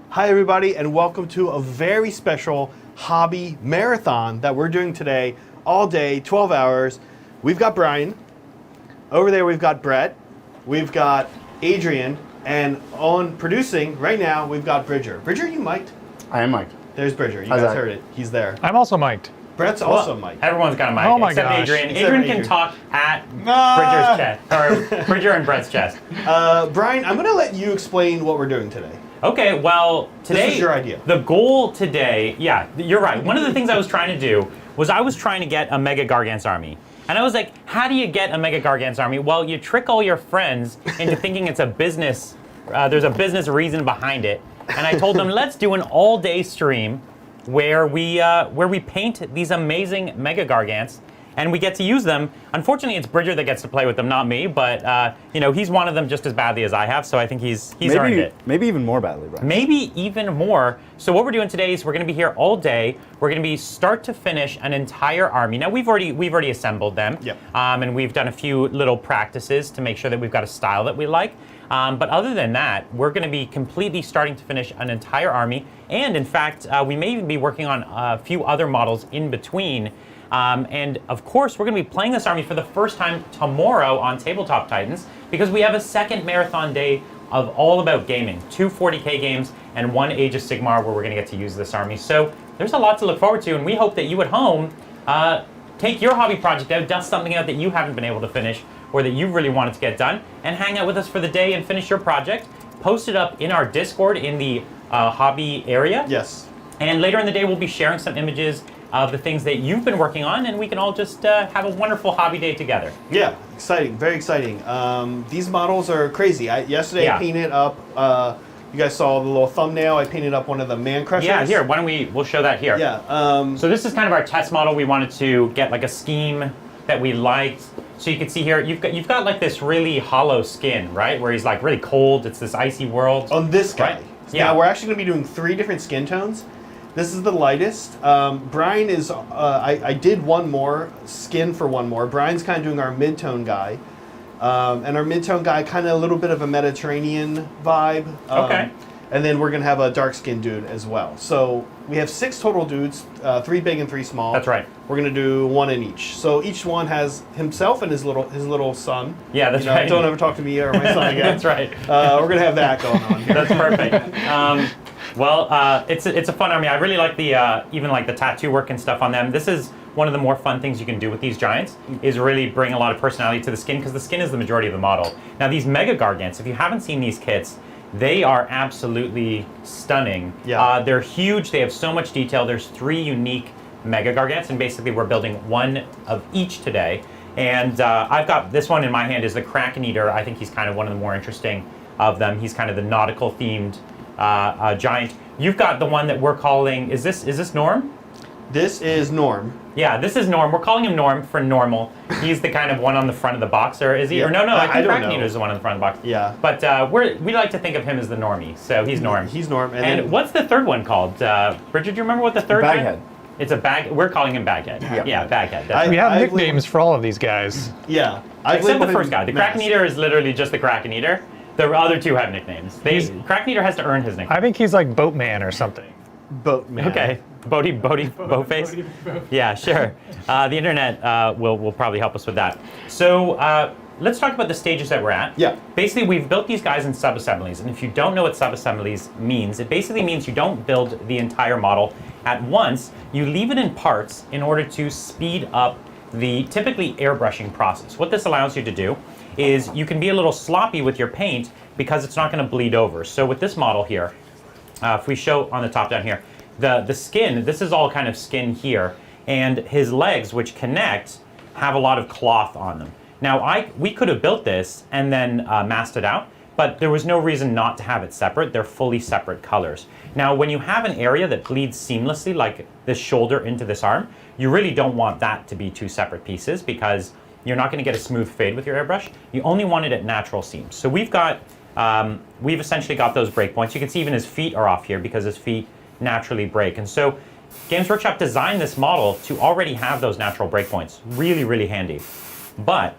Hi everybody, and welcome to a very special hobby marathon that we're doing today, all day, 12 hours. We've got Brian. Over there we've got Brett. We've got Adrian. And on producing right now, we've got Bridger. Bridger, you mic'd? I am mic'd. There's Bridger. You guys heard it. He's there. I'm also mic'd. Brett's also mic'd. Everyone's got a mic, Oh my except gosh. Adrian. Except Adrian Adrian. can talk at Bridger's chest, or Bridger and Brett's chest. Brian, I'm going to let you explain what we're doing today. Okay, well, today... This was your idea. The goal today, yeah, you're right. One of the things I was trying to do was I was trying to get a Megagargants army. And I was like, how do you get a Megagargants army? Well, you trick all your friends into thinking it's a business, there's a business reason behind it. And I told them, let's do an all-day stream where we paint these amazing Megagargants, and we get to use them. Unfortunately, it's Bridger that gets to play with them, not me. But you know, he's wanted them just as badly as I have, so I think he's earned it. Maybe even more badly, right? Maybe even more. So what we're doing today is we're going to be here all day. We're going to be start to finish an entire army. Now we've already assembled them, Yep. And we've done a few little practices to make sure that we've got a style that we like. But other than that, we're going to be completely starting to finish an entire army. And in fact, we may even be working on a few other models in between. And of course, we're going to be playing this army for the first time tomorrow on Tabletop Titans, because we have a second marathon day of all about gaming. 2 40K games and 1 Age of Sigmar where we're going to get to use this army. So there's a lot to look forward to, and we hope that you at home take your hobby project out, dust something out that you haven't been able to finish or that you really wanted to get done, and hang out with us for the day and finish your project. Post it up in our Discord in the hobby area. Yes. And later in the day, we'll be sharing some images of the things that you've been working on, and we can all just have a wonderful hobby day together. Yeah, exciting, very exciting. These models are crazy. Yesterday I painted up, you guys saw the little thumbnail, I painted up one of the man crushers. Yeah, here, why don't we'll show that here. Yeah. So this is kind of our test model. We wanted to get like a scheme that we liked. So you can see here, you've got like this really hollow skin, right? Where he's like really cold, it's this icy world. On this guy. Right. Yeah. Yeah. We're actually going to be doing 3 different skin tones. This is the lightest. Brian is, I did one more, skin for one more. Brian's kind of doing our mid-tone guy. And our mid-tone guy, kind of a little bit of a Mediterranean vibe. Okay. And then we're going to have a dark-skinned dude as well. So we have 6 total dudes, 3 big and 3 small. That's right. We're going to do 1 in each. So each one has himself and his little son. Yeah, that's right. Don't ever talk to me or my son again. That's right. We're going to have that going on here. That's perfect. Well, it's a fun army. I really like the even like the tattoo work and stuff on them. This is one of the more fun things you can do with these giants, is really bring a lot of personality to the skin, because the skin is the majority of the model. Now these Megagargants, if you haven't seen these kits, they are absolutely stunning. Yeah. They're huge. They have so much detail. There's 3 unique Megagargants, and basically we're building 1 of each today. And I've got this one in my hand is the Kraken Eater. I think he's kind of one of the more interesting of them. He's kind of the nautical themed giant. You've got the one that we're calling, is this Norm? This is Norm. Yeah, this is Norm. We're calling him Norm for normal. He's the kind of one on the front of the box, or is he? Or no, I think Kraken Eater is the one on the front of the box. Yeah. But we like to think of him as the normie, so he's Norm. He's Norm. And what's the third one called? Bridget, do you remember what the third one? Baghead. It's a bag. We're calling him Baghead. Yeah, Baghead. That's We right. have nicknames for all of these guys. Yeah. Except the first guy. The Kraken Eater is literally just the Kraken Eater. The other 2 have nicknames. Kraken Eater has to earn his nickname. I think he's like Boatman or something. Boatman. Okay. Boatface? Yeah, sure. The internet will probably help us with that. So let's talk about the stages that we're at. Yeah. Basically, we've built these guys in sub-assemblies. And if you don't know what sub-assemblies means, it basically means you don't build the entire model at once. You leave it in parts in order to speed up the typically airbrushing process. What this allows you to do is you can be a little sloppy with your paint because it's not going to bleed over. So with this model here, if we show on the top down here, the skin, this is all kind of skin here, and his legs, which connect, have a lot of cloth on them. Now, we could have built this and then masked it out, but there was no reason not to have it separate. They're fully separate colors. Now, when you have an area that bleeds seamlessly, like this shoulder into this arm, you really don't want that to be 2 separate pieces, because you're not going to get a smooth fade with your airbrush. You only want it at natural seams. So we've essentially got those breakpoints. You can see even his feet are off here because his feet naturally break. And so Games Workshop designed this model to already have those natural breakpoints. Really, really handy. But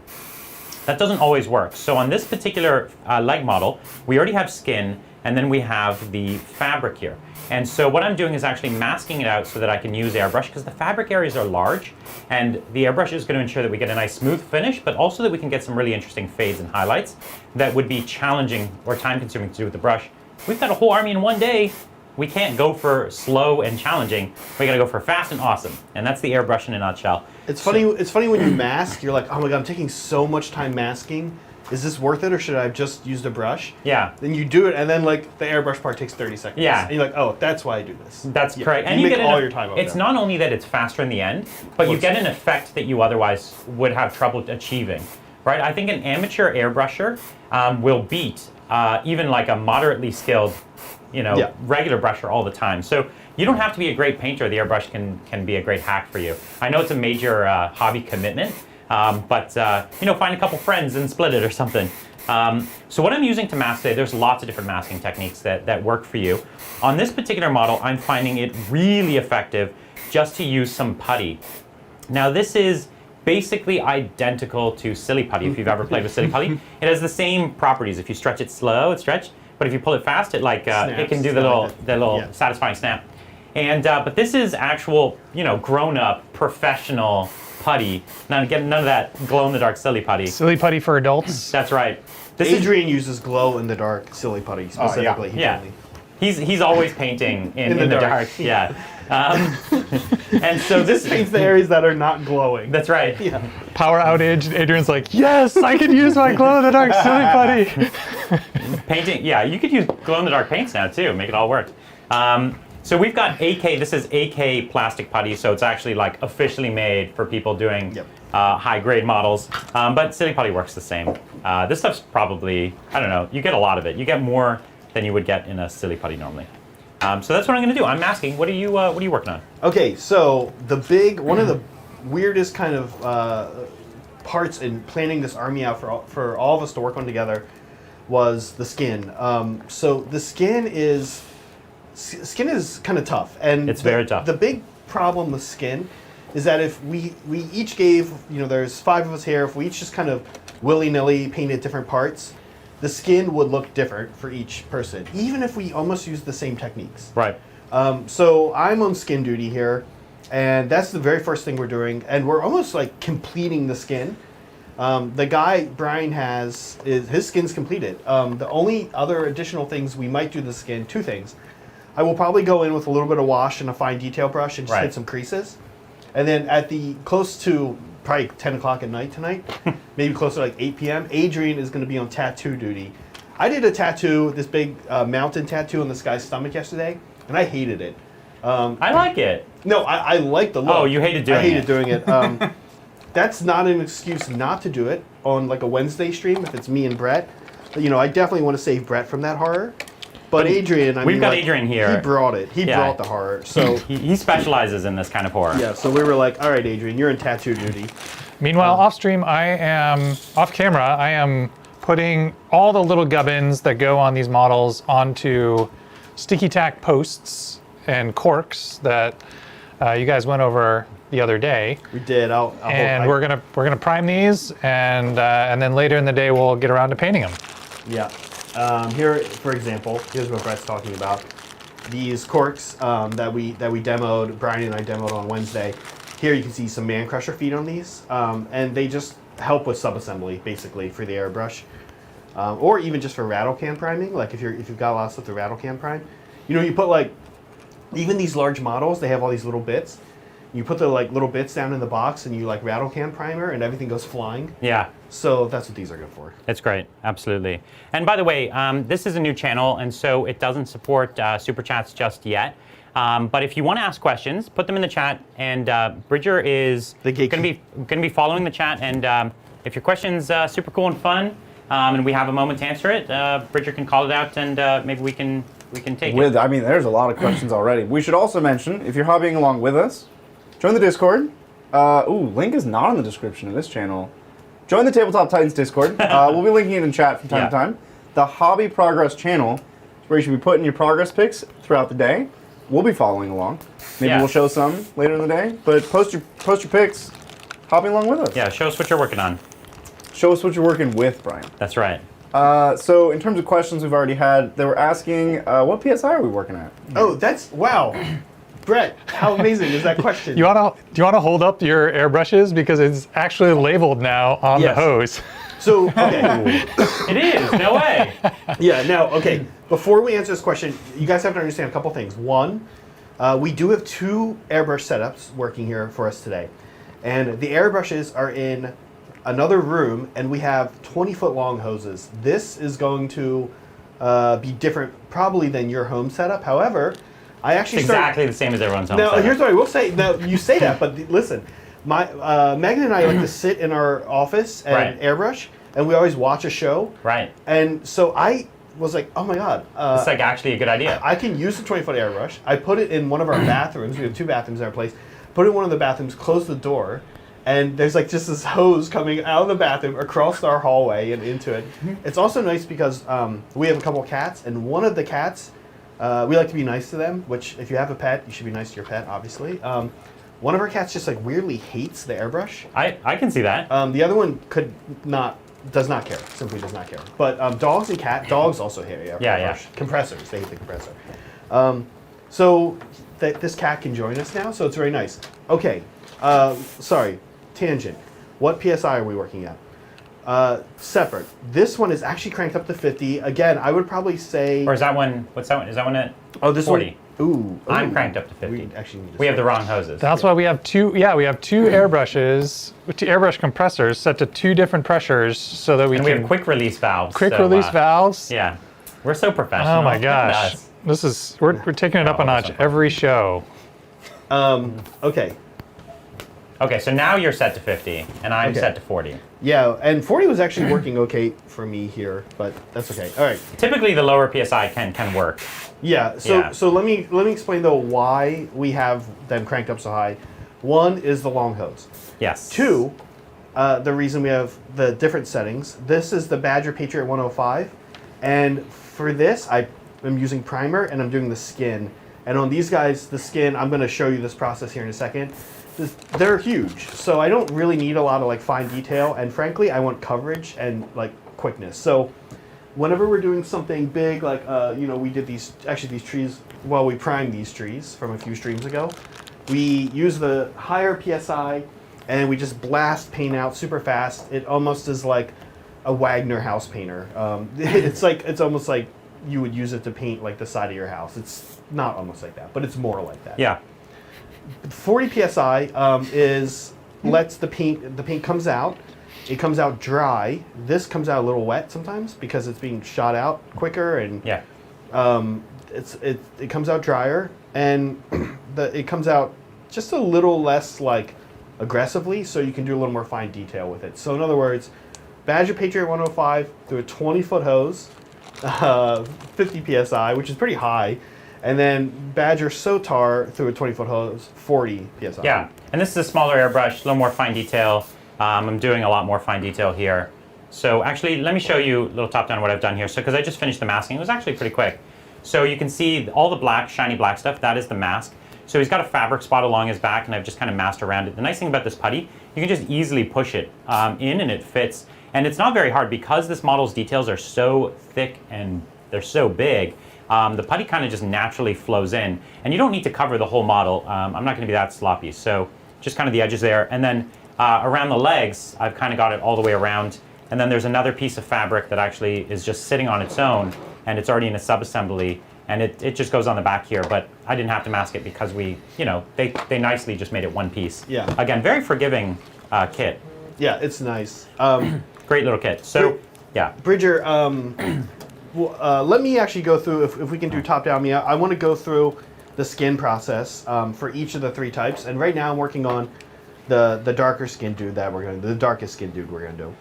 that doesn't always work. So on this particular leg model, we already have skin, and then we have the fabric here. And so what I'm doing is actually masking it out so that I can use airbrush, because the fabric areas are large, and the airbrush is going to ensure that we get a nice smooth finish, but also that we can get some really interesting fades and highlights that would be challenging or time consuming to do with the brush. We've got a whole army in one day. We can't go for slow and challenging. We got to go for fast and awesome. And that's the airbrush in a nutshell. It's funny. It's funny when you mask. You're like, oh my god, I'm taking so much time masking. Is this worth it, or should I have just used a brush? Yeah. Then you do it, and then like the airbrush part takes 30 seconds. Yeah. And you're like, oh, that's why I do this. That's correct. And you make all your time up It's there. not only that it's faster in the end, but you get an effect that you otherwise would have trouble achieving, right? I think an amateur airbrusher will beat even like a moderately skilled, regular brusher all the time. So you don't have to be a great painter. The airbrush can be a great hack for you. I know it's a major hobby commitment, but find a couple friends and split it or something. So what I'm using to mask today, there's lots of different masking techniques that work for you. On this particular model, I'm finding it really effective just to use some putty. Now this is basically identical to silly putty, if you've ever played with silly putty. It has the same properties. If you stretch it slow, it stretches, but if you pull it fast, it it can do the little satisfying snap. And but this is actual, grown-up, professional putty. Now again, none of that glow-in-the-dark silly putty. Silly putty for adults. That's right. Adrian uses glow-in-the-dark silly putty specifically. Yeah. He's always painting in the dark. Yeah. And so this paints the areas that are not glowing. That's right. Yeah. Power outage. Adrian's like, yes, I can use my glow-in-the-dark silly putty. Painting. Yeah, you could use glow-in-the-dark paints now too. Make it all work. So we've got AK. This is AK plastic putty, so it's actually like officially made for people doing high-grade models. But silly putty works the same. This stuff's probably, I don't know. You get a lot of it. You get more than you would get in a silly putty normally. So that's what I'm going to do. I'm masking. What are you working on? Okay, so one of the weirdest kind of parts in planning this army out for all of us to work on together was the skin. So the skin is kind of tough, and it's very tough. The big problem with skin is that if we each gave, there's 5 of us here, if we each just kind of willy-nilly painted different parts, the skin would look different for each person, even if we almost used the same techniques. Right. So I'm on skin duty here, and that's the very first thing we're doing, and we're almost like completing the skin. The guy Brian has, his skin's completed. The only other additional things we might do to the skin, 2 things. I will probably go in with a little bit of wash and a fine detail brush and just hit some creases. And then at close to probably 10 o'clock at night tonight, maybe closer to like 8 p.m., Adrian is going to be on tattoo duty. I did a tattoo, this big mountain tattoo on this guy's stomach yesterday, and I hated it. I like it. No, I like the look. Oh, you hated doing it. I hated doing it. That's not an excuse not to do it on like a Wednesday stream if it's me and Brett. I definitely want to save Brett from that horror. But Adrian, we've got Adrian here. He brought it. He brought the horror. So he specializes in this kind of horror. Yeah. So we were like, all right, Adrian, you're in tattoo duty. Meanwhile, off camera, I am putting all the little gubbins that go on these models onto sticky tack posts and corks that you guys went over the other day. We did. We're gonna prime these, and then later in the day we'll get around to painting them. Yeah. Here, for example, here's what Brett's talking about. These corks that we demoed, Brian and I demoed on Wednesday. Here you can see some Man Crusher feet on these, and they just help with sub-assembly, basically, for the airbrush. Or even just for rattle can priming, like if you've got a lot of stuff to rattle can prime. You put like, even these large models, they have all these little bits. You put the like little bits down in the box and you like rattle can primer and everything goes flying. Yeah. So that's what these are good for. It's great, absolutely. And by the way, this is a new channel, and so it doesn't support super chats just yet. But if you want to ask questions, put them in the chat, and Bridger is going to be following the chat. And if your question's super cool and fun, and we have a moment to answer it, Bridger can call it out, and maybe we can take it. I mean, there's a lot of questions already. We should also mention, if you're hobbying along with us, join the Discord. Link is not in the description of this channel. Join the Tabletop Titans Discord. We'll be linking it in chat from time to time. The Hobby Progress channel is where you should be putting your progress pics throughout the day. We'll be following along. Maybe we'll show some later in the day. But post your pics, hopping along with us. Yeah, show us what you're working on. show us what you're working with, Brian. That's right. So in terms of questions we've already had, they were asking, what PSI are we working at? Oh, that's wow. Brett, how amazing is that question? Do you want to hold up your airbrushes because it's actually labeled now on Yes. the hose? So, okay. It is. No way. Yeah, now, okay. Before we answer this question, you guys have to understand a couple things. One, we do have 2 airbrush setups working here for us today. And the airbrushes are in another room, and we have 20-foot long hoses. This is going to be different probably than your home setup. However, I actually It's exactly the same as everyone's home Now, setup. here's what I will say. Now, you say that, but listen, Megan and I like to sit in our office and Right. airbrush, and we always watch a show. Right. And so I was like, oh my god, It's like actually a good idea. I can use the 20-foot airbrush. I put it in one of our bathrooms. We have 2 bathrooms in our place. Put it in one of the bathrooms, close the door, and there's like just this hose coming out of the bathroom across our hallway and into it. It's also nice because we have a couple of cats, and one of the cats, we like to be nice to them, which if you have a pet, you should be nice to your pet, obviously. One of our cats just like weirdly hates the airbrush. I can see that. The other one does not care, simply does not care. But dogs and dogs also hate airbrush. Yeah. Compressors, they hate the compressor. So this cat can join us now, so it's very nice. Okay, sorry, tangent. What PSI are we working at? Separate. This one is actually cranked up to 50. Again, I would probably say... Or is that one, what's that one? Is that one at this 40? Ooh. I'm cranked up to 50. We actually need to We have the switch. wrong hoses. That's why we have 2. Yeah, we have 2 airbrushes, 2 airbrush compressors set to 2 different pressures, so that we And can we have quick release valves. quick so, release valves. Yeah. We're so professional. Oh my Look at gosh, us. this is we're taking it up a notch every show. Okay. Okay, so now you're set to 50, and I'm Okay. set to 40. Yeah, and 40 was actually working okay for me here, but that's okay. All right. Typically, the lower PSI can work. Yeah. So Yeah. so let me explain though why we have them cranked up so high. One is the long hose. Yes. 2, the reason we have the different settings. This is the Badger Patriot 105, and for this I am using primer and I'm doing the skin. And on these guys, the skin, I'm going to show you this process here in a second. They're huge, so I don't really need a lot of like fine detail, and frankly, I want coverage and like quickness. So whenever we're doing something big, like we did these trees. Well, we primed these trees from a few streams ago. We use the higher PSI, and we just blast paint out super fast. It almost is like a Wagner house painter. It's almost like you would use it to paint like the side of your house. It's not almost like that, but it's more like that. Yeah. 40 psi lets the paint comes out. It comes out dry. This comes out a little wet sometimes because it's being shot out quicker, and Yeah. it comes out drier, and it comes out just a little less like aggressively, so you can do a little more fine detail with it. So in other words, Badger Patriot 105 through a 20-foot hose, 50 psi, which is pretty high. And then Badger Sotar through a 20-foot hose, 40 psi. Yeah. And this is a smaller airbrush, a little more fine detail. I'm doing a lot more fine detail here. So actually, let me show you a little top-down what I've done here. So because I just finished the masking, it was actually pretty quick. So you can see all the black, shiny black stuff, that is the mask. So he's got a fabric spot along his back, and I've just kind of masked around it. The nice thing about this putty, you can just easily push it in, and it fits. And it's not very hard because this model's details are so thick and they're so big. The putty kind of just naturally flows in, and you don't need to cover the whole model. I'm not going to be that sloppy, so just kind of the edges there. And then around the legs, I've kind of got it all the way around. And then there's another piece of fabric that actually is just sitting on its own, and it's already in a sub-assembly, and it just goes on the back here. But I didn't have to mask it because they nicely just made it one piece. Yeah. Again, very forgiving kit. Yeah, it's nice. Great little kit. So, yeah. Bridger, let me actually go through, if we can do top-down, I want to go through the skin process for each of the 3 types. And right now I'm working on the darker skin dude the darkest skin dude we're going to do.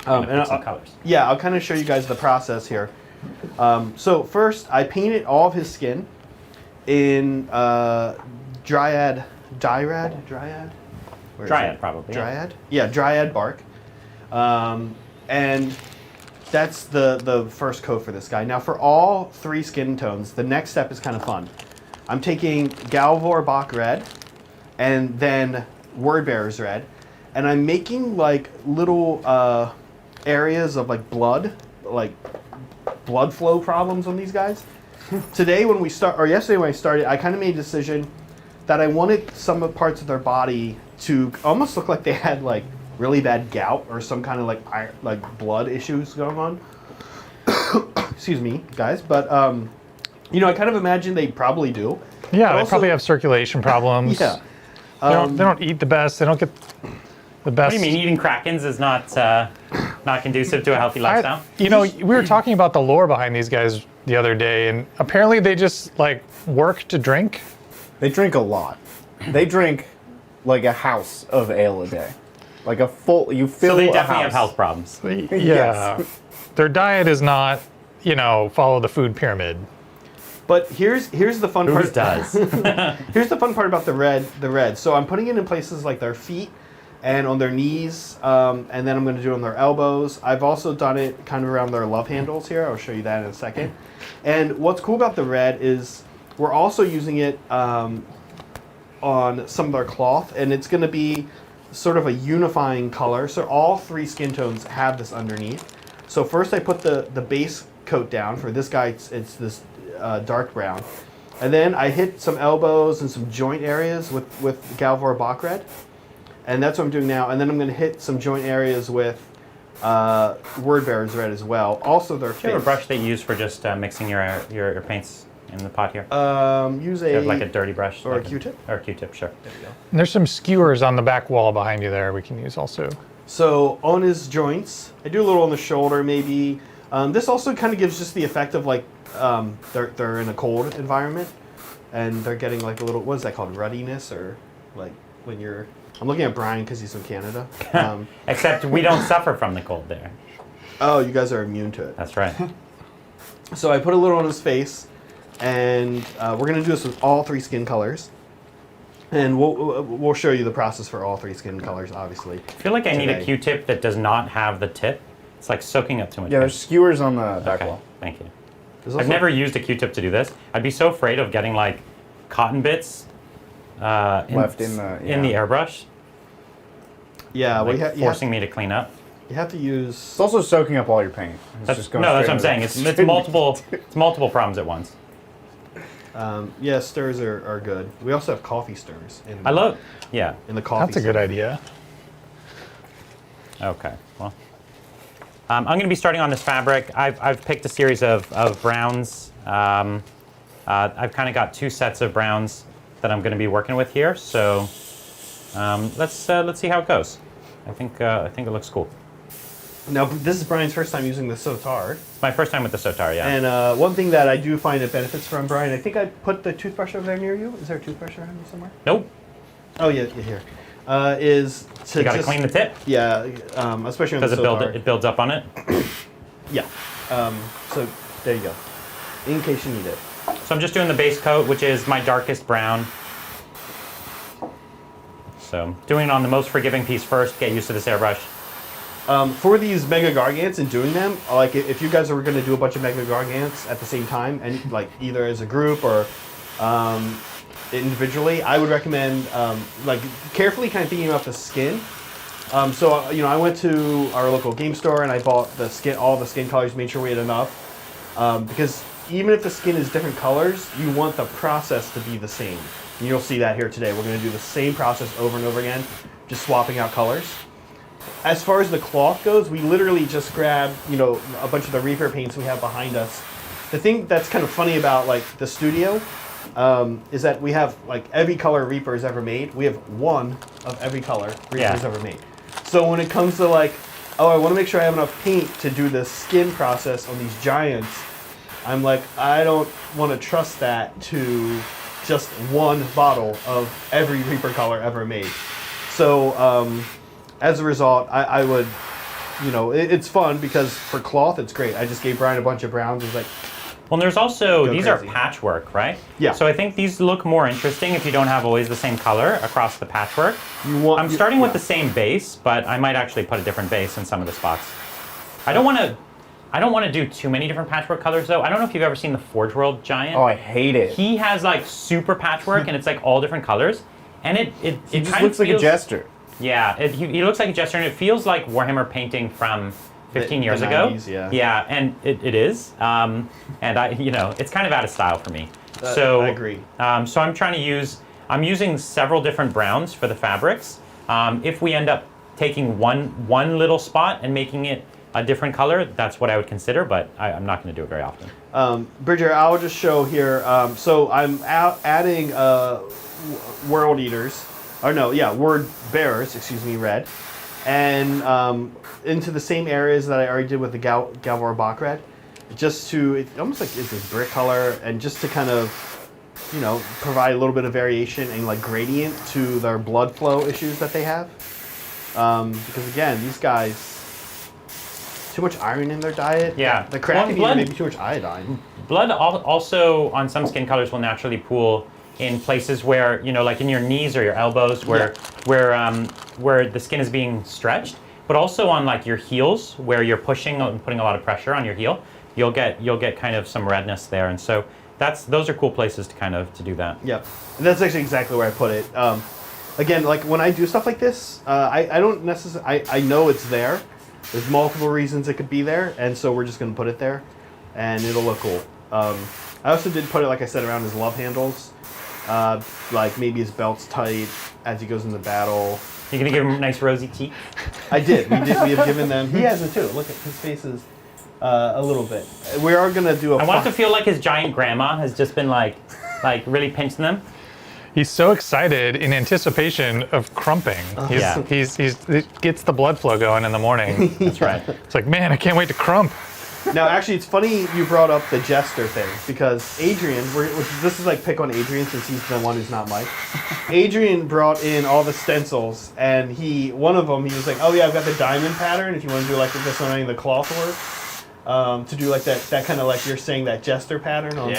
And some colors. Yeah, I'll kind of show you guys the process here. So first, I painted all of his skin in Dryad. Where is Dryad, it? probably. Dryad? Yeah, Dryad bark. And that's the first coat for this guy. Now for all 3 skin tones, the next step is kind of fun. I'm taking Galvor Bach Red and then Wordbearer's Red, and I'm making like little areas of like blood flow problems on these guys. Today when we start, or yesterday when I started, I kind of made a decision that I wanted some of parts of their body to almost look like they had like really bad gout or some kind of like blood issues going on. Excuse me, guys, but you know, I kind of imagine they probably do. Yeah, But they also- probably have circulation problems. Yeah. They don't eat the best. They don't get the best. What do you mean eating krakens is not conducive to a healthy lifestyle? You know, we were talking about the lore behind these guys the other day, and apparently they just like work to drink. They drink a lot. They drink like a house of ale a day. Like a full, you fill So they a definitely house. have health problems. Yeah. Yes. Their diet is not, you know, follow the food pyramid. But here's the fun Whose part. does? Here's the fun part about the red. So I'm putting it in places like their feet and on their knees, and then I'm going to do it on their elbows. I've also done it kind of around their love handles here. I'll show you that in a second. And what's cool about the red is we're also using it on some of their cloth, and it's going to be sort of a unifying color. So all three skin tones have this underneath. So first I put the base coat down. For this guy, it's this dark brown. And then I hit some elbows and some joint areas with Galvor Bach red. And that's what I'm doing now. And then I'm going to hit some joint areas with Word Bearers red as well. Also their Do you have face. a brush that you use for just mixing your paints in the pot here? Use Do you a, have like a dirty brush? or a like Q-tip. Or a Q-tip, sure. There you go. And there's some skewers on the back wall behind you there we can use also. So on his joints, I do a little on the shoulder maybe. This also kind of gives just the effect of like they're in a cold environment and they're getting like a little, what is that called, ruddiness, or like when you're, I'm looking at Brian because he's from Canada. Except we don't suffer from the cold there. Oh, you guys are immune to it. That's right. So I put a little on his face, and we're going to do this with all three skin colors. And we'll show you the process for all three skin colors, obviously. I feel like I need a Today. Q-tip that does not have the tip. It's like soaking up too much. Yeah, paint. there's skewers on the back Okay, wall. thank you. There's I've also- never used a Q-tip to do this. I'd be so afraid of getting like cotton bits Left in the- in the yeah. airbrush, Yeah, like well, forcing me to clean up. you have to use. It's also soaking up all your paint. It's That's, just going no, that's straight what I'm into saying. the- It's multiple problems at once. Yeah, stirs are good. We also have coffee stirs. I love, yeah. in the coffee. That's a good idea. Okay, well, I'm going to be starting on this fabric. I've picked a series of browns. I've kind of got two sets of browns that I'm going to be working with here. So let's see how it goes. I think it looks cool. Now, this is Brian's first time using the Sotar. It's my first time with the Sotar, yeah. And one thing that I do find that benefits from Brian, I think I put the toothbrush over there near you. Is there a toothbrush around you somewhere? Nope. Oh yeah, here. Is to You got to just, clean the tip. Yeah, especially on Does the it Sotar. builds up on it? Yeah. So there you go. In case you need it. So I'm just doing the base coat, which is my darkest brown. So doing it on the most forgiving piece first. Get used to this airbrush. For these Megagargants and doing them, like if you guys are going to do a bunch of Megagargants at the same time, and like either as a group or individually, I would recommend like carefully kind of thinking about the skin. So you know, I went to our local game store and I bought the skin, all the skin colors, made sure we had enough, because even if the skin is different colors, you want the process to be the same. And you'll see that here today. We're going to do the same process over and over again, just swapping out colors. As far as the cloth goes, we literally just grabbed, you know, a bunch of the Reaper paints we have behind us. The thing that's kind of funny about like the studio is that we have like every color Reaper has ever made. We have one of every color Reaper has ever made. So when it comes to like, oh, I want to make sure I have enough paint to do the skin process on these giants, I'm like, I don't want to trust that to just one bottle of every Reaper color ever made. So as a result, I would, you know, it's fun because for cloth, it's great. I just gave Brian a bunch of browns. It was like, Well, there's also, Go these crazy. are patchwork, right? Yeah. So I think these look more interesting if you don't have always the same color across the patchwork. you want. I'm starting with yeah. the same base, but I might actually put a different base in some of the spots. I don't want to do too many different patchwork colors though. I don't know if you've ever seen the Forge World Giant. Oh, I hate it. He has like super patchwork and it's like all different colors. And it He just kind looks of like a feels, jester. Yeah, he looks like a jester and it feels like Warhammer painting from 15 The years ago. 90s, yeah. Yeah, and it is. And it's kind of out of style for me. So I agree. So I'm using several different browns for the fabrics. If we end up taking one little spot and making it a different color, that's what I would consider, but I'm not going to do it very often. Bridger, I'll just show here. So I'm adding World Eaters, Word Bearers, red, and into the same areas that I already did with the Galvor Bach red, just to, it's almost like it's this brick color, and just to kind of, provide a little bit of variation and like gradient to their blood flow issues that they have. Because again, these guys, too much iron in their diet. Yeah. The cracking maybe too much iodine. Blood also on some skin colors will naturally pool in places where, like in your knees or your elbows where the skin is being stretched, but also on like your heels where you're pushing and putting a lot of pressure on your heel, you'll get kind of some redness there. And so those are cool places to do that. Yep. And that's actually exactly where I put it. Again, like when I do stuff like this, I don't necessarily, I know it's there. There's multiple reasons it could be there, and so we're just going to put it there, and it'll look cool. I also did put it, like I said, around his love handles, like maybe his belt's tight as he goes into battle. You're going to give him nice rosy cheeks? I did. We have given them. He has it too. Look at his face is a little bit. We are going to do a. I want it to feel like his giant grandma has just been like really pinching them. He's so excited in anticipation of crumping. He gets the blood flow going in the morning. That's right. It's like, man, I can't wait to crump. Now, actually, it's funny you brought up the jester thing, because Adrian, this is like pick on Adrian since he's the one who's not Mike. Adrian brought in all the stencils, and one of them, he was like, oh yeah, I've got the diamond pattern, if you want to do like this one on the cloth work, to do like that kind of like you're saying that jester pattern on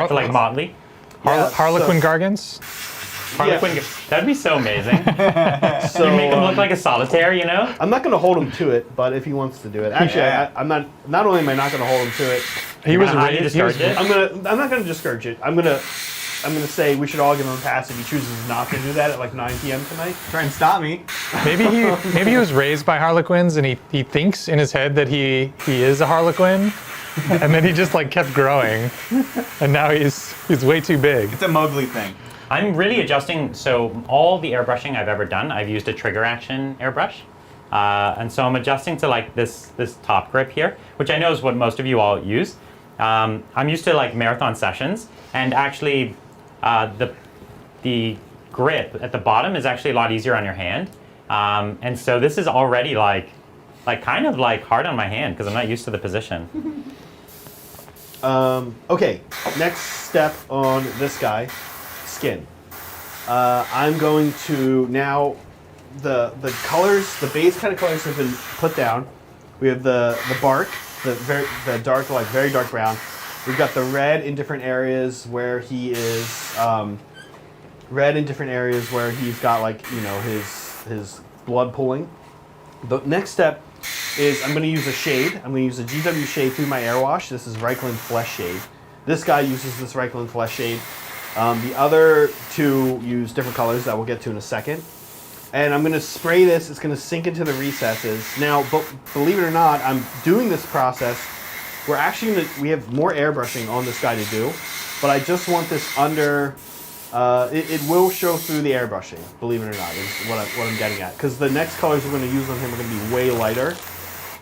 For like Motley. Harlequin Gargants? Harlequin, that'd be so amazing. So you make him look like a solitaire, I'm not going to hold him to it, but if he wants to do it, actually, I'm not. Not only am I not going to hold him to it, I'm not going to discourage it. I'm going to say we should all give him a pass if he chooses not to do that at like 9 p.m. tonight. Try and stop me. Maybe he was raised by Harlequins and he thinks in his head that he is a Harlequin, and then he just like kept growing, and now he's way too big. It's a Mowgli thing. I'm really adjusting. So all the airbrushing I've ever done, I've used a trigger action airbrush. And so I'm adjusting to like this top grip here, which I know is what most of you all use. I'm used to like marathon sessions, and actually the grip at the bottom is actually a lot easier on your hand. And so this is already like kind of like hard on my hand because I'm not used to the position. Okay, next step on this guy, skin. I'm going to now, the colors, the base kind of colors have been put down. We have the bark, the dark, like very dark brown. We've got the red in different areas where he is, red in different areas where he's got like, his blood pooling. The next step is I'm going to use a shade. I'm going to use a GW shade through my air wash. This is Reichland Flesh Shade. This guy uses this Reichland Flesh Shade. The other two use different colors that we'll get to in a second. And I'm going to spray this. It's going to sink into the recesses. Now, believe it or not, I'm doing this process. We're actually going to, we have more airbrushing on this guy to do, but I just want this under, it will show through the airbrushing, believe it or not, is what I'm getting at. Because the next colors we're going to use on him are going to be way lighter.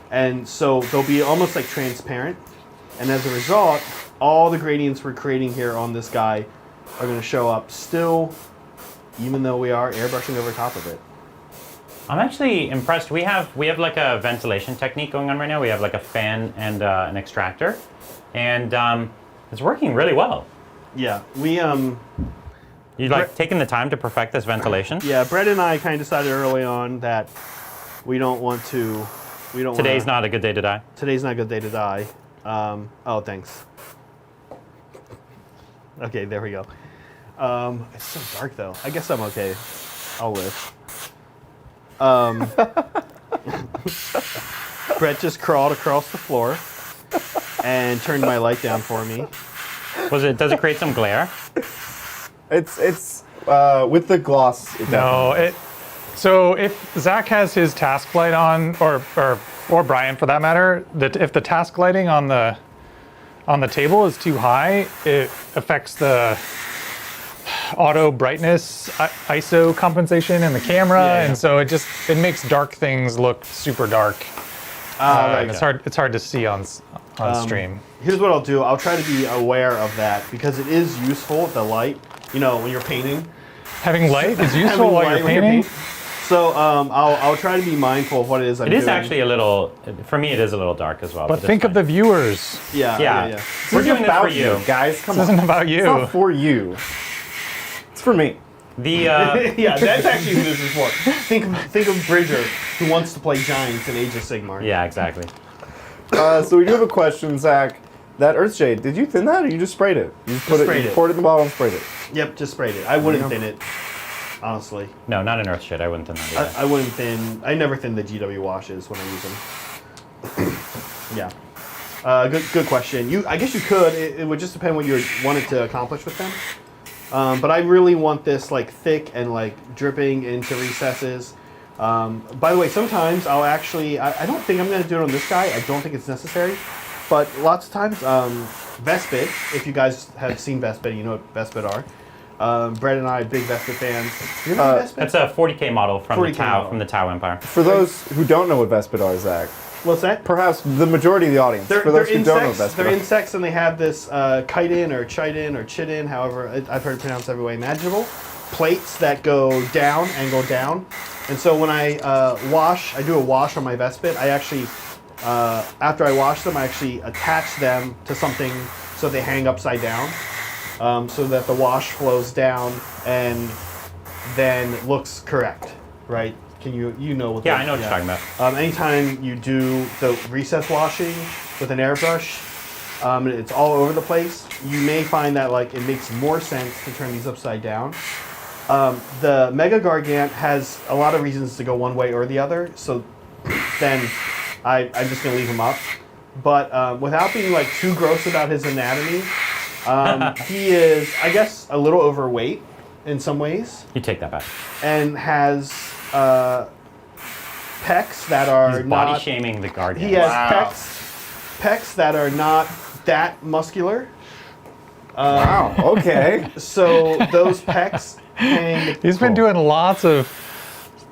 And so they'll be almost like transparent. And as a result, all the gradients we're creating here on this guy are going to show up still, even though we are airbrushing over top of it. I'm actually impressed. We have like a ventilation technique going on right now. We have like a fan and an extractor, and it's working really well. Yeah, we You like taking the time to perfect this ventilation? Yeah, Brett and I kind of decided early on that we don't want to. Today's not a good day to die. Today's not a good day to die. Oh, thanks. Okay, there we go. It's so dark though. I guess I'm okay. I'll live. Brett just crawled across the floor and turned my light down for me. Does it create some glare? It's with the gloss. No, so if Zach has his task light on, or or Brian for that matter, that if the task lighting on the table is too high, it affects the auto brightness ISO compensation in the camera, Yeah, yeah. and so it makes dark things look super dark. There you It's go. hard to see on stream. Here's what I'll do. I'll try to be aware of that because it is useful, the light, you know, when you're painting. Having light is Having useful while light you're when painting. So I'll try to be mindful of what it is I'm It doing. is actually a little, for me, it is a little dark as well. But it's think of fine. the viewers. Yeah. Yeah. We're doing this for you. guys. Come This on. isn't about you. It's not for you. It's for me. The Yeah, that's actually who this is for. Think of Bridger, who wants to play Giants in Age of Sigmar. yeah, exactly. So we do have a question, Zach. That Earthshade, did you thin that or you just sprayed it? You just put sprayed you it. poured it in the bottle and sprayed it. Yep, just sprayed it. I wouldn't Yeah. thin it, honestly. No, not an earth shit. I wouldn't thin that either. I wouldn't thin. I never thin the GW washes when I use them. Yeah. Good question. I guess you could. It would just depend what you wanted to accomplish with them. But I really want this like thick and like dripping into recesses. By the way, sometimes I'll actually. I don't think I'm going to do it on this guy. I don't think it's necessary. But lots of times, Vespid. If you guys have seen Vespid, you know what Vespid are. Brett and I are big Vespid fans. You know Vespid? That's a 40K model from 40K the Tau model. from the Tau Empire. For those who don't know what Vespid are, Zach, What's that? perhaps the majority of the audience, for those who don't know what insects. Vespid They're are. insects, and they have this chitin or chitin or chitin, however I've heard it pronounced every way imaginable. Plates that go down and go down, and so when I I do a wash on my Vespid. I actually, after I wash them, I actually attach them to something so they hang upside down, so that the wash flows down and then looks correct, right? Can you know what? Yeah, I know what you're talking about. Anytime you do the recess washing with an airbrush, and it's all over the place, you may find that like it makes more sense to turn these upside down. The Megagargant has a lot of reasons to go one way or the other, so then I'm just gonna leave him up. But without being like too gross about his anatomy, he is, I guess, a little overweight in some ways, You take that back. and has pecs that are He's body not. shaming the Gargants. He has pecs that are not that muscular. Wow, okay. So those pecs hang. He's been doing lots of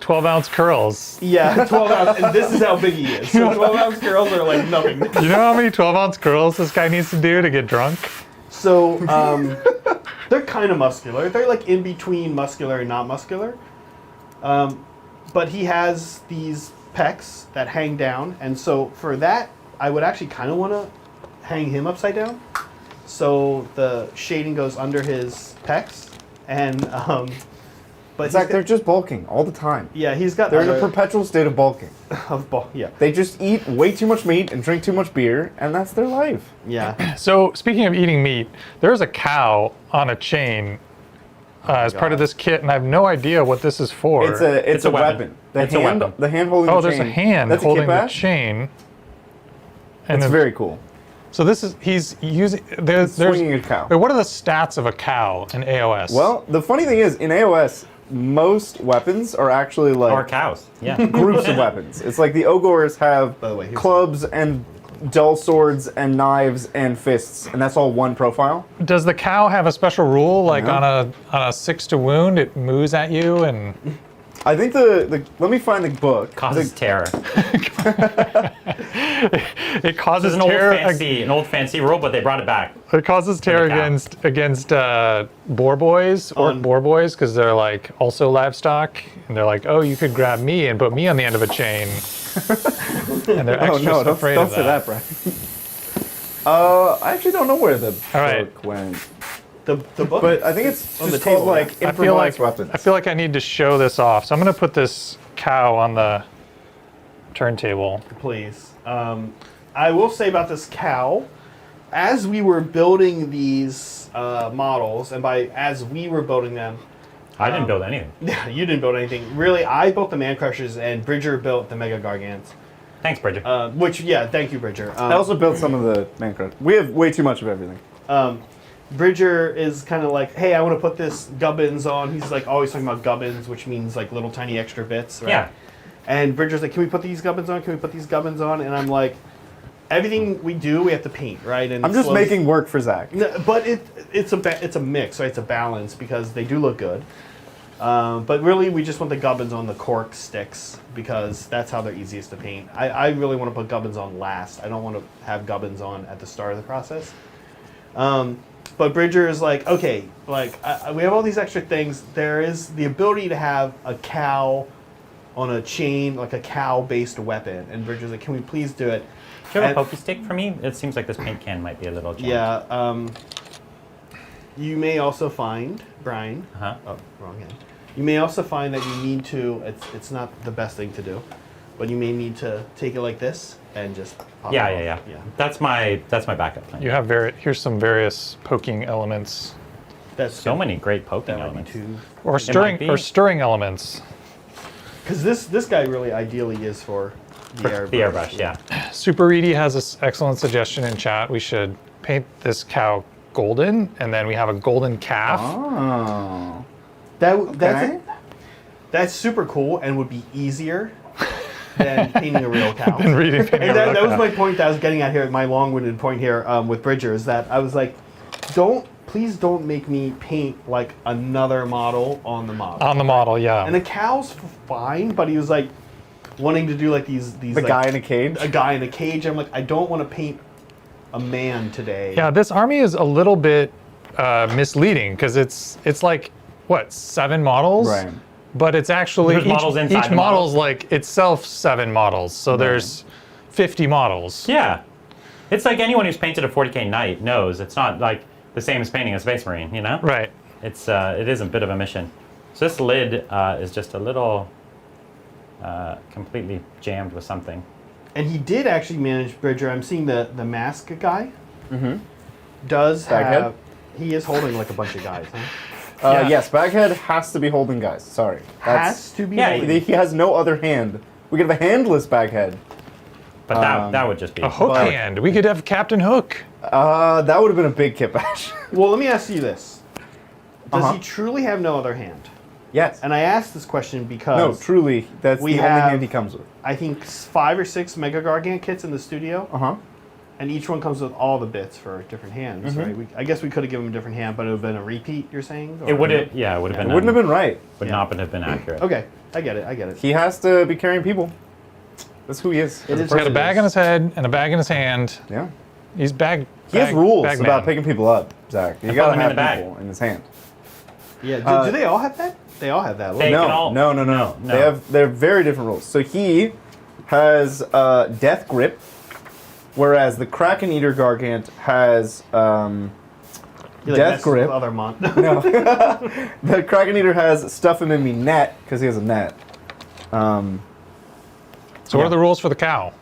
12-ounce curls. Yeah, 12 ounce, and this is how big he is. So 12 ounce girls are like nothing. You know how many 12-ounce curls this guy needs to do to get drunk? So they're kind of muscular. They're like in between muscular and not muscular. But he has these pecs that hang down, and so for that, I would actually kind of want to hang him upside down. So the shading goes under his pecs, and but Zach, they're just bulking all the time. yeah, he's got They're in a other- perpetual state of bulking. yeah, They just eat way too much meat and drink too much beer, and that's their life. yeah. So speaking of eating meat, there's a cow on a chain as part of this kit, and I have no idea what this is for. It's a weapon. It's a weapon. The hand holding Oh, the there's chain. a hand That's holding a the kit bash? chain. And It's then- very cool. So this is he's using. There's Swinging a cow. Wait, what are the stats of a cow in AOS? Well, the funny thing is, in AOS, most weapons are actually like Or cows. Yeah. groups of weapons. It's like the Ogors have By the way, here's clubs and dull swords and knives and fists, and that's all one profile. does the cow have a special rule? Like No. on a 6 to wound, it moves at you and. I think the let me find the book. Causes terror. It causes It's an terror. old fancy rule, but they brought it back. It causes terror cow. against boar boys, orc boar boys, because they're like also livestock, and they're like, oh, you could grab me and put me on the end of a chain, and they're Oh extra no! Don't afraid don't of say that, Brian. I actually don't know where the All right. book went, The book, but I think it's on just the table, called like I feel like improvised weapons. I feel like I need to show this off, so I'm gonna put this cow on the turntable. please. I will say about this cow, as we were building these models, and by as we were building them, I didn't build anything. you didn't build anything. Really, I built the Man Crushers, and Bridger built the Megagargants. Thanks, Bridget. Which, yeah, thank you, Bridger. I also built some of the man crush. We have way too much of everything. Bridger is kind of like, hey, I want to put this Gubbins on. He's like always talking about Gubbins, which means like little tiny extra bits, right? Yeah. And Bridger's like, can we put these gubbins on? Can we put these gubbins on? And I'm like, everything we do, we have to paint, right? And I'm just making work for Zach. No, but it's a mix, right? It's a balance because they do look good. But really, we just want the gubbins on the cork sticks because that's how they're easiest to paint. I really want to put gubbins on last. I don't want to have gubbins on at the start of the process. But Bridger is like, okay, like we have all these extra things. There is the ability to have a cow on a chain, like a cow-based weapon. And Bridger's like, can we please do it? Do you have a pokey stick for me? It seems like this paint can might be a little jammed. Yeah. You may also find, Brian. Uh-huh. Oh, wrong hand. You may also find that you need to. It's not the best thing to do, but you may need to take it like this and just pop it off. Yeah. That's my backup plan. You have here's some various poking elements That's so many great poking That might be elements. too. or be. stirring elements. Because this guy really ideally is for the airbrush. The airbrush, yeah. Super Reedy has an excellent suggestion in chat. We should paint this cow golden, and then we have a golden calf. Oh. That's super cool and would be easier than painting a real cow. And painting a And that real was cow. my point that I was getting at here, my long-winded point here with Bridger, is that I was like, please don't make me paint like another model on the model. On the model, yeah. And the cow's fine, but he was like wanting to do like these The like, guy in a cage? a guy in a cage. I'm like, I don't want to paint a man today. Yeah, this army is a little bit misleading because it's like what 7 models, Right. But it's actually There's models inside each the model's models. like itself 7 models. So there's 50 models. Yeah. It's like anyone who's painted a 40K knight knows it's not like the same as painting a space marine, you know? Right. It is a bit of a mission. So this lid is just a little completely jammed with something. And he did actually manage Bridger. I'm seeing the mask guy. Mm-hmm. Does Baghead? have. He is holding like a bunch of guys. Huh? Yeah. Yes, Baghead has to be holding guys. Sorry. Has to be. Yeah, holding. He has no other hand. We could have a handless Baghead. But that would just be A hook But- hand. We could have Captain Hook. That would have been a big kit bash. Well, let me ask you this: Does Uh-huh. he truly have no other hand? Yes. And I asked this question because No, truly, that's we the only have- hand he comes with. I think 5 or 6 Megagargant kits in the studio, Uh-huh. and each one comes with all the bits for different hands, Mm-hmm. right? I guess we could have given him a different hand, but it would have been a repeat. You're saying? It would Or- have, yeah, it would have It been. wouldn't have been right. Would Yeah. not have been accurate. Okay, I get it. He has to be carrying people. That's who he is. It is He's got a what it bag is. on his head and a bag in his hand. Yeah. He's bag. He has bag- rules bag about man. picking people up, Zach. You put gotta them in have the bag. people in his hand. Yeah. Do they all have that? They all have that. They Look. can all- No. no. They're very different rules. So he has Death Grip, whereas the Kraken Eater Gargant has He, like, Death messes with Grip. Other mon- No. The Kraken Eater has Stuff Him in Me Net because he has a net. So what are the rules for the cow?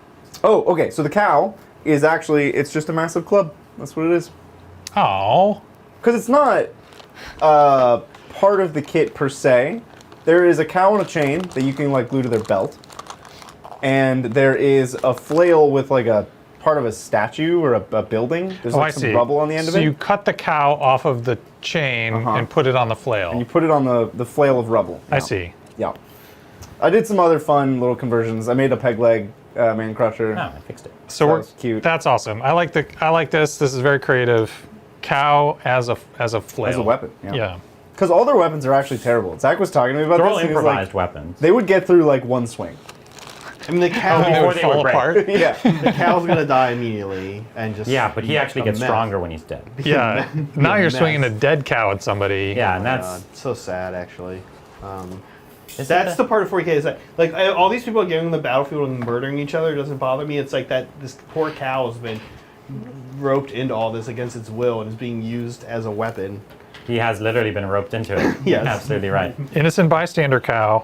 Oh, okay. So the cow is actually it's just a massive club. That's what it is. Oh, Because it's not part of the kit per se. There is a cow on a chain that you can like glue to their belt, and there is a flail with like a part of a statue or a building. There's I like some see. rubble on the end so of it. you cut the cow off of the chain and put it on the flail. And you put it on the flail of rubble. I Yeah. see. Yeah. I did some other fun little conversions. I made a peg leg man crusher. Oh, I fixed it. So That we're was cute. That's awesome. I like this. This is very creative. Cow as a flail. As a weapon, yeah. Yeah. Because all their weapons are actually terrible. Zach was talking to me about They're this. all and he was like, improvised weapons. they would get through like one swing. I mean, the cow. They Before would they fall would break. apart. Yeah. The cow's gonna die immediately and just. Yeah, but he be actually a gets mess. stronger when he's dead. Yeah. Now a you're mess. swinging a dead cow at somebody. Yeah, Oh and my that's God, so sad, actually. is That's it the part of 40K is that like all these people getting on the battlefield and murdering each other doesn't bother me. It's like that this poor cow has been roped into all this against its will and is being used as a weapon. He has literally been roped into it. Yes. Absolutely right. Innocent bystander cow.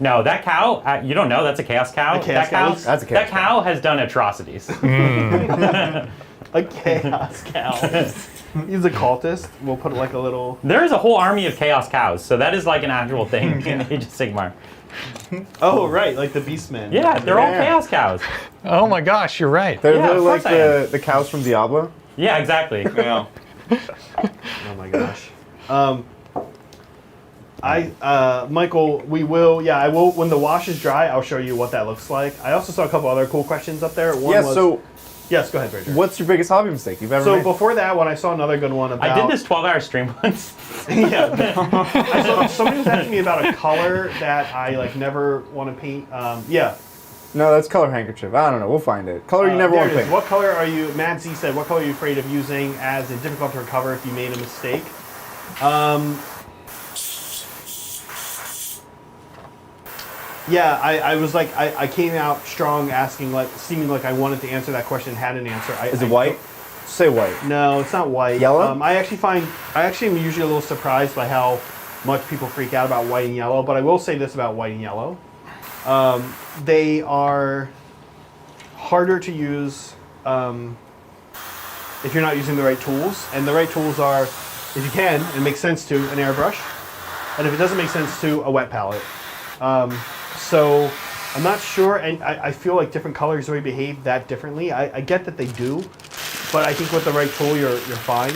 No, that cow, you don't know, that's a chaos cow. A chaos cow? That's a chaos That cow has done atrocities. A chaos cow. He's a cultist. We'll put like a little. There is a whole army of chaos cows, so that is like an actual thing in Age of Sigmar. Oh right, like the Beastmen. Yeah, they're all Yeah. chaos cows. Oh my gosh, you're right. They're, Yeah, they're of like course I am. the cows from Diablo. Yeah, exactly. Oh my gosh. Michael, we will. Yeah, I will. When the wash is dry, I'll show you what that looks like. I also saw a couple other cool questions up there. One was, so yes, go ahead, Fraser. what's your biggest hobby mistake you've ever So made? before that one, I saw another good one about. I did this 12-hour stream once. Yeah. I saw, somebody was asking me about a color that I like never want to paint. Yeah. No, that's color handkerchief. I don't know. We'll find it. Color you never There want it to is. paint. What color are you? Mad Z said, "What color are you afraid of using as a difficult to recover if you made a mistake?" Yeah, I was like, I came out strong, asking like, seeming like I wanted to answer that question, had an answer. Is it white? Say white. No, it's not white. Yellow? I actually am usually a little surprised by how much people freak out about white and yellow. But I will say this about white and yellow: they are harder to use if you're not using the right tools. And the right tools are, if you can, and it makes sense to, an airbrush, and if it doesn't make sense to, a wet palette. So I'm not sure, and I feel like different colors really behave that differently. I get that they do, but I think with the right tool, you're fine.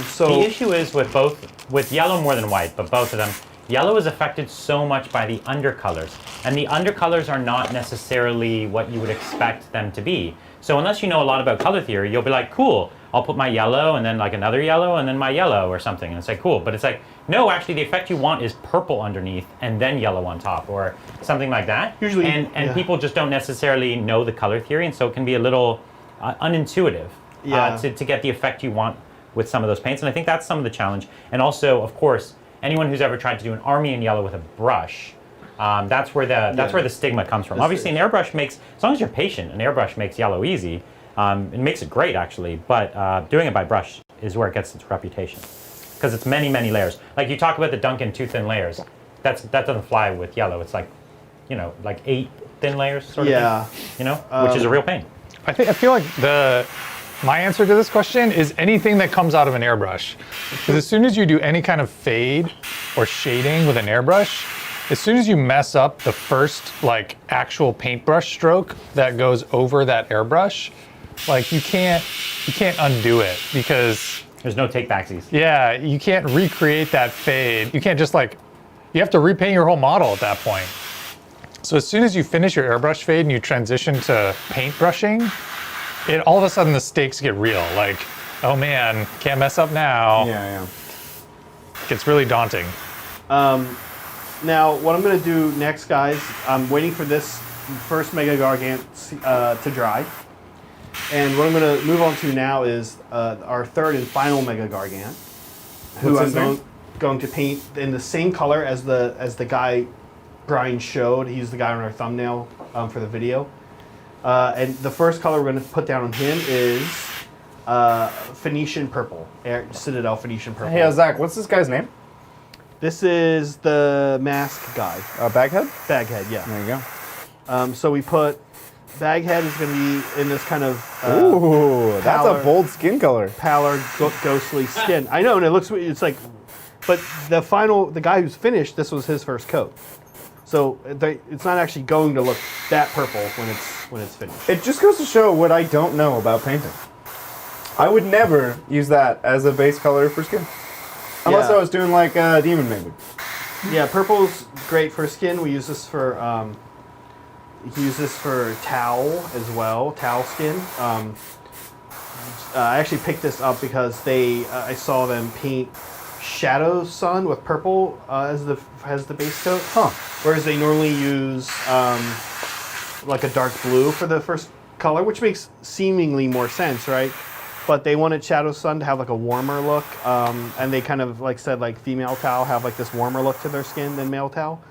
So The issue is with yellow more than white, but both of them, yellow is affected so much by the undercolors. And the undercolors are not necessarily what you would expect them to be. So unless you know a lot about color theory, you'll be like, cool, I'll put my yellow and then like another yellow and then my yellow or something. And it's like, cool. But it's like, no, actually the effect you want is purple underneath and then yellow on top or something like that. Usually, And yeah. people just don't necessarily know the color theory. And so it can be a little unintuitive Yeah. to get the effect you want with some of those paints. And I think that's some of the challenge. And also, of course, anyone who's ever tried to do an army in yellow with a brush, that's where the stigma comes from. Obviously, an airbrush makes, as long as you're patient, an airbrush makes yellow easy. It makes it great, actually, but doing it by brush is where it gets its reputation. Because it's many, many layers. Like you talk about the Duncan 2 thin layers. That doesn't fly with yellow. It's like, like 8 thin layers sort of thing, which is a real pain. I feel like my answer to this question is anything that comes out of an airbrush. Because as soon as you do any kind of fade or shading with an airbrush, as soon as you mess up the first like actual paintbrush stroke that goes over that airbrush, like you can't undo it because There's no take backsies. yeah, you can't recreate that fade. You can't just you have to repaint your whole model at that point. So as soon as you finish your airbrush fade and you transition to paintbrushing, all of a sudden the stakes get real. Like, oh man, can't mess up now. Yeah. It's really daunting. now, what I'm going to do next, guys, I'm waiting for this first Megagargant to dry. And what I'm going to move on to now is our third and final Megagargant, who What's I'm his name? going to paint in the same color as the guy Brian showed. He's the guy on our thumbnail for the video. And the first color we're going to put down on him is Phoenician Purple, Citadel Phoenician Purple. Hey, Zach, what's this guy's name? This is the mask guy. Baghead? Baghead, yeah. There you go. So we put Baghead is going to be in this kind of Ooh, that's pallor- a bold skin color. pallor, ghostly skin. I know, and it's like, but the guy who's finished, this was his first coat. So it's not actually going to look that purple when it's finished. It just goes to show what I don't know about painting. I would never use that as a base color for skin. Unless Yeah. I was doing like Demon maybe. Yeah, purple's great for skin. We use this for towel as well, towel skin. I actually picked this up because I saw them paint Shadow Sun with purple as the base coat. Huh. Whereas they normally use like a dark blue for the first color, which makes seemingly more sense, right? But they wanted Shadow Sun to have like a warmer look, and they kind of said female towel have like this warmer look to their skin than male towel.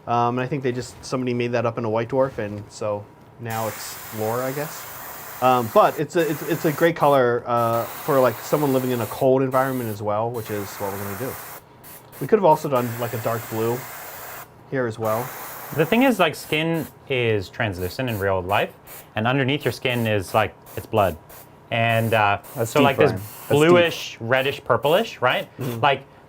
And I think somebody made that up in a White Dwarf, and so now it's lore, I guess. But it's a great color for someone living in a cold environment as well, which is what we're gonna do. We could have also done a dark blue here as well. The thing is, skin is translucent in real life, and underneath your skin is it's blood. And so deep, this Brian. That's bluish, reddish, purplish, right?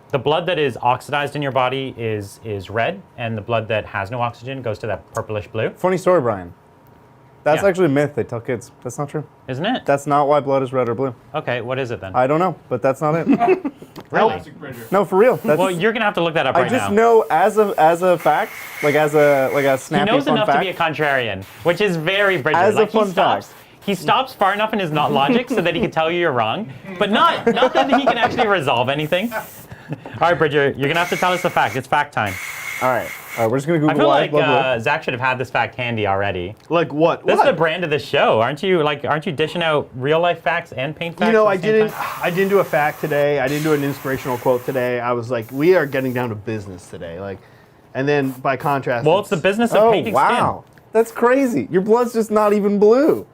The blood that is oxidized in your body is red, and the blood that has no oxygen goes to that purplish blue. Funny story, Brian. That's Yeah. actually a myth they tell kids. That's not true. Isn't it? That's not why blood is red or blue. Okay, what is it then? I don't know, but that's not it. Really? No, for real. That's, Well, you're gonna have to look that up I right just now. know as a fact, like as a He snappy knows fun enough fact. to be a contrarian, which is very Bridger. As a like, fun fact. He stops far enough in his not logic so that he can tell you you're wrong, but not that he can actually resolve anything. All right, Bridger, you're gonna have to tell us the fact. It's fact time. All right, we're just gonna Google I feel why like blood blue. Zach should have had this fact handy already. Like what? This What? is the brand of the show, aren't you? Aren't you dishing out real life facts and paint facts? You know, at I the same didn't. time? I didn't do a fact today. I didn't do an inspirational quote today. I was like, we are getting down to business today. Like, and then by contrast, Well, it's the business of Oh painting wow, that's crazy. Your blood's just not even blue.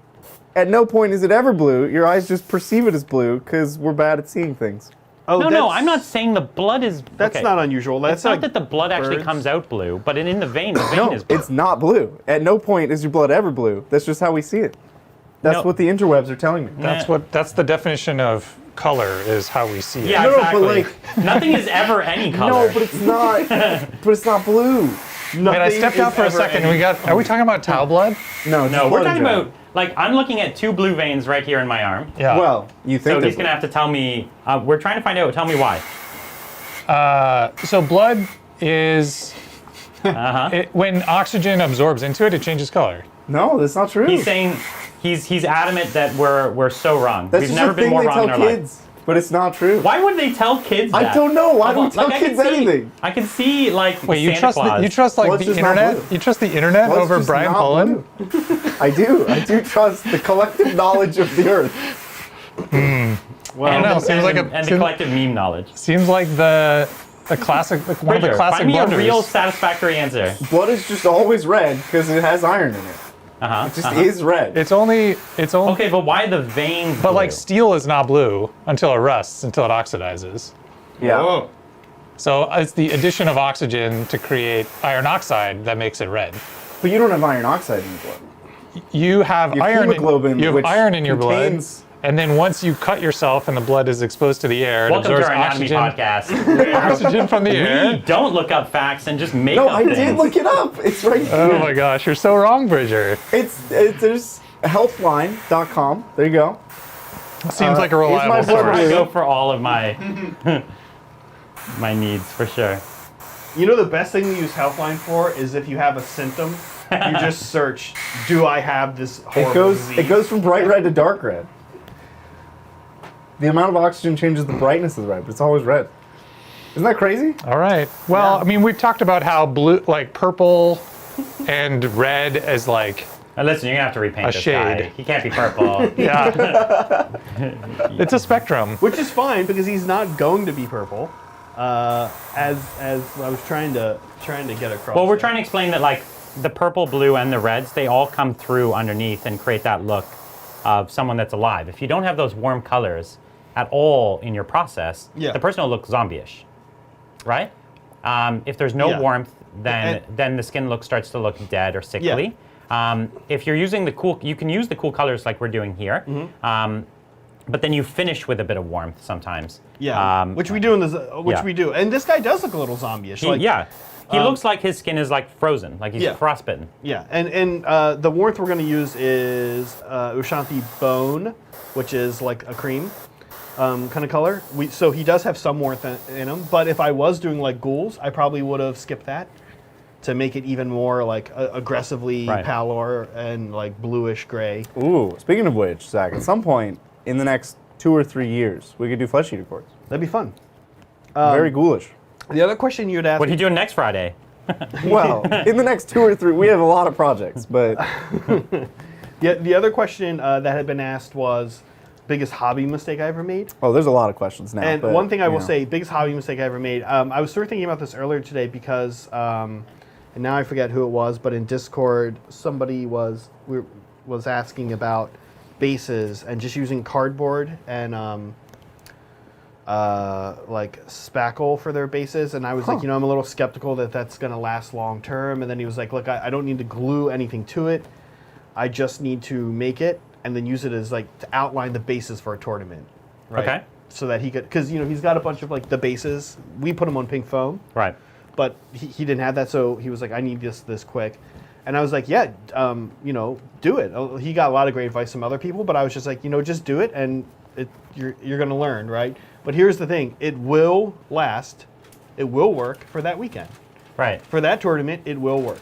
At no point is it ever blue. Your eyes just perceive it as blue because we're bad at seeing things. Oh, skin. No, that's- I'm not saying the blood is. That's okay. not unusual. That's It's not like that the blood actually birds. comes out blue, but in the vein No, is blue. it's not blue. At no point is your blood ever blue. That's just how we see it. That's No. what the interwebs are telling me. That's the definition of color is how we see it. Yeah, No, no, exactly. but like- Nothing is ever any color. No, but it's not. But it's not blue. Wait, I stepped out for a second. Are we talking about tau blood? No, no, we're talking about I'm looking at two blue veins right here in my arm. Yeah. Well, you think So they're he's gonna have to tell me. We're trying to find out. Tell me why. So blood is when oxygen absorbs into it, it changes color. No, that's not true. He's saying he's adamant that we're so wrong. that's We've just never a been thing more they wrong tell in our kids, life. but it's not true. Why would they tell kids that? I don't know. Why Hold don't on, tell I can kids see- anything? I can see like Wait, you Santa trust Claus. you trust like Blood's the just not internet? blue. You trust the internet Blood's over just Brian not Pullen? blue. I do trust the collective knowledge of the earth. well, and, know, seems like a- and the seems- collective meme knowledge. Seems like the classic, like one of the Bridger, classic find me a blunders. real satisfactory answer. Blood is just always red because it has iron in it. It just is red. It's only Okay, but why the veins? but like blue? steel is not blue until it rusts, until it oxidizes. yeah. So it's the addition of oxygen to create iron oxide that makes it red. But you don't have iron oxide in your blood. You have You have iron. hemoglobin, You have which iron in your blood, contains- and then once you cut yourself and the blood is exposed to the air, it Welcome to absorbs our anatomy oxygen, podcast. oxygen from the We air. don't look up facts and just make No, up I things. did look it up. It's right here. Oh my gosh, you're so wrong, Bridger. There's healthline.com. There you go. Seems like a here's my reliable blood source. I blue. go for all of my my needs for sure. you know the best thing to use Healthline for is if you have a symptom, you just search, do I have this horrible disease? It goes from bright red to dark red. The amount of oxygen changes the brightness of the red, but it's always red. Isn't that crazy? All right. Well, Yeah. I mean, we've talked about how blue, like purple, and red as like Now listen, you're gonna have to repaint A this shade. guy. He can't be purple. yeah. It's a spectrum. Which is fine because he's not going to be purple. As I was trying to get across. Well, we're there. trying to explain that like the purple, blue, and the reds, they all come through underneath and create that look of someone that's alive. If you don't have those warm colors at all in your process, Yeah. the person will look zombie-ish, right? If there's no Yeah. warmth, then the skin starts to look dead or sickly. If you're using you can use the cool colors like we're doing here. But then you finish with a bit of warmth sometimes. Yeah, which we do in this, yeah. we do, and this guy does look a little zombie-ish. He looks like his skin is like frozen, like he's Yeah. frostbitten. Yeah, and the warmth we're going to use is Ushanti Bone, which is like a cream kind of color. So he does have some warmth in him, but if I was doing like ghouls, I probably would have skipped that to make it even more like aggressively Right. pallor and like bluish gray. Ooh, speaking of which, Zach, at some point in the next 2 or 3 years, we could do flesh eater cords. That'd be fun. Very ghoulish. The other question you'd ask What are you doing next Friday? Well, in the next 2 or 3, we have a lot of projects, but the other question that had been asked was biggest hobby mistake I ever made. there's a lot of questions now. And but, one thing I will you know. say, biggest hobby mistake I ever made. I was sort of thinking about this earlier today because, and now I forget who it was, but in Discord somebody was asking about bases and just using cardboard and like spackle for their bases, and I was like, I'm a little skeptical that that's going to last long term. And then he was like, look, I don't need to glue anything to it. I just need to make it and then use it as like to outline the bases for a tournament. Right? Okay. So that he could, because he's got a bunch of like the bases. We put them on pink foam, Right. but he didn't have that, so he was like, I need this quick. And I was like, yeah, you know, do it. He got a lot of great advice from other people, but I was just like, you know, just do it, and you're going to learn, right? But here's the thing: it will last. It will work for that weekend. Right. For that tournament, it will work.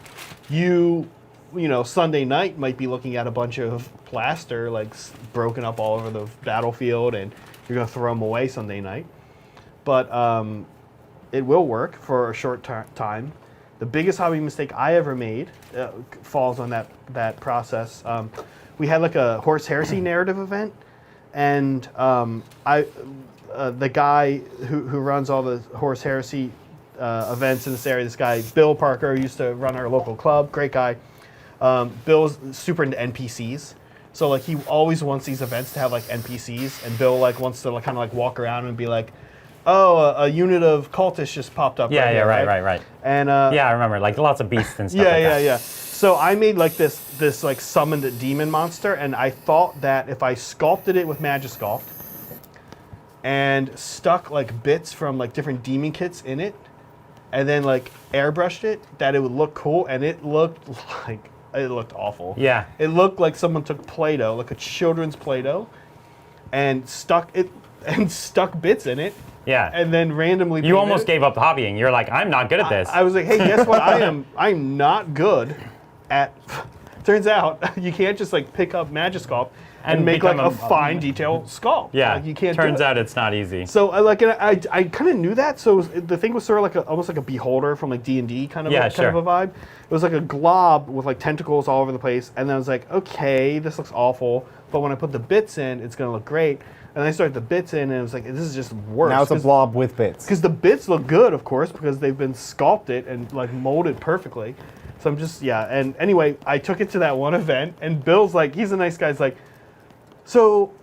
You know, Sunday night might be looking at a bunch of plaster like broken up all over the battlefield, and you're going to throw them away Sunday night. But it will work for a short time. The biggest hobby mistake I ever made falls on that process. We had like a horse heresy narrative event, and the guy who runs all the horse heresy events in this area, this guy Bill Parker, used to run our local club, great guy. Bill's super into NPCs, so like he always wants these events to have like NPCs, and Bill like wants to like, kind of like walk around and be like, oh, a unit of cultists just popped up. Yeah, right yeah, here, right. And Yeah, I remember, like lots of beasts and stuff like that. yeah. So I made like this like summoned demon monster, and I thought that if I sculpted it with Magisculpt and stuck like bits from like different demon kits in it, and then like airbrushed it, that it would look cool, and it looked awful. Yeah. It looked like someone took Play-Doh, like a children's Play-Doh, and stuck bits in it. Yeah. And then randomly You almost it. gave up hobbying. You're like, I'm not good at this. I was like, hey, guess what? I'm not good at. Turns out you can't just like pick up Magisculpt and make like become a fine detail sculpt. yeah. Like, you can't. Turns do it. out it's not easy. So I kind of knew that. So the thing was sort of like almost like a beholder from like D&D kind of kind of a vibe. It was like a glob with like tentacles all over the place, and then I was like, okay, this looks awful. But when I put the bits in, it's gonna look great. And I started the bits in, and it was like, this is just worse. Now it's a blob with bits. Because the bits look good, of course, because they've been sculpted and like molded perfectly. So I'm just, yeah. And anyway, I took it to that one event, and Bill's like, he's a nice guy. He's like, so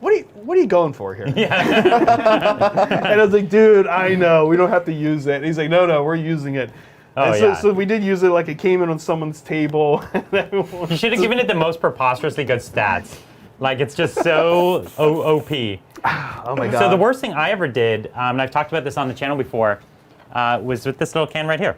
what are you going for here? Yeah. And I was like, dude, I know, we don't have to use it. And he's like, no, we're using it. Oh, and yeah. So we did use it, like it came in on someone's table. You should have given it the most preposterously good stats. Like, it's just so OP. Oh my god. So the worst thing I ever did, and I've talked about this on the channel before, was with this little can right here.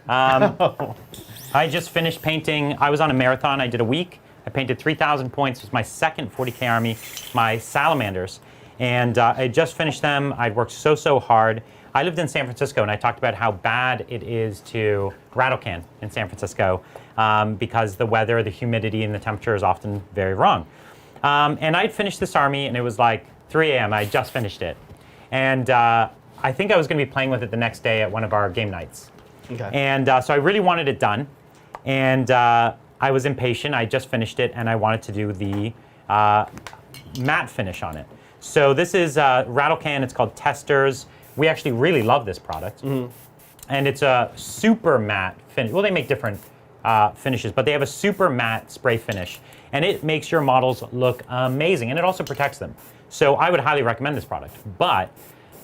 I just finished painting. I was on a marathon. I did a week. I painted 3,000 points. It was my second 40K army, my salamanders. And I just finished them. I'd worked so hard. I lived in San Francisco, and I talked about how bad it is to rattle can in San Francisco because the weather, the humidity, and the temperature is often very wrong. And I'd finished this army, and it was like 3 a.m. I just finished it. And I think I was going to be playing with it the next day at one of our game nights. Okay. And so I really wanted it done. And I was impatient. I just finished it, and I wanted to do the matte finish on it. So this is Rattle Can. It's called Testers. We actually really love this product. Mm-hmm. And it's a super matte finish. Well, they make different finishes, but they have a super matte spray finish. And it makes your models look amazing, and it also protects them. So I would highly recommend this product. But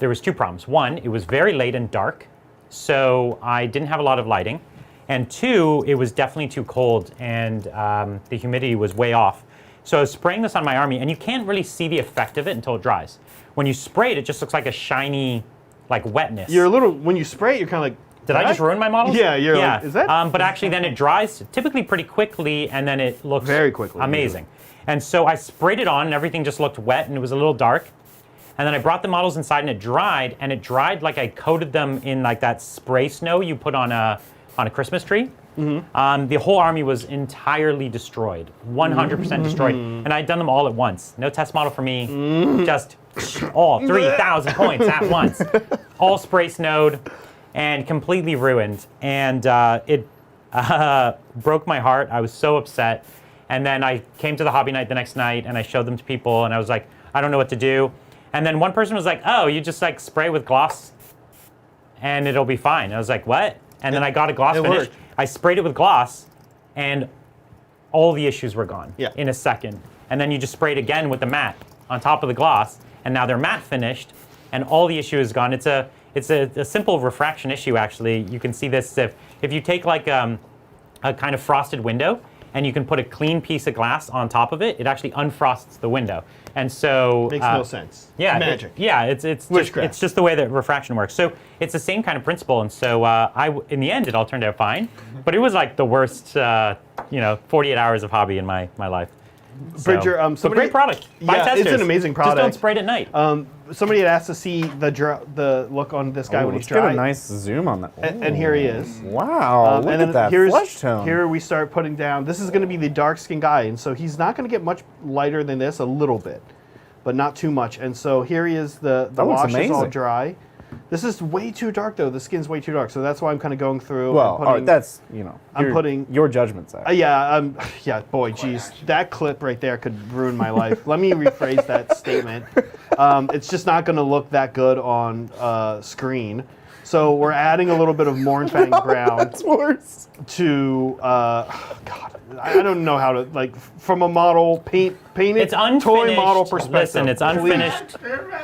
there was two problems. One, it was very late and dark, so I didn't have a lot of lighting. And two, it was definitely too cold, and the humidity was way off. So I was spraying this on my army, and you can't really see the effect of it until it dries. When you spray it, it just looks like a shiny, like wetness. When you spray it, you're kind of like, Did I just ruin my models? Yeah, like, is that? But actually then it dries typically pretty quickly, and then it looks very quickly. Amazing. And so I sprayed it on, and everything just looked wet, and it was a little dark. And then I brought the models inside, and it dried like I coated them in like that spray snow you put on a Christmas tree. Mm-hmm. The whole army was entirely destroyed, 100% destroyed. And I'd done them all at once. No test model for me, just all 3,000 points at once. All spray snowed and completely ruined. And it broke my heart. I was so upset. And then I came to the hobby night the next night, and I showed them to people, and I was like, I don't know what to do. And then one person was like, oh, you just like spray with gloss and it'll be fine. And I was like, what? And then I got a gloss finish. Worked. I sprayed it with gloss, and all the issues were gone in a second. And then you just spray it again with the matte on top of the gloss, and now they're matte finished, and all the issue is gone. It's a simple refraction issue, actually. You can see this if you take like a kind of frosted window, and you can put a clean piece of glass on top of it, it actually unfrosts the window. And so Makes no sense. Yeah, Magic. It's Witchcraft. it's just the way that refraction works. So it's the same kind of principle. And so in the end, it all turned out fine. But it was like the worst, 48 hours of hobby in my life. Bridger, but great product. Buy Yeah, testers. it's an amazing product. Just don't spray it at night. Somebody had asked to see the look on this guy when he's Let's get dry. a nice zoom on that. And here he is. Wow, look and at that here's, flesh tone. Here we start putting down. This is going to be the dark skin guy, and so he's not going to get much lighter than this, a little bit, but not too much. And so here he is. The That looks wash is all amazing. dry. This is way too dark though. The skin's way too dark, so that's why I'm kind of going through. Well, and putting, all right, that's, I'm putting- your judgment, Zach. yeah, boy, geez, that clip right there could ruin my life. Let me rephrase that statement. It's just not going to look that good on screen. So we're adding a little bit of Mornfang Brown That's worse. to, God, I don't know how to, like, from a model, painted It's unfinished. toy model perspective. Listen, it's please. unfinished.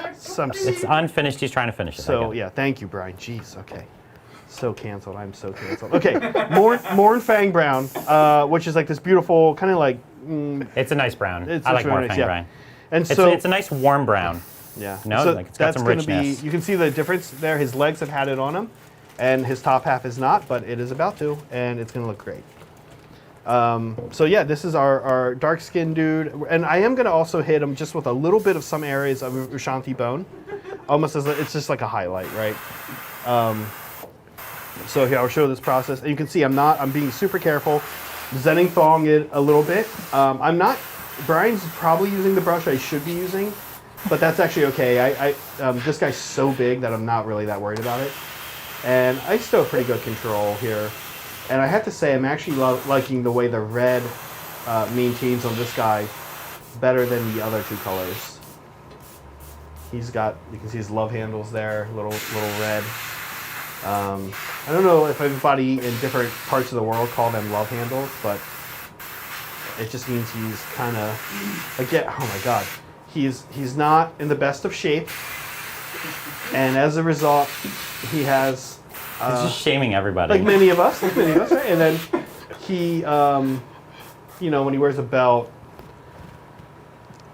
It's It's unfinished. He's trying to finish it. I so, get it. yeah, thank you, Brian. Jeez, okay. So canceled. I'm so canceled. Okay, Mornfang Brown, which is like this beautiful, kind of like, It's a nice brown. It's I like very more nice, fang yeah. brown. And It's, so it's a nice warm brown. yeah, No, so like it's got that's some gonna richness. be. You can see the difference there. His legs have had it on him, and his top half is not, but it is about to, and it's gonna look great. So yeah, this is our dark skinned dude, and I am gonna also hit him just with a little bit of some areas of Ushanti bone, almost as it's just like a highlight, right? So here I'll show this process, and you can see I'm being super careful, zenning thawing it a little bit. I'm not. Brian's probably using the brush I should be using, but that's actually okay. This guy's so big that I'm not really that worried about it, and I still have pretty good control here. And I have to say, I'm actually liking the way the red maintains on this guy better than the other two colors. He's got, you can see his love handles there, little red. I don't know if everybody in different parts of the world call them love handles, but it just means he's kind of, again, oh my God, he's not in the best of shape, and as a result, he has. It's just shaming everybody. Like many of us, right? And then he, when he wears a belt.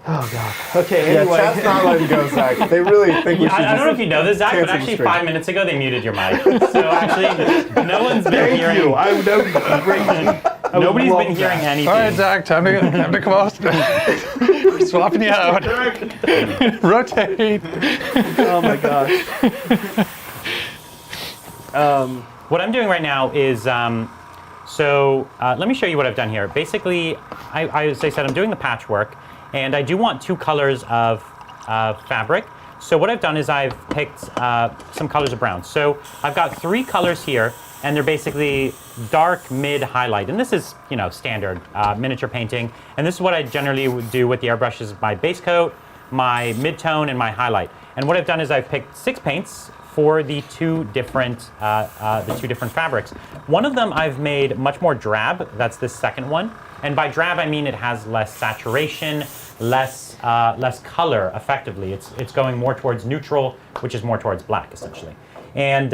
Oh God. Okay. Anyway. Yeah, chat's not letting go, Zach. They really think we should I don't know if you know this, Zach, but cancel the actually stream. 5 minutes ago they muted your mic. So actually, no one's been Thank hearing. you. I would great. Nobody's been hearing anything. All right, Zach, time to come out. We're swapping you out. Rotate. Oh my gosh. What I'm doing right now is, let me show you what I've done here. Basically, as I said, I'm doing the patchwork, and I do want 2 colors of fabric. So what I've done is I've picked some colors of brown. So I've got 3 colors here, and they're basically dark, mid, highlight. And this is, standard miniature painting. And this is what I generally would do with the airbrush is my base coat, my mid-tone, and my highlight. And what I've done is I've picked 6 paints for the two different fabrics. One of them I've made much more drab. That's the second one. And by drab, I mean it has less saturation, less color. Effectively, it's going more towards neutral, which is more towards black, essentially. And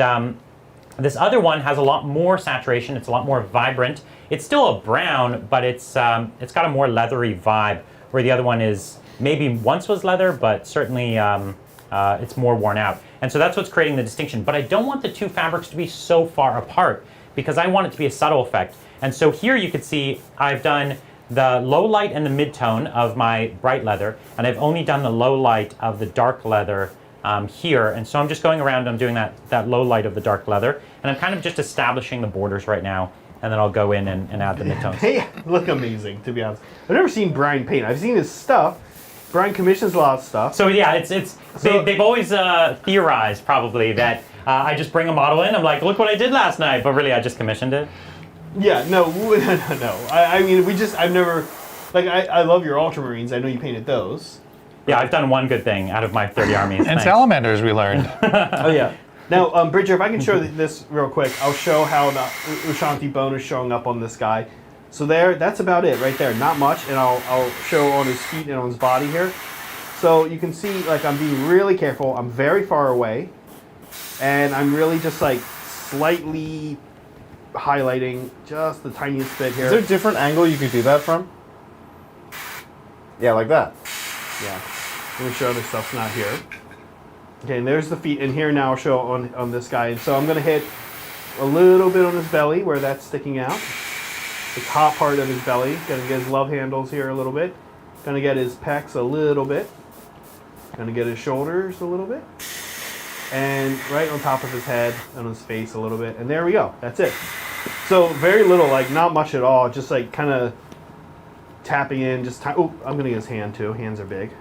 this other one has a lot more saturation. It's a lot more vibrant. It's still a brown, but it's got a more leathery vibe. Where the other one is maybe once was leather, but certainly it's more worn out. And so that's what's creating the distinction. But I don't want the 2 fabrics to be so far apart because I want it to be a subtle effect. And so here you can see I've done the low light and the mid-tone of my bright leather, and I've only done the low light of the dark leather here. And so I'm just going around and I'm doing that low light of the dark leather, and I'm kind of just establishing the borders right now, and then I'll go in and add the mid-tones. They look amazing, to be honest. I've never seen Brian paint. I've seen his stuff. Brian commissions a lot of stuff. So yeah, they've always theorized probably that I just bring a model in. I'm like, look what I did last night, but really I just commissioned it. Yeah, no. I mean, I've never, like, I love your Ultramarines. I know you painted those. Yeah, I've done one good thing out of my 30 armies. And Thanks. salamanders, we learned. Oh yeah. Now, Bridger, if I can show this real quick, I'll show how the Ushanti bone is showing up on this guy. So that's about it right there. Not much, and I'll show on his feet and on his body here. So you can see, like, I'm being really careful. I'm very far away, and I'm really just like slightly highlighting just the tiniest bit here. Is there a different angle you could do that from? Yeah, like that. Yeah. Let me show this stuff's not here. Okay, and there's the feet, and here now I'll show on this guy. And so I'm gonna hit a little bit on his belly where that's sticking out. The top part of his belly. Gonna get his love handles here a little bit. Gonna get his pecs a little bit. Gonna get his shoulders a little bit. And right on top of his head and on his face a little bit. And there we go. That's it. So very little, like not much at all. Just like kind of tapping in. Just oh, I'm gonna get his hand too. Hands are big.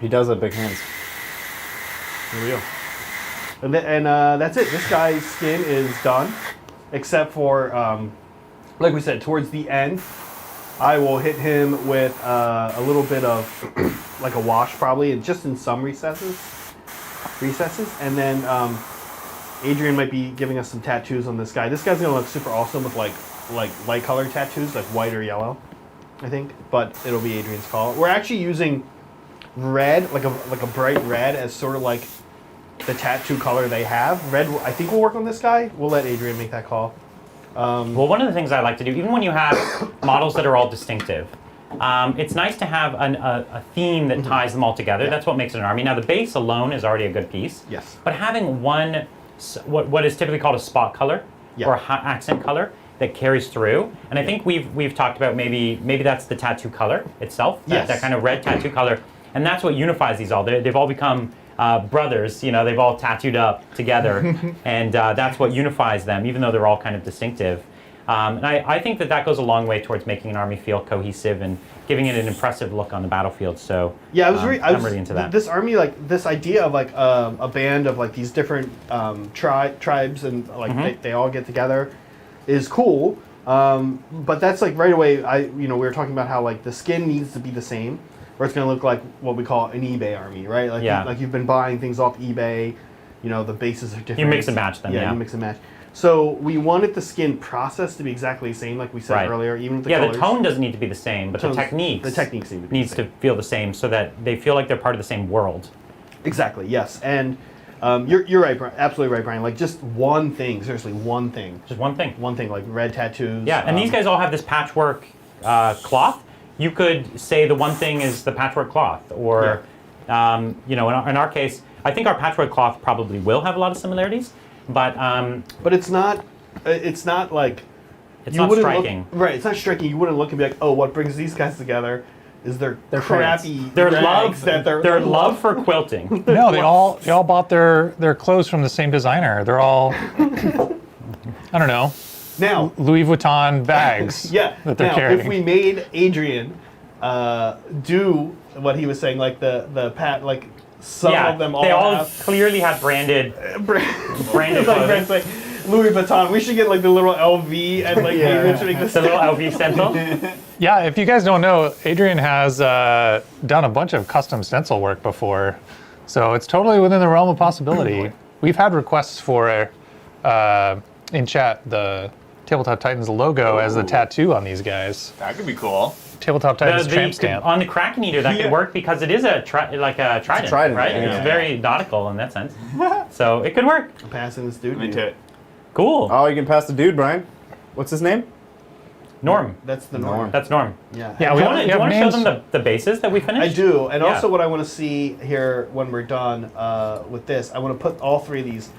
He does have big hands. Here we go. And that's it. This guy's skin is done, except for, like we said, towards the end, I will hit him with a little bit of, like a wash probably, and just in some recesses. And then Adrian might be giving us some tattoos on this guy. This guy's gonna look super awesome with like light colored tattoos, like white or yellow, I think. But it'll be Adrian's call. We're actually using red, like a bright red, as sort of like the tattoo color they have. Red, I think, will work on this guy. We'll let Adrian make that call. Well, one of the things I like to do, even when you have models that are all distinctive, it's nice to have a theme that ties them all together. Yeah. That's what makes it an army. Now, the base alone is already a good piece. Yes. But having one, what is typically called a spot color Yeah. or accent color that carries through, and I think we've talked about maybe that's the tattoo color itself. Yes. That kind of red tattoo color, and that's what unifies these all. They've all become brothers, you know, they've all tattooed up together, and that's what unifies them, even though they're all kind of distinctive. And I think that goes a long way towards making an army feel cohesive and giving it an impressive look on the battlefield. So Yeah, I'm really into that. This army, like this idea of like a band of like these different tribes and like they all get together, is cool. But that's like right away. We were talking about how like the skin needs to be the same, or it's going to look like what we call an eBay army, right? Like like you've been buying things off eBay. You know, the bases are different. You mix and match them. Yeah, you mix and match. So we wanted the skin process to be exactly the same, like we said earlier, even with the colors. The tone doesn't need to be the same, but the techniques needs to feel the same, so that they feel like they're part of the same world. Exactly. Yes, and you're right, absolutely right, Brian. Like just one thing, seriously, one thing. Just one thing. One thing, like red tattoos. Yeah, and these guys all have this patchwork cloth. You could say the one thing is the patchwork cloth, or in our case, I think our patchwork cloth probably will have a lot of similarities. But it's not. It's not like. It's not striking. Right. It's not striking. You wouldn't look and be like, oh, what brings these guys together is their crappy. Their love for quilting. No, they all bought their clothes from the same designer. They're all, I don't know, now Louis Vuitton bags. Yeah. That they're now, carrying. if we made Adrian do what he was saying, like the pat, like. Some of them they all clearly have branded like Louis Vuitton. We should get like the little LV and like the little LV stencil. Yeah, if you guys don't know, Adrian has done a bunch of custom stencil work before, so it's totally within the realm of possibility. We've had requests for in chat the Tabletop Titans logo as the tattoo on these guys. That could be cool. Tabletop Titans tramp stamp. On the Kraken Eater, that could work because it is a trident, right? Yeah. It's very nautical in that sense. So it could work. I'm passing this dude. I'm into it. Cool. Oh, you can pass the dude, Brian. What's his name? Norm. That's the Norm. That's Norm. Yeah. Yeah, Do you want to show them the bases that we finished? I do, and Yeah. also what I want to see here when we're done with this, I want to put all three of these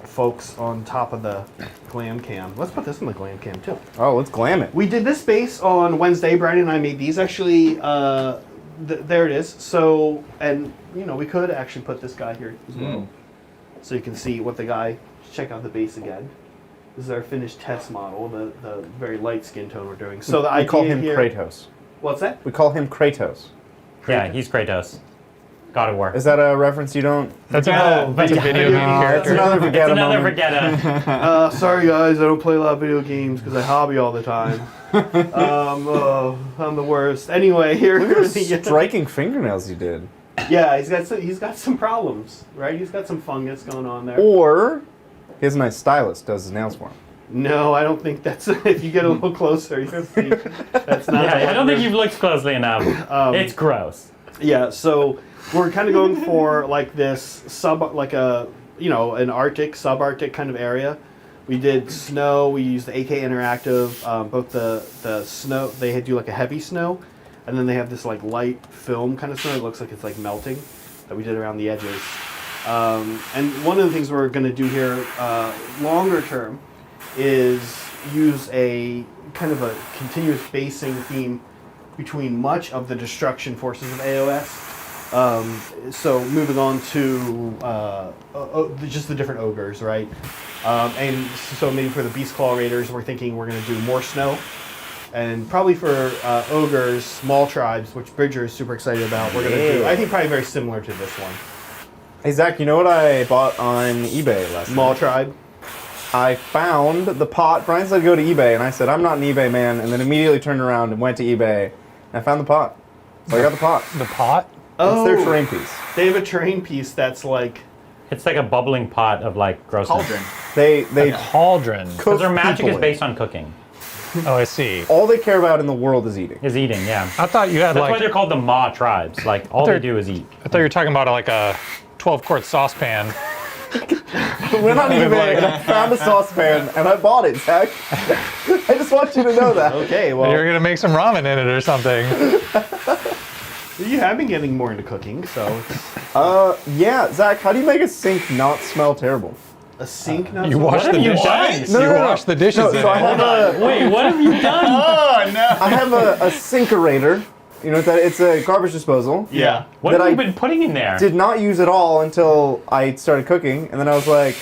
folks on top of the glam cam. Let's put this in the glam cam too. Oh, let's glam it. We did this base on Wednesday. Brian and I made these. Actually, there it is. So, and we could actually put this guy here as well, so you can see what the guy. Check out the base again. This is our finished test model, the very light skin tone we're doing. So we call him here, Kratos. What's that? We call him Kratos. Yeah, he's Kratos. God of War. Is that a reference you don't? That's a video game That's character. another It's Vegeta another moment. Vegeta. Sorry guys, I don't play a lot of video games because I hobby all the time. I'm the worst. Anyway, here Look are at the the striking fingernails you did. yeah, he's got some problems, right? He's got some fungus going on there. Or his nice stylist does his nails for him. No, I don't think that's. If you get a little closer, you'll see that's not. Yeah, I don't think you've looked closely enough. It's gross. Yeah, so we're kind of going for like this an Arctic, subarctic kind of area. We did snow. We used the AK Interactive. Both the snow, they do like a heavy snow, and then they have this like light film kind of snow. It looks like it's like melting that we did around the edges. And one of the things we're going to do here longer term is use a kind of a continuous basing theme between much of the destruction forces of AOS. So moving on to just the different ogres, right? And so maybe for the Beast Claw Raiders, we're thinking we're going to do more snow. And probably for ogres, small tribes, which Bridger is super excited about, we're going to do, I think, probably very similar to this one. Hey, Zach, you know what I bought on eBay last Small night? tribe. I found the pot. Brian said go to eBay, and I said, I'm not an eBay man, and then immediately turned around and went to eBay, and I found the pot. So I got the pot. The pot? It's their terrain piece. They have a terrain piece that's like... It's like a bubbling pot of like grossness. Cauldron. They Cauldron. cook Because their magic people is in. based on cooking. Oh, I see. All they care about in the world is eating. Is eating, yeah. I thought you had That's why like. they're called the Ma tribes. Like all they do is eat. I thought you were talking about like a 12-quart saucepan. Went on eBay and I found a saucepan and I bought it, Zach. I just want you to know that. Okay, well, You're gonna make some ramen in it or something. you have been getting more into cooking, so it's Yeah, Zach, how do you make a sink not smell terrible? a sink. Not You so wash much. the have you dishes. done? You wash the dishes No, in so I it. have Wait, what have you done? Oh no! I have a sinkerator. You know what that? It's a garbage disposal. Yeah. What That have you I been putting in there? Did not use at all until I started cooking, and then I was like,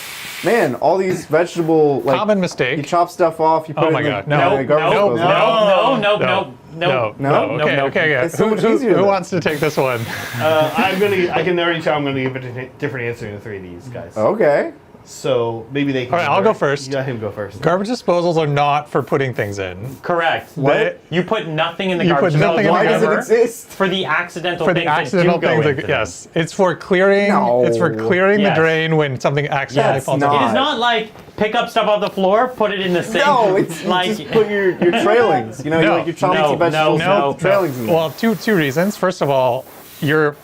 man, all these vegetable like Common you mistake. chop stuff off, you put Oh it my in the, God, in no, the garbage no, disposal. no. No. No? Okay. It's so much easier Who then. wants to take this one? I can already tell I'm gonna give a different answer to the three of these guys. Okay. So maybe they can. All right, I'll go first. You got him go first. Garbage disposals are not for putting things in. Correct. What? You put nothing in the You garbage. put nothing in the Why does it Ever? exist? For the accidental For the things accidental that do things, go that, into yes, it's for clearing. No. It's for clearing Yes. the drain when something accidentally Yes, falls not. out. It is not like pick up stuff off the floor, put it in the sink. No, it's like just put your trailings. You know, No. like your chopped No, vegetables, no, put the trailings in there. Well, two reasons. First of all, your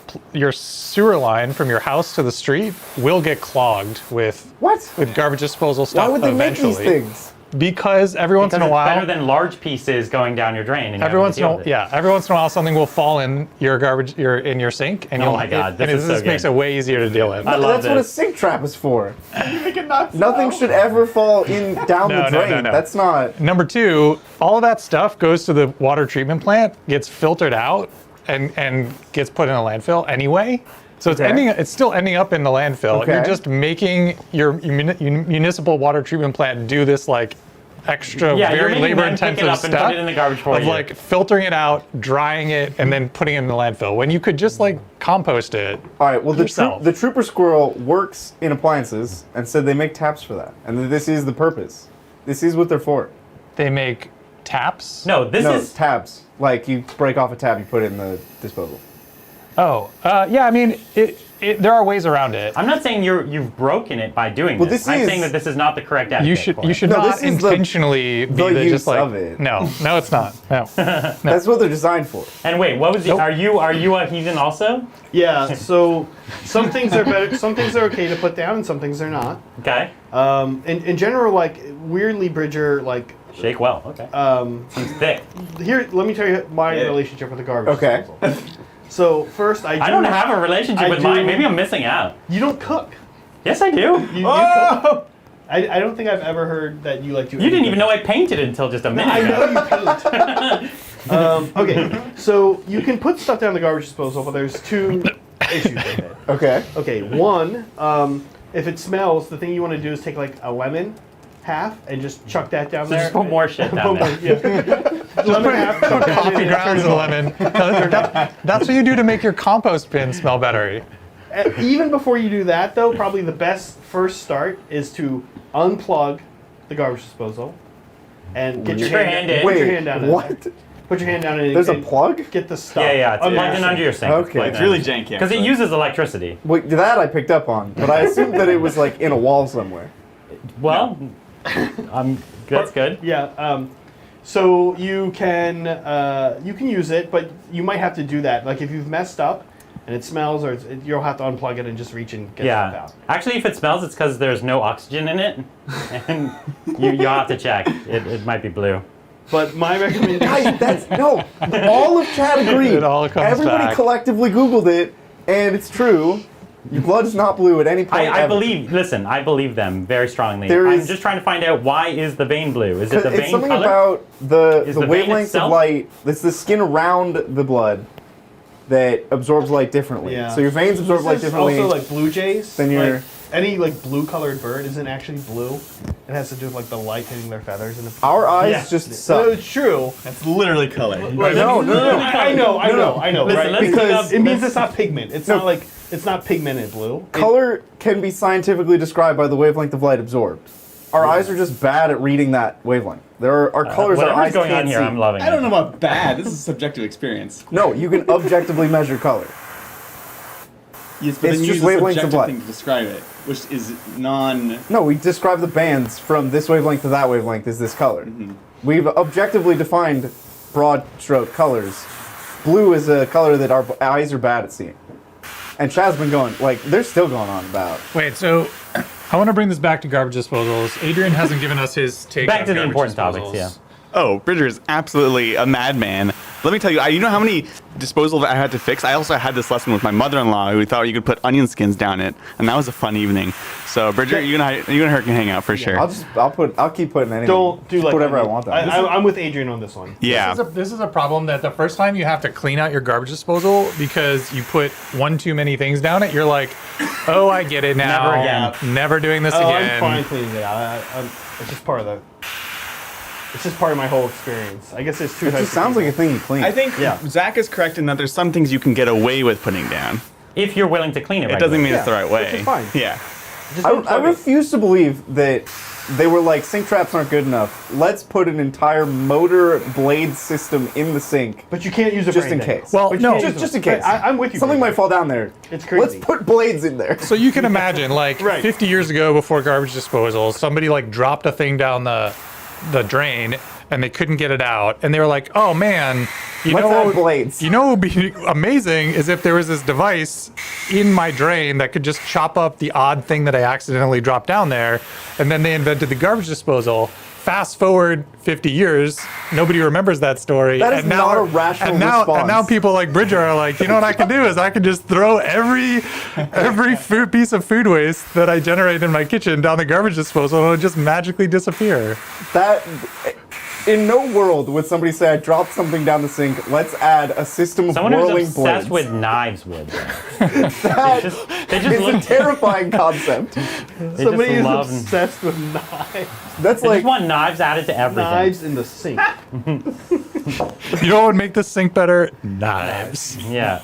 sewer line from your house to the street will get clogged with What? garbage disposal stuff Why would they eventually. make these things? Because every once in a it's while, better than large pieces going down your drain. And you every having once to in a deal while, with it. yeah, every once in a while something will fall in your garbage, in your sink, and Oh you'll, my God, this and is this so makes good. it way easier to deal with. I love That's what a this. sink trap is for. Make it not Nothing smell. should ever fall in down No, the no, drain. no, no. That's not. Number two, all of that stuff goes to the water treatment plant, gets filtered out, and gets put in a landfill anyway. So it's Okay. it's still ending up in the landfill. Okay. You're just making your municipal water treatment plant do this like extra, Yeah, you're very making them pick labor-intensive it up and step put it in the garbage for of you. like filtering it out, drying it, and then putting it in the landfill. When you could just like compost it. All right. Well, yourself. the trooper squirrel works in appliances and said they make taps for that, and that this is the purpose. This is what they're for. They make taps. No, this No, is tabs. Like you break off a tab, you put it in the disposal. Oh, yeah. I mean, there are ways around it. I'm not saying you've broken it by doing Well, this. this I'm is- saying that this is not the correct etiquette. You should for you it. should No, not this is the intentionally be use just like of it. no it's not no. That's what they're designed for. And wait, what was the? Nope. Are you a heathen also? Yeah. So some things are better. Some things are okay to put down, and some things are not. Okay. In general, like weirdly, Bridger, like Shake well. Okay. Seems thick. here. Let me tell you my Yeah. relationship with the garbage Okay. disposal. So first, I don't have a relationship I with do- mine. Maybe I'm missing out. You don't cook. Yes, I do. You cook. I don't think I've ever heard that you like to. You didn't even know I painted until just a minute I ago. know you paint. Okay, so you can put stuff down the garbage disposal, but there's two issues with it. Okay. Okay, one, if it smells, the thing you want to do is take like a lemon half and just chuck that down So there. just put more shit down there. Yeah. Lemon half, chuck that in Coffee and grounds turn and it off. lemon. That's what you do to make your compost bin smell better. Even before you do that, though, probably the best first start is to unplug the garbage disposal and get your hand in. Put your hand down in what? there. Put your hand down in. There's a and plug? Get the stuff. Yeah, it's under plugged the in sink. under your sink. Okay. It's really janky. Because it actually. uses electricity. Wait, that I picked up on, but I assumed that it was like in a wall somewhere. Well, that's good. Yeah. So you can use it, but you might have to do that. Like if you've messed up and it smells, or you'll have to unplug it and just reach and get stuff Yeah. out. Actually, if it smells, it's because there's no oxygen in it, and you'll have to check. It might be blue. But my recommendation. Guys, that's no. All of chat agreed. It all comes Everybody back. collectively Googled it, and it's true. Your blood is not blue at any point. I ever. believe. Listen, I believe them very strongly. There I'm is- just trying to find out why is the vein blue? Is it the It's vein something color? about the Is the vein wavelength of itself? light. It's the skin around the blood that absorbs light differently. Yeah. So your veins absorb light This is differently. also like blue jays. Then you're- like, any like blue-colored bird isn't actually blue. It has to do with like the light hitting their feathers and the. Our eyes Yeah. just No, suck. it's true. That's literally color. Like, No, no. I know, Listen, right? let's Because dig it means up- it's not pigment. It's No. not like it's not pigmented blue. Color can be scientifically described by the wavelength of light absorbed. Our eyes are just bad at reading that wavelength. There are colors our Whatever's eyes going can't on here, see. I'm loving. I don't it. know about bad. This is a subjective experience. No, you can objectively measure color. Yes, but It's then you just use a wavelengths of subjective light. thing to describe it, which is non. No, we describe the bands from this wavelength to that wavelength is this color. We've objectively defined broad stroke colors. Blue is a color that our eyes are bad at seeing. And Chad's been going, like, they're still going on about. Wait, so I want to bring this back to garbage disposals. Adrian hasn't given us his take Back on to the garbage important disposals. topics, yeah. Oh, Bridger is absolutely a madman. Let me tell you, you know how many disposals I had to fix? I also had this lesson with my mother-in-law who thought you could put onion skins down it, and that was a fun evening. So, Bridger, you and her can hang out for sure. I'll keep putting anything. Don't do Just like whatever I any- want. That I'm with Adrian on this one. yeah. This is a problem that the first time you have to clean out your garbage disposal because you put one too many things down it, you're like, oh, I get it now. Never again. Never doing this Oh, again. I'm fine cleaning it out. It's just part of the. It's just part of my whole experience. I guess there's two it types. just sounds like a thing you clean. I think Yeah. Zach is correct in that there's some things you can get away with putting down. If you're willing to clean it, It doesn't mean Yeah, it's the right way. which is fine. Yeah. I refuse to believe that they were like, sink traps aren't good enough. Let's put an entire motor blade system in the sink. But you can't use it Just for in anything. case. Well, But you no, can't use Just it- in case. I'm with you. Something Bridger. might fall down there. It's crazy. Let's put blades in there. So you can imagine, like, Right. 50 years ago, before garbage disposal, somebody like dropped a thing down the drain, and they couldn't get it out, and they were like, "Oh man, you Let's know, add blades." You know, what would be amazing is if there was this device in my drain that could just chop up the odd thing that I accidentally dropped down there." And then they invented the garbage disposal. Fast forward 50 years, nobody remembers that story. That is and now, not a rational and now, response. And now people like Bridger are like, you know what I can do is I can just throw every food piece of food waste that I generate in my kitchen down the garbage disposal and it'll just magically disappear. That, in no world would somebody say, I dropped something down the sink, let's add a system of Someone who's whirling obsessed blades. with knives would. That They just is a look. terrifying concept. They Somebody just is love. obsessed with knives. That's They like, just want knives added to everything. Knives in the sink. You know what would make this sink better? Knives. Yeah.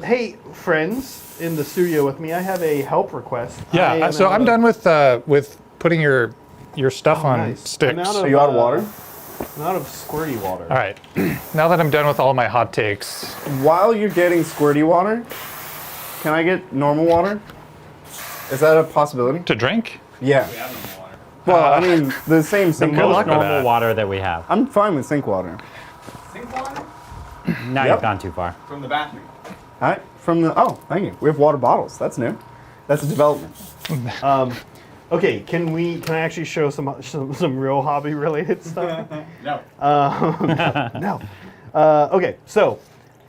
Hey, friends in the studio with me, I have a help request. I Yeah, am so out I'm of- done with putting your stuff on nice. sticks. I'm out are you out of water? I'm out of squirty water. All right, now that I'm done with all my hot takes, While you're getting squirty water, can I get normal water? Is that a possibility? to drink? Yeah. Well, I mean, the same sink good luck water. with Normal that. water that we have. I'm fine with sink water. Sink water? Now Yep. you've gone too far. From the bathroom. All right, thank you. We have water bottles. That's new. That's a development. Okay, can I actually show some real hobby related stuff? No. No. Okay, so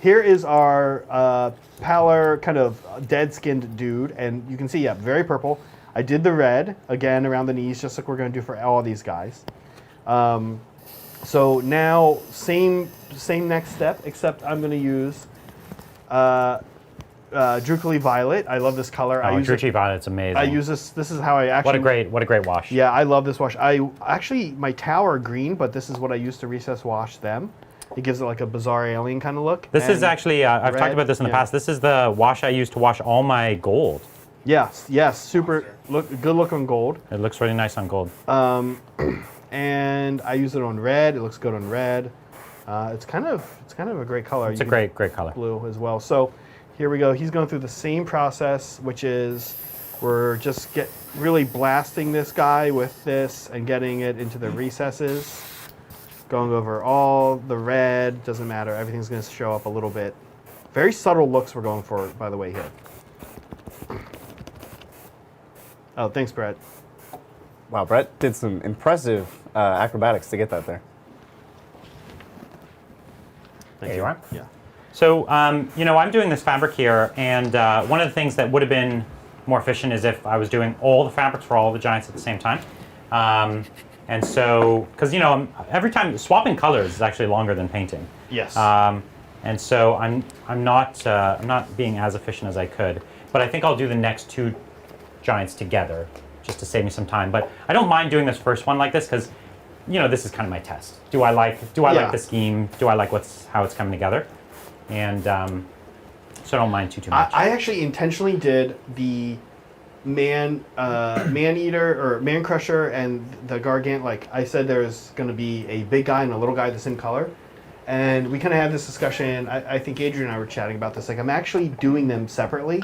here is our pallor kind of dead-skinned dude, and you can see, yeah, very purple. I did the red, again, around the knees, just like we're going to do for all of these guys. So now, same next step, except I'm going to use Drucoli Violet. I love this color. Oh, I use it- Drucoli Violet's amazing. I use this is how I actually... What a great wash. Yeah, I love this wash. My tower green, but this is what I use to recess wash them. It gives it like a bizarre alien kind of look. This is And actually, I've red, talked about this in the yeah. past. This is the wash I use to wash all my gold. yes, super good looking gold. It looks really nice on gold. And I use it on red. It looks good on red. It's kind of a great color. It's a great color. Blue as well. So here we go. He's going through the same process, which is we're just really blasting this guy with this and getting it into the recesses. Going over all the red, doesn't matter. Everything's going to show up a little bit Very subtle looks we're going for, by the way, here. Oh, thanks, Brett. Wow, Brett did some impressive acrobatics to get that there. Thank There you are. Yeah. So, you know, I'm doing this fabric here, and one of the things that would have been more efficient is if I was doing all the fabrics for all the giants at the same time. And so, because, you know, every time swapping colors is actually longer than painting. Yes. And so I'm not being as efficient as I could. But I think I'll do the next 2 giants together just to save me some time. But I don't mind doing this first one like this because, you know, this is kind of my test. Do I like the scheme? Do I like how it's coming together? And so I don't mind too much. I actually intentionally did the man eater or man crusher and the gargant. Like I said, there's going to be a big guy and a little guy the same color. And we kind of had this discussion. I think Adrian and I were chatting about this. Like I'm actually doing them separately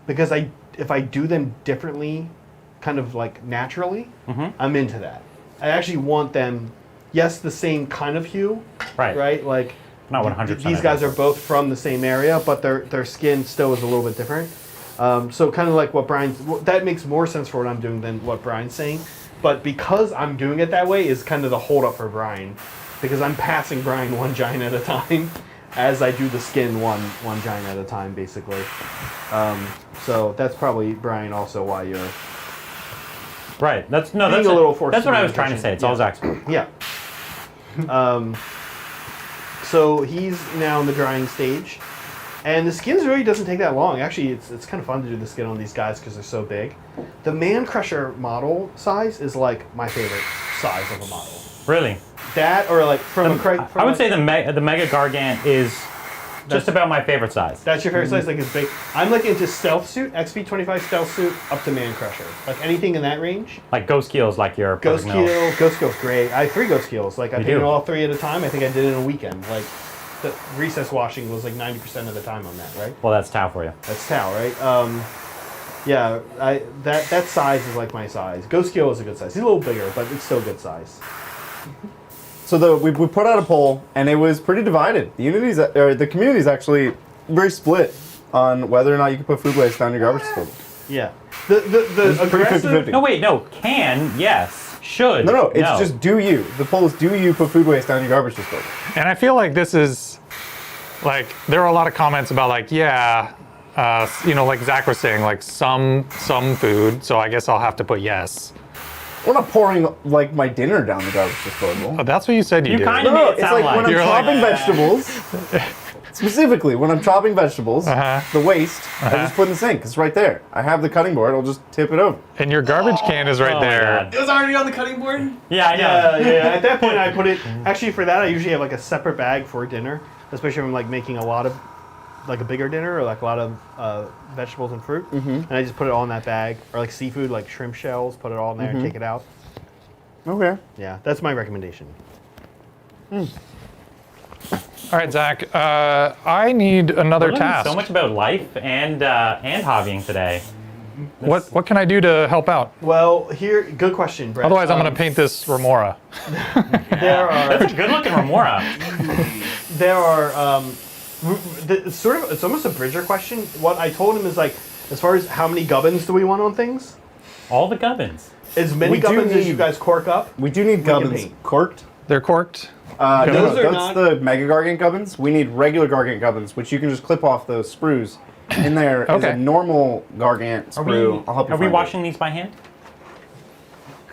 because if I do them differently, kind of like naturally, I'm into that. I actually want them, yes, the same kind of hue, right? Like not 100%. These guys are both from the same area, but their skin still is a little bit different. So kind of like what that makes more sense for what I'm doing than what Brian's saying. But because I'm doing it that way is kind of the holdup for Brian, because I'm passing Brian one giant at a time as I do the skin one giant at a time, basically. So that's probably, Brian, also why you're right. That's a little forced. That's what I was trying to say. It's all Zach's fault. Yeah. So he's now in the drying stage, and the skins really doesn't take that long. Actually, it's kind of fun to do the skin on these guys because they're so big. The Man Crusher model size is like my favorite size of a model. Really? That or like I would say the Megagargant is just about my favorite size. That's your favorite size, like it's big. I'm like into stealth suit, XP25 stealth suit, up to Man Crusher. Like anything in that range. Like Ghost Keel's like your Ghost perfect Keel, Ghost Keel's great. I have 3 Ghost Keels. Like I You painted do. all 3 at a time. I think I did it in a weekend. Like the recess washing was like 90% of the time on that, right? Well, that's Tau for you. That's Tau, right? Yeah, that size is like my size. Ghost Keel is a good size. He's a little bigger, but it's still a good size. So we put out a poll, and it was pretty divided. The community is actually very split on whether or not you can put food waste down your garbage disposal. Yeah. The aggressive... 50-50. No, wait, no. Can, yes. Should. No, it's just do you. The poll is do you put food waste down your garbage disposal? And I feel like this is, like, there are a lot of comments about, like, yeah, you know, like Zach was saying, like, some food, so I guess I'll have to put yes. We're not pouring, like, my dinner down the garbage disposal. Oh, that's what you said you did. kind of No, made it it's sound like when I'm You're like- chopping vegetables, specifically when I'm chopping vegetables, the waste, I just put in the sink. It's right there. I have the cutting board. I'll just tip it over. And your garbage can is right Oh my there. God. It was already on the cutting board? Yeah, I know. Yeah. At that point, I put it... Actually, for that, I usually have like a separate bag for dinner, especially if I'm like making a lot of... like a bigger dinner or like a lot of vegetables and fruit. And I just put it all in that bag. Or like seafood, like shrimp shells, put it all in there and take it out. Okay. Yeah, that's my recommendation. All right, Zach, I need another We're learning task. so much about life and hobbying today. What can I do to help out? Well, good question, Brett. Otherwise, I'm going to paint this remora. There are... That's a good looking remora. There are it's almost a Bridger question. What I told him is like, as far as how many gubbins do we want on things? All the Gubbins. As many We do gubbins as need- you guys cork up. We do need can gubbins paint. corked. They're corked. No, Those are that's not- the Megagargant gubbins. We need regular Gargant gubbins, which you can just clip off those sprues. In there is Okay. a normal Gargant sprue. I'll help you Are we find it. washing these by hand?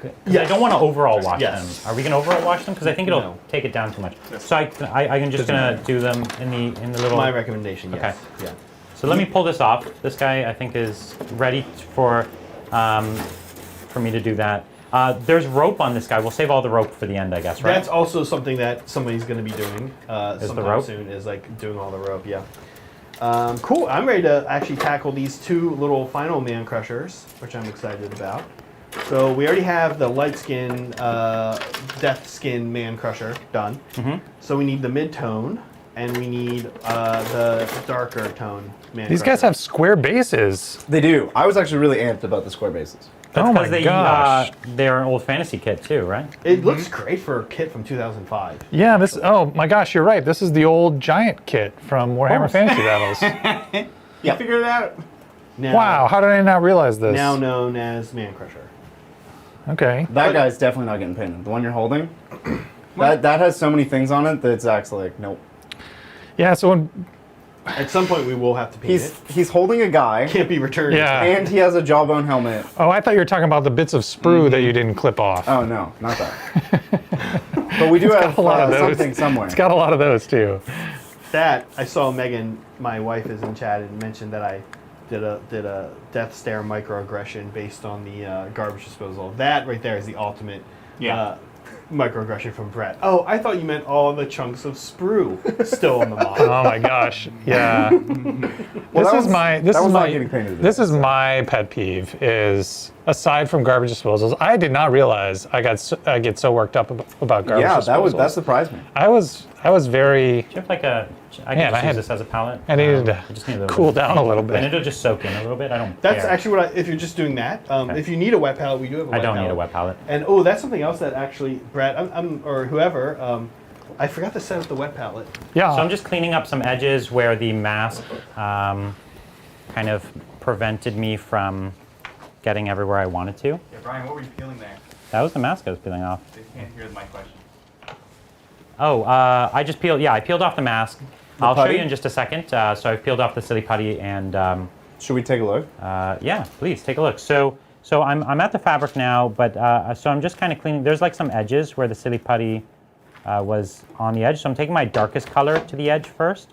'Cause Yes. I don't want to overall wash Yes. them. Are we going to overall wash them? Because I think it'll No. take it down too much. So I'm just going to do them in the little. My recommendation, yes. Okay. Yeah. So let me pull this off. This guy I think is ready for me to do that. There's rope on this guy. We'll save all the rope for the end, I guess, right? That's also something that somebody's going to be doing sometime rope? soon, is like doing all the rope, yeah. Cool, I'm ready to actually tackle these 2 little final man crushers, which I'm excited about. So we already have the light skin, death skin man crusher done. So we need the mid-tone. and we need the darker tone man. These guys have square bases. They do. I was actually really amped about the square bases. That's Oh my because gosh. they're an old fantasy kit too, right? It looks great for a kit from 2005. Yeah, this. Oh my gosh, you're right. This is the old giant kit from Warhammer Fantasy Battles. You figured it out. Now, Wow, how did I not realize this? Now known as Man Crusher. Okay. That guy's definitely not getting painted. The one you're holding, that has so many things on it that Zach's like, nope. Yeah. So when, At some point, we will have to paint it. He's holding a guy, Can't be returned. Yeah. and he has a jawbone helmet. oh, I thought you were talking about the bits of sprue that you didn't clip off. Oh no, not that. But we do have a lot of those. something somewhere. It's got a lot of those too. That I saw Megan, my wife, is in chat and mentioned that I did a death stare microaggression based on the garbage disposal. That right there is the ultimate microaggression from Brett. Oh, I thought you meant all the chunks of sprue still on the model. Oh my gosh. Yeah. Well, this is not getting painted today, this is my pet peeve. Is aside from garbage disposals, I did not realize I get so worked up about garbage disposals. that surprised me. Do I was very. you have like a? I Man, can just I use had- this as a palette. I needed to I just need a little cool bit. down a little And bit. it'll just soak in a little bit. I don't. That's care. actually what if you're just doing that. If you need a wet palette, we do have a wet I don't palette. need a wet palette. And that's something else that actually, Brett, or whoever, I forgot to set up the wet palette. Yeah. So I'm just cleaning up some edges where the mask kind of prevented me from getting everywhere I wanted to. Yeah, Brian, what were you peeling there? That was the mask I was peeling off. They can't hear my question. Oh, I just peeled. Yeah, I peeled off the mask. I'll show putty? you in just a second. So I've peeled off the silly putty, and Should we take a look? yeah, please take a look. So I'm at the fabric now, but so I'm just kind of cleaning. There's like some edges where the silly putty was on the edge. So I'm taking my darkest color to the edge first,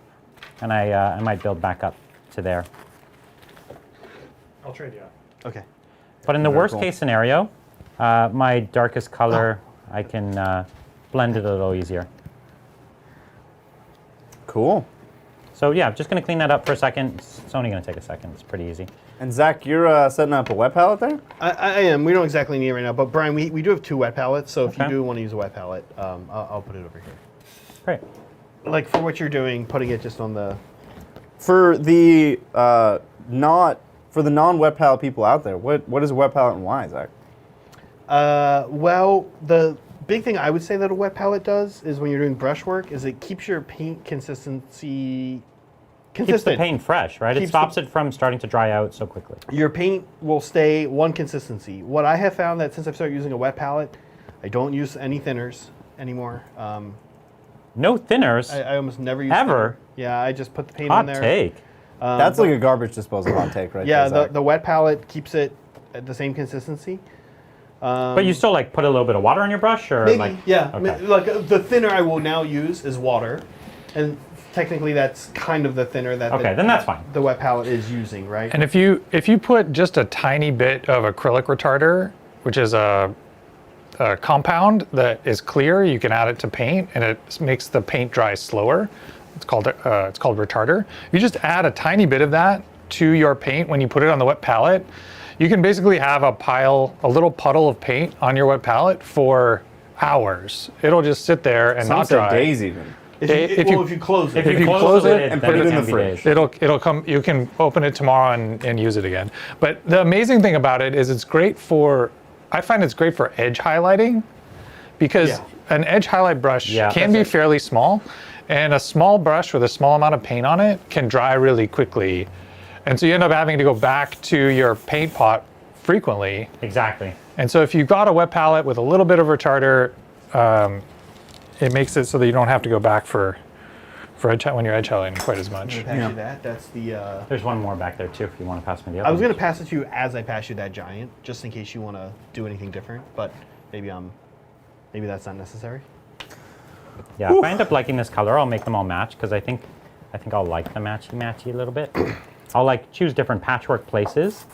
and I might build back up to there. I'll trade you. Okay. But in the Very worst cool. case scenario, my darkest color, I can blend it a little easier. Cool. So yeah, just gonna clean that up for a second. It's only gonna take a second. It's pretty easy. And Zach, you're setting up a wet palette there? I am. We don't exactly need it right now, but Brian, we do have 2 wet palettes, so if you Okay. do want to use a wet palette, I'll put it over here. Great. Like for what you're doing, putting it just on the. For the non-wet palette people out there, what is a wet palette and why, Zach? Well, the big thing I would say that a wet palette does is when you're doing brushwork is it keeps your paint consistency Keeps the consistent. paint fresh, right? It Keeps stops it from starting to dry out so quickly. Your paint will stay one consistency. What I have found that since I've started using a wet palette, I don't use any thinners anymore. No thinners. I almost never use Ever? thinner. Yeah, I just put the paint on Hot there. take. That's like a garbage disposal hot take right Yeah, there, Zach. the wet palette keeps it at the same consistency. But you still like put a little bit of water on your brush, or Maybe, like yeah. Okay. Like the thinner I will now use is water, and technically that's kind of the thinner that Okay, then that's fine. the wet palette is using, right? And if you put just a tiny bit of acrylic retarder, which is a compound that is clear, you can add it to paint, and it makes the paint dry slower. It's called retarder. If you just add a tiny bit of that to your paint when you put it on the wet palette, you can basically have a little puddle of paint on your wet palette for hours. It'll just sit there and Some not say dry. days even. if you close it. If you close close it it and then put it in can the be fridge. days. It'll come. You can open it tomorrow and use it again. But the amazing thing about it is it's great for. I find it's great for edge highlighting, because Yeah. an edge highlight brush Yeah, can that's be fairly small, and a small brush with a small amount of paint on it can dry really quickly, and so you end up having to go back to your paint pot frequently. Exactly. And so if you've got a wet palette with a little bit of retarder, it makes it so that you don't have to go back for when you're edge highlighting quite as much. I'm gonna pass you that. That's the. There's one more back there too, if you want to pass me the other. I was one. gonna pass it to you as I pass you that giant, just in case you want to do anything different. But maybe that's not necessary. Yeah, if I end up liking this color, I'll make them all match because I think I'll like the matchy a little bit. I'll like choose different patchwork places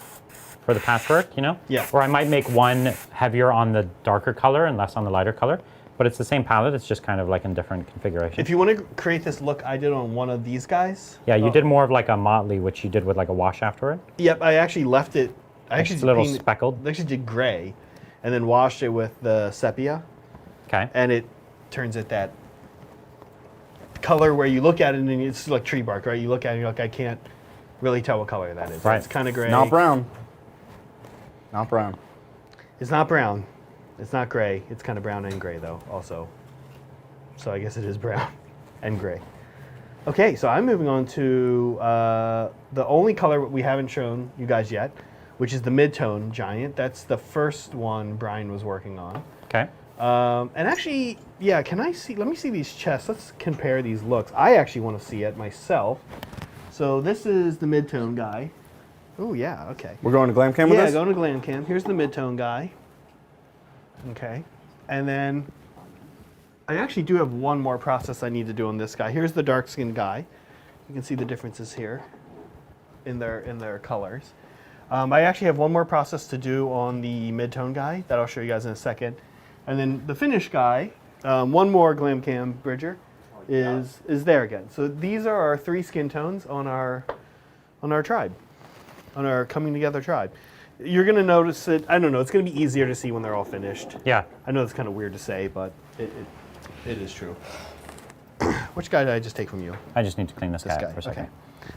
for the patchwork, you know? Yeah. Or I might make one heavier on the darker color and less on the lighter color. But it's the same palette, it's just kind of like in different configuration. If you want to create this look I did on one of these guys. Yeah, you did more of like a motley, which you did with like a wash after it. Yep, I actually left it. I actually It's a little painted- speckled. I actually did gray, and then washed it with the sepia, Okay. and it turns it that color where you look at it and it's like tree bark, right? You look at it and you're like, I can't really tell what color that is. Right. It's kind of gray. Not brown. Not brown. It's not brown. It's not gray. It's kind of brown and gray though, also. So I guess it is brown and gray. Okay, so I'm moving on to the only color we haven't shown you guys yet, which is the mid-tone giant. That's the first one Brian was working on. Okay. And actually, yeah, can I see? Let me see these chests. Let's compare these looks. I actually want to see it myself. So this is the mid-tone guy. Oh yeah, okay. We're going to glam cam with Yeah, this? going to glam cam. Here's the mid-tone guy. Okay, and then I actually do have one more process I need to do on this guy. Here's the dark-skinned guy. You can see the differences here in their colors. I actually have one more process to do on the mid-tone guy that I'll show you guys in a second. And then the finished guy, one more glam cam bridger, is there again. So these are our 3 skin tones on our tribe, on our coming together tribe. You're gonna notice it. I don't know. It's gonna be easier to see when they're all finished. Yeah. I know it's kind of weird to say, but it is true. Which guy did I just take from you? I just need to clean this guy This up guy. for a second.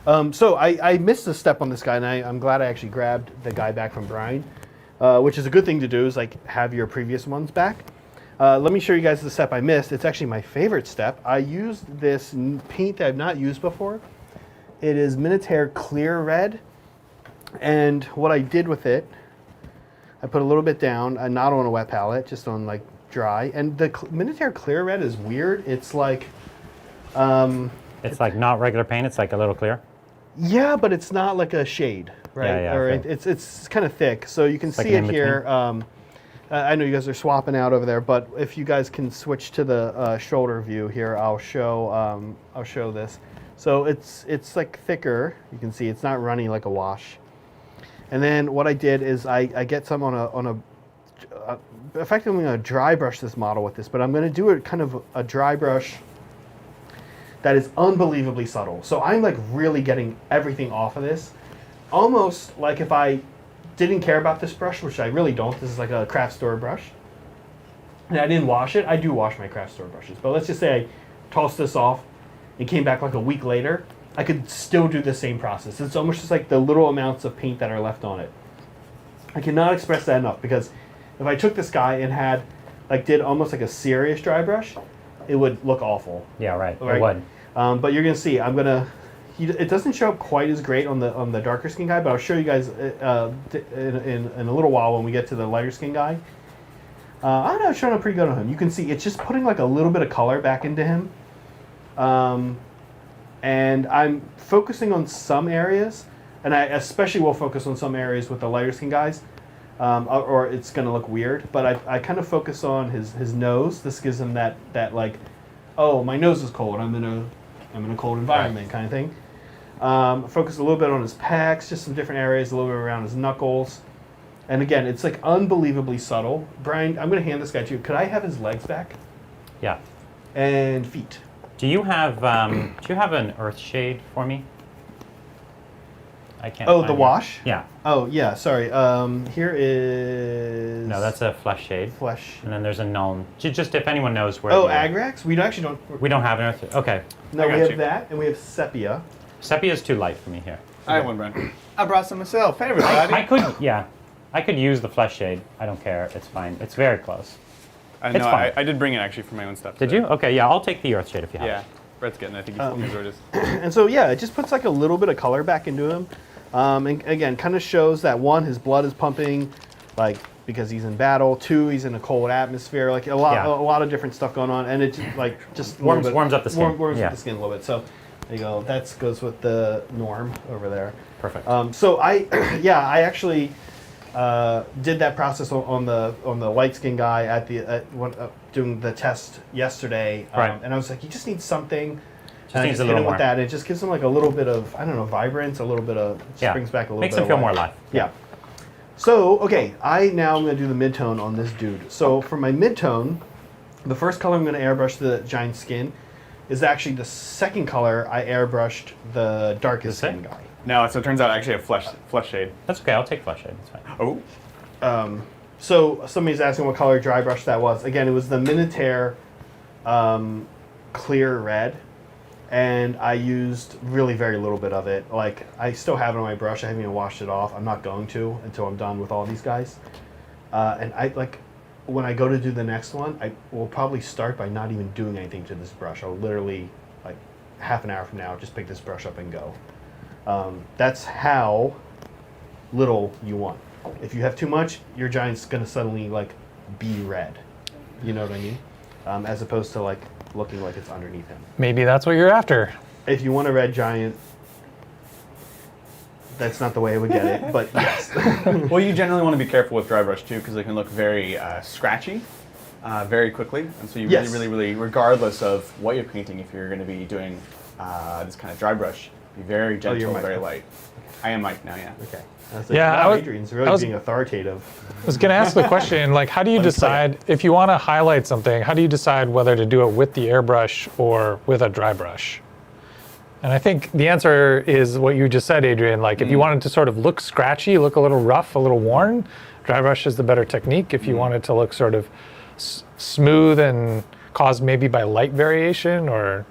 Okay. So I missed a step on this guy, and I'm glad I actually grabbed the guy back from Brian, which is a good thing to do. Is like have your previous ones back. Let me show you guys the step I missed. It's actually my favorite step. I used this paint that I've not used before. It is Minotaur Clear Red, and what I did with it, I put a little bit down, not on a wet palette, just on like dry. And the Minotaur Clear Red is weird. It's like It's like not regular paint. It's like a little clear. yeah, but it's not like a shade, right? Yeah, yeah, Or okay. it's kind of thick, so you can like see an it here. I know you guys are swapping out over there, but if you guys can switch to the shoulder view here, I'll show this. So it's like thicker. You can see it's not runny like a wash. And then what I did is I get some on a effectively I'm going to dry brush this model with this, but I'm going to do it kind of a dry brush that is unbelievably subtle. So I'm like really getting everything off of this, almost like if I didn't care about this brush, which I really don't. This is like a craft store brush, and I didn't wash it. I do wash my craft store brushes, but let's just say I tossed this off and came back like a week later, I could still do the same process. It's almost just like the little amounts of paint that are left on it. I cannot express that enough, because if I took this guy and did almost like a serious dry brush, it would look awful. Yeah, right. Right. It would. But you're gonna see. It doesn't show up quite as great on the darker skin guy, but I'll show you guys in a little while when we get to the lighter skin guy. I don't know, it's showing up pretty good on him. You can see it's just putting like a little bit of color back into him. And I'm focusing on some areas, and I especially will focus on some areas with the lighter skin guys, or it's gonna look weird. But I kind of focus on his nose. This gives him that like, oh, my nose is cold. I'm in a cold environment kind of thing. Focus a little bit on his pecs, just some different areas, a little bit around his knuckles. And again, it's like unbelievably subtle. Brian, I'm going to hand this guy to you. Could I have his legs back? Yeah. And feet. Do you have an earth shade for me? I can't. Oh, find the it. wash? Yeah. Oh, yeah, sorry. Here is... No, that's a flesh shade. Flesh. And then there's a null. Just if anyone knows where. Oh, the- Agrax? We actually don't... We don't have an earth. Okay. No, I we got have you. that, and we have Sepia. Sepia is too light for me here. I have one, Brian. I brought some myself. Hey, everybody. I could use the flesh shade. I don't care. It's fine. It's very close. I It's know. fine. I did bring it actually for my own stuff. Did today. you? Okay, yeah. I'll take the earth shade if you have Yeah. it. Brett's getting it. I think he's enjoyed it. And so, yeah, it just puts like a little bit of color back into him. And again, kind of shows that one, his blood is pumping, like because he's in battle. Two, he's in a cold atmosphere. Like a lot of different stuff going on, and it just Warms up the skin. Warms Yeah. up the skin a little bit. So there you go. That goes with the norm over there. Perfect. So I actually did that process on the light skin guy doing the test yesterday. Right. And I was like, you just need something. Just And I needs just a hit little him more. with that. It just gives him like a little bit of, I don't know, vibrance, a little bit of, just brings back a little Makes bit him feel of more life. alive. Yeah. So, okay, now I'm going to do the mid-tone on this dude. So for my mid-tone, the first color I'm going to airbrush the giant skin is actually the second color I airbrushed the darkest Is it? skin guy. No, so it turns out I actually have flesh shade. That's okay. I'll take flesh shade. It's fine. Oh. So somebody's asking what color dry brush that was. Again, it was the Minotaur Clear Red. and I used really very little bit of it. Like, I still have it on my brush. I haven't even washed it off. I'm not going to until I'm done with all these guys. And I like, when I go to do the next one, I will probably start by not even doing anything to this brush. I'll literally, like, half an hour from now, just pick this brush up and go. That's how little you want. If you have too much, your giant's gonna suddenly like be red. You know what I mean? As opposed to like looking like it's underneath him. Maybe that's what you're after. If you want a red giant, that's not the way I would get it, but yes. Well, you generally want to be careful with dry brush too, because they can look very scratchy very quickly. And so you Yes. really, regardless of what you're painting, if you're going to be doing this kind of dry brush, be very gentle, you're Mike. very light. I am Mike now, yeah. Okay. I was like, Yeah, wow, I was- Adrian's I really was- being authoritative. I was going to ask the question, like, how do you decide, if you want to highlight something, how do you decide whether to do it with the airbrush or with a dry brush? And I think the answer is what you just said, Adrian. Like, if you wanted to sort of look scratchy, look a little rough, a little worn, dry brush is the better technique. If you wanted to look sort of smooth and caused maybe by light variation or,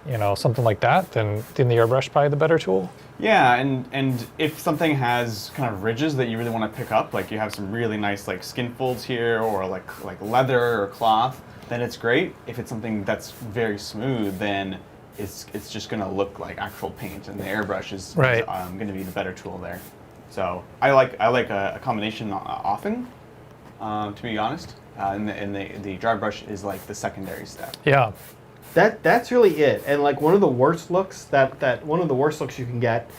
you know, something like that, then the airbrush probably the better tool. Yeah, and if something has kind of ridges that you really want to pick up, like you have some really nice like skin folds here or like leather or cloth, then it's great. If it's something that's very smooth, then it's just going to look like actual paint, and the airbrush is Right. going to be the better tool there. So I like a combination often, to be honest. And the dry brush is like the secondary step. Yeah. That's really it. And like one of the worst looks one of the worst looks you can get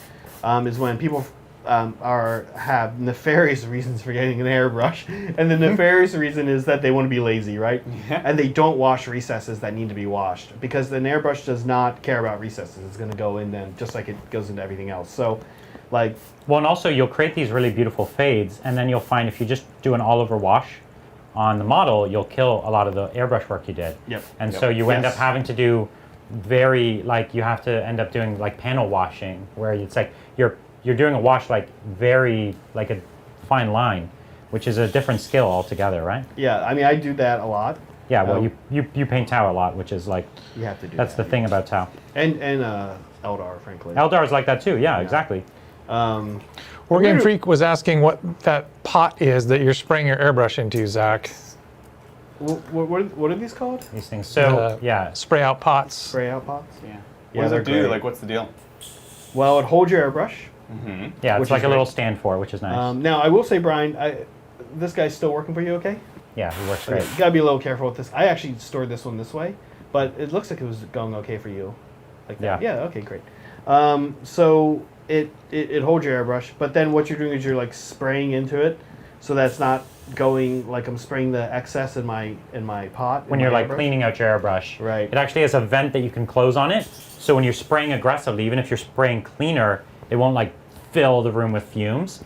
is when people have nefarious reasons for getting an airbrush, and the nefarious reason is that they want to be lazy, right? Yeah. And they don't wash recesses that need to be washed, because an airbrush does not care about recesses. It's going to go in them just like it goes into everything else. So, like, Well, and also you'll create these really beautiful fades, and then you'll find if you just do an all-over wash on the model, you'll kill a lot of the airbrush work you did. Yep. And Yep. so you end Yes. up having to do you have to end up doing like panel washing, where it's like you're doing a wash like very like a fine line, which is a different skill altogether, right? yeah, I mean, I do that a lot. Yeah. Well, Oh. you paint Tau a lot, which is like You have to do that's that. the thing about Tau. And Eldar, frankly. Eldar is like that too. Yeah, exactly. Um, Organ Weird. Freak was asking what that pot is that you're spraying your airbrush into, Zach. what are these called? These things. So yeah. Spray out pots. Spray out pots? Yeah. Yeah, What does they're it do? great. Like, what's the deal? Well, it holds your airbrush. Yeah, Which it's like is a little great. stand for it, which is nice. Now, I will say, Brian, this guy's still working for you, okay? Yeah, it works Okay, great. you gotta be a little careful with this. I actually stored this one this way, but it looks like it was going okay for you. Like that. Yeah. Yeah, okay, great. So it holds your airbrush, but then what you're doing is you're like spraying into it, so that's not going like I'm spraying the excess in my pot. When in you're my like airbrush. cleaning out your airbrush. Right. It actually has a vent that you can close on it. So when you're spraying aggressively, even if you're spraying cleaner, it won't like fill the room with fumes,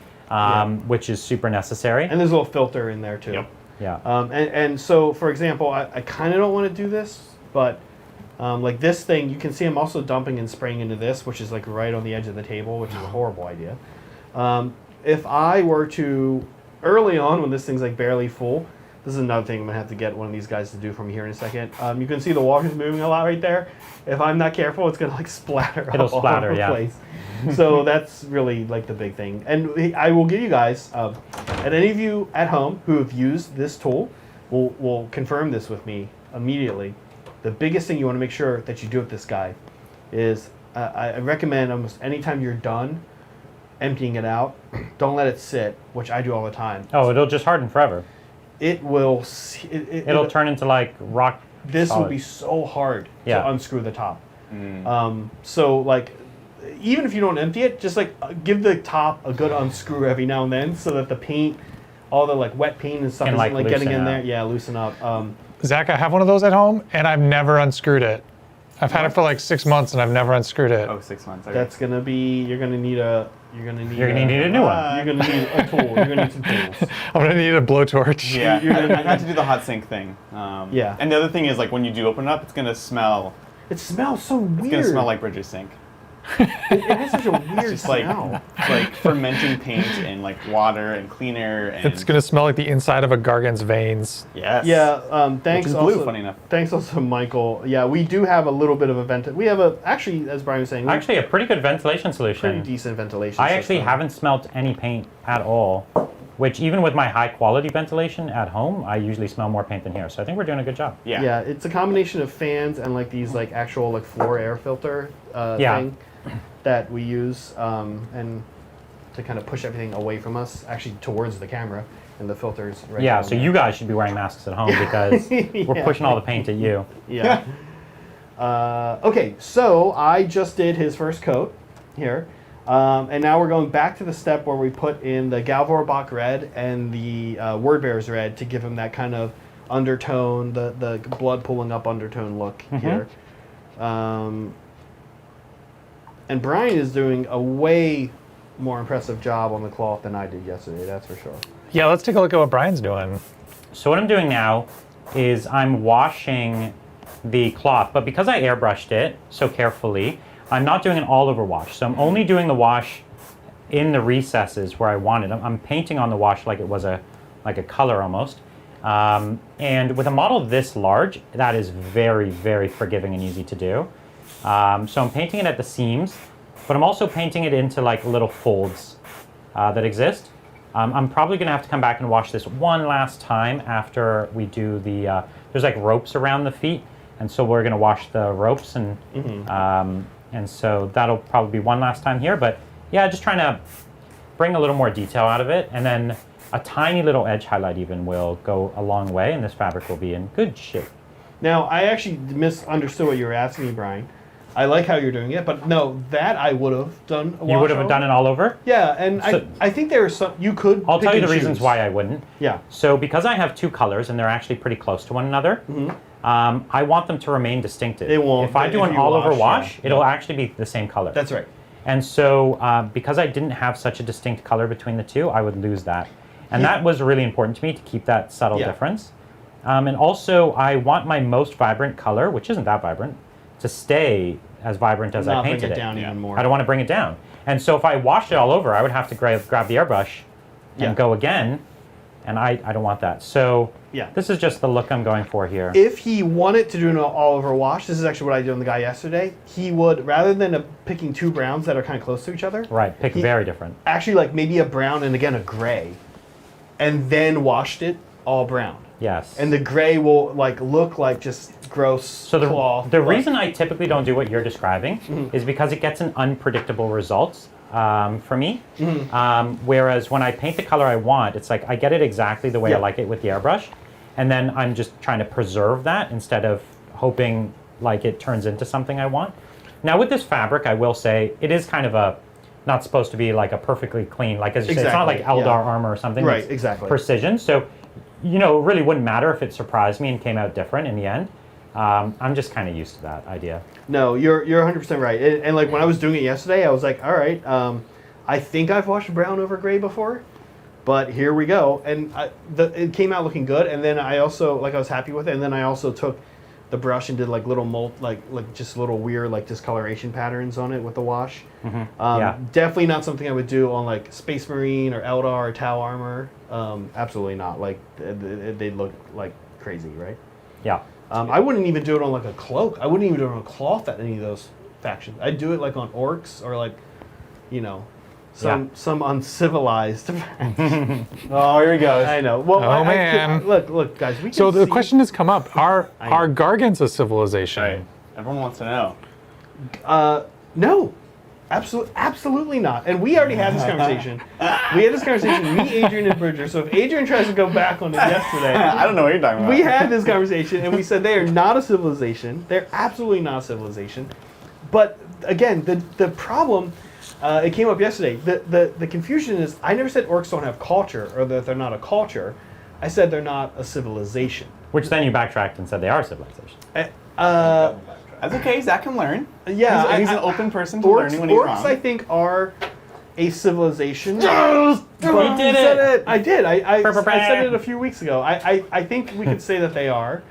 which is super necessary. And there's a little filter in there too. Yep. Yeah. And so, for example, I kind of don't want to do this, but like this thing, you can see I'm also dumping and spraying into this, which is like right on the edge of the table, which is a horrible idea. If I were to, early on when this thing's like barely full, this is another thing I'm going to have to get one of these guys to do from here in a second. You can see the water's moving a lot right there. If I'm not careful, it's going to like splatter It'll all splatter, over the yeah. place. So that's really like the big thing. And I will give you guys, and any of you at home who have used this tool will confirm this with me immediately. The biggest thing you want to make sure that you do with this guy is I recommend almost anytime you're done emptying it out, don't let it sit, which I do all the time. Oh, it'll just harden forever. It will. It'll turn into like rock. This will solid. be so hard Yeah. to unscrew the top. So like, even if you don't empty it, just like give the top a good unscrew every now and then, so that the paint, all the like wet paint and stuff, Can, isn't like, like getting loosen in up. there. Yeah, loosen up. Zach, I have one of those at home, and I've never unscrewed it. I've had it for like 6 months, and I've never unscrewed it. Oh, 6 months. Okay. That's gonna be. You're gonna need a new one. You're gonna need a tool. You're gonna need some tools. I'm gonna need a blowtorch. Yeah, You're gonna- I had to do the hot sink thing. Yeah. And the other thing is, like, when you do open it up, it's gonna smell. It smells so weird. It's gonna smell like Bridget's sink. It has such a weird Just like smell. fermenting paint and like water and clean air and It's going to smell like the inside of a Gargant's veins. yes. Yeah, thanks. Which is blue, also, funny enough. Thanks also, Michael. Yeah, we do have a little bit of a we have actually, as Brian was saying, Actually, a pretty good ventilation pretty solution. decent ventilation. I actually system. haven't smelt any paint at all, which even with my high quality ventilation at home, I usually smell more paint than here. So I think we're doing a good job. Yeah. Yeah, it's a combination of fans and like these like actual like floor air filter Yeah. thing that we use and to kind of push everything away from us, actually towards the camera, and the filters. Right Yeah, down so there. you guys should be wearing masks at home because we're Yeah. pushing all the paint at you. Yeah. Okay, so I just did his first coat here. And now we're going back to the step where we put in the Galvorbach red and the Wordbearers red to give him that kind of undertone, the blood pulling up undertone look here. And Brian is doing a way more impressive job on the cloth than I did yesterday, that's for sure. Yeah, let's take a look at what Brian's doing. So what I'm doing now is I'm washing the cloth, but because I airbrushed it so carefully, I'm not doing an all-over wash. So I'm only doing the wash in the recesses where I want it. I'm painting on the wash like it was like a color almost. And with a model this large, that is very, very forgiving and easy to do. So I'm painting it at the seams, but I'm also painting it into like little folds that exist. I'm probably going to have to come back and wash this one last time after we do the, there's like ropes around the feet, and so we're going to wash the ropes, and so that'll probably be one last time here. But yeah, just trying to bring a little more detail out of it, and then a tiny little edge highlight even will go a long way, and this fabric will be in good shape. Now, I actually misunderstood what you were asking me, Brian. I like how you're doing it, but no, that I would have done a wash You would have over. done it all over? Yeah, and So- I think there are some, you could I'll pick tell you and the reasons choose. why I wouldn't. Yeah. So because I have two colors and they're actually pretty close to one another, I want them to remain distinctive. They won't If I do if an you all-over wash, wash, yeah. it'll Yeah. actually be the same color. That's right. And so because I didn't have such a distinct color between the two, I would lose that. And Yeah. that was really important to me to keep that subtle Yeah. difference. And also, I want my most vibrant color, which isn't that vibrant, to stay as vibrant as I Not bring painted it down even more. I don't want to bring it down. And so if I washed it all over, I would have to grab the airbrush and Yeah. go again. And I don't want that. So Yeah. this is just the look I'm going for here. If he wanted to do an all-over wash, this is actually what I did on the guy yesterday, he would, rather than picking two browns that are kind of close to each other, Right, pick He- very different. actually like maybe a brown and again a gray, and then washed it all brown. Yes. And the gray will like look like just gross So cloth. the like- reason I typically don't do what you're describing is because it gets an unpredictable result for me. Whereas when I paint the color I want, it's like I get it exactly the way I Yeah. like it with the airbrush, and then I'm just trying to preserve that instead of hoping like it turns into something I want. Now with this fabric, I will say it is kind of a not supposed to be like a perfectly clean, like as you say, it's not like Exactly, Eldar yeah. armor or something. Right, that's exactly. Precision. So, you know, it really wouldn't matter if it surprised me and came out different in the end. I'm just kind of used to that idea. No, you're 100% right. And like when I was doing it yesterday, I was like, all right, I think I've washed brown over gray before, but here we go. And it came out looking good. And then I also, like I was happy with it. And then I also took the brush and did like little like just little weird like discoloration patterns on it with the wash. Yeah. Definitely not something I would do on like Space Marine or Eldar or Tau armor. Absolutely not. Like they look like crazy, right? Yeah. I wouldn't even do it on like a cloak. I wouldn't even do it on a cloth at any of those factions. I'd do it like on orcs or like, you know, some uncivilized. Oh, here he goes. I know. Well, Oh, man. Look, guys. We can So the see- question has come up: Are know. Gargants a civilization? Right. Everyone wants to know. No, absolutely not. And we already had this conversation. We had this conversation. Me, Adrian, and Bridger. So if Adrian tries to go back on it yesterday. I don't know what you're talking about. We had this conversation and we said they are not a civilization. They're absolutely not a civilization. But again, the problem, it came up yesterday. The confusion is I never said orcs don't have culture or that they're not a culture. I said they're not a civilization. Which then you backtracked and said they are civilizations. That's okay. Zach can learn. Yeah, He's an open person to orcs, learning when he's orcs, wrong. I think, are a civilization. You did it! I did. I said it a few weeks ago. I think we could say that they are.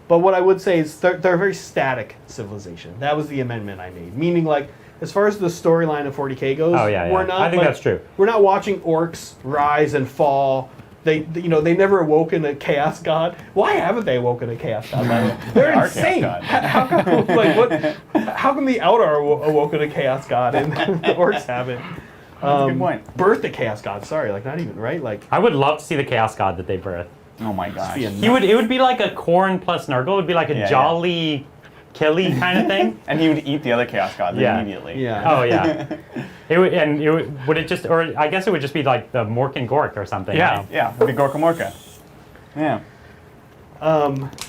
But what I would say is they're a very static civilization. That was the amendment I made. Meaning, like, as far as the storyline of 40K goes, Oh, yeah, yeah. we're not. I think that's true. We're not watching orcs rise and fall. They never awoken a chaos god. Why haven't they awoken a chaos god? By the way? They're are insane. chaos god. How come? Like what? How come the Eldar awoken a chaos god and the orcs haven't? That's a good point. Birthed a chaos god. Sorry, like not even right. Like I would love to see the Chaos God that they birth. Oh my gosh. It would be like a Corn plus Nurgle. It would be like a Yeah, jolly, killy kind of thing. And he would eat the other chaos gods Yeah. immediately. yeah. Oh yeah. Would it just, or I guess it would just be like the Mork and Gork or something. Yeah. right? Yeah, it'd be Gorka Morka. Yeah.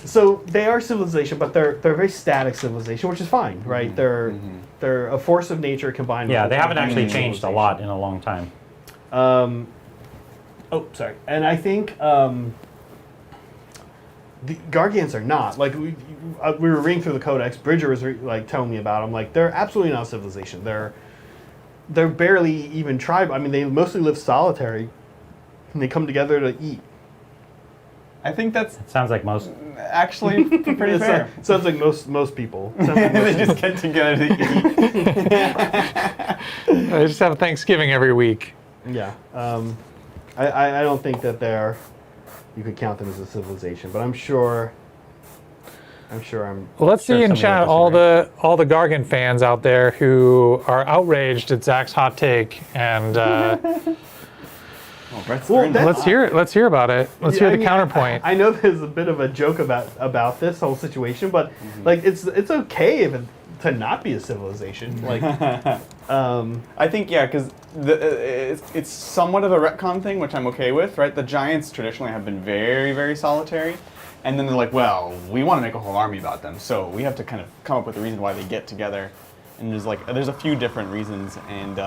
So they are civilization, but they're a very static civilization, which is fine, right? They're a force of nature combined. Yeah, with they haven't actually human changed a civilization. lot in a long time. Oh, sorry. And I think the Gargants are not. Like we were reading through the Codex. Bridger was like telling me about them. Like they're absolutely not a civilization. They're barely even tribe. I mean, they mostly live solitary, and they come together to eat. I think that's It sounds like most. actually pretty fair. Sounds like most people. Sounds like They most just get together to eat. They just have Thanksgiving every week. Yeah. I don't think that you could count them as a civilization, but I'm sure. Well, let's sure see in somebody chat will all the Gargant fans out there who are outraged at Zach's hot take, and Oh, Brett's Well, turned that- it. let's hear it. Let's hear about it. Let's Yeah, hear I the mean, counterpoint. I know there's a bit of a joke about this whole situation, but like it's okay if to not be a civilization. Like, I think because it's somewhat of a retcon thing, which I'm okay with, right? The giants traditionally have been very, very solitary, and then they're like, well, we want to make a whole army about them, so we have to kind of come up with a reason why they get together. And there's a few different reasons, and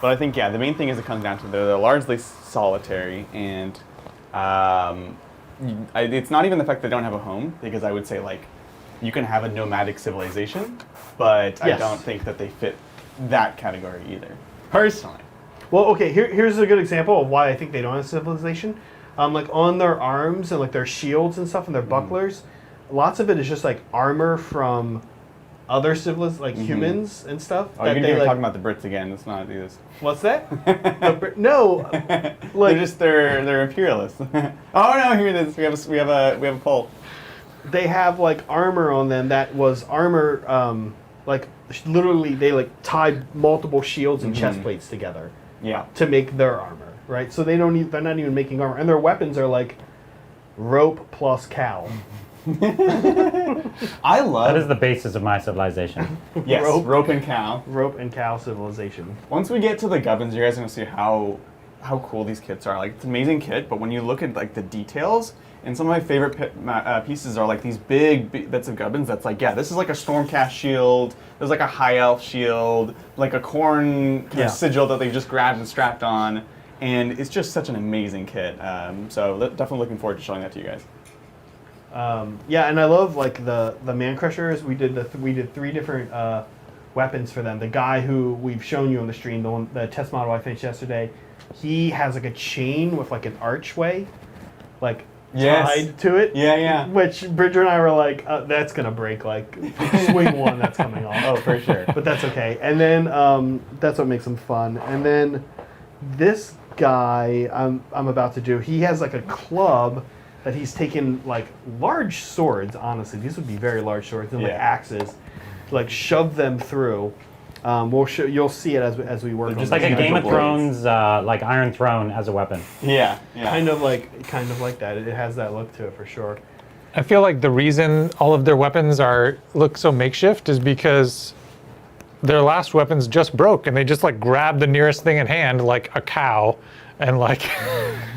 but I think the main thing is it comes down to they're largely solitary, and it's not even the fact they don't have a home, because I would say like you can have a nomadic civilization, but I Yes. don't think that they fit that category either, personally. well, okay. Here's a good example of why I think they don't have civilization. Like on their arms and like their shields and stuff and their bucklers, lots of it is just like armor from other civilizations, like humans and stuff. Oh, that you're they, like, talking about the Brits again. Let's not do this. What's that? No, like they're imperialists. Oh no, here it is. We have a poll. they have like armor on them that was armor. Like literally, they like tied multiple shields and chest plates together Yeah. to make their armor, right? So they're not even making armor, and their weapons are like rope plus cow. I love That is the basis of my civilization. yes, rope. rope and cow. Rope and cow civilization. Once we get to the Gubbins, you guys are gonna see how cool these kits are. Like it's an amazing kit, but when you look at like the details, and some of my favorite pieces are like these big bits of Gubbins. That's like this is like a Stormcast shield. There's like a High Elf shield, like a Khorne kind of sigil that they just grabbed and strapped on, and it's just such an amazing kit. So definitely looking forward to showing that to you guys. Yeah, and I love like the man crushers. We did 3 different weapons for them. The guy who we've shown you on the stream, the test model I finished yesterday, he has like a chain with like an archway, like tied to it. Yeah. Which Bridger and I were like, that's gonna break. Like swing one, that's coming off. Oh, for sure. But that's okay. And then that's what makes them fun. And then this guy I'm about to do, he has like a club that he's taken like large swords. Honestly, these would be very large swords and like axes, to, like shove them through. You'll see it as we work. Just on like a this. Game of Thrones, like Iron Throne as a weapon. Yeah. kind of like that. It has that look to it for sure. I feel like the reason all of their weapons look so makeshift is because their last weapons just broke, and they just like grabbed the nearest thing at hand, like a cow, and like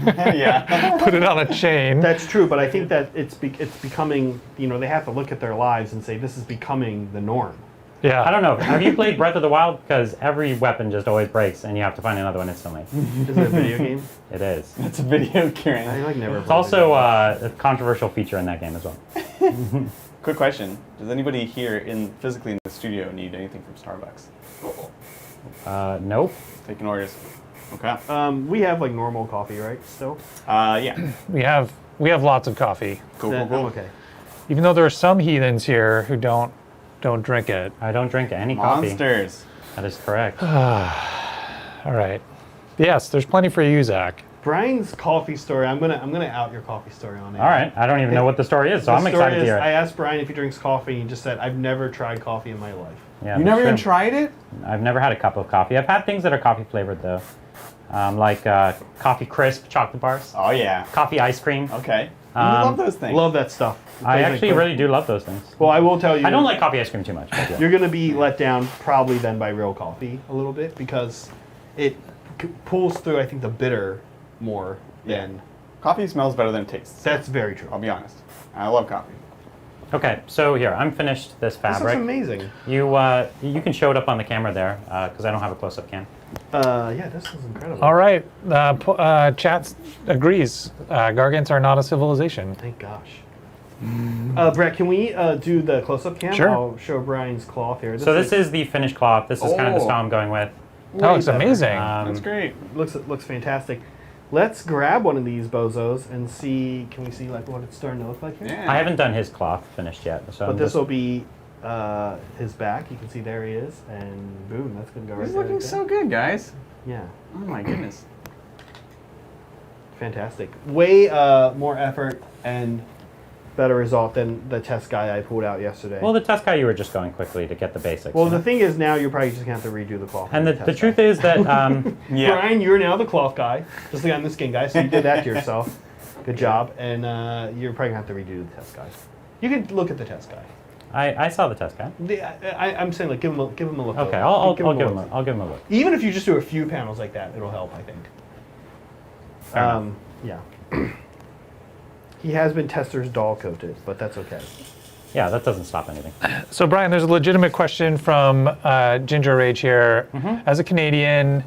Yeah. put it on a chain. That's true, but I think that it's becoming. They have to look at their lives and say this is becoming the norm. Yeah. I don't know. Have you played Breath of the Wild? Because every weapon just always breaks, and you have to find another one instantly. Is it a video game? It is. It's a video, I Kieran. like never. It's also a controversial feature in that game as well. Quick question: does anybody here physically in the studio need anything from Starbucks? Nope. Taking orders. Okay. We have like normal coffee, right? Still. Yeah. We have lots of coffee, Cool. Then Cool. I'm okay. even though there are some heathens here who don't drink it. I don't drink any coffee. Monsters. That is correct. All right. Yes, there's plenty for you, Zach. Brian's coffee story. I'm gonna out your coffee story on it. All right. I don't even know what the story is, so The I'm story excited to is, hear I it. asked Brian if he drinks coffee, and he just said, "I've never tried coffee in my life." Yeah, You that's never even true. tried it? I've never had a cup of coffee. I've had things that are coffee flavored though, like coffee crisp chocolate bars, Oh yeah. coffee ice cream. Okay. You love those things. Love that stuff. I Things actually like- really do love those things. Well, I will tell you. I don't like coffee ice cream too much. But yeah. You're gonna be let down probably then by real coffee a little bit because it pulls through. I think the bitter more than. Coffee smells better than it tastes. That's very true. I'll be honest. I love coffee. Okay, so here I'm finished this This fabric. looks amazing. You can show it up on the camera there because I don't have a close-up cam. Yeah, this is incredible. All right. Chat agrees. Gargants are not a civilization. Thank gosh. Brett, can we do the close-up cam? Sure. I'll show Brian's cloth here. So this is the finished cloth. This is kind of the Oh. style I'm going with. Oh, it's amazing. That's great. Looks fantastic. Let's grab one of these bozos and see. Can we see like what it's starting to look like here? Yeah. I haven't done his cloth finished yet, so But I'm this just- will be his back. You can see there he is, and boom, that's gonna go right This is there. looking like so good, guys. that. Yeah, Oh my goodness. fantastic. Way more effort and better result than the test guy I pulled out yesterday. Well, the test guy you were just going quickly to get the basics. Well, you the know? thing is now you're probably just gonna have to redo the cloth. and the truth is that Yeah. Brian, you're now the cloth guy, just like I'm the skin guy. So you did that to yourself. Good job. And you're probably gonna have to redo the test guy. You can look at the test guy. I saw the test guy. I'm saying like give him a look. Okay, over. I'll give him look. I'll give him a look. Even if you just do a few panels like that, it'll help. I think. Yeah. He has been tester's doll coated, but that's okay. Yeah, that doesn't stop anything. So, Brian, there's a legitimate question from Ginger Rage here. As a Canadian,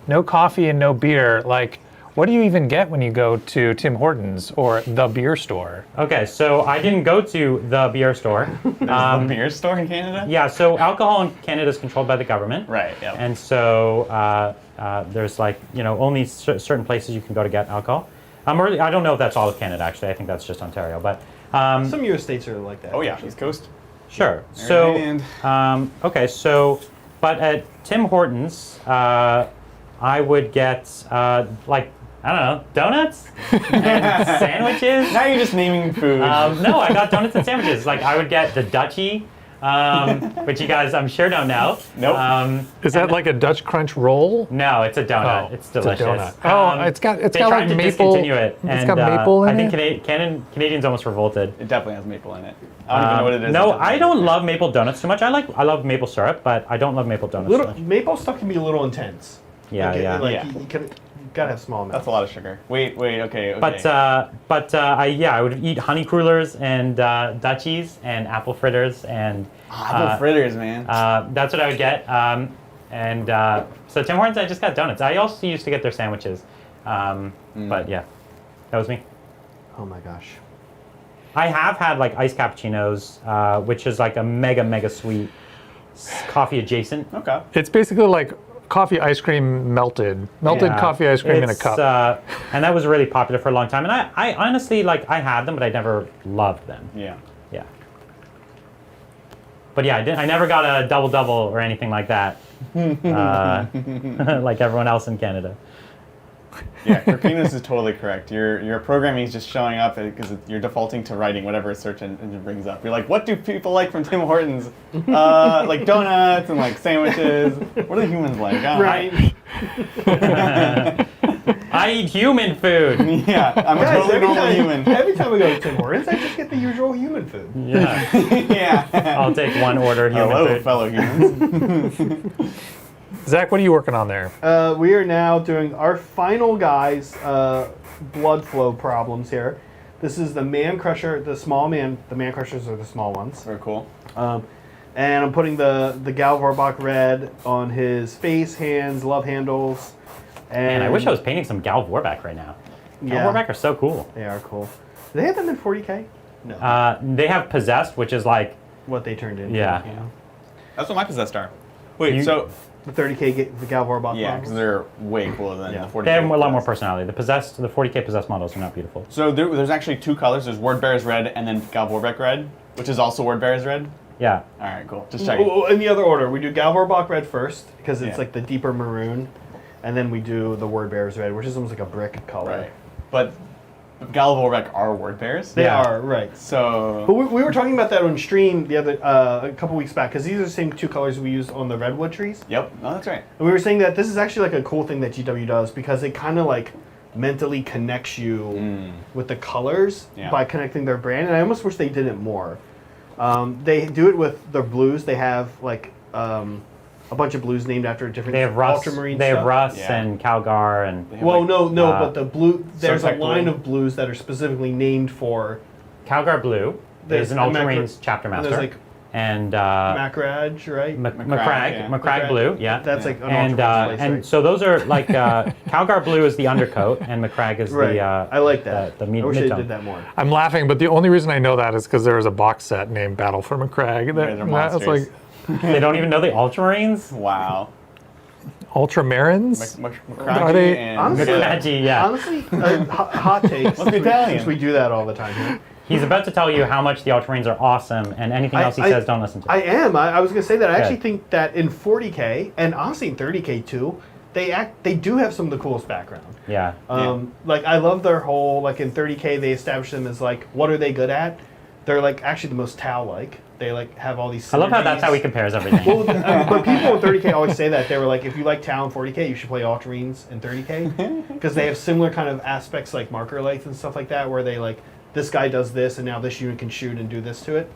no coffee and no beer. Like, what do you even get when you go to Tim Hortons or the beer store? Okay, so I didn't go to the beer store. There's a beer store in Canada? Yeah, so alcohol in Canada is controlled by the government. Right, yeah. And so there's like, only certain places you can go to get alcohol. I don't know if that's all of Canada, actually. I think that's just Ontario. But Some of your states are like that. Oh yeah, actually. East Coast. sure. Ireland. So, okay, so, but at Tim Hortons, I would get, like, I don't know, donuts and sandwiches. Now you're just naming food. No, I got donuts and sandwiches. Like, I would get the Dutchie, which you guys, I'm sure, don't know. Nope. Is that like a Dutch Crunch roll? No, it's a donut. Oh, it's it's a delicious. donut. Oh, it's got they like tried to maple- discontinue it. it's and, got maple in I think Canadians almost revolted. It definitely has maple in it. I don't even know what it is. No, It doesn't I have don't maple. love maple donuts too much. I love maple syrup, but I don't love maple donuts too Little much. maple stuff can be a little intense. Yeah, Like, yeah. Like Yeah. you gotta have small amounts. That's a lot of sugar. Wait, okay. But I would eat honey crullers and Dutchies and apple fritters and apple fritters, man. that's what I would get. So Tim Hortons, I just got donuts. I also used to get their sandwiches, but yeah, that was me. Oh my gosh. I have had like iced cappuccinos, which is like a mega sweet coffee adjacent. Okay. It's basically like coffee ice cream melted. Melted Yeah, coffee ice cream in a it's, cup. And that was really popular for a long time. And I honestly, like, I had them, but I never loved them. Yeah. Yeah. But yeah, I never got a double-double or anything like that, like everyone else in Canada. Yeah, Kirkinos is totally correct. Your programming is just showing up because you're defaulting to writing whatever a search engine brings up. You're like, what do people like from Tim Hortons? Like donuts and like sandwiches. What do humans like? Right. I eat human food. Yeah, I'm a Guys, totally every normal time, human. every time we go to Tim Hortons, I just get the usual human food. Yeah. Yeah. I'll take one order human Hello, food. fellow humans. Zach, what are you working on there? We are now doing our final guys blood flow problems here. This is the man crusher, the small man. The man crushers are the small ones. Very cool. And I'm putting the Galvorbach red on his face, hands, love handles. And Man, I wish I was painting some Gal Vorback right now. Yeah. Gal Vorback are so cool. They are cool. Do they have them in 40K? No. They have Possessed, which is like, What they turned into. Yeah. You know? That's what my possessed are. Wait, You- so The 30K the Galvorbach yeah, models. because they're way cooler than Yeah. the 40. they have a lot more personality. The 40K Possessed models are not beautiful. So there's actually two colors. There's Wordbearer's red and then Galvorbeck red, which is also Wordbearer's red. Yeah. All right, cool. Just checking. Oh, in the other order, we do Galvorbach red first because it's Yeah. like the deeper maroon, and then we do the word bears red, which is almost like a brick color. Right. But Galvorbeck are word bears. They Yeah. are right. So But we were talking about that on stream the other a couple weeks back because these are the same two colors we used on the redwood trees. yep, no, that's right. And we were saying that this is actually like a cool thing that GW does because it kind of like mentally connects you with the colors Yeah. by connecting their brand. And I almost wish they did it more. They do it with their blues. They have like a bunch of blues named after different They have Russ. ultramarine They stuff. have Russ Yeah. and Calgar and They have, Well, like, no, uh, but the blue. There's a Subtech line blue. of blues that are specifically named for Calgar Blue. There's Is an a Ultramarines chapter and master. there's, like, and Macrage, right? Macragge, yeah. Macragge Blue, yeah. That's like an and ultramarine place, and right? so those are like Calgar Blue is the undercoat, and Macragge is Right. the I like that. the I wish they mid-tone. did that more. I'm laughing, but the only reason I know that is because there was a box set named Battle for McCragg. they're That was monsters. like They don't even know the Ultramarines. Wow. Ultramarines. Macragge they- and Honestly- Macragge, yeah. Honestly, hot takes. Must be Italian. Since we do that all the time here. He's about to tell you how much the Ultramarines are awesome, and anything else he says, don't listen to. I am. I was going to say that. I actually Good. think that in 40K and honestly in 30K too, they do have some of the coolest background. Yeah. Like I love their whole like in 30K they establish them as like what are they good at? They're like actually the most Tau-like. They like have all these. I love how that's how he synergies. compares everything. Well, but people in 30K always say that they were like, if you like Tau in 40K, you should play Ultramarines in 30K because they have similar kind of aspects like marker length and stuff like that, where they like this guy does this and now this unit can shoot and do this to it.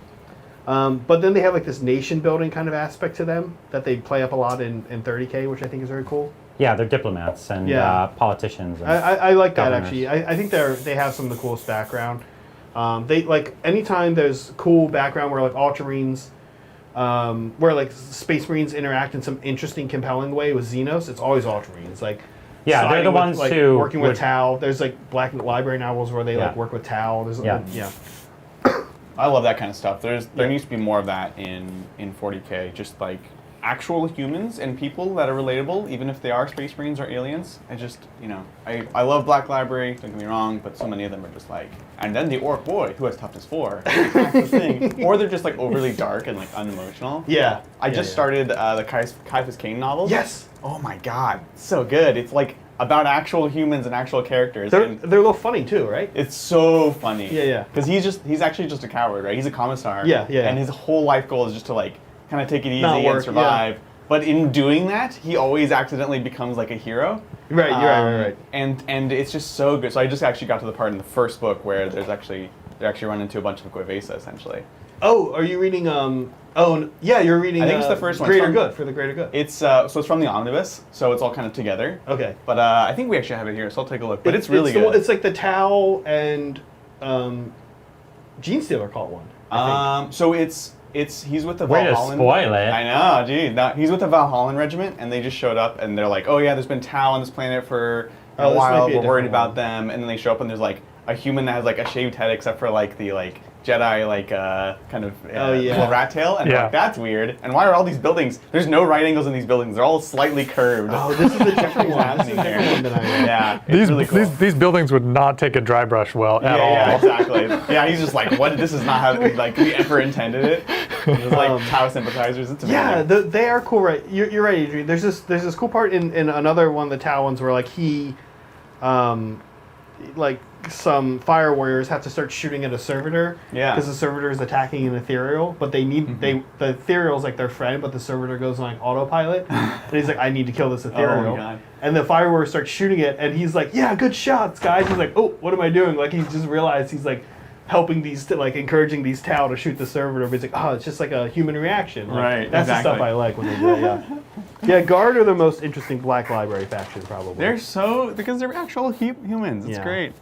But then they have like this nation building kind of aspect to them that they play up a lot in 30K, which I think is very cool. Yeah, they're diplomats and Yeah. Politicians. And I like that governors. actually. I think they have some of the coolest background. They like anytime there's cool background where like Ultramarines, where like Space Marines interact in some interesting, compelling way with Xenos, it's always Ultramarines. Like Yeah, they're siding the with, ones like, who working with would- Tau. There's like Black Library novels where they Yeah. like work with Tau. There's Yeah. yeah. I love that kind of stuff. There Yeah. needs to be more of that in 40K. Just like actual humans and people that are relatable, even if they are Space Marines or aliens. I love Black Library. Don't get me wrong, but so many of them are just like, and then the Orc boy who has toughness 4. That's the thing. Or they're just like overly dark and like unemotional. Yeah. I just started the Caiaphas Cain novels. Yes. Oh my god, so good. It's like about actual humans and actual characters. They're and a little funny too, right? it's so funny. Yeah, yeah. Because he's actually just a coward, right? He's a commissar. Yeah, yeah. And his whole life goal is just to like kind of take it easy Not work, and survive. But in doing that, he always accidentally becomes like a hero. Right. You're right. And it's just so good. So I just actually got to the part in the first book where they actually run into a bunch of Guevesa essentially. Oh, are you reading? Yeah, you're reading. I think it's the first one. It's Greater from- Good for the Greater Good. It's so it's from the omnibus, so it's all kind of together. Okay. But I think we actually have it here, so I'll take a look. But it's really good. It's like the Tau and Gene Stealer caught one. I think. So he's with the Way to Valhallan. spoil it. I know, dude. He's with the Valhallan regiment, and they just showed up, and they're like, "Oh yeah, there's been Tau on this planet for Oh, a this might while. be a We're worried different about them." And then they show up, and there's like a human that has like a shaved head, except for like the like Jedi like kind of Oh, yeah. little rat tail, and Yeah. like that's weird. And why are all these buildings? There's no right angles in these buildings. They're all slightly curved. Oh, this is a different one. This is a happening different here? one than I read. Yeah, it's really cool. These buildings would not take a dry brush well at all. Yeah, exactly. Yeah, he's just like, what? This is not how like we ever intended it. There's like Tau sympathizers. It's amazing. Yeah, they are cool, right? You're right, Adrian. There's this cool part in another one of the Tau ones where like he, like some fire warriors have to start shooting at a servitor. Yeah. Because the servitor is attacking an ethereal, but they need the ethereal's like their friend, but the servitor goes on like autopilot, and he's like, I need to kill this ethereal. God. And the fire warrior starts shooting it, and he's like, yeah, good shots, guys. He's like, oh, what am I doing? Like he just realized he's like helping these, like encouraging these Tau to shoot the servitor, but he's like, oh, it's just like a human reaction. Like, Right, That's the stuff exactly. I like when they do that, yeah. Yeah, Guard are the most interesting Black Library faction, probably. They're so because they're actual humans. It's Yeah. great.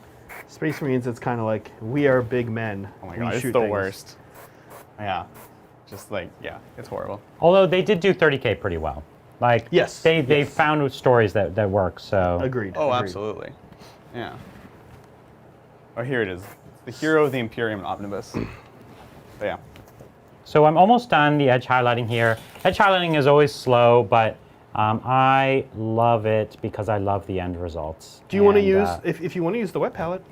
Space Marines, it's kind of like, we are big men. Oh my We god, it's shoot the things. worst. Yeah, just like it's horrible. Although they did do 30K pretty well. Like Yes, they yes. found stories that work. So Agreed. Oh, agreed. absolutely. Yeah. Oh, here it is. The Hero of the Imperium Omnibus. But yeah. So I'm almost done the edge highlighting here. Edge highlighting is always slow, but I love it because I love the end results. Do you want to And, use, if you want to use the wet palette,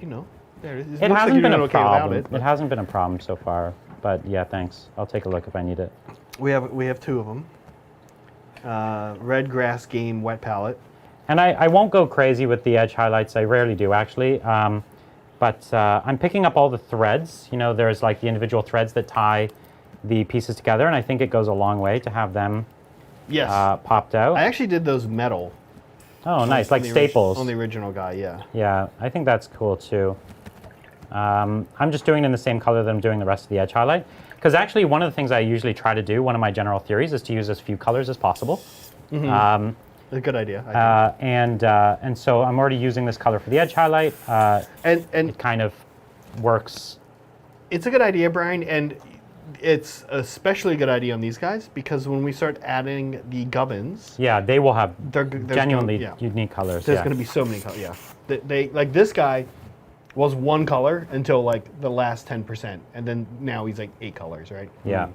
there it is. It looks like hasn't you're been doing a okay without problem. it, It but- hasn't been a problem so far. but yeah, thanks. I'll take a look if I need it. We have two of them. Red Grass Game Wet Palette. And I won't go crazy with the edge highlights. I rarely do, actually. But I'm picking up all the threads. You know, there's like the individual threads that tie the pieces together, and I think it goes a long way to have them Yes. popped out. I actually did those metal. Oh, nice, like on the staples. on the original guy, yeah. Yeah, I think that's cool too. I'm just doing it in the same color that I'm doing the rest of the edge highlight. Because actually, one of the things I usually try to do, one of my general theories, is to use as few colors as possible. A good idea. I think. And so I'm already using this color for the edge highlight. And It kind of works. it's a good idea, Brian, and it's especially a good idea on these guys because when we start adding the Gubbins, Yeah, they will have there's genuinely gonna, unique colors. there's Yeah. going to be so many colors. Yeah, they like this guy was one color until like the last 10%, and then now he's like 8 colors, right? Yeah.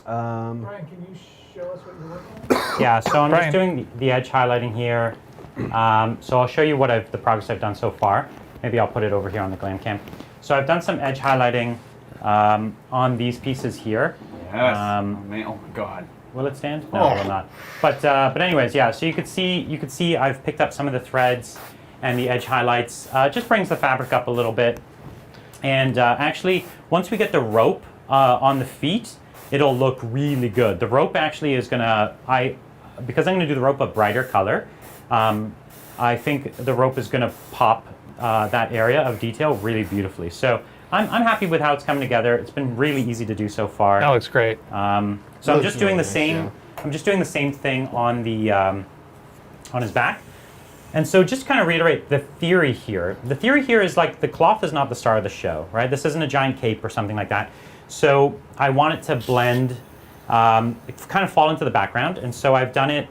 Brian, can you show us what you're working on? Yeah, so I'm Brian. just doing the edge highlighting here. So I'll show you what the progress I've done so far. Maybe I'll put it over here on the glam cam. So I've done some edge highlighting on these pieces here. Yes. Um, oh, man. Oh my God. Will it stand? No, it will not. But anyways, yeah. So you could see I've picked up some of the threads and the edge highlights. Just brings the fabric up a little bit. And actually, once we get the rope on the feet, it'll look really good. The rope actually is gonna because I'm gonna do the rope a brighter color. I think the rope is gonna pop that area of detail really beautifully. So I'm happy with how it's coming together. It's been really easy to do so far. That looks great. So I'm Looks just doing the really same. nice, I'm just doing the same thing on the on his back. And so just kind of reiterate the theory here. The theory here is like the cloth is not the star of the show, right? This isn't a giant cape or something like that. So I want it to blend, kind of fall into the background. And so I've done it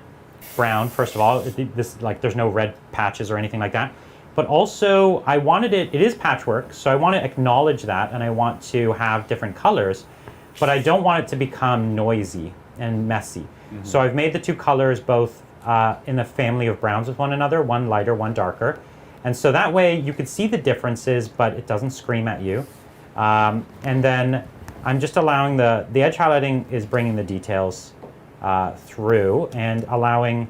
brown, first of all. This like there's no red patches or anything like that. But also I wanted it is patchwork, so I want to acknowledge that and I want to have different colors, but I don't want it to become noisy and messy. So I've made the two colors both in a family of browns with one another, one lighter, one darker. And so that way you could see the differences, but it doesn't scream at you. And then I'm just allowing the edge highlighting is bringing the details through and allowing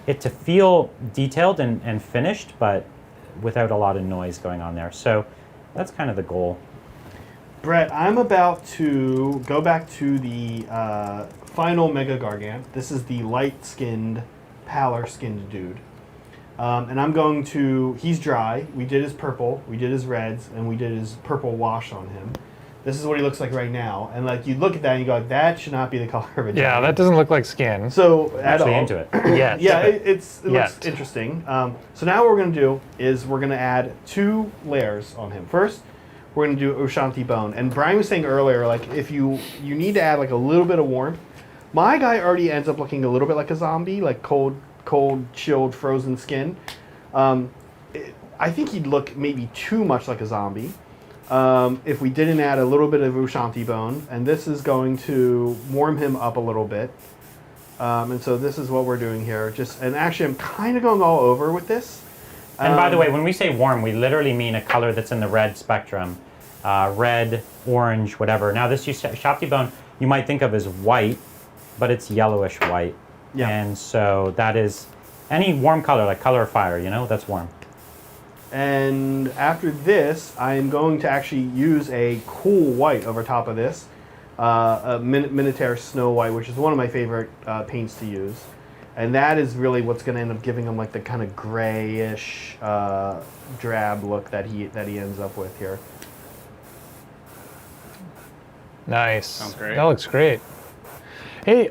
it to feel detailed and finished, but without a lot of noise going on there. So that's kind of the goal. Brett, I'm about to go back to the final Megagargant. This is the light-skinned, paler-skinned dude. And I'm going to, he's dry. We did his purple, we did his reds, and we did his purple wash on him. This is what he looks like right now. And like you look at that and you go, that should not be the color of a Yeah, giant. that doesn't look like skin. So at Actually all. into it. Yet. Yeah, it looks Yet. interesting. So now what we're going to do is we're going to add 2 layers on him. First, we're going to do Ushanti bone. And Brian was saying earlier, like if you need to add like a little bit of warmth. My guy already ends up looking a little bit like a zombie, like cold, chilled, frozen skin. I think he'd look maybe too much like a zombie if we didn't add a little bit of Ushanti bone. And this is going to warm him up a little bit. And so this is what we're doing here. And actually, I'm kind of going all over with this. And by the way, when we say warm, we literally mean a color that's in the red spectrum. Red, orange, whatever. Now this Ushanti bone you might think of as white, but it's yellowish white. Yeah. And so that is any warm color, like color of fire, you know, that's warm. And after this, I'm going to actually use a cool white over top of this. A Minotaur Snow White, which is one of my favorite paints to use. And that is really what's going to end up giving him like the kind of grayish, drab look that he ends up with here. Nice. Sounds great. That looks great. Hey,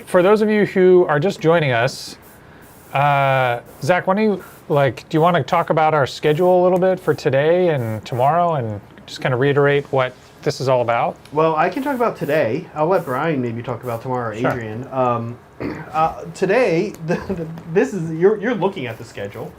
for those of you who are just joining us, Zach, why don't you, do you want to talk about our schedule a little bit for today and tomorrow and just kind of reiterate what this is all about? Well, I can talk about today. I'll let Brian maybe talk about tomorrow, or Sure. Adrian. Today, this is you're looking at the schedule.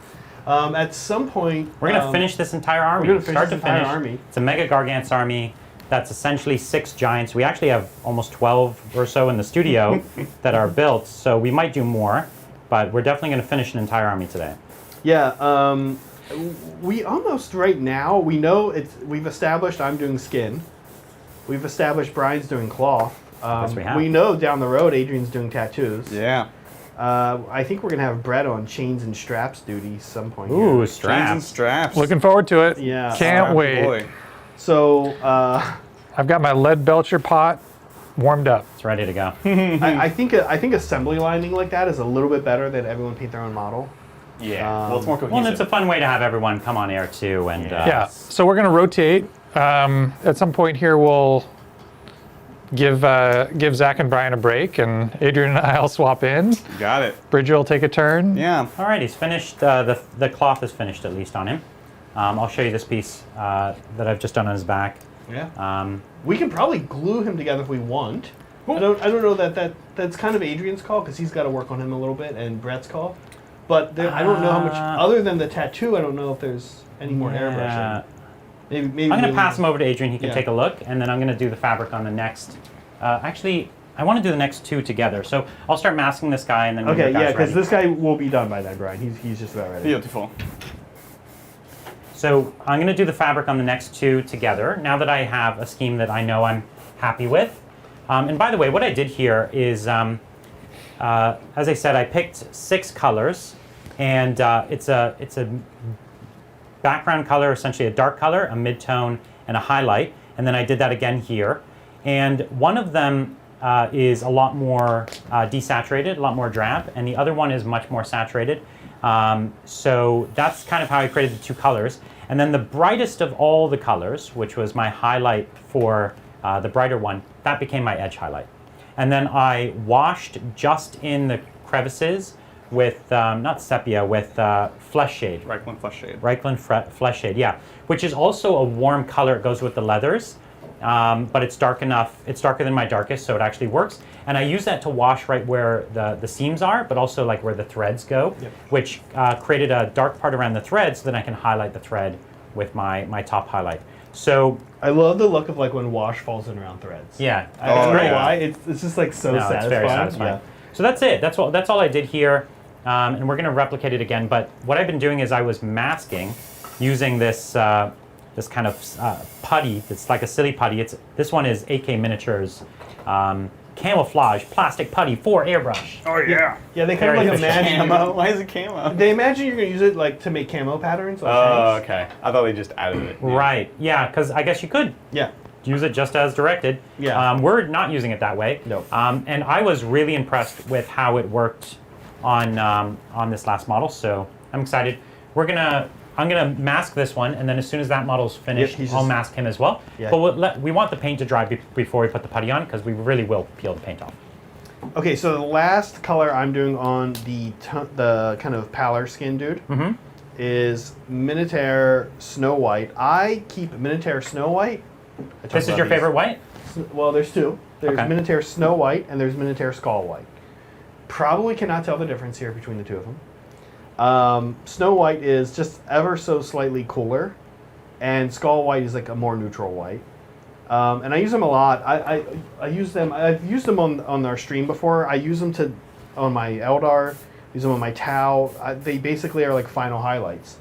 At some point, We're going to finish this entire army. we're gonna finish Start this to entire finish. army. It's a Megagargants army. That's essentially 6 giants. We actually have almost 12 or so in the studio that are built, so we might do more, but we're definitely going to finish an entire army today. Yeah, we almost right now we know we've established I'm doing skin. We've established Brian's doing cloth. Yes, we have. We know down the road Adrian's doing tattoos. Yeah. I think we're gonna have Brett on chains and straps duty some point. Ooh, here. Chains and straps. straps. Looking forward to it. Yeah. Can't wait. Boy. So I've got my lead belcher pot warmed up. It's ready to go. I think assembly lining like that is a little bit better than everyone paint their own model. Yeah. Well, it's more cohesive. Well, and it's a fun way to have everyone come on air too. And Yeah. So we're going to rotate. At some point here, we'll give Zach and Brian a break, and Adrian and I'll swap in. Got it. Bridger will take a turn. Yeah. all right, he's finished. The cloth is finished at least on him. I'll show you this piece that I've just done on his back. Yeah. We can probably glue him together if we want. I don't know that's kind of Adrian's call because he's got to work on him a little bit, and Brett's call. But I don't know how much other than the tattoo. I don't know if there's any more airbrushing. Maybe I'm going to pass him over to Adrian. He can Yeah. take a look, and then I'm going to do the fabric on the next. Actually, I want to do the next two together. So I'll start masking this guy, and then when Okay, your guy's yeah, because ready. this guy will be done by then, Brian. He's just about ready. Beautiful. So I'm going to do the fabric on the next two together. Now that I have a scheme that I know I'm happy with. And by the way, what I did here is, as I said, I picked 6 colors, and it's a background color, essentially a dark color, a mid-tone, and a highlight. And then I did that again here. And one of them is a lot more desaturated, a lot more drab, and the other one is much more saturated. So that's kind of how I created the 2 colors. And then the brightest of all the colors, which was my highlight for the brighter one, that became my edge highlight. And then I washed just in the crevices with, not sepia, with flesh shade. Reichland flesh shade. Reichland flesh shade, yeah. Which is also a warm color. It goes with the leathers. But it's dark enough, it's darker than my darkest, so it actually works. And I use that to wash right where the seams are, but also like where the threads go, which created a dark part around the thread so then I can highlight the thread with my top highlight. So I love the look of like when wash falls in around threads. yeah, I don't know yeah. why. It's just like so no, satisfying. it's very satisfying. Yeah. So that's it. That's all I did here, and we're going to replicate it again. But what I've been doing is I was masking using this this kind of putty. It's like a silly putty. This one is AK Miniatures camouflage plastic putty for airbrush. Oh yeah. Yeah, they kind of Very like efficient. imagine. Camo. Why is it camo? They imagine you're gonna use it like to make camo patterns. On Oh, tanks. okay. I thought they just added it. Right. Yeah, because I guess you could Yeah. use it just as directed. Yeah. We're not using it that way. No. And I was really impressed with how it worked on this last model. So I'm excited. I'm gonna mask this one, and then as soon as that model's finished, he's I'll just- mask him as well. Yeah. But we want the paint to dry before we put the putty on, because we really will peel the paint off. Okay, so the last color I'm doing on the kind of pallor skin dude is Minotaur Snow White. I keep Minotaur Snow White. I talk This is about your these. favorite white? Well, there's 2. There's Okay. Minotaur Snow White and there's Minotaur Skull White. Probably cannot tell the difference here between the 2 of them. Snow White is just ever so slightly cooler, and Skull White is like a more neutral white. And I use them a lot. I use them. I've used them on our stream before. I use them on my Eldar. Use them on my Tau. They basically are like final highlights.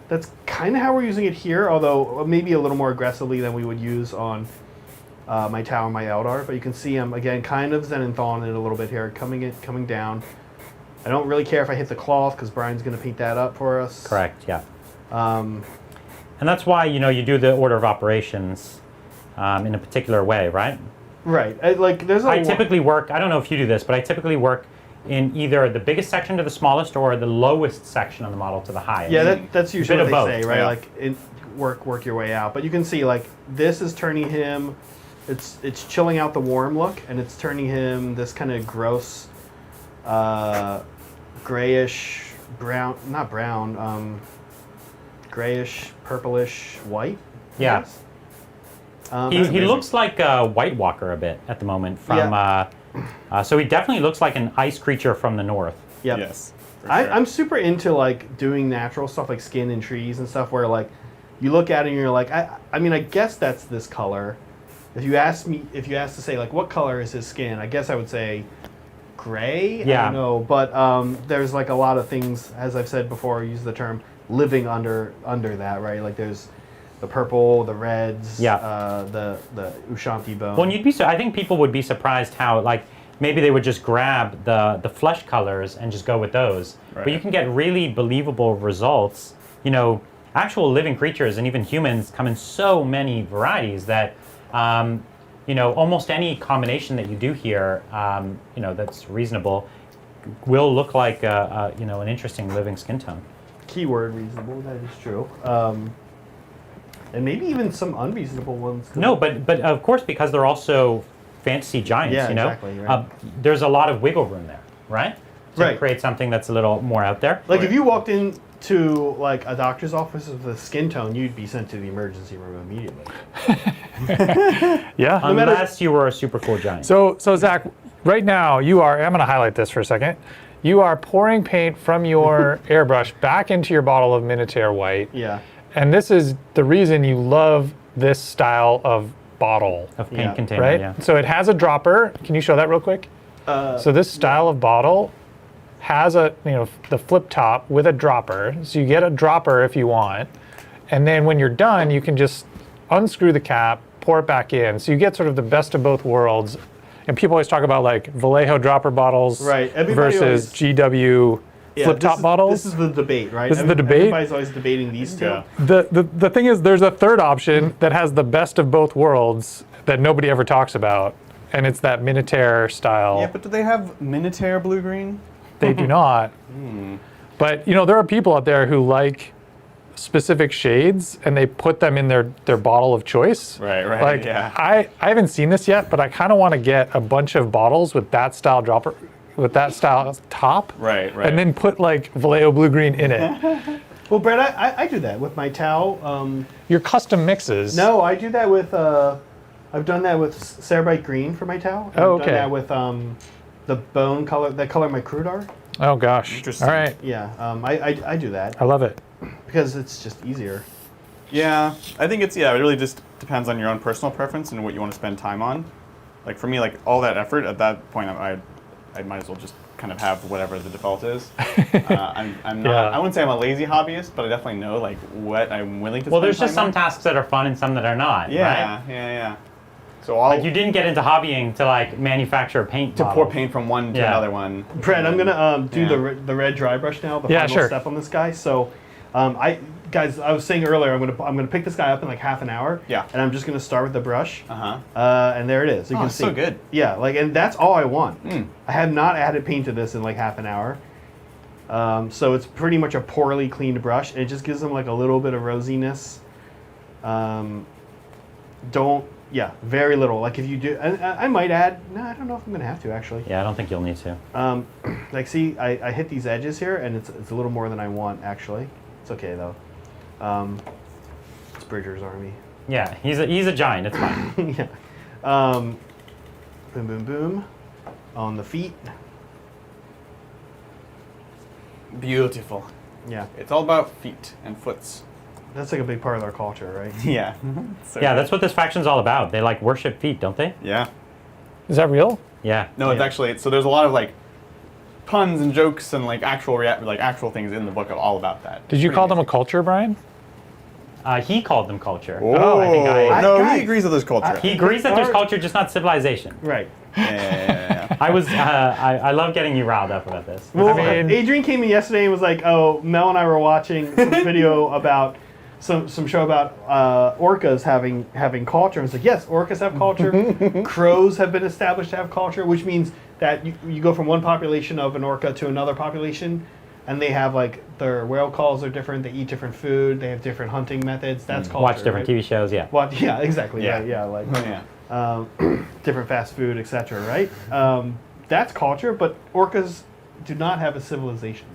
That's kind of how we're using it here, although maybe a little more aggressively than we would use on my Tau and my Eldar. But you can see them again, kind of zen and thawing it a little bit here, coming down. I don't really care if I hit the cloth because Brian's going to paint that up for us. Correct, yeah. And that's why, you do the order of operations in a particular way, right? Right. There's I typically work, I don't know if you do this, but I typically work in either the biggest section to the smallest or the lowest section of the model to the highest. Yeah, that's usually Bit what of they both, say, right? yeah. Like, work your way out. But you can see, like, this is turning him. It's chilling out the warm look, and it's turning him this kind of gross, grayish brown, not brown, grayish purplish white. I Yeah. guess. He looks like a White Walker a bit at the moment from, so he definitely looks like an ice creature from the north. Yep. Yes. for sure. I'm super into like doing natural stuff like skin and trees and stuff where like you look at it and you're like, I mean, I guess that's this color. If you asked to say like what color is his skin, I guess I would say gray. Yeah. I don't know, but there's like a lot of things, as I've said before, I use the term living under that, right? Like there's the purple, the reds, Yeah. the Ushanti bone. Well, I think people would be surprised how, like, maybe they would just grab the flesh colors and just go with those. But you can get really believable results. You know, actual living creatures and even humans come in so many varieties that, you know, almost any combination that you do here, you know, that's reasonable, will look like, you know, an interesting living skin tone. Keyword reasonable, that is true. And maybe even some unreasonable ones. No, but of course, because they're also fantasy giants, Yeah, you know, exactly, right. there's a lot of wiggle room there, right? To Right. create something that's a little more out there. Like if you walked into like a doctor's office with a skin tone, you'd be sent to the emergency room immediately. Yeah. Unless you were a super cool giant. So Zach, right now you are. I'm going to highlight this for a second. You are pouring paint from your airbrush back into your bottle of Minotaur White. Yeah. And this is the reason you love this style of bottle, of paint Yeah. container, right? yeah. So it has a dropper. Can you show that real quick? So this style of bottle has a, you know, the flip top with a dropper. So you get a dropper if you want. And then when you're done, you can just unscrew the cap, pour it back in. So you get sort of the best of both worlds. And people always talk about like Vallejo dropper bottles Right. Everybody versus always- GW flip top bottles. This is the debate, right? This is the debate? Everybody's always debating these two. Yeah. The thing is, there's a third option that has the best of both worlds that nobody ever talks about. And it's that Minotaur style. Yeah, but do they have Minotaur blue-green? They do not. But you know, there are people out there who like specific shades and they put them in their bottle of choice. Right, Like yeah. I haven't seen this yet, but I kind of want to get a bunch of bottles with that style dropper, with that style top. Right. And then put like Vallejo blue green in it. Well, Brett, I do that with my towel. Your custom mixes. No, I do that with. I've done that with Cerebrite green for my towel. Oh, I've okay. done that with the bone color, the color my crude are. Oh gosh. Interesting. All right. Yeah, I do that I love it. because it's just easier. Yeah, I think it really just depends on your own personal preference and what you want to spend time on. Like for me, like all that effort at that point, I might as well just kind of have whatever the default is. I'm not. Yeah. I wouldn't say I'm a lazy hobbyist, but I definitely know like what I'm willing to. Well, spend there's just time some on. tasks that are fun and some that are not, Yeah, right? yeah. So I'll Like you didn't get into hobbying to like manufacture paint to pour bottles. paint from one to Yeah. another one. Brett, I'm gonna do Yeah. the red dry brush now. The Yeah, final sure. step on this guy. So, guys, I was saying earlier, I'm gonna pick this guy up in like half an hour. Yeah. And I'm just gonna start with the brush. Uh-huh. And there it is. You Oh, can it's see. so good. Yeah, like, and that's all I want. I have not added paint to this in like half an hour. So it's pretty much a poorly cleaned brush. It just gives them like a little bit of rosiness. Very little. Like if you do, I might add. No, I don't know if I'm gonna have to actually. Yeah, I don't think you'll need to. Like see, I hit these edges here, and it's a little more than I want actually. It's okay though. It's Bridger's army. Yeah, he's a giant. It's fine. Yeah. Boom, boom, boom. On the feet. Beautiful. Yeah. It's all about feet and foots. That's like a big part of their culture, right? Yeah. So Yeah, good. that's what this faction's all about. They like worship feet, don't they? Yeah. Is that real? Yeah. No, it's Yeah. actually so. There's a lot of like puns and jokes and like actual things in the book all about that. Did you call them a culture, Brian? He called them culture. Oh, I think no, guys, he agrees with this culture. He agrees that there's culture, just not civilization. Right. Yeah. I was, I love getting you riled up about this. Well, I mean- Adrian came in yesterday and was like, "Oh, Mel and I were watching some video about some show about orcas having culture." And it's like, yes, orcas have culture. Crows have been established to have culture, which means that you go from one population of an orca to another population, and they have like their whale calls are different. They eat different food. They have different hunting methods. That's culture. Watch different right? TV shows, yeah. Yeah, exactly. Yeah. Yeah, like Yeah. different fast food, etc. Right? That's culture, but orcas do not have a civilization.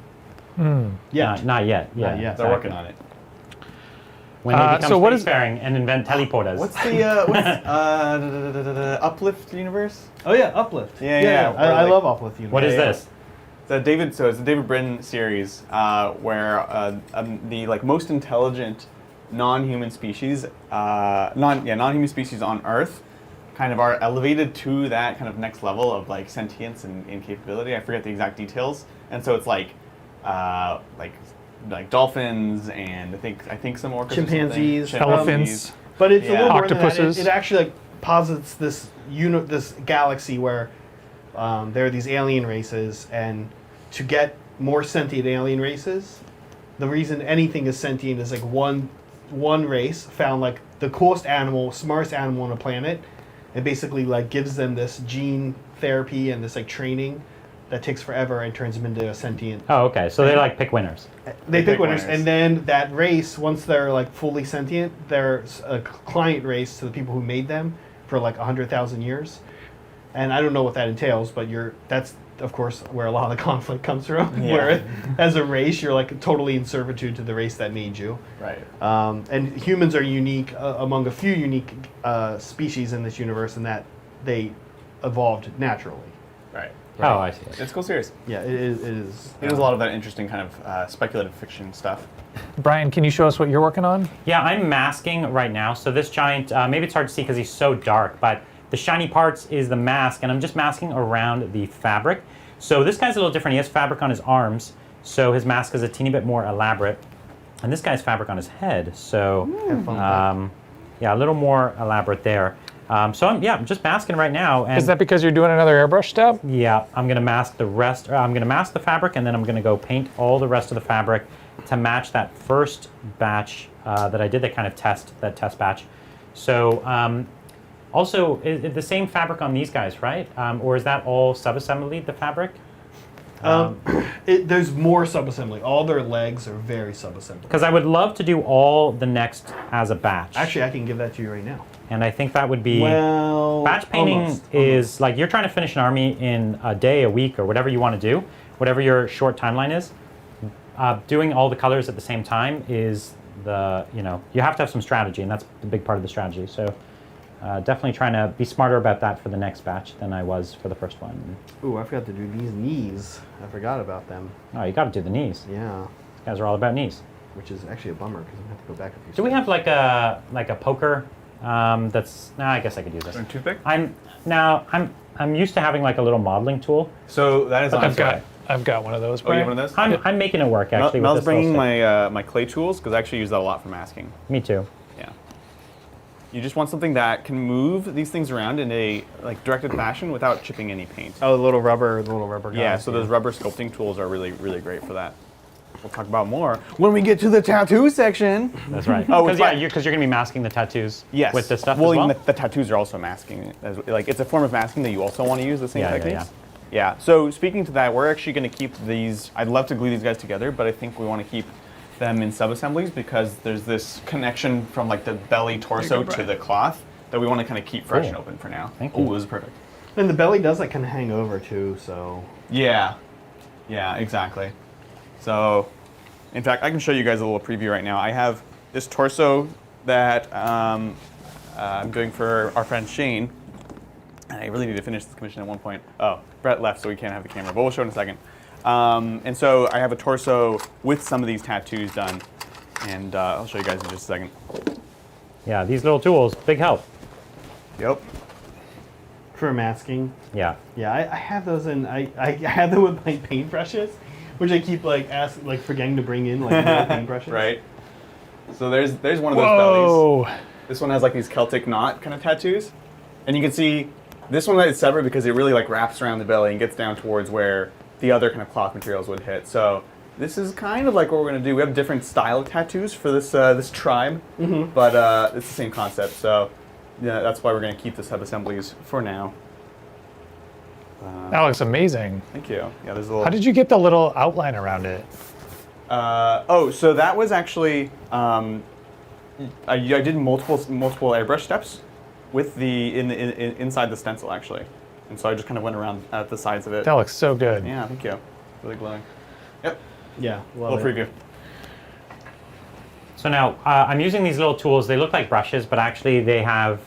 Yeah. Not yet. Yeah, Not yet. They're working on it. When they become so what is- spacefaring and invent teleporters. What's the Uplift universe? Oh yeah, Uplift. Yeah. Where, I like- love Uplift. What is Yeah. this? It's a David Brin series where the like most intelligent non-human species, non-human species on Earth, kind of are elevated to that kind of next level of like sentience and capability. I forget the exact details, and so it's like like dolphins and I think some orcas, or something. Chimpanzees, Elephants. But it's a Yeah. little more than that. Octopuses. It actually like posits this this galaxy where there are these alien races, and to get more sentient alien races, the reason anything is sentient is like one race found like the coolest animal, smartest animal on the planet, and basically like gives them this gene therapy and this like training that takes forever and turns them into a sentient. Oh, okay. So they like pick winners. They pick pick winners, winners. and then that race, once they're like fully sentient, they're a client race to the people who made them for like 100,000 years. And I don't know what that entails, but that's of course where a lot of the conflict comes from. Yeah. Where as a race, you're like totally in servitude to the race that made you. Right. And humans are unique among a few unique species in this universe, in that they evolved naturally. Right. Oh, I see. It's cool series. Yeah, it is. It is a lot of that interesting kind of speculative fiction stuff. Brian, can you show us what you're working on? Yeah, I'm masking right now. So this giant, maybe it's hard to see because he's so dark, but the shiny parts is the mask, and I'm just masking around the fabric. So this guy's a little different. He has fabric on his arms, so his mask is a teeny bit more elaborate. And this guy's fabric on his head, so Have fun with that. yeah, a little more elaborate there. So I'm just masking right now. And Is that because you're doing another airbrush step? yeah, I'm gonna mask the rest. I'm gonna mask the fabric, and then I'm gonna go paint all the rest of the fabric to match that first batch that I did. That kind of that test batch. So also, is the same fabric on these guys, right? Or is that all sub-assembly, the fabric? There's more sub-assembly. All their legs are very sub-assembly. Because I would love to do all the next as a batch. Actually, I can give that to you right now. And I think that would be Well, batch painting almost. is like you're trying to finish an army in a day, a week, or whatever you want to do, whatever your short timeline is. Doing all the colors at the same time is you have to have some strategy, and that's the big part of the strategy. So definitely trying to be smarter about that for the next batch than I was for the first one. Ooh, I forgot to do these knees. I forgot about them. Oh, you got to do the knees. Yeah, These guys are all about knees. which is actually a bummer because I'm gonna have to go back a few. Do we steps. have like a poker? That's I guess I could use this. A toothpick? I'm used to having like a little modeling tool. So that is on I've got one of those. Oh, you Brian. have one of those? I'm making it work actually. Mel's with this little bringing stick. my clay tools because I actually use that a lot for masking. Me too. Yeah. You just want something that can move these things around in a like directed fashion without chipping any paint. Oh, the little rubber guys. Yeah, so those rubber sculpting tools are really, really great for that. We'll talk about more when we get to the tattoo section. That's right. Oh, Because it's yeah, because you're gonna be masking the tattoos. Yes. With this stuff well, as well. even the tattoos are also masking. Like it's a form of masking that you also want to use the same Yeah, yeah, techniques. Yeah. So speaking to that, we're actually going to keep these. I'd love to glue these guys together, but I think we want to keep them in sub-assemblies because there's this connection from like the belly torso to the cloth that we want to kind of keep fresh and Cool. open for now. Thank you. Oh, this is perfect. And the belly does like kind of hang over too, so. Yeah. Yeah, exactly. So, in fact, I can show you guys a little preview right now. I have this torso that I'm doing for our friend Shane. And I really need to finish this commission at one point. Oh, Brett left, so we can't have the camera, but we'll show in a second. And so I have a torso with some of these tattoos done. And I'll show you guys in just a second. Yeah, these little tools, big help. Yep. For masking. Yeah. Yeah, I have those in. I have them with my paintbrushes, which I keep like forgetting to bring in like more paintbrushes. Right. So there's one of those bellies. Whoa! This one has like these Celtic knot kind of tattoos. And you can see this one is separate because it really like wraps around the belly and gets down towards where the other kind of cloth materials would hit. So this is kind of like what we're going to do. We have different style of tattoos for this this tribe, but it's the same concept. So yeah, that's why we're going to keep the sub-assemblies for now. That looks amazing. Thank you. Yeah, there's a little. How did you get the little outline around it? So that was actually I did multiple airbrush steps with the inside the stencil actually, and so I just kind of went around at the sides of it. That looks so good. Yeah, thank you. Really glowing. Yep. Yeah. Little preview. So now I'm using these little tools. They look like brushes, but actually they have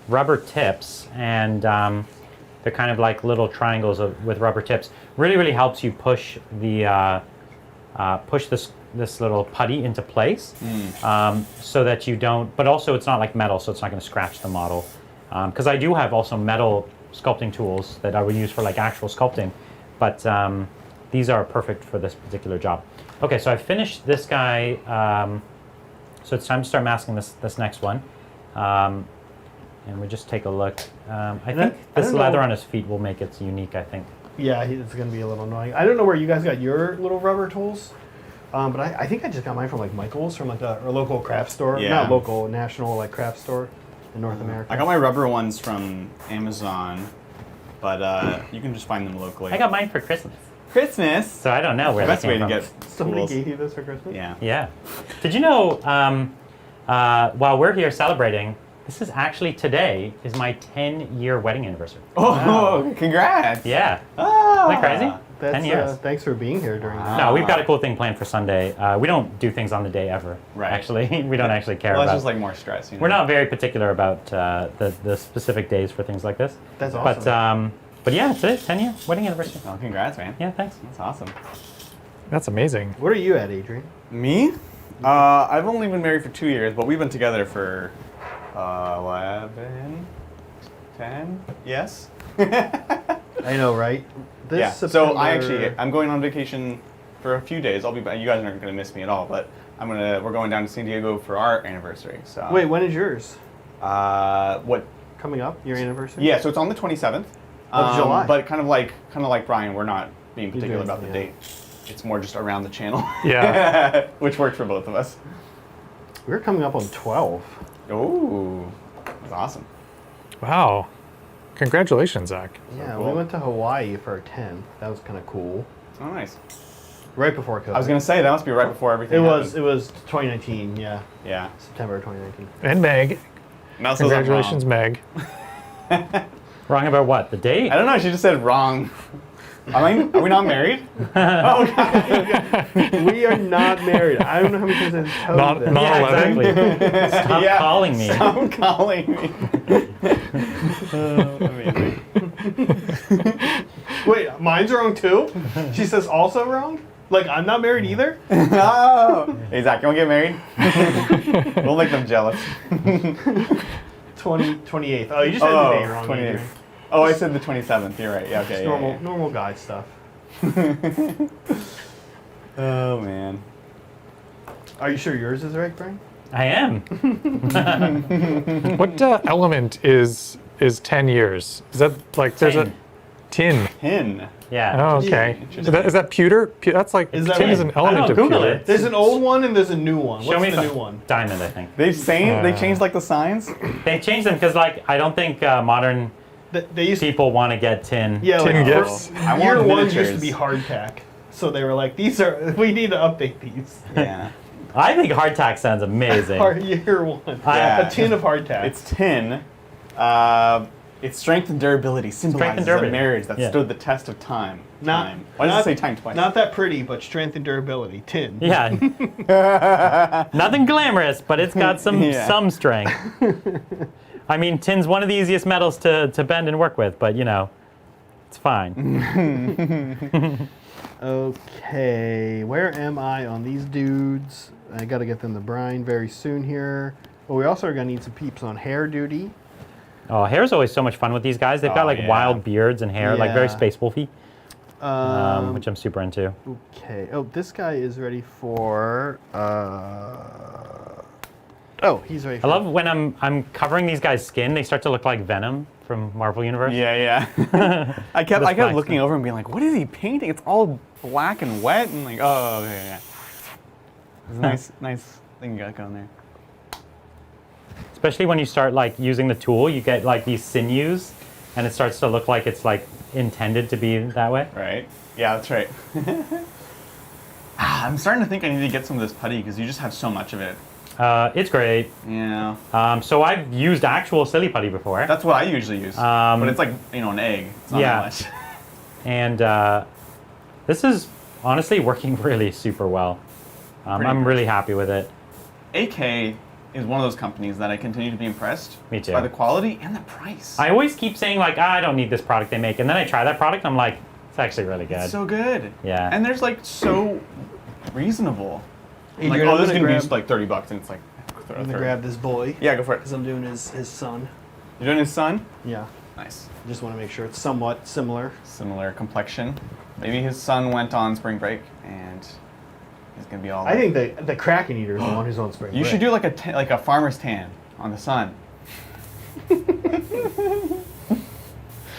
rubber tips, and they're kind of like little triangles with rubber tips. Really, really helps you push the push this little putty into place, so that you don't. But also, it's not like metal, so it's not going to scratch the model. Because I do have also metal sculpting tools that I would use for like actual sculpting, but these are perfect for this particular job. Okay, so I finished this guy. So it's time to start masking this next one. And we just take a look. I think I this don't leather know- on his feet will make it unique, I think. Yeah, it's gonna be a little annoying. I don't know where you guys got your little rubber tools, but I think I just got mine from like Michael's, from like a local craft store. Yeah. Not local, national like craft store in North America. I got my rubber ones from Amazon, but you can just find them locally. I got mine for Christmas. Christmas. So I don't know where Best that way came to from. get Somebody tools. gave you this for Christmas? Yeah. Yeah. Did you know, while we're here celebrating, this is actually today is my 10-year wedding anniversary. Oh, congrats. Yeah. Ah. Isn't that crazy? That's, 10 years. Thanks for being here during that. No, we've got a cool thing planned for Sunday. We don't do things on the day ever. Right. Actually, we don't actually care Well, that's about. just like more stress. You know? We're not very particular about the specific days for things like this. That's awesome. But yeah, it's it. 10-year wedding anniversary. Oh, congrats, man. Yeah, thanks. That's awesome. That's amazing. What are you at, Adrian? Me? I've only been married for 2 years, but we've been together for 11, 10. Yes. I know, right? This Yeah. September, So I'm going on vacation for a few days. I'll be back. You guys aren't gonna miss me at all, but we're going down to San Diego for our anniversary. So. Wait, when is yours? What? Coming up? Your anniversary? Yeah. So it's on the 27th Of July. But kind of like Brian, we're not being particular doing- about the yeah. date. It's more just around the channel. Yeah. Which worked for both of us. We're coming up on 12. Ooh, that's awesome. Wow. Congratulations, Zach. Yeah, cool. we went to Hawaii for our 10. That was kind of cool. Oh, nice. Right before COVID. I was gonna say that must be right before everything. It was happened. 2019, yeah. Yeah. September 2019. And Meg. Mel says I'm Congratulations, Meg. Wrong about what? The date? I don't know. She just said wrong. Are we not married? Oh, God. We are not married. I don't know how many times I've told Not- them. not- Yeah, 11. exactly. Stop Yeah. calling me. Stop calling me. Amazing. Wait, mine's wrong too? She says also wrong? Like, I'm not married either? Oh. Hey, Zach, you want to get married? We'll make them jealous. 28th. Oh, you just said the day wrong. 28th. Adrian. Oh, I said the 27th. You're right. Yeah, okay. Just Yeah, normal guy stuff. yeah. Oh, man. Are you sure yours is right, Brian? I am. What element is 10 years? Is that like there's a tin? Tin. Yeah. Oh, okay. Interesting. Is that pewter? That's like Is that tin right? is an I don't element know, of Google pewter. it. There's an old one and there's a new one. Show What's me the new one? Diamond, I think. They changed like the signs. They changed them because, like, I don't think modern They used to, people want to get tin. yeah, tin like, gifts. I want year one used miniatures. to be hardtack. So they were like, we need to update these. Yeah. I think hardtack sounds amazing. Year one. Yeah. A tin of hardtack. It's tin. Its strength and durability symbolizes a durability. marriage that Yeah. stood the test of time. Not- Time. Why does not- it say time twice? Not that pretty, but strength and durability. Tin. Yeah. Nothing glamorous, but it's got some Yeah. some strength. I mean, tin's one of the easiest metals to bend and work with, but you know, it's fine. Okay, where am I on these dudes? I gotta get them to brine very soon here. But we also are gonna need some peeps on hair duty. Oh, hair's always so much fun with these guys. They've got Oh, like yeah. wild beards and hair, like very Yeah. Space Wolfy, Um, which I'm super into. okay. Oh, this guy is ready for. Oh, he's ready. I For, love when I'm covering these guys' skin. They start to look like Venom from Marvel Universe. Yeah, yeah. I kept black looking stuff. over and being like, what is he painting? It's all black and wet and like, oh, okay, yeah. It's a nice thing you got going there. Especially when you start like using the tool, you get like these sinews, and it starts to look like it's like intended to be that way. Right? Yeah, that's right. I'm starting to think I need to get some of this putty because you just have so much of it. It's great. Yeah. So I've used actual silly putty before, That's what I usually use. But it's like, an egg. It's not yeah. that much. and this is honestly working really super well. I'm Pretty really happy with it. AK is one of those companies that I continue to be impressed Me too. by the quality and the price. I always keep saying like, I don't need this product they make, and then I try that product, I'm like, it's actually really good. It's so good. Yeah. And there's like so reasonable. Adrian, Like, I'm oh, this is gonna gonna grab, be like $30, and it's like. I'm gonna grab this boy Yeah, go for it. because I'm doing his son. You're doing his son? Yeah. Nice. Just want to make sure it's somewhat similar. Similar complexion. Maybe his son went on spring break and He's gonna be all. I think the Kraken Eater is the one who's on spring. you should do like a farmer's tan on the sun.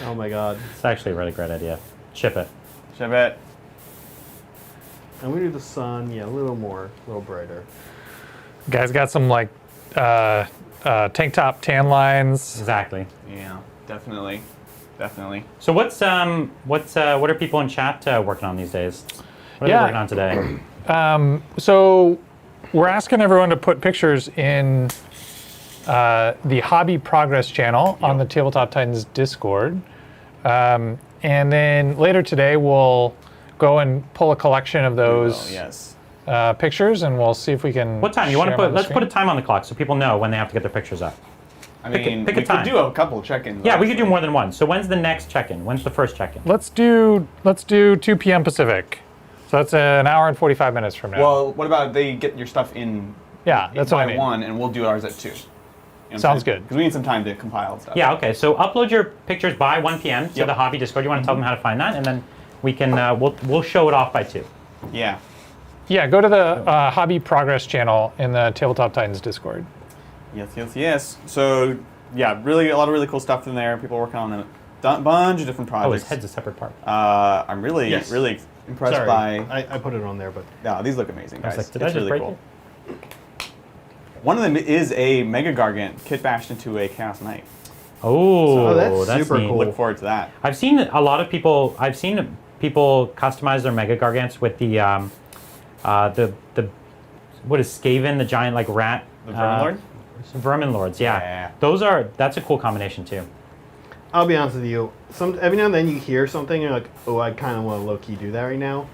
Oh my god. It's actually a really great idea. Chip it. Ship it. And we do the sun, yeah, a little more, a little brighter. Guys got some like tank top tan lines. Exactly. Yeah, definitely. Definitely. So what are people in chat working on these days? What are Yeah. they working on today? So we're asking everyone to put pictures in the Hobby Progress channel on the Tabletop Titans Discord. And then later today, we'll go and pull a collection of those Oh, yes. pictures, and we'll see if we can. What time? You want to share 'em on put? the Let's put a screen. time on the clock so people know when they have to get their pictures up. I Pick a- mean, pick a we time. could do a couple check-ins. Yeah, we could do honestly. more than one. So when's the next check-in? When's the first check-in? Let's do 2 p.m. Pacific. So that's an hour and 45 minutes from now. Well, what about they get your stuff in? yeah, that's what I by mean. 1, and we'll do ours at 2. Sounds good. Because we need some time to compile stuff. Yeah. Okay. So upload your pictures by 1 p.m. to Yep. the Hobby Discord. You want to tell them how to find that, and then we can we'll show it off by 2. Yeah. Yeah, go to the Hobby Progress channel in the Tabletop Titans Discord. Yes, yes, yes. So, yeah, really a lot of really cool stuff in there. People are working on a bunch of different Oh, his projects. head's a separate part. I'm really, Yes. really impressed Sorry, by. I put it on there, but Yeah, these look amazing, I was guys. like, did I It's just really break cool. One of them is a Megagargant kit bashed into a Chaos Knight. Oh, that's super neat. cool. Look forward to that. I've seen a lot of people. I've seen people customize their Megagargants with the what is Skaven, the giant like rat. The Vermin Lord? Vermin Lords, yeah. Yeah. That's a cool combination too. I'll be honest with you. Every now and then you hear something and you're like, oh, I kind of want to low-key do that right now.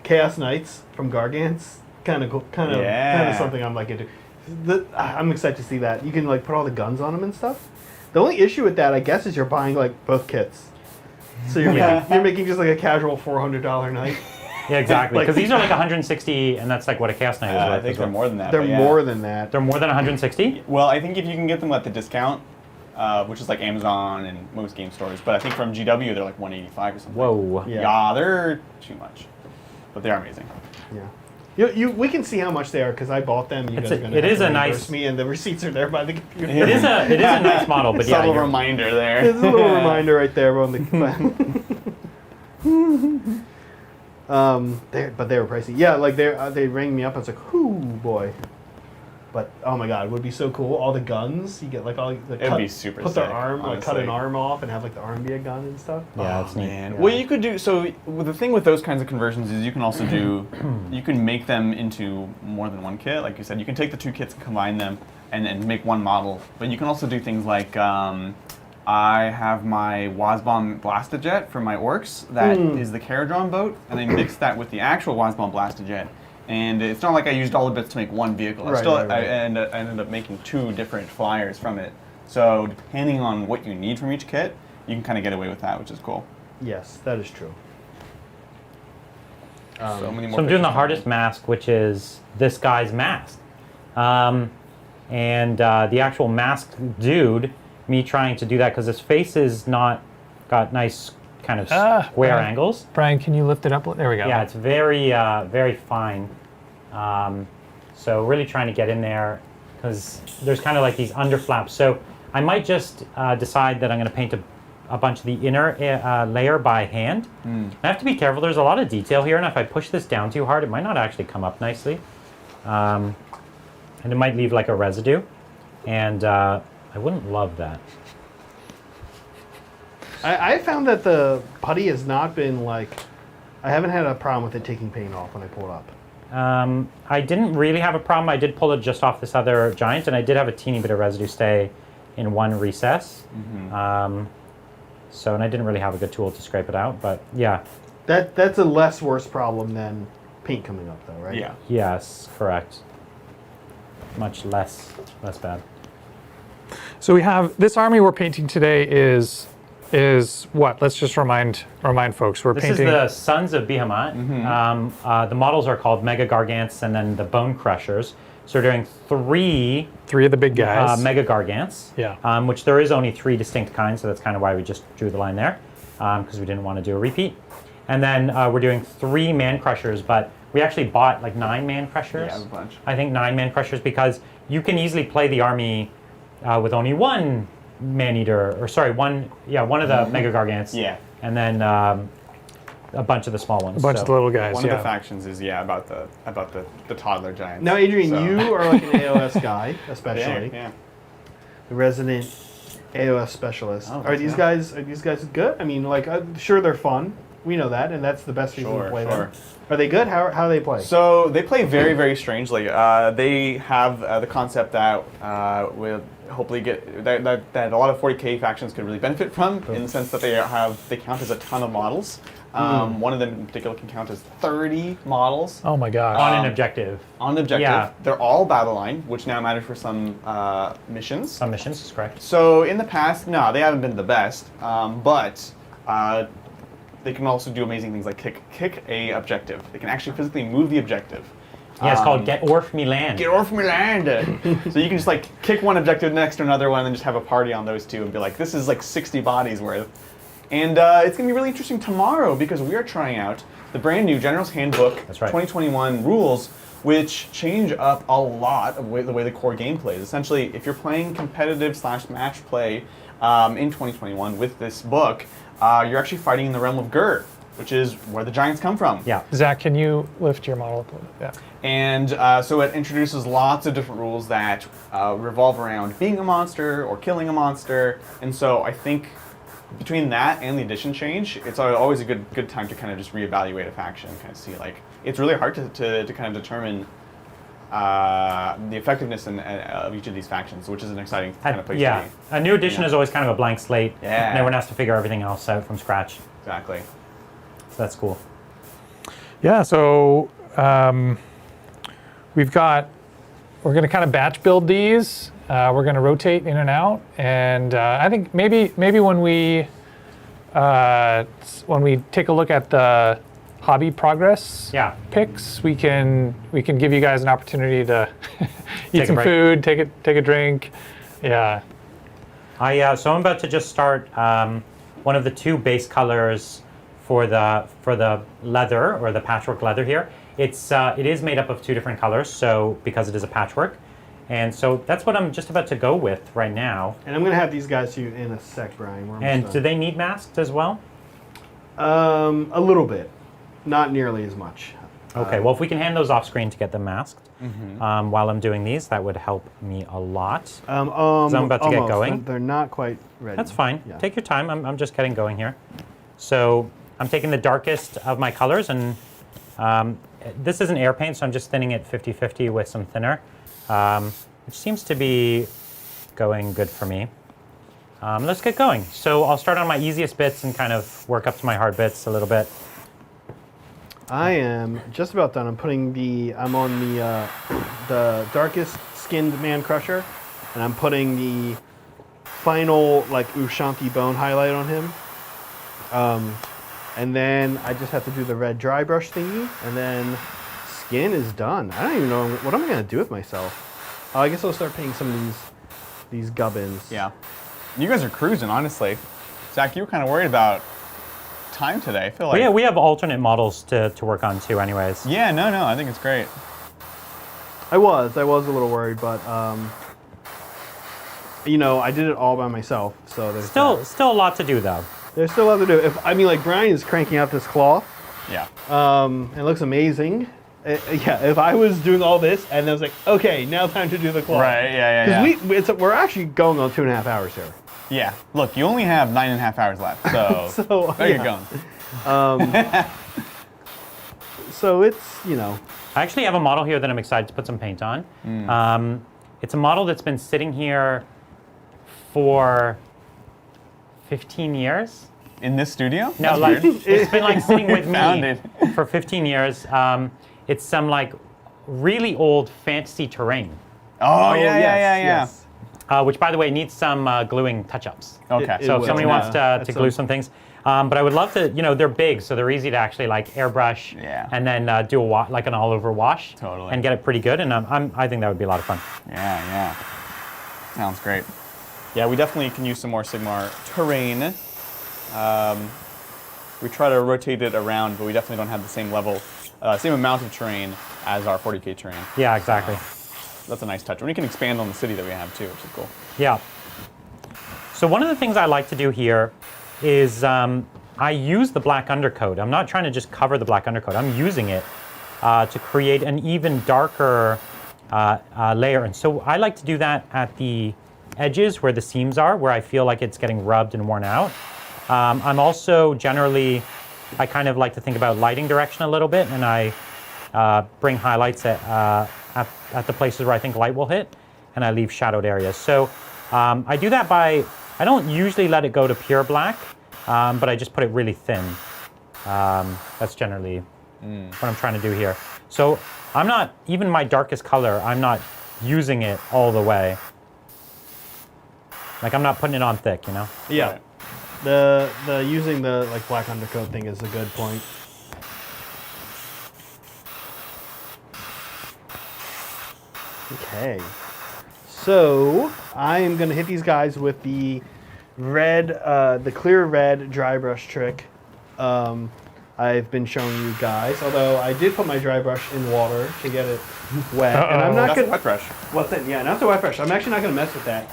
Chaos Knights from Gargants, kind of cool, kind of Yeah. something I'm like into. I'm excited to see that. You can like put all the guns on them and stuff. The only issue with that, I guess, is you're buying like both kits. So you're making just like a casual $400 knight. Yeah, exactly. Like- Because these are like 160, and that's like what a Chaos Knight is I worth. think as they're well. more than that. They're but yeah. more than that. They're more than 160. Well, I think if you can get them at the discount, which is like Amazon and most game stores, but I think from GW they're like 185 or something. Whoa. Yeah. Yeah, they're too much, but they're amazing. Yeah. We can see how much they are because I bought them. You It's guys a- are gonna it have is to a reimburse nice- me, and the receipts are there by the computer. It is a nice model, but yeah, Subtle you're- reminder there. There's a little reminder right there on the. But they were pricey. Yeah, like they rang me up. I was like, "Whoo, boy!" But oh my god, it would be so cool. All the guns you get, like all the It'd be super Put their sick, arm, like cut an honestly. arm off, and have like the arm be a gun and stuff. Yeah, Oh, it's neat. man. Yeah. Well, you could do so. The thing with those kinds of conversions is you can also do, you can make them into more than one kit. Like you said, you can take the two kits and combine them and make one model. But you can also do things like I have my Wasbomb Blastojet for my Orcs. That is the Caradron boat, and I mixed that with the actual Wasbomb Blastojet. And it's not like I used all the bits to make one vehicle. Right, right. I ended up making 2 different flyers from it. So depending on what you need from each kit, you can kind of get away with that, which is cool. Yes, that is true. So many more. So I'm doing the pictures hardest coming. mask, which is this guy's mask. And the actual masked dude, me trying to do that because his face is not got nice kind of square right. angles. Brian, can you lift it up? There we go. Yeah, it's very, very fine. So really trying to get in there because there's kind of like these underflaps. So I might just decide that I'm going to paint a bunch of the inner layer by hand. I have to be careful. There's a lot of detail here, and if I push this down too hard, it might not actually come up nicely. And it might leave like a residue. And I wouldn't love that. I found that the putty has not been like. I haven't had a problem with it taking paint off when I pull it up. I didn't really have a problem. I did pull it just off this other giant, and I did have a teeny bit of residue stay in one recess. And I didn't really have a good tool to scrape it out, but yeah. That's a less worse problem than paint coming up, though, right? Yeah. Yes, correct. Much less bad. So we have this army we're painting today is what? Let's just remind folks. We're This painting is the Sons of Behemoth. The models are called Megagargants and then the Bone Crushers. So we're doing three of the big guys. Megagargants, Yeah. which there is only 3 distinct kinds, so that's kind of why we just drew the line there, because we didn't want to do a repeat. And then we're doing 3 Man Crushers, but We actually bought like 9 man crushers. Yeah, a bunch. I think 9 man crushers because you can easily play the army with only 1 man eater, or sorry, one of the Mega Gargants. Yeah. And then a bunch of the small ones. A bunch of the little guys. One of the factions is about the toddler giants. Now, Adrian, So- you are like an AOS guy, especially yeah. the resident AOS specialist. Oh, Are these guys good? I mean, like, sure they're fun. We know that, and that's the best reason to play them. Are they good? How do they play? So they play very, very strangely. They have the concept that will hopefully get that a lot of 40k factions could really benefit from, in the sense that they count as a ton of models. One of them in particular can count as 30 models Oh my gosh. on an objective. on the objective. Yeah. They're all battle line, which now matters for some missions. Some missions, is correct. So in the past, no, they haven't been the best, but they can also do amazing things like kick a objective. They can actually physically move the objective. Yeah, it's called Get Orf Me Land. Get off me land! So you can just like kick one objective next to another one and then just have a party on those two and be like, this is like 60 bodies worth. And it's going to be really interesting tomorrow because we are trying out the brand new General's Handbook That's right. 2021 rules, which change up a lot of the way the core game plays. Essentially, if you're playing competitive / match play in 2021 with this book, you're actually fighting in the realm of Gur, which is where the giants come from. Yeah. Zach, can you lift your model up a little bit? Yeah. And so it introduces lots of different rules that revolve around being a monster or killing a monster. And so I think between that and the edition change, it's always a good time to kind of just reevaluate a faction and kind of see, like, it's really hard to kind of determine the effectiveness of each of these factions, which is an exciting kind of place to be. A new edition Yeah. is always kind of a blank slate. Yeah. And everyone has to figure everything else out from scratch. Exactly. So that's cool. Yeah, so we're going to kind of batch build these. We're going to rotate in and out, and I think maybe when we take a look at the hobby progress picks, we can give you guys an opportunity to Take eat a some break. food, take a drink. Yeah. So I'm about to just start one of the 2 base colors for the leather, or the patchwork leather here. It is made up of 2 different colors, so because it is a patchwork. And so that's what I'm just about to go with right now. And I'm going to have these guys to you in a sec, Brian. We're And almost do done. they need masked as well? A little bit. Not nearly as much. Okay, well, if we can hand those off screen to get them masked while I'm doing these, that would help me a lot. I'm about to get almost. going. They're not quite ready. That's fine. Yeah. Take your time. I'm just getting going here. So I'm taking the darkest of my colors, and this is an air paint, so I'm just thinning it 50-50 with some thinner, which seems to be going good for me. Let's get going. So I'll start on my easiest bits and kind of work up to my hard bits a little bit. I am just about done. I'm on the darkest skinned man crusher, and I'm putting the final like Ushanti bone highlight on him. And then I just have to do the red dry brush thingy, and then skin is done. I don't even know what I'm gonna do with myself. I guess I'll start painting some of these gubbins. Yeah. You guys are cruising, honestly. Zach, you were kind of worried about time today. I feel like. But yeah, we have alternate models to work on too anyways. Yeah, no, I think it's great. I was a little worried, but I did it all by myself, so there's Still a lot to do though. there's still a lot to do. Like Brian is cranking out this cloth. Yeah. It looks amazing. If I was doing all this and I was like, okay, now time to do the cloth. Right, yeah. Because we're actually going on 2.5 hours here. Yeah. Look, you only have 9.5 hours left, so, So, there you yeah. go. So it's, I actually have a model here that I'm excited to put some paint on. It's a model that's been sitting here for 15 years. In this studio? No, That's like weird. it's been like sitting with Found me it. for 15 years. It's some like really old fantasy terrain, Oh, yes. which by the way needs some gluing touch-ups. Okay. So if will, somebody yeah. wants to That's glue some things. But I would love to, they're big, so they're easy to actually like airbrush and then do like an all-over wash Totally. and get it pretty good. And I think that would be a lot of fun. Yeah. Sounds great. Yeah, we definitely can use some more Sigmar terrain. We try to rotate it around, but we definitely don't have the same level same amount of terrain as our 40K terrain. Yeah, exactly. That's a nice touch. And we can expand on the city that we have too, which is cool. Yeah. So one of the things I like to do here is I use the black undercoat. I'm not trying to just cover the black undercoat. I'm using it to create an even darker layer. And so I like to do that at the edges where the seams are, where I feel like it's getting rubbed and worn out. I'm also generally, I kind of like to think about lighting direction a little bit, and I bring highlights at the places where I think light will hit, and I leave shadowed areas. So I do that by, I don't usually let it go to pure black, but I just put it really thin. That's generally what I'm trying to do here. So I'm not, even my darkest color, I'm not using it all the way. Like I'm not putting it on thick, you know? Yeah. Right. The using the like black undercoat thing is a good point. Okay. So I am gonna hit these guys with the red, the clear red dry brush trick. I've been showing you guys, although I did put my dry brush in water to get it wet. And I'm not That's a gonna wet brush. Well, yeah, not the wet brush. I'm actually not going to mess with that.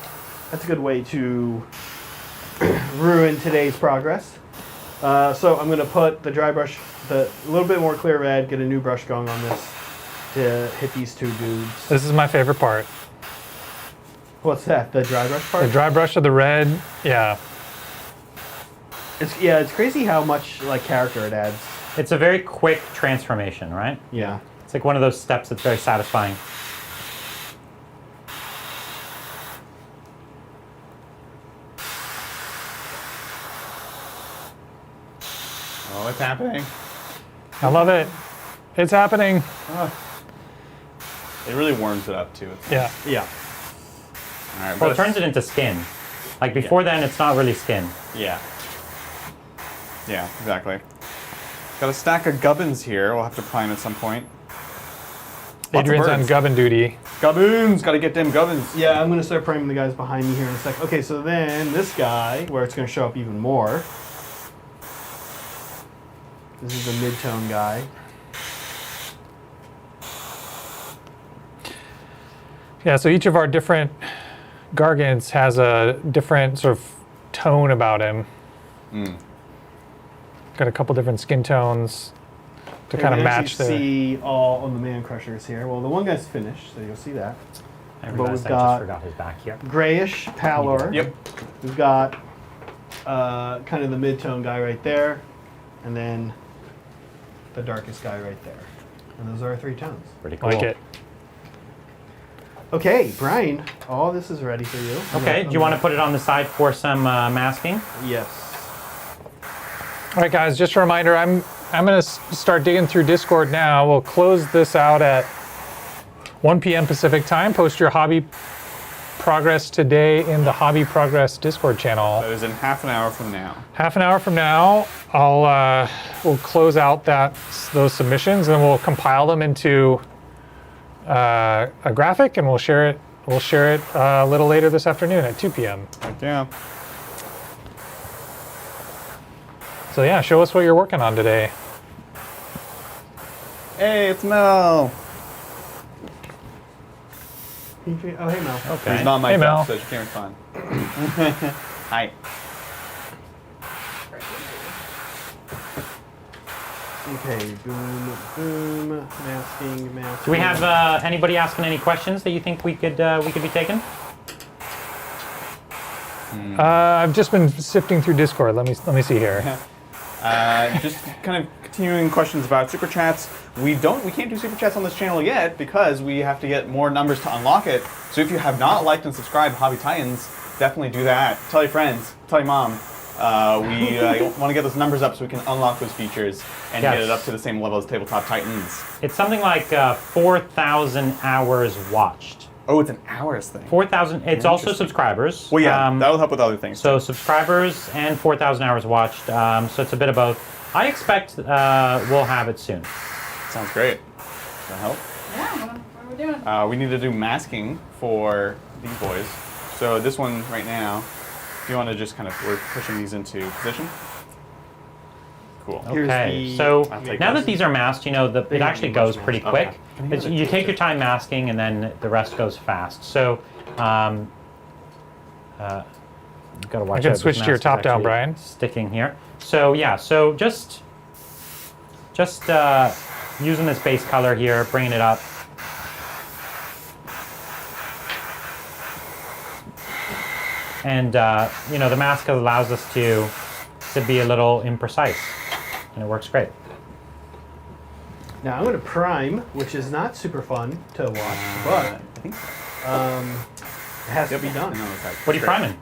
That's a good way to ruin today's progress. So I'm going to put the dry brush, a little bit more clear red, get a new brush going on this to hit these two dudes. This is my favorite part. What's that? The dry brush part? The dry brush of the red. Yeah. It's crazy how much like character it adds. It's a very quick transformation, right? Yeah. It's like one of those steps that's very satisfying. Oh, it's happening. I love it. It's happening. It really warms it up too. It's Yeah. Yeah. All right, Well, but it turns it into skin. Like before then, it's not really skin. yeah. Yeah, exactly. Got a stack of gubbins here. We'll have to prime at some point. Lots of Adrian's on birds. gubbin duty. Gubbins! Gotta get them gubbins. Yeah, I'm going to start priming the guys behind me here in a sec. Okay, so then this guy, where it's going to show up even more. This is the mid-tone guy. Yeah, so each of our different Gargants has a different sort of tone about him. Got a couple different skin tones to kind of You match actually the. see all of the man crushers here. Well, the one guy's finished, so you'll see that. I But realized we've I got- just forgot his back here. Grayish pallor. Yep. We've got kind of the mid-tone guy right there, and then the darkest guy right there. And those are our three tones. Pretty cool. Like it. Okay, Brian, all this is ready for you. Okay, do you want to put it on the side for some masking? Yes. All right, guys. Just a reminder. I'm gonna start digging through Discord now. We'll close this out at 1 p.m. Pacific time. Post your hobby progress today in the Hobby Progress Discord channel. That is in half an hour from now. Half an hour from now, we'll close out those submissions, and then we'll compile them into a graphic, and we'll share it. We'll share it a little later this afternoon at 2 p.m. Heck yeah. So yeah, show us what you're working on today. Hey, it's Mel. Oh, hey, Mel. Okay. He's not my Hey, Mel. so she can't respond. Hi. Okay, boom, boom, masking, masking. Do we have anybody asking any questions that you think we could be taking? I've just been sifting through Discord. Let me see here. Just kind of continuing questions about super chats. We can't do super chats on this channel yet because we have to get more numbers to unlock it. So if you have not liked and subscribed to Hobby Titans, definitely do that. Tell your friends. Tell your mom. We want to get those numbers up so we can unlock those features and Yes. get it up to the same level as Tabletop Titans. It's something like 4,000 hours watched. Oh, it's an hours thing. 4,000. It's also Interesting. subscribers. Well, yeah, that'll help with other things. So subscribers and 4,000 hours watched. So it's a bit of both. I expect we'll have it soon. Sounds great. Does that help? Yeah, what are we doing? We need to do masking for these boys. So this one right now, if you want to just kind of, we're pushing these into position. Cool. Here's Okay, the- so I'll take now this. that these are masked, it actually goes pretty quick. You take your time masking, and then the rest goes fast. So, you've got to watch I can out. switch This to your mask is top down, actually Brian. Sticking here. So yeah, so just using this base color here, bringing it up. And the mask allows us to be a little imprecise, and it works great. Now I'm going to prime, which is not super fun to watch, but it has to be done. What are you priming?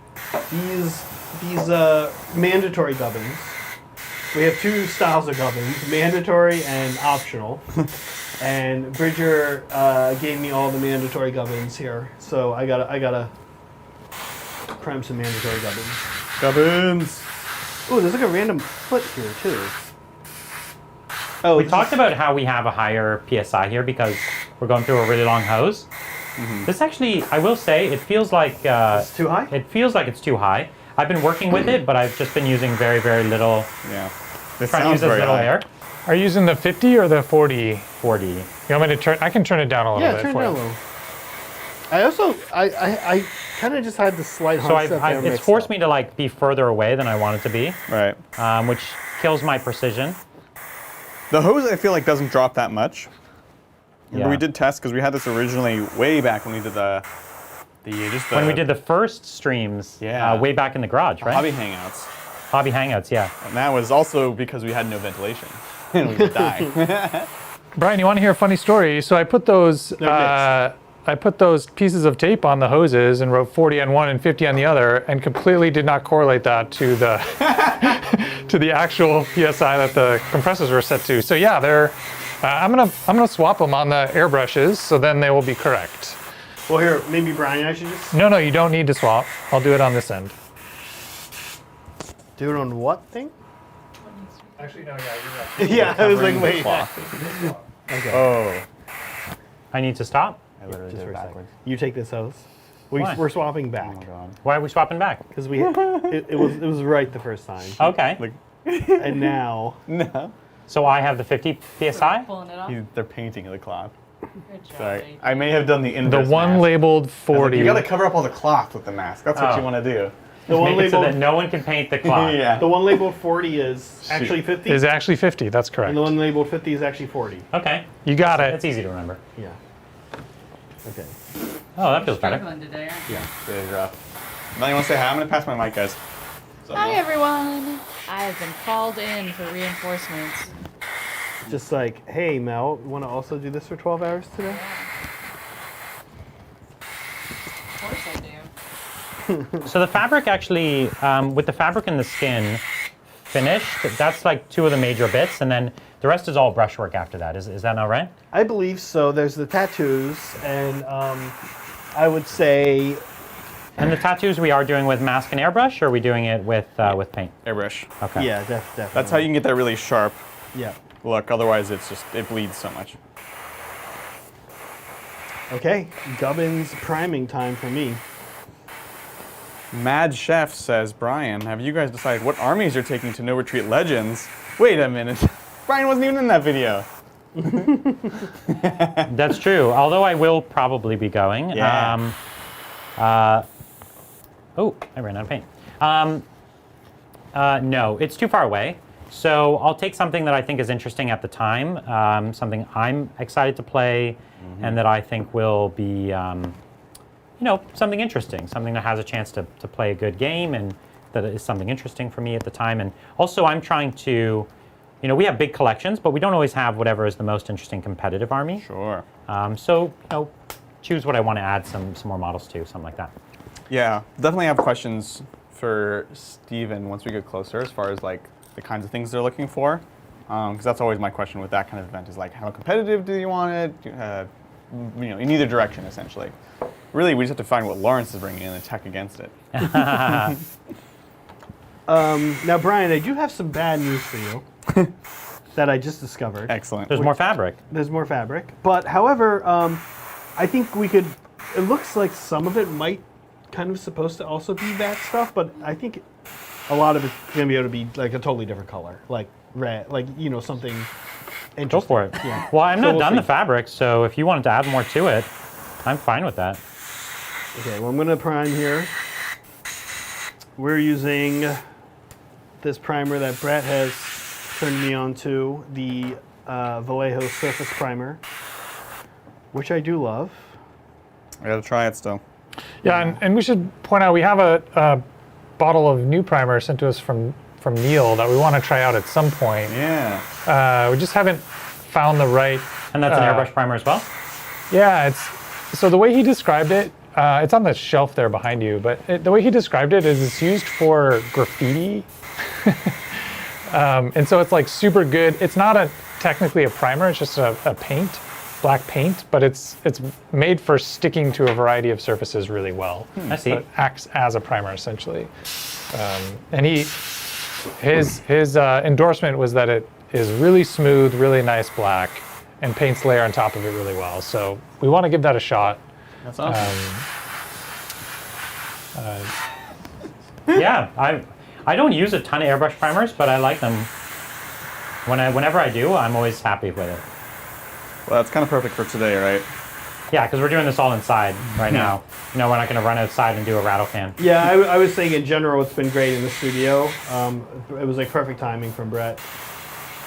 These mandatory gubbins. We have two styles of gubbins, mandatory and optional. And Bridger gave me all the mandatory gubbins here, so I gotta prime some mandatory gubbins. Gubbins. Oh, there's like a random foot here too. Oh, We talked about how we have a higher PSI here because we're going through a really long hose. This actually, I will say, it feels like it's too high. it feels like it's too high. I've been working with it, but I've just been using very, very little. Yeah. This Trying to use sounds as very little high. air. Are you using the 50 or the 40? 40. You want me to turn? I can turn it down a little Yeah, bit turn it for down a you. little. I also I kind of just had the slight So hunt stuff there it's mixed forced up. me to like be further away than I want it to be, Right. which kills my precision. The hose, I feel like, doesn't drop that much. Yeah. We did test because we had this originally way back when we did When we did the first streams, Yeah. way back in the garage, right? hobby hangouts, Hobby Hangouts, yeah. and that was also because we had no ventilation and we would die. Brian, you want to hear a funny story? So I put those pieces of tape on the hoses and wrote 40 on one and 50 on the other, and completely did not correlate that to the to the actual PSI that the compressors were set to. So yeah, they're. I'm gonna swap them on the airbrushes, so then they will be correct. Well, here, maybe Brian, I should just No, you don't need to swap. I'll do it on this end. do it on what thing? Actually, no, yeah, you're right. Yeah, I was like, Covering the wait. cloth. Oh. I need to stop. I literally Just did for it a second. backwards. You take this hose. Why? We're swapping back Oh my god. Why are we swapping back? because it was right the first time, Okay. Like, and now no. So I have the 50 PSI. Pulling it off. They're painting the cloth. Good job. Sorry. Nate. I may have done the The inverse one mask. labeled I was like, 40. you gotta cover up all the cloth with the mask. That's what Oh. you want to do. the one Make it so that labeled no one can paint the cloth. Yeah. the one labeled 40 is actually 50, is actually 50. That's correct. and the one labeled 50 is actually 40. Okay. You got That's it. easy to remember. Yeah. Okay. Oh, that feels better. Struggling today, aren't you? Really rough. Now you want to say hi? I'm gonna pass my mic, guys. So, Hi everyone! I have been called in for reinforcements. Just like, hey Mel, want to also do this for 12 hours today? Of course I do. So the fabric actually, with the fabric and the skin finished, that's like two of the major bits, and then the rest is all brushwork after that. Is that not right? I believe so. There's the tattoos, and I would say And the tattoos we are doing with mask and airbrush, or are we doing it with paint? airbrush. Okay. yeah, definitely. That's how you can get that really sharp Yeah. look. Otherwise, it bleeds so much. Okay, Gubbins priming time for me. Mad Chef says, Brian, have you guys decided what armies you're taking to No Retreat Legends? Wait a minute. Brian wasn't even in that video. That's true. Although I will probably be going. Yeah. Oh, I ran out of paint. No, it's too far away. So I'll take something that I think is interesting at the time, something I'm excited to play, and that I think will be, something interesting, something that has a chance to play a good game, and that is something interesting for me at the time. And also, I'm trying to, we have big collections, but we don't always have whatever is the most interesting competitive army. Sure. So, choose what I want to add some more models to, something like that. Yeah, definitely have questions for Steven once we get closer as far as like the kinds of things they're looking for. Because that's always my question with that kind of event is like, how competitive do you want it? In either direction, essentially. Really, we just have to find what Lawrence is bringing in and tech against it. Now, Brian, I do have some bad news for you that I just discovered. Excellent. There's more fabric. There's more fabric, but however, I think we could. It looks like some of it might kind of supposed to also be that stuff, but I think a lot of it's gonna be able to be like a totally different color, like red, like something interesting. Go for it. Yeah. Well, I'm So not we'll done see. the fabric, so if you wanted to add more to it, I'm fine with that. Okay, well I'm gonna prime here. We're using this primer that Brett has turned me on to, the Vallejo Surface Primer, which I do love. I gotta try it still. Yeah, and we should point out we have a bottle of new primer sent to us from Neil that we want to try out at some point. Yeah. We just haven't found the right. And that's an airbrush primer as well? Yeah, so the way he described it, it's on the shelf there behind you, but the way he described it is it's used for graffiti. And so it's like super good. It's not technically a primer, it's just a paint, black paint, but it's made for sticking to a variety of surfaces really well. I see. So it acts as a primer essentially. And his endorsement was that it is really smooth, really nice black, and paints layer on top of it really well. So we want to give that a shot. That's awesome. Yeah, I don't use a ton of airbrush primers, but I like them. Whenever I do, I'm always happy with it. Well, that's kind of perfect for today, right? Yeah, because we're doing this all inside right now. We're not going to run outside and do a rattle can. Yeah, I was saying in general it's been great in the studio. It was like perfect timing from Brett.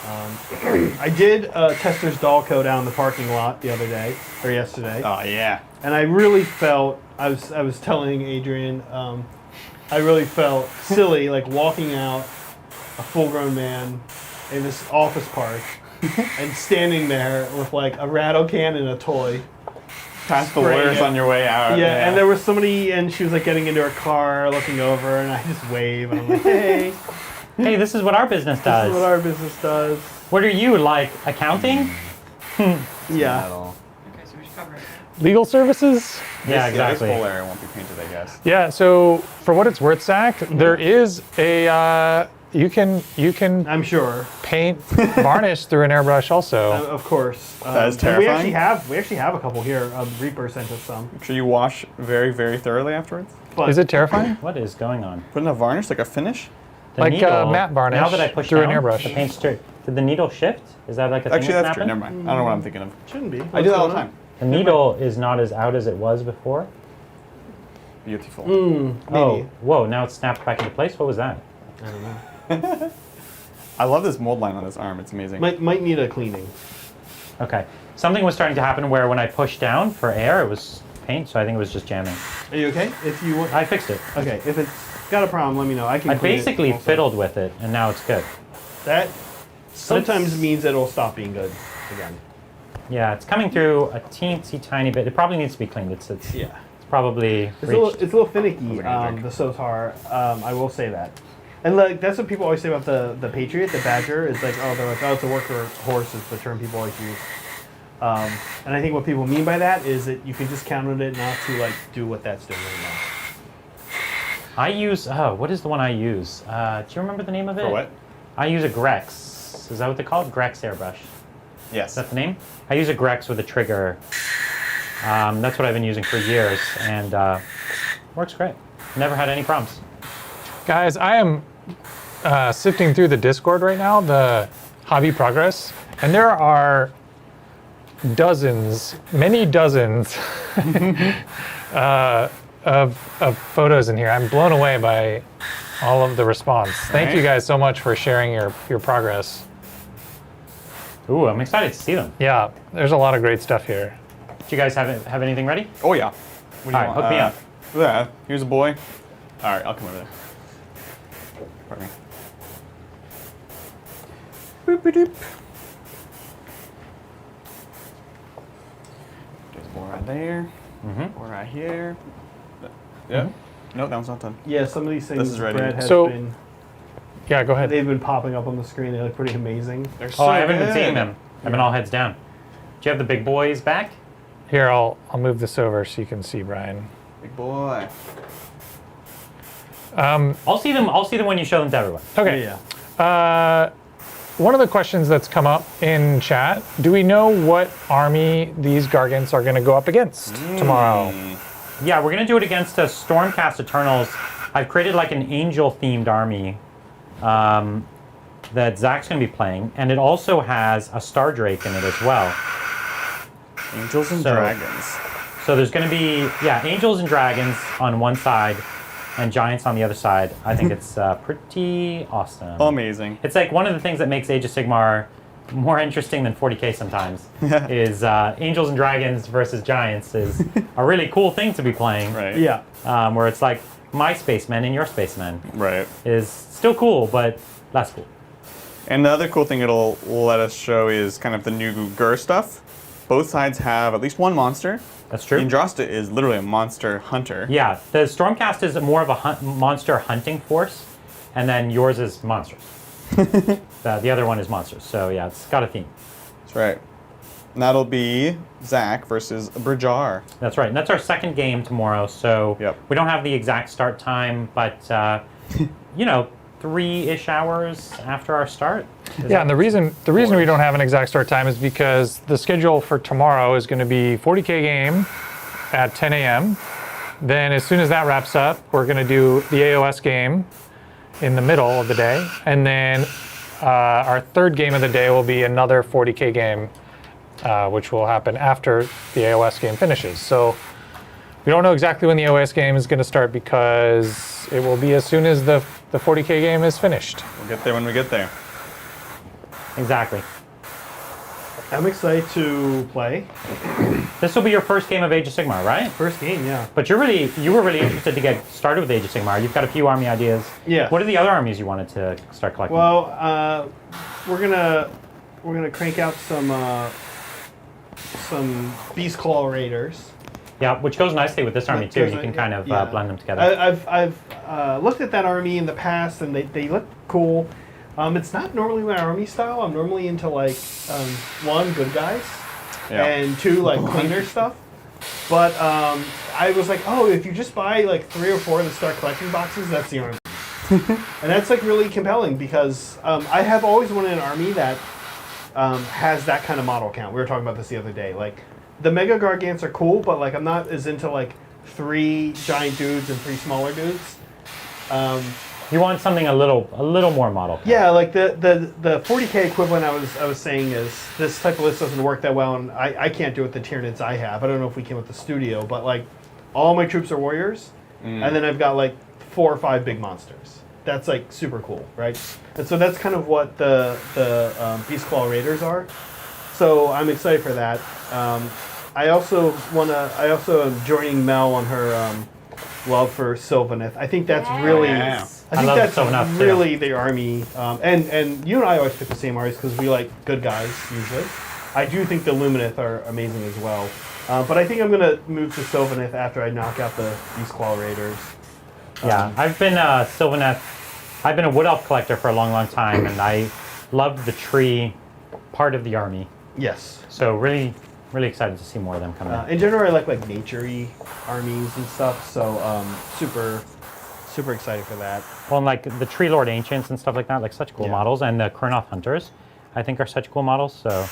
I did Tester's doll coat out in the parking lot the other day, or yesterday. Oh yeah. And I really felt, I was telling Adrian, I really felt silly, like walking out a full-grown man in this office park and standing there with like a rattle can and a toy. Pass the Spraying lawyers it. on your way out. Yeah, and there was somebody, and she was like getting into her car, looking over, and I just wave, and I'm like, hey, Hey, this is what our business this does. is what our business does. What are you, like accounting? Yeah. Okay, so we should cover it. Legal services? Yeah, exactly. This whole area won't be painted, I guess. Yeah, so for what it's worth, Zach, there is a, you can I'm sure. paint varnish through an airbrush also. Of course. That is and terrifying. We actually have a couple here. Reaper sent us some. Make sure you wash very, very thoroughly afterwards. But Is it terrifying? What is going on? Put in a varnish, like a finish. The Like, needle, matte varnish Now that I push through an down, airbrush. the paint's straight. Did the needle shift? Is that like a Actually, thing that's true. happened? Never mind. I don't know what I'm thinking of. shouldn't be. I do that all the time. The needle is not as out as it was before. Beautiful. Maybe. Oh, whoa! Now it's snapped back into place. What was that? I don't know. I love this mold line on this arm. It's amazing. Might need a cleaning. Okay. Something was starting to happen where when I pushed down for air, it was paint, so I think it was just jamming. Are you okay? If you want. I fixed it. Okay. If it's got a problem, let me know. I can. I clean it basically also. fiddled with it, and now it's good. That sometimes means it'll stop being good again. Yeah, it's coming through a teensy tiny bit. It probably needs to be cleaned. It's Yeah. probably It's a reached. little finicky, Like a drink. the Sotar. I will say that. And like that's what people always say about the Patriot, the Badger. It's like, oh, they're like, oh, it's a worker horse is the term people always use. And I think what people mean by that is that you can just count on it not to like do what that's doing right now. I use, what is the one I use? Do you remember the name of it? For what? I use a Grex. Is that what they call it? Grex airbrush. Yes. Is that the name? I use a Grex with a trigger. That's what I've been using for years, and works great. Never had any problems. Guys, I am sifting through the Discord right now, the hobby progress, and there are dozens, many dozens of photos in here. I'm blown away by all of the response. Thank you guys so much for sharing your progress. Ooh, I'm excited to see them. Yeah, there's a lot of great stuff here. Do you guys have anything ready? Oh yeah. What do you All right, want? hook me up. Yeah. Here's a boy. All right, I'll come over there. Pardon me. Boop-a-doop. There's a boy right there. Mm-hmm. Boy right here. Yeah. No, that one's not done. Yeah, some of these things is ready. Brad has So- been. Yeah, go ahead. They've been popping up on the screen. They look pretty amazing. They're so Oh, I haven't been good. seeing them. I've been all heads down. Do you have the big boys back? Here, I'll move this over so you can see Brian. Big boy. I'll see them. I'll see them when you show them to everyone. Okay. Yeah. One of the questions that's come up in chat, do we know what army these Gargants are going to go up against tomorrow? Yeah, we're gonna do it against a Stormcast Eternals. I've created like an angel-themed army. that Zach's going to be playing, and it also has a Star Drake in it as well. Angels and So- dragons. So there's going to be, angels and dragons on one side, and giants on the other side. I think it's pretty awesome. Amazing. It's like one of the things that makes Age of Sigmar more interesting than 40k sometimes is angels and dragons versus giants is a really cool thing to be playing. Right. Yeah. Where it's like my spacemen and your spacemen Right. is still cool, but less cool. And the other cool thing it'll let us show is kind of the new Gur stuff. Both sides have at least one monster. That's true. Andrasta is literally a monster hunter. Yeah, the Stormcast is more of a monster hunting force, and then yours is monsters. The other one is monsters, so yeah, it's got a theme. That's right. And that'll be Zach versus Bridjar. That's right, and that's our second game tomorrow, so Yep. we don't have the exact start time, but, 3-ish hours after our start. Yeah, and the reason we don't have an exact start time is because the schedule for tomorrow is going to be 40k game at 10 a.m. Then as soon as that wraps up, we're going to do the AOS game in the middle of the day, and then our third game of the day will be another 40k game, which will happen after the AOS game finishes. So we don't know exactly when the AOS game is going to start because it will be as soon as the 40k game is finished. We'll get there when we get there. Exactly. I'm excited to play. This will be your first game of Age of Sigmar, right? First game, yeah. But you were really interested to get started with Age of Sigmar. You've got a few army ideas. Yeah. What are the other armies you wanted to start collecting? Well, we're gonna crank out some Beast Claw Raiders. yeah, which goes nicely with this army too. You can kind of blend them together. I've looked at that army in the past, and they look cool. It's not normally my army style. I'm normally into like one, good guys, Yeah. and two, like cleaner stuff. But I was like, oh, if you just buy like 3 or 4 of the start collecting boxes, that's the army. And that's like really compelling because I have always wanted an army that has that kind of model count. We were talking about this the other day. Like the Megagargants are cool, but like I'm not as into like 3 giant dudes and 3 smaller dudes. You want something a little more model. Yeah, like the 40k equivalent I was saying is this type of list doesn't work that well, and I can't do it with the Tyranids I have. I don't know if we can with the studio, but like all my troops are warriors, and then I've got like 4 or 5 big monsters. That's like super cool, right? And so that's kind of what the Beast Claw Raiders are. So I'm excited for that. I also am joining Mel on her love for Sylvaneth. I think that's really. Yeah. I think love that's Sylvaneth, too. really the army, and you and I always pick the same armies because we like good guys usually. I do think the Lumineth are amazing as well, but I think I'm gonna move to Sylvaneth after I knock out the Beast Claw Raiders. Yeah, I've been Sylvaneth. I've been a Wood Elf collector for a long time, and I loved the tree part of the army. Yes. So really excited to see more of them come in. In general, I like nature-y armies and stuff, so super excited for that. Well, and like the Tree Lord Ancients and stuff like that, like such cool Yeah. models, and the Kurnoth Hunters, I think are such cool models. So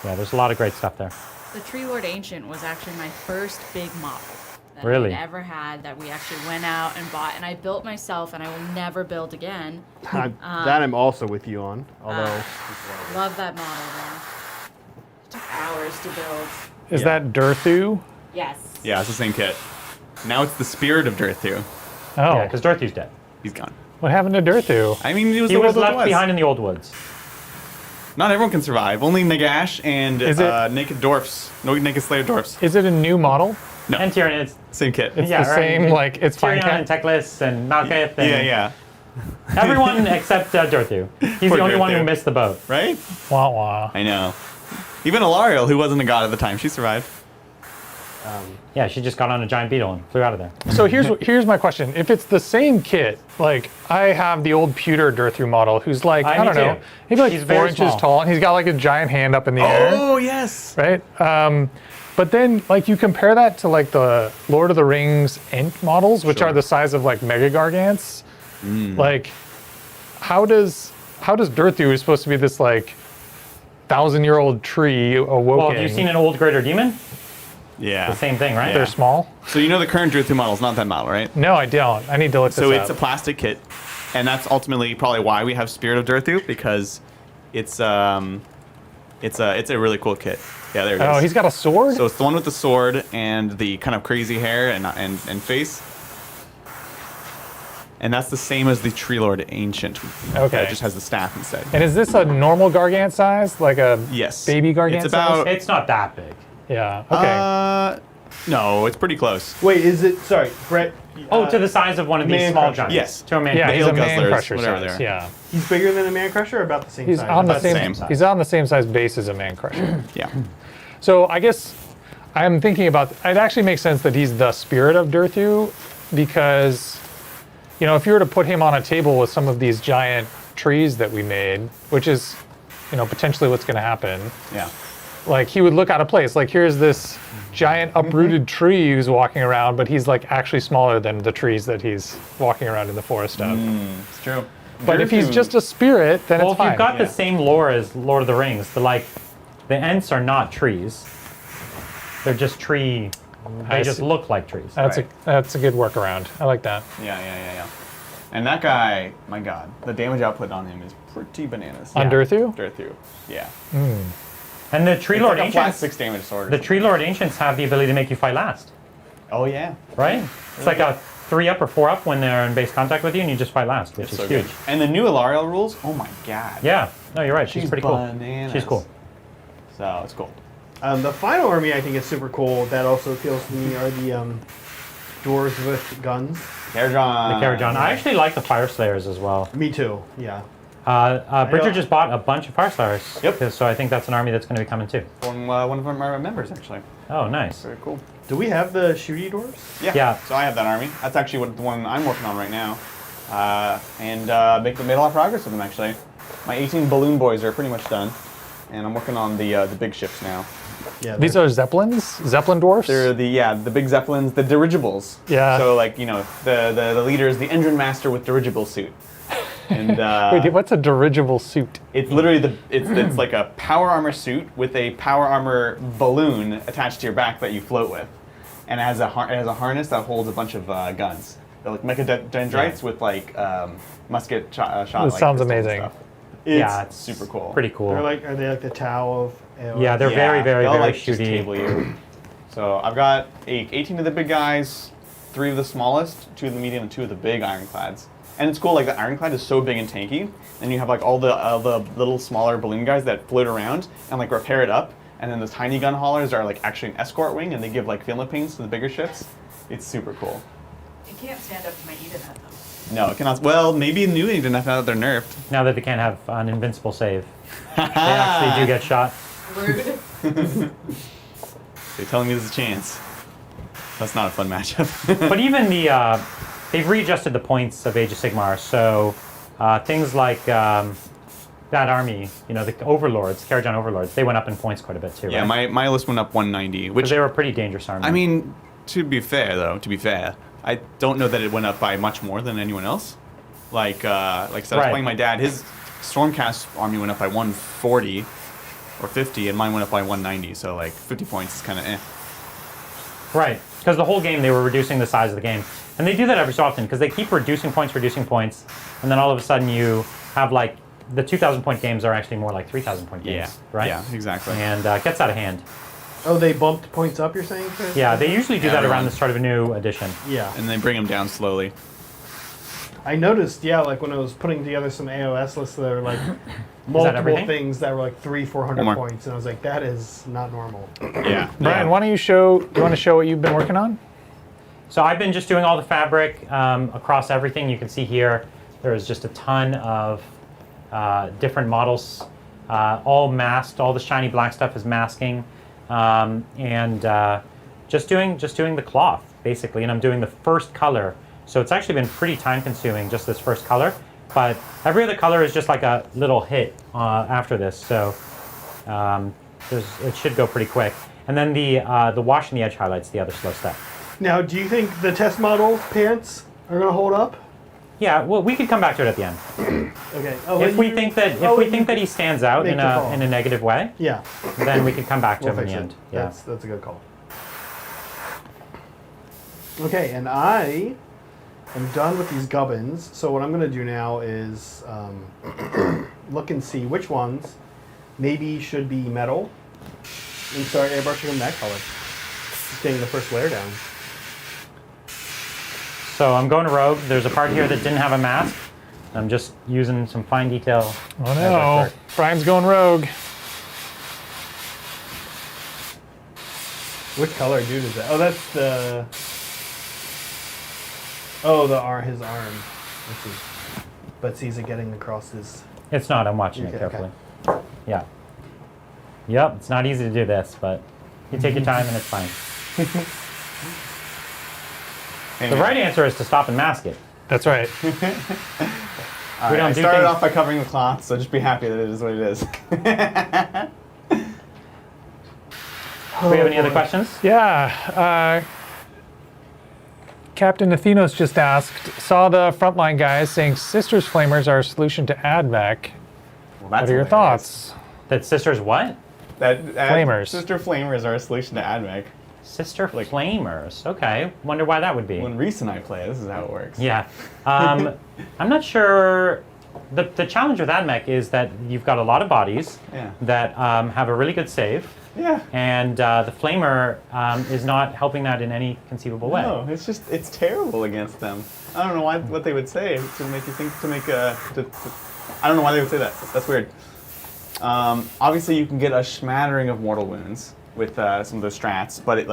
yeah, there's a lot of great stuff there. The Tree Lord Ancient was actually my first big model that Really? I ever had that we actually went out and bought, and I built myself, and I will never build again. That I'm also with you on, although Love that model though. It took hours to build. Is that Durthu? Yes. Yeah, it's the same kit. Now it's the spirit of Durthu. Oh, Yeah, because Dorothy's dead. He's gone. what happened to Durthu? I mean, it was He the was world it left behind in the old woods. Not everyone can survive. Only Nagash and Is it- Naked Dwarfs. No Naked Slayer Dwarfs. Is it a new model? No, And Tyranids. same kit. It's Yeah, the right. same, like, it's fine. Tyrion and Teclis and Malkaith and Yeah. everyone except Dorthu. He's Poor the only one who Dorthu. missed the boat. Right? Wah wah. I know. Even Alariel, who wasn't a god at the time, she survived. Yeah, she just got on a giant beetle and flew out of there. So here's my question. If it's the same kit, like I have the old pewter Durthu model who's like, I me don't know, too. maybe like He's 4 very inches small. tall, and he's got like a giant hand up in the air, Oh, yes. right? But then like you compare that to like the Lord of the Rings Ent models, which Sure. are the size of like Megagargants. Like how does Durthu, who's supposed to be this like 1,000-year-old tree awoken? Well, have you seen an old greater demon? Yeah. The same thing, right? They're small. So you know the current Druthu model is not that model, right? No, I don't. I need to look So this it's a up. plastic kit, and that's ultimately probably why we have Spirit of Druthu, because it's a really cool kit. Yeah, there it is. Oh, he's got a sword? So it's the one with the sword and the kind of crazy hair and face. And that's the same as the Tree Lord Ancient. Okay. It just has the staff instead. And is this a normal Gargant size? Like a Yes. baby Gargant It's about- size? It's not that big. Yeah, okay. No, it's pretty close. Wait, is it? Sorry, Brett. Oh, to the size of one of these Man small Crusher. giants. Yes. To a man. Yeah, the he's a Hill man Guzzlers, crusher whatever size. they are. Yeah. He's bigger than a man crusher, or about the same He's size? on the About the same, same size. he's on the same size base as a man crusher. Yeah. So I guess I'm thinking about, it actually makes sense that he's the spirit of Druthu, because, you know, if you were to put him on a table with some of these giant trees that we made, which is, you know, potentially what's going to happen, Yeah. like he would look out of place. Like here's this giant uprooted tree who's walking around, but he's like actually smaller than the trees that he's walking around in the forest of. It's true. But if he's just a spirit, then Well, it's if fine. you've got yeah. the same lore as Lord of the Rings, the Ents are not trees. They're just tree. They I just see. look like trees. that's Right. a good workaround. I like that. Yeah. And that guy, my God, the damage output on him is pretty bananas. On Druthu? Druthu. Yeah. And the Tree It's Lord like a flat Ancients, 6 damage sword. the Tree Lord Ancients have the ability to make you fight last, Oh yeah. right? It's like a 3-up or 4-up when they're in base contact with you, and you just fight last, which It's is so huge. good. And the new Ilariel rules, oh my God. Yeah. No, you're right. She's She's pretty cool. bananas. She's cool. So it's cool. The final army I think is super cool. That also appeals to me are the dwarves with guns. Karajan. Megagargant. I actually like the Fire Slayers as well. Me too. Yeah. Bridger know. just bought a bunch of Fire Slayers. Yep. So I think that's an army that's going to be coming too. From one of our members, actually. Oh, nice. Very cool. Do we have the shooty dwarves? Yeah. So I have that army. That's actually the one I'm working on right now. And made a lot of progress with them, actually. My 18 balloon boys are pretty much done. And I'm working on the big ships now. Yeah. These are Zeppelins? Zeppelin dwarfs? They're the big zeppelins, the dirigibles. Yeah. So like, you know, the leader is the engine master with dirigible suit. And Wait, what's a dirigible suit? it's literally it's like a power armor suit with a power armor balloon attached to your back that you float with, and it has a harness that holds a bunch of guns. They're like Megadendrites with like musket shot. This like, sounds pistols and amazing. stuff. Yeah, it's super cool. Pretty cool. Are they like the Tau of AOS? Yeah, they're very, very, they'll, very like, just shooty. table you. So I've got 18 of the big guys, 3 of the smallest, 2 of the medium, and 2 of the big ironclads. And it's cool, like the ironclad is so big and tanky, and you have like all the little smaller balloon guys that float around and like repair it up, and then the tiny gun haulers are like actually an escort wing, and they give like field pains to the bigger ships. It's super cool. It can't stand up to my Ethernet though. No, it cannot. Well, maybe new Eden now that they're nerfed. Now that they can't have an invincible save, they actually do get shot. Rude. They're telling me there's a chance. That's not a fun matchup. But even they've readjusted the points of Age of Sigmar, so things like that army, you know, the Overlords, Karajan Overlords, they went up in points quite a bit too, Yeah, right? my list went up 190, which Because they were a pretty dangerous army. I mean, to be fair, I don't know that it went up by much more than anyone else. Like I said, I was Right. playing my dad. His Stormcast army went up by 140 or 50, and mine went up by 190. So like 50 points is kind of eh. Right, because the whole game they were reducing the size of the game. And they do that every so often, because they keep reducing points, and then all of a sudden you have like, the 2,000 point games are actually more like 3,000 point games, Yeah. right? Yeah, exactly. And it gets out of hand. Oh, they bumped points up. You're saying? Chris? Yeah, they usually do that around Everyone. the start of a new edition. Yeah. And they bring them down slowly. I noticed. Yeah, like when I was putting together some AOS lists, there were like multiple everything? things that were like 300-400 One more. points, and I was like, that is not normal. Yeah. Brian, why don't you show, do you want to show what you've been working on? So I've been just doing all the fabric across everything. You can see here, there is just a ton of different models, all masked. All the shiny black stuff is masking, and just doing the cloth basically. And I'm doing the first color, so it's actually been pretty time consuming just this first color. But every other color is just like a little hit after this, so it should go pretty quick. And then the washing the edge highlights the other slow step. Now, do you think the test model pants are gonna hold up? Yeah, well, we could come back to it at the end. Okay. Oh, If we think that he stands out Make in the call. a negative way, Yeah. then we could come back to We'll him in fix the it. end. Yeah. That's a good call. Okay, and I am done with these gubbins. So what I'm going to do now is look and see which ones maybe should be metal and start airbrushing them that color. Just getting the first layer down. So I'm going to rogue. There's a part here that didn't have a mask. I'm just using some fine detail. Oh no, Brian's going rogue. Which color dude is that? Oh, that's the... Oh, his arm. Let's see. But see, is it getting across his... It's not. I'm watching it Okay, carefully. Yeah. Yep. It's not easy to do this, but you take your time and it's fine. The right answer is to stop and mask it. That's right. All right, I started off by covering the cloth, so just be happy that it is what it is. Do we have any other questions? Yeah. Captain Athenos just asked, saw the frontline guys saying Sisters Flamers are a solution to AdMech. Well, What are your thoughts? That sisters what? Flamers. Sister Flamers are a solution to AdMech. Sister Flamers. Okay. Wonder why that would be. When Reese and I play, this is how it works. Yeah. I'm not sure. The challenge with AdMech is that you've got a lot of bodies that have a really good save. Yeah. And the Flamer is not helping that in any conceivable way. No, it's terrible against them. I don't know what they would say to make you think, I don't know why they would say that. That's weird. Obviously, you can get a smattering of mortal wounds with some of those strats, but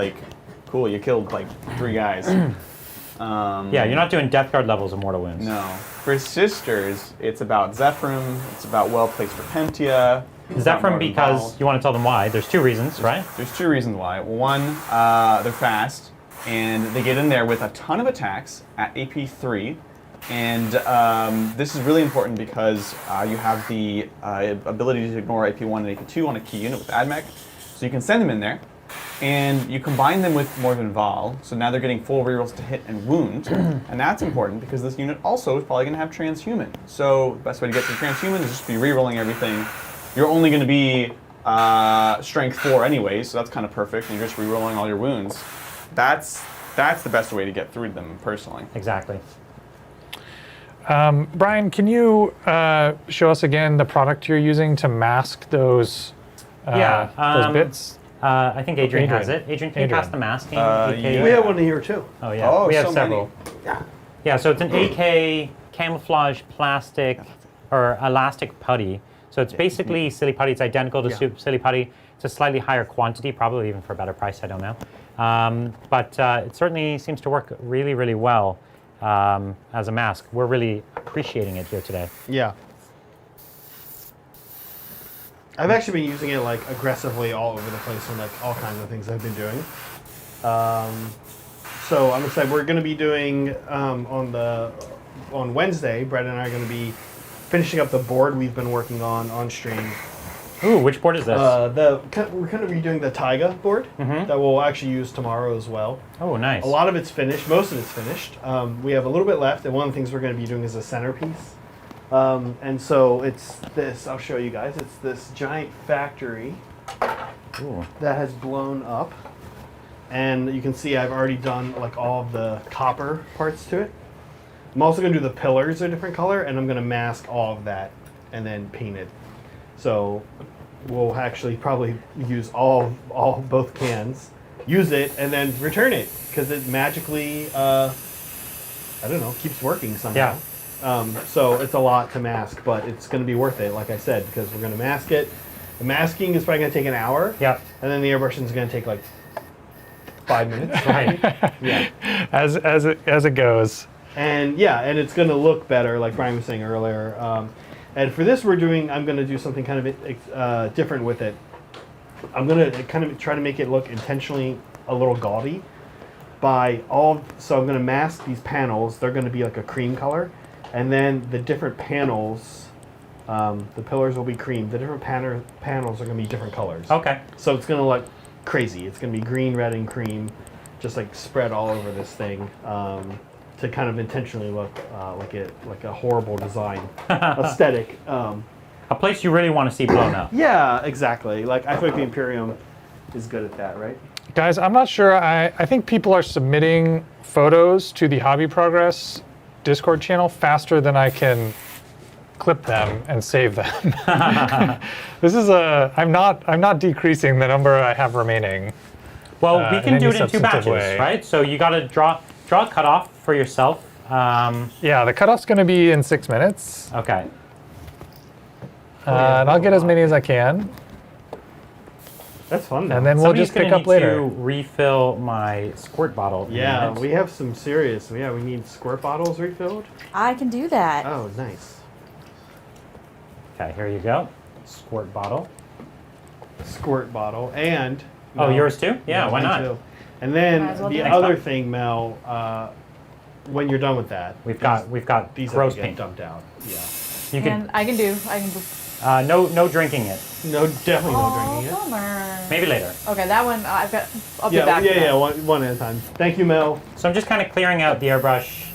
cool, you killed 3 guys. Yeah, you're not doing Death Guard levels of mortal wounds. No. For Sisters, it's about Zephyrum, it's about well-placed Repentia. Zephyrum because you want to tell them why. There's 2 reasons, right? There's 2 reasons why. One, they're fast, and they get in there with a ton of attacks at AP 3. And this is really important because you have the ability to ignore AP 1 and AP 2 on a key unit with AdMech. So you can send them in there, and you combine them with Morven Val, so now they're getting full rerolls to hit and wound. And that's important because this unit also is probably going to have Transhuman. So the best way to get to Transhuman is just be rerolling everything. You're only going to be Strength 4 anyways, so that's kind of perfect, and you're just rerolling all your wounds. That's the best way to get through them, personally. Exactly. Brian, can you show us again the product you're using to mask those those bits? I think Adrian has it. Adrian, can you pass the masking? We have one here too. Oh, yeah. Oh, we have so several. many. Yeah, so it's an AK camouflage plastic or elastic putty. So it's basically Silly Putty. It's identical to Silly Putty. It's a slightly higher quantity, probably even for a better price, I don't know. But it certainly seems to work really, really well as a mask. We're really appreciating it here today. Yeah. I've actually been using it aggressively all over the place on all kinds of things I've been doing. So I'm excited. We're going to be doing on Wednesday. Brett and I are going to be finishing up the board we've been working on stream. Ooh, which board is this? We're kind of redoing the Taiga board that we'll actually use tomorrow as well. Oh, nice. A lot of it's finished. Most of it's finished. We have a little bit left, and one of the things we're going to be doing is a centerpiece. And so it's this. I'll show you guys. It's this giant factory that has blown up, and you can see I've already done all of the copper parts to it. I'm also going to do the pillars a different color, and I'm going to mask all of that and then paint it. So we'll actually probably use both cans, use it, and then return it because it magically, keeps working somehow. Yeah. So it's a lot to mask, but it's going to be worth it, like I said, because we're going to mask it. The masking is probably going to take an hour. Yeah. And then the airbrushing is going to take 5 minutes. Right. Yeah. As it goes. And and it's going to look better, like Brian was saying earlier. And for this, I'm going to do something kind of different with it. I'm going to kind of try to make it look intentionally a little gaudy. So I'm going to mask these panels. They're going to be like a cream color. And then the different panels, the pillars will be cream. The different panels are going to be different colors. Okay. So it's going to look crazy. It's going to be green, red, and cream, just spread all over this thing. To kind of intentionally look like a horrible design aesthetic. A place you really want to see blown up. Yeah, exactly. I feel like the Imperium is good at that, right? Guys, I'm not sure. I think people are submitting photos to the Hobby Progress Discord channel faster than I can clip them and save them. This is I'm not decreasing the number I have remaining. Well, we can in do any it in 2 substantive batches, way. right? So you got to draw a cutoff for yourself. Yeah, the cutoff's going to be in 6 minutes, Okay. and I'll get as many as I can, That's fun. Though. and then we'll Somebody's just pick gonna up need later. to refill my squirt bottle. in a yeah, minute. we have some serious. Yeah, we need squirt bottles refilled. I can do that. Oh, nice. Okay, here you go. Squirt bottle. Squirt bottle and. Oh, Mel, yours too? Yeah, why mine not? too. And then Might as well the do it. other Thanks, thing, Mel, when you're done with that, We've got these gross have to get paint. dumped out. Yeah. You can I can do. no drinking it. No, definitely no Oh, drinking it. bummer. Maybe later. Okay, that one I'll be Yeah, back. yeah, to that. yeah. One at a time. Thank you, Mel. So I'm just kind of clearing out the airbrush.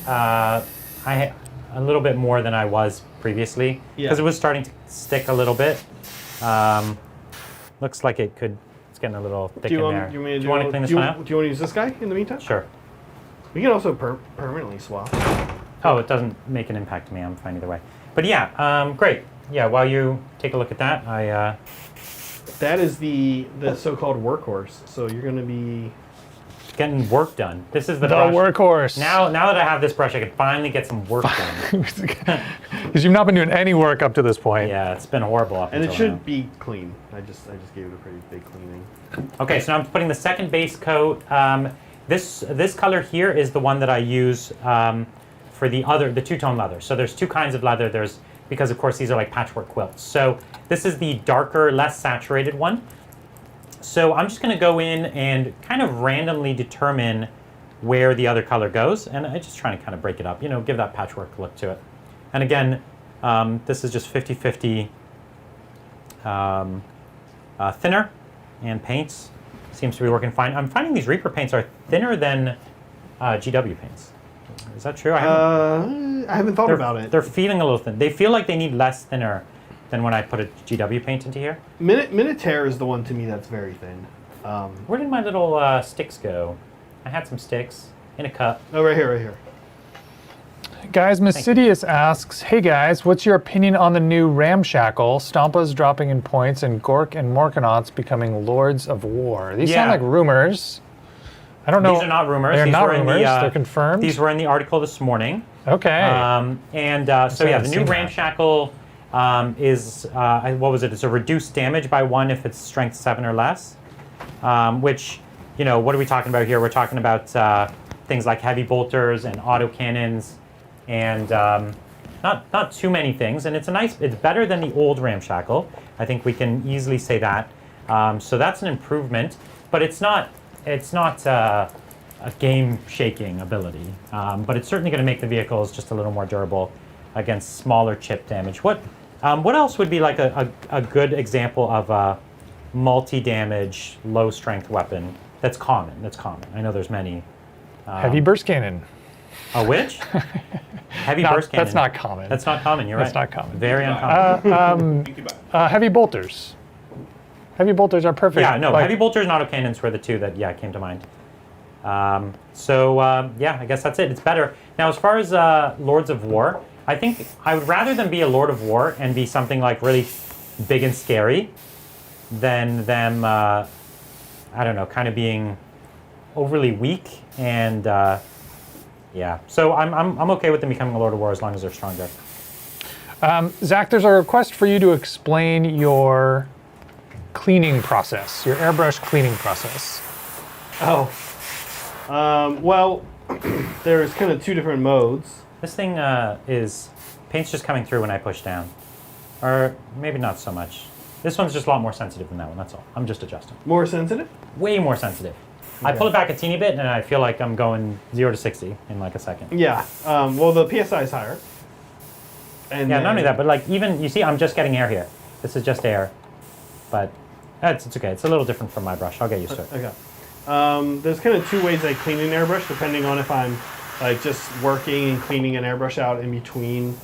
A little bit more than I was previously because Yeah. it was starting to stick a little bit. Looks like it's getting a little thick Do you in want, there. do you want me to want to clean this one out? Do you want to use this guy in the meantime? Sure. We can also permanently swap. Oh, it doesn't make an impact to me. I'm fine either way. But yeah, great. Yeah, while you take a look at that, That is the so-called workhorse. So you're going to be. getting work done. This is the The brush. workhorse. Now that I have this brush, I can finally get some work done. Because you've not been doing any work up to this point. Yeah, it's been horrible up And it until should now. be clean. I just gave it a pretty big cleaning. Okay, so now I'm putting the second base coat. This color here is the one that I use for the two-tone leather. So there's 2 kinds of leather. Because of course these are like patchwork quilts. So this is the darker, less saturated one. So I'm just going to go in and kind of randomly determine where the other color goes, and I'm just trying to kind of break it up, give that patchwork look to it. And again, this is just 50-50 thinner and paints. Seems to be working fine. I'm finding these Reaper paints are thinner than GW paints. Is that true? I haven't thought about it. They're feeling a little thin. They feel like they need less thinner than when I put a GW paint into here. Minotaur is the one to me that's very thin. Where did my little sticks go? I had some sticks in a cup. Oh, right here, right here. Guys, Missidius asks, hey guys, what's your opinion on the new Ramshackle, Stompas dropping in points, and Gork and Morkanauts becoming Lords of War? These sound Yeah. like rumors. I don't know. These are not rumors. They're These not were in rumors. the, They're confirmed. These were in the article this morning. Okay. So yeah, the new seen that. Ramshackle is, what was it? It's a reduced damage by 1 if it's strength 7 or less. Which, what are we talking about here? We're talking about things like heavy bolters and autocannons and not too many things. And it's better than the old Ramshackle. I think we can easily say that. So that's an improvement, but it's not a game-shaking ability, but it's certainly going to make the vehicles just a little more durable against smaller chip damage. What else would be like a good example of a multi-damage, low-strength weapon that's common? I know there's many. Heavy burst cannon. A which? Heavy burst cannon. That's not common. That's not common. You're That's right. not common. Very uncommon. Heavy bolters. Heavy bolters are perfect. Yeah, no, Like, heavy bolters and autocannons were the 2 that came to mind. I guess that's it. It's better. Now, as far as Lords of War, I think I would rather than be a Lord of War and be something like really big and scary than them, I don't know, kind of being overly weak and, yeah. So I'm okay with them becoming a Lord of War as long as they're stronger. Zach, there's a request for you to explain your cleaning process, your airbrush cleaning process. Oh. Well, there's kind of 2 different modes. This thing is, paint's just coming through when I push down. Or maybe not so much. This one's just a lot more sensitive than that one, that's all. I'm just adjusting. More sensitive? Way more sensitive. I pull it back a teeny bit and I feel like I'm going 0 to 60 in like a second. Yeah. Well, the PSI is higher. And Yeah, then, not only that, but like even, you see, I'm just getting air here. This is just air. But it's okay. It's a little different from my brush. I'll get used to it. Okay. There's kind of 2 ways I clean an airbrush, depending on if I'm like just working and cleaning an airbrush out in between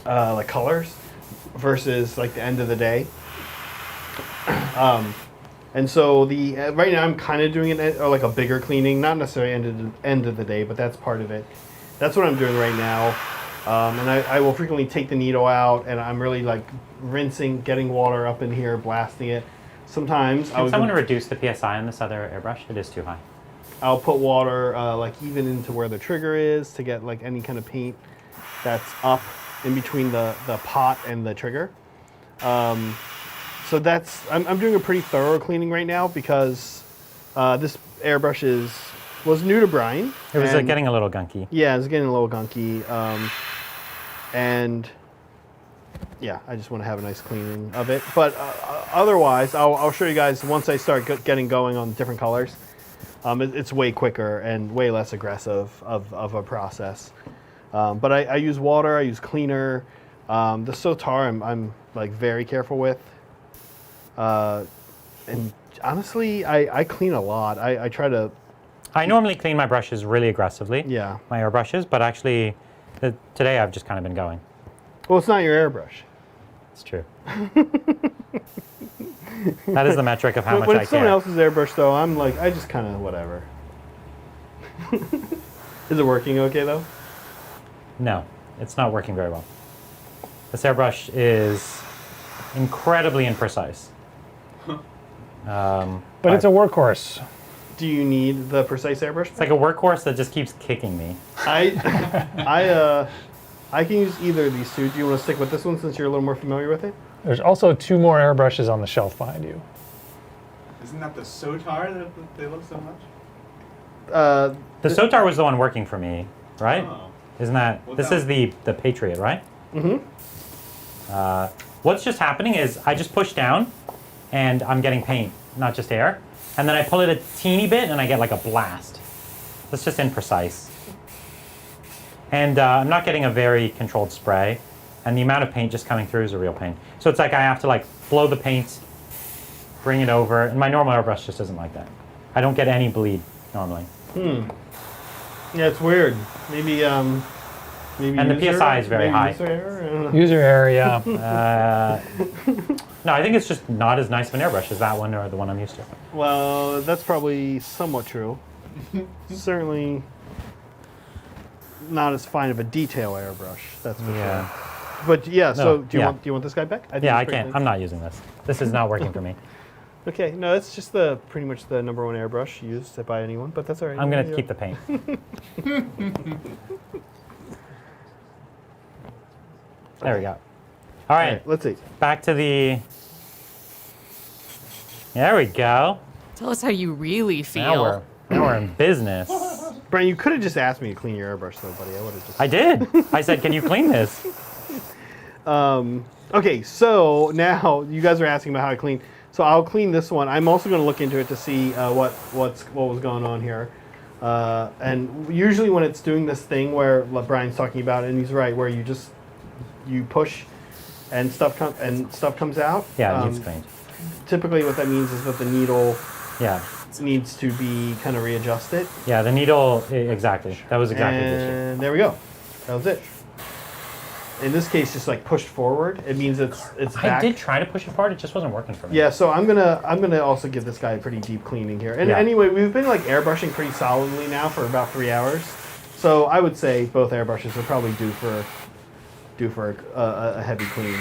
like colors versus like the end of the day. And so right now I'm kind of doing it like a bigger cleaning, not necessarily end of the day, but that's part of it. That's what I'm doing right now. And I will frequently take the needle out, and I'm really like rinsing, getting water up in here, blasting it. Sometimes Can someone reduce the PSI on this other airbrush? It is too high. I'll put water like even into where the trigger is to get like any kind of paint that's up in between the pot and the trigger. So I'm doing a pretty thorough cleaning right now because this airbrush was new to Brian. It was getting a little gunky. Yeah, it was getting a little gunky. And yeah, I just want to have a nice cleaning of it. But otherwise, I'll show you guys once I start getting going on different colors. It's way quicker and way less aggressive of a process. But I use water, I use cleaner. The Sotar I'm like very careful with. And honestly, I clean a lot. I try to... I normally clean my brushes really aggressively. Yeah. My airbrushes, but actually today I've just kind of been going. Well, it's not your airbrush. It's true. That is the metric of how much when I it's someone care. else's airbrush, though, I'm like, I just kind of whatever. Is it working okay, though? No, it's not working very well. This airbrush is incredibly imprecise. But it's a workhorse. Do you need the precise airbrush? It's like a workhorse that just keeps kicking me. I can use either of these two. Do you want to stick with this one since you're a little more familiar with it? There's also 2 more airbrushes on the shelf behind you. Isn't that the Sotar that they love so much? The Sotar was the one working for me, right? Oh. Isn't that... Well, this is the Patriot, right? Mm-hmm. What's just happening is I just push down and I'm getting paint, not just air. And then I pull it a teeny bit and I get like a blast. That's just imprecise. And I'm not getting a very controlled spray. And the amount of paint just coming through is a real pain. So it's like I have to like blow the paint, bring it over. And my normal airbrush just isn't like that. I don't get any bleed normally. Yeah, it's weird. Maybe maybe. And the PSI is very high. User error? I don't know. User area. No, I think it's just not as nice of an airbrush as that one or the one I'm used to. Well, that's probably somewhat true. Certainly not as fine of a detail airbrush. That's for sure. But yeah, so No, do you want this guy back? Yeah, I can't. I'm not using this. This is not working for me. Okay, no, it's just pretty much the #1 airbrush used by anyone, but that's all right. I'm going to keep the paint. There we go. All right, Let's see. back to the... There we go. Tell us how you really feel. Now we're in business. Brian, you could have just asked me to clean your airbrush, though, buddy. I would have just. I did. I said, can you clean this? Okay, so now you guys are asking about how I clean. So I'll clean this one. I'm also going to look into it to see what was going on here. And usually when it's doing this thing where Brian's talking about, and he's right, where you push and stuff comes out. Yeah, it needs cleaned. Typically, what that means is that the needle Yeah. needs to be kind of readjusted. Yeah, the needle, exactly. That was exactly the issue. And there we go. That was it. In this case, just like pushed forward. It means it's back. I did try to push it forward, it just wasn't working for me. Yeah, so I'm gonna also give this guy a pretty deep cleaning here. And Yeah. anyway, we've been like airbrushing pretty solidly now for about 3 hours. So I would say both airbrushes are probably due for a heavy clean.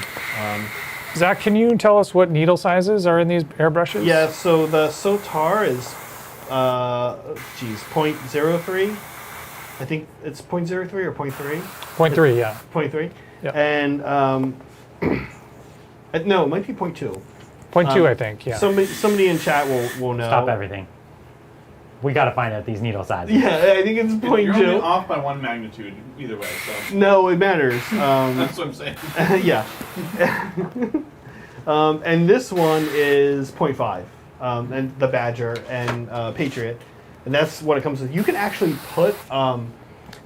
Zach, can you tell us what needle sizes are in these airbrushes? Yeah, so the Sotar is 0.03. I think it's 0.03 or 0.3. 0.3, yeah. 0.3. Yep. And no, it might be 0.2. 0.2, I think, yeah. Somebody in chat will know. Stop everything. We got to find out these needle sizes. Yeah, I think it's 0.2. You're only off by 1 magnitude either way, so No, it matters. that's what I'm saying. Yeah. And this one is 0.5. And the Badger and Patriot. And that's what it comes with. You can actually put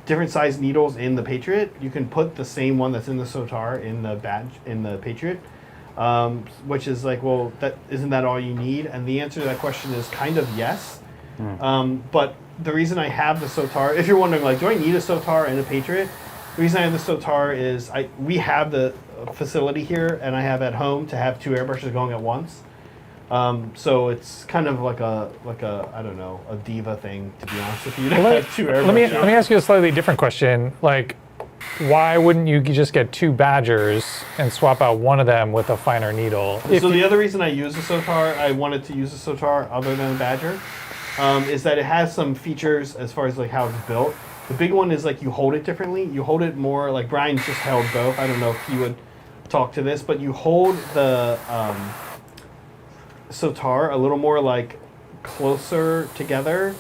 different size needles in the Patriot. You can put the same one that's in the Sotar in the Patriot. Which is like, well, isn't that all you need? And the answer to that question is kind of yes. But the reason I have the Sotar, if you're wondering, like, do I need a Sotar and a Patriot? The reason I have the Sotar is we have the facility here, and I have at home to have 2 airbushes going at once. So it's kind of like a I don't know, a diva thing, to be honest with you. To Let, have two let me airbrushes. ask you a slightly different question. Like, why wouldn't you just get 2 badgers and swap out one of them with a finer needle? So the other reason I use the Sotar, I wanted to use the Sotar other than the Badger, is that it has some features as far as like how it's built. The big one is like you hold it differently. You hold it more like Brian just held both. I don't know if he would talk to this, but you hold the Sotar a little more like closer together.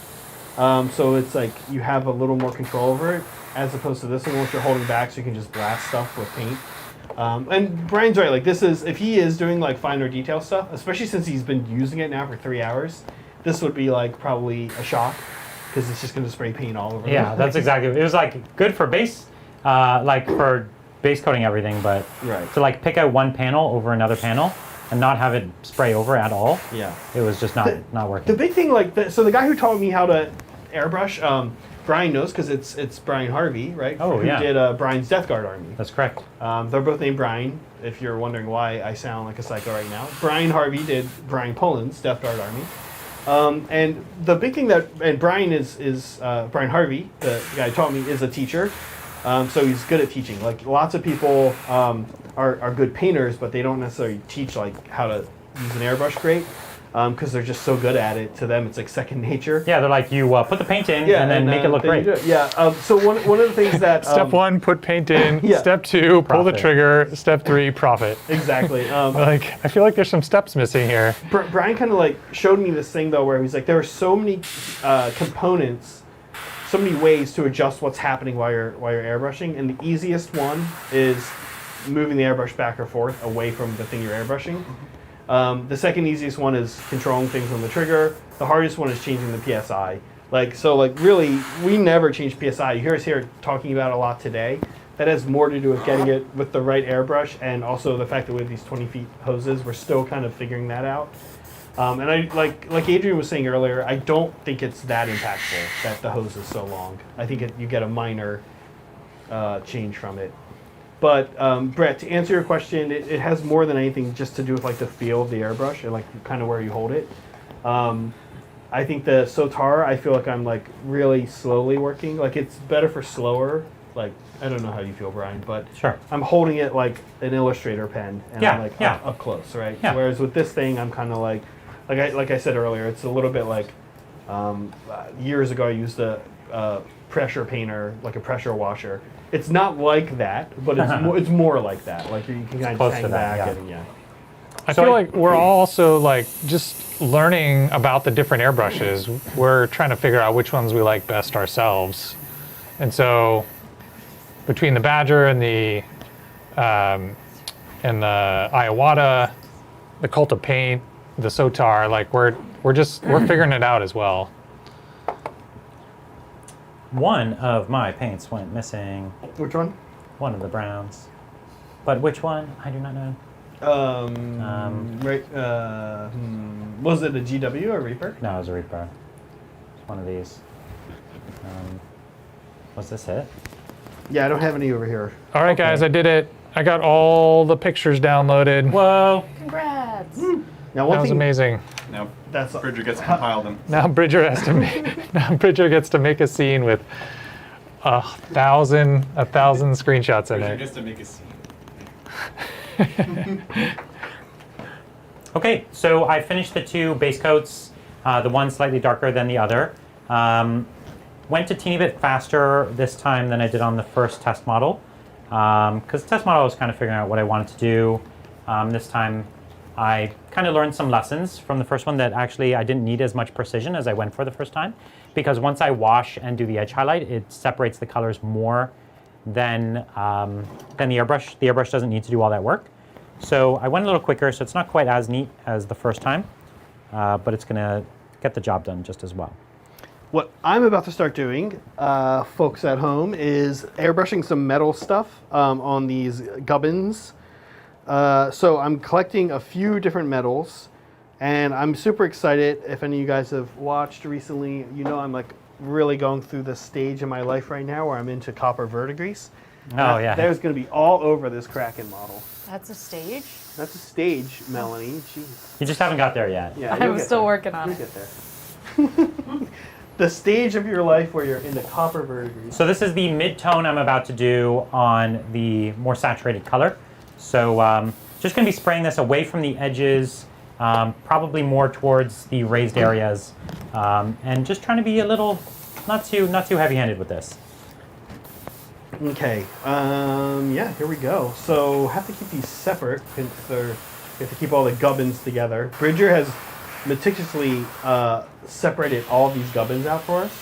So it's like you have a little more control over it, as opposed to this one, which you're holding back so you can just blast stuff with paint. And Brian's right, like this is, if he is doing like finer detail stuff, especially since he's been using it now for 3 hours, this would be like probably a shock, because it's just going to spray paint all over. Yeah, that's exactly. It was like good for base, like for base coating everything, but Right. to like pick out one panel over another panel and not have it spray over at all, Yeah. it was just not working. The big thing, like, so the guy who taught me how to airbrush, Brian knows, because it's Brian Harvey, right? Oh, who yeah. did Brian's Death Guard army. That's correct. They're both named Brian, if you're wondering why I sound like a psycho right now. Brian Harvey did Brian Poland's Death Guard army. And the big thing that, and Brian is Brian Harvey, the guy who taught me, is a teacher. So he's good at teaching. Like lots of people are good painters, but they don't necessarily teach like how to use an airbrush great, because they're just so good at it. To them, it's like second nature. Yeah, they're like, you put the paint in and then make it look then you great. do it. Yeah. So one of the things that Step 1, put paint in. Yeah. Step 2, pull the Profit. trigger. Step 3, profit. exactly. Like, I feel like there's some steps missing here. Brian kind of like showed me this thing though, where he's like, there are so many components, so many ways to adjust what's happening while you're airbrushing, and the easiest one is moving the airbrush back or forth away from the thing you're airbrushing. The second easiest one is controlling things on the trigger. The hardest one is changing the PSI. Like really, we never change PSI. You hear us here talking about it a lot today. That has more to do with getting it with the right airbrush, and also the fact that we have these 20 feet hoses. We're still kind of figuring that out. And I like Adrian was saying earlier, I don't think it's that impactful that the hose is so long. I think you get a minor change from it. But Brett, to answer your question, it has more than anything just to do with like the feel of the airbrush and like kind of where you hold it. I think the Sotar, I feel like I'm like really slowly working. Like it's better for slower. Like I don't know how you feel, Brian, but Sure. I'm holding it like an Illustrator pen, and Yeah, I'm like yeah. up close, right? Yeah. Whereas with this thing, I'm kind of like I said earlier, it's a little bit like years ago I used a pressure painter, like a pressure washer. It's not like that, but it's more like that. Like you can kind of Close hang to that, back yeah. and yeah. I So feel I- like we're all also like just learning about the different airbrushes. We're trying to figure out which ones we like best ourselves. And so between the Badger and the Iowata, the Cult of Paint, the Sotar, like we're figuring it out as well. One of my paints went missing. Which one? One of the browns. But which one? I do not know. Right. Was it a GW or Reaper? No, it was a Reaper. One of these. Was this it? Yeah, I don't have any over here. All right, guys, I did it. I got all the pictures downloaded. Whoa! Congrats. Now That one was thing. amazing. Now, That's Bridger gets to compile them. Now Bridger has to make. Now Bridger gets to make a scene with 1,000 screenshots in it. to make a scene. Okay, so I finished the 2 base coats, the one slightly darker than the other. Went a teeny bit faster this time than I did on the first test model, because test model I was kind of figuring out what I wanted to do. This time I kind of learned some lessons from the first one that actually I didn't need as much precision as I went for the first time, because once I wash and do the edge highlight, it separates the colors more than the airbrush. The airbrush doesn't need to do all that work. So I went a little quicker, so it's not quite as neat as the first time, but it's gonna get the job done just as well. What I'm about to start doing, folks at home, is airbrushing some metal stuff on these Gubbins. So I'm collecting a few different metals, and I'm super excited. If any of you guys have watched recently, you know I'm like really going through this stage in my life right now where I'm into copper verdigris. Oh, yeah. There's going to be all over this Kraken model. That's a stage? That's a stage, Melanie. Jeez. You just haven't got there yet. Yeah, I'm still working on You'll it. get there. The stage of your life where you're in the copper versions. So this is the mid-tone I'm about to do on the more saturated color. So just going to be spraying this away from the edges, probably more towards the raised areas, and just trying to be a little, not too heavy-handed with this. Okay, yeah, here we go. So have to keep these separate since we have to keep all the gubbins together. Bridger has meticulously separated all of these gubbins out for us.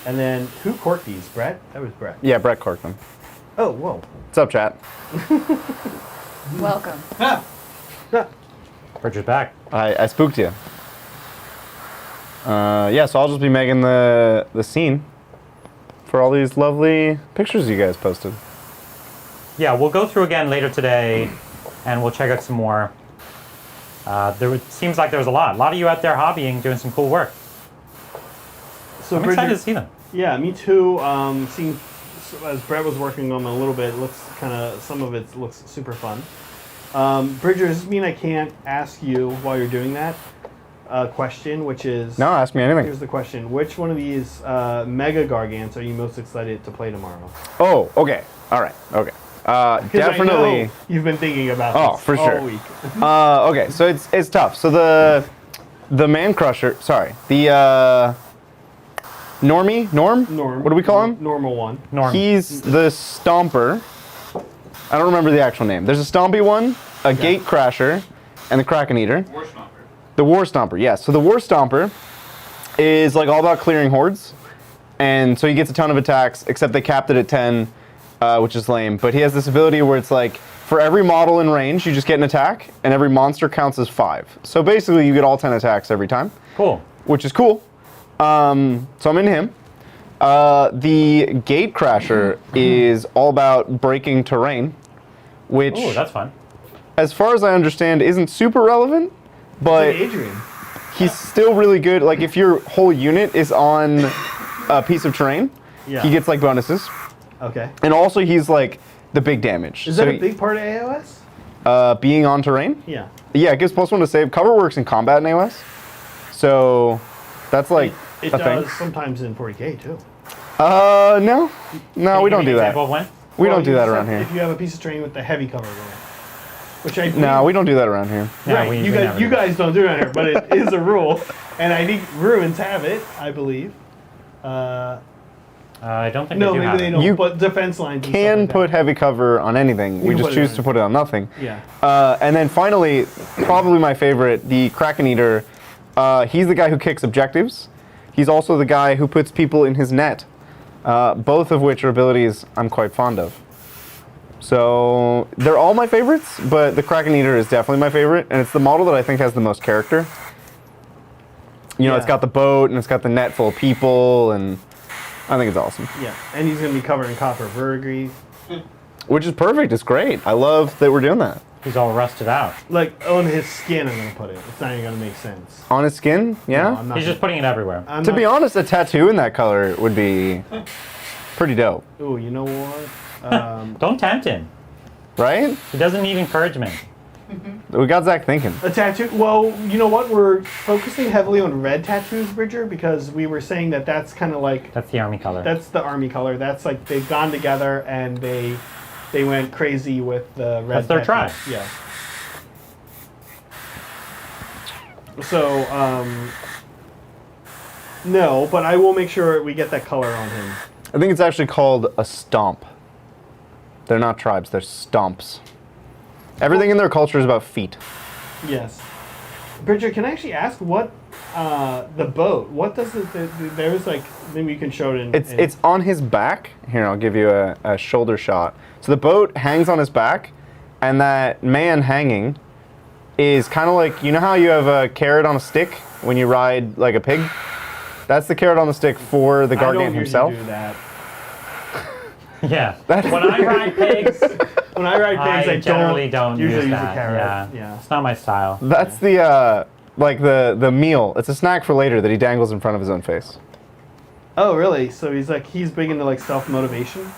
And then who corked these? Brett? That was Brett. Yeah, Brett corked them. Oh, whoa. What's up, chat? Welcome. Bridger's back. I spooked you. Yeah, so I'll just be making the scene for all these lovely pictures you guys posted. Yeah, we'll go through again later today, and we'll check out some more. Seems like there was a lot of you out there hobbying, doing some cool work. So I'm excited to see them. Yeah, me too. Seeing as Brett was working on them a little bit, it looks kind of, some of it looks super fun. Bridger, does this mean I can't ask you while you're doing that question, which is... No, ask me anything. Here's the question. Which one of these Megagargants are you most excited to play tomorrow? Oh, okay. All right. Okay. 'Cause I Definitely. know you've been thinking about this for all sure. week. Okay, so it's tough. So the Man Crusher, sorry, the Norm? What do we call him? Normal one. Norm. He's the Stomper. I don't remember the actual name. There's a Stompy one, a Gate Crasher, and the Kraken Eater. War Stomper. The War Stomper, yes. So the War Stomper is like all about clearing hordes, and so he gets a ton of attacks, except they capped it at 10, which is lame. But he has this ability where it's like, for every model in range, you just get an attack, and every monster counts as 5. So basically, you get all 10 attacks every time. Cool. Which is cool. So I'm into him. The Gate Crasher is all about breaking terrain, which, Ooh, that's fun. as far as I understand, isn't super relevant, but Hey, Adrian. he's still really good. Like, if your whole unit is on a piece of terrain, Yeah. he gets, like, bonuses. Okay. And also, he's, like, the big damage. Is So that a he- big part of AOS? being on terrain? Yeah. Yeah, it gives +1 to save. Cover works in combat in AOS. So, that's, like, It a thing. does sometimes in 40K too. No. No, Can we you don't give me do an that. example of when? We Well, don't do you that just around have- here. If you have a piece of terrain with the heavy cover roll, which I No, we don't do that around here. No, right, we you never do. guys don't do it here, but it is a rule, and I think ruins have it. I believe. I don't think No, they do maybe have they it. don't. You but defense lines and Can stuff put like heavy cover on anything. We can just put it choose on to put it on nothing. that. Yeah. And then finally, probably my favorite, the Kraken Eater. He's the guy who kicks objectives. He's also the guy who puts people in his net. Both of which are abilities I'm quite fond of. So they're all my favorites, but the Kraken Eater is definitely my favorite, and it's the model that I think has the most character. You know, it's Yeah. got the boat, and it's got the net full of people, and I think it's awesome. Yeah, and he's gonna be covered in copper verdigris. Which is perfect. It's great. I love that we're doing that. He's all rusted out. Like on his skin, I'm gonna put it. It's not even gonna make sense. On his skin, yeah. No, I'm not He's just putting it everywhere. I'm To not- be honest, a tattoo in that color would be pretty dope, Ooh, you know what? Don't tempt him. right? He doesn't need encouragement. We got Zach thinking. A tattoo. Well, you know what? We're focusing heavily on red tattoos, Bridger, because we were saying that that's kind of like That's the army color. that's the army color. That's like they've gone together and they went crazy with the red. That's their tattoos. tribe. Yeah. So, no, but I will make sure we get that color on him. I think it's actually called a stomp. They're not tribes, they're stomps. Everything in their culture is about feet. Yes. Bridger, can I actually ask what the boat? What does there's like maybe you can show it in. It's on his back. Here, I'll give you a shoulder shot. So the boat hangs on his back, and that man hanging is kind of like, you know how you have a carrot on a stick when you ride like a pig? That's the carrot on the stick for the I don't Gargant usually himself. do that. Yeah. When I ride pigs, When I ride pigs, I generally don't usually use use that. a carrot. Yeah. Yeah. It's not my style. That's the like the meal. It's a snack for later that he dangles in front of his own face. Oh, really? So he's big into like self motivation.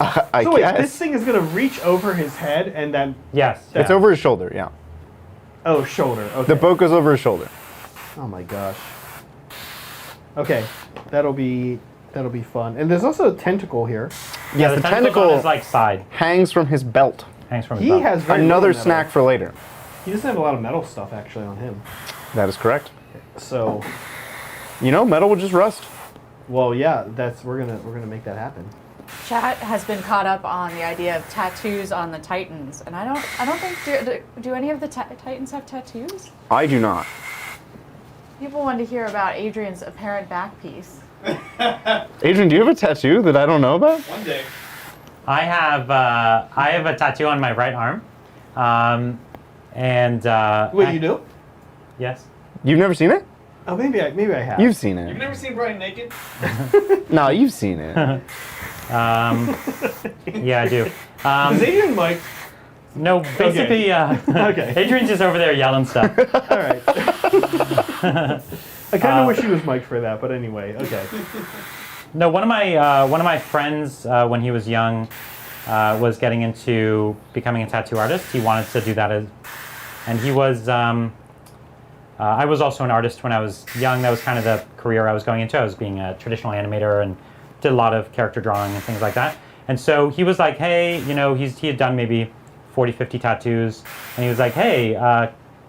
I So wait, guess. this thing is gonna reach over his head and then Yes. It's over his shoulder, yeah. shoulder. Okay. The boat goes over his shoulder. Oh my gosh. Okay, that'll be fun. And there's also a tentacle here. Yes, the tentacle's on tentacle his like side. hangs from his belt. Hangs from his He belt. has very Another little metal. snack for later. He doesn't have a lot of metal stuff actually on him. That is correct. So, You know, metal would just rust. well, yeah, we're gonna make that happen. Chat has been caught up on the idea of tattoos on the Titans, and I don't think do any of the Titans have tattoos? I do not. People want to hear about Adrian's apparent back piece. Adrian, do you have a tattoo that I don't know about? One day. I have a tattoo on my right arm, and Wait, you do? Yes. You've never seen it? Oh, maybe I have. You've seen You've it. never seen Brian naked? No, you've seen it. Yeah, I do. Is Adrian Mike? No, basically, Okay. Adrian's just over there yelling stuff. All right. I kind of wish he was Mike for that, but anyway, okay. No, one of my friends when he was young was getting into becoming a tattoo artist. He wanted to do that and he was. I was also an artist when I was young. That was kind of the career I was going into. I was being a traditional animator and did a lot of character drawing and things like that. And so he was like, hey, you know, he had done maybe 40, 50 tattoos, and he was like, hey,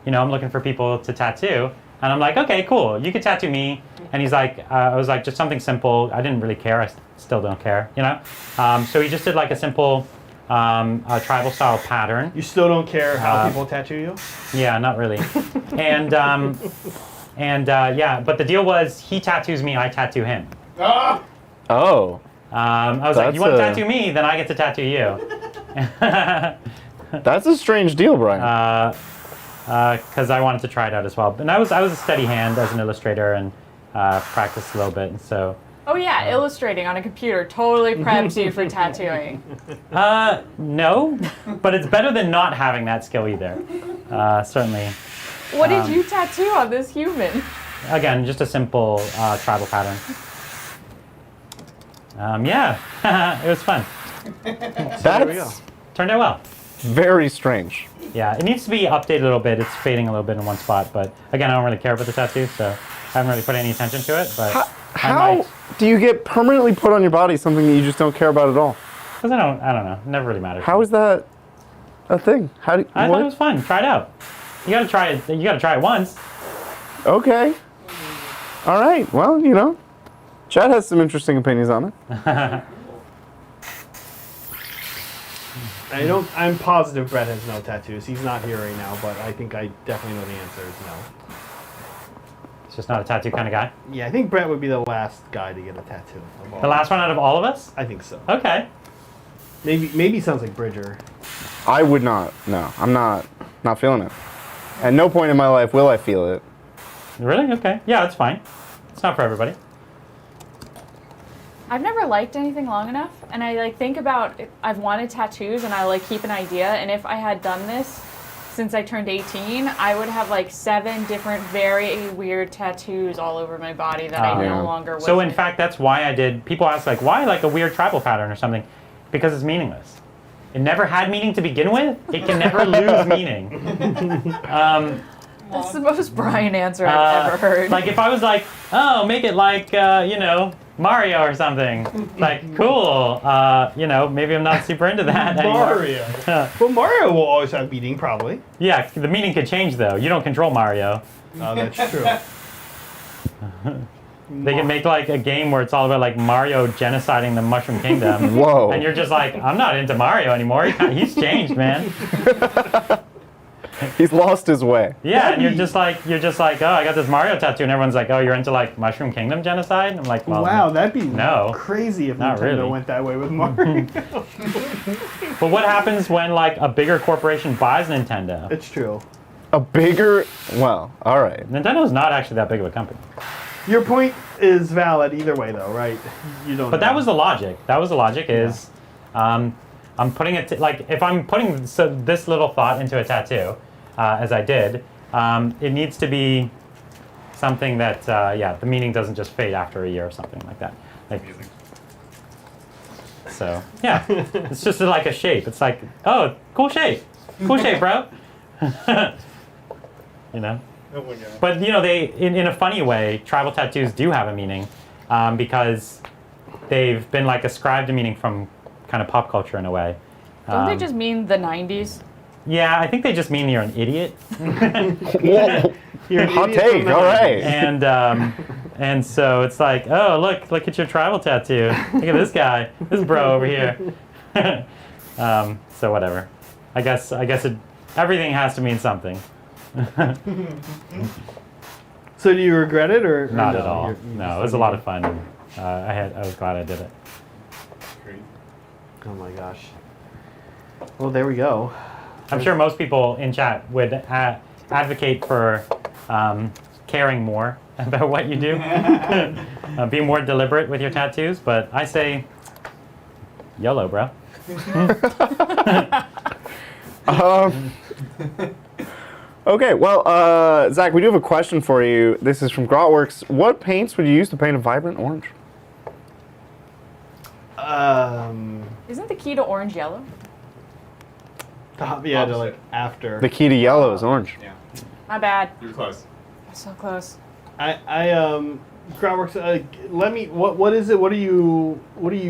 you know, I'm looking for people to tattoo. And I'm like, okay, cool, you could tattoo me. And he's like, I was like, just something simple. I didn't really care. I still don't care, you know? So he just did like a simple tribal style pattern. You still don't care how people tattoo you? Yeah, not really. and yeah, but the deal was he tattoos me, I tattoo him. Oh. I was like, That's you want to a- tattoo me, then I get to tattoo you. That's a strange deal, Brian. Because I wanted to try it out as well. And I was a steady hand as an illustrator and practiced a little bit. And so Oh yeah, illustrating on a computer totally preps you for tattooing. no, but it's better than not having that skill either. Certainly. What did you tattoo on this human? Again, just a simple tribal pattern. Yeah, it was fun. There we go. That's Turned out well. very strange. Yeah, it needs to be updated a little bit. It's fading a little bit in one spot, but again, I don't really care about the tattoo, so I haven't really put any attention to it. But I How might, do you get permanently put on your body something that you just don't care about at all? because I don't know. It never really matters. How is that a thing? How do I what? thought it was fun. Try it out. You gotta try it. You gotta try it once. Okay. All right. Well, you know, Chad has some interesting opinions on it. I'm positive Brett has no tattoos. He's not here right now, but I think I definitely know the answer is no. It's just not a tattoo kind of guy. Yeah, I think Brett would be the last guy to get a tattoo. of all. The last one out of all of us? I think so. Okay. Maybe sounds like Bridger. I would not. No, I'm not feeling it. At no point in my life will I feel it. Really? Okay. Yeah, that's fine. It's not for everybody. I've never liked anything long enough, and I like think about I've wanted tattoos, and I like keep an idea. And if I had done this since I turned 18, I would have like 7 different very weird tattoos all over my body that I Yeah. no longer. So in with. fact, that's why I did. People ask like, why like a weird tribal pattern or something? Because it's meaningless. It never had meaning to begin with. It can never lose meaning. That's the most Brian answer I've ever heard. Like if I was like, oh, make it like you know, Mario or something. Like cool. You know, maybe I'm not super into that anymore. Mario. Well, Mario will always have meaning, probably. Yeah, the meaning could change though. You don't control Mario. Oh, that's true. They can make like a game where it's all about like Mario genociding the Mushroom Kingdom. Whoa. And you're just like, I'm not into Mario anymore. He's changed, man. He's lost his way. Yeah, and you're just like, oh, I got this Mario tattoo, and everyone's like, oh, you're into like Mushroom Kingdom genocide? And I'm like, well, Wow, that'd be no. crazy if Not Nintendo really. went that way with Mario. But what happens when like a bigger corporation buys Nintendo? It's true. A bigger, well, all right. Nintendo's not actually that big of a company. Your point is valid either way, though, right? You don't. But know. that was the logic. That was the logic is, I'm putting it, like, if I'm putting this little thought into a tattoo, as I did, it needs to be something that, yeah, the meaning doesn't just fade after a year or something like that. Like, So yeah, it's just like a shape. It's like, oh, cool shape, bro. You know. Oh my god. But you know, they in a funny way, tribal tattoos do have a meaning because they've been like ascribed a meaning from kind of pop culture in a way. Don't they just mean the 90s? Yeah, I think they just mean you're an idiot. Whoa. You're an Hot idiot take. from the All right. And so it's like, oh, look at your tribal tattoo. Look at this guy, this bro over here. So whatever. I guess everything has to mean something. So do you regret it or Not no? at all. You're No, it was a lot of fun. I was glad I did it. Oh my gosh. Well, there we go. I'm sure most people in chat would advocate for caring more about what you do. Be more deliberate with your tattoos, but I say YOLO, bro. Okay, well, Zach, we do have a question for you. This is from Grotworks. What paints would you use to paint a vibrant orange? Isn't the key to orange yellow? Yeah, to like after. The key to yellow is orange. Yeah. My bad. You're close. So close. Groundworks. Let me. What is it? What are you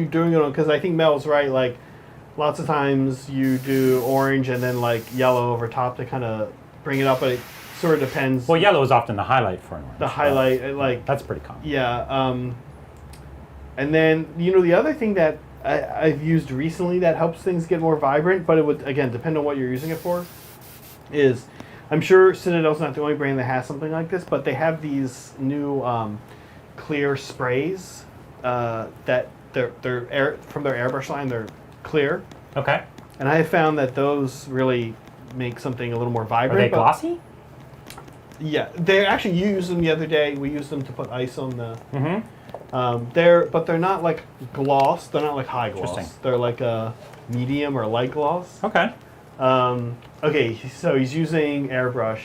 doing it on? Because I think Mel's right. Like, lots of times you do orange and then like yellow over top to kind of bring it up, but it sort of depends. Well, yellow is often the highlight for an orange. The highlight, like That's pretty common. yeah. And then the other thing that I've used recently that helps things get more vibrant, but it would again depend on what you're using it for. Is I'm sure Citadel's not the only brand that has something like this, but they have these new clear sprays that they're from their airbrush line. They're clear, Okay. and I have found that those really make something a little more Are vibrant. they but- glossy? Yeah, they actually used them the other day. We used them to put ice on the. Mm-hmm. They're not like gloss. They're not like high gloss. Interesting. They're like a medium or light gloss. Okay. Okay, so he's using airbrush.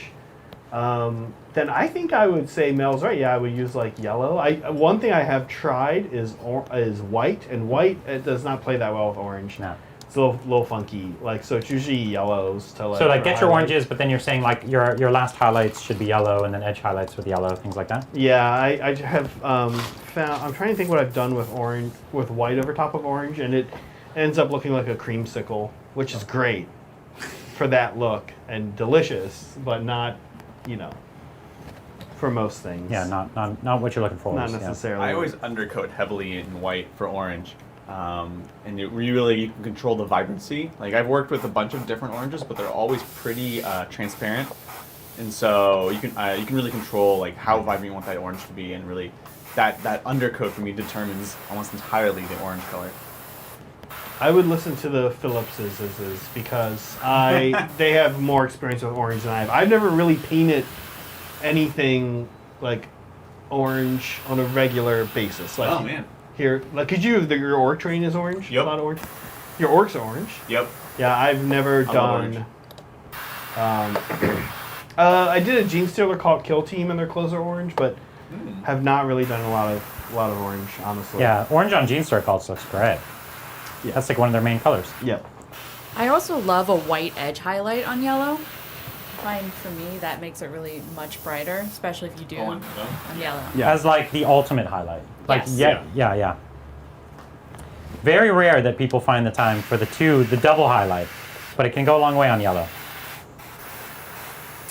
Then I think I would say Mel's right. Yeah, I would use like yellow. One thing I have tried is white, and white it does not play that well with orange. No. It's a little funky. Like so, it's usually yellows to like. So like for get your highlights. oranges, but then you're saying like your last highlights should be yellow, and then edge highlights with yellow, things like that. Yeah, I have found. I'm trying to think what I've done with orange, with white over top of orange, and it ends up looking like a creamsicle, which is great for that look and delicious, but not, for most things. Yeah, not what you're looking for. Not Yeah. necessarily. I always undercoat heavily in white for orange. And you can control the vibrancy. Like I've worked with a bunch of different oranges, but they're always pretty transparent, and so you can really control like how vibrant you want that orange to be, and really that undercoat for me determines almost entirely the orange color. I would listen to the Phillipses because they have more experience with orange than I have. I've never really painted anything like orange on a regular basis. Like, Oh man. Here, like, could you? Your orc train is orange. Yep. A lot of orange. Your orcs are orange. Yep. Yeah, I've never love done. I did a Gene Stealer called Kill Team, and their clothes are orange, but have not really done a lot of orange, honestly. Yeah, orange on Jean Store Cults looks great. Yeah. That's like one of their main colors. Yep. I also love a white edge highlight on yellow. I find for me that makes it really much brighter, especially if you do on yellow. Yeah. As like the ultimate highlight. Like Yes. yeah. Very rare that people find the time for the double highlight, but it can go a long way on yellow.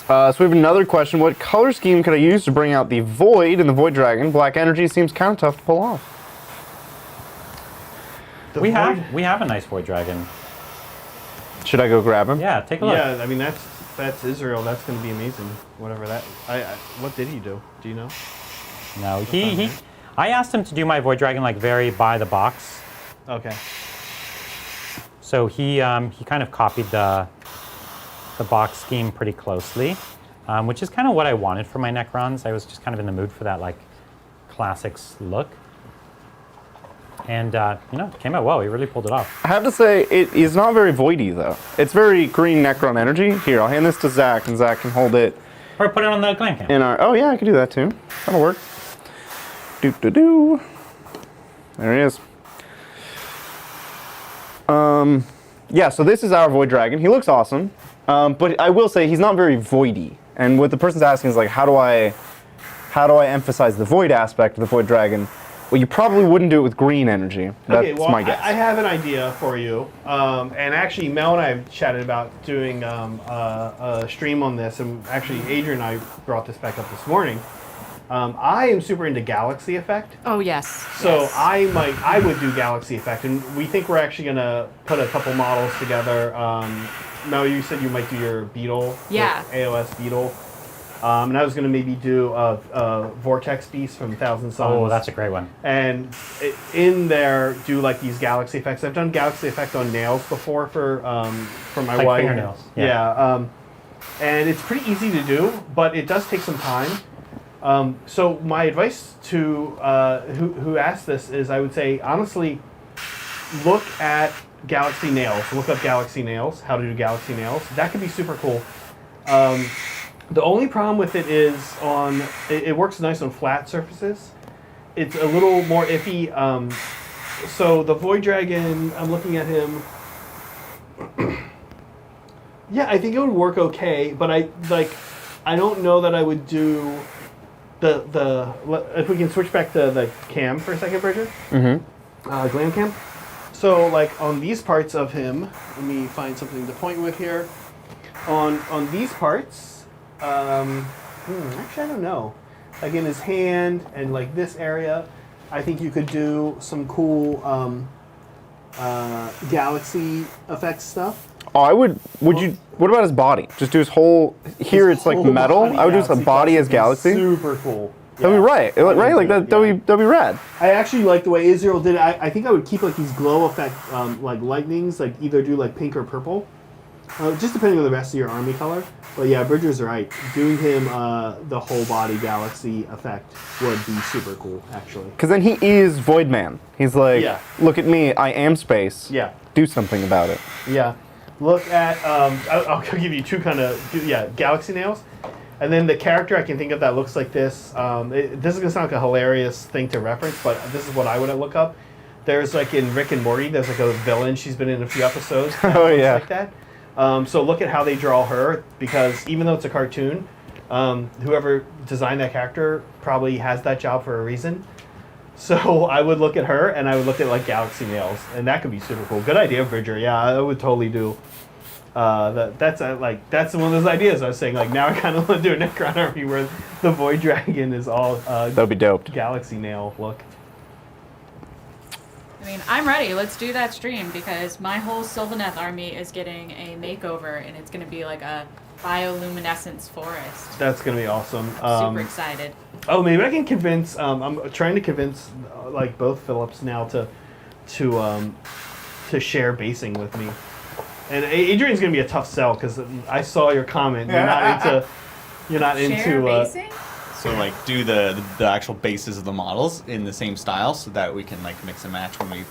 So we have another question. What color scheme could I use to bring out the Void in the Void Dragon? Black Energy seems kind of tough to pull off. We have a nice Void Dragon. Should I go grab him? Yeah, take a look. Yeah, I mean that's Israel. That's going to be amazing. Whatever that. What did he do? Do you know? No, he I asked him to do my Void Dragon like very by the box. Okay. So he kind of copied the box scheme pretty closely, which is kind of what I wanted for my Necrons. I was just kind of in the mood for that like classics look. And it came out well. He really pulled it off. I have to say, it is not very voidy though. It's very green Necron energy. Here, I'll hand this to Zach, and Zach can hold it Or put it on the glam cam. in our. Oh yeah, I could do that too. That'll work. Doo doo doo. There he is. Yeah, so this is our Void Dragon. He looks awesome, but I will say he's not very voidy. And what the person's asking is like, how do I emphasize the void aspect of the Void Dragon? Well, you probably wouldn't do it with green energy. That's Okay, well, my guess. I have an idea for you. And actually, Mel and I have chatted about doing a stream on this. And actually, Adrian and I brought this back up this morning. I am super into Galaxy Effect. Oh yes. So yes. I would do Galaxy Effect. And we think we're actually going to put a couple models together. Mel, you said you might do your Beetle. Yeah. AOS Beetle. And I was going to maybe do a Vortex Beast from Thousand Suns. Oh, that's a great one. And in there, do like these Galaxy Effects. I've done Galaxy Effect on nails before for my Like wife. fingernails. Yeah. And it's pretty easy to do, but it does take some time. So my advice to who asked this is, I would say, honestly, look at Galaxy Nails. Look up Galaxy Nails, how to do Galaxy Nails. That could be super cool. The only problem with it is it works nice on flat surfaces. It's a little more iffy. So the Void Dragon, I'm looking at him. Yeah, I think it would work okay, but I don't know that I would do the if we can switch back to the cam for a second, Bridget. Mm-hmm. Glam cam. So like on these parts of him, let me find something to point with here. On these parts. Actually, I don't know. Like in his hand and like this area, I think you could do some cool galaxy effects stuff. Oh, I would. Would you? What about his body? Just do his whole. Here it's like Whole metal. body I would do his galaxy body as would be galaxy. Super cool. That'd be right. Right? Like that. That'd be rad. I actually like the way Israel did it. I think I would keep like these glow effect like lightnings, like either do like pink or purple. Just depending on the rest of your army color. But yeah, Bridger's right. Doing him the whole body galaxy effect would be super cool, actually. Because then he is Void Man. He's like, Yeah. look at me. I am space. Yeah. Do something about it. Yeah. Look at, I'll give you two kind of, galaxy nails. And then the character I can think of that looks like this. This is going to sound like a hilarious thing to reference, but this is what I would look up. There's like in Rick and Morty, there's like a villain. She's been in a few episodes. Oh, yeah. Like that. So look at how they draw her, because even though it's a cartoon, whoever designed that character probably has that job for a reason. So I would look at her, and I would look at like Galaxy Nails, and that could be super cool. Good idea, Bridger. Yeah, I would totally do. That's one of those ideas I was saying. Like now I kind of want to do a Necron army where the Void Dragon is all That'd be dope. Galaxy Nail look. I mean, I'm ready. Let's do that stream because my whole Sylvaneth army is getting a makeover, and it's going to be like a bioluminescence forest. That's gonna be awesome. Super excited. Oh, maybe I can convince. I'm trying to convince like both Phillips now to share basing with me. And Adrian's gonna be a tough sell because I saw your comment. You're not into. You're not Share into. basing? So like do the actual bases of the models in the same style so that we can like mix and match when we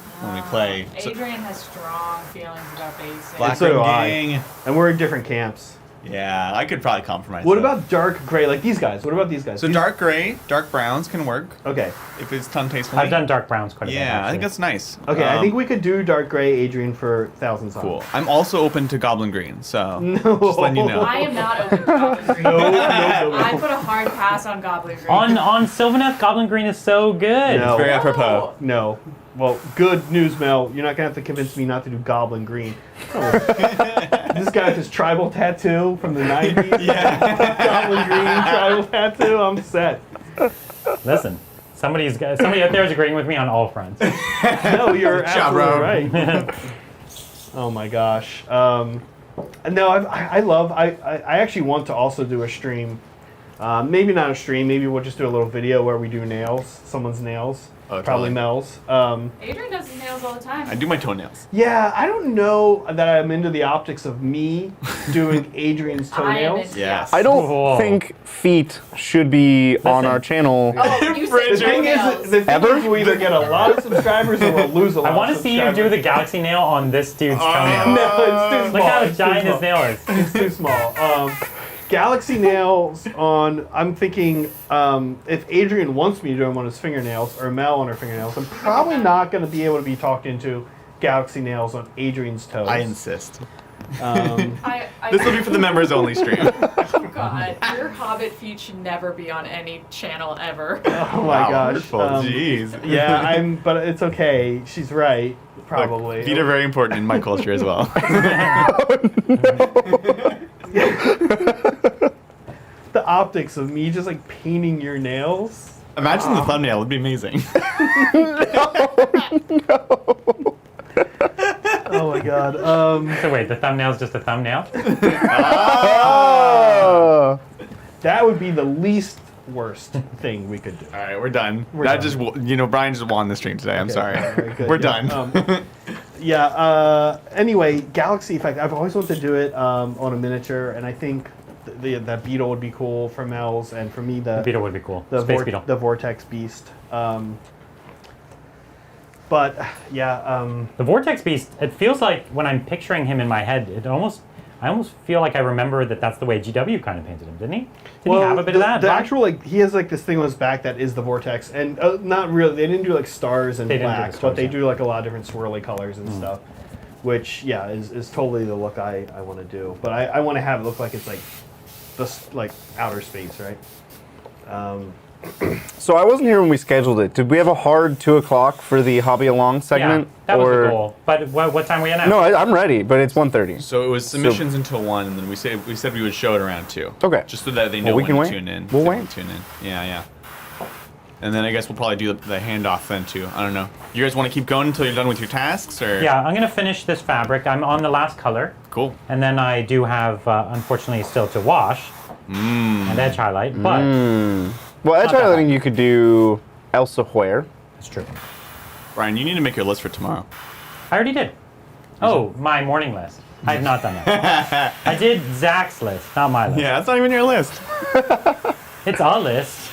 play. So, Adrian has strong feelings about basing. Black so do I. Gang. And we're in different camps. Yeah, I could probably compromise. What that. about dark gray? Like these guys. What about these guys? So dark gray, dark browns can work Okay. if it's done tastefully. I've done dark browns quite a bit. Yeah, I actually. think that's nice. Okay. I think we could do dark gray, Adrian, for Thousand Suns. Cool. I'm also open to goblin green, so No. just letting you know. I am not open to Goblin Green. No. I put a hard pass on Goblin Green. On Sylvaneth, Goblin Green is so good. No. Very apropos. No. Well, good news, Mel. You're not gonna have to convince me not to do Goblin Green. Oh. This guy with his tribal tattoo from the 90s. Yeah. Goblin Green tribal tattoo. I'm set. Listen, somebody out there is agreeing with me on all fronts. No, you're job, absolutely bro. right. Oh my gosh. No, I actually want to also do a stream. Maybe not a stream. Maybe we'll just do a little video where we do nails. Someone's nails. Oh, Probably totally. Mel's. Adrian does his nails all the time. I do my toenails. Yeah, I don't know that I'm into the optics of me doing Adrian's I am toenails. into Yes. I don't Whoa. think feet should be on our channel. Oh, you said The thing toenails. is, we'll either get a lot of subscribers or we'll lose a lot. I want to of see you do subscribers. the galaxy nail on this dude's toenail. No, it's too small. Look how It's too giant small. his nail is. It's too small. Galaxy nails on. I'm thinking if Adrian wants me to do them on his fingernails or Mel on her fingernails, I'm probably not going to be able to be talked into galaxy nails on Adrian's toes. I insist. I This will be for the members only stream. Oh God, your Hobbit feet should never be on any channel ever. Oh my gosh. Hurtful. Jeez. Yeah, but it's okay. She's right, probably. Look, feet are very important in my culture as well. The optics of me just like painting your nails. Imagine the thumbnail. It'd be amazing. Oh my god. So wait, the thumbnail's just a thumbnail? Oh. That would be the least worst thing we could do. All right, we're done. We're that done. just, Brian just won the stream today. I'm Okay, sorry. very good, We're yeah. done. Anyway, Galaxy Effect. I've always wanted to do it on a miniature, and I think that beetle would be cool for Mel's, and for me the Beetle would be cool. the, Space Beetle. the Vortex Beast. The Vortex Beast, it feels like when I'm picturing him in my head, I almost feel like I remember that's the way GW kind of painted him, didn't he? Didn't he have a bit of that? The actual, he has like this thing on his back that is the Vortex, and not really. They didn't do like stars and They didn't do the blacks, stars, but they yeah. do like a lot of different swirly colors and stuff. Which is totally the look I want to do. But I want to have it look like it's like this like outer space, right? So I wasn't here when we scheduled it. Did we have a hard 2 o'clock for the Hobby Along segment? Yeah, that was the goal. But what time are we at now? No, I'm ready, but it's 1:30. So it was submissions until 1, and then we said we would show it around 2. Okay. Just so that they know we when can to wait. tune in. We'll So wait. Tune in. Yeah. And then I guess we'll probably do the handoff then too. I don't know. You guys want to keep going until you're done with your tasks, or? Yeah, I'm going to finish this fabric. I'm on the last color. Cool. And then I do have, unfortunately, still to wash and edge highlight, but Well, edge Not that highlighting you could do elsewhere. it's true. Brian, you need to make your list for tomorrow. I already did. Oh, my morning list. I have not done that. I did Zach's list, not my list. Yeah, that's not even your list. It's a list.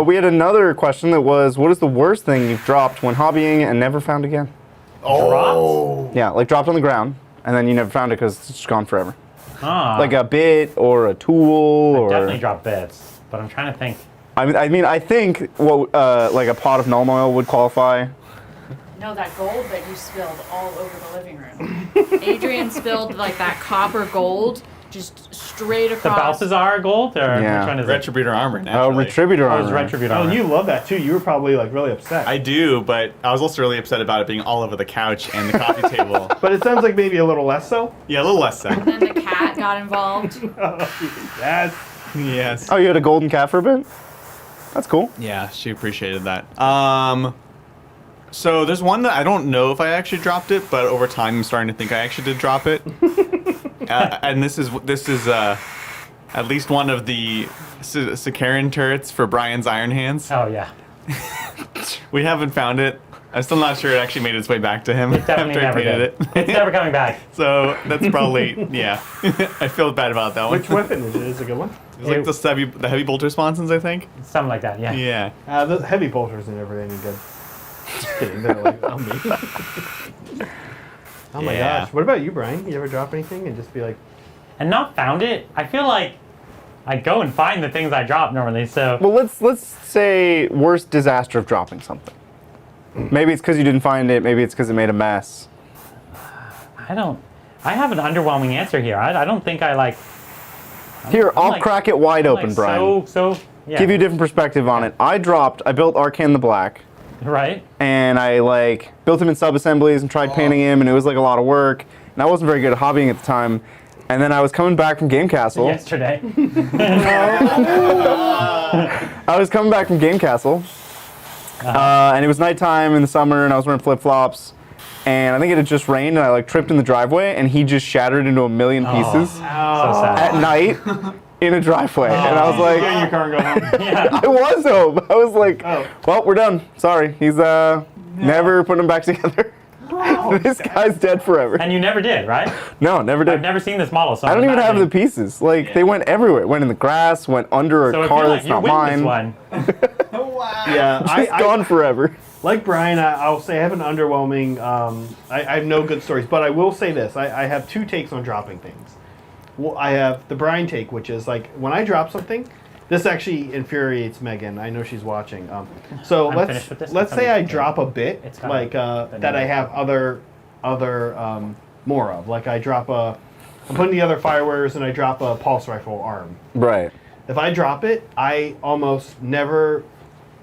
We had another question that was, what is the worst thing you've dropped when hobbying and never found again? Dropped? Yeah, like dropped on the ground, and then you never found it because it's just gone forever. Ah, Like a bit or a tool or... definitely dropped bits, but I'm trying to think. I think what like a pot of null oil would qualify. No, that gold that you spilled all over the living room. Adrian spilled like that copper gold just straight The across. Balthazar gold? Or Yeah. which one is it? Retributor armor. Oh, Naturally. Retributor Oh, it's armor. Retributor Oh, armor. and you love that too. You were probably like really upset. I do, but I was also really upset about it being all over the couch and the coffee table. but it sounds like maybe a little less so. Yeah, a little less so. Then the cat got involved. Yes. Yes. Oh, you had a golden cat for a bit? That's cool. Yeah, she appreciated that. So there's one that I don't know if I actually dropped it, but over time I'm starting to think I actually did drop it. And this is at least one of the Sikaran turrets for Brian's Iron Hands. Oh, yeah. We haven't found it. I'm still not sure it actually made its way back to him It definitely after I never painted did. it. It's never coming back. So that's probably, yeah. I feel bad about that one. Which weapon is it? Is it a good one? It's like the heavy bolter sponsons, I think. Something like that, yeah. Yeah. The heavy bolters are never any good. Just kidding. They're like, oh, me. Oh my Yeah. gosh. What about you, Brian? You ever drop anything and just be like, And not found it, I feel like I go and find the things I drop normally, so. Well, let's say worst disaster of dropping something. Maybe it's because you didn't find it. Maybe it's because it made a mess. I have an underwhelming answer here. I don't think I like. Here, I'll like- crack it wide I'm open, like Brian. Yeah. Give you a different perspective on it. I built Arcane the Black, Right? and I like built him in sub-assemblies and tried painting him, and it was like a lot of work. And I wasn't very good at hobbying at the time. And then I was coming back from Game Castle. Yesterday. I was coming back from Game Castle, and it was nighttime in the summer, and I was wearing flip-flops. And I think it had just rained, and I like tripped in the driveway, and he just shattered into a million pieces So sad. at night in a driveway. And I was get in like, your car and go home? Yeah. I was home. I was like, Oh. well, we're done. Sorry. He's never putting them back together. This guy's dead forever. And you never did, right? No, never did. I've never seen this model, so I don't I'm even have the imagining- pieces. Like, they went everywhere. Went in the grass, went under So a if car you're that's like, you not win mine. this one. Yeah. Just gone forever. Like Brian, I'll say I have an underwhelming. I have no good stories, but I will say this: I have two takes on dropping things. Well, I have the Brian take, which is like when I drop something, This actually infuriates Megan. I know she's watching. So I'm finished with this. let's say I drop a bit It's got like that I have other more of. Like I'm putting together firewares and I drop a pulse rifle arm. Right. If I drop it, I almost never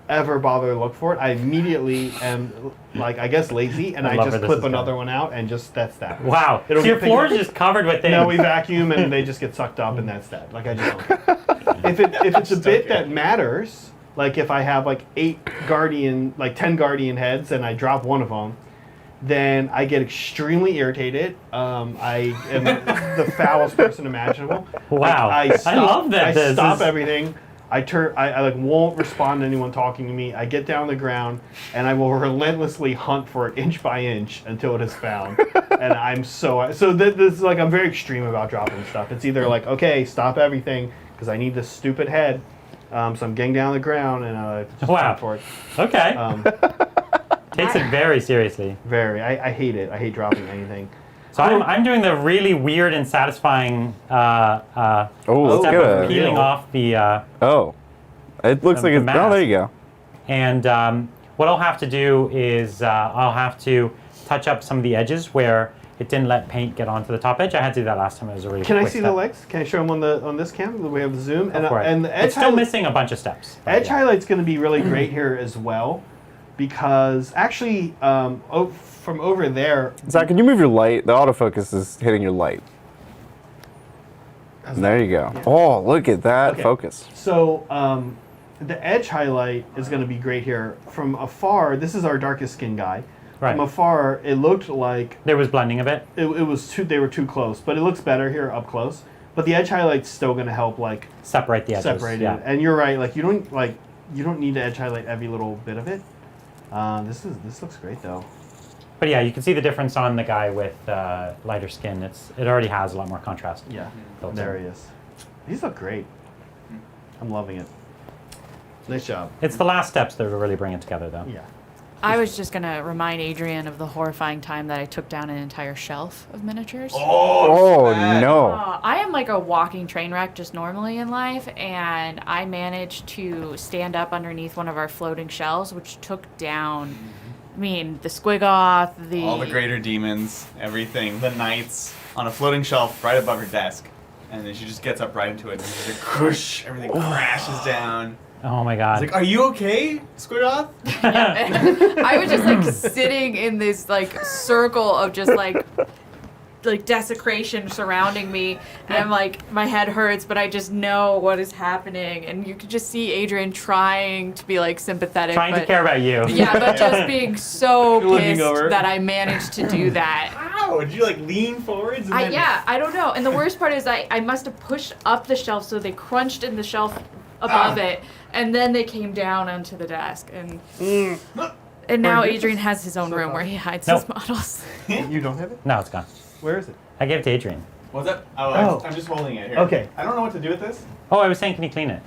ever bother to look for it. I immediately am like I guess lazy and I love just where this clip is another going. one out and just that's that. Wow. It'll So your get floor picked is up. just covered with things. No, we vacuum and they just get sucked up and that's that. Like I just don't. If it's a bit that matters, like if I have like 10 guardian heads and I drop one of them, then I get extremely irritated. I am the foulest person imaginable. Wow. Like, I love that I this stop is- everything. I like won't respond to anyone talking to me. I get down on the ground and I will relentlessly hunt for it inch by inch until it is found. And I'm this is like I'm very extreme about dropping stuff. It's either like okay, stop everything because I need this stupid head. So I'm getting down on the ground and just Wow. hunt for it. Okay. Takes it very seriously. Very. I hate it. I hate dropping anything. So I'm doing the really weird and satisfying Oh, let's step get of a. peeling off the Oh, it looks the like it's. Oh, mask. there you go. and what I'll have to do is I'll have to touch up some of the edges where it didn't let paint get onto the top edge. I had to do that last time. It was a really Can I quick see step. the legs? Can I show them on this cam? We have the zoom Go for it. and the edge it's still highlight- missing a bunch of steps. but Edge yeah. highlight's going to be really great here as well, because actually from over there. Zach, can you move your light? The autofocus is hitting your light. There you go. Yeah. Oh, look at that Okay. focus. So the edge highlight is going to be great here. From afar, this is our darkest skin guy. Right. From afar, it looked like There was blending a bit. it was they were too close, but it looks better here up close. But the edge highlight's still going to help like Separate the edges. separate yeah. it. And you're right, like you don't need to edge highlight every little bit of it. This looks great though. But yeah, you can see the difference on the guy with lighter skin. It already has a lot more contrast. Yeah, built there in. he is. These look great. I'm loving it. Nice job. It's the last steps that will really bring it together, though. Yeah. I was just gonna remind Adrian of the horrifying time that I took down an entire shelf of miniatures. Oh, no. I am like a walking train wreck just normally in life, and I managed to stand up underneath one of our floating shelves, which took down, I mean, the Squiggoth, All the greater demons, everything, the knights on a floating shelf right above her desk. And then she just gets up right into it and there's a whoosh, everything crashes down. Oh my god. It's like, are you okay, Squidgoth? I was just like sitting in this like circle of just like desecration surrounding me, and I'm like, my head hurts, but I just know what is happening, and you could just see Adrian trying to be like sympathetic, Trying but, to care about you. yeah, but just being so Looking pissed over. that I managed to do that. Ow! Did you like lean forwards? And then I don't know. And the worst part is I must have pushed up the shelf so they crunched in the shelf above it, and then they came down onto the desk, and now Adrian has his own room where he hides his Nope. models. You don't have it? No, it's gone. Where is it? I gave it to Adrian. What's that? Oh, Oh. I'm just holding it here. Okay. I don't know what to do with this. Oh, I was saying, can you clean it?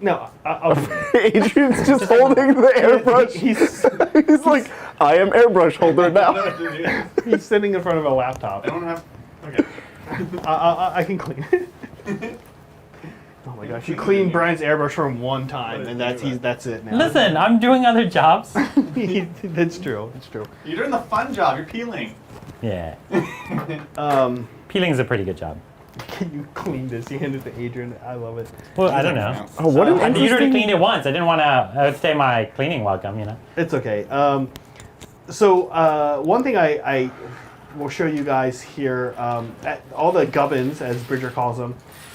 No, I'll Adrian's just holding the airbrush. He's like, I am airbrush holder I don't know now. what to do. he's sitting in front of a laptop. I don't have. Okay. I can clean it. Oh my gosh, you cleaned Brian's airbrush from one time, and that's it now. Listen, I'm doing other jobs. That's true. It's true. You're doing the fun job. You're peeling. Yeah. Um, Peeling is a pretty good job. can you clean this? You hand it to Adrian. I love it. Well, I don't know. Oh, what an You already interesting. cleaned it once. I didn't want to outstay my cleaning welcome, you know. It's okay. So one thing I will show you guys here, all the gubbins, as Bridger calls them,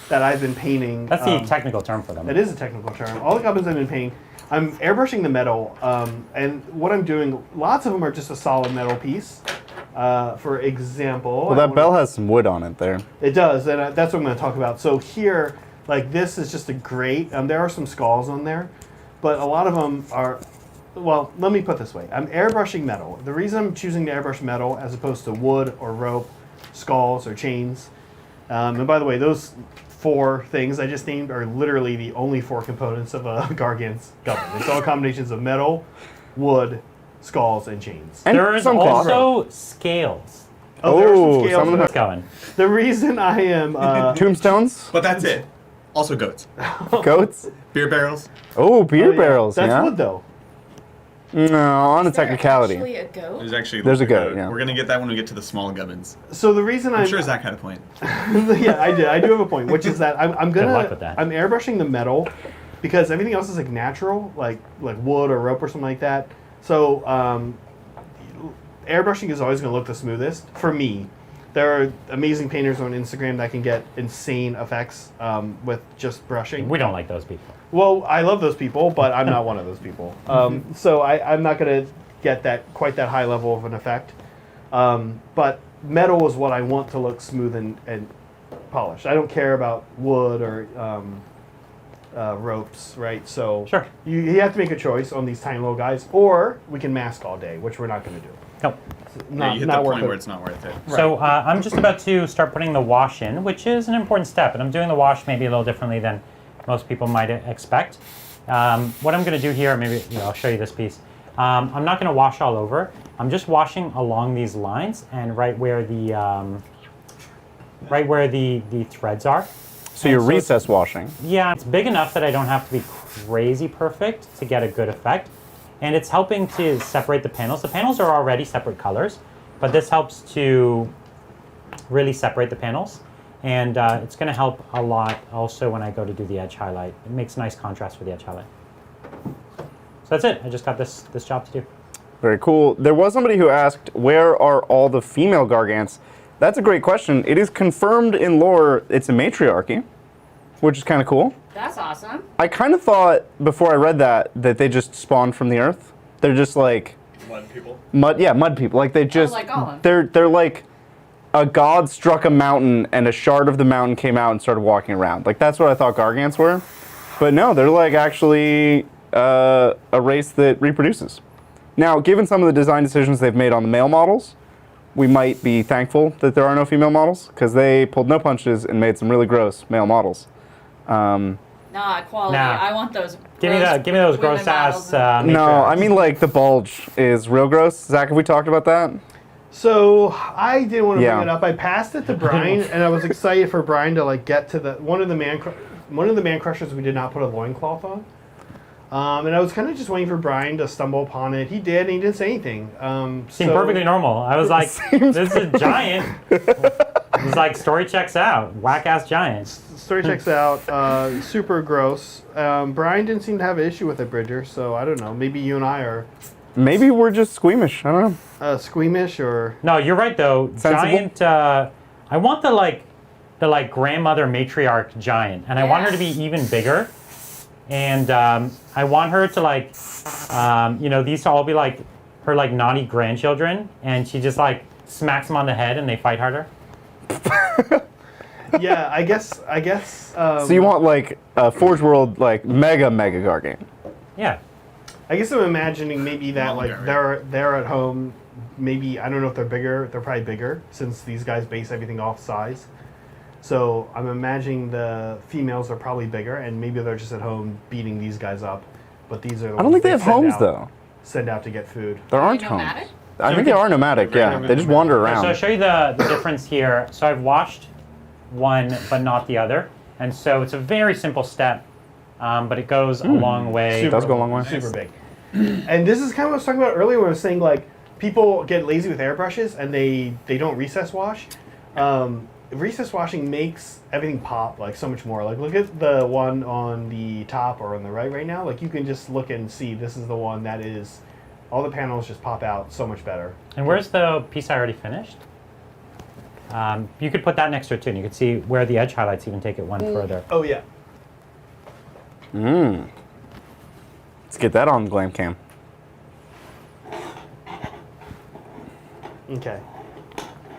that I've been painting. That's the technical term for them. It is a technical term. All the gubbins I've been painting, I'm airbrushing the metal, and what I'm doing, lots of them are just a solid metal piece. For example, Well, that bell has some wood on it there. it does, and that's what I'm going to talk about. So here, like this is just a grate. There are some skulls on there, but a lot of them are. Well, let me put it this way: I'm airbrushing metal. The reason I'm choosing to airbrush metal as opposed to wood or rope, skulls or chains, and by the way, those 4 things I just named are literally the only 4 components of a Gargant's gubbin. It's all combinations of metal, wood, skulls, and chains. And There's some cloth. also scales. Oh, there are some Oh, scales. some of them- Let's going. The reason I am Tombstones, But that's it. Also goats. goats. Beer barrels. Oh, beer Oh, yeah. barrels. That's yeah. wood though. No, on a Is there technicality. actually a goat? There's a goat, yeah. We're gonna get that when we get to the small gubbins. So the reason I'm sure Zach had a point. yeah, I did. I do have a point, which is that I'm gonna luck with that. I'm airbrushing the metal because everything else is like natural, like wood or rope or something like that. So airbrushing is always gonna look the smoothest for me. There are amazing painters on Instagram that can get insane effects with just brushing. We don't like those people. Well, I love those people, but I'm not one of those people. So I'm not gonna get quite that high level of an effect. But metal is what I want to look smooth and polished. I don't care about wood or ropes, right? So Sure. you have to make a choice on these tiny little guys, or we can mask all day, which we're not going to do. Nope. You hit the point where it's not worth it. So I'm just about to start putting the wash in, which is an important step. And I'm doing the wash maybe a little differently than most people might expect. What I'm going to do here, maybe I'll show you this piece. I'm not going to wash all over. I'm just washing along these lines and right where the threads are. So you're recess washing. Yeah, it's big enough that I don't have to be crazy perfect to get a good effect. And it's helping to separate the panels. The panels are already separate colors, but this helps to really separate the panels. And it's going to help a lot also when I go to do the edge highlight. It makes nice contrast for the edge highlight. So that's it. I just got this job to do. Very cool. There was somebody who asked, where are all the female Gargants? That's a great question. It is confirmed in lore it's a matriarchy, which is kind of cool. That's awesome. I kind of thought before I read that they just spawned from the earth. They're just like Mud people. mud people. Like they just like Gollum. they're like a god struck a mountain and a shard of the mountain came out and started walking around. Like that's what I thought Gargants were. But no, they're like actually a race that reproduces. Now, given some of the design decisions they've made on the male models, we might be thankful that there are no female models because they pulled no punches and made some really gross male models. Nah, quality. Nah. I want those. Give me those gross ass. No, matriarchs. I mean like the bulge is real gross. Zach, have we talked about that? So I didn't want to Yeah. bring it up. I passed it to Brian, and I was excited for Brian to get to one of the man crushers. We did not put a loincloth on, and I was kind of just waiting for Brian to stumble upon it. He did, and he didn't say anything. Seemed perfectly normal. I was like, this is a giant. It was like, story checks out. Whack ass giant. Story checks out. Super gross. Brian didn't seem to have an issue with it, Bridger. So I don't know. Maybe you and I are Maybe we're just squeamish. I don't know. squeamish, or No, you're right though. Sensible? Giant. I want the grandmother matriarch giant, and I want her to be even bigger. And I want her to these to all be like her naughty grandchildren, and she just smacks them on the head, and they fight harder. yeah. I guess. So you want like a Forge World mega Gargant? Yeah. I guess I'm imagining maybe that they're at home. Maybe I don't know if they're bigger. They're probably bigger since these guys base everything off size. So I'm imagining the females are probably bigger, and maybe they're just at home beating these guys up. But these are the I don't ones think they have send homes out- though. Send out to get food. There aren't nomadic? homes. I think they are nomadic. Yeah, they just wander So I'll around. show you the difference here. So I've washed one, but not the other, and so it's a very simple step, but it goes a long way. It does go a long way. Super big. And this is kind of what I was talking about earlier when I was saying people get lazy with airbrushes and they don't recess wash. Recess washing makes everything pop so much more. Look at the one on the top or on the right now. You can just look and see this is the one that is, all the panels just pop out so much better. And where's the piece I already finished? You could put that next to it too, and you could see where the edge highlights even take it one further. Oh yeah. Let's get that on Glam Cam. Okay.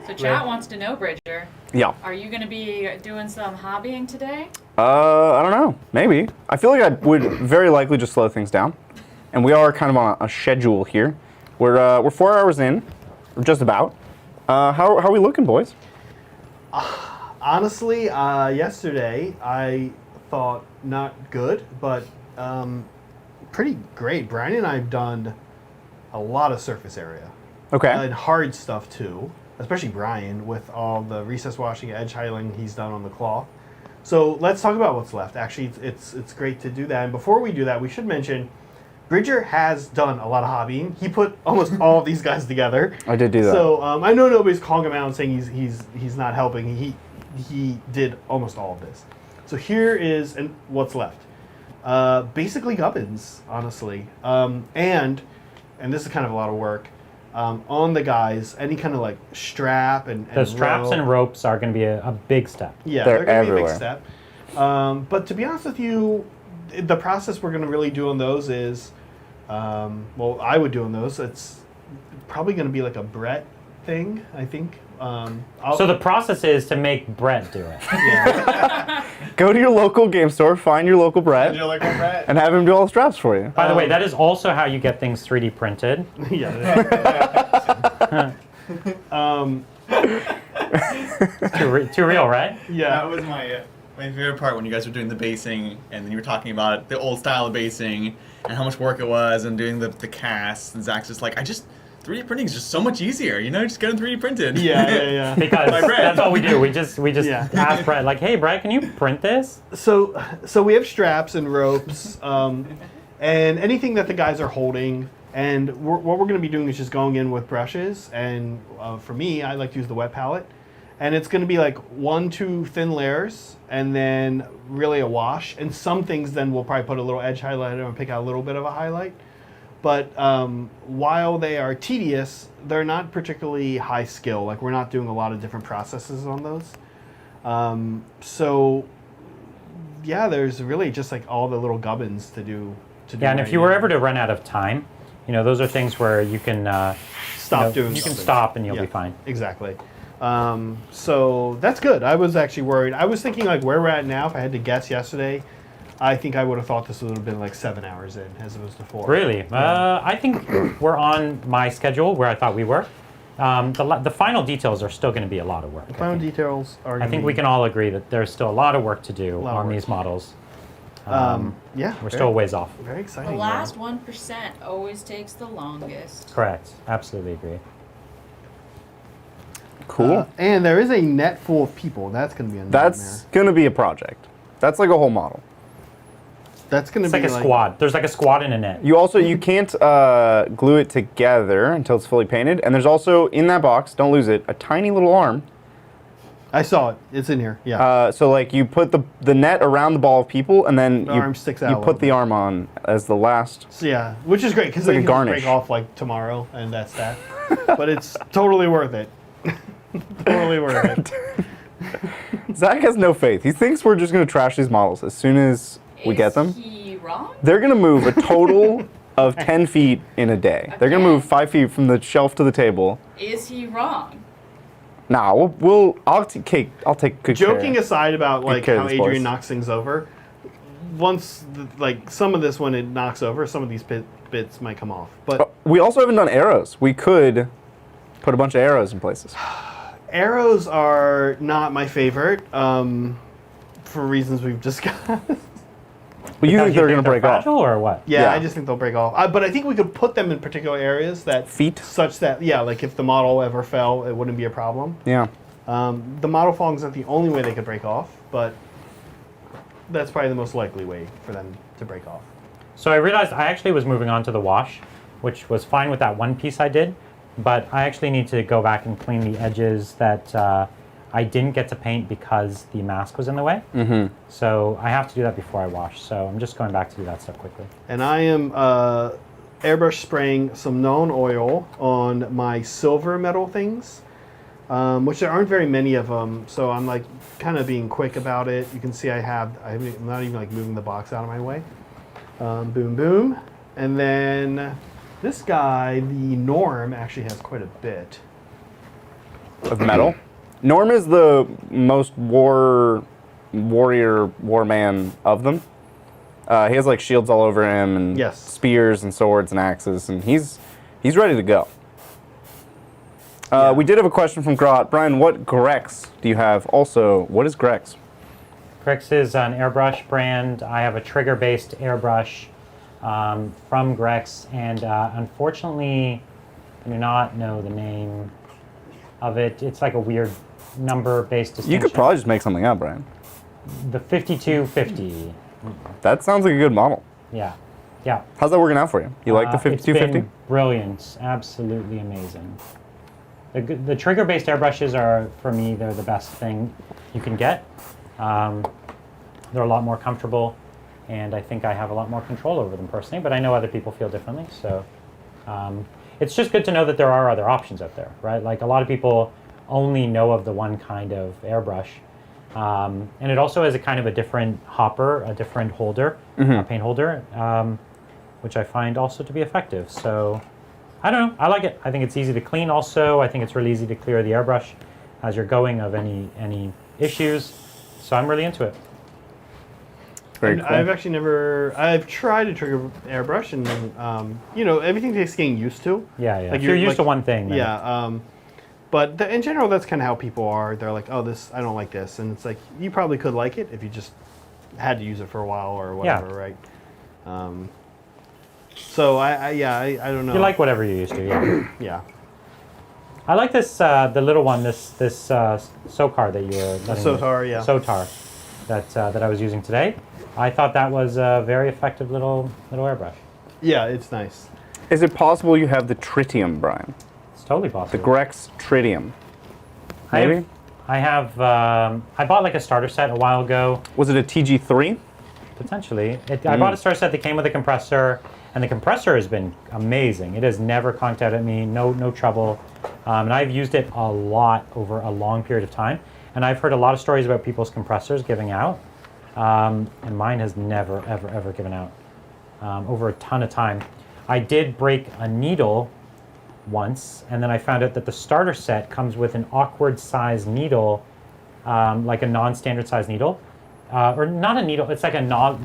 So chat wants to know, Bridger, Yeah. are you going to be doing some hobbying today? I don't know. Maybe. I feel like I would very likely just slow things down, and we are kind of on a schedule here. We're 4 hours in, or just about. How are we looking, boys? Honestly, yesterday I thought not good, but pretty great. Brian and I have done a lot of surface area. Okay. And hard stuff too, especially Brian with all the recess washing, edge highlighting he's done on the cloth. So let's talk about what's left. Actually, it's great to do that. And before we do that, we should mention Bridger has done a lot of hobbying. He put almost all of these guys together. I did do that. So I know nobody's calling him out and saying he's not helping. He did almost all of this. So here is what's left. Basically Gubbins, honestly. And this is kind of a lot of work. On the guys, any kind of like strap and The straps and ropes are going to be a big step. yeah, They're going to be a big everywhere. step. But to be honest with you, the process we're going to really do on those is, well, I would do on those. It's probably going to be like a Brett thing, I think. So the process is to make Brett do it. Yeah. Go to your local game store, find your local Brett, You're like, all right. and have him do all the straps for you. By the way, that is also how you get things 3D printed. Yeah. Too real, right? That Yeah. was my favorite part when you guys were doing the basing, and then you were talking about the old style of basing and how much work it was, and doing the casts. And Zach's just like, 3D printing is just so much easier. Just get them 3D printed. Yeah. Because My Brett. that's all we do. We just Yeah. ask Brett, like, hey, Brett, can you print this? So we have straps and ropes, and anything that the guys are holding. And what we're going to be doing is just going in with brushes. And for me, I like to use the wet palette. And it's going to be like 1-2 thin layers, and then really a wash. And some things then we'll probably put a little edge highlighter and pick out a little bit of a highlight. But while they are tedious, they're not particularly high skill. Like, we're not doing a lot of different processes on those. So yeah, there's really just like all the little gubbins to do. Yeah, and if right you were now. ever to run out of time, those are things where you can Stop doing You can something. stop and you'll Yeah. be fine. Exactly. So that's good. I was actually worried. I was thinking like where we're at now. If I had to guess yesterday, I think I would have thought this would have been like 7 hours in as opposed to 4. Really? I think we're on my schedule where I thought we were. The final details are still going to be a lot of work. Final details are. I think we can all agree that there's still a lot of work to do lot of on work. these models. Yeah. We're still a ways off. very The exciting. last 1% always takes the longest. Correct. Absolutely agree. Cool. And there is a net full of people. That's going to be a That's going to be a project. That's like a whole model. That's going to It's be like a squad. There's like a squad in a net. You can't glue it together until it's fully painted. And there's also, in that box, don't lose it, a tiny little arm. I saw it. It's in here. Yeah. So like you put the net around the ball of people, and then The you, arm sticks out you a put little the arm on as the last. So yeah, which is great because like they a can just garnish. break off like tomorrow, and that's that. But it's totally worth it. Totally worth it. Zach has no faith. He thinks we're just going to trash these models as soon as we get them. Is he wrong? They're going to move a total of 10 feet in a day. They're going to move 5 feet from the shelf to the table. Is he wrong? Nah, I'll take good Joking care. aside about like care of how these Adrian boys. knocks things over, once like some of this when it knocks over, some of these bits might come off. But We also haven't done arrows. We could put a bunch of arrows in places. arrows are not my favorite for reasons we've discussed. But you Because think they're going to break off? fragile or what? Yeah, Yeah. I just think they'll break off. But I think we could put them in particular areas that Feet? such that like if the model ever fell, it wouldn't be a problem. Yeah. The model falling is not the only way they could break off, but that's probably the most likely way for them to break off. So I realized I actually was moving on to the wash, which was fine with that one piece I did, but I actually need to go back and clean the edges that I didn't get to paint because the mask was in the way. Mm-hmm. So I have to do that before I wash. So I'm just going back to do that stuff quickly. And I am airbrush spraying some known oil on my silver metal things, which there aren't very many of them. So I'm like kind of being quick about it. You can see I'm not even like moving the box out of my way. Boom, boom. And then this guy, the Norm, actually has quite a bit. Of metal. Norm is the most warman of them. He has like shields all over him and Yes. spears and swords and axes, and he's ready to go. Yeah. We did have a question from Grot. Brian, what Grex do you have? Also, what is Grex? Grex is an airbrush brand. I have a trigger-based airbrush from Grex, and unfortunately, I do not know the name of it. It's like a weird number-based distinction. You could probably just make something up, Brian. The 5250. That sounds like a good model. Yeah. Yeah. How's that working out for you? You like the It's 5250? been brilliant. Absolutely amazing. The trigger-based airbrushes are, for me, they're the best thing you can get. They're a lot more comfortable, and I think I have a lot more control over them personally, but I know other people feel differently, so it's just good to know that there are other options out there, right? Like a lot of people only know of the one kind of airbrush, and it also has a kind of a different hopper, a different holder, a paint holder, which I find also to be effective. So I don't know, I like it. I think it's easy to clean also. I think it's really easy to clear the airbrush as you're going of any issues. So I'm really into it. Very And cool. I've actually never. I've tried a trigger airbrush, and you know, everything takes getting used to. Yeah, yeah. Like If you're used like- to one thing. then Yeah. But in general, that's kind of how people are. They're like, oh, this I don't like this, and it's like you probably could like it if you just had to use it for a while or whatever, right? So I don't know. You like whatever you're used to, yeah. Yeah. I like this, the little one, this SOCAR that you were letting me- SOTAR, yeah. SOTAR that I was using today. I thought that was a very effective little airbrush. Yeah, it's nice. Is it possible you have the tritium, Brian? It's totally The possible. Grex tritium? Maybe? I have, I bought like a starter set a while ago, Was it a TG3? potentially. I bought a starter set that came with a compressor, and the compressor has been amazing. It has never conked out at me, no trouble. And I've used it a lot over a long period of time. And I've heard a lot of stories about people's compressors giving out. And mine has never, ever, ever given out over a ton of time. I did break a needle once, and then I found out that the starter set comes with an awkward size needle, like a non-standard size needle. Or not a needle, it's like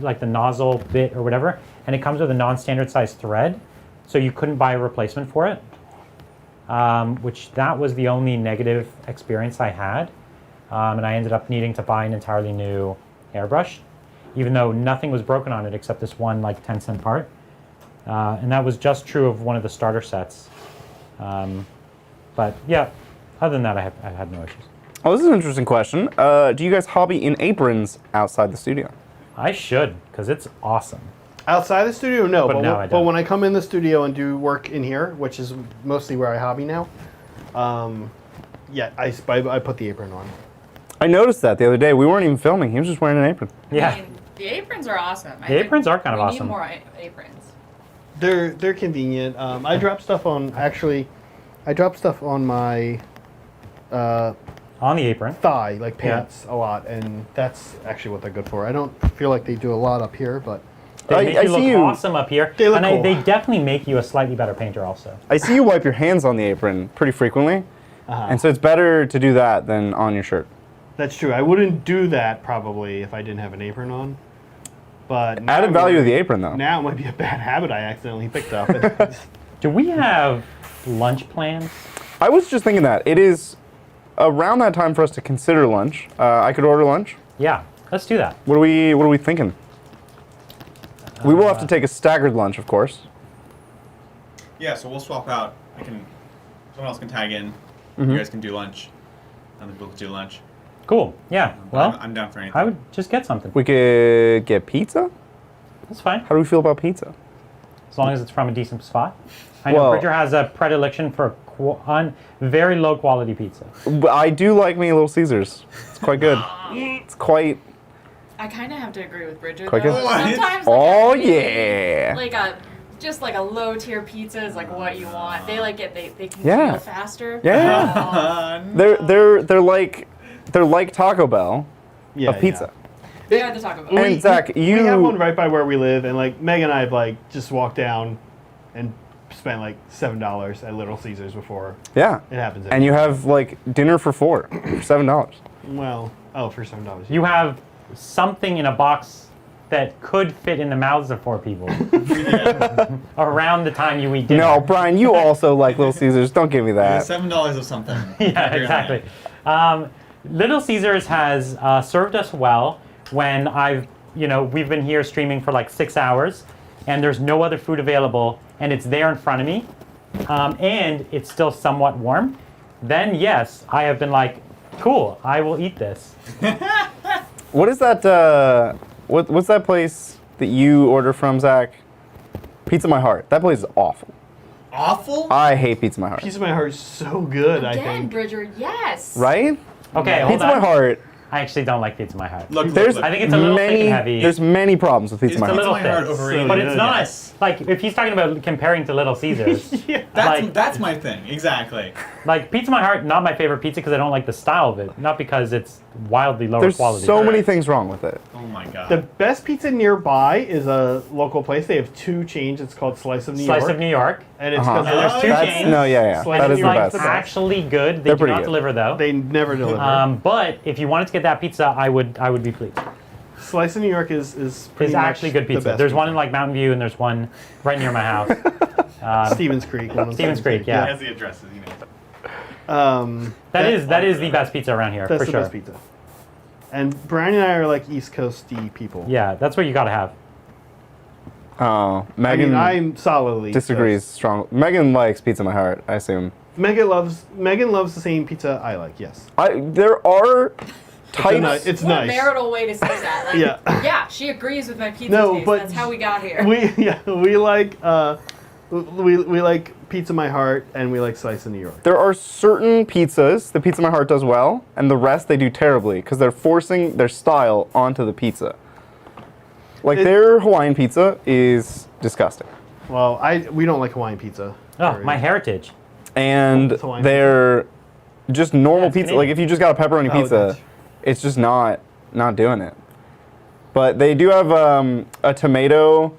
like the nozzle bit or whatever, and it comes with a non-standard size thread, so you couldn't buy a replacement for it. Which that was the only negative experience I had, and I ended up needing to buy an entirely new airbrush, even though nothing was broken on it except this one like 10-cent part, and that was just true of one of the starter sets. But yeah, other than that, I had no issues. Oh, this is an interesting question. Do you guys hobby in aprons outside the studio? I should, because it's awesome. Outside the studio, no. But now I but don't. when I come in the studio and do work in here, which is mostly where I hobby now, yeah, I put the apron on. I noticed that the other day. We weren't even filming. He was just wearing an apron. Yeah. I mean, the aprons are awesome. I The think aprons are kind of we awesome. need more aprons. They're convenient. I drop stuff on I drop stuff on my On the apron. thigh, like pants, a lot, and that's actually what they're good for. I don't feel like they do a lot up here, but They make I you look see you. awesome up here. They look and cool. they definitely make you a slightly better painter also. I see you wipe your hands on the apron pretty frequently, and so it's better to do that than on your shirt. that's true. I wouldn't do that probably if I didn't have an apron on. But now Added value of the apron, though. Now it might be a bad habit I accidentally picked up. Do we have lunch plans? I was just thinking that. It is around that time for us to consider lunch. I could order lunch. Yeah, let's do that. What are we thinking? We will have to take a staggered lunch, of course. Yeah, so we'll swap out. Someone else can tag in. You guys can do lunch. Other people can do lunch. Cool. Yeah. Well, I'm down for anything. I would just get something. We could get pizza. That's fine, How do we feel about pizza? as long as it's from a decent spot. I know Well- Bridger has a predilection for very low quality pizza. But I do like me a Little Caesars. It's quite good. It's quite. I kind of have to agree with Bridget. Quite though. good. Sometimes, Oh like, yeah. like just like a low tier pizza is like what you want. They like it. They can Yeah. feel faster. Yeah. Oh, They're like Taco Bell yeah, of pizza. they are the Taco Bell. And Zach, We have one you right by where we live, and like Meg and I have like just walked down and spent like $7 at Little Caesars before. yeah. It happens. And you have like dinner for $4 for $7. well, for $7. You have something in a box that could fit in the mouths of 4 people around the time you eat dinner. No, Brian, you also like Little Caesars. Don't give me that. $7 of something. Yeah, exactly. Little Caesars has served us well when we've been here streaming for like 6 hours, and there's no other food available, and it's there in front of me, and it's still somewhat warm. Then yes, I have been like, cool, I will eat this. What is that? What's that place that you order from, Zach? Pizza My Heart. That place is awful. Awful? I hate Pizza My Heart. Piece of my heart is so good, I Again, think. Bridger, yes. Right? Okay, hold Pizza on. My Heart. I actually don't like Pizza My Heart. Look, There's I think it's a little thick and heavy. There's many problems with Pizza Is My the Heart. little My Heart thick, overrated? but it's not Yes. like if he's talking about comparing to Little Caesars. That's my thing. Exactly. Like Pizza My Heart, not my favorite pizza because I don't like the style of it, not because it's wildly lower There's quality. so many things wrong with it. Oh my god. The best pizza nearby is a local place. They have 2 chains. It's called Slice of New York. Slice of New York. And it's because And there's there's 2 two chains. No, yeah. Slice That of is New the York best. is the best. Actually good. They They're do pretty not good. deliver though. They never deliver. But if you wanted to get that pizza, I would be pleased. Slice of New York is pretty It's much actually good the pizza. best There's one in like Mountain View and there's one right near my house. Stevens Creek. One of Stevens Creek, yeah. He has the addresses, you know. That is the best pizza around here That's for the sure. best pizza. And Brian and I are like East Coasty people. Yeah, that's what you gotta have. Oh, I Megan mean, I'm solidly East disagrees Coast. strong. Megan likes Pizza My Heart, I assume. Megan loves the same pizza I like. Yes. There are types. It's What nice. marital way to say that? Like, Yeah. Yeah, she agrees with my pizza No, taste. but That's how we got here. we like we like Pizza My Heart and we like Slice of New York. There are certain pizzas that Pizza My Heart does well, and the rest they do terribly because they're forcing their style onto the pizza. Like their Hawaiian pizza is disgusting, Well, we don't like Hawaiian pizza. Oh, Very- my heritage. and It's Hawaiian they're just normal it's pizza. Canadian. Like if you just got a pepperoni Oh, pizza, that's- it's just not doing it. But they do have a tomato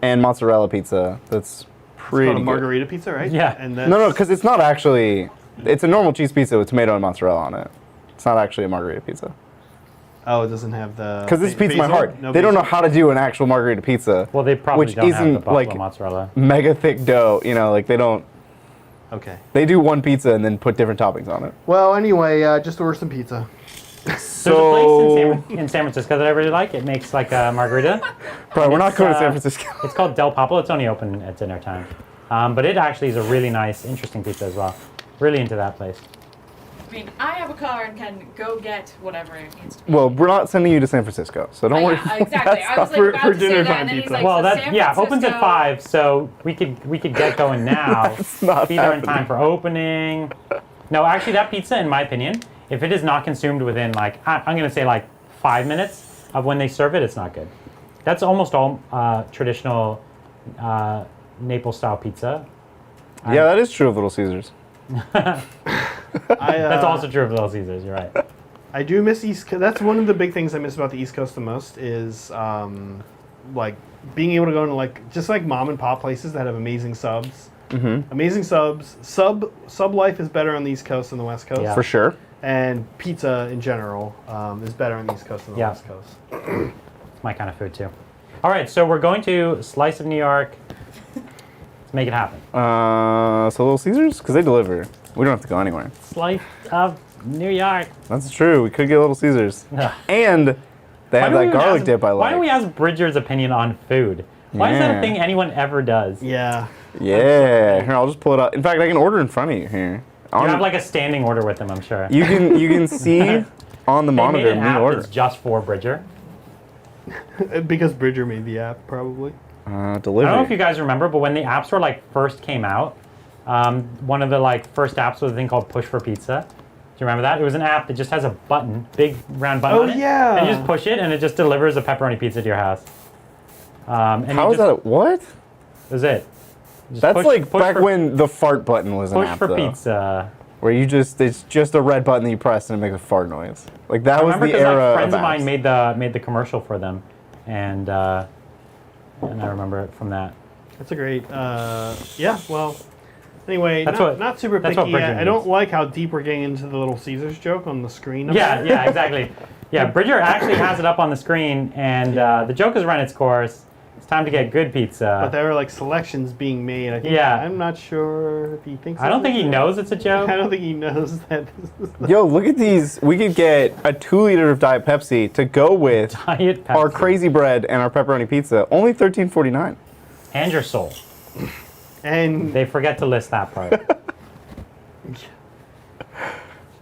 and mozzarella pizza that's It's pretty called a good. margarita pizza, right? Yeah. And that's, No, because it's not actually. It's a normal cheese pizza with tomato and mozzarella on it. It's not actually a margarita pizza. Oh, it doesn't have the. Because this is Pizza My basil? Heart. No They don't know basil? how to do an actual margarita pizza. Well, they probably which don't have the isn't buffalo like mozzarella. mega thick dough. You know, like they don't. Okay. They do one pizza and then put different toppings on it. Well, anyway, just order some pizza. There's a place in San Francisco that I really like. It makes like a margarita. Bro, we're not It's, going to San Francisco. It's called Del Popolo. It's only open at dinner time. But it actually is a really nice, interesting pizza as well. Really into that place. I mean, I have a car and can go get whatever it needs to be. Well, we're not sending you to San Francisco, so don't worry. Yeah, exactly. I was like for- about for to say dinner that, time and then he's pizza. like, Well, so that San yeah opens at Francisco- 5, so we could get going now. That's not Be there in happening. time for opening. No, actually, that pizza, in my opinion, if it is not consumed within like I'm gonna say like 5 minutes of when they serve it, it's not good. That's almost all traditional Naples style pizza. Yeah, that is true of Little Caesars. That's also true of Little Caesars. You're right. I do miss East Coast. That's one of the big things I miss about the East Coast the most is like being able to go into like just like mom and pop places that have amazing subs. Mm-hmm. Amazing subs. Sub life is better on the East Coast than the West Coast. Yeah. For sure. And pizza in general is better on the East Coast than the Yeah. West Coast. It's my kind of food too. All right, so we're going to Slice of New York. Let's make it happen. So Little Caesars? Because they deliver. We don't have to go anywhere. Slice of New York. That's true. We could get Little Caesars. Ugh. And they have that garlic dip I like. Why don't we ask Bridger's opinion on food? Why is that a Yeah. thing anyone ever does? Yeah. Yeah. Here, I'll just pull it up. In fact, I can order in front of you here. You have like a standing order with them, I'm sure. you can see on the They monitor made an me app order. that's just for Bridger. Because Bridger made the app, probably. I Delivery. don't know if you guys remember, but when the App Store like first came out, one of the like first apps was a thing called Push for Pizza. Do you remember that? It was an app that just has a button, big round button Oh, on it. yeah. And you just push it, and it just delivers a pepperoni pizza to your house. And How you is that? What? Is it? Just That's push- like push back for- when the fart button was an Push app, for though, pizza. where it's just a red button that you press and it makes a fart noise. Like that I was remember the because era like, friends of apps. mine made the commercial for them, and I remember it from that. That's a great. Yeah. Well. Anyway, That's not, what- not super that's what picky. Bridger I don't needs. like how deep we're getting into the Little Caesars joke on the screen. up Yeah, there. yeah, exactly. Yeah, Bridger actually has it up on the screen, and the joke has run its course. It's time to get good pizza. But there are like selections being made. I think, Yeah. I'm not sure if he thinks. I don't it's think he a joke. knows it's a joke. I don't think he knows that. This is Yo, look at these. We could get a 2-liter of Diet Pepsi to go with Diet Pepsi. our crazy bread and our pepperoni pizza. Only $13.49. And your soul. and They forget to list that part.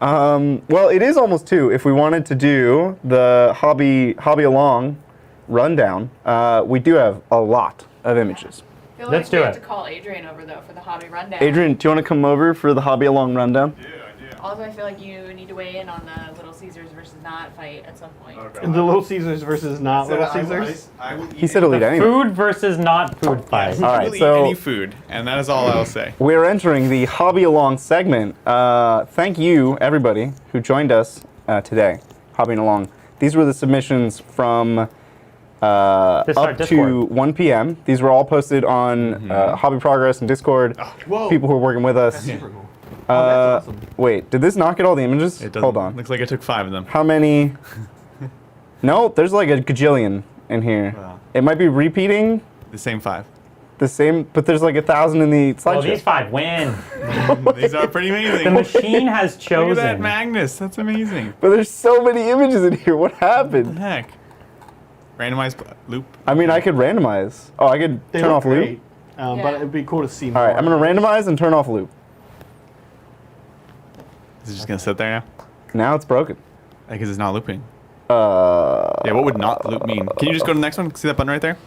Well, it is almost 2. If we wanted to do the hobby along rundown, we do have a lot of images. I feel Let's like we do have it. to call Adrian over though for the hobby rundown. Adrian, do you want to come over for the hobby along rundown? Also, I feel like you need to weigh in on the Little Caesars versus not fight at some point. The Little Caesars versus not Little Caesars. He said he'll eat anything. Food versus not food fight. All right, We'll eat so any food, and that is all I'll say. we're entering the hobby along segment. Thank you, everybody who joined us today, hobbying along. These were the submissions from up to Discord. 1 p.m. These were all posted on Hobby Progress and Discord. Whoa. People who are working with us. Super cool. That's awesome. Wait, did this not get all the images? It doesn't. Hold on. Looks like I took 5 of them. How many? No, there's like a gajillion in here. Wow. It might be repeating The same 5. the same, but there's like 1,000 in the Well, slideshow. these 5 win. These are pretty amazing. The machine has Look at chosen. that Magnus. That's amazing. But there's so many images in here. What happened? Heck. Randomized loop. I mean, I could randomize. Oh, I could They turn look off great, loop. but Yeah. it'd be cool to see All more. right, I'm gonna randomize and turn off loop. Is it just gonna sit there now? Now it's broken. Because it's not looping. Uh, Yeah, what would not loop mean? Can you just go to the next one? See that button right there?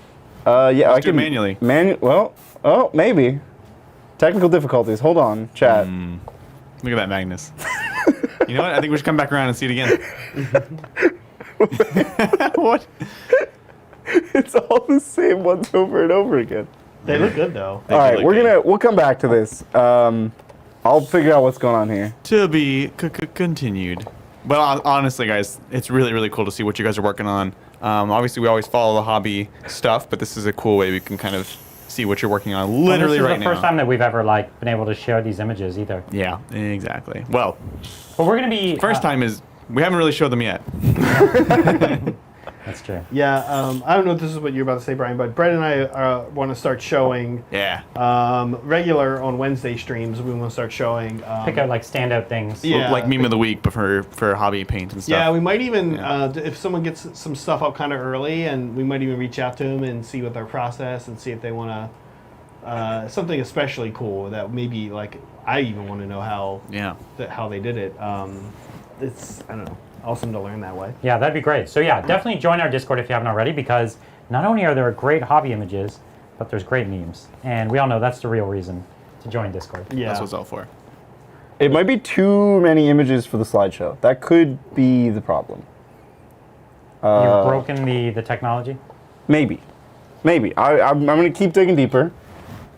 yeah, I do it can manually. Well, oh, maybe. Technical difficulties. Hold on, chat. Look at that Magnus. You know what? I think we should come back around and see it again. What? It's all the same ones over and over again. They look good though. All right, look we'll come back to this. I'll figure out what's going on here. To be continued. But honestly, guys, it's really, really cool to see what you guys are working on. Obviously, we always follow the hobby stuff, but this is a cool way we can kind of see what you're working on literally this is right the now. first time that we've ever been able to share these images either. Yeah, exactly. Well, But we're gonna be first time is we haven't really showed them yet. That's true. Yeah, I don't know if this is what you're about to say, Brian, but Brett and I want to start showing Yeah. regular on Wednesday streams. We want to start showing. Pick out like standout things. Yeah. Like meme of the week, but for hobby paint and stuff. Yeah, we might even, Yeah. if someone gets some stuff up kind of early, and we might even reach out to them and see what their process and see if they want to, something especially cool that maybe like I even want to know how how they did it. It's, I don't know, awesome to learn that way. Yeah, that'd be great. So yeah, definitely join our Discord if you haven't already, because not only are there great hobby images, but there's great memes. And we all know that's the real reason to join Discord. Yeah. That's what it's all for. It might be too many images for the slideshow. That could be the problem. You've broken the technology? Maybe. I'm going to keep digging deeper.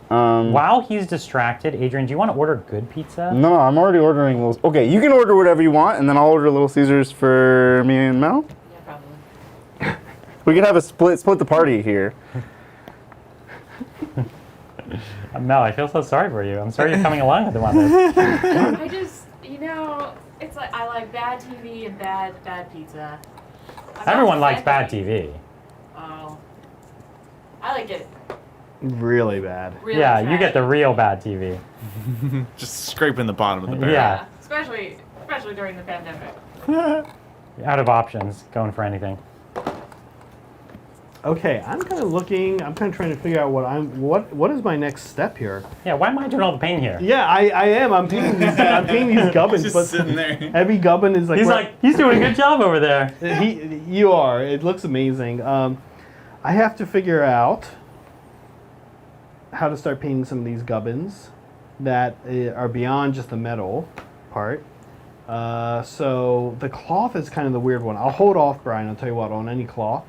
While he's distracted, Adrian, do you want to order good pizza? No, I'm already ordering little. Okay, you can order whatever you want, and then I'll order Little Caesars for me and Mel. Yeah, probably. We could have a split the party here. Mel, I feel so sorry for you. I'm sorry you're coming along with him on this. I just, it's like I like bad TV and bad pizza. I'm not Everyone likes bad offended. TV. Oh. I like it Really bad. really Yeah, you get the trashy. real bad TV. Just scraping the bottom of the barrel. Yeah. Especially during the pandemic. Out of options, going for anything. Okay, I'm kind of looking. I'm kind of trying to figure out what is my next step here. Yeah, why am I doing all the paint here? Yeah, I am. I'm painting these. I'm painting these gubbins, Just but sitting there. every gubbin is like. He's doing a good job over there. You are. It looks amazing. I have to figure out how to start painting some of these gubbins that are beyond just the metal part. So the cloth is kind of the weird one. I'll hold off, Brian. I'll tell you what, on any cloth.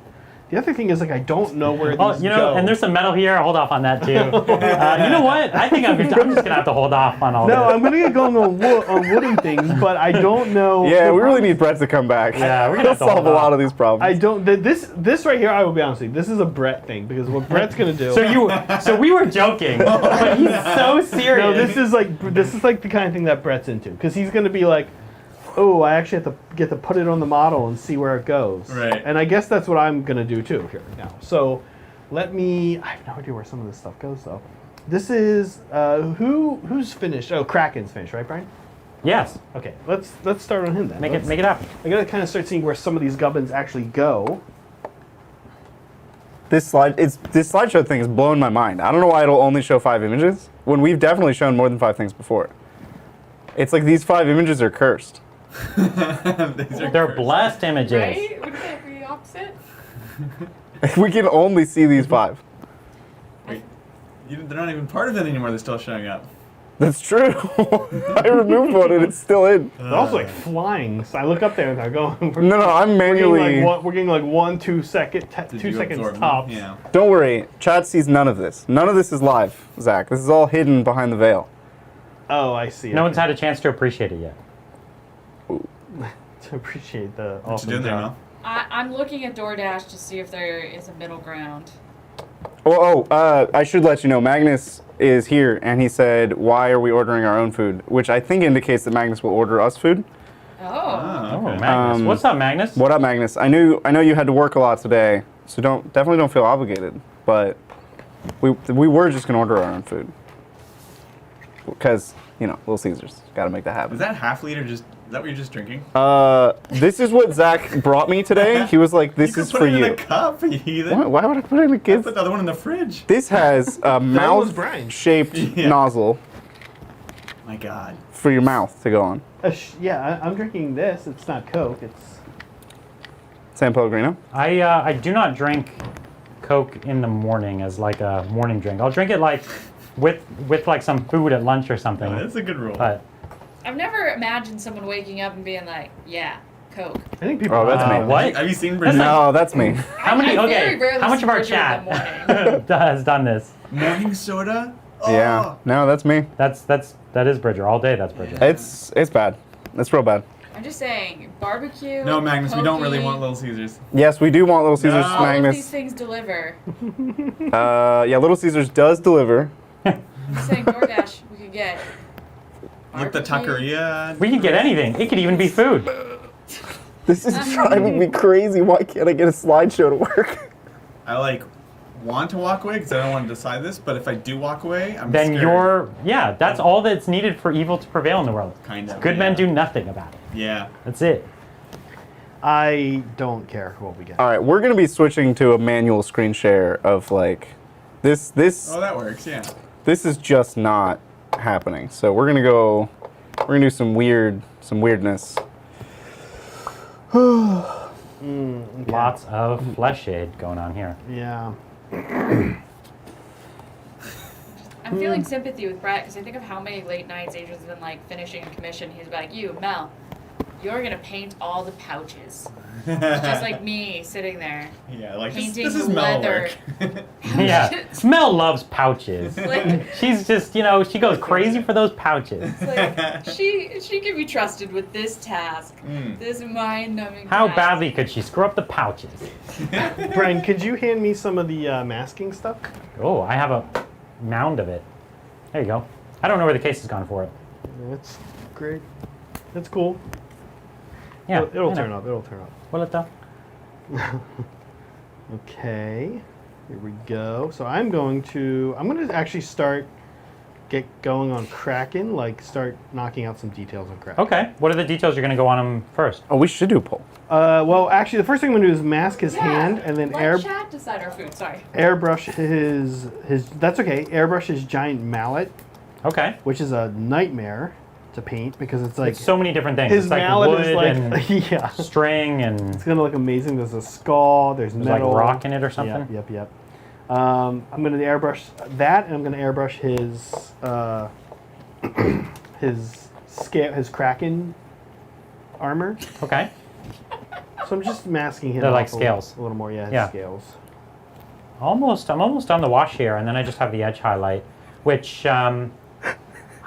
The other thing is, like, I don't know where these Oh, go. And there's some metal here. I'll hold off on that too. You know what? I think I'm just gonna have to hold off on all No, this. I'm gonna get going on wooden things, but I don't know. Yeah, the we really problem- need Brett to come back. Yeah, we're gonna He'll have to solve hold a lot off. of these problems. I don't. This right here, I will be honest with you. This is a Brett thing because what Brett's gonna do. So we were joking, but he's so serious. No, this is like the kind of thing that Brett's into because he's gonna be like, oh, I actually have to get to put it on the model and see where it goes. Right. And I guess that's what I'm gonna do too here now. So, I have no idea where some of this stuff goes though. This is who's finished? Oh, Kraken's finished, right, Brian? Yes. Okay, let's start on him then. Make it happen. I gotta kind of start seeing where some of these gubbins actually go. This slideshow thing is blowing my mind. I don't know why it'll only show 5 images when we've definitely shown more than 5 things before. It's like these 5 images are cursed. These are They're cursed. blessed images. Right? Wouldn't that be the opposite? We can only see these 5. Wait, they're not even part of it anymore. They're still showing up. That's true. I removed one and it's still in. They're also like flying. So I look up there and I go. No, I'm manually. We're getting like 1, 2 second, Did 2 you seconds absorb them? tops. Yeah. Don't worry, chat sees none of this. None of this is live, Zach. This is all hidden behind the veil. Oh, I see. No one's had a chance to appreciate it yet. to appreciate the What you awesome doing there, job. Mel? I'm looking at DoorDash to see if there is a middle ground. I should let you know, Magnus is here, and he said, "Why are we ordering our own food?" Which I think indicates that Magnus will order us food. Oh. Oh, Okay. Magnus. What's up, Magnus? What up, Magnus? I know you had to work a lot today, so definitely don't feel obligated. But we were just gonna order our own food because Little Caesars, got to make that happen. Is that half liter? Is that what you're just drinking? This is what Zach brought me today. He was like, "This you is could for put it you." in a cup, you heathen. Why would I put it in a I kid's? put the other one in the fridge. This has a was Brian. mouth-shaped Yeah. nozzle My God. for your mouth to go on. Yeah, I'm drinking this. It's not Coke. It's San Pellegrino. I do not drink Coke in the morning as like a morning drink. I'll drink it like with like some food at lunch or something. Oh, that's a good rule. But I've never imagined someone waking up and being like, yeah, Coke. I think people. Oh, that's me. what? Have you seen Brazil? No, that's me. How many? I very Okay. rarely How much of our see Bridget in the chat has done this? Morning soda? Oh. Yeah, no, that's me. That is Bridger all day. That's Bridger. It's bad. It's real bad. I'm just saying, barbecue. No, Magnus, we don't really Pokey, want Little Caesars. Yes, we do want Little Caesars, No. all of these Magnus. things deliver. Yeah, Little Caesars does deliver. I'm just saying, DoorDash, we could get. Like the barbecue. taqueria. We can get anything. It could even be food. This is driving me crazy. Why can't I get a slideshow to work? I want to walk away because I don't want to decide this, but if I do walk away, I'm Then scared. that's all that's needed for evil to prevail in the world. Kind of. Good men yeah. do nothing about it. Yeah. That's it. I don't care what we get. All right, we're gonna be switching to a manual screen share of like this. Oh, that works, yeah. This is just not happening. So we're gonna do some weirdness. Lots of flesh shade going on here. Yeah. I'm feeling sympathy with Brett because I think of how many late nights Adrian's been like finishing a commission. He's like, "You, Mel, you're gonna paint all the pouches." Just like me sitting there. Yeah, like Painting this is Mel leather. work. Yeah. Mel loves pouches. Like, She's just, she goes crazy for those pouches. like she can be trusted with this task, this mind-numbing. How task. badly could she screw up the pouches? Brian, could you hand me some of the masking stuff? Oh, I have a mound of it. There you go. I don't know where the case has gone for it. That's great. That's cool. Yeah. It'll I know. turn up. It'll turn up. Will it though? Okay. Here we go. So I'm going to actually get going on Kraken, start knocking out some details on Kraken. Okay. What are the details you're going to go on them first? Oh, we should do a poll. Well, actually, the first thing I'm going to do is mask his Yeah, hand, and then let chat decide our food. Sorry. airbrush his. That's okay. Airbrush his giant mallet, Okay. which is a nightmare to paint because it's like It's so many different things. his It's like mallet wood is like and yeah. string and It's gonna look amazing. There's a skull. There's there's like metal. rock in it or something. Yep. I'm gonna airbrush that, and I'm gonna airbrush his Kraken armor. Okay. So I'm just masking him. They're like off scales. A little more, yeah. Yeah. Scales. I'm almost done the wash here, and then I just have the edge highlight, which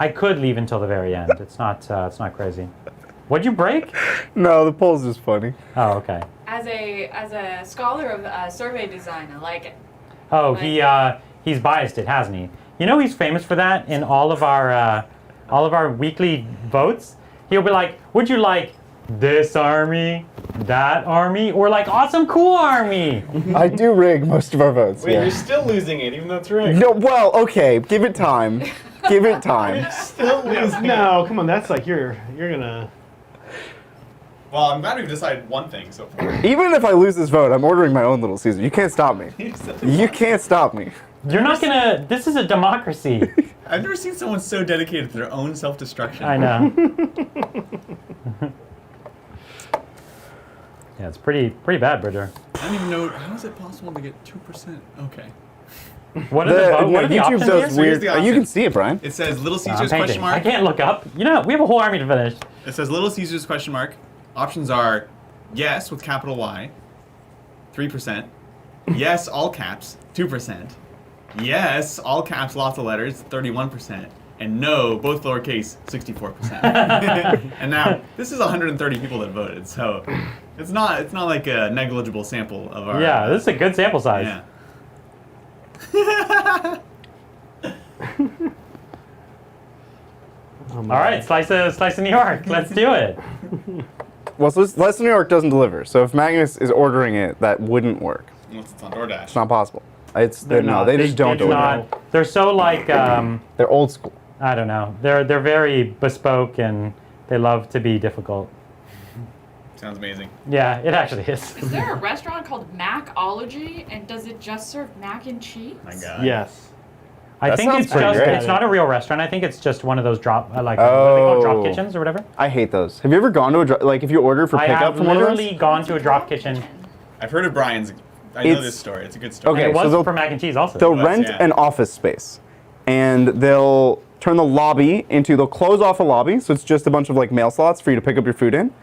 I could leave until the very end. It's not crazy. What'd you break? No, the poll's just funny. Oh, okay. As a scholar of survey design, I like it. Oh, he's biased it, hasn't he? You know he's famous for that in all of our weekly votes. He'll be like, "Would you like this army, that army, or like awesome cool army?" I do rig most of our votes. Wait, yeah. you're still losing it, even though it's rigged. No, well, okay, give it time. Give it time. Still losing. No, come on. That's like you're gonna. Well, I'm glad we've decided one thing so far. Even if I lose this vote, I'm ordering my own Little Caesar. You can't stop me. You can't stop me. You're not gonna. This is a democracy. I've never seen someone so dedicated to their own self-destruction. I know. Yeah, it's pretty bad, Bridger. I don't even know. How is it possible to get 2%? Okay. What are the YouTube options does here? weird. the Oh, you option. can see it, Brian. It says Little I'm Caesars painting. question mark. I can't look up. You know, we have a whole army to finish. It says Little Caesars question mark. Options are yes with capital Y, 3%. Yes, all caps, 2%. Yes, all caps, lots of letters, 31%. And no, both lowercase, 64%. And now this is 130 people that voted, so it's not like a negligible sample of our. Yeah, this is a good sample size. Yeah. All right, slice of New York. Let's do it. Well, so Slice of New York doesn't deliver. So if Magnus is ordering it, that wouldn't work. Unless it's on DoorDash. It's not possible. It's They're no, not. they just don't It's order. not. They're so like They're old school. I don't know. They're very bespoke and they love to be difficult. Sounds amazing. Yeah, it actually is. Is there a restaurant called Macology, and does it just serve mac and cheese? My God. Yes. I That think sounds it's pretty just great. it's not a real restaurant. I think it's just one of those drop what are they called, drop Oh. kitchens or whatever. I hate those. Have you ever gone to like if you order for I pickup have from one of literally those? gone to a drop kitchen. I've heard of Brian's. I know It's- this story. It's a good story. Okay, And it so was they'll- for mac and cheese also. They'll was, rent yeah. an office space, and they'll turn the lobby into. They'll close off a lobby, so it's just a bunch of like mail slots for you to pick up your food in,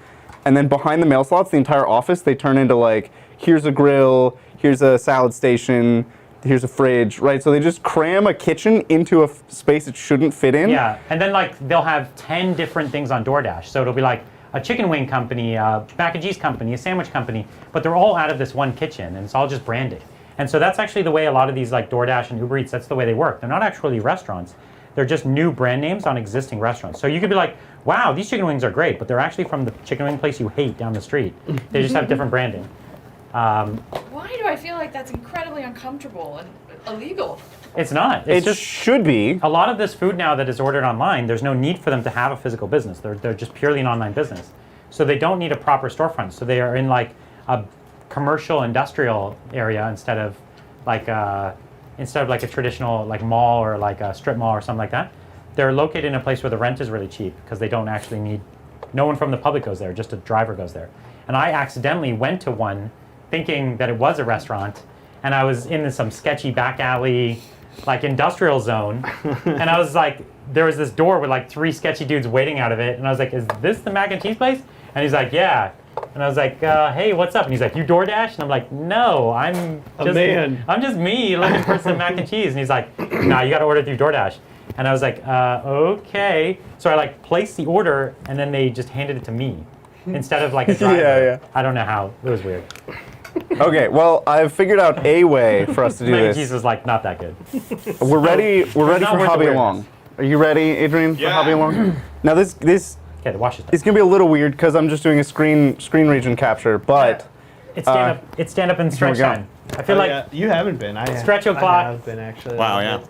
and then behind the mail slots, the entire office they turn into like here's a grill, here's a salad station, here's a fridge, right? So they just cram a kitchen into a space it shouldn't fit in. Yeah, and then like they'll have 10 different things on DoorDash. So it'll be like a chicken wing company, a mac and cheese company, a sandwich company, but they're all out of this one kitchen, and it's all just branded. And so that's actually the way a lot of these like DoorDash and Uber Eats, that's the way they work. They're not actually restaurants. They're just new brand names on existing restaurants. So you could be like, wow, these chicken wings are great, but they're actually from the chicken wing place you hate down the street. They just have different branding. Why do I feel like that's incredibly uncomfortable and illegal? It's not. It's It just should be. a lot of this food now that is ordered online, there's no need for them to have a physical business. They're just purely an online business. So they don't need a proper storefront. So they are in like a commercial industrial area instead of like a traditional like mall or like a strip mall or something like that. They're located in a place where the rent is really cheap because they don't actually need, no one from the public goes there, just a driver goes there. And I accidentally went to one thinking that it was a restaurant, and I was in some sketchy back alley, like industrial zone, and I was like, there was this door with like 3 sketchy dudes waiting out of it, and I was like, is this the mac and cheese place? And he's like, yeah. And I was like, hey, what's up? And he's like, you DoorDash? And I'm like, no, I'm just me looking for some mac and cheese. And he's like, nah, you got to order through DoorDash. And I was like, okay. So I like placed the order, and then they just handed it to me instead of like a driver. Yeah. I don't know how. It was weird. Okay, well, I've figured out a way for us to do Mac and this. cheese was like not that good. We're ready. We're ready not for worth Hobby awareness. Along. Are you ready, Adrian, for Yeah. Hobby Along? Now this Okay, the wash is it's gonna be a little weird because I'm just doing a screen region capture, but It's stand up and stretch we go. time. I feel like yeah, you haven't been. Stretch your clock. I have been actually. Wow, yeah.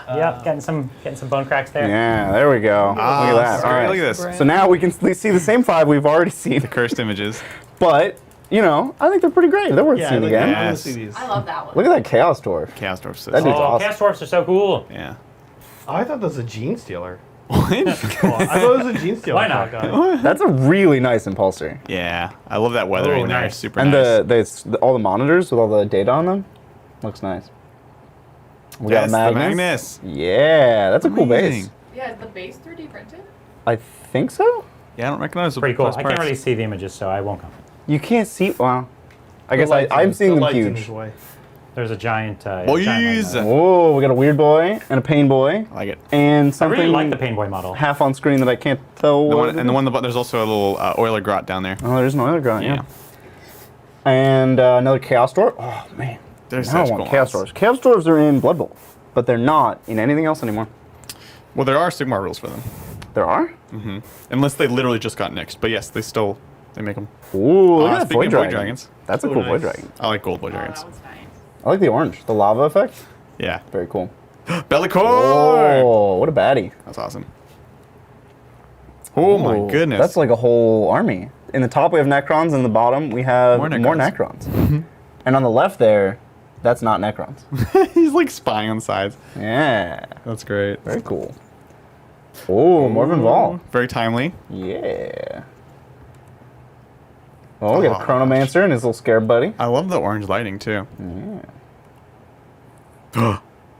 yeah, getting some bone cracks there. yeah, there we go. Look at that. All right. Look at this. So now we can see the same 5 we've already seen, Cursed images. but you know, I think they're pretty great. They're worth Yeah, seeing like, again. I want Yes. to see these. I love that one. Look at that Chaos Dwarf. Chaos Dwarf. That dude's Oh, awesome. chaos dwarfs are so cool. Yeah. Oh, I thought that was a Gene Stealer. What? I thought it was a Gene Stealer. Why not? shotgun. That's a really nice impulser. Yeah. I love that weathering Oh, there. nice. Super And nice. all the monitors with all the data on them looks nice. We Yes, got the Magnus. Magnus. Yeah, that's a cool base. Amazing. Yeah, is the base 3D printed? I think so. Yeah, I don't recognize the Pretty cool. plus I can't parts. really see the images, so I won't comment. You can't see. Well, I guess The light's I'm in- seeing the them light's in huge. his way. There's a giant. Boys. giant line. Oh, we got a weird boy and a pain boy I like it. and I something really like the Pain Boy model. half on screen that I can't tell. The what one, it and the is. one, there's also a little oiler grot down there. Oh, there's another guy. Yeah. Yeah. And another Chaos Dwarf. Oh man, There's now I such want cool Chaos ones. Dwarves. Chaos Dwarves are in Blood Bowl, but they're not in anything else anymore. Well, there are Sigmar rules for them. There are. Unless they literally just got nixed. But yes, they make them. Ooh, look at that Speaking Void of Dragon. Void Dragons, That's a Oh, cool nice. Void Dragon. I like gold Void Oh, Dragons. that one's nice. I like the orange, the lava effect. Yeah. Very cool. Bellicore! Oh, what a baddie! That's awesome. Oh my Ooh, goodness. That's like a whole army. In the top we have Necrons, and in the bottom we have More more Necrons. Necrons. And on the left there, that's not Necrons. He's like spying on the sides. Yeah, That's great. very cool. Oh, Morven Vol. Very timely. Yeah. Oh, we got a Chronomancer and his little scarab buddy. I love the orange lighting too.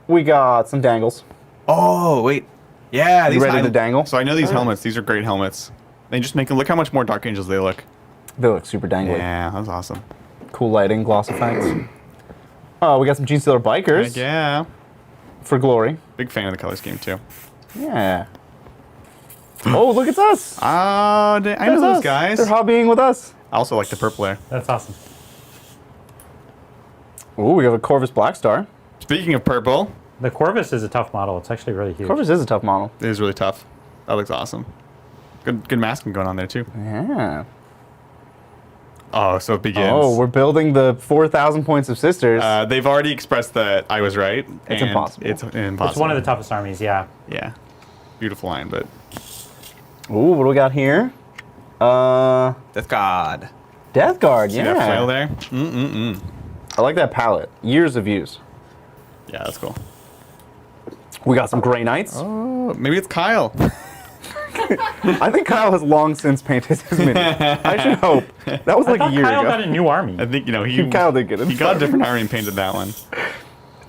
We got some dangles. Oh wait, yeah. You ready to dangle? So I know these helmets. These are great helmets. They just make them look how much more Dark Angels they look. They look super dangly. Yeah, that's awesome. Cool lighting, gloss effects. Oh, we got some Gene Stealer bikers Heck yeah. for glory. Big fan of the color scheme too. Yeah. Oh, look, it's us. Oh, I know That's those us. guys. They're hobbying with us. I also like the purple there. That's awesome. Oh, we have a Corvus Blackstar. Speaking of purple, The Corvus is a tough model. It's actually really huge. Corvus is a tough model. it is really tough. That looks awesome. Good masking going on there too. Yeah. Oh, so it begins. Oh, we're building the 4,000 points of sisters. They've already expressed that I was right. It's and impossible. It's impossible. It's one of the toughest armies, yeah. Yeah. Beautiful line, but Ooh, what do we got here? Death God. Death Guard, See yeah. that flail there? I like that palette. Years of use. Yeah, that's cool. We got some Grey Knights. Oh, maybe it's Kyle. I think Kyle has long since painted his mini. I should hope. That was like I a thought year Kyle ago. got a new army. I think Kyle did get it. He got a different army and painted that one.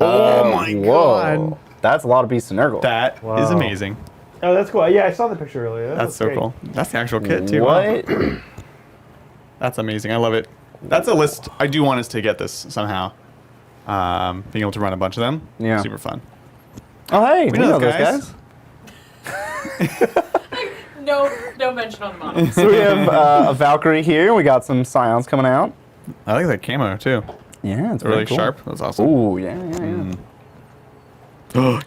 Oh my whoa. God. That's a lot of beasts in Nurgle. That is Wow. amazing. Oh, that's cool. Yeah, I saw the picture earlier. That That's looks so great. cool. That's the actual kit too. What? That's amazing. I love it. That's a list. I do want us to get this somehow. Being able to run a bunch of them. Yeah. Super fun. Oh, hey, we know know those those guys. No mention on the model. So we have a Valkyrie here. We got some Scions coming out. I like that camo too. Yeah, it's Really very cool. sharp. That's awesome. Ooh, yeah.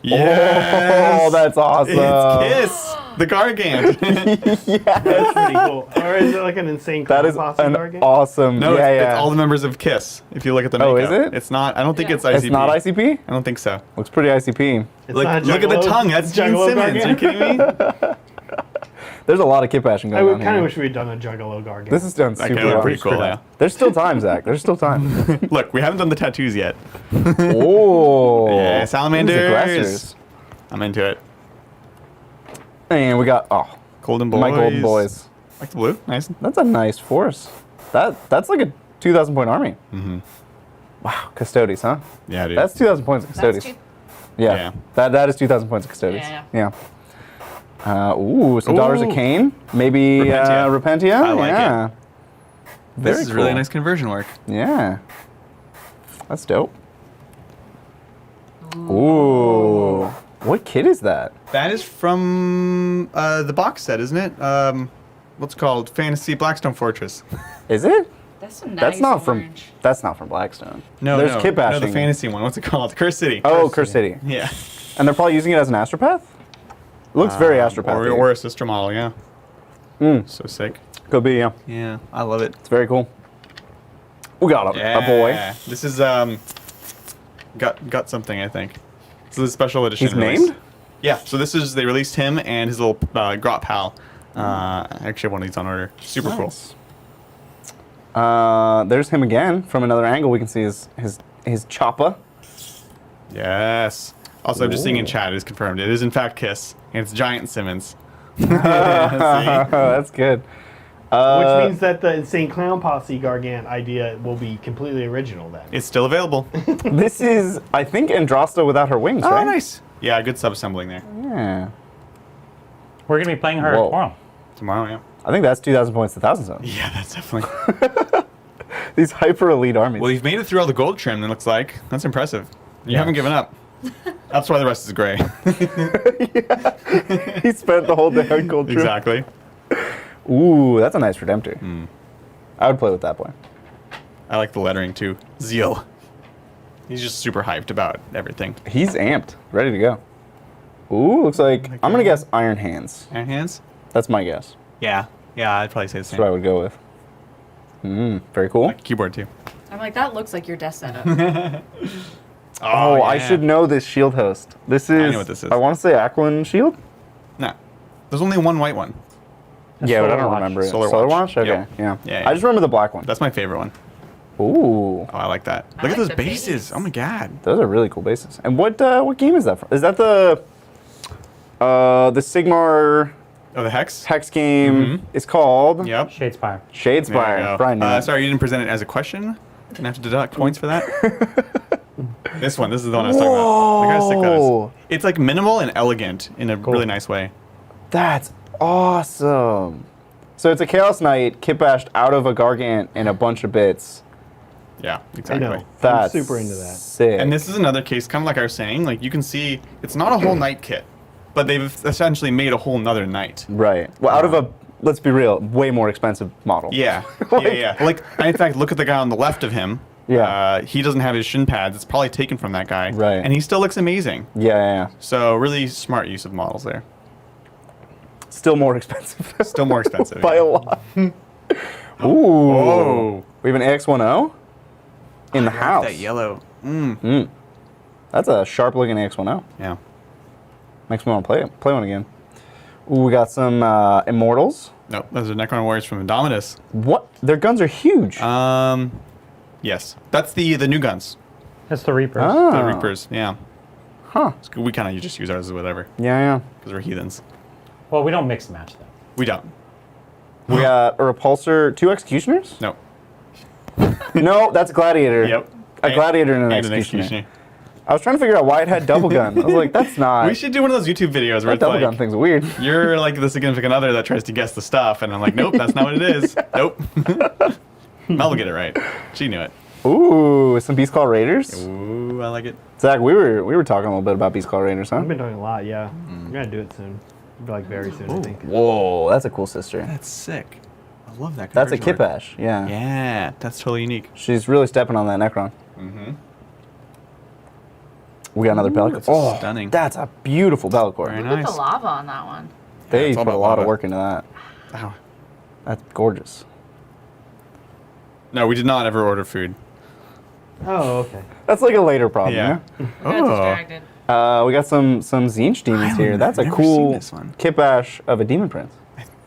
Yes! Oh, that's awesome. It's Kiss, the Gargant. That's pretty cool. Or is it like an insane That is posse an target? awesome. No, yeah, it's yeah. all the members of Kiss. If you look at the Oh, makeup. is it? It's not. I don't think Yeah. it's ICP. It's not ICP? I don't think so. Looks pretty ICP. It's Look, not a look at the Juggalo- tongue. That's Gene Juggalo Simmons. Are you Gargant? kidding me? There's a lot of kit bashing I going would on kind of here. wish we had done a Juggalo Gargant. This is done That super could look well. pretty cool. Yeah. There's still time, Zach. There's still time. Look, we haven't done the tattoos yet. Oh. Yeah, These salamanders. aggressors. I'm into it. And we got, Golden boys. my golden boys. Like the blue. Nice. That's a nice force. That's like a 2,000 point army. Mm-hmm. Wow, Custodes, huh? Yeah, dude. That's 2,000 points of Custodes. That's Yeah. Yeah. That is 2,000 points of Custodes. Yeah. Ooh, some Daughters of Ooh. Cain. Maybe Repentia. I like yeah. it. Very This is cool. really nice conversion work. Yeah. That's dope. Ooh. What kit is that? That is from the box set, isn't it? What's it called? Fantasy Blackstone Fortress. Is it? That's a nice That's not orange. from Blackstone. No, There's no, kit no, bashing. the fantasy one. What's it called? Curse City. Oh, Curse City. Yeah. And they're probably using it as an astropath? It looks very astropath. Or a sister model, yeah. So sick. Could be, yeah. Yeah, I love it. It's very cool. We got a boy. This is got something, I think. This is a special edition. He's release. named? Yeah. So this is they released him and his little grot pal. I actually have one of these on order. Super Nice. There's him again. From another angle, we can see his choppa. cool. Yes. Also, I'm just seeing in chat. It is confirmed. It is in fact Kiss, and it's Giant Simmons. See? That's good. Which means that the Insane Clown Posse Gargant idea will be completely original then. It's still available. This is, I think, Andrasta without her wings, Oh, right? nice. Yeah, good sub-assembling there. Yeah. We're going to be playing her Whoa. tomorrow. Tomorrow, yeah. I think that's 2,000 points to 1,000 zone. Yeah, that's definitely. These hyper elite armies. Well, you've made it through all the gold trim, it looks like. That's impressive. You haven't given up. That's why the rest is gray. He spent the whole day on gold trim. Exactly. Ooh, that's a nice Redemptor. I would play with that boy. I like the lettering too. Zeal. He's just super hyped about everything. He's amped, ready to go. Ooh, looks like, I'm gonna guess Iron Hands. Iron Hands? That's my guess. Yeah. Yeah, I'd probably say the That's what I same. would go with. Very cool. Keyboard too. I'm like, that looks like your desk setup. Oh, I yeah. should know this shield host. This is, know what this is. I want to say Aquan Shield? No. There's only one white one. Yeah, but I Solar don't Watch. remember it. Solar Watch. Okay, Yep. yeah. Yeah, yeah. I just remember the black one. That's my favorite one. Ooh, Oh, I like that. I Look like at those the bases. base. Oh my god. those are really cool bases. And what game is that from? Is that the Sigmar Oh, the hex. Hex game is called Yep. Shadespire. There you Shadespire. go. Brian, knew that. Sorry, you didn't present it as a question. Gonna have to deduct points for that. This one. This is the one I was talking about. I gotta stick Whoa. those. It's like minimal and elegant in a really nice way. That's awesome. So it's a Chaos Knight kit bashed out of a Gargant in a bunch of bits. Yeah, I exactly. know. That's I'm super into that. Sick. And this is another case, kind of like I was saying, like you can see it's not a whole knight kit, but they've essentially made a whole nother knight. right. Well, out of a, let's be real, way more expensive model. Yeah, yeah. Like, in fact, look at the guy on the left of him. Yeah. He doesn't have his shin pads. It's probably taken from that guy. Right. And he still looks amazing. Yeah. So really smart use of models there. Still more expensive. Still more expensive. By yeah. a lot. Ooh. Oh. We have an AX10 in the I like house. that yellow. That's a sharp looking AX10. Yeah. Makes me want to play one again. Ooh, we got some Immortals. Nope, those are Necron Warriors from Indomitus. What? Their guns are huge. Yes. That's the new guns. That's the Reapers. Oh. The Reapers, yeah. Huh. We kind of just use ours as whatever, Yeah. because we're heathens. Well, we don't mix and match though. We don't. We got a Repulsor, 2 Executioners? Nope. No, that's a Gladiator. Yep. A Gladiator and an And Executioner. I was trying to figure out why it had double gun. I was like, that's not. We should do one of those YouTube videos where That it's double like, gun thing's weird. you're like the significant other that tries to guess the stuff, and I'm like, nope, that's not what it is. Nope. Mel will get it right. She knew it. Ooh, some Beast Claw Raiders. Ooh, I like it. Zach, we were talking a little bit about Beast Claw Raiders, huh? I've been doing a lot, yeah. We're gonna do it soon. Like very soon, I think. Whoa, that's a cool sister. That's sick. I love that. That's a conversion Kit arc. Bash, yeah. Yeah, that's totally unique. She's really stepping on that Necron. Mm-hmm. We got another Bellicor. that's stunning. That's a beautiful Bellicor. Very Look at nice. the lava on that one. They it's all put a about lot of lava. work into that. Ow. That's gorgeous. No, we did not ever order food. Oh, okay. That's like a later problem, Yeah. yeah? I got distracted. We got some Zinch demons here. That's a I've never cool seen this one. Kit Bash of a Demon Prince.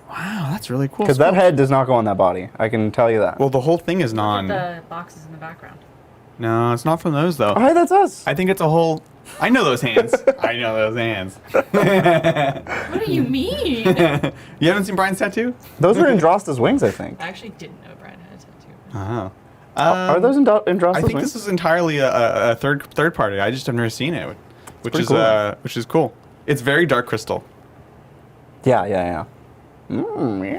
Wow, that's really cool. Because that head does not go on that body. I can tell you that. Well, the whole thing is Look non. at the boxes in the background. No, it's not from those though. Oh, hey, that's us. I think it's a whole. I know those hands. I know those hands. What do you mean? You haven't seen Brian's tattoo? Those are Andrasta's wings, I think. I actually didn't know Brian had a tattoo. Oh. Are those Andrasta's I think wings? this is entirely a third party. I just have never seen it, which pretty is cool. which is cool. It's very dark crystal. Yeah. Ooh, we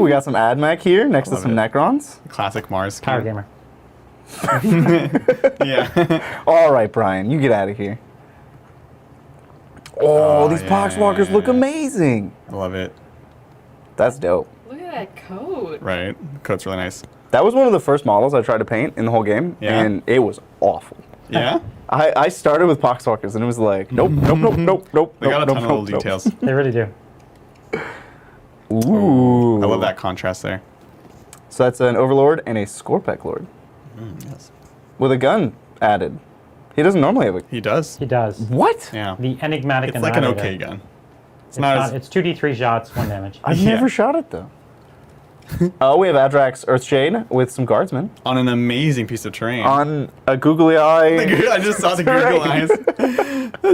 got some AdMech here next to Love some it. Necrons. Classic Mars. Power skin. gamer. Yeah. All right, Brian, you get out of here. Oh, these yeah, Poxwalkers look yeah. amazing. I love it. That's dope. Look at that coat. Right. Coat's really nice. That was one of the first models I tried to paint in the whole game, Yeah? and it was awful. Yeah. I started with Poxwalkers, and it was like, nope. They got a ton of little details. They really do. Ooh. I love that contrast there. So that's an Overlord and a Scorpec Lord Yes. with a gun added. He doesn't normally have a. He does. He does. What? Yeah. The enigmatic It's like an Annihilator. okay gun. It's not not. as- It's 2d3 shots, 1 damage. I've Yeah. never shot it though. We have Adrax Earthshade with some guardsmen On an amazing piece of terrain. on a googly eye. I just saw the Google eyes.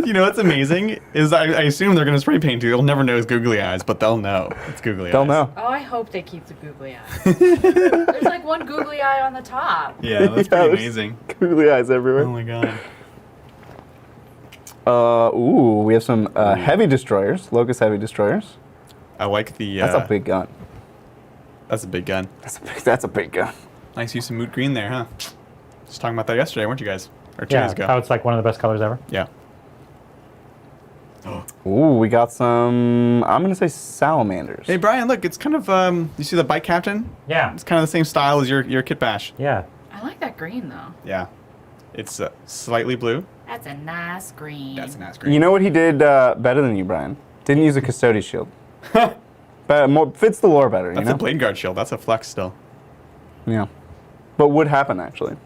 You know what's amazing is I assume they're going to spray paint you. They'll never know it's googly eyes, but they'll know it's googly eyes. They'll know. Oh, I hope they keep the googly eye. There's like one googly eye on the top. Yeah, that's Yeah, pretty there's amazing. Googly eyes everywhere. Oh my god. We have some heavy destroyers, Locust heavy destroyers. I like the. That's a big gun. That's a big gun. That's a big gun. Nice use of moot green there, huh? Just talking about that yesterday, weren't you guys? Or 2 Yeah, days ago. how it's like one of the best colors ever. Yeah. Ooh, we got some. I'm gonna say salamanders. Hey Brian, look, it's kind of you see the bike captain? Yeah. It's kind of the same style as your kit bash. Yeah. I like that green though. Yeah. It's slightly blue. That's a nice green. That's a nice green. You know what he did better than you, Brian? Didn't use a Custodian shield. But more, fits the lore better, That's you know? a blade guard shield. That's a flex still. Yeah. But would happen, actually.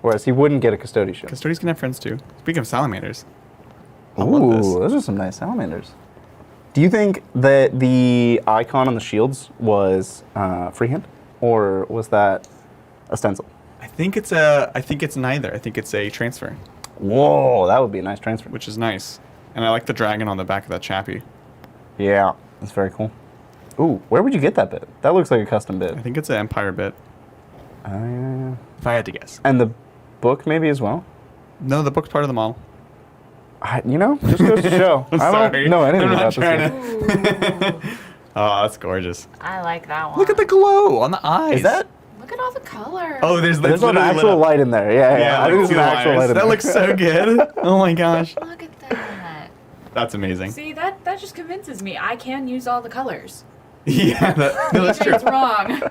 Whereas he wouldn't get a Custodian shield. Custodians can have friends too. Speaking of salamanders. I love this. Ooh, those are some nice salamanders. Do you think that the icon on the shields was freehand? Or was that a stencil? I think it's neither. I think it's a transfer, Whoa, that would be a nice transfer. which is nice. And I like the dragon on the back of that chappy. Yeah, that's very cool. Ooh, where would you get that bit? That looks like a custom bit. I think it's an Empire bit. If I had to guess. And the book maybe as well? No, the book's part of the model. You know, just goes to show. I Sorry. don't know anything I'm about not this. trying Oh, that's gorgeous. I like that one. Look at the glow on the eyes. Is that? Look at all the colors. Oh, there's There's an literally lit actual up. light in there. Yeah. I think there's an actual light in That there. looks so good. Oh my gosh. Look at that. That's amazing. See, that just convinces me I can use all the colors. Yeah, no, that's true. It's wrong.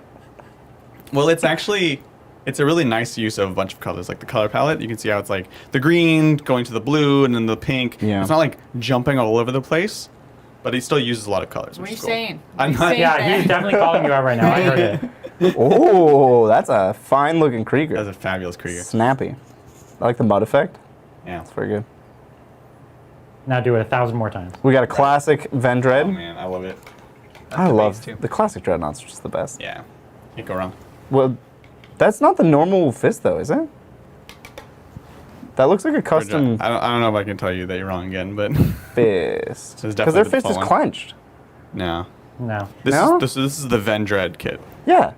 Well, it's a really nice use of a bunch of colors. Like the color palette, you can see how it's like the green going to the blue and then the pink. Yeah. It's not like jumping all over the place, but he still uses a lot of colors. What are which you is cool. saying? I'm What are you not- saying Yeah, there? he's definitely calling you out right now. I heard it. Oh, that's a fine looking Krieger. That's a fabulous Krieger. Snappy. I like the mud effect. Yeah. It's very good. Now do it 1,000 more times. We got a classic Vendread. Oh man, I love it. I the love base, too. the classic Dreadnoughts, are just the best. Yeah. Can't go wrong. Well, that's not the normal fist though, is it? That looks like a custom I don't know if I can tell you that you're wrong again, but fist. This is Because their definitely the fist is default one. clenched. no. No. No? This is the Vendread kit. Yeah.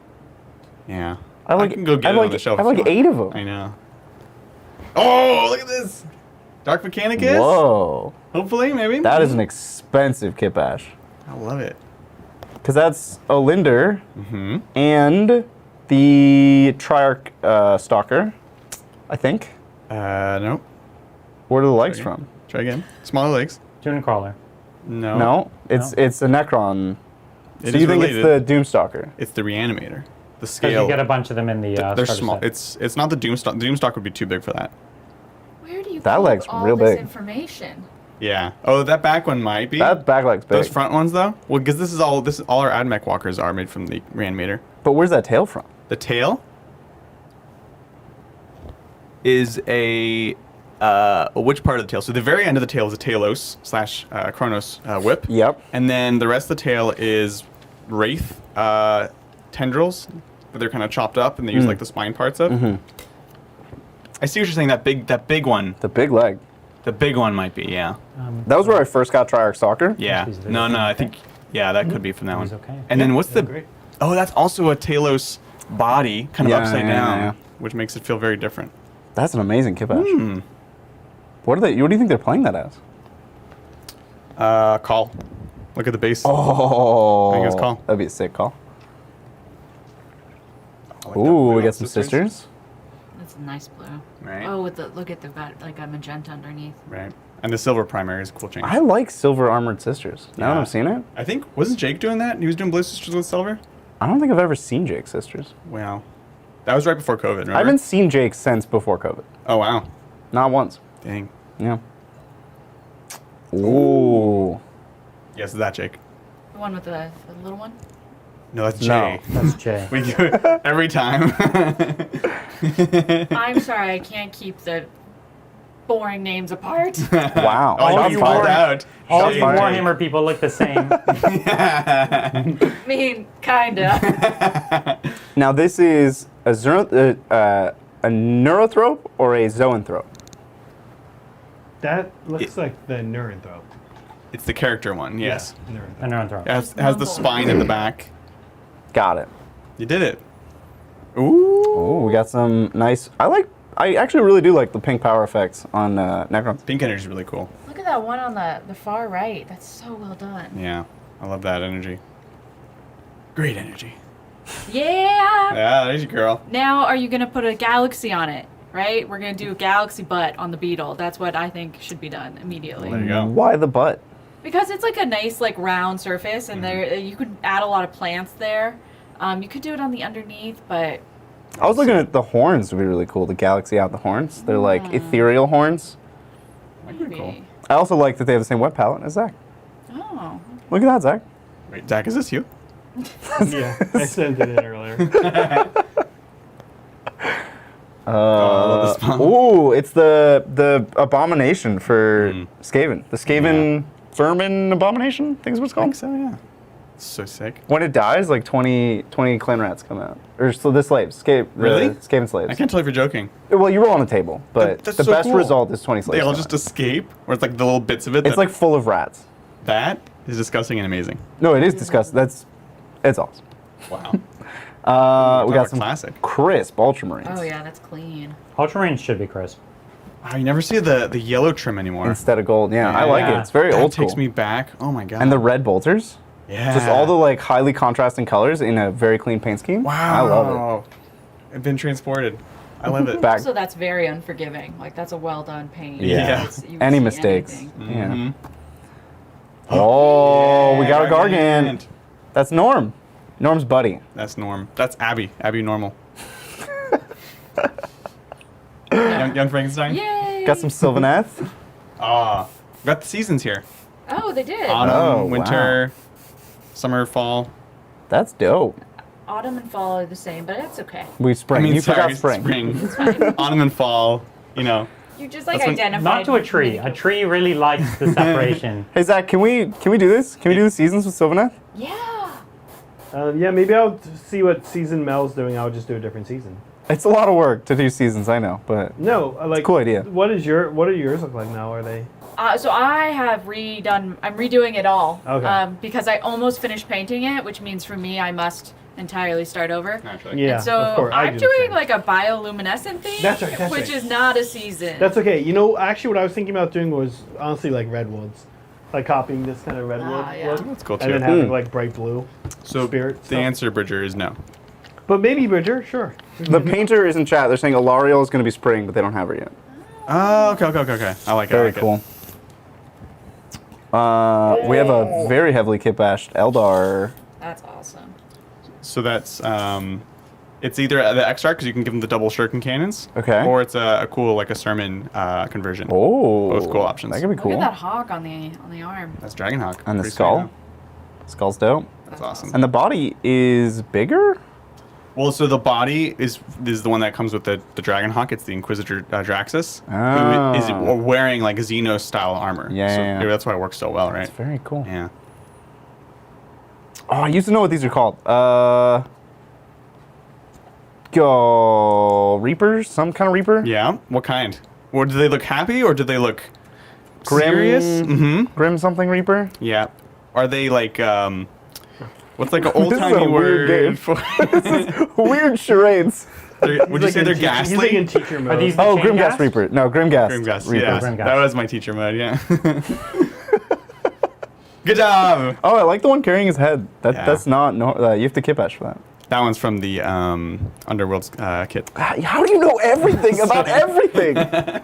Yeah. I like. can go get I it like, on the shelf. I if like you want. 8 of them. I know. Oh, look at this. Dark Mechanicus? Whoa. Hopefully, maybe. That is an expensive kit bash. I love it. Because that's a Linder Mm-hmm. and the Triarch Stalker, I think. Nope. Where are the legs Okay. from? Try again. Smaller legs. Tune crawler. No. No, it's a Necron. It So is you think related. it's the Doomstalker? It's the Reanimator. The Because scale. you get a bunch of them in the They're starter small. set. It's not the Doomstalk. The Doomstalk would be too big for that. Where do you That pull leg's all real this big. information? Yeah. Oh, that back one might be. That back leg's big. Those front ones though. Well, because this is all our AdMech walkers are made from the Reanimator. But where's that tail from? The tail is a which part of the tail? So the very end of the tail is a Talos / Kronos whip. Yep. And then the rest of the tail is Wraith tendrils that they're kind of chopped up and they use like the spine parts of. I see what you're saying. That big one. The big leg. The big one might be. Yeah. That was where I first got Triarch Stalker. Yeah. He's very No. okay. I think that could be from that He's one. okay. And then what's the? great. Oh, that's also a Talos body, kind of Yeah, upside yeah, down, yeah. which makes it feel very different. That's an amazing kit bash. What do you think they're playing that as? Call. Look at the base. Oh, I think it's call. That'd be a sick call. I like that Ooh, blue we on got some sisters. That's a nice blue. Right. Oh, look at they've got like a magenta underneath. Right. And the silver primary is a cool change. I like silver armored sisters. Now that Yeah. I'm seeing it, I think wasn't Jake doing that? He was doing blue sisters with silver. I don't think I've ever seen Jake's sisters. Wow. That was right before COVID. Remember? I haven't seen Jake since before COVID. Oh wow. Not once. Dang. Yeah. Ooh. Yes, that Jake. The one with the little one. No, that's No. Jay. That's Jay. We do it every time. I'm sorry, I can't keep the boring names apart. Wow. Oh, Shots you fired. wore out. All Jay, you Jay. Warhammer people look the same. I mean, kinda. Now this is a neurothrope or a zoanthrope? That looks like the Neuranthrope. It's the character one. Yes. Yeah, Neuranthrope. I know I'm throwing. It has the spine in the back. Got it. You did it. Ooh. Oh, we got some nice. I actually really do like the pink power effects on Necrons. Pink energy is really cool. Look at that one on the far right. That's so well done. Yeah. I love that energy. Great energy. Yeah. Yeah, there's your girl. Now, are you gonna put a galaxy on it? Right? We're gonna do a galaxy butt on the beetle. That's what I think should be done immediately. There you go. Why the butt? Because it's like a nice like round surface, and there you could add a lot of plants there. You could do it on the underneath, but I was looking at the horns would be really cool. The galaxy out the horns. They're like ethereal horns. That'd be maybe. cool. I also like that they have the same web palette as Zach. Oh. Look at that, Zach. Wait, Zach, is this you? Yeah, I sent it in earlier. I love this font. Ooh, it's the abomination for Skaven. The Skaven vermin abomination. I think is what it's I called. think so, yeah. So sick. When it dies, like 20 clan rats come out. Or so the slaves. Really? Skaven slaves. I can't tell if you're joking. Well, you roll on the table, but That's the so best cool. result is 20 slaves. They all come just out. escape, or it's like the little bits of it. It's like full of rats. that is disgusting and amazing. No, it is disgusting. It's awesome. Wow. We got a some classic. crisp ultramarines. Oh yeah, that's clean. Ultramarines should be crisp. Wow, you never see the yellow trim anymore. Instead of gold. Yeah, I like it. Yeah. It's very that old school. takes me back. Oh my god. And the red bolters. yeah. Just all the like highly contrasting colors in a very clean paint scheme. Wow. I love I've been transported. I love it. it. Back. Also, that's very unforgiving. Like that's a well done paint. Yeah. It's- you Any see mistakes. anything. Yeah. Mhm. Oh, we got a Gargant. Gargant. That's Norm. Norm's buddy. That's Norm. That's Abby. Abby Normal. young Frankenstein. Yay! Got some Sylvaneth. Ah, got the seasons here. Oh, they did. Autumn, Oh, winter, summer, fall. That's dope. Autumn and fall are the same, but that's okay. We spring. You forgot spring. Autumn and fall. You know. You just like That's when- identify. Not to a tree. A tree really likes the separation. Hey Zach, can we do this? Can we do the seasons with Sylvaneth? Yeah. Yeah, maybe I'll see what season Mel's doing. I'll just do a different season. It's a lot of work to do seasons, I know, but No, like a cool idea. What do yours look like now? Are they? So I have redone. I'm redoing it all. Okay. Because I almost finished painting it, which means for me I must entirely start over. Naturally. Yeah. And so of course, I I'm do the doing same. like a bioluminescent theme, That's right, that's which right. is not a season. That's okay. You know, actually, what I was thinking about doing was honestly like redwoods, like copying this kind of redwood yeah. look, That's cool too. and then having like bright blue. So spirit the stuff. answer, Bridger, is no. But maybe Bridger, sure. The painter is in chat. They're saying Alariel is going to be spring, but they don't have her yet. Oh, okay. I like it. I Very like cool. We have a very heavily kit bashed Eldar. That's awesome. It. So that's it's either the extract because you can give them the double shuriken cannons. Okay. Or it's a cool like a sermon conversion. Oh, Both cool options. That could be Look cool. at that hawk on the arm. That's Dragonhawk. And the Pretty skull. sweet, Skull's dope. That's awesome. And the body is bigger. Well, so the body is the one that comes with the Dragonhawk. It's the Inquisitor Draxus, Oh. who is wearing like Xenos style armor. Yeah, so yeah. maybe that's why it works so well, right? It's very cool. Yeah. Oh, I used to know what these are called. Reapers? Some kind of Reaper? Yeah. What kind? Or do they look happy or do they look Grim. serious? Mm-hmm. Grim something Reaper? Yeah. Are they like what's like an old This is timey a weird game. word for? Weird charades. Would you say they're He's like ghastly? in teacher mode. Are these Oh, chain Grimghast gas? Reaper. No, Grimghast. Grimghast. Reaper. Yeah, Grimghast. that was my teacher mode. Yeah. Good job. Oh, I like the one carrying his head. Yeah. That's not. No, you have to kit bash for that. That one's from the Underworld's kit. How do you know everything about everything? I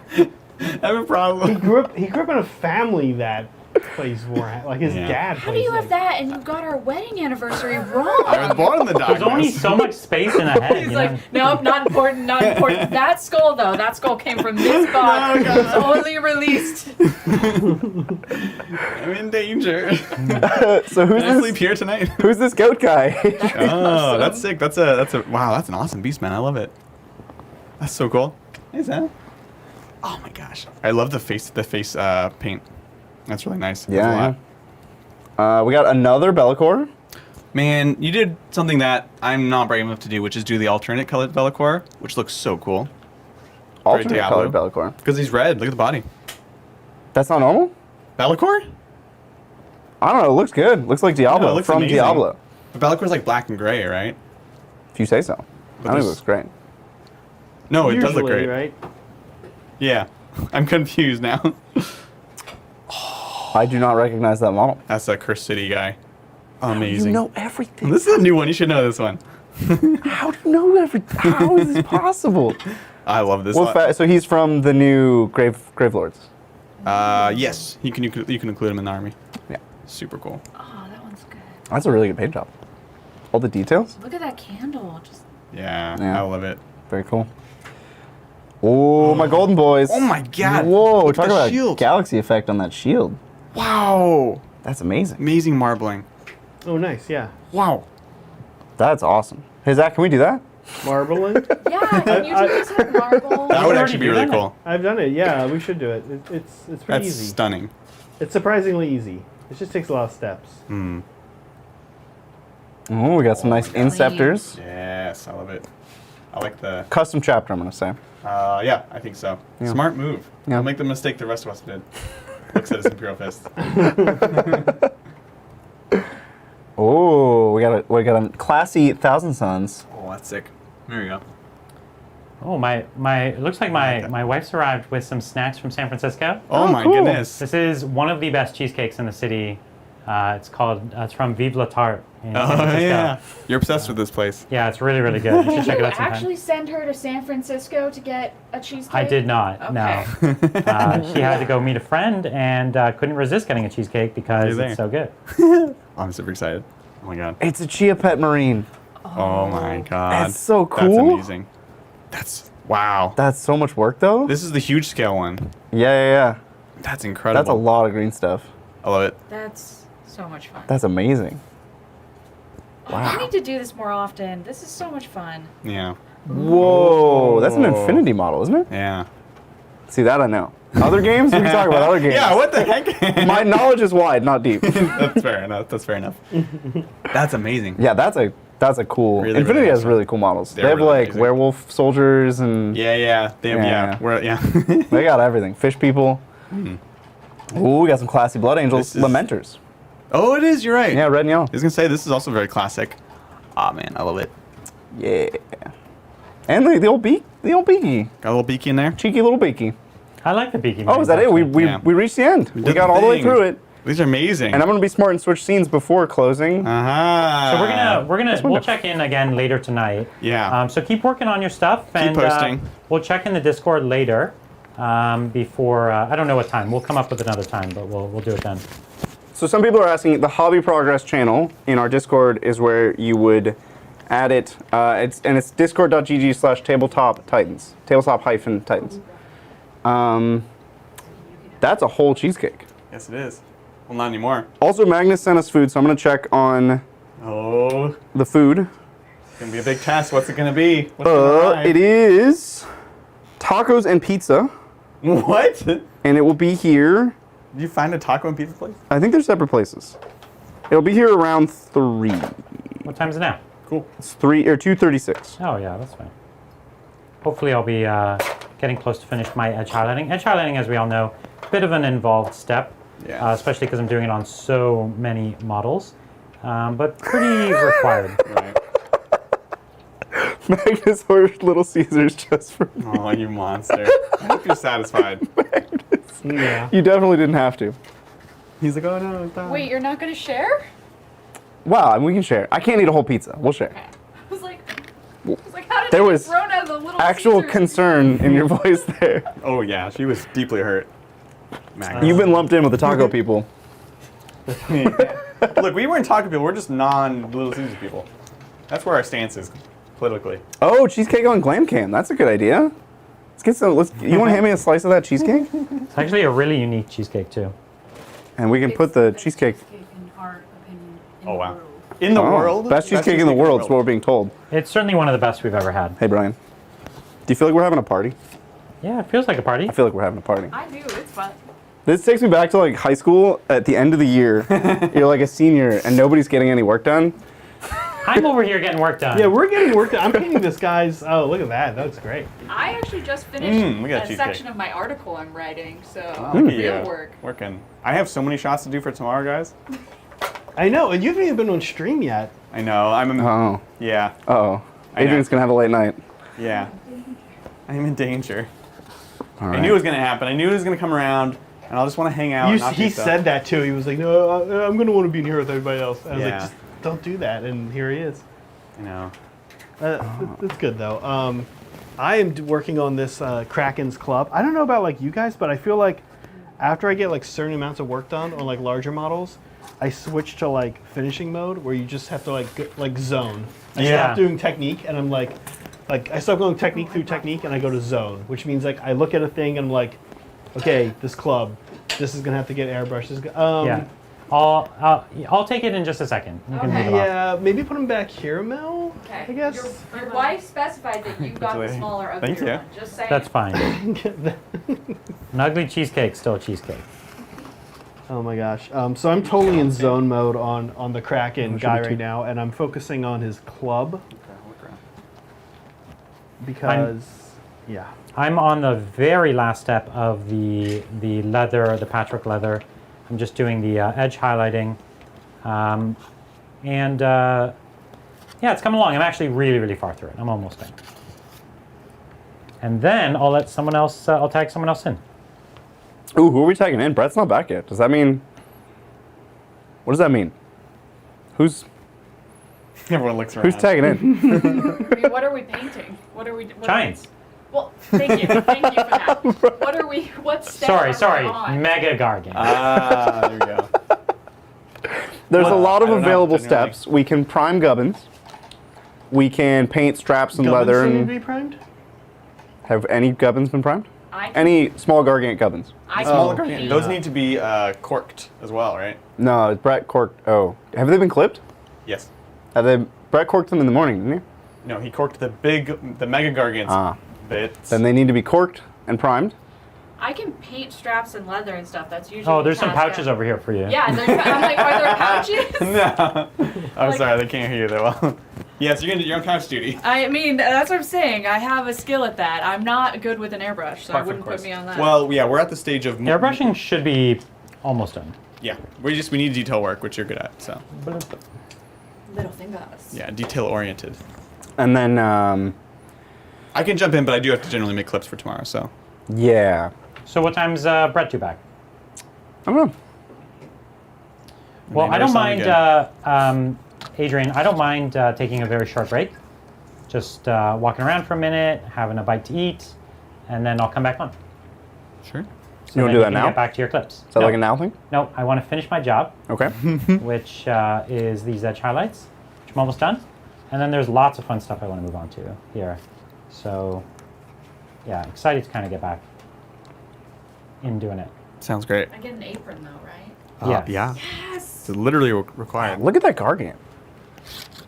have a problem. He grew up in a family that plays Warhammer. Like his Yeah. dad. How do plays you like, have that and you got our wedding anniversary I wrong? was born in the darkness. There's only so much space in a head. He's you like, know? nope, not important, not important. That skull though, that skull came from this box. It was only released. I'm in danger. So Can I sleep here tonight? who's this goat guy? Oh, that's sick. That's a wow. That's an awesome beast, man. I love it. That's so cool. Hey, Sam. Oh my gosh, I love the face paint. That's really nice. That's a Yeah. lot. We got another Bellicor. Man, you did something that I'm not brave enough to do, which is do the alternate colored Bellicor, which looks so cool. Alternate Diablo. colored Bellicor. Because he's red. Look at the body. That's not normal? Bellicor? I don't know. It looks good. Looks like Diablo Yeah, it looks from amazing. Diablo. The Bellicor's like black and gray, right? If you say so. But I think it there's- looks great. No, it does look usually, great. right? Yeah. I'm confused now. I do not recognize that model. That's a Cursed City guy. Amazing. You know everything. This is a new one. You should know this one. How do you know everything? How is this possible? I love this. So he's from the new Gravelords. Yes, you can include him in the army. Yeah. Super cool. Oh, that one's good. That's a really good paint job. All the details. Look at that candle. Just Yeah, Yeah. I love it. Very cool. Oh, my golden boys. Oh my god. Whoa, Look at talk the about shield. galaxy effect on that shield. Wow. That's amazing. Amazing marbling. Oh, nice. Yeah. Wow. That's awesome. Hey, Zach, can we do that? Marbling. yeah, can you just have marble? That would already actually be do really that? cool. I've done it. Yeah, we should do it. It's pretty That's easy. stunning. It's surprisingly easy. It just takes a lot of steps. Oh, we got some nice inceptors. Yes, I love it. I like the. Custom chapter, I'm gonna say. Yeah, I think so. Yeah. Smart move. Yeah. Don't make the mistake the rest of us did. Looks at his Imperial Fist. Oh, we got a classy Thousand Suns. Oh, that's sick. There you go. Oh, it looks like my wife's arrived with some snacks from San Francisco. Oh, my cool. goodness. This is one of the best cheesecakes in the city. It's from Vive la Tarte in San Oh, Francisco. yeah. You're obsessed with this place. Yeah, it's really, really good. You should check Did it you out sometime. actually send her to San Francisco to get a cheesecake? I did not, Okay. no. She had to go meet a friend and couldn't resist getting a cheesecake because You're there. it's so good. I'm super excited. Oh, my God. It's a Chia Pet Marine. Oh, my God. That's so That's cool. amazing. Wow. That's so much work, though. This is the huge scale one. Yeah. That's incredible. That's a lot of green stuff. I love it. That's so much fun. That's amazing. Oh, I need to do this more often. This is so much fun. Yeah. Whoa, that's an Whoa. infinity model, isn't it? Yeah. See, that I know. Other games? We can talk about other games. Yeah, what the heck? My knowledge is wide, not deep. That's fair enough. That's fair enough. That's amazing. Yeah, that's a cool. Really, Infinity really has awesome. really cool models. They're They have really like amazing. werewolf soldiers and Yeah. They have, Yeah. They got everything. Fish people. Ooh, we got some classy blood angels. This is- Lamenters. Oh, it is. You're right. Yeah, red and yellow. I was gonna say this is also very classic. Ah, man, I love it. Yeah. And the old beaky. Got a little beaky in there. Cheeky little beaky. I like the beaky. Oh, is that it? We Yeah. reached the end. We did got the all the way thing. through it. These are amazing. And I'm gonna be smart and switch scenes before closing. Uh-huh. So we'll check in again later tonight. Yeah. So keep working on your stuff and posting. We'll check in the Discord later. Before I don't know what time. We'll come up with another time, but we'll do it then. So some people are asking, the Hobby Progress channel in our Discord is where you would add it. It's discord.gg/tabletop titans. Tabletop-titans. That's a whole cheesecake. Yes, it is. Well, not anymore. Also, Magnus sent us food, so I'm going to check on Oh, the food. it's gonna be a big test. What's it gonna be? What's gonna arrive? It is tacos and pizza, What? Did and it will be here. you find a taco and pizza place? I think they're separate places. It'll be here around 3. What time is it now? Cool. It's 2:36. Oh yeah, that's fine. Hopefully I'll be getting close to finish my edge highlighting. Edge highlighting, as we all know, a bit of an involved step, Yeah. especially because I'm doing it on so many models, but pretty required. Right. Magnus ordered Little Caesars just for me. Oh, you monster. I hope you're satisfied. Yeah. You definitely didn't have to. He's like, oh no, it's done. Wait, you're not gonna share? Wow, and we can share. I can't eat a whole pizza. We'll share. I was like, how did There I get was thrown out of the little Actual Caesars? concern in your voice there. Oh yeah, she was deeply hurt. Magnus. You've been lumped in with the taco people. Look, we weren't talking people. We're just non-Little Caesars people. That's where our stance is politically. Oh, cheesecake on glam cam. That's a good idea. Let's get some. You want to hand me a slice of that cheesecake? It's actually a really unique cheesecake too. And we can put the cheesecake. in our opinion. Oh wow. In the Oh, world? best cheesecake in the world is what we're being told. It's certainly one of the best we've ever had. Hey, Brian. Do you feel like we're having a party? Yeah, it feels like a party. I feel like we're having a party. I do, it's fun. This takes me back to like high school. At the end of the year, you're like a senior and nobody's getting any work done. I'm over here getting work done. Yeah, we're getting work done. I'm painting this guy's. Oh, look at that. That looks great. I actually just finished look at that a cheesecake. section of my article I'm writing, so Look at real you. work. Working. I have so many shots to do for tomorrow, guys. I know, and you haven't even been on stream yet. I know. Oh. Yeah. Uh-oh. I know. Adrian's gonna have a late night. Yeah. I'm in danger. All I right. knew it was gonna happen. I knew it was gonna come around, and I'll just want to hang out. and not do He stuff. said that too. He was like, "No, I'm gonna want to be in here with everybody else." I was Yeah. like, "Just don't do that." And here he is. I know. It's good though. I am working on this Kraken's Club. I don't know about like you guys, but I feel like after I get like certain amounts of work done on like larger models, I switch to like finishing mode where you just have to like zone. I Yeah. stop doing technique and I'm like I stop going technique through technique and I go to zone, which means like I look at a thing and I'm like, okay, this club, this is gonna have to get airbrushed. Yeah. I'll take it in just a second. You can move it off. Yeah, maybe put them back here, Mel. Okay. I guess. Your wife specified that you got the Absolutely. smaller, Thank uglier you. one. Just saying. That's fine. An ugly cheesecake, still a cheesecake. Oh my gosh. So I'm totally in zone mode on the Kraken guy right now, and I'm focusing on his club because, yeah. I'm on the very last step of the leather, the patchwork leather. I'm just doing the edge highlighting. Yeah, it's coming along. I'm actually really, really far through it. I'm almost done. And then I'll let someone else, I'll tag someone else in. Ooh, who are we tagging in? Brett's not back yet. Does that mean... What does that mean? Who's Everyone looks around. who's tagging in? I mean, what are we painting? What are we? Giants. Well, thank you for that. What are we? What step? Sorry. Are we on? Megagargant. Ah, there we go. There's a lot of I don't know, available genuinely. steps. We can prime gubbins. We can paint straps and Gubbins leather. still need And to be primed? have any gubbins been primed? I Any small gargant gubbins? I Smaller Oh, Gargant. Those need to be corked as well, right? No, Brett corked. Oh, have they been clipped? Yes. Have they? Brett corked them in the morning, didn't he? No, he corked the Megagargants Ah. bits. Then they need to be corked and primed. I can paint straps and leather and stuff. That's usually. Oh, there's some task pouches at- over here for you. Yeah, I'm like, are there pouches? No. I'm Like- sorry, they can't hear you that well. Yes, you're on pouch duty. I mean, that's what I'm saying. I have a skill at that. I'm not good with an airbrush, so I wouldn't put me on that. Well, yeah, we're at the stage of Airbrushing should be almost done. Yeah, we need detail work, which you're good at. So Little fingers. yeah, detail oriented. And then, I can jump in, but I do have to generally make clips for tomorrow. So yeah. So what time's Brett due back? I don't know. Well, They I don't never mind, Adrian, I don't mind taking a very short break. Just walking around for a minute, having a bite to eat, and then I'll come back on. sure. So You wanna then do that can now? Get back to your clips. Is that no, like a now thing? no, I want to finish my job, Okay. which is these edge highlights, which I'm almost done. And then there's lots of fun stuff I want to move on to here. So, yeah, excited to kind of get back in doing it. Sounds great. I get an apron though, right? Yes. Yeah. Yes. It's literally required. Look at that gargant.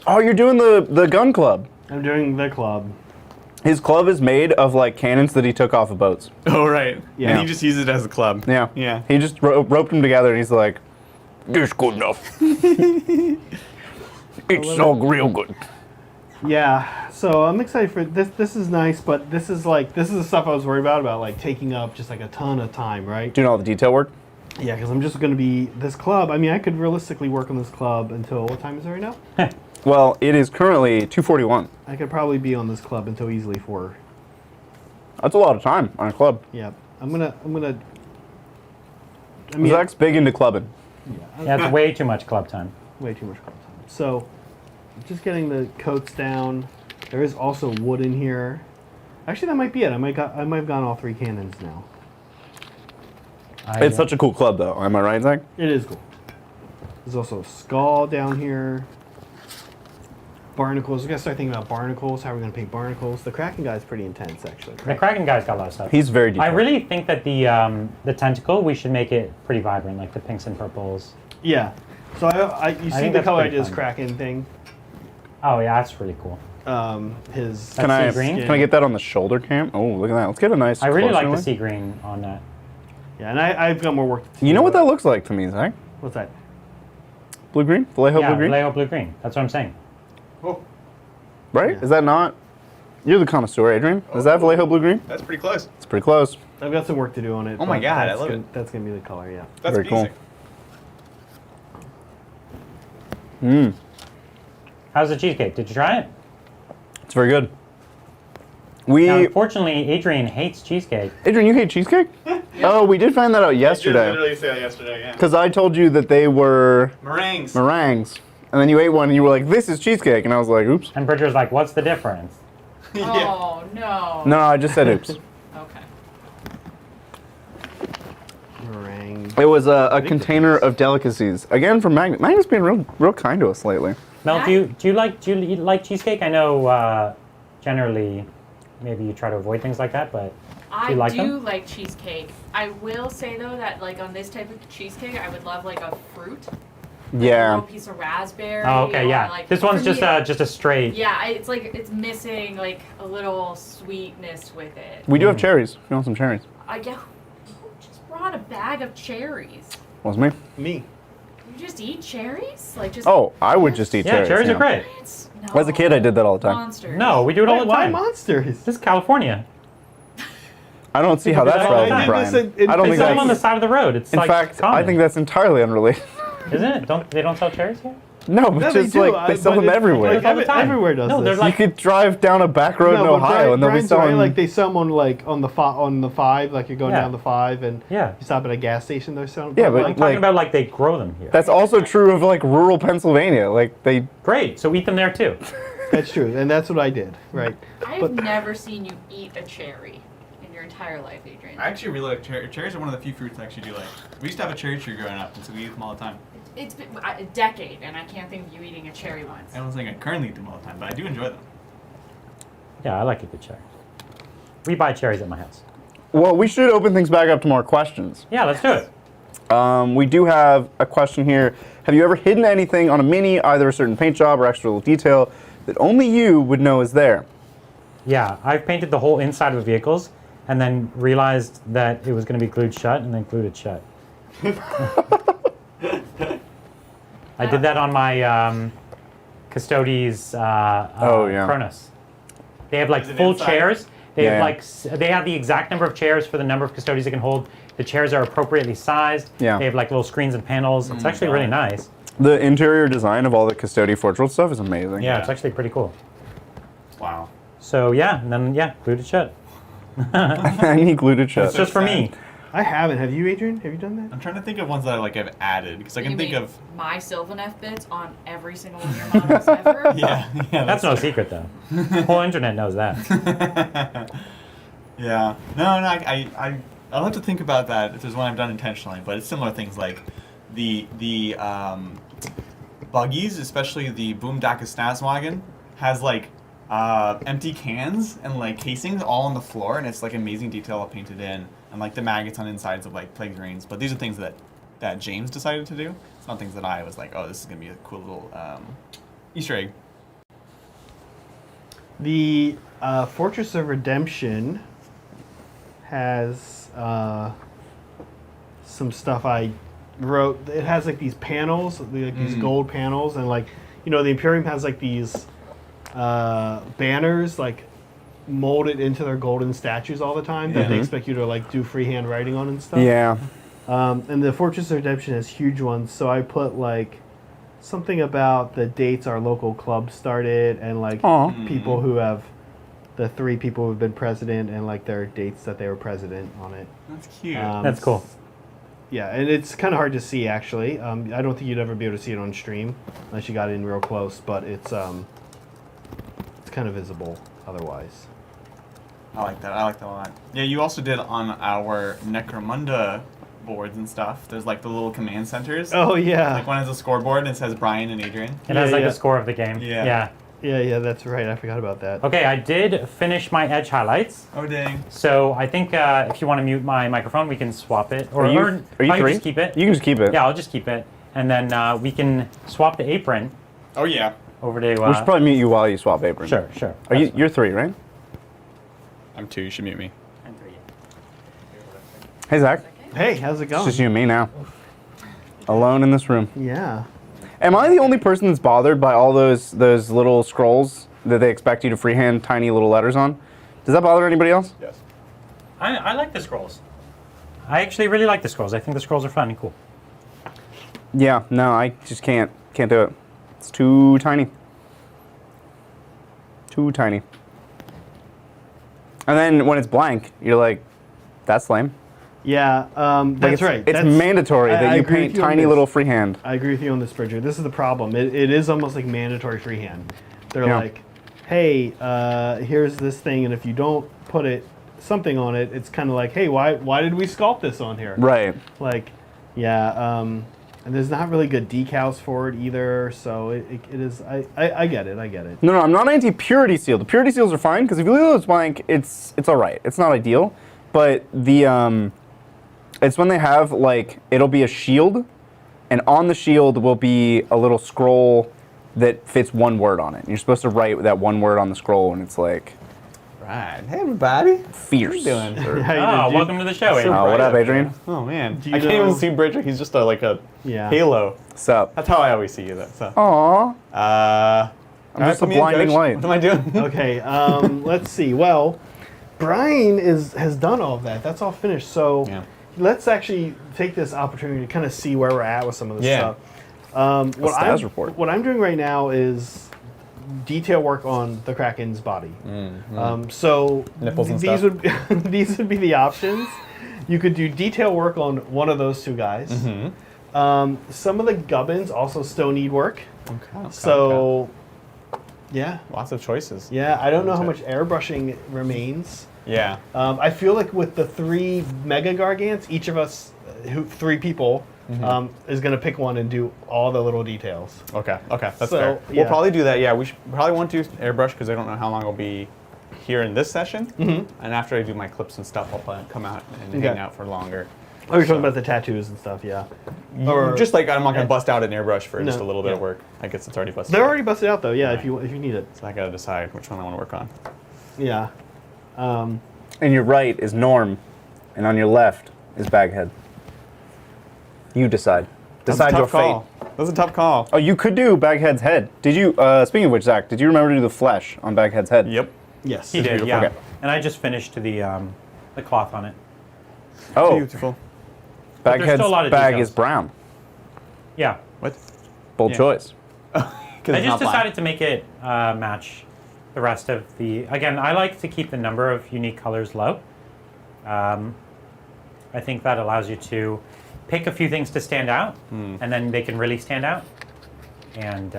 Oh, you're doing the gun club. I'm doing the club. His club is made of like cannons that he took off of boats. Oh right. Yeah. And he just uses it as a club. Yeah. Yeah. He just roped them together and he's like, "This good enough. It's so real good." Yeah, so I'm excited for this. This is nice, but this is the stuff I was worried about like taking up just like a ton of time, right? Doing all the detail work. Yeah, because I'm just going to be this club. I mean, I could realistically work on this club until what time is it right now? Well, it is currently 2:41. I could probably be on this club until easily 4. That's a lot of time on a club. Yeah, I'm gonna. I mean, Zach's big into clubbing. Yeah, it's way too much club time. way too much club time. So, just getting the coats down. There is also wood in here. Actually, that might be it. I might have gone all 3 cannons now. It's such a cool club, though. Am I right, Zach? It is cool. There's also a skull down here. Barnacles. We gotta start thinking about barnacles. How are we gonna paint barnacles? The Kraken guy's pretty intense, actually. The Kraken guy's got a lot of stuff. He's very detailed. I really think that the tentacle, we should make it pretty vibrant, like the pinks and purples. Yeah. So you see think the that's color pretty ideas fun. Kraken thing. Oh yeah, that's really cool. His Can I sea green? can I get that on the shoulder cam? Oh, look at that. Let's get a nice. I really closer like the look. sea green on that. Yeah, and I've got more work to do. You know what that looks like to me, Zach? What's that? Blue green, Vallejo Yeah, blue green, Vallejo blue green. That's what I'm saying. Oh, right? Yeah. Is that not? You're the connoisseur, Adrian. Is that Vallejo blue green? that's pretty close. It's pretty close. I've got some work to do on it. Oh my but God, I that's love gonna- it. That's gonna be the color, yeah. That's Very cool. amazing. How's the cheesecake? Did you try it? It's very good. Now, We, unfortunately, Adrian hates cheesecake. Adrian, you hate cheesecake? Oh, we did find that out yesterday. literally say that yesterday, yeah. Because I told you that they were Meringues. meringues, and then you ate one and you were like, "This is cheesecake," and I was like, "Oops." And Bridger's like, what's the difference? Yeah. Oh no. No, I just said oops. Okay. Meringue. It was a container of delicacies. Again, from Magnus. Magnus being real kind to us lately. Mel, Yeah. do you like cheesecake? I know generally maybe you try to avoid things like that, but I you like do them? like cheesecake. I will say though that like on this type of cheesecake, I would love like a fruit. A Yeah. little piece of raspberry. oh, okay, or, yeah. Like, This one's for just me, just a straight. Yeah, it's like it's missing like a little sweetness with it. We do have cherries. If you want some cherries. I yeah, who just brought a bag of cherries. Was me? Me. You just eat cherries? Like just. Oh, I would just eat Yeah, cherries. cherries are great. What? No. As a kid, I did that all the time. Monsters. No, we do it all the Why time. monsters? This is California. I don't see how Think that's of it all the relevant, time. Brian. I did this I don't They think sell them on the that's. side of the road. It's In like fact, common. I think that's entirely unrelated. Isn't it? They don't sell cherries here? No, but No, they just do, like they sell but them it's everywhere. like all the time. Everywhere does No, this. they're like- You could drive down a back road in but Ohio and they'll be Brian's right, selling. like they sell them on like on the five, like you're going Yeah. down the 5, and Yeah. you stop at a gas station. They're selling. Yeah, but I'm like, talking like- about like they grow them here. That's also true of like rural Pennsylvania. Like they. Great. So eat them there too. that's true, and that's what I did. Right. I've But- never seen you eat a cherry in your entire life, Adrian. I actually really like cherries. Cherries are one of the few fruits I actually do like. We used to have a cherry tree growing up, and so we eat them all the time. It's been a decade, and I can't think of you eating a cherry once. I don't think I currently eat them all the time, but I do enjoy them. Yeah, I like a good cherry. We buy cherries at my house. Well, we should open things back up to more questions. Yeah, let's do it. We do have a question here. Have you ever hidden anything on a mini, either a certain paint job or extra little detail, that only you would know is there? Yeah, I've painted the whole inside of vehicles and then realized that it was going to be glued shut and then glued it shut. I did that on my Custodes Oh, yeah. Cronus. They have like Is it full inside? chairs. They Yeah, have yeah. like they have the exact number of chairs for the number of Custodes it can hold. The chairs are appropriately sized. Yeah. They have like little screens and panels. It's actually really nice. The interior design of all the Custodia Forge World stuff is amazing. Yeah, it's actually pretty cool. Wow. So yeah, and then yeah, glued it shut. And he glued it shut. It's just for me. I haven't. Have you, Adrian? Have you done that? I'm trying to think of ones that I like have added because I can You think make of. my Sylvaneth bits on every single one of your models ever. Yeah, That's no secret though. The whole internet knows that. Yeah. No, I'll have to think about that if there's one I've done intentionally, but it's similar things like the buggies, especially the Boomdaka Snazwagon, has like empty cans and like casings all on the floor, and it's like amazing detail painted in, and like the maggots on insides of like plague grains. But these are things that James decided to do. It's not things that I was like, oh, this is gonna be a cool little Easter egg. The Fortress of Redemption has some stuff I wrote. It has like these panels, like these gold panels, and like the Imperium has like these banners like molded into their golden statues all the time that they expect you to like do freehand writing on and stuff. Yeah. And the Fortress of Redemption has huge ones, so I put like something about the dates our local club started and like Aw. people who have the 3 people who've been president and like their dates that they were president on it. That's cute. That's cool. Yeah, and it's kind of hard to see actually. I don't think you'd ever be able to see it on stream unless you got in real close, but it's kind of visible otherwise. I like that. I like that a lot. Yeah, you also did on our Necromunda boards and stuff. There's like the little command centers. Oh yeah. Like one has a scoreboard and it says Brian and Adrian. It has like yeah. the score of the game. Yeah. Yeah, that's right. I forgot about that. Okay, I did finish my edge highlights. Oh dang. So I think if you want to mute my microphone, we can swap it. Or Are you I can 3? just keep it. You can just keep it. Yeah, I'll just keep it. And then we can swap the apron Oh yeah. over to... We should probably mute you while you swap apron. Sure. Are you're 3, right? I'm 2. You should mute me. Hey, Zach. Hey, how's it It's going? just you and me now. Alone in this room. Yeah. Am I the only person that's bothered by all those little scrolls that they expect you to freehand tiny little letters on? Does that bother anybody else? Yes. I like the scrolls. I actually really like the scrolls. I think the scrolls are fun and cool. Yeah, no, I just can't do it. It's too tiny. Too tiny. And then when it's blank, you're like, that's lame. Yeah, Like, that's it's, right. It's That's- mandatory I that you agree paint with you on tiny this. little freehand. I agree with you on this, Bridger. This is the problem. It is almost like mandatory freehand. They're Yeah. like, hey, here's this thing, and if you don't put something on it, it's kind of like, hey, why did we sculpt this on here? Right. Like, yeah, and there's not really good decals for it either, so it is, I get it, No, I'm not anti-purity seal. The purity seals are fine, because if you leave those blank, it's all right. It's not ideal. But the, it's when they have, like, it'll be a shield, and on the shield will be a little scroll that fits one word on it. And you're supposed to write that one word on the scroll, and it's like, right. Hey, everybody. Fierce. How you doing? How you Welcome to the show, Adrian. What up, Adrian? Oh, man. Do you I can't know- even see Bridger. He's just like a Yeah. halo. Sup? That's how I always see you, though. So. Aww. I'm just a blinding light. What am I doing? Okay, let's see. Well, Brian has done all of that. That's all finished. So Yeah. let's actually take this opportunity to kind of see where we're at with some of this Yeah. stuff. status report. What I'm doing right now is detail work on the Kraken's body. So Nipples and these stuff. would these would be the options. You could do detail work on one of those two guys. Some of the gubbins also still need work. Okay. So yeah. Lots of choices. Yeah, I don't know how Okay. much airbrushing remains. Yeah. I feel like with the 3 Megagargants, each of us, 3 people, is going to pick one and do all the little details. Okay. Okay. That's So, fair. yeah. We'll probably do that. Yeah. We probably won't do airbrush because I don't know how long I'll be here in this session. And after I do my clips and stuff, I'll probably come out and hang out for longer. Oh, you're talking about the tattoos and stuff, yeah. Or Just like I'm not gonna bust out an airbrush for just No, a little bit of yeah. work. I guess it's already busted. they're out. already busted out though, yeah. Right. If you need it, So I gotta decide which one I want to work on. yeah. And your right is Norm, and on your left is Baghead. You decide. Decide your fate. That's a tough call. Oh, you could do Baghead's head. Did you? Speaking of which, Zach, did you remember to do the flesh on Baghead's head? Yep. Yes. He did, beautiful. yeah. Okay. And I just finished the cloth on it. Oh, Beautiful. there's Baghead's still a lot of bag details. is brown. Yeah. What? Bold Yeah. choice. Because I just decided to make it match the rest of the. Again, I like to keep the number of unique colors low. I think that allows you to pick a few things to stand out, and then they can really stand out. And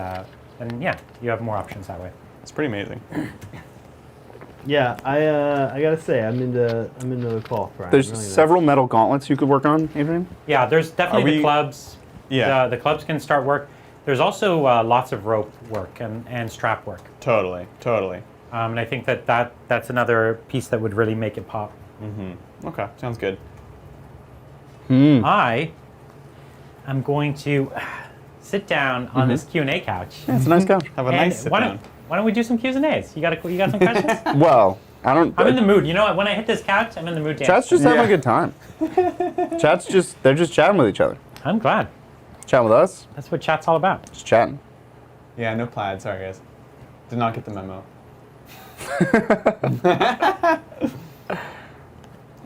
yeah, you have more options that way. It's pretty amazing. Yeah, I gotta say I'm into the cloth, Brian. There's Really several metal gauntlets you could work on, Adrian. Yeah, there's definitely we- the clubs. Yeah. The clubs can start work. There's also lots of rope work and strap work. Totally. Totally. And I think that's another piece that would really make it pop. Okay. Sounds good. I am going to sit down on this Q&A couch. Yeah, it's a nice couch. Have a And nice sit why down. don't we do some Q's and A's? You got some questions? Well, I don't. I'm in the mood. You know what? When I hit this couch, I'm in the mood to Chat's answer. just having a good time. They're just chatting with each other. I'm glad. Chatting with us, That's what chat's all about. just chatting. Yeah. No plaid. Sorry, guys. Did not get the memo.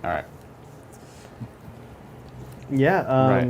All right. Yeah.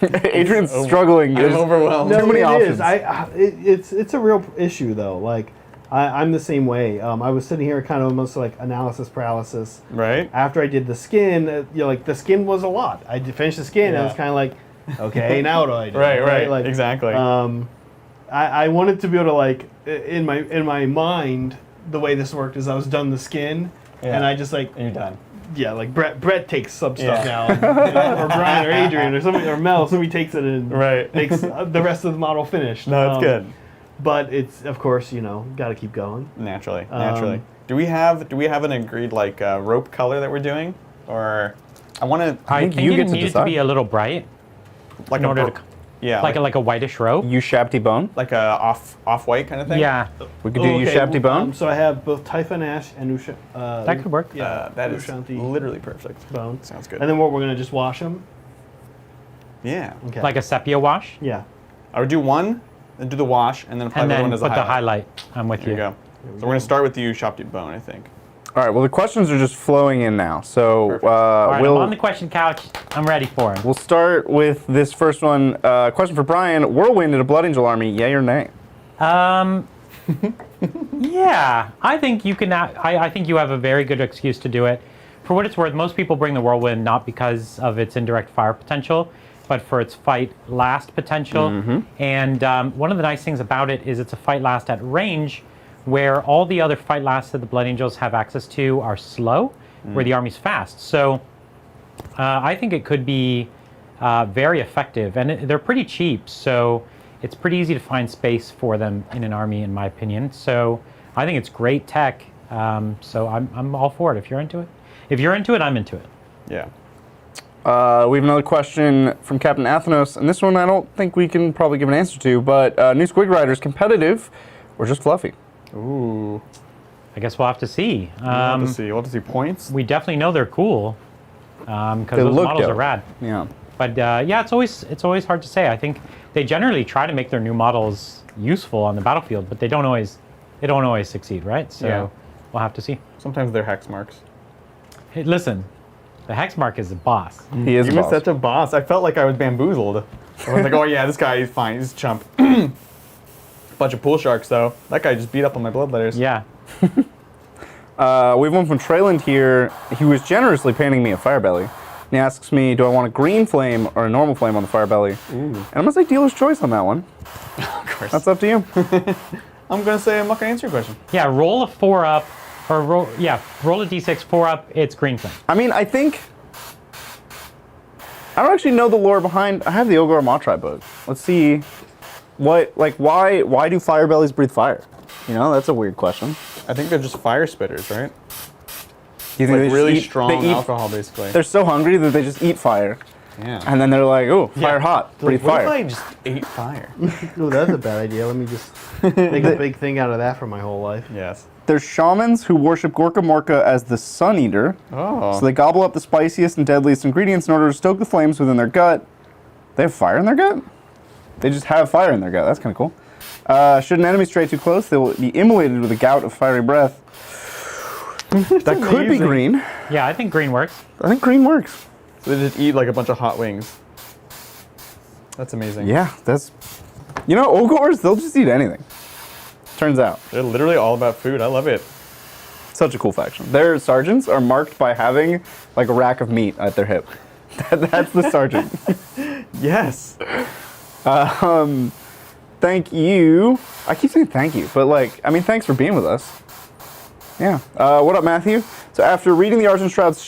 Adrian's struggling. I'm There's overwhelmed. Too many it options. is. It's a real issue though. Like I'm the same way. I was sitting here kind of almost like analysis paralysis. Right. After I did the skin, like the skin was a lot. I finished the skin. And I was Yeah. kind of like, okay, now what do I do? Right. Like, Exactly. I wanted to be able to like in my mind the way this worked is I was done the skin Yeah. and I just like and you're done. yeah like Brett takes some stuff Yeah. now or Brian or Adrian or somebody or Mel somebody takes it and Right. makes the rest of the model finished. No, it's good. But it's of course got to keep going. Naturally. Do we have an agreed like rope color that we're doing, or I want to I think think you it get to needed decide. to be a little bright like in order bro- to yeah like a whitish rope. you shabty bone. like a off white kind of thing. Yeah, We could do you shabty bone. So I have both Typhon Ash and that could work. Yeah, That is Ushanti literally perfect. bone. Sounds good. And then what we're gonna just wash them. Yeah. Okay. Like a sepia wash, yeah. I would do one, then do the wash, and then apply and the other then one put as the a highlight. highlight. I'm with There you you. go. So we're gonna start with you shop deep bone, I think. All right. Well, the questions are just flowing in now. So Perfect. All right, we'll I'm on the question couch. I'm ready for it. we'll start with this first one. Question for Brian: Whirlwind at a Blood Angel army, yay or nay? Yeah, I think you can. I think you have a very good excuse to do it. For what it's worth, most people bring the whirlwind not because of its indirect fire potential, but for its fight last potential. And one of the nice things about it is it's a fight last at range, where all the other fight lasts that the Blood Angels have access to are slow, where the army's fast. So I think it could be very effective, and they're pretty cheap. So it's pretty easy to find space for them in an army, in my opinion. So I think it's great tech. So I'm all for it. If you're into it, I'm into it. Yeah. We have another question from Captain Athenos, and this one I don't think we can probably give an answer to, but new Squig Riders, competitive or just fluffy? Ooh. I guess we'll have to see. We'll have to see. We'll have to see points. We definitely know they're cool because They those look models dope. are rad. Yeah. But yeah, it's always hard to say. I think they generally try to make their new models useful on the battlefield, but they don't always succeed, right? So Yeah. we'll have to see. Sometimes they're hex marks. Hey, listen, the hex mark is the boss. He is a Even boss. such a boss. I felt like I was bamboozled. I was like, oh yeah, this guy is fine. He's a chump. Bunch of pool sharks though. That guy just beat up on my blood letters. Yeah. We have one from Treyland here. He was generously painting me a Firebelly. And he asks me, do I want a green flame or a normal flame on the Firebelly? And I'm going to say dealer's choice on that one. Of course. That's up to you. I'm gonna say I'm not gonna answer your question. Yeah, roll a 4 up, or roll a d6, 4 up, it's green flame. I mean, I think... I don't actually know the lore behind... I have the Ogor Matra book. Let's see why do Firebellies breathe fire? You know, that's a weird question. I think they're just fire spitters, right? Do you think Like they just really eat- strong they eat- alcohol, basically. They're so hungry that they just eat fire. Yeah. And then they're like, oh, fire hot, breathe What fire. if I just ate fire? Oh, that's a bad idea. Let me just make a big thing out of that for my whole life. Yes. There's shamans who worship Gorka Morka as the Sun Eater. Oh. So they gobble up the spiciest and deadliest ingredients in order to stoke the flames within their gut. They have fire in their gut? They just have fire in their gut. That's kind of cool. Should an enemy stray too close, they will be immolated with a gout of fiery breath. That could be amazing. green. Yeah, I think green works. I think green works. So they just eat like a bunch of hot wings. That's amazing. Yeah, that's... You know, Ogors, they'll just eat anything. Turns out. They're literally all about food. I love it. Such a cool faction. Their sergeants are marked by having like a rack of meat at their hip. That's the sergeant. Yes. Thank you. I keep saying thank you, but like, I mean, thanks for being with us. Yeah. What up, Matthew? So after reading the Argent Shroud's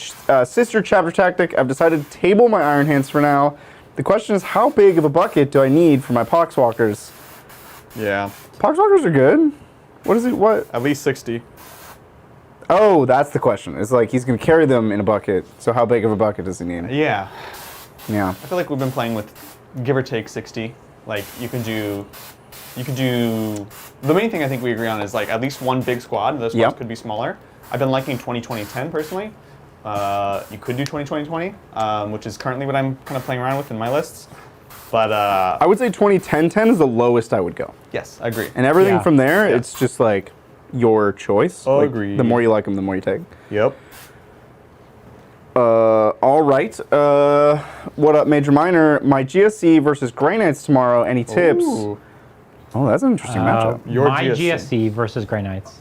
sister chapter tactic, I've decided to table my Iron Hands for now. The question is, how big of a bucket do I need for my Poxwalkers? Yeah. Poxwalkers are good. What is it? What? At least 60. Oh, that's the question. It's like he's going to carry them in a bucket. So how big of a bucket does he need? Yeah. Yeah. I feel like we've been playing with give or take 60. Like you can do. The main thing I think we agree on is like at least one big squad. Those squads Yep. could be smaller. I've been liking 20-20-10 personally. You could do 20-20-20, which is currently what I'm kind of playing around with in my lists. But I would say 20-10-10 is the lowest I would go. yes, I agree. And everything Yeah. from there, Yeah. it's just like your choice. Like, Agreed. the more you like them, the more you take. Yep. All right. What up, Major Minor? My GSC versus Grey Knights tomorrow. Any tips? Ooh. Oh, that's an interesting matchup. Your my GSC. GSC versus Grey Knights.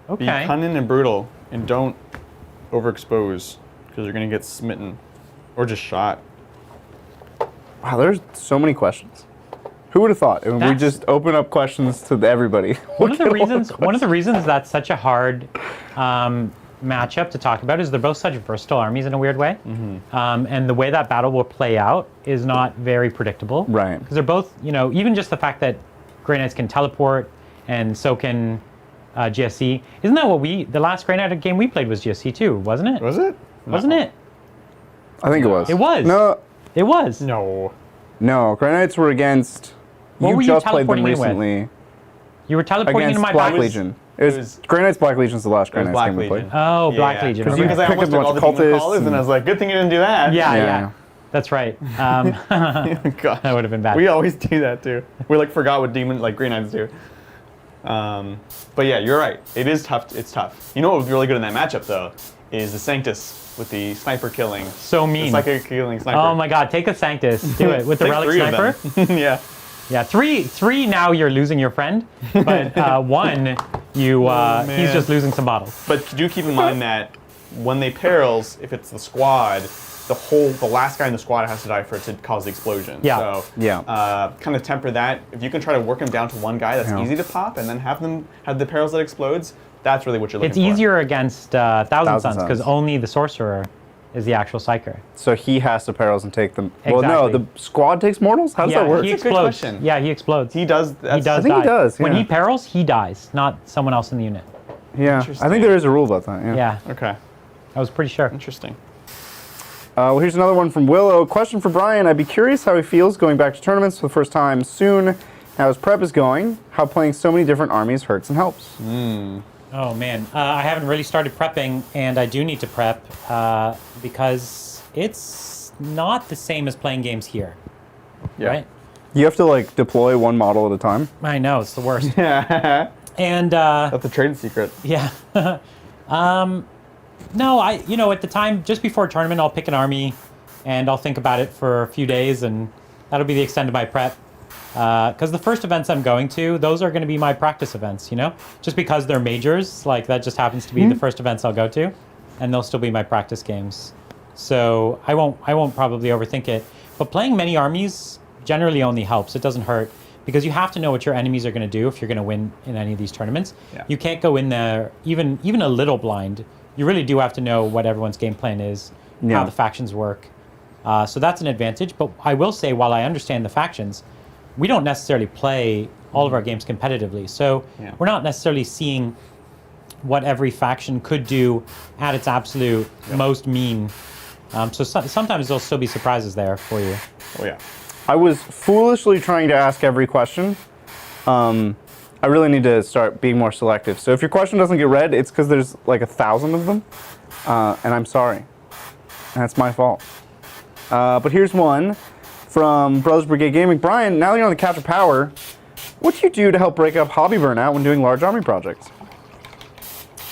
Be Okay. cunning and brutal, and don't overexpose, because you're gonna get smitten, or just shot. Wow, there's so many questions. Who would have thought? If we That's- just open up questions to everybody. One of the reasons that's such a hard matchup to talk about is they're both such versatile armies in a weird way, and the way that battle will play out is not very predictable. Right. Because they're both, you know, even just the fact that Grey Knights can teleport and so can GSC. Isn't that what the last Grey Knight game we played was GSC too, wasn't it? Was it? Wasn't it? I think it was. It was. No, It was. No. no. Grey Knights were against. What You were you just played them teleporting in with? recently You were teleporting into against my Black box. Legion. It was, was- Grey Knights Black Legion's the last Grey It was Knights Black game we played. Legion. Oh, Black Legion. Because okay. you Because I picked almost up a took all bunch the of demon cultists callers, and I was like, good thing you didn't do that. Yeah, Yeah. yeah. That's right. Gosh. That would have been bad. We always do that too. We like forgot what demon like Green Knights do. But yeah, you're right. It is tough. It's tough. You know what was really good in that matchup though is the Sanctus with the sniper killing. So The mean. psychic killing sniper. Oh my god, take a Sanctus. Do it with the Take relic 3 sniper. of them. Yeah. Yeah, three now you're losing your friend, but one he's man. just losing some bottles. But do keep in mind that when they perils, if it's the squad, the last guy in the squad has to die for it to cause the explosion. Yeah. So Yeah. kind of temper that. If you can try to work him down to one guy that's Yeah. easy to pop, and then have the perils that explodes, that's really what you're looking It's for. easier against Thousand Thousand Suns because Suns. only the sorcerer is the actual psyker. So he has to perils and take them. Well, no, Exactly. the squad takes mortals? How does that work? he That's a good explodes. question. Yeah, he explodes. He does. He does I think he die. does, When yeah. he perils, he dies, not someone else in the unit. Yeah. I think there is a rule about that. Yeah. Yeah, Okay. I was pretty sure. Interesting. Well, here's another one from Willow. Question for Brian. I'd be curious how he feels going back to tournaments for the first time soon. How his prep is going. How playing so many different armies hurts and helps. Oh man, I haven't really started prepping, and I do need to prep because it's not the same as playing games here, right? You have to like deploy one model at a time. I know, it's the worst. That's And a trade secret. yeah, no, at the time just before a tournament, I'll pick an army, and I'll think about it for a few days, and that'll be the extent of my prep. Because the first events I'm going to, those are going to be my practice events, just because they're majors, like that just happens to be the first events I'll go to, and they'll still be my practice games. So I won't probably overthink it. But playing many armies generally only helps. It doesn't hurt because you have to know what your enemies are going to do if you're going to win in any of these tournaments. Yeah. You can't go in there even a little blind. You really do have to know what everyone's game plan is, how the factions work. So that's an advantage. But I will say, while I understand the factions, we don't necessarily play all of our games competitively. So we're not necessarily seeing what every faction could do at its absolute most mean. So sometimes there'll still be surprises there for you. Oh yeah. I was foolishly trying to ask every question. I really need to start being more selective. So if your question doesn't get read, it's because there's like 1,000 of them, and I'm sorry. And that's my fault. But here's one from Brothers Brigade Gaming. Brian, now that you're on the Capture Power, what do you do to help break up hobby burnout when doing large army projects?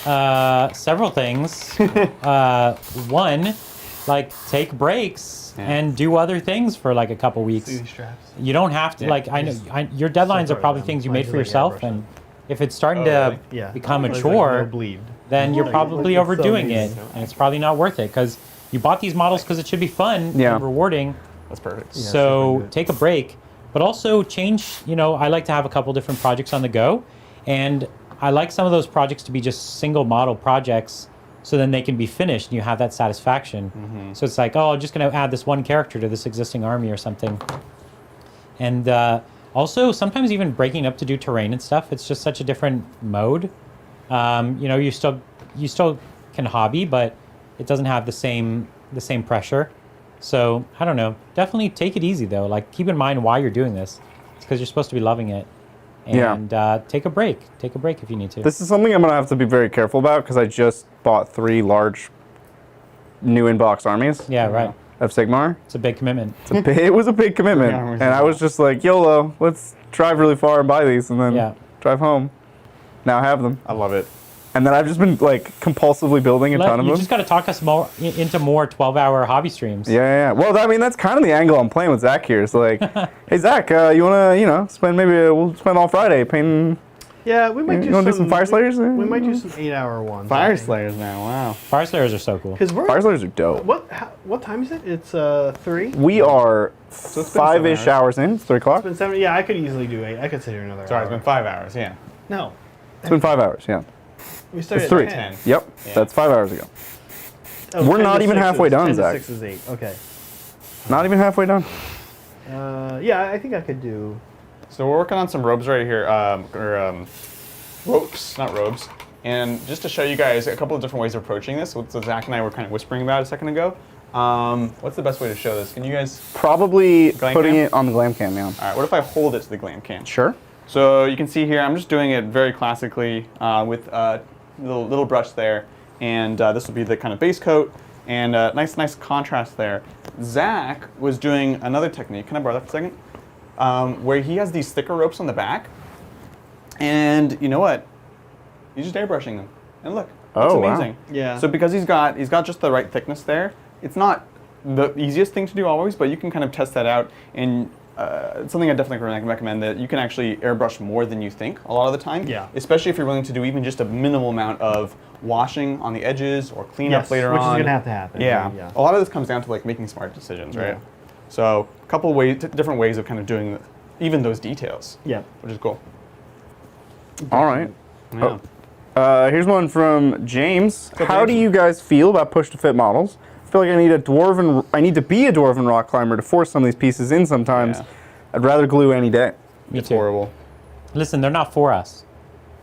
Several things. One, like take breaks and do other things for like a couple weeks. You don't have to I know your deadlines are probably things you made for yourself, and if it's starting to become a chore, then you're probably overdoing it, and it's probably not worth it because you bought these models because it should be fun and rewarding. That's perfect. So take a break, but also change. I like to have a couple different projects on the go, and I like some of those projects to be just single model projects, so then they can be finished and you have that satisfaction. So it's like, I'm just going to add this one character to this existing army or something. And also sometimes even breaking up to do terrain and stuff. It's just such a different mode. You still can hobby, but it doesn't have the same pressure. So I don't know. Definitely take it easy though. Like keep in mind why you're doing this. It's because you're supposed to be loving it. And take a break. Take a break if you need to. This is something I'm going to have to be very careful about because I just bought 3 large new inbox armies. Yeah, right. Of Sigmar. It's a big commitment. It was a big commitment. And I was just like, YOLO, let's drive really far and buy these and then drive home. Now I have them. I love it. And then I've just been like compulsively building a ton of them. You just got to talk us more into more 12-hour hobby streams. Yeah. Well, I mean, that's kind of the angle I'm playing with Zach here. It's like, hey, Zach, you want to, spend we'll spend all Friday painting. Yeah, we might You want to do some Fire Slayers? We might do some 8-hour ones. Fire Slayers now, wow. Fire Slayers are so cool. Because Fire Slayers are dope. What time is it? It's 3. We are So it's been 5-ish 7 hours in. It's 3 o'clock. It's been 7. Yeah, I could easily do 8. I could sit here another Sorry, hour. it's been 5 hours, yeah. No, It's been 5 hours, yeah. we started It's 3. at 10. Yep, Yeah. that's 5 hours ago. Oh, We're 10 not to even 6 halfway is- done, 10 to Zach. 6 is 8. Okay. Not even halfway done. Yeah, I think I could do. So we're working on some robes right here, ropes, not robes. And just to show you guys a couple of different ways of approaching this, what Zach and I were kind of whispering about a second ago. What's the best way to show this? Can you guys? Probably Glam putting cam? it on the glam cam, yeah. All right. What if I hold it to the glam can? Sure. So you can see here, I'm just doing it very classically with little brush there, and this will be the kind of base coat, and nice contrast there. Zach was doing another technique. Can I borrow that for a second? Where he has these thicker ropes on the back, and you know what? He's just airbrushing them, and look, it's Oh, wow. amazing. Yeah. So because he's got just the right thickness there, it's not the easiest thing to do always, but you can kind of test that out, and it's something I definitely recommend, that you can actually airbrush more than you think a lot of the time. Yeah. Especially if you're willing to do even just a minimal amount of washing on the edges or cleanup Yes, later which on. is gonna have to happen. Yeah. Yeah. A lot of this comes down to like making smart decisions, right? Yeah. So a couple different ways of kind of doing even those details, Yeah. which is cool. All right. Yeah. Here's one from James. How do you guys feel about push-to-fit models? I feel like I need to be a dwarven rock climber to force some of these pieces in sometimes. Yeah. I'd rather glue any day. Me It's too. horrible. Listen, they're not for us.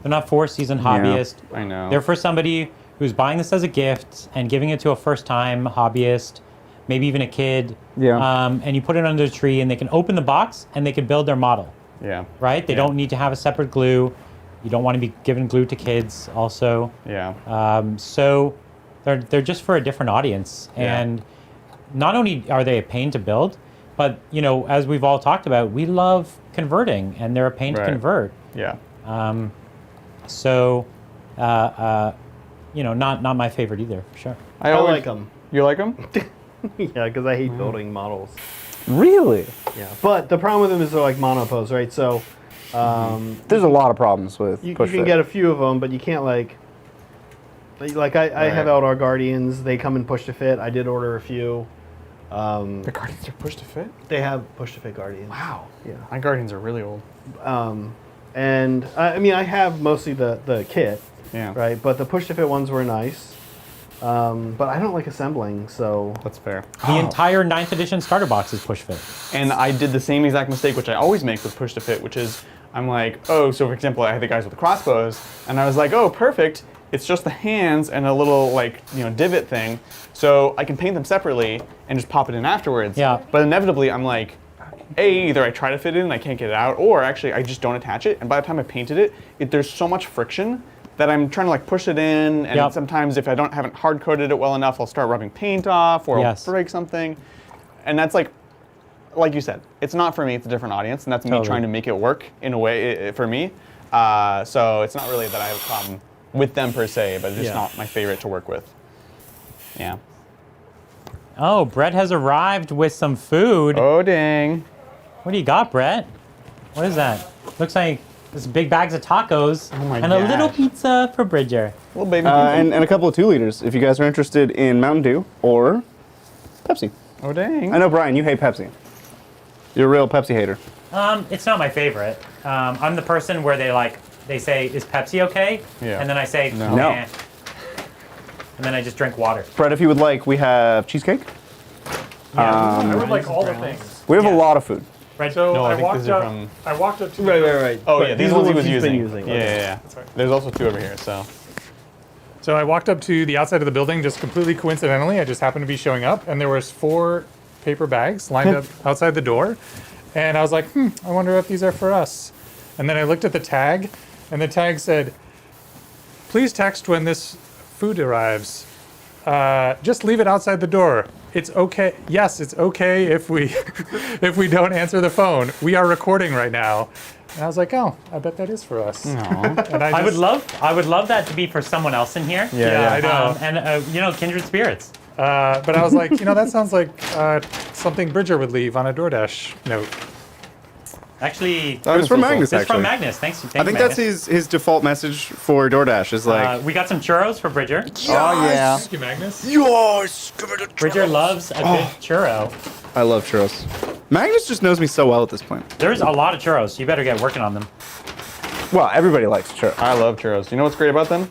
They're not for seasoned hobbyists. I know. They're for somebody who's buying this as a gift and giving it to a first-time hobbyist, maybe even a kid. Yeah. And you put it under the tree, and they can open the box and they can build their model. Yeah. Right? They don't need to have a separate glue. You don't want to be giving glue to kids also. Yeah. So they're just for a different audience. Yeah. And not only are they a pain to build, but as we've all talked about, we love converting, and they're a pain to Right. convert. Yeah. So, not my favorite either, for sure. I like them. You like them? Yeah, because I hate building models. Really? Yeah, but the problem with them is they're like monopose, right? So There's a lot of problems with you push can fit. get a few of them, but you can't like I have out our Guardians. They come in push to fit. I did order a few. The Guardians are pushed to fit? They have push to fit Guardians. Wow. Yeah. My Guardians are really old. And I mean, I have mostly the kit, Yeah. right? But the push to fit ones were nice. But I don't like assembling, so That's fair. The entire 9th edition starter box is push fit. And I did the same exact mistake, which I always make with push to fit, which is I'm like, oh, so for example, I had the guys with the crossbows, and I was like, oh, perfect. It's just the hands and a little divot thing, so I can paint them separately and just pop it in afterwards. Yeah. But inevitably, I'm like, either I try to fit it in and I can't get it out, or actually I just don't attach it. And by the time I painted it, there's so much friction that I'm trying to push it in, and Yep. sometimes if I haven't hard coated it well enough, I'll start rubbing paint off or Yes. I'll break something, and that's like you said, it's not for me. It's a different audience, and that's me Totally. trying to make it work in a way for me. So it's not really that I have a problem with them per se, but it's just Yeah. not my favorite to work with. Yeah. Oh, Brett has arrived with some food. Oh dang. What do you got, Brett? What is that? Looks like this big bags of tacos my and a little gosh. pizza for Bridger. Little baby. And a couple of 2 liters if you guys are interested in Mountain Dew or Pepsi. oh dang. I know, Brian, you hate Pepsi. You're a real Pepsi hater. It's not my favorite. I'm the person where they say, "Is Pepsi okay?" Yeah. And then I say, No. "Nah." And then I just drink water. Brett, if you would like, we have cheesecake. I would like all the things. We have Yeah. a lot of food. Right? So No, I I think walked these are up. from- I walked up to. right. Oh But yeah, these ones he was he's been using. Okay. Yeah. That's right. There's also 2 over here. So. So I walked up to the outside of the building just completely coincidentally. I just happened to be showing up, and there was 4 paper bags lined up outside the door. And I was like, I wonder if these are for us. And then I looked at the tag, and the tag said, please text when this food arrives. Just leave it outside the door. It's okay. Yes, it's okay if we if we don't answer the phone. We are recording right now. And I was like, oh, I bet that is for us. And I would love that to be for someone else in here. Yeah, I know. And kindred spirits. But I was like, that sounds like something Bridger would leave on a DoorDash note. Actually, It was from Magnus, it's from actually. Magnus. Thanks. I think that's his default message for DoorDash is like, We got some churros for Bridger. oh yeah, Thank you, Magnus. yes, give it a try. Bridger loves a good churro. I love churros. Magnus just knows me so well at this point. There's a lot of churros. You better get working on them. Well, everybody likes churros. I love churros. You know what's great about them?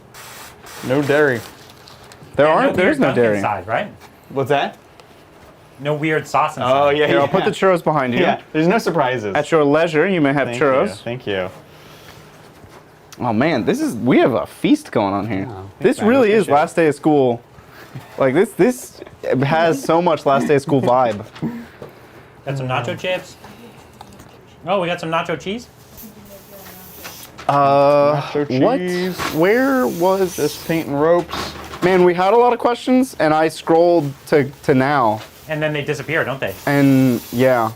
No dairy. There's no dairy. inside, right? What's that? No weird sauce inside. Oh yeah. Here, I'll put the churros behind you. Yeah. There's no surprises. At your leisure, you may have Thank churros. You. Thank you. Oh man, we have a feast going on here. Oh, This thanks, really man. is last day of school. Like this has so much last day of school vibe. Got some nacho chips. Oh, we got some nacho cheese. Nacho What? cheese. Where was Just painting ropes. Man, we had a lot of questions and I scrolled to now. And then they disappear, don't they? And yeah.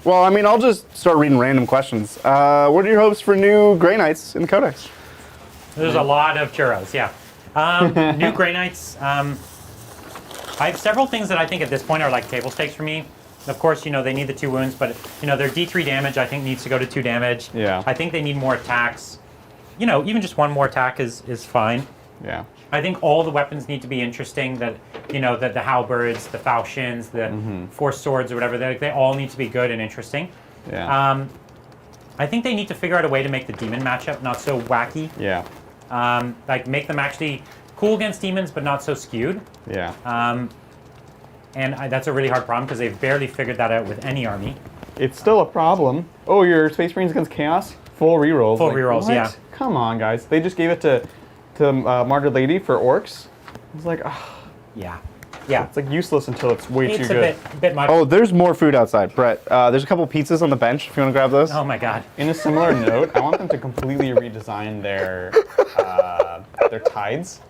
Well, I mean, I'll just start reading random questions. What are your hopes for new Grey Knights in the Codex? There's a lot of churros, yeah. New Grey Knights. I have several things that I think at this point are like table stakes for me. Of course, they need the 2 wounds, but their D3 damage I think needs to go to 2 damage. Yeah. I think they need more attacks. Even just 1 more attack is fine. Yeah. I think all the weapons need to be interesting. That the halberds, the falchions, the 4 swords or whatever. They all need to be good and interesting. Yeah. I think they need to figure out a way to make the demon matchup not so wacky. Yeah. Make them actually cool against demons, but not so skewed. Yeah. That's a really hard problem because they've barely figured that out with any army. It's still a problem. Oh, your Space Marines against Chaos? Full rerolls. Full rerolls, what? yeah. Come on, guys. They just gave it to Martyred Lady for Orcs. It's like, Yeah. Yeah. It's like useless until it's way It's too a good. bit much. Oh, there's more food outside, Brett. There's a couple pizzas on the bench if you want to grab those. Oh my god. In a similar note, I want them to completely redesign their tides.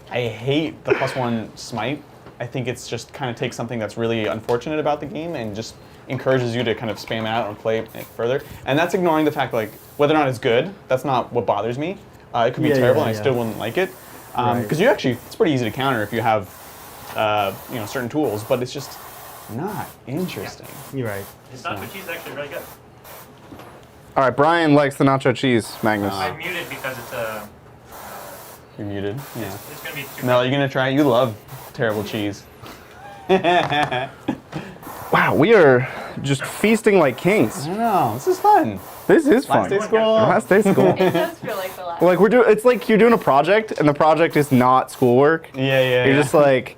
I hate the +1 smite. I think it's just kind of takes something that's really unfortunate about the game and just encourages you to kind of spam it out and play it further. And that's ignoring the fact, like, whether or not it's good, that's not what bothers me. It could be terrible and I still wouldn't like it. Because you actually, it's pretty easy to counter if you have, certain tools, but it's just not interesting. You're right. This nacho cheese is actually really good. All right, Brian likes the nacho cheese, Magnus. I muted because it's a. You're muted. Yeah. It's gonna be too. Mel, you gonna try? You love terrible cheese. Wow, we are just feasting like kings. I don't know. This is fun. This is fun. Last day of school. Last day of school. It does feel like the last. Like it's like you're doing a project, and the project is not schoolwork. Yeah. You're just like,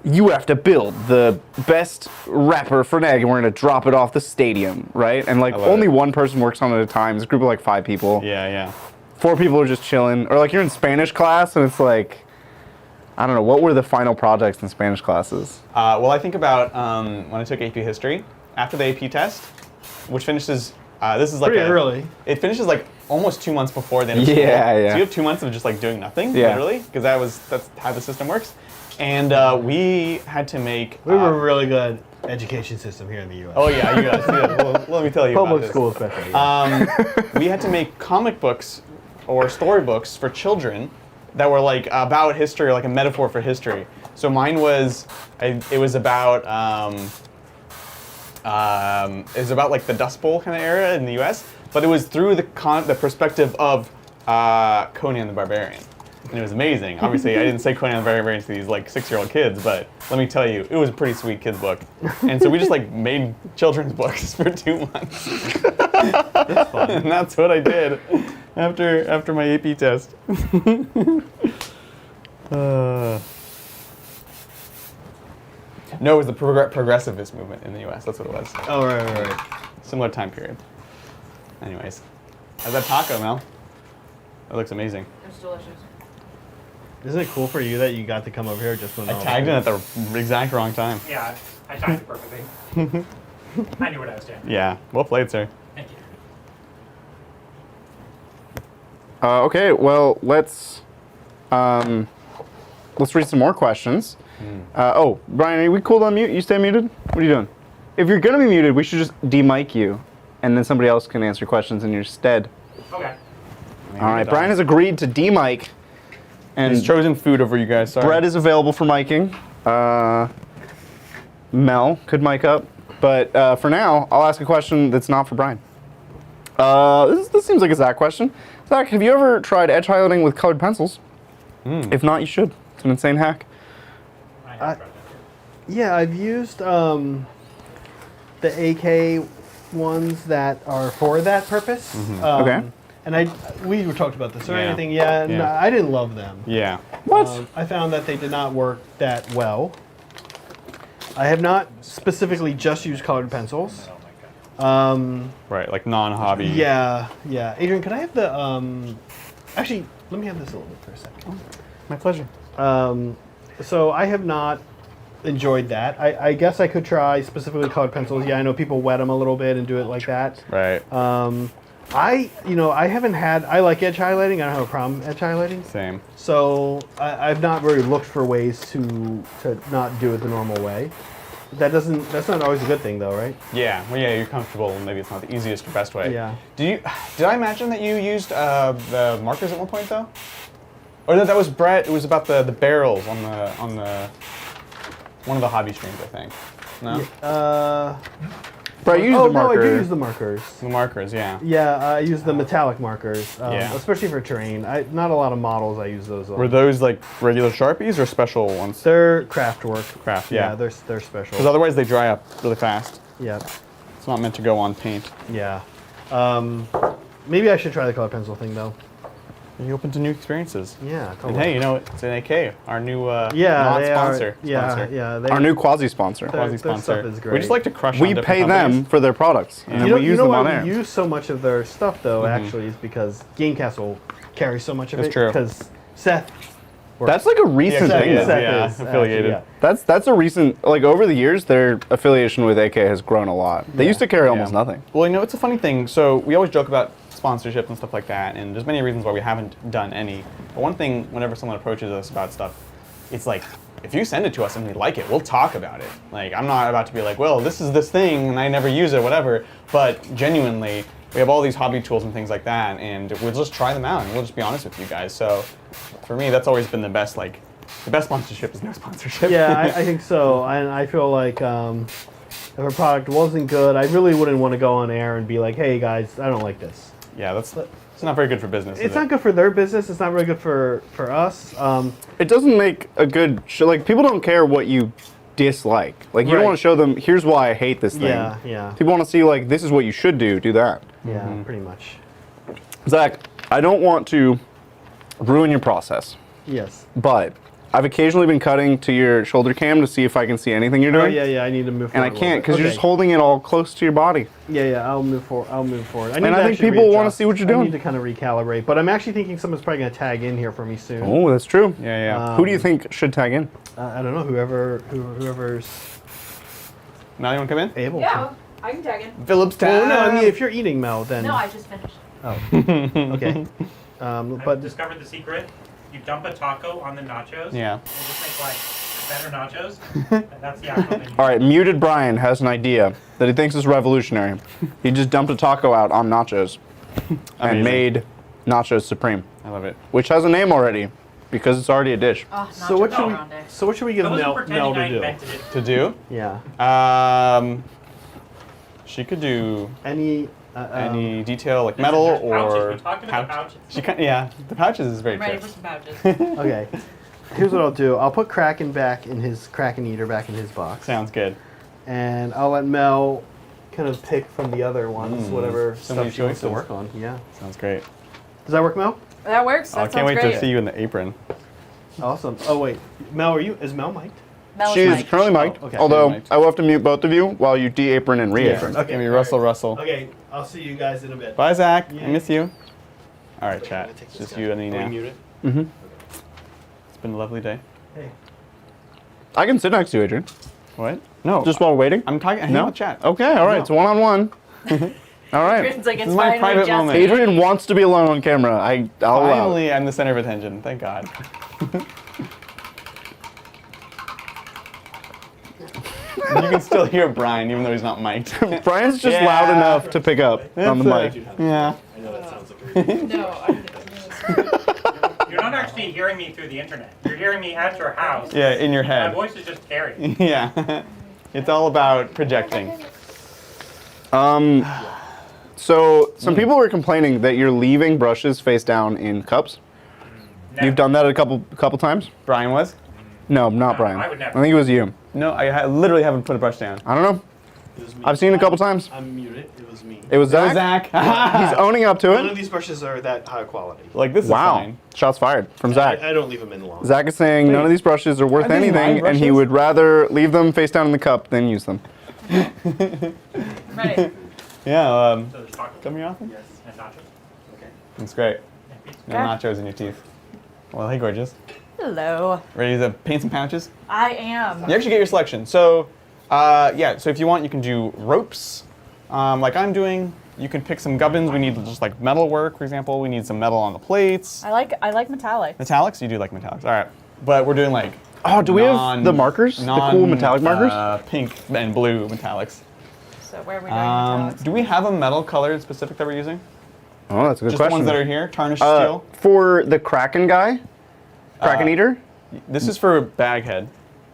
you have to build the best wrapper for an egg, and we're gonna drop it off the stadium, right? And like I love only it. one person works on it at a time. It's a group of like 5 people. Yeah. 4 people are just chilling, or like you're in Spanish class, and it's like, I don't know, what were the final projects in Spanish classes? Well, I think about when I took AP History, after the AP test, which finishes, this is like Pretty early. It finishes like almost 2 months before the end of school. Yeah. So you have 2 months of just like doing nothing, Yeah. literally, because that's how the system works. And we had to make. We have a really good education system here in the U.S. Oh yeah, you guys. Well, let me tell you Public about school especially. Yeah. We had to make comic books or storybooks for children that were like about history, or like a metaphor for history. So mine was, it was about like the Dust Bowl kind of era in the U.S., but it was through the perspective of Conan the Barbarian, and it was amazing. Obviously, I didn't say Conan the Barbarian to these like 6-year-old kids, but let me tell you, it was a pretty sweet kids book. And so we just like made children's books for 2 months. That's fun. And that's what I did after my AP test. No, it was the progressivist movement in the U.S. That's what it was. Oh, right. Similar time period. Anyways, how's that taco, Mel? That looks amazing. It's delicious. Isn't it cool for you that you got to come over here just when I tagged in at the exact wrong time. Yeah, I timed it perfectly. I knew what I was doing. Yeah, well played, sir. Thank you. Okay, well, let's read some more questions. Brian, are we cool to unmute? You stay muted? What are you doing? If you're going to be muted, we should just de-mic you, and then somebody else can answer questions in your stead. Okay. All right, Brian has agreed to de-mic, and He's chosen food over you guys, sorry. Brett is available for miking. Mel could mic up, but for now, I'll ask a question that's not for Brian. This seems like a Zach question. Zach, have you ever tried edge highlighting with colored pencils? If not, you should. It's an insane hack. I have tried that. Yeah, I've used the AK ones that are for that purpose. Okay. And we were talked about this or Yeah. anything. Yeah, Yeah. No, I didn't love them. Yeah. What? I found that they did not work that well. I have not specifically just used colored pencils. Right, like non-hobby. Yeah. Adrian, could I have the actually, let me have this a little bit for a second. My pleasure. So I have not enjoyed that. I guess I could try specifically colored pencils. Yeah, I know people wet them a little bit and do it like that. Right. I haven't had, I like edge highlighting. I don't have a problem edge highlighting. Same. So I've not really looked for ways to not do it the normal way. That's not always a good thing though, right? Yeah. Well, yeah, you're comfortable. Maybe it's not the easiest or best way. Yeah. Did I imagine that you used the markers at one point though? Or no, that was Brett. It was about the barrels on the one of the hobby streams, I think. No. Brett, you used Oh the no, I marker. do use the markers. The markers, yeah. Yeah, I use the metallic markers, Yeah. especially for terrain. Not a lot of models I use those on. Were those like regular Sharpies or special ones? They're craft work. Craft, Yeah, yeah. they're special. Because otherwise they dry up really fast. Yeah, It's not meant to go on paint. yeah. Maybe I should try the color pencil thing though. Are you open to new experiences? Yeah, totally. And hey, you know, it's an AK, our new Yeah, they are. non-sponsor. Yeah. They, Our new quasi-sponsor. Their Quasi-sponsor. stuff is great. We just like to crush We on different pay companies. them for their products, and then you know, we use you know them why on we air. use so much of their stuff though? Actually, is because Gamecastle carries so much of That's it. true. Because Seth That's like a recent Sec thing. is- though. Sec Yeah, is, affiliated. yeah. That's a recent, like over the years, their affiliation with AK has grown a lot. They used to carry almost nothing. Well, you know, it's a funny thing. So we always joke about sponsorships and stuff like that, and there's many reasons why we haven't done any. But one thing, whenever someone approaches us about stuff, it's like, if you send it to us and we like it, we'll talk about it. Like, I'm not about to be like, well, this is this thing and I never use it, whatever. But genuinely, we have all these hobby tools and things like that, and we'll just try them out and we'll just be honest with you guys. So for me, that's always been the best, like, the best sponsorship is no sponsorship. Yeah, I think so. And I feel like if a product wasn't good, I really wouldn't want to go on air and be like, hey guys, I don't like this. Yeah, it's not very good for business. It's not good for their business. It's not really good for us. It doesn't make a good show. Like, people don't care what you dislike. Like, you don't Right. want to show them, here's why I hate this thing. Yeah, yeah. People want to see, like, this is what you should do that. Yeah, pretty much. Zach, I don't want to ruin your process, Yes. but I've occasionally been cutting to your shoulder cam to see if I can see anything you're Oh doing. yeah, yeah. I need to move And forward. I a little can't bit. because you're Okay. just holding it all close to your body. Yeah, yeah. I'll move forward. I'll move forward. And I think people wanna see what you're I doing. need to kind of recalibrate, but I'm actually thinking someone's probably going to tag in here for me soon. Oh, that's true. Yeah, yeah. Who do you think should tag in? I don't know. Whoever's Now you want to come in? able Yeah, to. I can tag in. Phillips Well, no. I mean, if you're eating, Mel, then No, I just finished. okay. But But discovered the secret. You dump a taco on the nachos. Yeah. And just make like better nachos. That's the actual thing. All right, Muted Brian has an idea that he thinks is revolutionary. He just dumped a taco out on nachos and Amazing. made nachos supreme, I love it. which has a name already because it's already a dish. Oh, so what should we? grande. So what should we give I wasn't Mel pretending I to do? invented it. To do? Yeah. She could do Any any detail like metal There's or pouches. We talked about pouches. She can, yeah, the pouches is very I'm ready true. for some pouches. Okay. Here's what I'll do. I'll put Kraken back in his Kraken Eater back in his box, Sounds good. and I'll let Mel kind of pick from the other ones, whatever so many stuff she wants to choices. work on. Yeah. Sounds great. Does that work, Mel? That works. That I can't sounds wait great. to see you in the apron. Awesome. Oh wait, Mel, is Mel mic'd? Mel She is is mic'd. currently mic'd, okay. although Mic'd. I will have to mute both of you while you de-apron and re-apron. Okay. Give me all Russell, right. Russell. Okay. I'll see you guys in a bit. Bye, Zach. Yeah. I miss you. All right, I'm chat. gonna take It's this just guy. you and me Are we now. muted? It's been a lovely day. Hey. I can sit next to you, Adrian. What? No. Just while waiting? I'm talking. No? No chat. Okay, all right, No. it's one-on-one. All right. It's like it's is my finally private just- moment. Adrian wants to be alone on camera. I'll allow it. Finally, I'm the center of attention. Thank God. You can still hear Brian, even though he's not mic'd. Brian's just Yeah. loud enough to pick up on the That's mic. Yeah. I know that sounds like a No, I'm. You're not actually hearing me through the internet. You're hearing me at your house. Yeah, in your My head. voice is just carried. Yeah. It's all about projecting. So some people were complaining that you're leaving brushes face down in cups. Never. You've done that a couple times? Brian was? No, not No, Brian. I would never. think it was you. No, I literally haven't put a brush down. I don't know. It was me. I've seen it a couple times. I'm muted. It was me. It was That was Zach. Zach. He's owning up to None of it. these brushes are that high quality. Like, this is Wow. fine. Shots fired from Zach. I don't leave them in long. Zach is saying none of these brushes are worth Are these my anything, and he brushes? would rather leave them face down in the cup than use them. Ready. Yeah, So there's taco come here often? and nachos. That's great. And pizza. No nachos in your teeth. Well, hey, gorgeous. Hello. Ready to paint some pouches? I am. You actually get your selection. So, yeah, so if you want, you can do ropes, like I'm doing. You can pick some gubbins. We need just like metal work, for example. We need some metal on the plates. I like metallic. Metallics? You do like metallics. All right. But we're doing like Oh, do we have the markers? The cool metallic markers? Pink and blue metallics. So where are we doing metallics? Do we have a metal color specific that we're using? Oh, that's a good Just question. the ones that are here? Tarnished steel? For the Kraken guy, Kraken Eater. This is for baghead,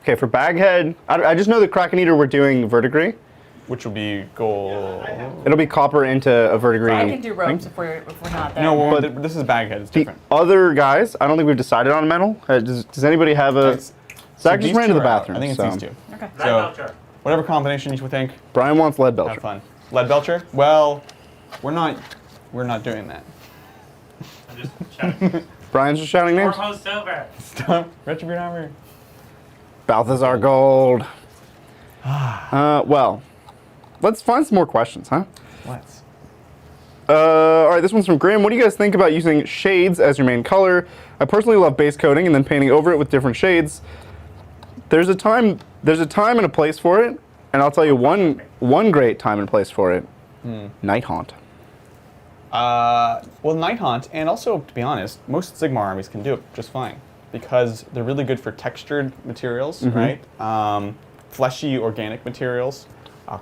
Okay, for Baghead, I just know the Kraken Eater we're doing verdigris. which will be gold. It'll be copper into a verdigris. I can do ropes if we're not there. No, well, But- this is baghead. It's The different. other guys, I don't think we've decided on metal. Does anybody have a? It's- Zach these just ran to two the are out. bathroom. I think it's so. these two. Okay. Red So- Belcher. Whatever combination you think, Brian wants lead have belcher. fun. Lead belcher? Well, we're not doing that. I'm just shouting. Brian's just shouting names. Ormo Silver. Stop. Retribute armor. Balthazar Gold. Well, let's find some more questions, huh? Let's. All right, this one's from Graham. What do you guys think about using shades as your main color? I personally love base coating and then painting over it with different shades. There's a time and a place for it, and I'll tell you one great time and place for it. Night Haunt. Well, Night Haunt, and also, to be honest, most Sigmar armies can do it just fine because they're really good for textured materials, right? Fleshy, organic materials,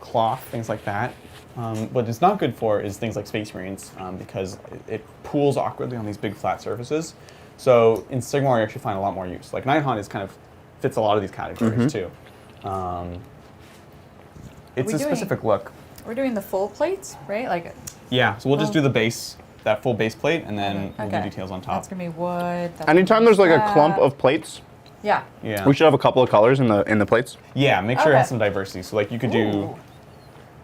cloth, things like that. What it's not good for is things like Space Marines because it pools awkwardly on these big flat surfaces. So in Sigmar, you actually find a lot more use. Like Night Haunt is kind of fits a lot of these categories too. It's a specific look. We're doing the full plates, right? Like. Yeah, so we'll just do the base, that full base plate, and then we'll do details on top. That's gonna be wood. Anytime there's like a clump of plates, Yeah. Yeah. we should have a couple of colors in the plates. Yeah, make sure it has Okay. some diversity. So like you could do,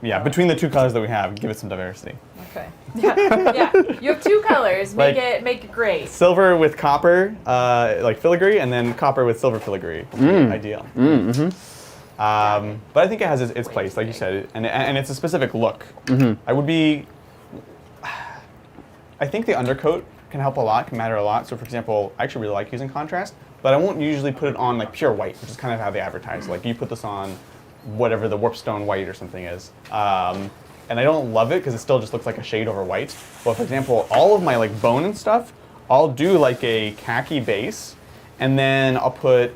between the two colors that we have, give it some diversity. Okay. Yeah. Yeah. You have two colors. Make it great. Silver with copper, like filigree, and then copper with silver filigree. Ideal. But I think it has its place, like you said, and it's a specific look. I would be. I think the undercoat can help a lot, can matter a lot. So for example, I actually really like using contrast, but I won't usually put it on like pure white, which is kind of how they advertise. Like you put this on whatever the warpstone white or something is. And I don't love it because it still just looks like a shade over white. But for example, all of my like bone and stuff, I'll do like a khaki base, and then I'll put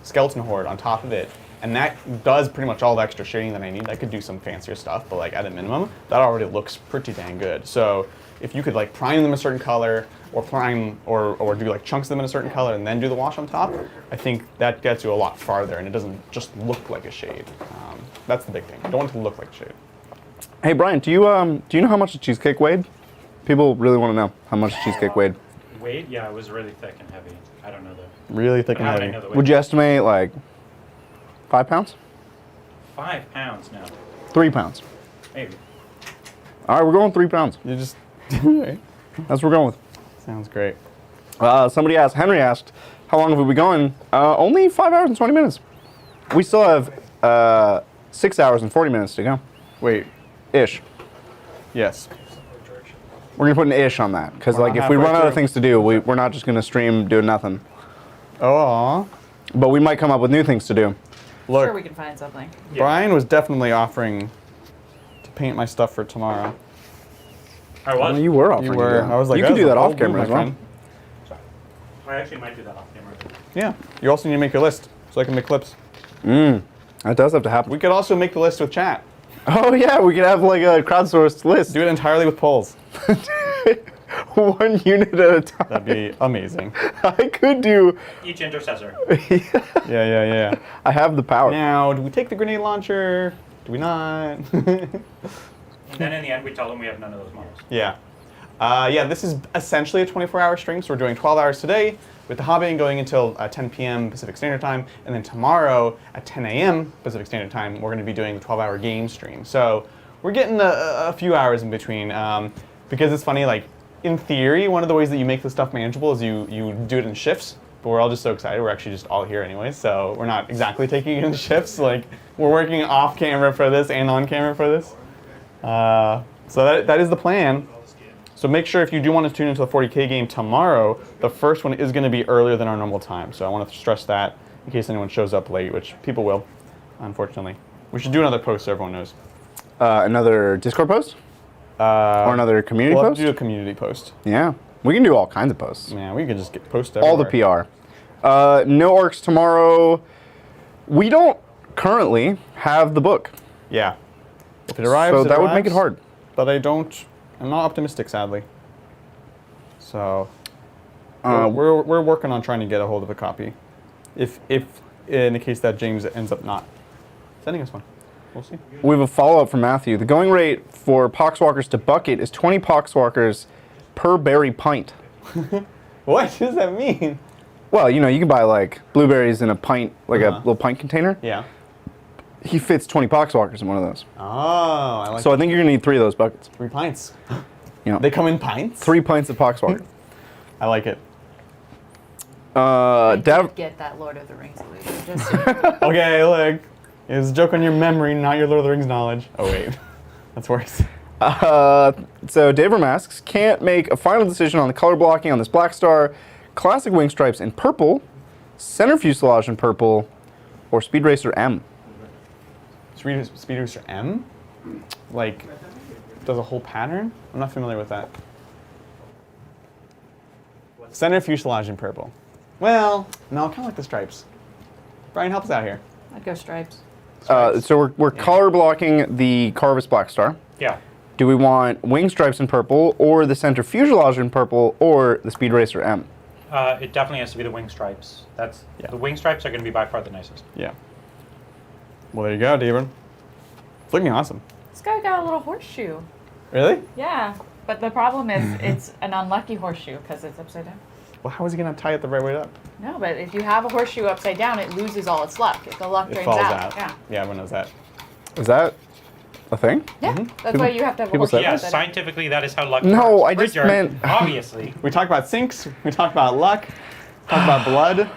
skeleton horde on top of it. And that does pretty much all the extra shading that I need. I could do some fancier stuff, but like at a minimum, that already looks pretty dang good. So if you could like prime them a certain color, or prime or do like chunks of them in a certain color and then do the wash on top, I think that gets you a lot farther and it doesn't just look like a shade. That's the big thing. I don't want it to look like a shade. Hey Brian, do you know how much the cheesecake weighed? People really want to know how much the cheesecake weighed. Weight? Yeah, it was really thick and heavy. I don't know the. Really thick and How would I heavy. know the weight? Would you estimate like 5 pounds? 5 pounds now. 3 pounds. Maybe. All right, we're going 3 pounds. You just, right. That's what we're going with. Sounds great. Somebody asked, Henry asked, how long have we been going? Only 5 hours and 20 minutes. We still have 6 hours and 40 minutes to go. Wait, Ish. yes. We're gonna put an ish on that because We're like not if we halfway run out of through. things to do, we're not just gonna stream doing nothing. Oh, But we might come up with new things to do. look, Sure, we can find something. Brian was definitely offering to paint my stuff for tomorrow. I was. You were offering. You to were. do that. I was like, you can do that's that a off bold move, camera my as well. friend. I actually might do that off camera. Yeah. You also need to make your list so I can make clips. That does have to happen. We could also make the list with chat. Oh yeah, we could have like a crowdsourced list. Do it entirely with polls. 1 unit at a time. That'd be amazing. I could do. Each intercessor. Yeah. I have the power. Now, do we take the grenade launcher? Do we not? And then in the end, we tell them we have none of those models. Yeah. Yeah, this is essentially a 24-hour stream, so we're doing 12 hours today with the hobbying going until 10 p.m. Pacific Standard Time, and then tomorrow at 10 a.m. Pacific Standard Time, we're going to be doing the 12-hour game stream. So we're getting a few hours in between, because it's funny, like, in theory, one of the ways that you make this stuff manageable is you do it in shifts, but we're all just so excited. We're actually just all here anyway, so we're not exactly taking it in shifts. Like, we're working off camera for this and on camera for this. So that is the plan. So make sure if you do want to tune into the 40K game tomorrow, the first one is going to be earlier than our normal time. So I want to stress that in case anyone shows up late, which people will, unfortunately. We should do another post so everyone knows. Another Discord post? Or another community We'll have post? to do a community post. Yeah. We can do all kinds of posts. Man, we could just get post All the everywhere. PR. No Orcs tomorrow. We don't currently have the book. Yeah. If it arrives, So it that would make it arrives, hard. But I'm not optimistic, sadly. So we're working on trying to get a hold of a copy. If in the case that James ends up not sending us one. We'll see. We have a follow-up from Matthew. The going rate for Poxwalkers to bucket is 20 Poxwalkers per berry pint. What does that mean? Well, you know, you can buy like blueberries in a pint, like a little pint container. Yeah. He fits 20 Poxwalkers in one of those. Oh, I like So I think you're gonna need 3 of those buckets. 3 pints. You know, They come in pints? 3 pints of Poxwalker. I like it. I Dav, did get that Lord of the Rings illusion. Just so Okay, look. It's a joke on your memory, not your Lord of the Rings knowledge. Oh, wait. That's worse. So Daver asks, can't make a final decision on the color blocking on this Black Star, classic wing stripes in purple, center fuselage in purple, or Speed Racer M. Speed Racer M? Like, does a whole pattern? I'm not familiar with that. Center fuselage in purple. Well, no, I kind of like the stripes. Brian, help us out here. I'd go stripes. So we're color blocking the Carvis Black Star. Yeah. Do we want wing stripes in purple, or the center fuselage in purple, or the Speed Racer M? It definitely has to be the wing stripes. The wing stripes are going to be by far the nicest. Yeah. Well, there you go, David. It's looking awesome. This guy got a little horseshoe. Really? Yeah, but the problem is it's an unlucky horseshoe because it's upside down. Well, how is he going to tie it the right way up? No, but if you have a horseshoe upside down, it loses all its luck. The luck It drains falls out. out. Yeah, everyone knows that. Is that a thing? Yeah, that's why you have to have a people horseshoe. say Yeah, upside down. scientifically, that is how luck No, works. I just Bridger, meant- Obviously. We talked about sinks. We talked about luck. Talked about blood.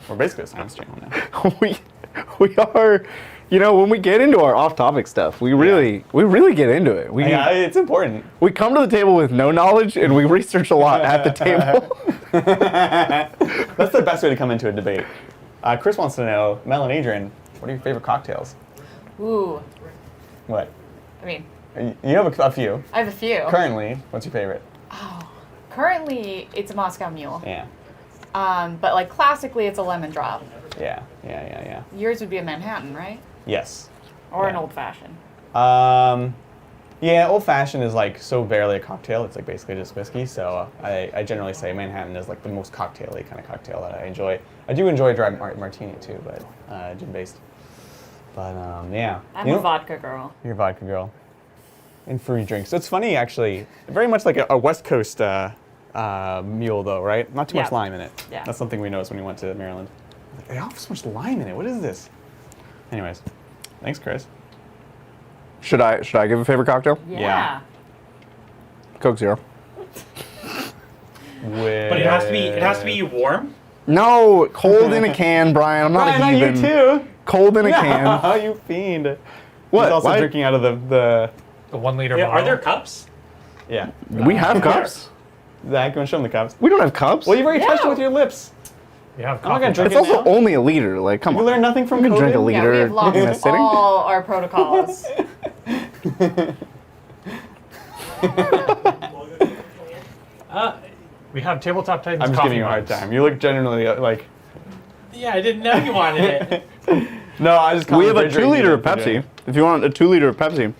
We're basically a science channel now. we are, you know, when we get into our off-topic stuff, we really get into it. Yeah, it's important. We come to the table with no knowledge, and we research a lot at the table. That's the best way to come into a debate. Chris wants to know, Mel and Adrian, what are your favorite cocktails? Ooh, What? I mean, You have a few. I have a few. Currently, what's your favorite? Currently, it's a Moscow Mule. Yeah. But like classically, it's a lemon drop. Yeah. Yours would be a Manhattan, right? Yes. Or an Yeah. old fashioned. Yeah, old fashioned is like so barely a cocktail. It's like basically just whiskey. So I generally say Manhattan is like the most cocktail-y kind of cocktail that I enjoy. I do enjoy a dry martini too, but gin based. But yeah. I'm You a know- vodka girl. You're a vodka girl. And fruity drinks. So it's funny actually. Very much like a West Coast mule though, right? Not too much Yeah. lime in it. Yeah. That's something we noticed when we went to Maryland. Like, they have so much lime in it. What is this? Anyways, thanks, Chris. Should I give a favorite cocktail? Yeah. Coke Zero. But it has to be warm. No, cold in a can, Brian. I'm not Brian, a not you heathen. too. Cold in a can. Oh, you fiend. What? He's also Why- drinking out of the The 1 liter Yeah, bottle. are there cups? yeah. We have cups. Zach, you want to show him the cups? We don't have cups. Well, you've already touched it Yeah. with your lips. You have I'm not gonna coffee. drink It's it also now. only a liter. Like, come You on. learn nothing from You can drink a COVID? Yeah, we liter have lost in a sitting. all our protocols. We have Tabletop Titans I'm just coffee giving you a hard mugs. time. You look generally like. Yeah, I didn't know you wanted it. No, I just. We have a Bridger 2 liter of eating it. Pepsi. If you want a 2 liter of Pepsi.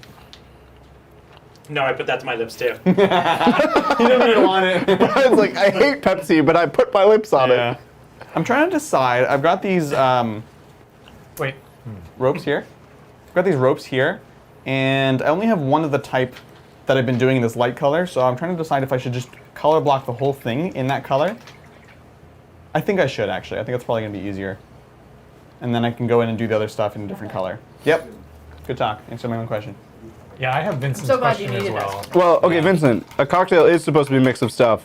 No, I put that to my lips too. He didn't even want it. It's like, I hate Pepsi, but I put my lips on Yeah. it. I'm trying to decide. I've got these Wait, ropes here. I've got these ropes here, and I only have one of the type that I've been doing in this light color. So I'm trying to decide if I should just color block the whole thing in that color. I think I should actually. I think that's probably gonna be easier. And then I can go in and do the other stuff in a different color. Yep. Good talk. Answer my own question. yeah, I have Vincent's So glad you question as needed well. us. Well, okay, Vincent, a cocktail is supposed to be a mix of stuff.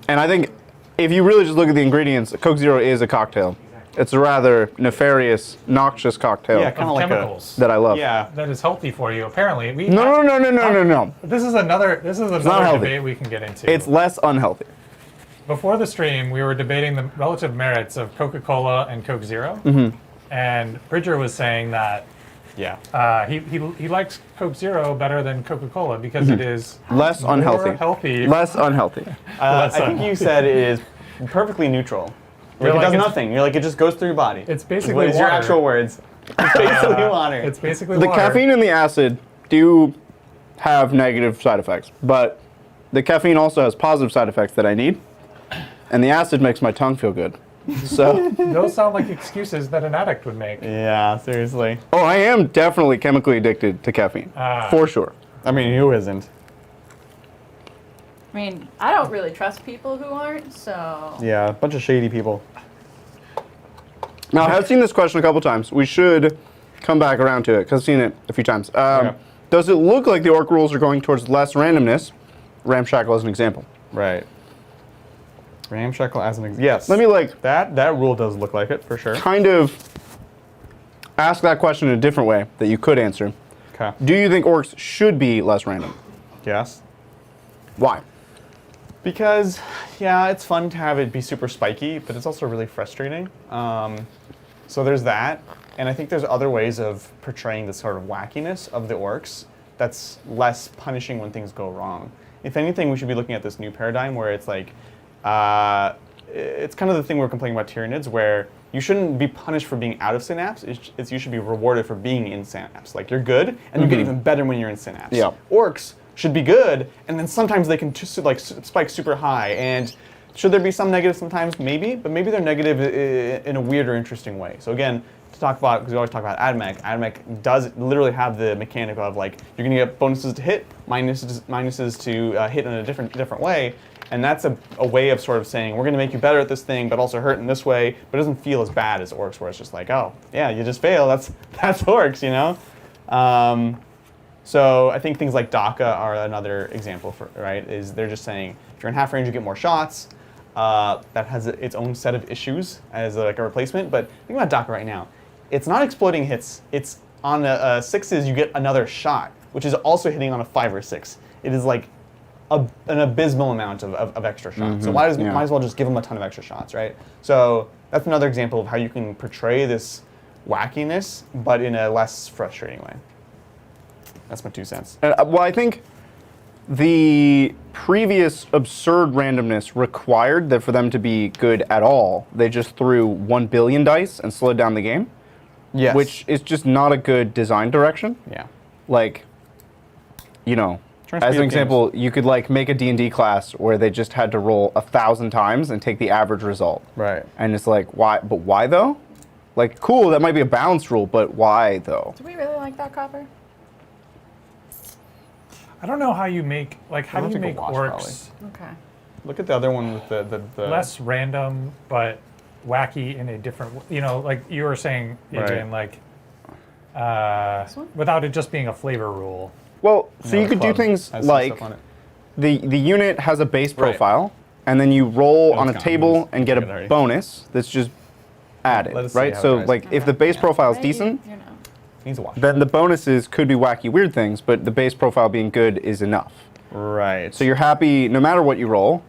And I think if you really just look at the ingredients, Coke Zero is a cocktail. It's a rather nefarious, noxious cocktail Yeah, kind of Of like chemicals that I love. Yeah. that is healthy for you. Apparently, we No. This is another not debate healthy. we can get into. It's less unhealthy. Before the stream, we were debating the relative merits of Coca-Cola and Coke Zero, and Bridger was saying that Yeah. he likes Coke Zero better than Coca-Cola because it is Less more unhealthy. healthy. Less unhealthy. I think you said it is perfectly neutral. Like, You're it like does it's- nothing. You're like, it just goes through your body. It's basically What is your water. actual words? It's basically water. It's basically The water. caffeine and the acid do have negative side effects, but the caffeine also has positive side effects that I need, and the acid makes my tongue feel good. So, Those sound like excuses that an addict would make. Yeah, seriously. oh, I am definitely chemically addicted to caffeine, for sure. I mean, who isn't? I mean, I don't really trust people who aren't, so. Yeah, a bunch of shady people. Now, I have seen this question a couple times. We should come back around to it because I've seen it a few times. Okay. Does it look like the orc rules are going towards less randomness? Ramshackle as an example. Right. Ramshackle as an example. Yes. Let me like That rule does look like it, for sure. kind of ask that question in a different way that you could answer. Okay. Do you think orcs should be less random? Yes. Why? Because, yeah, it's fun to have it be super spiky, but it's also really frustrating. So there's that. And I think there's other ways of portraying the sort of wackiness of the orcs that's less punishing when things go wrong. If anything, we should be looking at this new paradigm where it's like, it's kind of the thing we're complaining about Tyranids, where you shouldn't be punished for being out of Synapse. It's you should be rewarded for being in Synapse. Like, you're good, and you get even better when you're in Synapse. Yeah. Orcs should be good, and then sometimes they can just like spike super high. And should there be some negative sometimes? Maybe, but maybe they're negative in a weird or interesting way. So again, to talk about, because we always talk about AdMech does literally have the mechanic of like, you're gonna get bonuses to hit, minuses to hit in a different way. And that's a way of sort of saying, we're going to make you better at this thing, but also hurt in this way, but it doesn't feel as bad as Orcs, where it's just like, oh, yeah, you just fail, that's Orcs, you know? So I think things like DACA are another example, right? Is they're just saying, if you're in half range, you get more shots. That has its own set of issues as like a replacement, but think about DACA right now. It's not exploding hits, it's on a 6s, you get another shot, which is also hitting on a 5 or 6. It is like an abysmal amount of extra shots. So might as well just give them a ton of extra shots, right? So that's another example of how you can portray this wackiness, but in a less frustrating way. That's my 2 cents. Well, I think the previous absurd randomness required that for them to be good at all, they just threw 1 billion dice and slowed down the game. Yes. Which is just not a good design direction. Yeah. Like, you know, as an example, you could like make a D&D class where they just had to roll 1,000 times and take the average result. Right. And it's like, why? But why though? Like, cool, that might be a balanced rule, but why though? Do we really like that, Copper? I don't know how you make, like, how We'll do you have to make go watch, orcs Okay. Look at the other one with the less random but wacky in a different, you know, like you were saying, Adrian, like, without it just being a flavor rule. Well, so No, you could do club things has some like stuff on it. the unit has a base Right. profile, and then you roll Oh, on a it's gone. table It's and get figured already. a bonus that's just added, Let us see right? how it So tries. like if the base profile is Right, decent, You know. Needs a watch. then the bonuses could be wacky weird things, but the base profile being good is enough. Right. So you're happy no matter what you roll.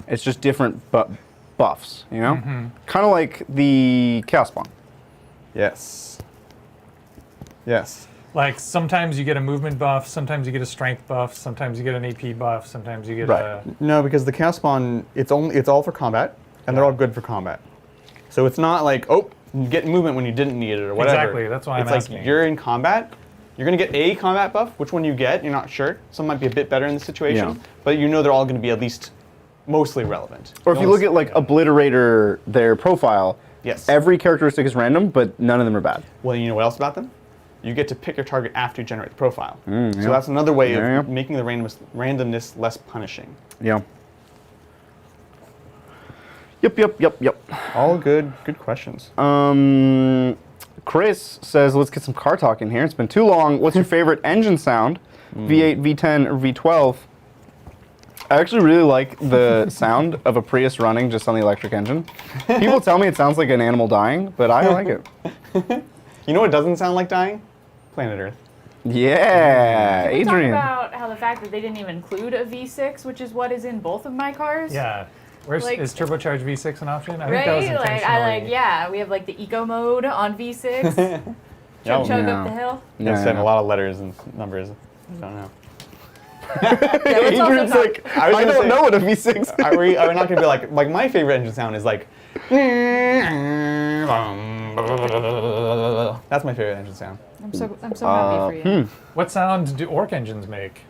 It's just different buffs, you know? Kind of like the Chaos Spawn. Yes. Yes. Like sometimes you get a movement buff, sometimes you get a strength buff, sometimes you get an AP buff, sometimes you get a... No, because the Chaos Spawn, it's all for combat, and they're all good for combat. So it's not like, oh, you get movement when you didn't need it or whatever. Exactly, that's why I'm It's asking. like you're in combat, you're going to get a combat buff. Which one you get, you're not sure. Some might be a bit better in the situation, Yeah. but you know they're all going to be at least mostly relevant. Or if you look at like Obliterator, their profile, Yes. every characteristic is random, but none of them are bad. Well, you know what else about them? You get to pick your target after you generate the profile. yeah. So that's another way Yeah, of yeah. making the randomness less punishing. Yeah. Yep. All good questions. Chris says, let's get some car talk in here. It's been too long. What's your favorite engine sound? V8, V10, or V12? I actually really like the sound of a Prius running just on the electric engine. People tell me it sounds like an animal dying, but I like it. You know what doesn't sound like dying? Planet Earth. Yeah, Can we talk Adrian. about how the fact that they didn't even include a V6, which is what is in both of my cars? Yeah. Like- Is turbocharged V6 an option? I think Right? that was Like intentionally... we have like the eco mode on V6. Yeah, Chug yeah. up the hill. It's sent a lot of letters and numbers. I don't know. Yeah, let's also Adrian's talk- like, I was I gonna don't say- know what a V6 is. Are we not going to be like my favorite engine sound is like. That's my favorite engine sound. I'm so happy for you. What sound do orc engines make?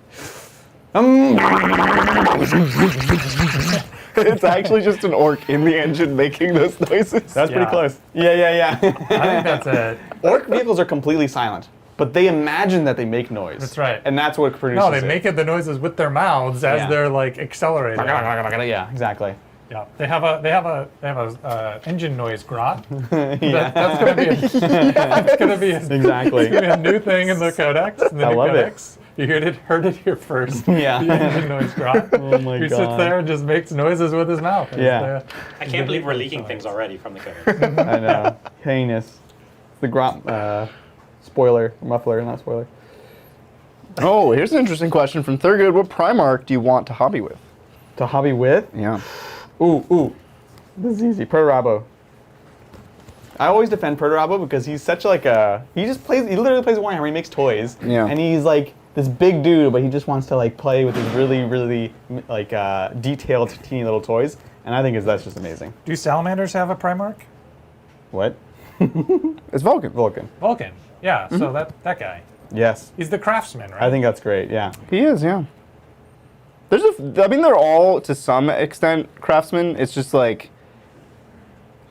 It's actually just an orc in the engine making those noises. That's Yeah. pretty close. Yeah. I think that's it. Orc vehicles are completely silent, but they imagine that they make noise. That's right. And that's what produces No, they make the noises with their mouths as Yeah. they're like accelerating. Yeah, exactly. Yeah, they have a engine noise grot. Yeah. That's gonna be Exactly. it's gonna be a new thing in the codex. In the I new love it. codex. You heard it here first. Yeah. The engine noise grot. Oh my He God. sits there and just makes noises with his mouth. It's Yeah. I can't believe we're leaking things already from the codex. I know. Heinous. The Grot spoiler, muffler, not spoiler. Oh, here's an interesting question from Thurgood. What Primarch do you want to hobby with? To hobby with? Yeah. Ooh. This is easy. Perturabo. I always defend Perturabo because he's such like a... He literally plays Warhammer. He makes toys. Yeah. And he's like this big dude, but he just wants to like play with these really like detailed teeny little toys. And I think that's just amazing. Do salamanders have a Primarch? What? It's Vulcan. Vulcan. Vulcan. Yeah, so that guy. Yes. He's the craftsman, right? I think that's great, yeah. He is, yeah. I mean, they're all, to some extent, craftsmen. It's just like,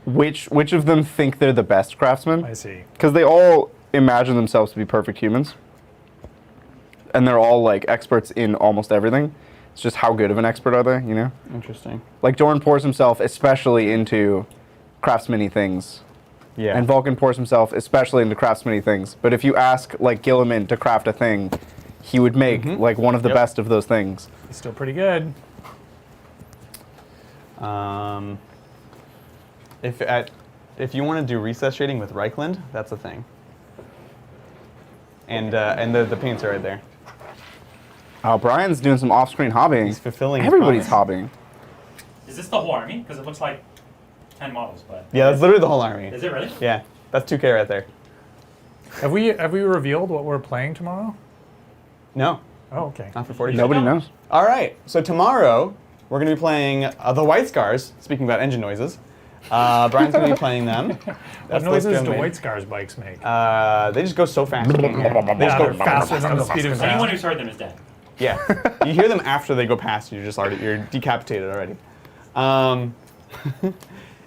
which of them think they're the best craftsmen? I see. Because they all imagine themselves to be perfect humans. And they're all, like, experts in almost everything. It's just how good of an expert are they, you know? Interesting. Like, Dorn pours himself especially into craftsman-y things. Yeah. And Vulcan pours himself especially into craftsman-y things. But if you ask, like, Gilliman to craft a thing, he would make, like, one of the best of those things. He's still pretty good. If you want to do recess shading with Reichland, that's a thing. And the paints are right there. Oh, Brian's doing some off-screen hobbying. He's fulfilling his Everybody's promise. hobbying. Is this the whole army? Because it looks like 10 models, but... Yeah, that's literally the whole army. Is it really? Yeah, that's 2K right there. Have we revealed what we're playing tomorrow? No, Oh, okay. not for 40. Nobody knows. All right, so tomorrow we're going to be playing the White Scars. Speaking about engine noises, Brian's going to be playing them. What That's noises do made. White Scars bikes make? They just go so fast. They just Yeah, go they're faster than the speed of Anyone sound. who's heard them is dead. Yeah, you hear them after they go past you. You're decapitated already. And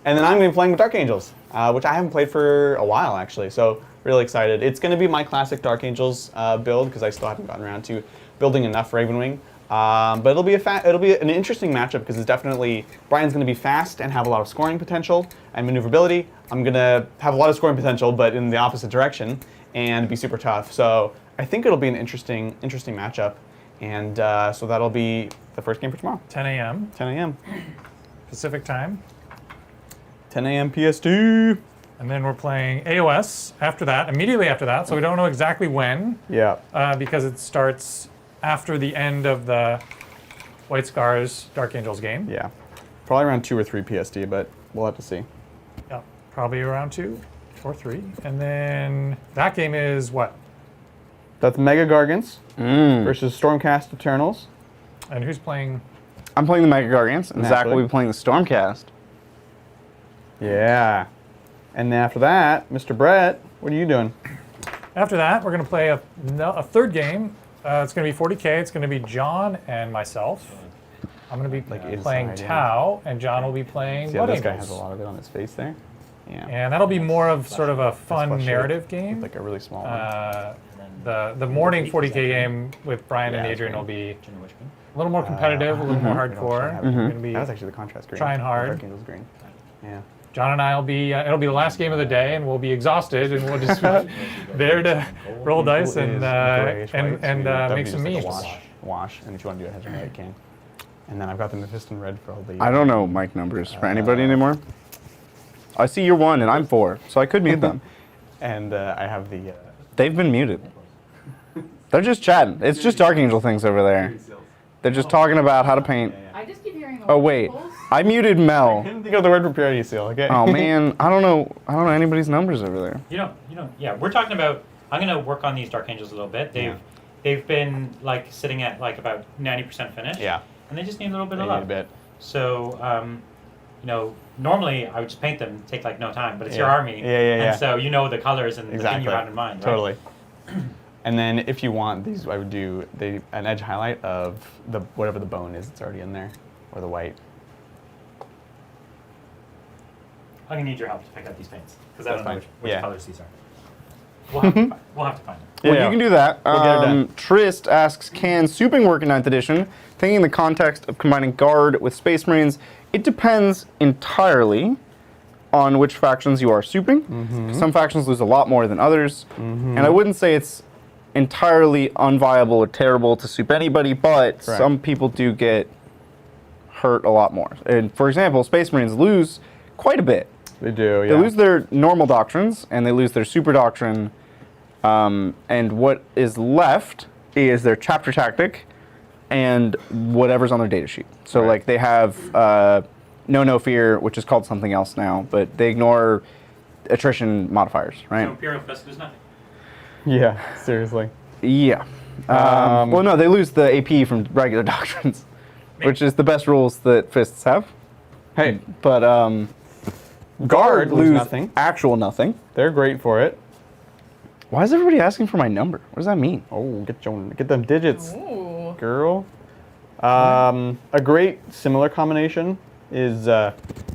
then I'm going to be playing with Dark Angels, which I haven't played for a while actually. So really excited. It's going to be my classic Dark Angels build because I still haven't gotten around to building enough Ravenwing. But it'll be an interesting matchup because it's definitely Brian's going to be fast and have a lot of scoring potential and maneuverability. I'm going to have a lot of scoring potential, but in the opposite direction and be super tough. So I think it'll be an interesting matchup. And so that'll be the first game for tomorrow. 10 a.m. 10 a.m. Pacific time. 10 a.m. PST. And then we're playing AOS after that, immediately after that. So we don't know exactly when, Yeah. because it starts after the end of the White Scars Dark Angels game. Yeah. Probably around 2 or 3 PST, but we'll have to see. Yeah, probably around 2 or 3. And then that game is what? That's Megagargants versus Stormcast Eternals. And who's playing? I'm playing the Megagargants, and Zach Naturally. will be playing the Stormcast. Yeah. And then after that, Mr. Brett, what are you doing? After that, we're going to play a third game. It's going to be 40K. It's going to be John and myself. I'm going to be playing inside, yeah. Tau, and John will be playing See how Blood this guy Angels. has a lot of it on his face there? Yeah. And that'll be more of sort of a fun flush narrative With game. like a really small one. The morning 40K game with Brian and Yeah, Adrian that's will be a little more competitive, a little more hardcore. We're going to be That was actually the contrast green. trying hard. Dark Angel's green. Yeah. John and I will be. It'll be the last game of the day, and we'll be exhausted, and we'll just there to roll dice and make some memes. Wash, and if you want to do a hedge on right, you can. And then I've got the Mephiston red for all the. I don't know mic numbers for anybody anymore. I see you're 1 and I'm 4, so I could mute them. And I have the. They've been muted. They're just chatting. It's just Dark Angel things over there. They're just talking about how to paint. I just keep hearing the Oh wait, pulse. I muted Mel. Think of the word for purity seal, okay? Oh man, I don't know anybody's numbers over there. You know. Yeah, we're talking about. I'm gonna work on these Dark Angels a little bit. They've been like sitting at like about 90% finished. Yeah. And they just need a little bit They of need love. a bit. So, normally I would just paint them, take like no time, but it's your Yeah. army. Yeah, yeah, yeah. And so you know the colors and the thing you have in mind. Right? Totally. And then if you want these, I would do an edge highlight of the whatever the bone is that's already in there, or the white. I'm gonna need your help to pick out these paints because I That's don't know fine. which Yeah. colors these are. We'll have to find them. Well, Yeah. you can do that. We'll get it done. Trist asks, can souping work in 9th edition? Thinking in the context of combining Guard with Space Marines, it depends entirely on which factions you are souping. Some factions lose a lot more than others. And I wouldn't say it's entirely unviable or terrible to soup anybody, but some people do get hurt a lot more. And for example, Space Marines lose quite a bit. They do, yeah. They lose their normal doctrines, and they lose their super doctrine, and what is left is their chapter tactic and whatever's on their data sheet. So Right. like they have no fear, which is called something else now, but they ignore attrition modifiers, right? So Imperial Fist is nothing. Yeah, seriously. Yeah. Well, no, they lose the AP from regular doctrines, which is the best rules that fists have. Hey, But guard lose lose nothing. actual nothing. They're great for it. Why is everybody asking for my number? What does that mean? Oh, get them digits, Ooh. girl. A great similar combination is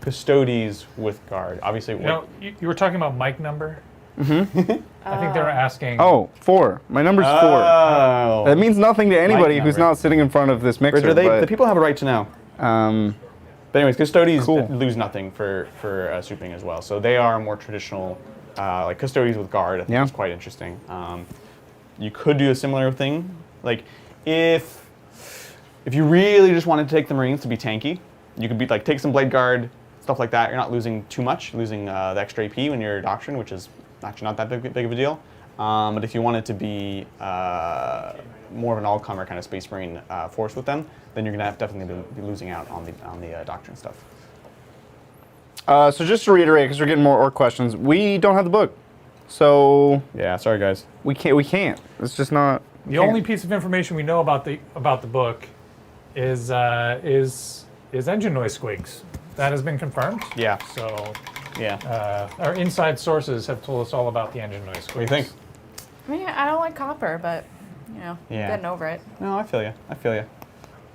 Custodes with guard. Obviously, You know, you were talking about mic number. Mm-hmm. I think they were asking. Oh, 4. My number's 4. Oh. That means nothing to anybody who's number. not sitting in front of this mixer. Bridger, the but, people have a right to know. But anyways, Custodes Cool. lose nothing for souping as well. So they are more traditional, like Custodes with guard. I think Yeah. is quite interesting. You could do a similar thing, like if you really just wanted to take the Marines to be tanky, you could be like take some blade guard, stuff like that. You're not losing too much, losing the extra AP when you're doctrine, which is actually not that big of a deal. But if you wanted to be more of an all-comer kind of Space Marine force with them, then you're gonna definitely be losing out on the doctrine stuff. so just to reiterate, because we're getting more orc questions, we don't have the book, so Yeah, sorry guys. we can't. It's just not. The only piece of information we know about the book is engine noise squigs. That has been confirmed. Yeah, So yeah. our inside sources have told us all about the engine noise squigs. What do you think? I mean, I don't like copper, but Yeah. getting over it. No, I feel you.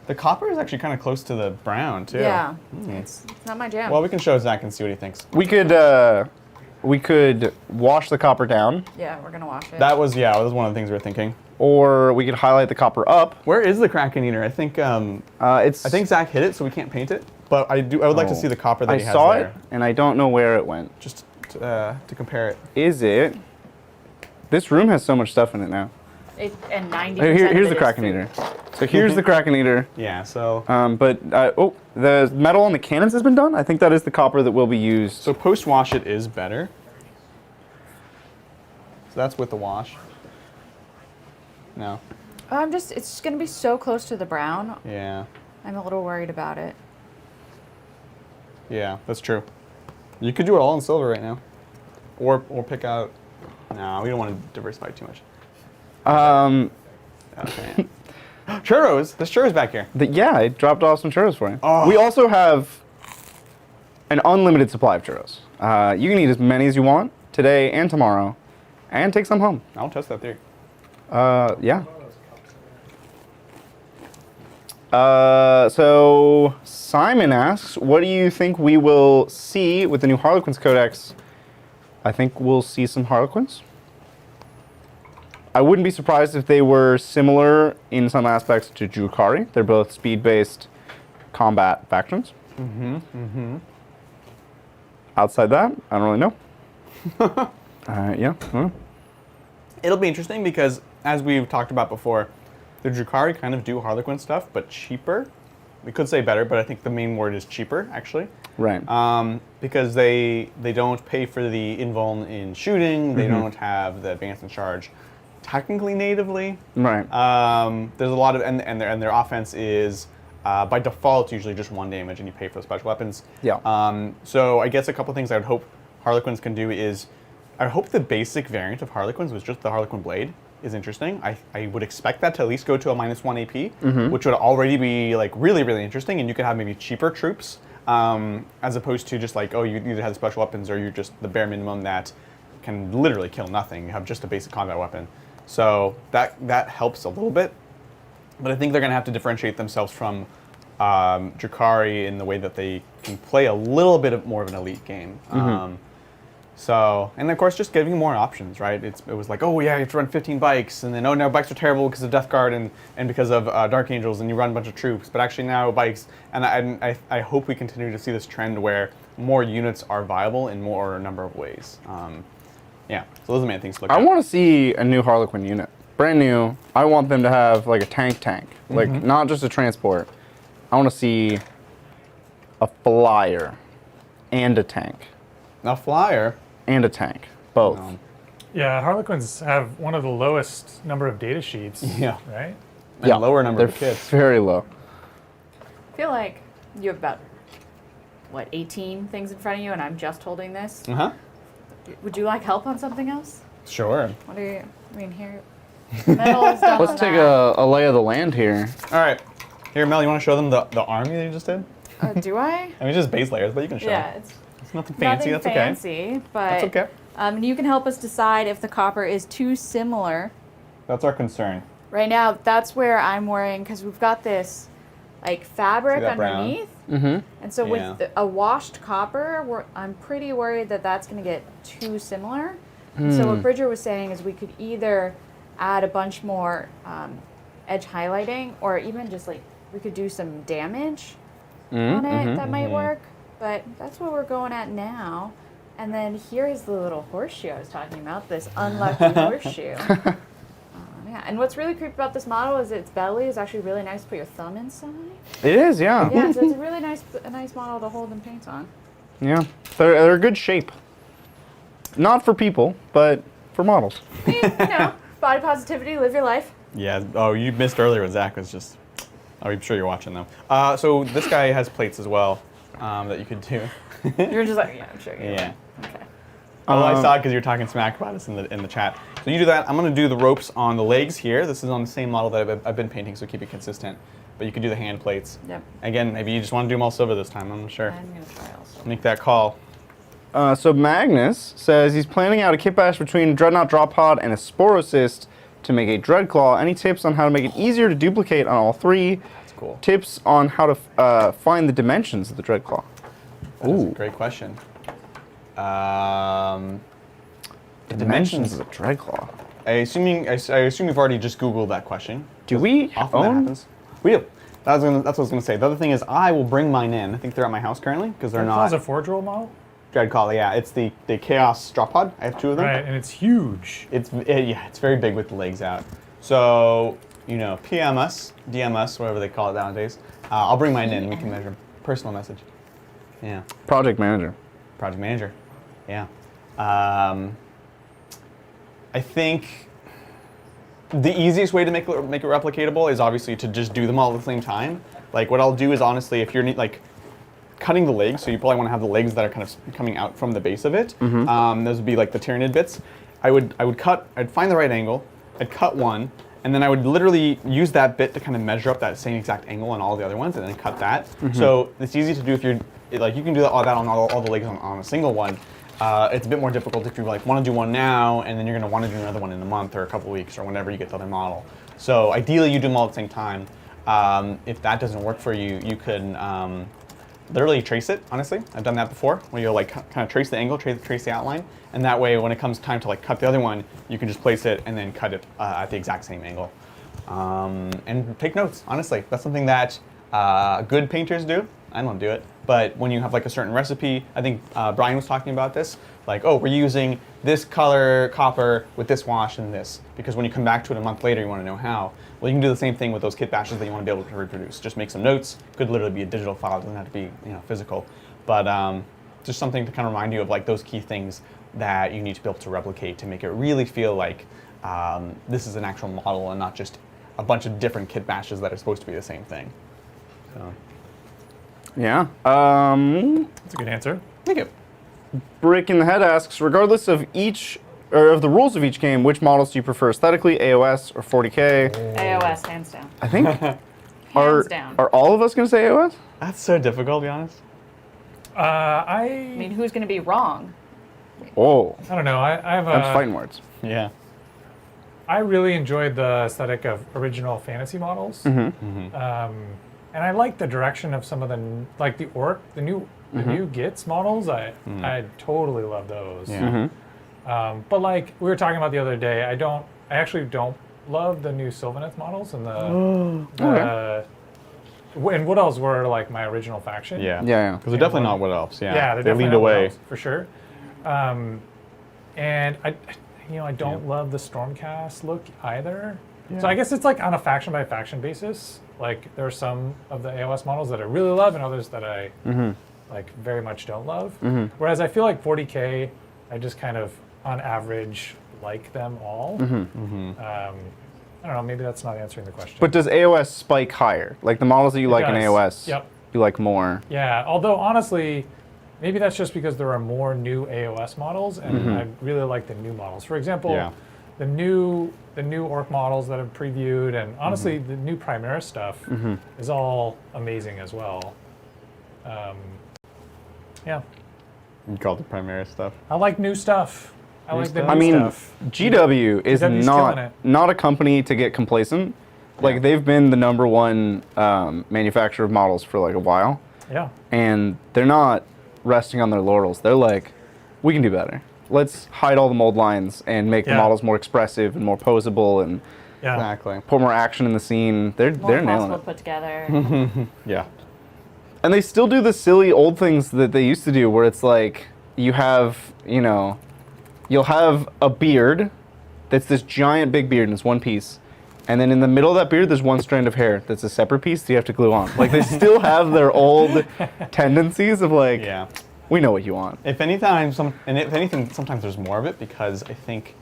The copper is actually kind of close to the brown too. Yeah, it's not my jam. Well, we can show Zach and see what he thinks. We could wash the copper down, yeah, we're gonna wash it. That was one of the things we were thinking. or we could highlight the copper up. Where is the Kraken Eater? I think I think Zach hit it, so we can't paint it. But I would like to see the copper that I he has saw there, it, and I don't know where it went. just to compare it. Is it? This room has so much stuff in it now. And 90%. Here's of the it is Kraken food. Eater. So here's the Kraken Eater. Yeah. So The metal on the cannons has been done. I think that is the copper that will be used. so post wash it is better. So that's with the wash. No. It's just gonna be so close to the brown. Yeah. I'm a little worried about it. Yeah, that's true. You could do it all in silver right now, or pick out. No, we don't want to diversify too much. Okay. Churros. There's churros back here. Yeah, I dropped off some churros for you. Oh. We also have an unlimited supply of churros. You can eat as many as you want today and tomorrow, and take some home. I'll test that theory. Yeah. So Simon asks, what do you think we will see with the new Harlequins Codex? I think we'll see some Harlequins. I wouldn't be surprised if they were similar in some aspects to Drukhari. They're both speed-based combat factions. Outside that, I don't really know. Yeah. I don't know. It'll be interesting because, as we've talked about before, the Drukhari kind of do Harlequin stuff, but cheaper. We could say better, but I think the main word is cheaper, actually. Right. Because they don't pay for the invuln in shooting. They don't have the advance and charge technically natively. Right. There's a lot of and their offense is by default usually just 1 damage, and you pay for the special weapons. Yeah. So I guess a couple things I would hope Harlequins can do is, I hope the basic variant of Harlequins was just the Harlequin blade is interesting. I would expect that to at least go to a -1 AP, which would already be like really, really interesting, and you could have maybe cheaper troops as opposed to just like, oh, you either have the special weapons or you're just the bare minimum that can literally kill nothing. You have just a basic combat weapon. So that helps a little bit, but I think they're going to have to differentiate themselves from Drukhari in the way that they can play a little bit more of an elite game. So, and of course, just giving more options, right? It was like, oh yeah, you have to run 15 bikes, and then oh no, bikes are terrible because of Death Guard and because of Dark Angels, and you run a bunch of troops. But actually now bikes, and I hope we continue to see this trend where more units are viable in more number of ways. Yeah, so those are the main things to look at. I want to see a new Harlequin unit, brand new. I want them to have like a tank, like not just a transport. I want to see a flyer and a tank. A flyer. And a tank, both. Yeah, Harlequins have one of the lowest number of data sheets. Yeah. Right? And lower number they're of kids. very low. I feel like you have about, 18 things in front of you, and I'm just holding this. Uh-huh. Would you like help on something else? Sure. What do you, here, metal is done. Let's take a lay of the land here. All right. Here, Mel, you want to show them the army that you just did? Do I? I mean, just base layers, but you can show Yeah, them. it's It's nothing fancy. nothing That's okay. fancy, but That's okay. You can help us decide if the copper is too similar. That's our concern. Right now, that's where I'm worrying because we've got this fabric See that brown? underneath, Mm-hmm. and so Yeah. with a washed copper, I'm pretty worried that that's going to get too similar. And so what Bridger was saying is we could either add a bunch more edge highlighting, or even just we could do some damage on it. That might work, but that's what we're going at now. And then here is the little horseshoe I was talking about, this unlucky horseshoe. Yeah, and what's really creepy about this model is its belly is actually really nice to put your thumb inside. It is, yeah. Yeah, so it's a really nice model to hold and paint on. Yeah. They're a good shape. Not for people, but for models. Body positivity, live your life. Yeah. Oh, you missed earlier when Zach was just. Oh, I'm sure you're watching though. So this guy has plates as well that you could do. You're just like, yeah, I'm sure. Yeah. Okay. Oh, I saw it because you were talking smack about us in the chat. So you do that. I'm going to do the ropes on the legs here. This is on the same model that I've been painting, so keep it consistent. But you could do the hand plates. Yep. Again, maybe you just want to do them all silver this time. I'm not sure. I'm gonna try also. Make that call. So Magnus says he's planning out a kit bash between Dreadnought Drop Pod and a Sporocyst to make a Dreadclaw. Any tips on how to make it easier to duplicate on all three? That's cool. Tips on how to find the dimensions of the Dreadclaw. That's a great question. The dimensions of the Dreadclaw. I assume you've already just Googled that question. Do we Often that own? happens. We do. That's what I was going to say. The other thing is I will bring mine in. I think they're at my house currently because they're That was not. a Forge Roll model? Dreadclaw, yeah. It's the Chaos Drop Pod. I have two of them. Right, and it's huge. It's very big with the legs out. So, PM us, DM us, whatever they call it nowadays. I'll bring mine in. We can measure. Personal message. Yeah. Project Manager. Project Manager. Yeah. I think the easiest way to make it replicatable is obviously to just do them all at the same time. Like what I'll do is honestly, if you're cutting the legs, so you probably want to have the legs that are kind of coming out from the base of it. Those would be like the Tyranid bits. I'd find the right angle, I'd cut one, and then I would literally use that bit to kind of measure up that same exact angle on all the other ones, and then cut that. So it's easy to do if you're you can do all that on all the legs on a single one. It's a bit more difficult if you want to do one now, and then you're going to want to do another one in a month or a couple of weeks or whenever you get the other model. So ideally, you do them all at the same time. If that doesn't work for you, you can literally trace it. Honestly, I've done that before, where you'll kind of trace the angle, trace the outline, and that way, when it comes time to cut the other one, you can just place it and then cut it at the exact same angle. And take notes. Honestly, that's something that good painters do. I don't do it. But when you have a certain recipe, I think Brian was talking about this, we're using this color copper with this wash and this, because when you come back to it a month later, you want to know how. Well, you can do the same thing with those kit bashes that you want to be able to reproduce. Just make some notes. Could literally be a digital file. It doesn't have to be physical. But just something to kind of remind you of those key things that you need to be able to replicate to make it really feel like this is an actual model and not just a bunch of different kit bashes that are supposed to be the same thing. So. Yeah. That's a good answer. Thank you. Brick in the Head asks, regardless of of the rules of each game, which models do you prefer aesthetically, AOS or 40K? AOS, hands down. I think Hands down. are all of us going to say AOS? That's so difficult, to be honest. I mean, who's going to be wrong? Oh, I don't know. I have that's a. fighting words. Yeah. I really enjoyed the aesthetic of original fantasy models, and I like the direction of some of the the new Gits models. I totally love those. Yeah. But we were talking about the other day, I actually don't love the new Sylvaneth models and and Wood Elves were my original faction. Yeah. Yeah. Because they're definitely not Wood Elves. Yeah. Yeah, they definitely lead not Wood away. Elves, for sure. And I don't love the Stormcast look either. Yeah. So I guess it's on a faction by faction basis. There are some of the AOS models that I really love and others that I very much don't love. Whereas I feel 40K, I just kind of on average like them all. I don't know, maybe that's not answering the question. But does AOS spike higher? Like the models that you like in does. AOS, Yep. you like more? Yeah, although honestly, maybe that's just because there are more new AOS models, and I really like the new models. For example, Yeah. the new Orc models that have previewed, and honestly, the new Primaris stuff is all amazing as well. Yeah, You call it the Primaris stuff. I like new stuff. I like the new I mean, stuff. GW is GW's killing not it. not a company to get complacent. Like they've been the #1 manufacturer of models for like a while, Yeah. and they're not resting on their laurels. They're like, we can do better. Let's hide all the mold lines and make the Yeah. models more expressive and more posable and Yeah. Exactly. put more action in the scene. They're More nailing possible it. to put together. Yeah. And they still do the silly old things that they used to do, where it's like you have, you know, you'll have a beard that's this giant big beard and it's one piece. And then in the middle of that beard, there's one strand of hair that's a separate piece that you have to glue on. Like they still have their old tendencies of like, Yeah. we know what you want. If anything, sometimes there's more of it because I think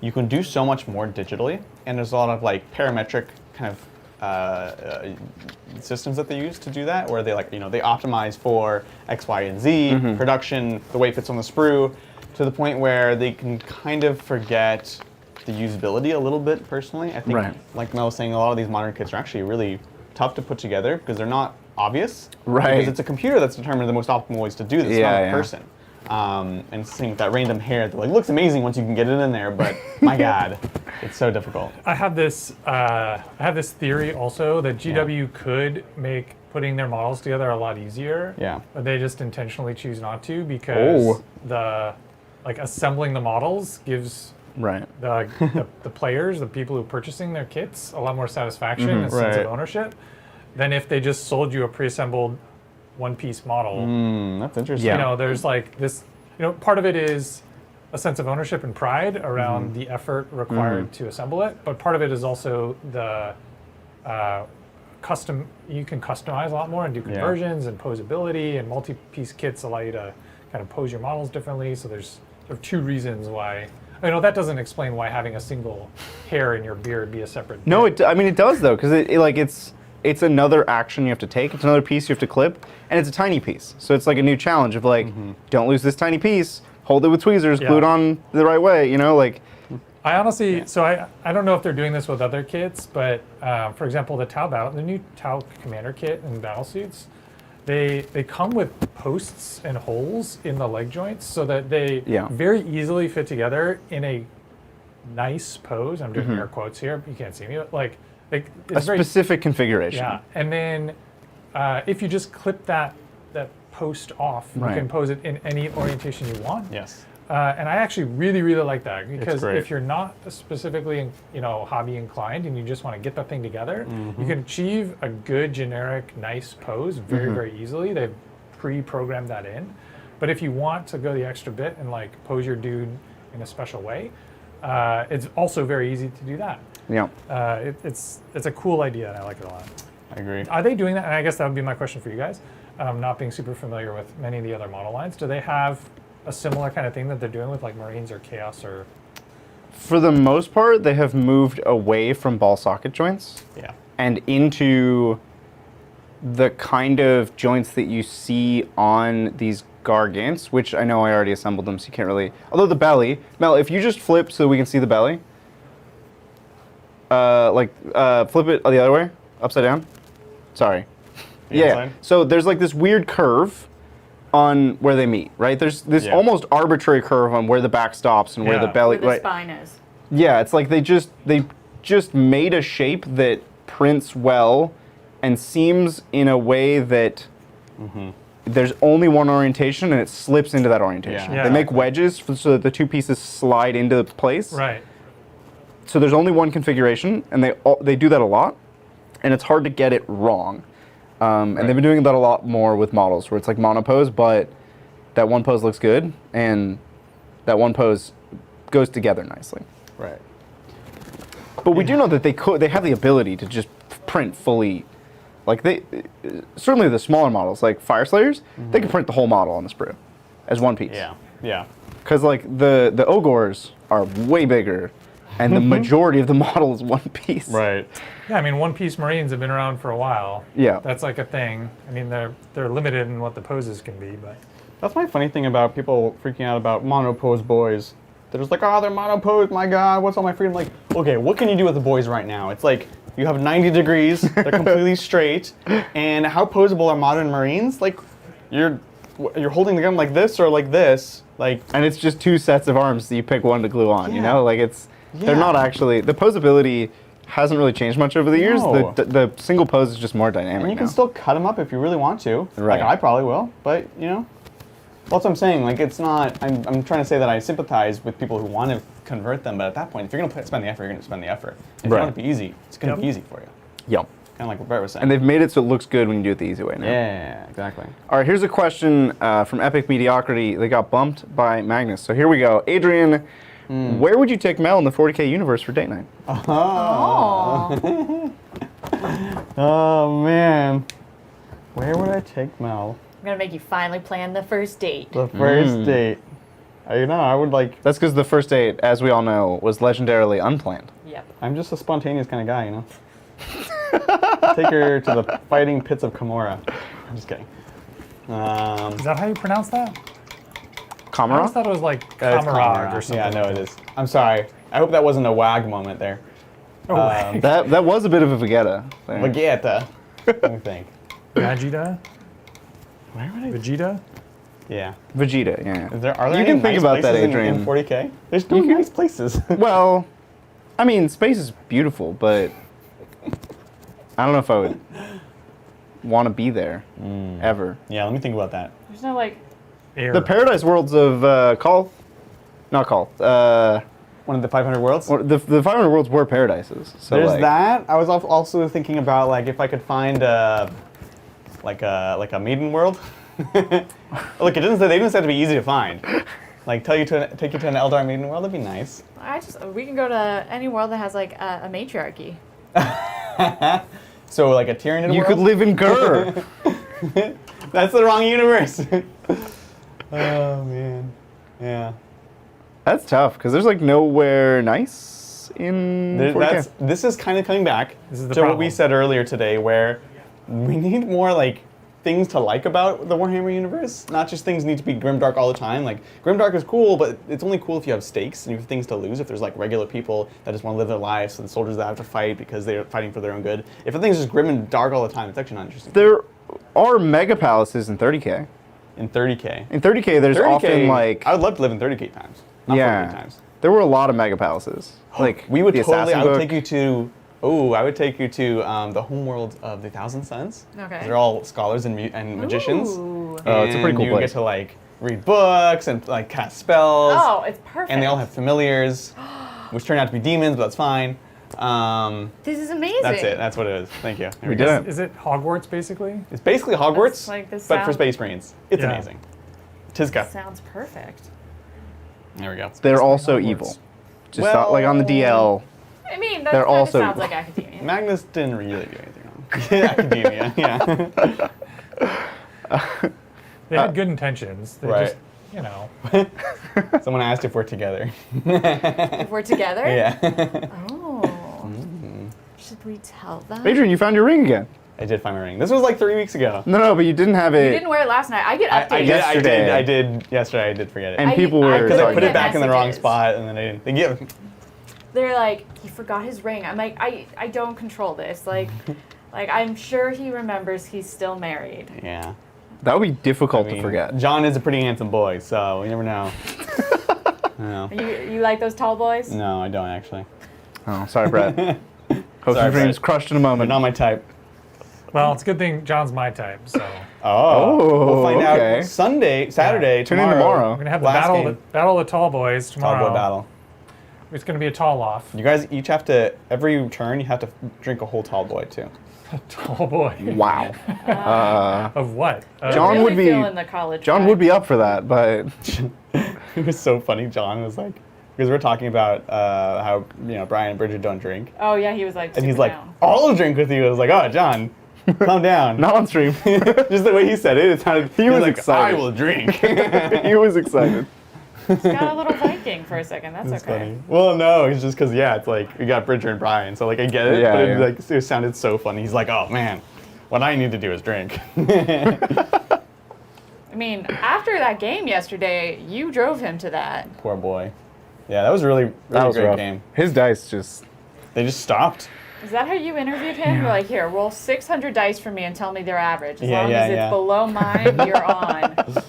you can do so much more digitally, and there's a lot of like parametric kind of systems that they use to do that, where they they optimize for X, Y, and Z production, the way it fits on the sprue, to the point where they can kind of forget the usability a little bit. Personally, I think, Right. like Mel was saying, a lot of these modern kits are actually really tough to put together because they're not obvious. Right. Because it's a computer that's determined the most optimal ways to do this, Yeah, not a yeah. person. And same with that random hair. That like looks amazing once you can get it in there, but my God, it's so difficult. I have this theory also that GW could make putting their models together a lot easier. Yeah. But they just intentionally choose not to because assembling the models gives Right. the players, the people who are purchasing their kits, a lot more satisfaction and sense Right. of ownership than if they just sold you a pre-assembled one-piece model. That's interesting. Yeah. You know, there's like this, part of it is a sense of ownership and pride around the effort required to assemble it, but part of it is also the you can customize a lot more and do conversions and posability, and multi-piece kits allow you to kind of pose your models differently, so there's sort of two reasons why. That doesn't explain why having a single hair in your beard be a separate No, bit. it does though, because it's another action you have to take. It's another piece you have to clip, and it's a tiny piece. So it's like a new challenge of like, don't lose this tiny piece. Hold it with tweezers, glue it on the right way. I honestly, so I don't know if they're doing this with other kits, but for example, the new Tau Commander kit and battle suits, they come with posts and holes in the leg joints so that they very easily fit together in a nice pose. I'm doing air quotes here, you can't see me, but it's a specific configuration. Yeah, and then if you just clip that post off, you can pose it in any orientation you want. Yes. And I actually really, really like that because great. if you're not specifically, hobby inclined and you just want to get the thing together, you can achieve a good, generic, nice pose very, very easily. They've pre-programmed that in. But if you want to go the extra bit and pose your dude in a special way, it's also very easy to do that. Yeah. It's a cool idea and I like it a lot. I agree. Are they doing that? And I guess that would be my question for you guys. Not being super familiar with many of the other model lines, do they have a similar kind of thing that they're doing with Marines or Chaos or? For the most part, they have moved away from ball socket joints Yeah. and into the kind of joints that you see on these Gargants, which I know I already assembled them, so you can't really. Although the belly, Mel, if you just flip so we can see the belly, flip it the other way, upside down. Sorry. Yeah. Inside? So there's this weird curve on where they meet, right? There's this almost arbitrary curve on where the back stops and where the belly. Where the spine is. Yeah, it's like they just made a shape that prints well and seems in a way that there's only one orientation and it slips into that orientation. Yeah. They make wedges so that the two pieces slide into place. Right. So there's only one configuration, and they do that a lot, and it's hard to get it wrong. And they've been doing that a lot more with models, where it's like monopose, but that one pose looks good, and that one pose goes together nicely. Right. But we do know that they have the ability to just print fully, certainly the smaller models, like Fire Slayers, they can print the whole model on the sprue as one piece. Yeah. Yeah. Because like the Ogors are way bigger, and the majority of the model is one piece. Right. Yeah, I mean, one-piece Marines have been around for a while. Yeah. That's like a thing. I mean, they're limited in what the poses can be, but That's my funny thing about people freaking out about monopose boys. They're just like, oh, they're monopose, my god, what's all my freedom? Like, okay, what can you do with the boys right now? It's like, you have 90 degrees, they're completely straight, and how posable are modern Marines? Like, you're holding the gun like this or like this, like... And it's just 2 sets of arms that you pick one to glue on, you Yeah. know? Like they're not actually, the posability hasn't really changed much over the years. No. The single pose is just more dynamic And you now. can still cut them up if you really want to. Right. Like, I probably will, but, you know. That's what I'm saying. Like, it's not, I'm trying to say that I sympathize with people who want to convert them, but at that point, if you're going to spend the effort, you're going to spend the effort. If Right. you want it to be easy, it's going to Yep. be easy for you. Yep. Kind of like what Brett was saying. And they've made it so it looks good when you do it the easy way now. yeah, exactly. All right, here's a question from Epic Mediocrity. They got bumped by Magnus. So here we go. Adrian, where would you take Mel in the 40K universe for date night? Oh. Oh, man. Where would I take Mel? I'm gonna make you finally plan the first date. The first date. You know, I would like, That's because the first date, as we all know, was legendarily unplanned. Yep. I'm just a spontaneous kind of guy, you know? Take her to the fighting pits of Kimura. I'm just kidding. is that how you pronounce that? I always Kamara? thought it was like It's Kamarag or something. Yeah, no, it is. I'm sorry. I hope that wasn't a wag moment there. Oh, wait. That was a bit of a Vegeta. There. Vegeta. Let me think. Vegeta? Where would I? Vegeta? Yeah. Vegeta, yeah. Are there You any can think nice about that, places Adrian. in 40K? There's no nice places. Well, I mean, space is beautiful, but I don't know if I would want to be there ever. Yeah, let me think about that. There's no like. Air. The paradise worlds of not Call. One of the 500 worlds? Or the 500 worlds were paradises. So There's like, that. I was also thinking about like if I could find like a maiden world. Look, they didn't have to be easy to find. Like take you to an Eldar maiden world, that'd be nice. We can go to any world that has like a matriarchy. So like a Tyranid You world? could live in Gur. That's the wrong universe. Oh man. Yeah. That's tough because there's like nowhere nice in 40K. This is kind of coming back This is the to what we problem. said earlier today, where we need more like things to like about the Warhammer universe. Not just things need to be grimdark all the time. Like grimdark is cool, but it's only cool if you have stakes and you have things to lose. If there's like regular people that just want to live their lives, so the soldiers that have to fight because they're fighting for their own good. If the thing's just grim and dark all the time, it's actually not interesting. There are mega palaces in 30K. In 30K. In 30K, there's 30K, often like I would love to live in 30K times. Not 40K times. There were a lot of mega palaces. Like We would the totally. Assassin I would book. take you to. Oh, I would take you to the homeworld of the Thousand Suns. Okay. They're all scholars and magicians. Ooh. Oh, it's a pretty cool you place. get to like read books and like cast spells. Oh, it's perfect. And they all have familiars, which turn out to be demons, but that's fine. This is amazing. That's it. That's what it is. Thank you. There We go. did it. Is it Hogwarts, basically? It's basically Hogwarts, That's like the but for sound- Space Marines. It's Yeah. amazing. Tizka. Sounds perfect. There we go. They're also Hogwarts. evil. Just not, like on the DL. I mean, that They're kind of also sounds evil. like academia. Magnus didn't really do anything wrong. Academia, yeah. They had good intentions. They right. just, you know. Someone asked if we're together. If we're together? Yeah. Oh. Should we tell them? Adrian, you found your ring again. I did find my ring. This was like 3 weeks ago. No, but you didn't have it. You didn't wear it last night. I get I updates. did. Yesterday. I did. Yesterday, I did forget it. And I- people I- were Because I sorry. put it get back in the wrong messages. spot, and then I didn't. They give. They're like, he forgot his ring. I'm like, I don't control this. Like I'm sure he remembers he's still married. Yeah. That would be difficult I mean, to forget. John is a pretty handsome boy, so you never know. No. You like those tall boys? No, I don't actually. Oh, sorry, Brett. Hope Sorry, your dreams Brett. crushed in a But moment. not my type. Well, it's a good thing John's my type, so. Oh, We'll find okay. out Saturday, Tune in tomorrow. tomorrow. We're going to have the Last battle, game. battle of the tall boys Tall tomorrow. boy battle. It's going to be a tall off. You guys each have to, every turn, you have to drink a whole tall boy, too. Tall boy. Wow. Of what? John really would be- feeling the college John vibe. would be up for that, but It was so funny. John was like, because we're talking about how, Brian and Bridget don't drink. Oh yeah, he was like. And he's super like, down. I'll drink with you. I was like, oh, John, calm down. not on stream. Just the way he said it, it sounded. He was like, excited. I will drink. He was excited. It's got a little Viking for a second. That's It's okay. funny. Well, no, it's just because it's like we got Bridger and Brian, so like I get it, Yeah, but yeah. it sounded so funny. He's like, oh man, what I need to do is drink. I mean, after that game yesterday, you drove him to that. Poor boy. Yeah, that was really That was great rough. game. His dice just. They just stopped. Is that how you interviewed him? You're like, here, roll 600 dice for me and tell me their average. As Yeah, long yeah, as it's yeah. below mine, you're on.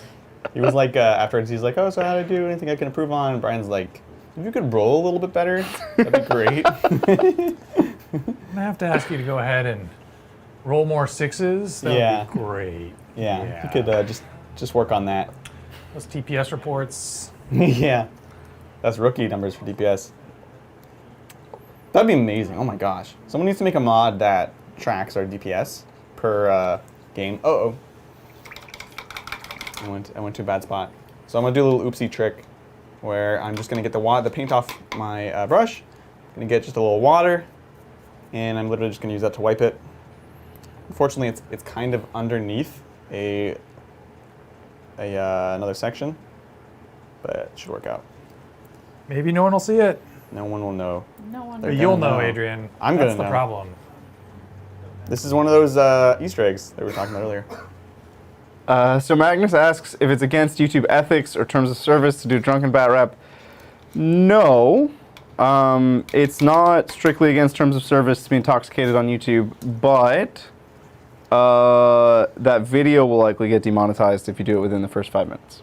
He was like, afterwards, he's like, oh, so how do I do? Anything I can improve on? And Brian's like, if you could roll a little bit better, that'd be great. I'm gonna have to ask you to go ahead and roll more sixes. That Yeah. would be great. Yeah, you could just work on that. Those TPS reports. Yeah, that's rookie numbers for DPS. That'd be amazing. Oh my gosh, someone needs to make a mod that tracks our DPS per game. Oh, I went to a bad spot. So I'm gonna do a little oopsie trick, where I'm just gonna get the paint off my brush. Gonna get just a little water, and I'm literally just gonna use that to wipe it. Unfortunately, it's kind of underneath another section, but it should work out. Maybe no one will see it. No one will know. No one. They're You'll gonna know, know. Adrian. I'm That's gonna the know. problem. This is one of those Easter eggs that we were talking about earlier. So Magnus asks if it's against YouTube ethics or terms of service to do drunken bat rap. No, it's not strictly against terms of service to be intoxicated on YouTube, but that video will likely get demonetized if you do it within the first 5 minutes.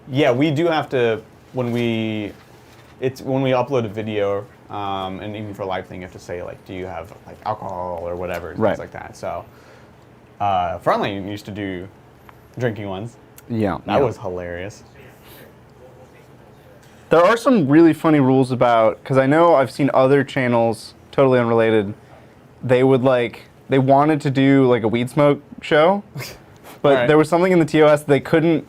Yeah, we do have to when we upload a video, and even for a live thing, you have to say like, do you have like alcohol or whatever, and Right. things like that. So, Frontline used to do drinking ones. Yeah, That was hilarious. There are some really funny rules about, because I know I've seen other channels, totally unrelated, they wanted to do like a weed smoke show, but Alright. there was something in the TOS they couldn't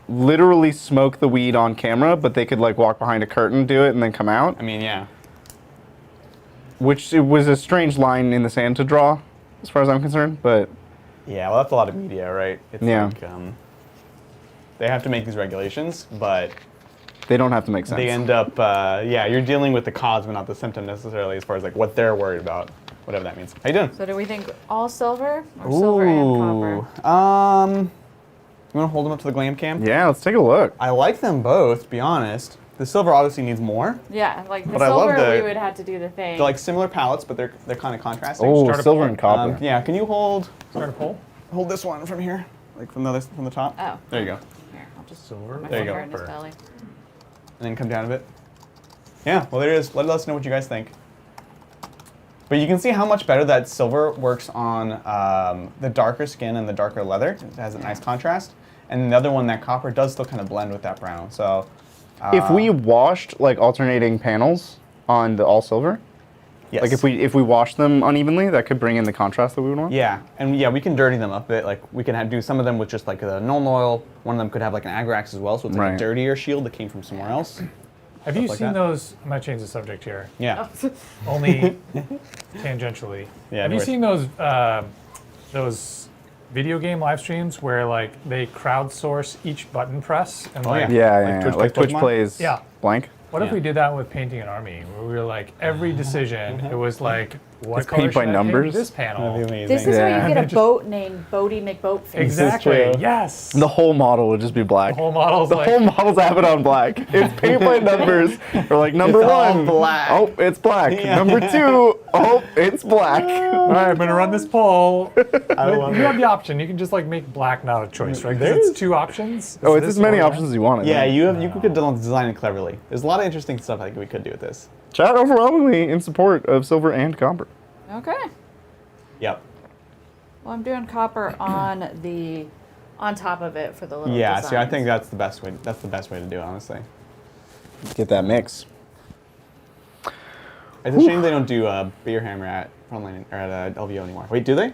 literally smoke the weed on camera, but they could like walk behind a curtain, do it, and then come out, I mean, yeah. which it was a strange line in the sand to draw, as far as I'm concerned, but Yeah, well, that's a lot of media, right? It's Yeah. like, they have to make these regulations, but they don't have to make sense. they end up, yeah, you're dealing with the cause, but not the symptom necessarily, as far as like what they're worried about, whatever that means. How you doing? So do we think all silver or silver and copper? You want to hold them up to the glam cam? Yeah, let's take a look. I like them both, to be honest. The silver obviously needs more. Yeah, like the But I love silver, the- we would have to do the thing. They're like similar palettes, but they're kind of contrasting. Oh, Start a silver poll. and copper. Yeah, can you hold Start a poll. this one from here, like from the top? Oh. There you go. Here, I'll just Silver. put my There you finger go. in his belly. And then come down a bit. Yeah, well, there it is. Let us know what you guys think. But you can see how much better that silver works on the darker skin and the darker leather. It has a nice contrast. And the other one, that copper, does still kind of blend with that brown. So If we washed like alternating panels on the all silver, yes. like if we washed them unevenly, that could bring in the contrast that we would want. Yeah, and yeah, we can dirty them up a bit. Like we can do some of them with just like a normal oil. One of them could have like an agrax as well, so it's like Right. a dirtier shield that came from somewhere else. Have you like seen that. those? I might change the subject here. Yeah. Only tangentially. Yeah, Have no you worries. seen those video game live streams where like they crowdsource each button press and Oh, like Yeah, like Twitch Pokemon? plays Yeah. blank. what if Yeah. we did that with painting an army where we were like every decision it was like what It's color paint by should I paint numbers? this That'd panel be amazing. This is Yeah. how you get And a just- boat named Bodie McBoatface. exactly true. yes The whole model would just be black. the whole model's The like whole model's have it on black. It's paint by numbers. Or like number It's all one, black. oh, it's black. Yeah. Number two, oh, it's black. all right I'm gonna run this poll I love you it. have the option you can just like make black not a choice right 'Cause There's- it's two options Oh, Is it's this as many one of options them? as you want. I Yeah, think. you could design it cleverly. There's a lot of interesting stuff I think we could do with this. Chat overwhelmingly in support of silver and copper. Okay. Yep. Well, I'm doing copper on top of it for the little Yeah. See, I designs. think that's the best way. That's the best way to do it, honestly. Get that mix. It's a shame they don't do beer hammer at Frontline or at LVO anymore. Wait, do they?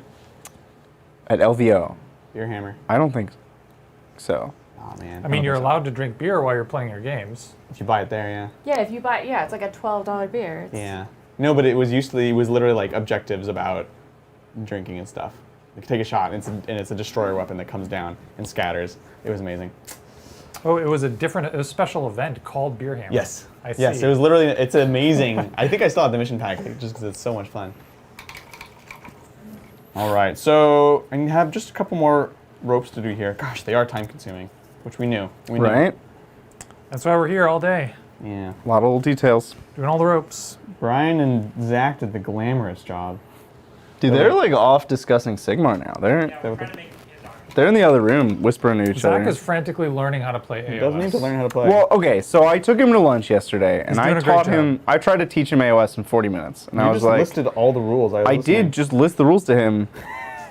At LVO, Beer hammer. I don't think so. Oh man. I mean you're allowed to drink beer while you're playing your games if you buy it there, yeah. Yeah, if you buy, it's like a $12 beer. It's, Yeah. No, but it was literally like objectives about drinking and stuff. Like take a shot and it's a destroyer weapon that comes down and scatters. It was amazing. Oh, it was a special event called Beer Hammer. Yes. I see. Yes, it was literally, it's amazing. I think I still have the mission pack just because it's so much fun. All right, so I have just a couple more ropes to do here. Gosh, they are time consuming, which we knew. We knew. Right? That's why we're here all day, Yeah. A lot of little details. doing all the ropes. Brian and Zach did the glamorous job. Dude, they're like off discussing Sigmar now. They're in the other room whispering to each Zach other. is frantically learning how to play AOS. He does need to learn how to play. Well, okay, so I took him to lunch yesterday, and I doing a great taught job. him. I tried to teach him AOS in 40 minutes, and you I was just like, listed all the rules. I did just list the rules to him.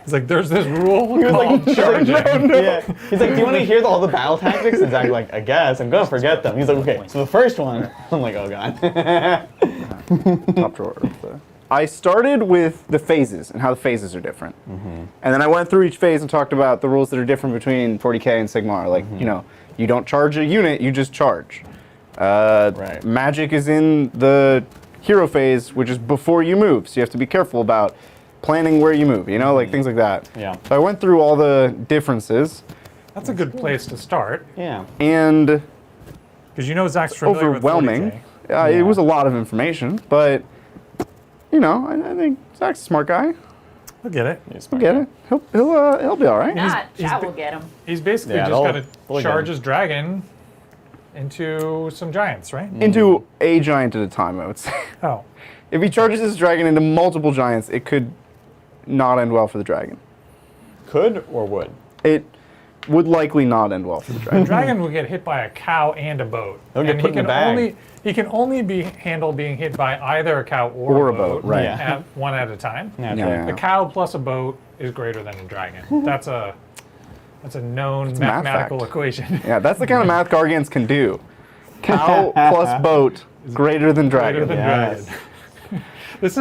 He's like, there's this rule He was called like, charging. Yeah. He's like, do you want to hear all the battle tactics? And Zach's like, I guess. I'm going to forget them. He's like, okay, so the first one. I'm like, oh, God. Top drawer. I started with the phases and how the phases are different. And then I went through each phase and talked about the rules that are different between 40k and Sigmar. Like, you know, you don't charge a unit, you just charge. Right. Magic is in the hero phase, which is before you move. So you have to be careful about planning where you move, you know, like things like that. Yeah. So I went through all the differences, That's a good place to start, Yeah. and because you know Zach's familiar overwhelming. with 40K. It was a lot of information, but you know, I think Zach's a smart guy. I'll get it. He'll get it. He'll be all right. Not, he's Chat bi- will get him. He's basically Yeah, just got they'll to charge get his dragon into some giants, right? Into a giant at a time, I would say. Oh, If he charges his dragon into multiple giants, it could not end well for the dragon. Could or would? It would likely not end well for the the dragon. dragon will get hit by a cow and a boat. He'll get and put in the bag. he can only be handled being hit by either a cow or, Or a boat, right. at, one at a time. Naturally. Yeah. A cow plus a boat is greater than a dragon. That's a known math mathematical fact. equation. Yeah, that's the kind of math Gargants can do. Cow plus boat greater than dragon. Greater than Yes. dragon. This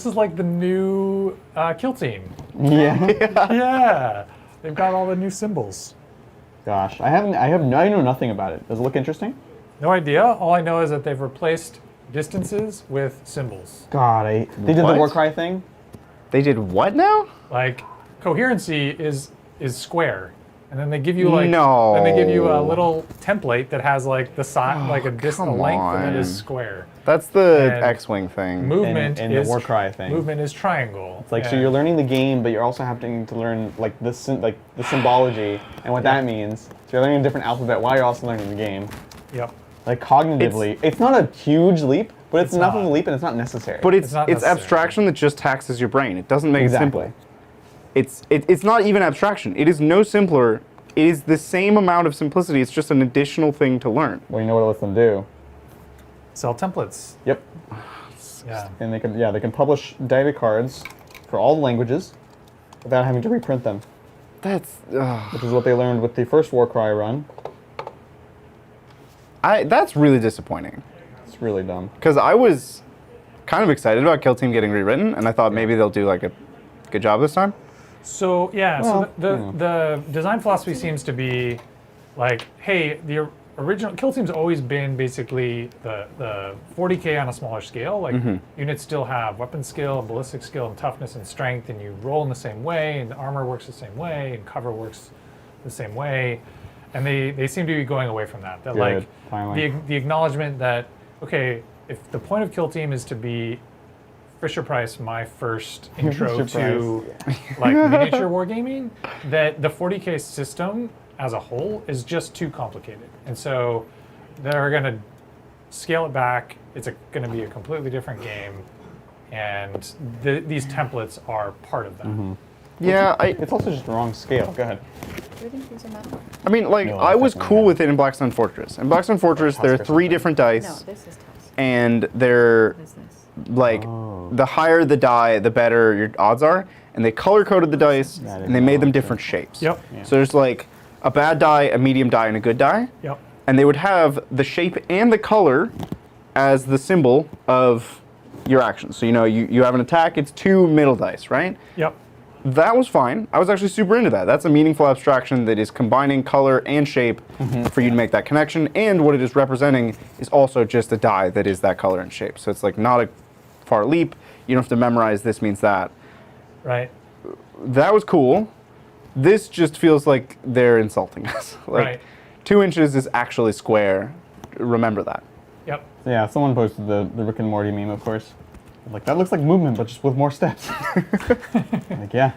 is like the new kill team. Yeah. Yeah, they've got all the new symbols. Gosh, I know nothing about it. Does it look interesting? No idea. All I know is that they've replaced distances with symbols. God, they did the What? war cry thing. They did what now? Like coherency is square, and then they give you like No. then they give you a little template that has like the side like a come length and it is on. square. That's the And X-wing thing. Movement and the is war cry thing. Movement is triangle. It's like so and- you're learning the game, but you're also having to learn like the symbology and what that means. So you're learning a different alphabet while you're also learning the game. Yep. Like cognitively, it's not a huge leap, but it's enough of a not. leap, and it's not necessary. But it's not necessary. abstraction that just taxes your brain. It doesn't make Exactly. it simple. It's not even abstraction. It is no simpler. It is the same amount of simplicity. It's just an additional thing to learn. well, you know what it lets them do. Sell templates. Yep. Yeah. And they can publish data cards for all the languages without having to reprint them, That's which is what they learned with the first war cry run. that's really disappointing It's really dumb. because I was kind of excited about Kill Team getting rewritten, and I thought maybe they'll do like a good job this time. So yeah, Well, so the design philosophy seems to be like, hey, the original Kill Team's always been basically the 40k on a smaller scale. Like units still have weapon skill, ballistic skill, and toughness and strength, and you roll in the same way, and armor works the same way, and cover works the same way. And they seem to be going away from that. That Good, like finally. the acknowledgement that okay, if the point of Kill Team is to be Fisher Price, my first intro to like miniature wargaming, that the 40k system as a whole is just too complicated, and so they're going to scale it back. It's going to be a completely different game, and these templates are part of that. Yeah, It's also just the wrong scale. Go ahead. Do you think these are metal? I mean, like, No, I was definitely cool not. with it in Blackstone Fortress. In Blackstone Fortress, there are Tusk or 3 something. different No, dice, this is Tusk. and they're What is this? like the higher the die, the better your odds are. And they color coded the dice, That is and they made them awesome. different shapes. Yep. So there's like a bad die, a medium die, and a good die. Yep. And they would have the shape and the color as the symbol of your actions. So you know, you have an attack, it's 2 middle dice, right? Yep. That was fine. I was actually super into that. That's a meaningful abstraction that is combining color and shape for you to make that connection. And what it is representing is also just a die that is that color and shape. So it's like not a far leap. You don't have to memorize this means that. Right. That was cool. This just feels like they're insulting us. Like, Right. 2 inches is actually square. Remember that. Yep. So yeah, someone posted the Rick and Morty meme, of course. Like, that looks like movement, but just with more steps. Like, yeah.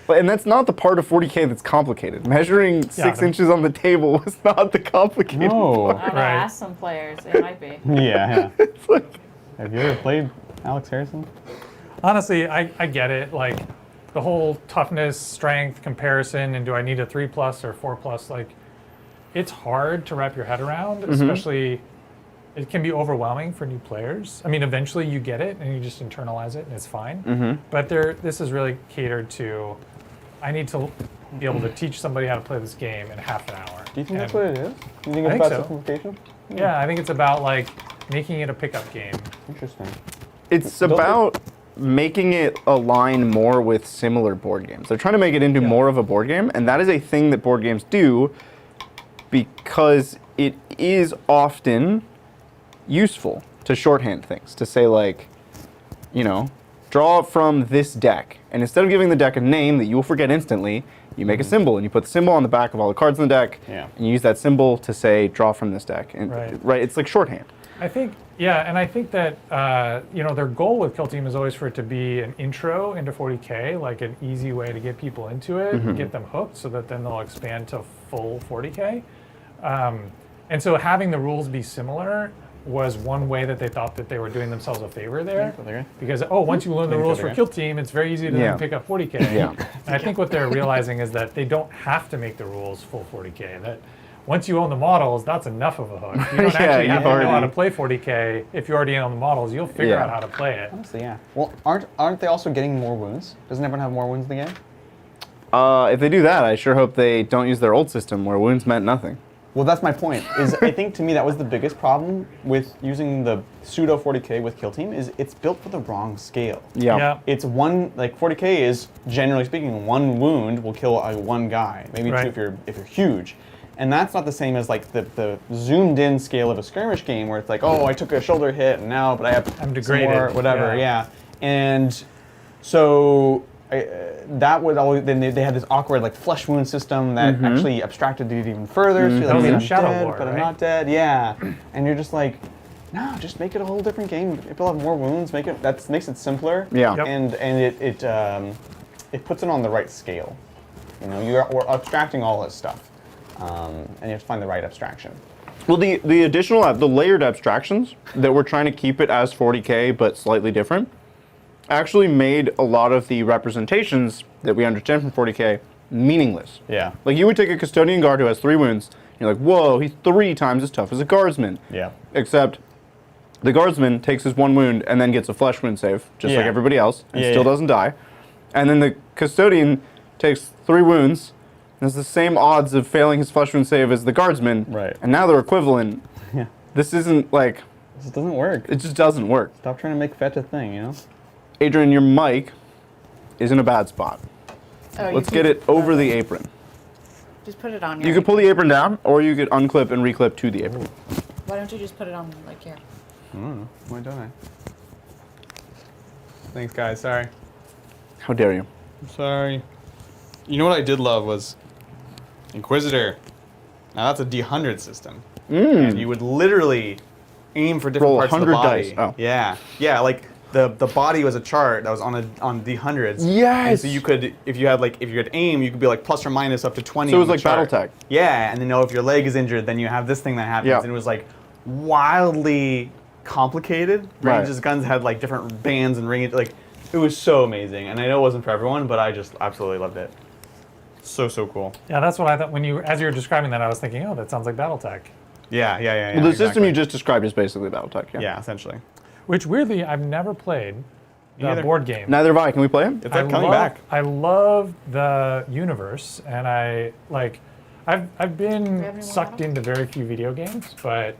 And that's not the part of 40K that's complicated. Measuring 6 inches on the table was not the complicated No. part. I'm gonna ask some players. It might be. Yeah. It's like, Have you ever played Alex Harrison? Honestly, I get it. Like the whole toughness, strength comparison, and do I need a 3+ or 4+? Like, it's hard to wrap your head around, especially. It can be overwhelming for new players. I mean, eventually you get it and you just internalize it and it's fine. But this is really catered to. I need to be able to teach somebody how to play this game in half an hour. Do you think that's what it is? Do you think I it's think about so. simplification? Yeah, I think it's about like making it a pickup game. Interesting. it's about making it align more with similar board games. They're trying to make it into more of a board game, and that is a thing that board games do because it is often useful to shorthand things, to say like, you know, draw from this deck. And instead of giving the deck a name that you will forget instantly, you make a symbol and you put the symbol on the back of all the cards in the deck, and you use that symbol to say, draw from this deck. And, right, it's like shorthand. I think, yeah, and I think that, you know, their goal with Kill Team is always for it to be an intro into 40K, like an easy way to get people into it, and get them hooked so that then they'll expand to full 40K. And so having the rules be similar was one way that they thought that they were doing themselves a favor there. Because, once you learn the rules for Kill Team, it's very easy to then pick up 40K. And I think what they're realizing is that they don't have to make the rules full 40K. That once you own the models, that's enough of a hook. You don't actually have to know how to play 40K. If you already own the models, you'll figure out how to play it. Honestly, yeah. Well, aren't they also getting more wounds? Doesn't everyone have more wounds in the game? If they do that, I sure hope they don't use their old system where wounds meant nothing. Well, that's my point. Is I think to me that was the biggest problem with using the pseudo 40K with Kill Team is it's built for the wrong scale. It's one, like 40K is generally speaking one wound will kill one guy, maybe two if you're huge. And that's not the same as like the zoomed in scale of a skirmish game where it's like, oh, I took a shoulder hit and now, but I'm degraded, more, whatever, And so that would always, then they had this awkward like flesh wound system that actually abstracted it even further. So you're like, I'm dead, but I'm not dead. Yeah, and you're just like, no, just make it a whole different game. If people have more wounds, makes it simpler. And it puts it on the right scale. You know, we're abstracting all this stuff, and you have to find the right abstraction. Well, the additional, the layered abstractions that we're trying to keep it as 40K but slightly different actually made a lot of the representations that we understand from 40K meaningless. Yeah. Like you would take a custodian guard who has 3 wounds, and you're like, whoa, he's 3 times as tough as a guardsman. Yeah. Except the guardsman takes his 1 wound and then gets a flesh wound save, just like everybody else, and still doesn't die. And then the custodian takes 3 wounds, and has the same odds of failing his flesh wound save as the guardsman. Right. And now they're equivalent. Yeah. This isn't like... This doesn't work. It just doesn't work. Stop trying to make fetch a thing, you know? Adrian, your mic is in a bad spot. Let's get it over the apron. Just put it on. You could pull the apron down, or you could unclip and reclip to the apron. Why don't you just put it on like here? I don't know. Why don't I? Thanks, guys. Sorry. How dare you? I'm sorry. You know what I did love was Inquisitor. Now that's a D100 system. And you would literally aim for different Roll parts of the 100 body. dice. Oh. Yeah, like the body was a chart that was on D100s. Yes. And so you could, if you had aim, you could be like plus or minus up to 20. So it was on the like chart. Battletech. Yeah, and then if your leg is injured, then you have this thing that happens. And it was like wildly complicated. Range's guns had like different bands and ring. Like it was so amazing. And I know it wasn't for everyone, but I just absolutely loved it. So cool. Yeah, that's what I thought as you were describing that, I was thinking, oh, that sounds like Battletech. Yeah. Well, the system you just described is basically Battletech. Yeah, essentially. Which weirdly, I've never played the board game. Neither have I. Can we play it? It's like coming back. I love the universe, and I've been sucked into very few video games, but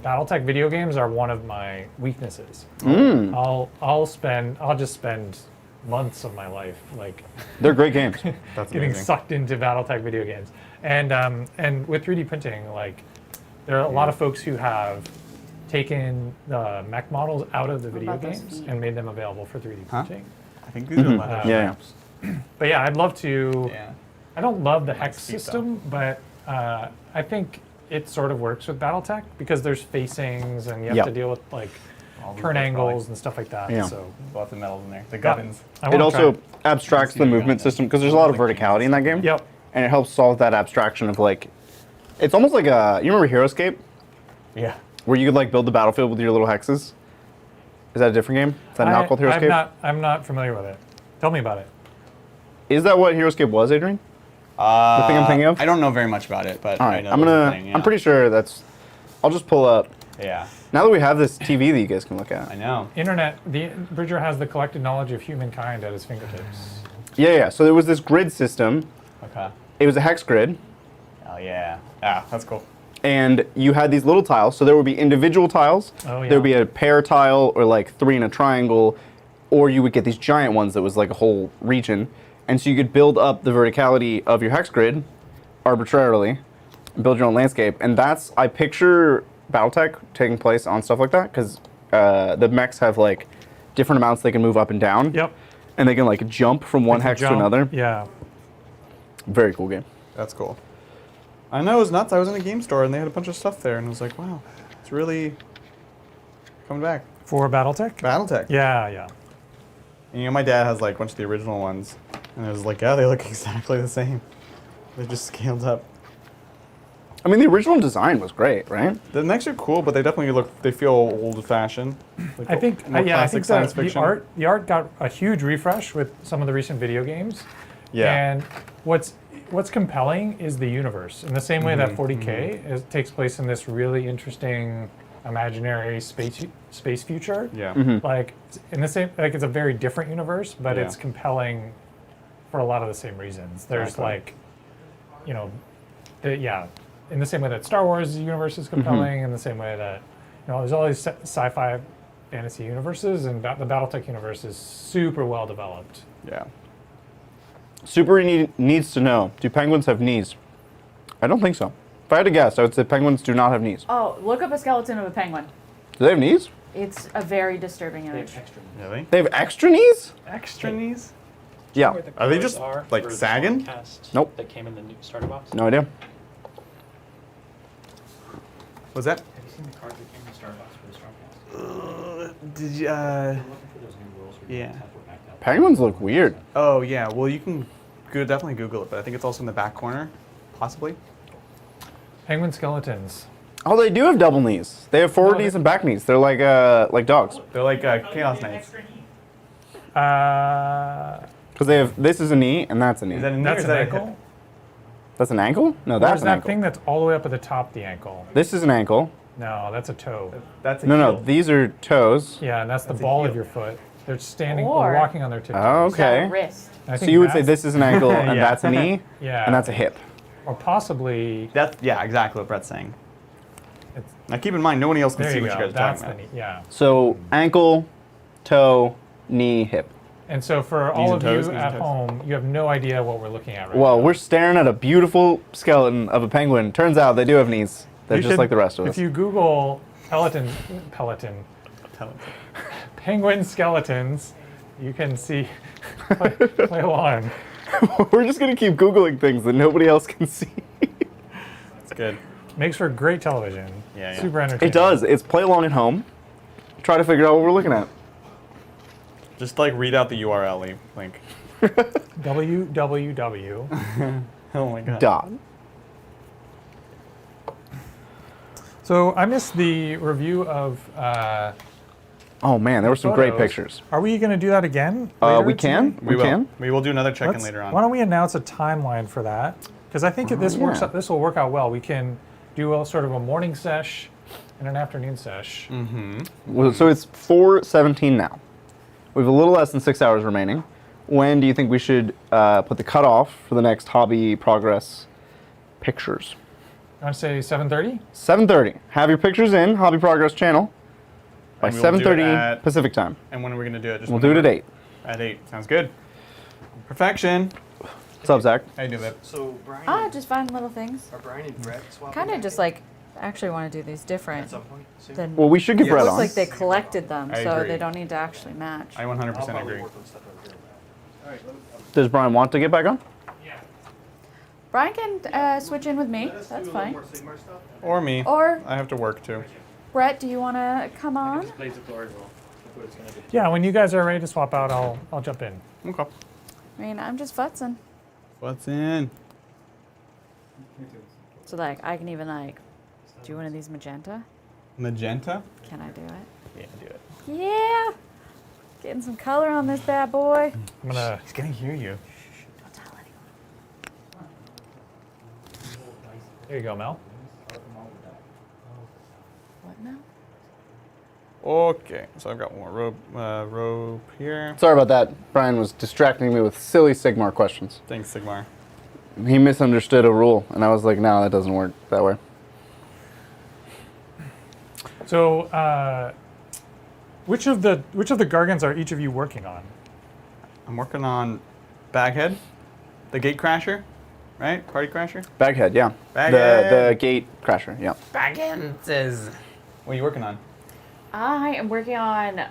Battletech video games are one of my weaknesses. I'll just spend months of my life like they're great games. That's getting amazing. sucked into Battletech video games, and with 3D printing, like there are a lot of folks who have taken the mech models out of the video games and made them available for 3D printing. I think these are leather. Yeah. But yeah, I'd love to. Yeah. I don't love the hex system, but I think it sort of works with BattleTech because there's facings and you have Yep. to deal with like All the turn little angles products. and stuff like that. Yeah. So Lots of medals in there. The Gubbins. I It wanna also try abstracts see the the movement Gargants. system because there's a lot of verticality in that game. Yep. And it helps solve that abstraction of like, it's almost like a, you remember HeroScape? Yeah. Where you could like build the battlefield with your little hexes? Is that a different game? Is that not called HeroScape? I'm not familiar with it. Tell me about it. Is that what HeroScape was, Adrian? The thing I'm thinking of? I don't know very much about it, but All I right, know I'm there's a gonna. thing, yeah. I'm pretty sure that's. I'll just pull up. Yeah, Now that we have this TV that you guys can look I at. know. Bridger has the collected knowledge of humankind at his fingertips. Yeah. So there was this grid system. Okay. It was a hex grid, Oh yeah. Yeah, that's cool. and you had these little tiles. So there would be individual tiles. Oh, yeah. There would be a pair tile, or like 3 in a triangle, or you would get these giant ones that was like a whole region. And so you could build up the verticality of your hex grid arbitrarily, and build your own landscape. And that's, I picture BattleTech taking place on stuff like that because the mechs have like different amounts they can move up and down. Yep. And they can like jump from one hex to Jump. another. Yeah. Very cool game. That's cool. I know, it was nuts. I was in a game store and they had a bunch of stuff there, and I was like, wow, it's really coming back. For BattleTech? BattleTech. Yeah, yeah. And, you know, my dad has like a bunch of the original ones, and I was like, yeah, they look exactly the same. They're just scaled up. I mean, the original design was great, right? The mechs are cool, but they definitely they feel old-fashioned. Like I think, more yeah, I classic think science the fiction. art got a huge refresh with some of the recent video games. Yeah. And what's compelling is the universe. In the same way that Mm-hmm, 40K takes place in this really interesting imaginary space future. Yeah. Like in the same, like it's a very different universe, but Yeah. it's compelling for a lot of the same reasons. There's Exactly. like, you know, in the same way that Star Wars universe is compelling, in the same way that, you know, there's all these sci-fi fantasy universes, and the BattleTech universe is super well developed. Yeah. Super needs to know, do penguins have knees? I don't think so. If I had to guess, I would say penguins do not have knees. Oh, look up a skeleton of a penguin. Do they have knees? It's a very disturbing image. Really? They have extra knees? Extra knees? Yeah. Where the Are they colors just, are like, for the sagging? forecast Nope. That came in the new starter box. No idea. Was that? Have you seen the cards that came in the starter box for the Stormcast? Did you? I'm looking for those new rules. Where you Yeah. don't have to back out. Penguins look weird. Oh yeah. Well, you can definitely Google it, but I think it's also in the back corner, possibly. Penguin skeletons. Oh, they do have double knees. They have forward No, knees they- and back knees. They're like dogs. They're like Chaos Knights. Because they have, this is a knee and that's a knee. Is that a knee or That's is an that a ankle. hip? That's an ankle? No, Or that's is an that ankle. thing that's all the way up at the top the ankle? This is an ankle. No, that's a toe. That's a No, heel. no, these are toes. Yeah, and that's the That's a ball of heel. your foot. They're standing Or- or walking on their tiptoes. Oh, Is that a okay. wrist? I So think you would say that's- this is an ankle and Yeah. that's a knee Yeah. and that's a hip. Or possibly. That's exactly what Brett's saying. It's- Now keep in mind, no one else can There see you what go. you guys are That's talking the about. knee. Yeah. So ankle, toe, knee, hip. And so for all and of toes, you knees at and toes. home, you have no idea what we're looking at right Well, now. we're staring at a beautiful skeleton of a penguin. Turns out they do have knees. They're You just should- like the rest of us. If you Google Peloton, penguin skeletons, you can see, play along. We're just gonna keep Googling things that nobody else can see. It's good. Makes for great television. Yeah, yeah. Super entertaining. It does. It's play along at home. Try to figure out what we're looking at. Just like read out the URL link. www. Oh my god. Dot. So I missed the review of. Oh man, there were some great Photos. pictures. Are we going to do that again? We later can. today? We can. We will do another check-in Let's- later on. Why don't we announce a timeline for that? Because I think this works. yeah. This will work out well. We can do a sort of a morning sesh and an afternoon sesh. Well, so it's 4:17 now. We have a little less than 6 hours remaining. When do you think we should put the cutoff for the next hobby progress pictures? I want to say 7:30. 7:30. Have your pictures in Hobby Progress channel by And we will do it 7:30 at- Pacific time. And when are we going to do it? Just We'll do it at whenever? 8. At 8. Sounds good. Perfection. What's up, Zach? How you doing, babe? So Brian, Just fun little things. are Brian and Brett swapping? Kind of back just in like, actually want to do these different at some point soon? than. Well, we should get Yes. Brett Looks on. like they collected them, I so agree. they don't need to actually match. I I'll 100% probably agree. work on stuff over here. All right, let me, Does Brian want to get back on? Brian can switch in with me. That's fine. Or me. Or I have to work too. Brett, do you want to come I on? just blaze the floor as well. That's what it's gonna do. Yeah, when you guys are ready to swap out, I'll jump in. Okay. I mean, I'm just futzing. What's in? So like, I can even like do one of these magenta. Magenta? Can I do it? Yeah, do it. Yeah. Getting some color on this bad boy. I'm gonna. He's gonna hear you. Don't tell anyone. There you go, Mel. What now? Okay, so I've got one more rope here. Sorry about that. Brian was distracting me with silly Sigmar questions. Thanks, Sigmar. He misunderstood a rule, and I was like, no, that doesn't work that way. So, which of the Gargants are each of you working on? I'm working on Baghead, the Gate Crasher, right? Party Crasher? Baghead, yeah. Baghead. The gate crasher, yeah. Bagants. What are you working on? I am working on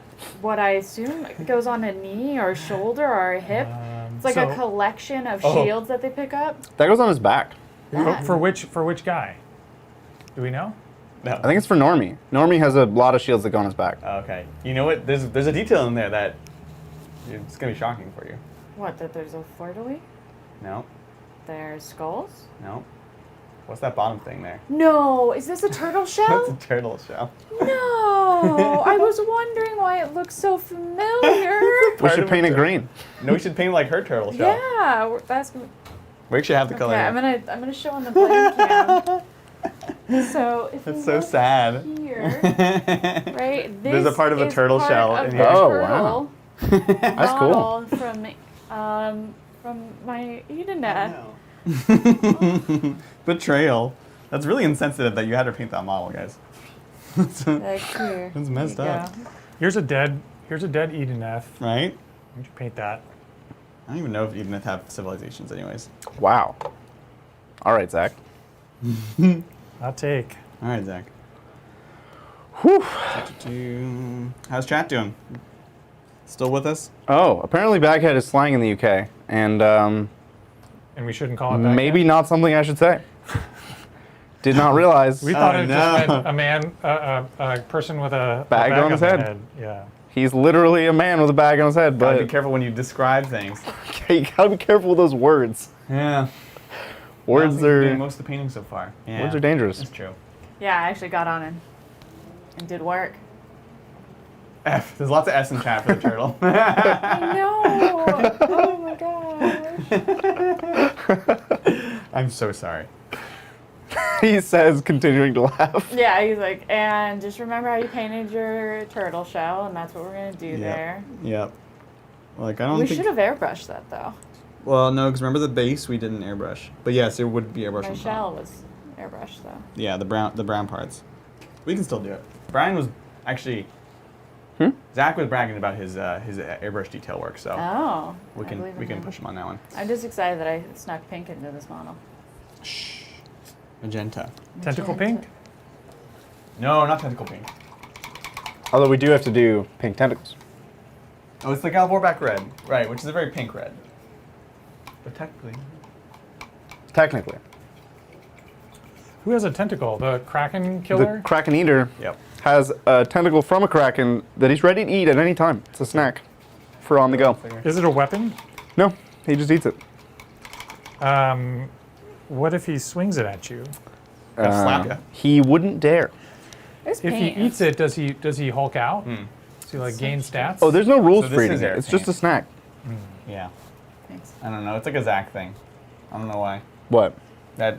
what I assume goes on a knee or a shoulder or a hip. It's like a collection of shields that they pick up. That goes on his back. For which guy? Do we know? No. I think it's for Normie. Normie has a lot of shields that go on his back. Okay. You know what? There's a detail in there that it's gonna be shocking for you. What, that there's a fleur-de-lis? No. There's skulls? No. What's that bottom thing there? No, is this a turtle shell? That's a turtle shell. No, I was wondering why it looks so familiar. We Part should of paint it. it green. No, we should paint like her turtle shell. Yeah, that's We actually have the color. okay. here. I'm gonna show on the blade cam. So if That's you so look sad. here, right? This There's a part of a is turtle part shell of in the here. Oh, turtle That's cool. model from my Edeneth. Betrayal. That's really insensitive that you had her paint that model, guys. That's Like here. messed There you up. go. Here's a dead Edeneth. Right? You should paint that. I don't even know if Edeneth have civilizations anyways. Wow. All right, Zach. I'll take. All right, Zach. Whew. How's chat doing? Still with us? Oh, apparently Baghead is slang in the UK, and And we shouldn't call it back maybe yet? not something I should say. Did not realize. We thought it just no. meant a man, a person with a Bag on his their head. Yeah. He's literally a man with a bag on his head, Gotta be but careful when you describe things. you gotta be careful with those words. Yeah. Words doing are most of the painting so far. Yeah. words are dangerous. That's true. Yeah, I actually got on and did work. F. There's lots of S in chat for the turtle. I know. Oh my gosh. I'm so sorry. He says, continuing to laugh. Yeah, he's like, and just remember how you painted your turtle shell, and that's what we're gonna do there. Yep. Like I don't We think. should have airbrushed that though. Well, no, because remember the base we didn't airbrush. But yes, it would be airbrush. My on top. shell was airbrushed though. Yeah, the brown parts. We can still do it. Brian was actually. Hmm? Zach was bragging about his airbrush detail work, so Oh. we I can believe we in can him. push him on that one. I'm just excited that I snuck pink into this model. Shh. Magenta. Tentacle pink? No, not tentacle pink. Although we do have to do pink tentacles. Oh, it's the Galvorback red, right? Which is a very pink red. But technically, Technically. Who has a tentacle? The Kraken killer? The Kraken Eater yep. has a tentacle from a Kraken that he's ready to eat at any time. It's a snack for on the go. Is it a weapon? No, he just eats it. What if he swings it at you? Gonna slap ya. He wouldn't dare. There's If he paint. eats it, does he Hulk out? Does he like gain stats? Oh, there's no rules So for this eating is it. air It's just a paint. snack. Yeah. Thanks. I don't know. It's like a Zach thing. I don't know why. What? That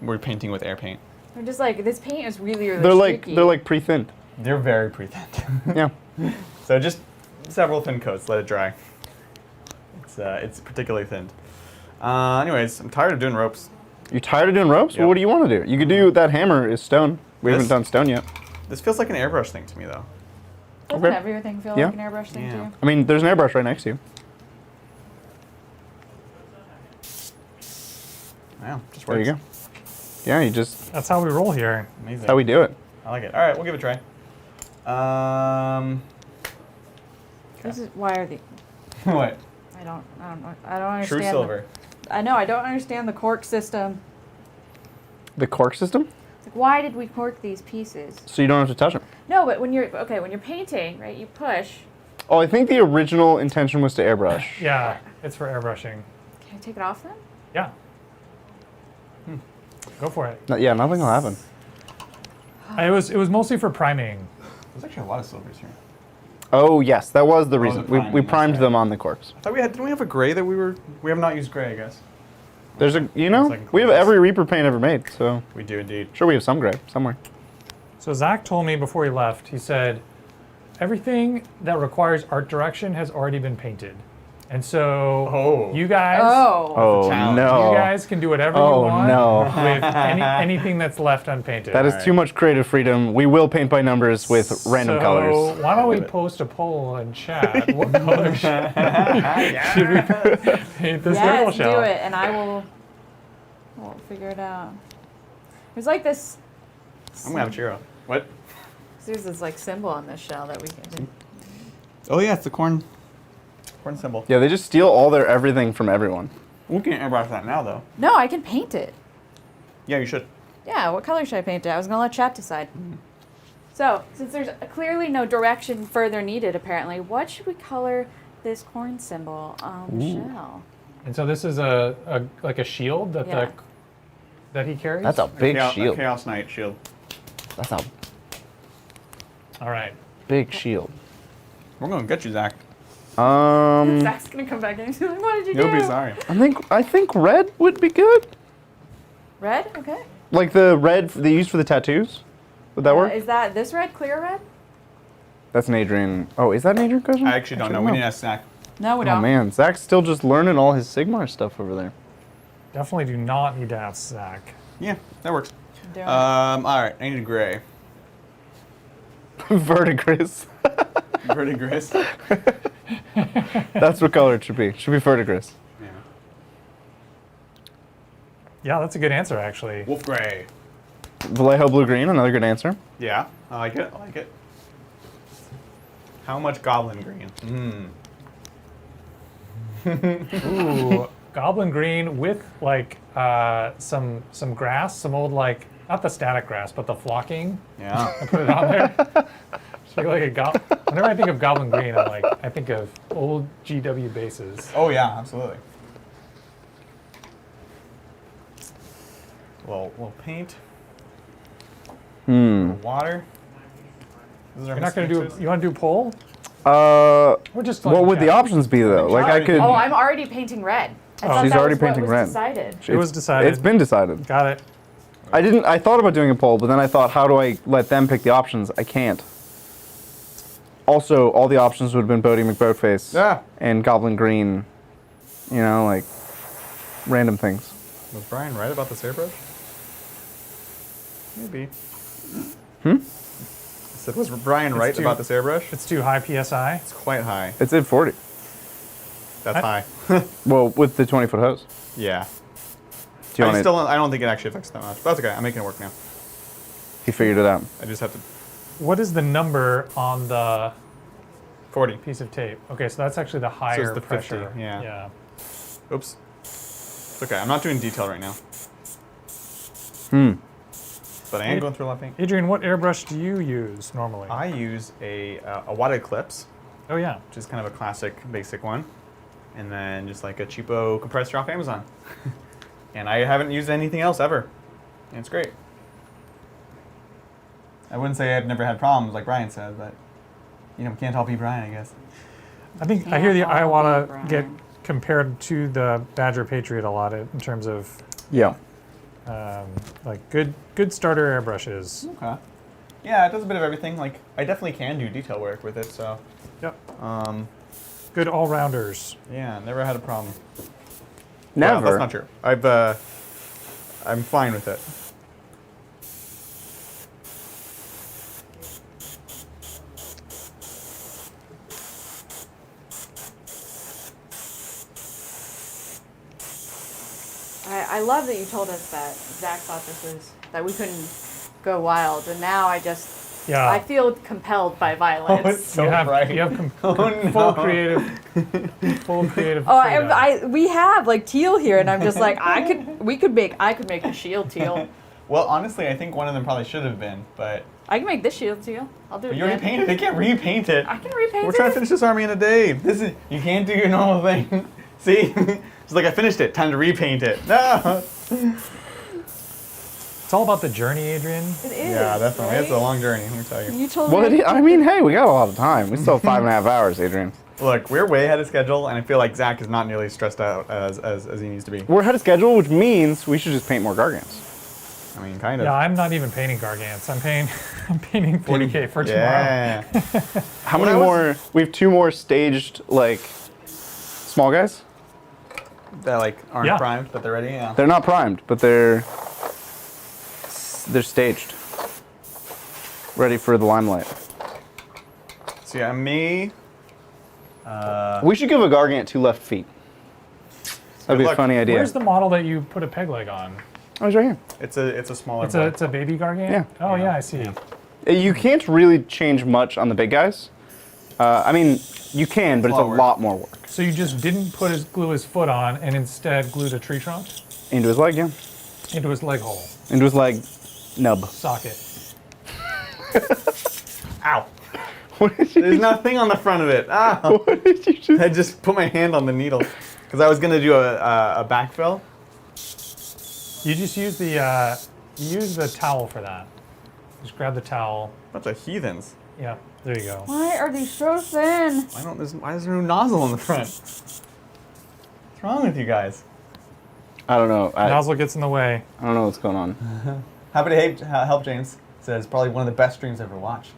we're painting with air paint. I'm just like, this paint is really, really streaky. They're like pre-thinned. They're very pre-thinned. Yeah. So just several thin coats. Let it dry. It's particularly thinned. Anyways, I'm tired of doing ropes. You're tired of doing ropes? Yep. Well, what do you want to do? You could do that hammer is stone. We This? haven't done stone yet. This feels like an airbrush thing to me, though. Doesn't Okay. everything feel Yeah. like an airbrush thing Yeah. to you? I mean, there's an airbrush right next to you. Wow, just There works. you go. Yeah, you just, That's how we roll here. Amazing. that's how we do it. I like it. All right, we'll give it a try. This is, why are the, What? I don't understand. True silver. I know, I don't understand the cork system. The cork system? Like, why did we cork these pieces? So you don't have to touch them. No, but when you're painting, right, you push. Oh, I think the original intention was to airbrush. Yeah, it's for airbrushing. Can I take it off then? Yeah. Go for it. Yeah, nothing will happen. It was mostly for priming. There's actually a lot of silvers here. Oh yes, that was the reason. the We priming, primed that's them on the corks. I thought didn't we have a gray that we have not used gray, I guess. There's a, you know, like we have clueless. every Reaper paint ever made, so We do indeed. sure we have some gray somewhere. So Zach told me before he left, he said, everything that requires art direction has already been painted. And so Oh. you guys Oh challenge. no. you guys can do whatever you Oh, want no. with anything that's left unpainted. That is too much creative freedom. We will paint by numbers with random so colors. why don't we post a poll in chat? What color should we paint this turtle Yes, shell? do it, and we'll figure it out. There's like this. I'm gonna have a churro. What? There's this like symbol on this shell that we can do. Oh yeah, it's the corn symbol. Yeah, they just steal all their everything from everyone. We can airbrush that now though. No, I can paint it. Yeah, you should. Yeah, what color should I paint it? I was gonna let chat decide. So, since there's clearly no direction further needed, apparently, what should we color this corn symbol on the shell? And so this is like a shield that Yeah. that he carries? That's a big A shield. Chaos Knight shield. That's a All right. big shield. We're gonna get you, Zach. Zach's gonna come back and he's like, what did you You'll do? be sorry. I think red would be good. Red? Okay. Like the red they use for the tattoos. Would that work? Is that this red, clear red? That's an Adrian. Oh, is that an Adrian question? I actually don't know. We need to ask Zach. No, we Oh don't. man, Zach's still just learning all his Sigmar stuff over there. Definitely do not need to ask Zach. Yeah, that works. Doing it. All right, I need a gray. Verdigris. Verdigris. That's what color it should be. It should be verdigris. Yeah. Yeah, that's a good answer, actually. Wolf gray. Vallejo blue green, another good answer. Yeah, I like it. I like it. How much goblin green? Ooh, goblin green with like some grass, some old like not the static grass, but the flocking. Yeah. I put it on there. Just like whenever I think of goblin green, I think of old GW bases. Oh yeah, absolutely. Little paint. Little water. You're not gonna do. You want to do poll? What Or just would the options be though? Like I could. Oh, I'm already painting red. I thought she's that already was what painting was red. Decided. It was decided. It's been decided. Got it. I thought about doing a poll, but then I thought, how do I let them pick the options? I can't. Also, all the options would have been Bodie McBoatface Yeah. and Goblin Green. You know, like random things. Was Brian right about this airbrush? Maybe. Hmm? I said, was Brian right too- about this airbrush? It's too high PSI. It's quite high. It's at 40. That's high. Well, with the 20-foot hose. Yeah. Do you want it? I don't think it actually affects that much. But that's okay. I'm making it work now. He figured it out. I just have to. What is the number on the 40. piece of tape? Okay, so that's actually the higher the 50, pressure. yeah. Oops. It's okay. I'm not doing detail right now. But I am going through a lot of paint. Adrian, what airbrush do you use normally? I use a Watt Eclipse, Oh yeah. which is kind of a classic, basic one. And then just like a cheapo compressor off Amazon. And I haven't used anything else ever. And it's great. I wouldn't say I've never had problems like Brian said, but you know, can't all be Brian, I guess. I think I hear the Yeah, Iwata Brian. get compared to the Badger Patriot a lot in terms of Yeah. like good starter airbrushes. Okay. Yeah, it does a bit of everything. Like, I definitely can do detail work with it, so. Yep. Um, Good all-rounders. yeah, never had a problem. Never. Well, that's not true. I'm fine with it. I love that you told us that Zach thought that we couldn't go wild, and now I just Yeah. I feel compelled by violence. So you have, bright. you have Oh, no. full creative freedom. We have like teal here, and I'm just like, I could make the shield teal. Well, honestly, I think one of them probably should have been, but I can make this shield teal. I'll do it. you already again. painted. They can't repaint it. I can repaint We're it. trying to finish this army in a day. You can't do your normal thing. See, it's like I finished it. Time to repaint it. No. It's all about the journey, Adrian. It is. Yeah, definitely. It's a right? long journey. Let me tell you. You told What? me. I mean, hey, we got a lot of time. We still have 5.5 hours, Adrian. Look, we're way ahead of schedule, and I feel like Zach is not nearly as stressed out as he needs to be. We're ahead of schedule, which means we should just paint more Gargants. I mean, kind of. Yeah, I'm not even painting Gargants. I'm painting 40K for tomorrow. Yeah. How many more? We have 2 more staged, like, small guys. That like aren't Yeah. primed, but they're ready. Yeah. They're not primed, but they're staged, ready for the limelight. So yeah, me. We should give a Gargant 2 left feet. That'd be a luck. funny idea. Where's the model that you put a peg leg on? Oh, he's right here. It's a smaller. It's boy. a baby Gargant? Yeah. Oh, yeah, I see. You can't really change much on the big guys. I mean, you can, but it's a lot of work. lot more work. So you just didn't glue his foot on and instead glued a tree trunk Into his leg, yeah. into his leg hole, Into his leg nub. socket. Ow. What did you There's nothing on the front of it. Ow. What did you just? I just put my hand on the needle because I was gonna do a backfill. You just use the towel for that. Just grab the towel. Bunch of heathens. Yeah, there you go. Why are these so thin? Why is there no nozzle in the front? What's wrong with you guys? I don't know. I Nozzle gets in the way. don't know what's going on. Happy to help, James. Says probably one of the best streams I've ever watched.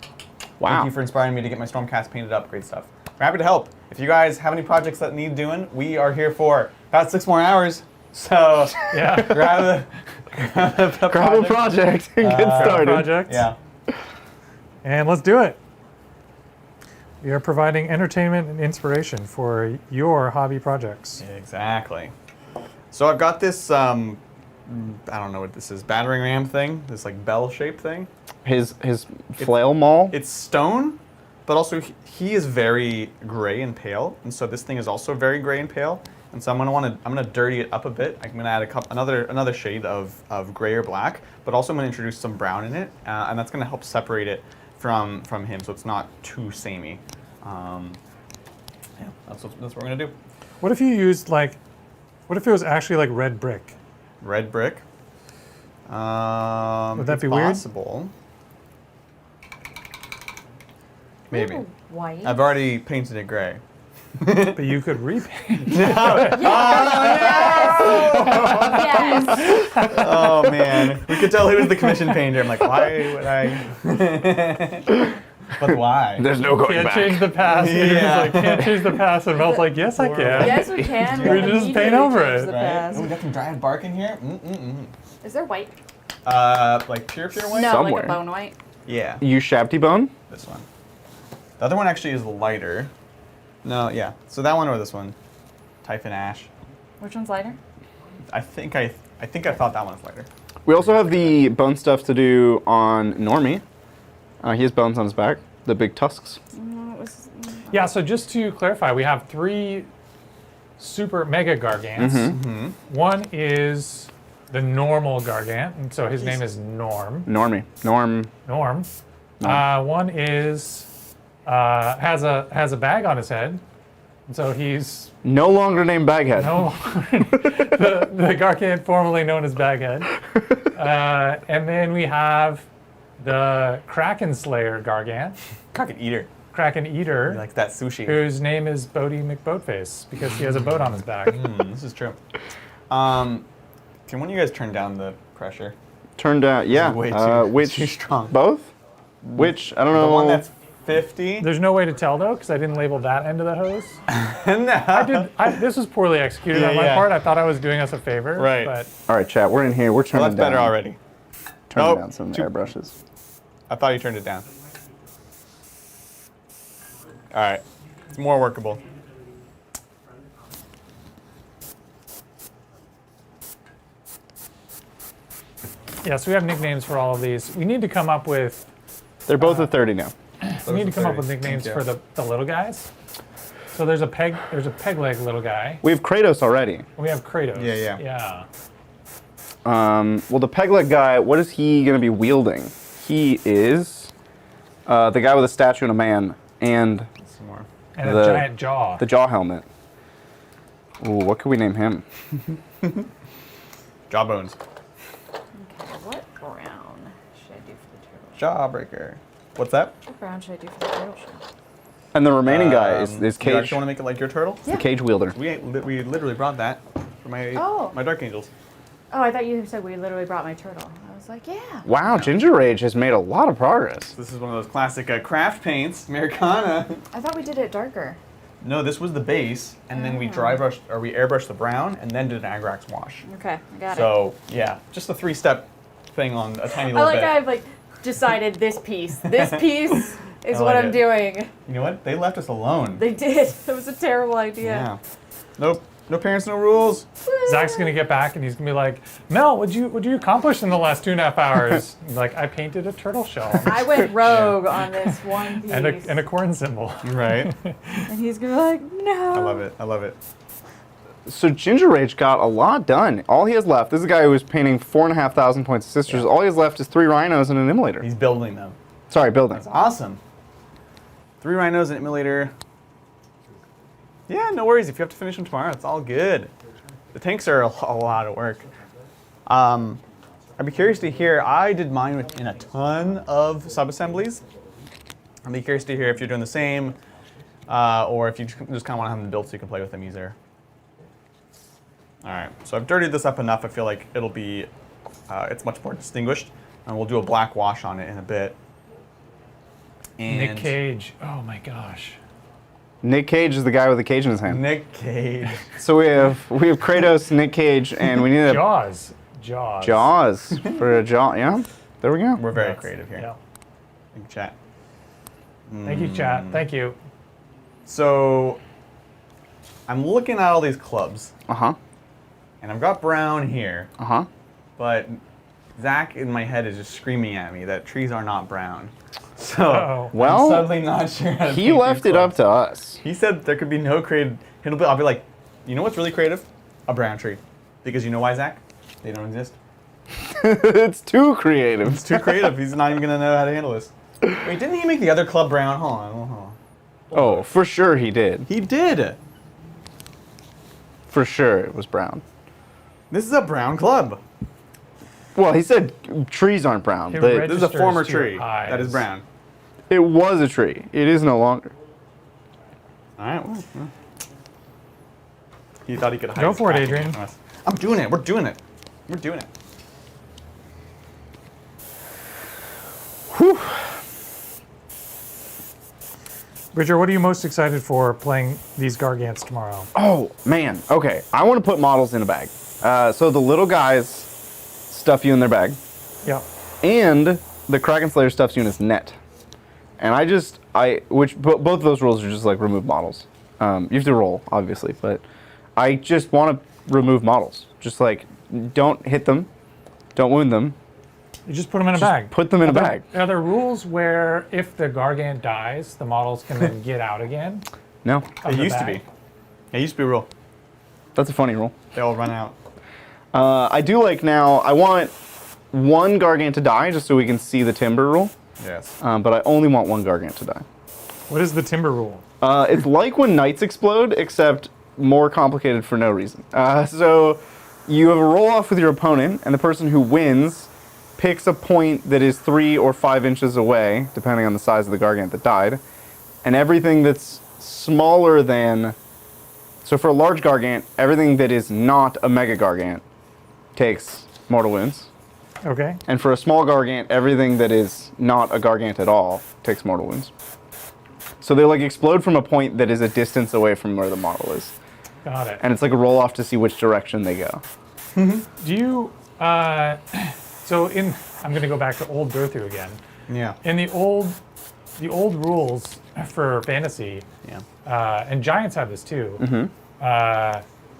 Wow. Thank you for inspiring me to get my Stormcast painted up. Great stuff. We're happy to help. If you guys have any projects that need doing, we are here for about 6 more hours. So Yeah. grab Grab a project and get started. Project. Yeah. And let's do it. We are providing entertainment and inspiration for your hobby projects. Exactly. So I've got this, I don't know what this is, battering ram thing, this like bell-shaped thing. His flail maul. It's stone, but also he is very gray and pale, and so this thing is also very gray and pale. And so I'm gonna dirty it up a bit. I'm gonna add another shade of gray or black, but also I'm gonna introduce some brown in it, and that's gonna help separate it from him, so it's not too samey. Yeah, that's what we're gonna do. What if you used what if it was actually like red brick? Red brick. Would that It's be weird? possible. Maybe. White. I've already painted it gray. But you could repaint. Yes. Oh man, we could tell who was the commission painter. I'm like, why would I? But why? There's no going Can't back. change the past. Yeah. Yeah. Like, can't change the past. And Mel's like, yes, I can. Yes, we can. We just paint over change it. the Right? past. Oh, we got some dried bark in here. Is there white? Like pure white. No, Somewhere. like a bone white. Yeah, You shabty bone? this one. The other one actually is lighter. No, yeah. So that one or this one, Typhon Ash. Which one's lighter? I think I thought that one was lighter. We also have the bone stuff to do on Normie. He has bones on his back, the big tusks. Yeah, so just to clarify, we have 3 super Megagargants. Mm-hmm. One is the normal Gargant, and so his name is Norm. Normie. Norm. One is has a bag on his head, and so he's No longer named Baghead. no the Gargant formerly known as Baghead. And then we have the Kraken Slayer Gargant, Kraken Eater. Kraken Eater, He likes that sushi. whose name is Bodie McBoatface because he has a boat on his back. This is true. Can one of you guys turn down the pressure? Turned out, yeah. Way too, which too strong. Both? Which I don't know. The one that's 50. There's no way to tell though because I didn't label that end of the hose. No. This was poorly executed Yeah, on my yeah. part. I thought I was doing us a favor. Right. But All right, chat. We're in here. We're turning Well, that's down. better already. Turning Nope. down some Too- airbrushes. I thought you turned it down. All right. It's more workable. yeah, so we have nicknames for all of these. We need to come up with They're both at 30 now. We need to come up with nicknames for the little guys. So there's a peg leg little guy. We have Kratos already. We have Kratos. Yeah. Yeah. Well, the peg leg guy, what is he going to be wielding? He is the guy with a statue and a man and Some more. And The- a giant jaw. the jaw helmet. Ooh, what could we name him? Jawbones. Okay, what brown should I do for the turtle? Jawbreaker. What's that? What brown should I do for the turtle shell? And the remaining guy is You Cage, actually want to make it like your turtle? the Cage wielder. We literally brought that for my Oh. my Dark Angels. Oh, I thought you said we literally brought my turtle. I was like, yeah. Wow, Ginger Rage has made a lot of progress. This is one of those classic craft paints, Americana. I thought we did it darker. No, this was the base, and then we dry brushed or we airbrushed the brown, and then did an Agrax wash. Okay, I got it. So yeah, just a 3-step thing on a tiny I little like bit. how I've like decided this piece. This piece is I what like I'm it. doing. You know what? They left us alone. They did. It was a terrible idea. Yeah. Nope. No parents, no rules. Zach's gonna get back and he's gonna be like, Mel, what'd you accomplish in the last 2.5 hours? Like, I painted a turtle shell I went rogue on this one piece. and a corn symbol. Right. And he's gonna be like, no. I love it. I love it. So Ginger Rage got a lot done. All he has left, this is a guy who was painting 4,500 points of sisters. All he has left is 3 rhinos and an immolator. He's building them. Sorry, building. That's awesome. 3 rhinos, an immolator. Yeah, no worries. If you have to finish them tomorrow, it's all good. The tanks are a lot of work. I'd be curious to hear. I did mine in a ton of sub-assemblies. I'd be curious to hear if you're doing the same, or if you just kind of want to have them built so you can play with them easier. All right, so I've dirtied this up enough. I feel like it'll be, it's much more distinguished, and we'll do a black wash on it in a bit. And Nick Cage. Oh my gosh. Nick Cage is the guy with the cage in his hand. Nick Cage. So we have Kratos, Nick Cage, and we need a Jaws. Jaws for a jaw. Yeah, there we go. We're very Yes. creative here. Yeah. Thank you, chat. Thank you, chat. Thank you. So I'm looking at all these clubs, Uh-huh. and I've got brown here, Uh-huh. but Zach in my head is just screaming at me that trees are not brown. So Uh-oh. I'm Well, suddenly not sure how to he paint left these it up clubs. to us. He said there could be no creative. I'll be like, you know what's really creative? A brown tree. Because you know why, Zach? They don't exist. It's too creative. It's too creative. He's not even going to know how to handle this. Wait, didn't he make the other club brown? Hold on. Oh, for sure he did. He did. For sure it was brown. This is a brown club. Well, he said trees aren't brown, It but This is a former Registers to your tree that is eyes. brown. it was a tree. It is no longer. All right. Well. He thought he could hide Go his for it, cracking Adrian. from us. I'm doing it. We're doing it. We're doing it. Whew. Bridger, what are you most excited for playing these Gargants tomorrow? Oh, man. Okay. I want to put models in a bag. So the little guys stuff you in their bag, Yeah. and the Kraken Slayer stuffs you in his net. And both of those rules are just like remove models. You have to roll, obviously, but I just want to remove models. Just like, don't hit them, don't wound them, You just put them in a bag. put them in a bag. Are there rules where if the Gargant dies, the models can then get out again? No, of It the used to bag? be. It used to be a rule. that's a funny rule. They all run out. I do like now, I want one Gargant to die just so we can see the timber rule, Yes. but I only want one Gargant to die. What is the timber rule? It's like when knights explode, except more complicated for no reason. So you have a roll off with your opponent, and the person who wins picks a point that is 3 or 5 inches away, depending on the size of the Gargant that died, and everything that's smaller than... So for a large Gargant, everything that is not a Megagargant takes mortal wounds. Okay. And for a small Gargant, everything that is not a Gargant at all takes mortal wounds. So they like explode from a point that is a distance away from where the model is. Got it. And it's like a roll off to see which direction they go. Do you, I'm going to go back to old Durthu again. Yeah. In the old rules for fantasy, Yeah. and giants have this too.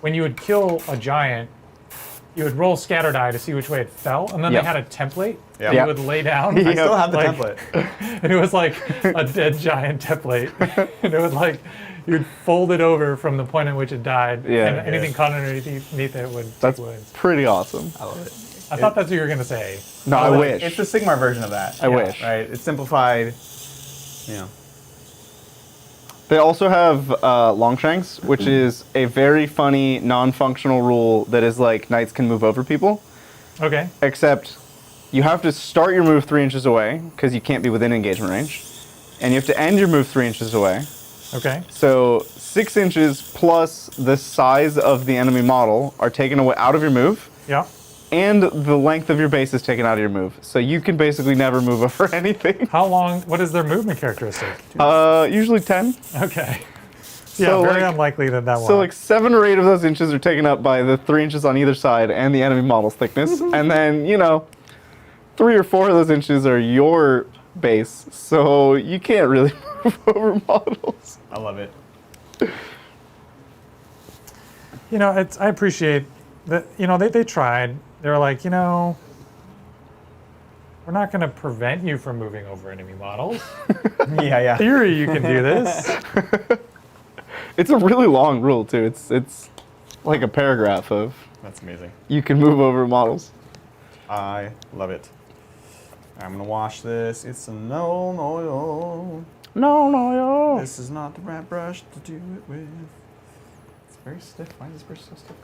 When you would kill a giant, you would roll scatter die to see which way it fell, and then Yep. they had a template Yeah. that Yep. you would lay down. I still have the Like- template. And it was like a dead giant template. And it would like, you'd fold it over from the point at which it died, Yeah. and anything caught underneath it would That's take wounds. pretty awesome. I love it. I thought that's what you were going to say. No, I Like, wish. It's the Sigmar version of that. I wish. Right? It's simplified. You know. They also have Longshanks, which is a very funny, non-functional rule that is like knights can move over people, Okay. except you have to start your move 3 inches away, because you can't be within engagement range, and you have to end your move 3 inches away. Okay. So 6 inches plus the size of the enemy model are taken away out of your move, Yeah. and the length of your base is taken out of your move. So you can basically never move over anything. How long, what is their movement characteristic? Usually 10. Okay. Yeah, So, very like- unlikely that that will. So like 7 or 8 of those inches are taken up by the 3 inches on either side and the enemy model's thickness. And then, 3 or 4 of those inches are your base. So you can't really move over models. I love it. I appreciate that, they tried. They were like, we're not going to prevent you from moving over enemy models. Yeah. Theory, you can do this. It's a really long rule too. It's like a paragraph of That's amazing. you can move over models. I love it. I'm gonna wash this. It's a no. No. This is not the right brush to do it with. It's very stiff. Why is this brush so stiff?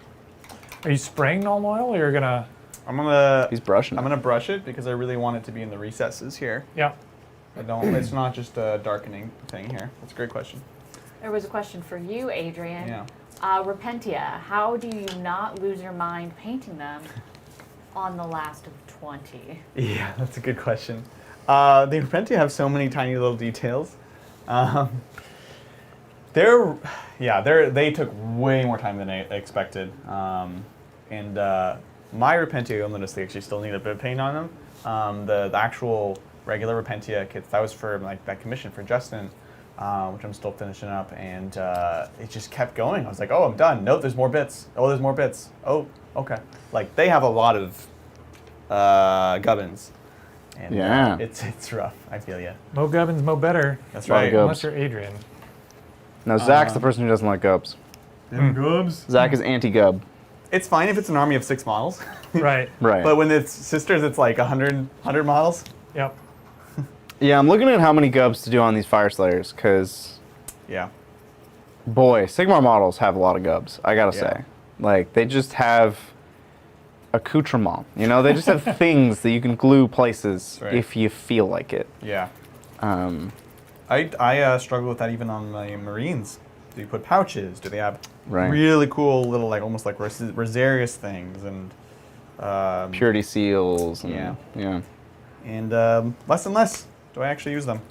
Are you spraying null oil, or you're going to... He's brushing. I'm gonna brush it because I really want it to be in the recesses here. Yeah. I don't. It's not just a darkening thing here. That's a great question. There was a question for you, Adrian. Yeah. Repentia, how do you not lose your mind painting them on the last of 20? Yeah, that's a good question. The Repentia have so many tiny little details. They took way more time than I expected. My Repentia, you'll notice they actually still need a bit of paint on them. The actual regular Repentia kits, that was for like that commission for Justin, which I'm still finishing up, and it just kept going. I was like, oh, I'm done. Nope, there's more bits. Oh, there's more bits. Oh, okay. Like they have a lot of gubbins. And Yeah. it's rough. I feel you. Mo Gubbins, Mo better. That's Lot of right. gubbins. Unless you're Adrian. Now Zach's the person who doesn't like gubs. Gubbs. Zach is anti-gub. It's fine if it's an army of 6 models, Right. Right. but when it's sisters, it's like 100 models. Yep. Yeah, I'm looking at how many gubs to do on these Fire Slayers, because, Yeah. boy, Sigmar models have a lot of gubs, I gotta Yeah. say. Like, they just have accoutrement, they just have things that you can glue places Right. if you feel like it. Yeah. Um, I struggle with that even on my Marines. Do you put pouches? Do they have Right. really cool little, like almost like Rosarius things and Purity seals. And, Yeah. Yeah. and less and less do I actually use them.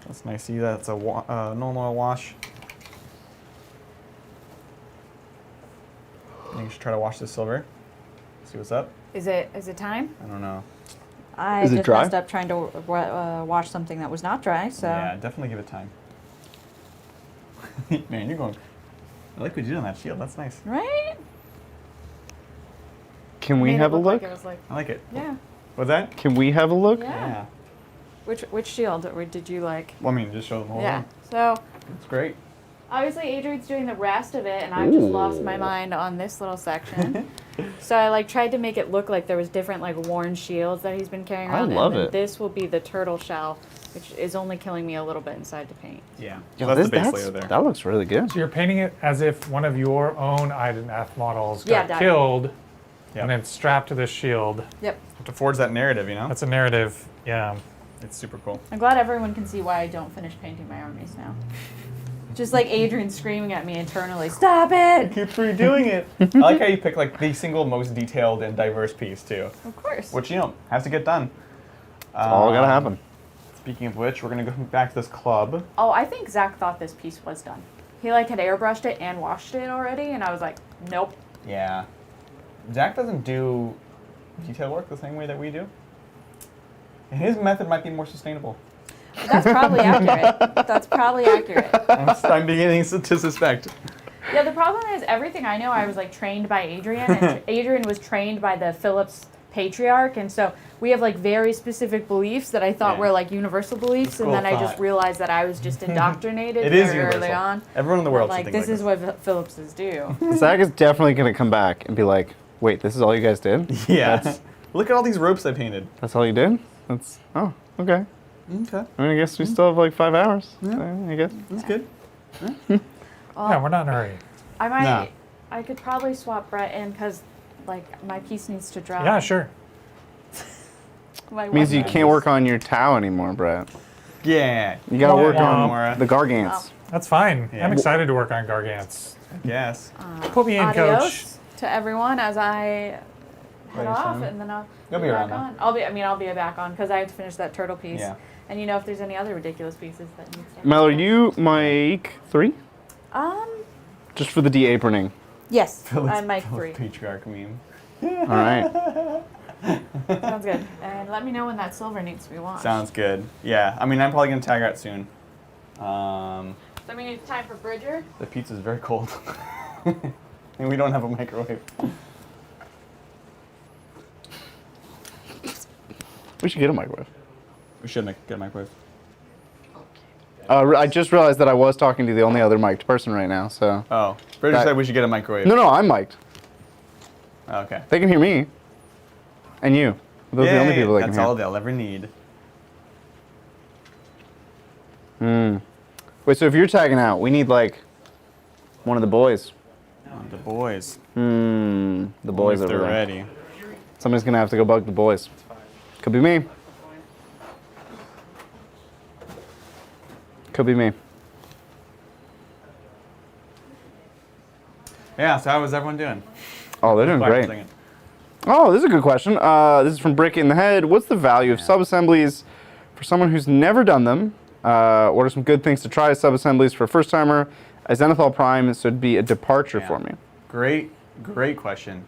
That's nice. See, that's a null oil wash. You should try to wash this silver. See what's up. Is it time? I don't know. I Is it just dry? messed up trying to wash something that was not dry, so. Yeah, definitely give it time. Man, you're going. I like what you did on that shield. That's nice. Right? Can we Made it have a like look? it was like, I like it. yeah. What's that? Can we have a look? Yeah. Which shield or did you like? Well, I mean, just show them the whole Yeah. one. So It's great. obviously Adrian's doing the rest of it, and I've just lost my mind on this little section. So I tried to make it look like there was different worn shields that he's been carrying I around. love and then it. This will be the turtle shell, which is only killing me a little bit inside to paint. Yeah. Yeah, So that's the base that's- layer there. That looks really good. So you're painting it as if one of your own Ideneth models Yeah, got died. killed Yep. and then strapped to this shield. Yep. To forge that narrative, That's a narrative. Yeah. It's super cool. I'm glad everyone can see why I don't finish painting my armies now. Just like Adrian screaming at me internally, stop it! Keeps redoing it. I like how you pick the single most detailed and diverse piece too, Of course. which has to get done. All gotta happen. Speaking of which, we're gonna go back to this club. Oh, I think Zach thought this piece was done. He had airbrushed it and washed it already, and I was like, nope. Yeah. Zach doesn't do detail work the same way that we do. And his method might be more sustainable. That's probably accurate. That's probably accurate. I'm beginning to suspect. Yeah, the problem is everything I know, I was like trained by Adrian, and Adrian was trained by the Phillips patriarch, and so we have like very specific beliefs that I thought Yeah. were like universal beliefs, School and then of I just thought. realized that I was just indoctrinated It is very early universal. on. Everyone in the world should Like think this like is what Phillipses do. Zach is definitely gonna come back and be like, "Wait, this is all you guys did? Yeah. Look at all these ropes I painted. That's all you did? That's okay. Okay. I mean, I guess we still have like 5 hours. I guess. That's good. Yeah, we're not in a hurry. I might, Nah. I could probably swap Brett in because like my piece needs to dry. Yeah, sure. My Means one you piece. can't work on your Tau anymore, Brett. Yeah. You gotta work on Mora. the Gargants. That's fine. Yeah. I'm excited to work on Gargants. Yes. Put me in, coach. Adios to everyone as I head Later, off, Simon. and then I'll You'll be back around, though. on. I'll be back on because I have to finish that turtle piece. Yeah. And you know if there's any other ridiculous pieces that need to. Mel, are you Mike 3? Just for the de-aproning. Yes, Phillips- I'm Mike Phillips 3. Patriarch meme. All right. Sounds good. And let me know when that silver needs to be washed. Sounds good. Yeah. I mean, I'm probably gonna tag out soon. So we need time for Bridger. The pizza's very cold, and we don't have a microwave. We should get a microwave. We should get a microwave. I just realized that I was talking to the only other mic'd person right now, so. Oh, Bridger That- said we should get a microwave. No, I'm mic'd. Okay. They can hear me. And you. Those are the only Yay, people that can that's hear. all they'll ever need. Wait, so if you're tagging out, we need like one of the boys. The boys. The boys if over they're there. ready. Somebody's gonna have to go bug the boys. Could be me. Could be me. Yeah. So how is everyone doing? Oh, they're doing Quiet for a great. second. Oh, this is a good question. This is from Brick in the Head. What's the value of sub-assemblies for someone who's never done them? What are some good things to try as sub-assemblies for a first-timer? As Zenithal Prime, this would be a departure Yeah. for me. Great question.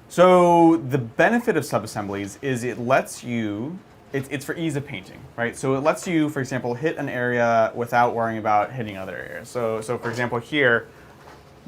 So the benefit of sub-assemblies is it lets you, it's for ease of painting, right? So it lets you, for example, hit an area without worrying about hitting other areas. So for example here,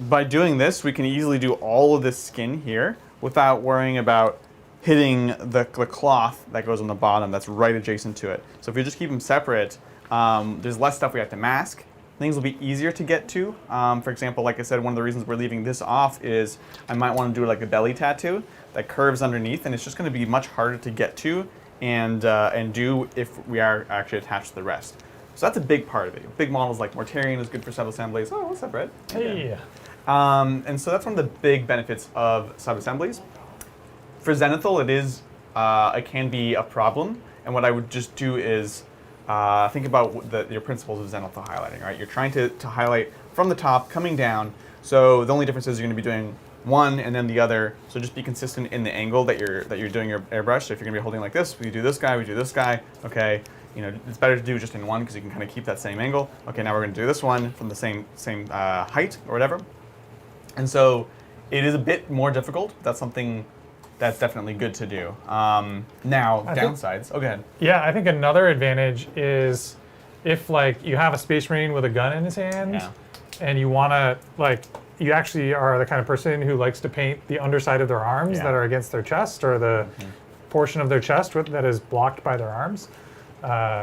by doing this, we can easily do all of this skin here without worrying about hitting the cloth that goes on the bottom that's right adjacent to it. So if you just keep them separate, there's less stuff we have to mask. Things will be easier to get to. For example, like I said, one of the reasons we're leaving this off is I might want to do like a belly tattoo that curves underneath, and it's just going to be much harder to get to and do if we are actually attached to the rest. So that's a big part of it. Big models like Mortarion is good for sub-assemblies. Oh, what's up, Brett? Hey. And so that's one of the big benefits of sub-assemblies. For Zenithal, it can be a problem. And what I would just do is think about your principles of Zenithal highlighting, right? You're trying to highlight from the top, coming down. So the only difference is you're going to be doing one and then the other. So just be consistent in the angle that you're doing your airbrush. So if you're going to be holding like this, we do this guy, we do this guy. Okay, it's better to do just in one because you can kind of keep that same angle. Okay, now we're going to do this one from the same height or whatever. And so it is a bit more difficult. That's something that's definitely good to do. Now, downsides. Oh, go ahead. Yeah, I think another advantage is if like you have a Space Marine with a gun in his hand, Yeah. and you want to like you actually are the kind of person who likes to paint the underside of their arms Yeah. that are against their chest or the portion of their chest that is blocked by their arms.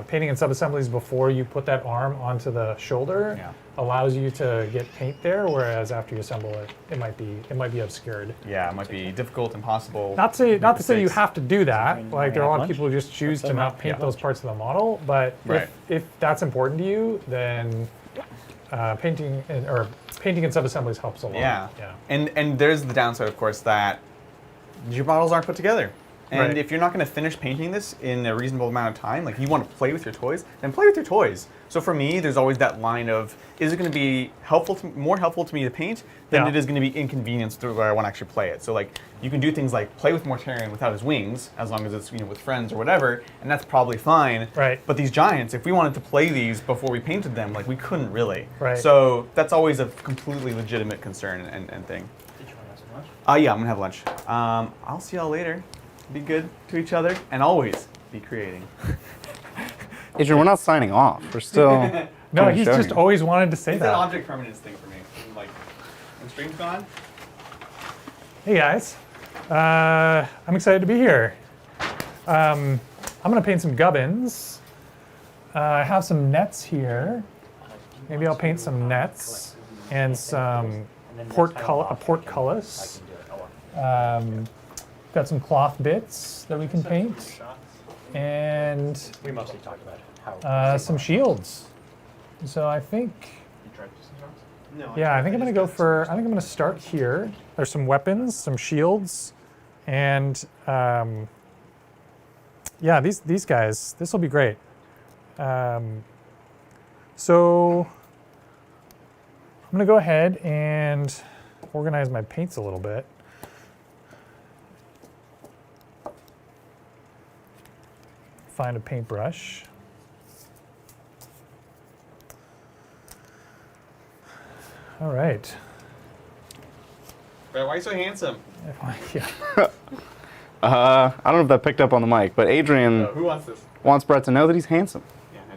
Painting in sub-assemblies before you put that arm onto the shoulder Yeah. allows you to get paint there, whereas after you assemble it, it might be obscured. Yeah, it might be difficult, impossible. Not to say you mistakes. have to do that. Something Like there are a lot of lunch? people who just choose to not paint Yeah. those parts of the model. But Right. if that's important to you, then painting in sub-assemblies helps a lot. Yeah. Yeah. And there's the downside, of course, that your models aren't put together. And Right. if you're not going to finish painting this in a reasonable amount of time, like you want to play with your toys, then play with your toys. So for me, there's always that line of, is it going to be more helpful to me to paint than Yeah. it is going to be inconvenienced through where I want to actually play it. So like you can do things like play with Mortarion without his wings, as long as it's with friends or whatever, and that's probably fine. Right. But these giants, if we wanted to play these before we painted them, like we couldn't really. Right. So that's always a completely legitimate concern and thing. Did you want to have some lunch? Yeah, I'm gonna have lunch. I'll see y'all later. Be good to each other and always be creating. Adrian, we're not signing off. We're still. No, kinda he's showing just you. always wanted to say It's an that. object permanence thing for me. The stream's gone. Hey guys, I'm excited to be here. I'm gonna paint some gubbins. I have some nets here. Maybe I'll paint some nets and some portcullis. Got some cloth bits that we can paint, and We mostly talked about how. some shields. So I think, You tried to see drops? No, yeah, I think I'm gonna go for. I think I'm gonna start here. There's some weapons, some shields, and yeah, these guys. This will be great. So I'm gonna go ahead and organize my paints a little bit. Find a paintbrush. All right. Brett, why are you so handsome? Yeah. I don't know if that picked up on the mic, but Adrian Who wants this? wants Brett to know that he's handsome. Yeah, I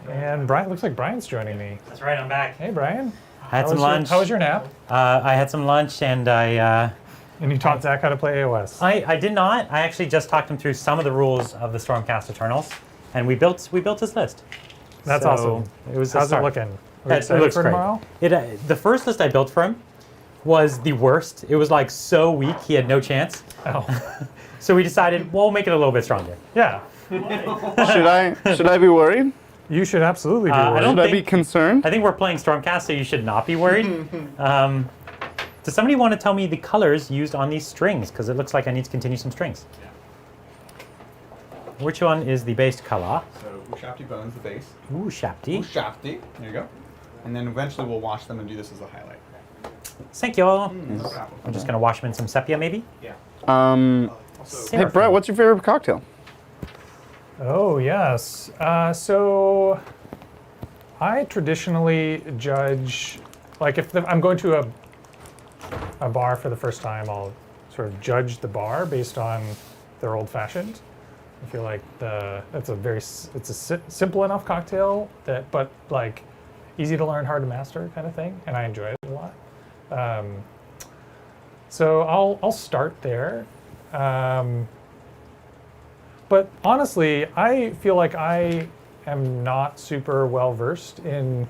do. And Brian, looks like Brian's joining me. That's right, I'm back. Hey, Brian. I had some lunch. How was your nap? I had some lunch and And you taught Zach how to play AOS. I did not. I actually just talked him through some of the rules of the Stormcast Eternals, and we built his list. That's So awesome. It was a How's it start. looking? Are you It excited looks for great. tomorrow? The first list I built for him was the worst. It was like so weak he had no chance. Oh, So we decided we'll make it a little bit stronger. yeah. Should I be worried? You should absolutely be I worried. don't Should I be think- concerned? I think we're playing Stormcast, so you should not be worried. Does somebody want to tell me the colors used on these strings? Because it looks like I need to continue some strings. Which one is the base color? So Ushapti Bones, the base. Ooh, Shapti. Ushapti. There you go. And then eventually we'll wash them and do this as a highlight. Thank you. No problem. I'm just going to wash them in some sepia, maybe? Yeah. Hey Brett, what's your favorite cocktail? Oh, yes. So I traditionally judge, like if I'm going to a bar for the first time, I'll sort of judge the bar based on their old fashioned. I feel like it's a simple enough cocktail but like easy to learn, hard to master kind of thing, and I enjoy it a lot. So I'll start there. But honestly, I feel like I am not super well versed in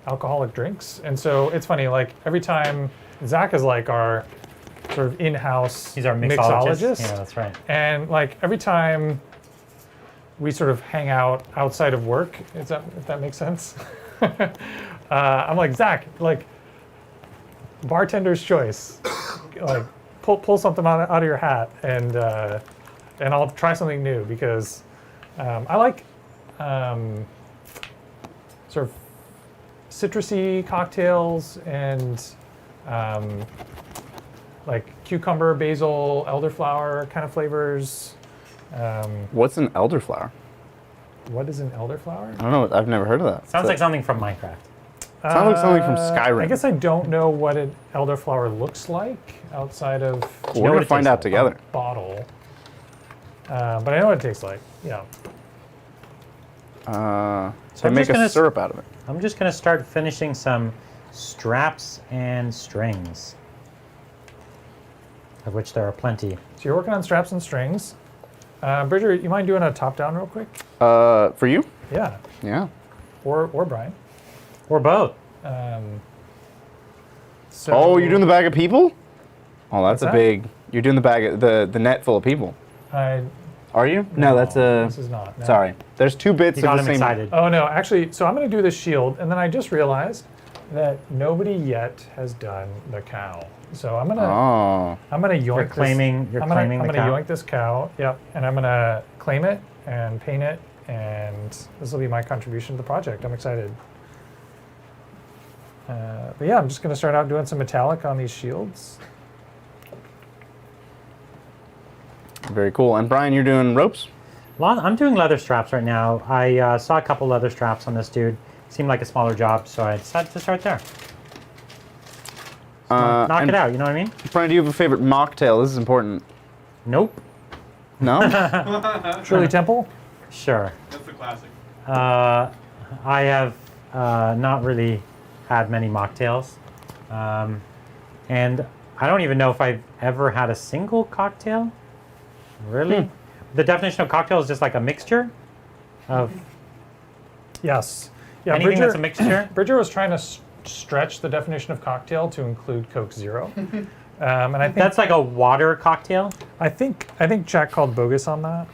alcoholic drinks, and so it's funny. Like every time Zach is like our sort of in-house He's our mixologist. Yeah, that's right. And like every time we sort of hang out outside of work, if that makes sense, I'm like, Zach, like bartender's choice, like pull something out of your hat, and I'll try something new because I like sort of citrusy cocktails and like cucumber, basil, elderflower kind of flavors. What's an elderflower? What is an elderflower? I don't know. I've never heard of that. Sounds like something from Minecraft. Sounds like something from Skyrim. I guess I don't know what an elderflower looks like outside of We're gonna what it find tastes out like? together. bottle. But I know what it tastes like. Yeah. They I'm make just gonna a syrup out of it. I'm just going to start finishing some straps and strings, of which there are plenty. So you're working on straps and strings. Bridger, you mind doing a top-down real quick? For you? Yeah. Yeah. Or Brian. Or both. So Oh, you're doing the bag of people? Oh, that's What's that? big. You're doing the bag, the net full of people. Are you? No, that's a. This is not. No. Sorry. There's two bits You of got the him same. excited. Oh no, actually, so I'm going to do this shield, and then I just realized that nobody yet has done the cow. So I'm gonna Oh. yoink You're this. claiming I'm the gonna cow. yoink this cow. Yep, and I'm gonna claim it and paint it, and this will be my contribution to the project. I'm excited. But yeah, I'm just gonna start out doing some metallic on these shields. Very cool. And Brian, you're doing ropes? I'm doing leather straps right now. I saw a couple leather straps on this dude. Seemed like a smaller job, so I decided to start there. Knock and it out, you know what I mean? Brian, do you have a favorite mocktail? This is important. Nope. No? Shirley Temple. Sure. That's the classic. I have not really had many mocktails. And I don't even know if I've ever had a single cocktail. Really? The definition of cocktail is just like a mixture of Yes. Yeah, anything that's a mixture. Bridger was trying to stretch the definition of cocktail to include Coke Zero. And I think That's like a water cocktail. I think Jack called bogus on that.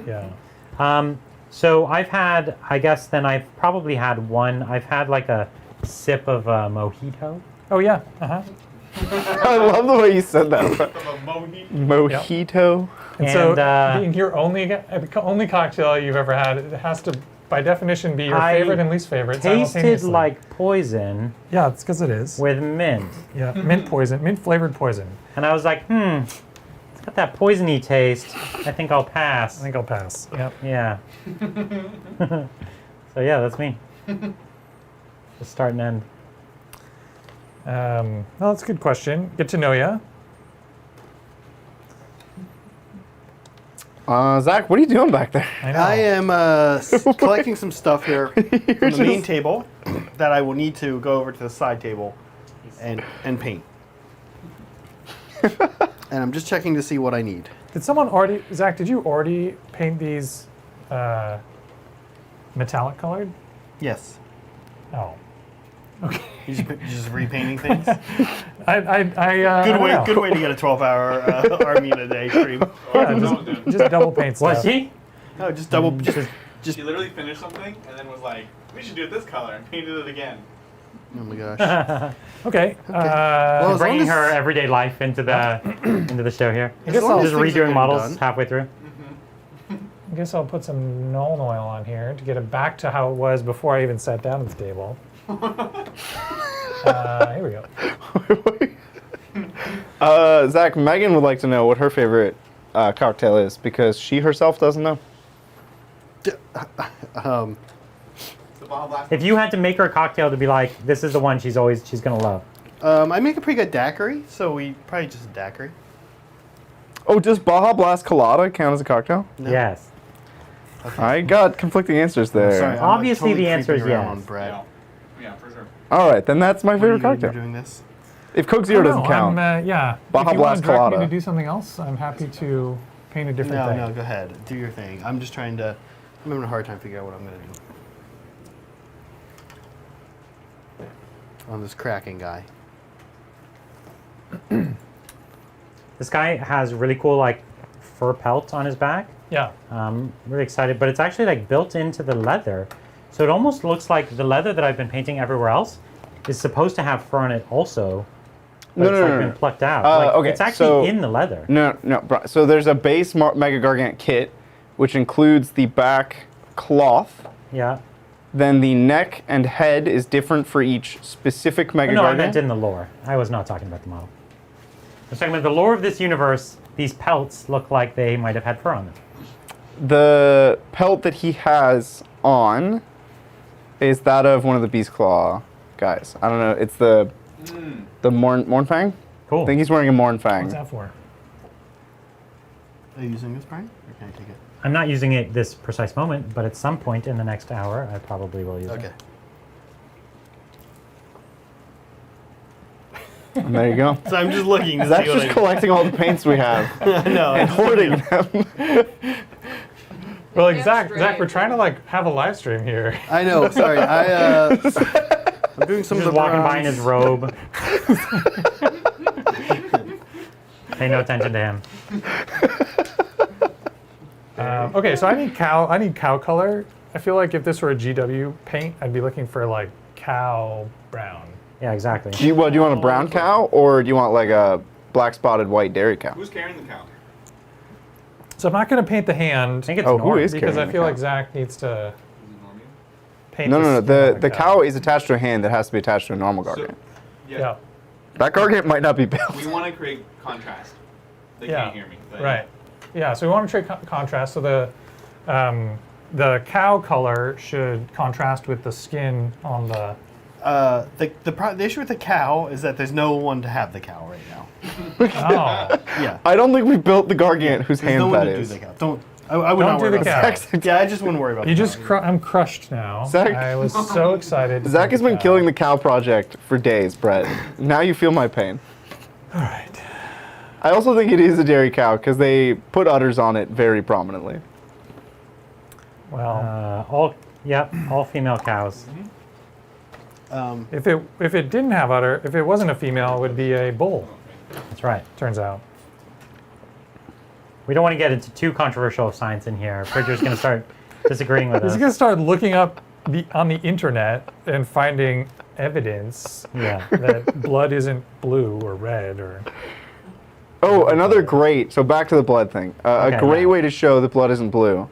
Yeah. So I've had, I guess then I've probably had one. I've had like a sip of a mojito. Oh yeah. Uh-huh. I love the way you said that. Mojito. And so And, being your only cocktail you've ever had, it has to by definition be your I favorite and least favorite Tasted simultaneously. like poison Yeah, it's because it is. with mint. Yeah, mint poison, mint flavored poison. And I was like, it's got that poisony taste. I think I'll pass. I think I'll pass. Yep. Yeah. So yeah, that's me. The start and end. Well, that's a good question. Get to know ya. Zach, what are you doing back there? I know. I am collecting some stuff here from the main table that I will need to go over to the side table and paint. And I'm just checking to see what I need. Did someone already, Zach? Did you already paint these metallic colored? Yes. Oh. You just repainting things. Good Good way to get a 12-hour army in a day stream. Yeah, just double paint stuff. Was he? No, just double. Just. She literally finished something and then was like, we should do it this color, and painted it again. Oh my gosh. Okay. Well, as long Bringing as- her everyday life into the into the show here. As long as Just things are redoing getting models done. halfway through. I guess I'll put some Nuln oil on here to get it back to how it was before I even sat down at the table. Here we go. Zach, Megan would like to know what her favorite cocktail is because she herself doesn't know. If you had to make her a cocktail to be like, this is the one she's gonna love. I make a pretty good daiquiri, so we probably just a daiquiri. Oh, does Baja Blast Colada count as a cocktail? No. Yes. I got conflicting answers there. Sorry, I'm, Obviously totally the answer is creeping around yes. on Brett. Yeah, for sure. All right, then that's my What are favorite you, you're cocktail. doing this? If Coke Zero Oh, doesn't no, count, yeah. Baja If you Blast want to direct me Colada. to do something else, I'm happy to paint a different No, thing. no, go ahead. Do your thing. I'm just trying to. I'm having a hard time figuring out what I'm gonna do. On this cracking guy. This guy has really cool like fur pelt on his back. Yeah. Really excited, but it's actually like built into the leather. So it almost looks like the leather that I've been painting everywhere else is supposed to have fur on it also. But No, it's no, like no, been no. plucked out. Okay, it's actually so- in the leather. No. So there's a base Megagargant kit, which includes the back cloth. Yeah. Then the neck and head is different for each specific Megagargant. No, I meant in the lore. I was not talking about the model. I was talking about the lore of this universe. These pelts look like they might have had fur on them. The pelt that he has on is that of one of the Beast Claw guys. I don't know. It's the Mornfang. Cool. I think he's wearing a Mornfang. What's that for? Are you using this, Brian? Or can I take it? I'm not using it this precise moment, but at some point in the next hour, I probably will use Okay. it. And there you go. So I'm just looking to Zach's see what just I collecting all the paints we have No, and hoarding them. Well, like Yeah, Zach, straight. we're trying to like have a live stream here. I know. Sorry, I'm doing some He's of just the walking by in his bronze. robe. Pay no attention to him. Okay, so I need cow color. I feel like if this were a GW paint, I'd be looking for like cow brown. Yeah, exactly. Do you want a brown cow or do you want like a black spotted white dairy cow? Who's carrying the cow? So I'm not going to paint the hand I think it's Oh, who Norm. is because I carrying the feel cow? like Zach needs to Is it Normie? paint. No. skin of The cow is attached to a hand that has to be attached to a normal So, Gargant. Yeah. That Gargant might not be built. We want to create contrast. They Yeah. can't hear me. But Right. Yeah. So we want to trade contrast. So the cow color should contrast with the skin on the. The issue with the cow is that there's no one to have the cow right now. Oh. Yeah. I don't think we built the Gargant whose There's hand no one that to is. do the cow. Don't I would Don't not do worry the about cow. that. Yeah, I just wouldn't worry about You the just, cow. I'm crushed now. Zach- I was so excited. to Zach do has been cow. killing the cow project for days, Brett. Now you feel my pain. All right. I also think it is a dairy cow because they put udders on it very prominently. Well, all female cows. if it didn't have udder, if it wasn't a female, it would be a bull. That's right. Turns out. We don't want to get into too controversial of science in here. Bridger's going to start disagreeing with He's us. gonna start looking up on the internet and finding evidence Yeah. that blood isn't blue or red or. Oh, another great. So back to the blood thing. Okay, a great yeah. way to show that blood isn't blue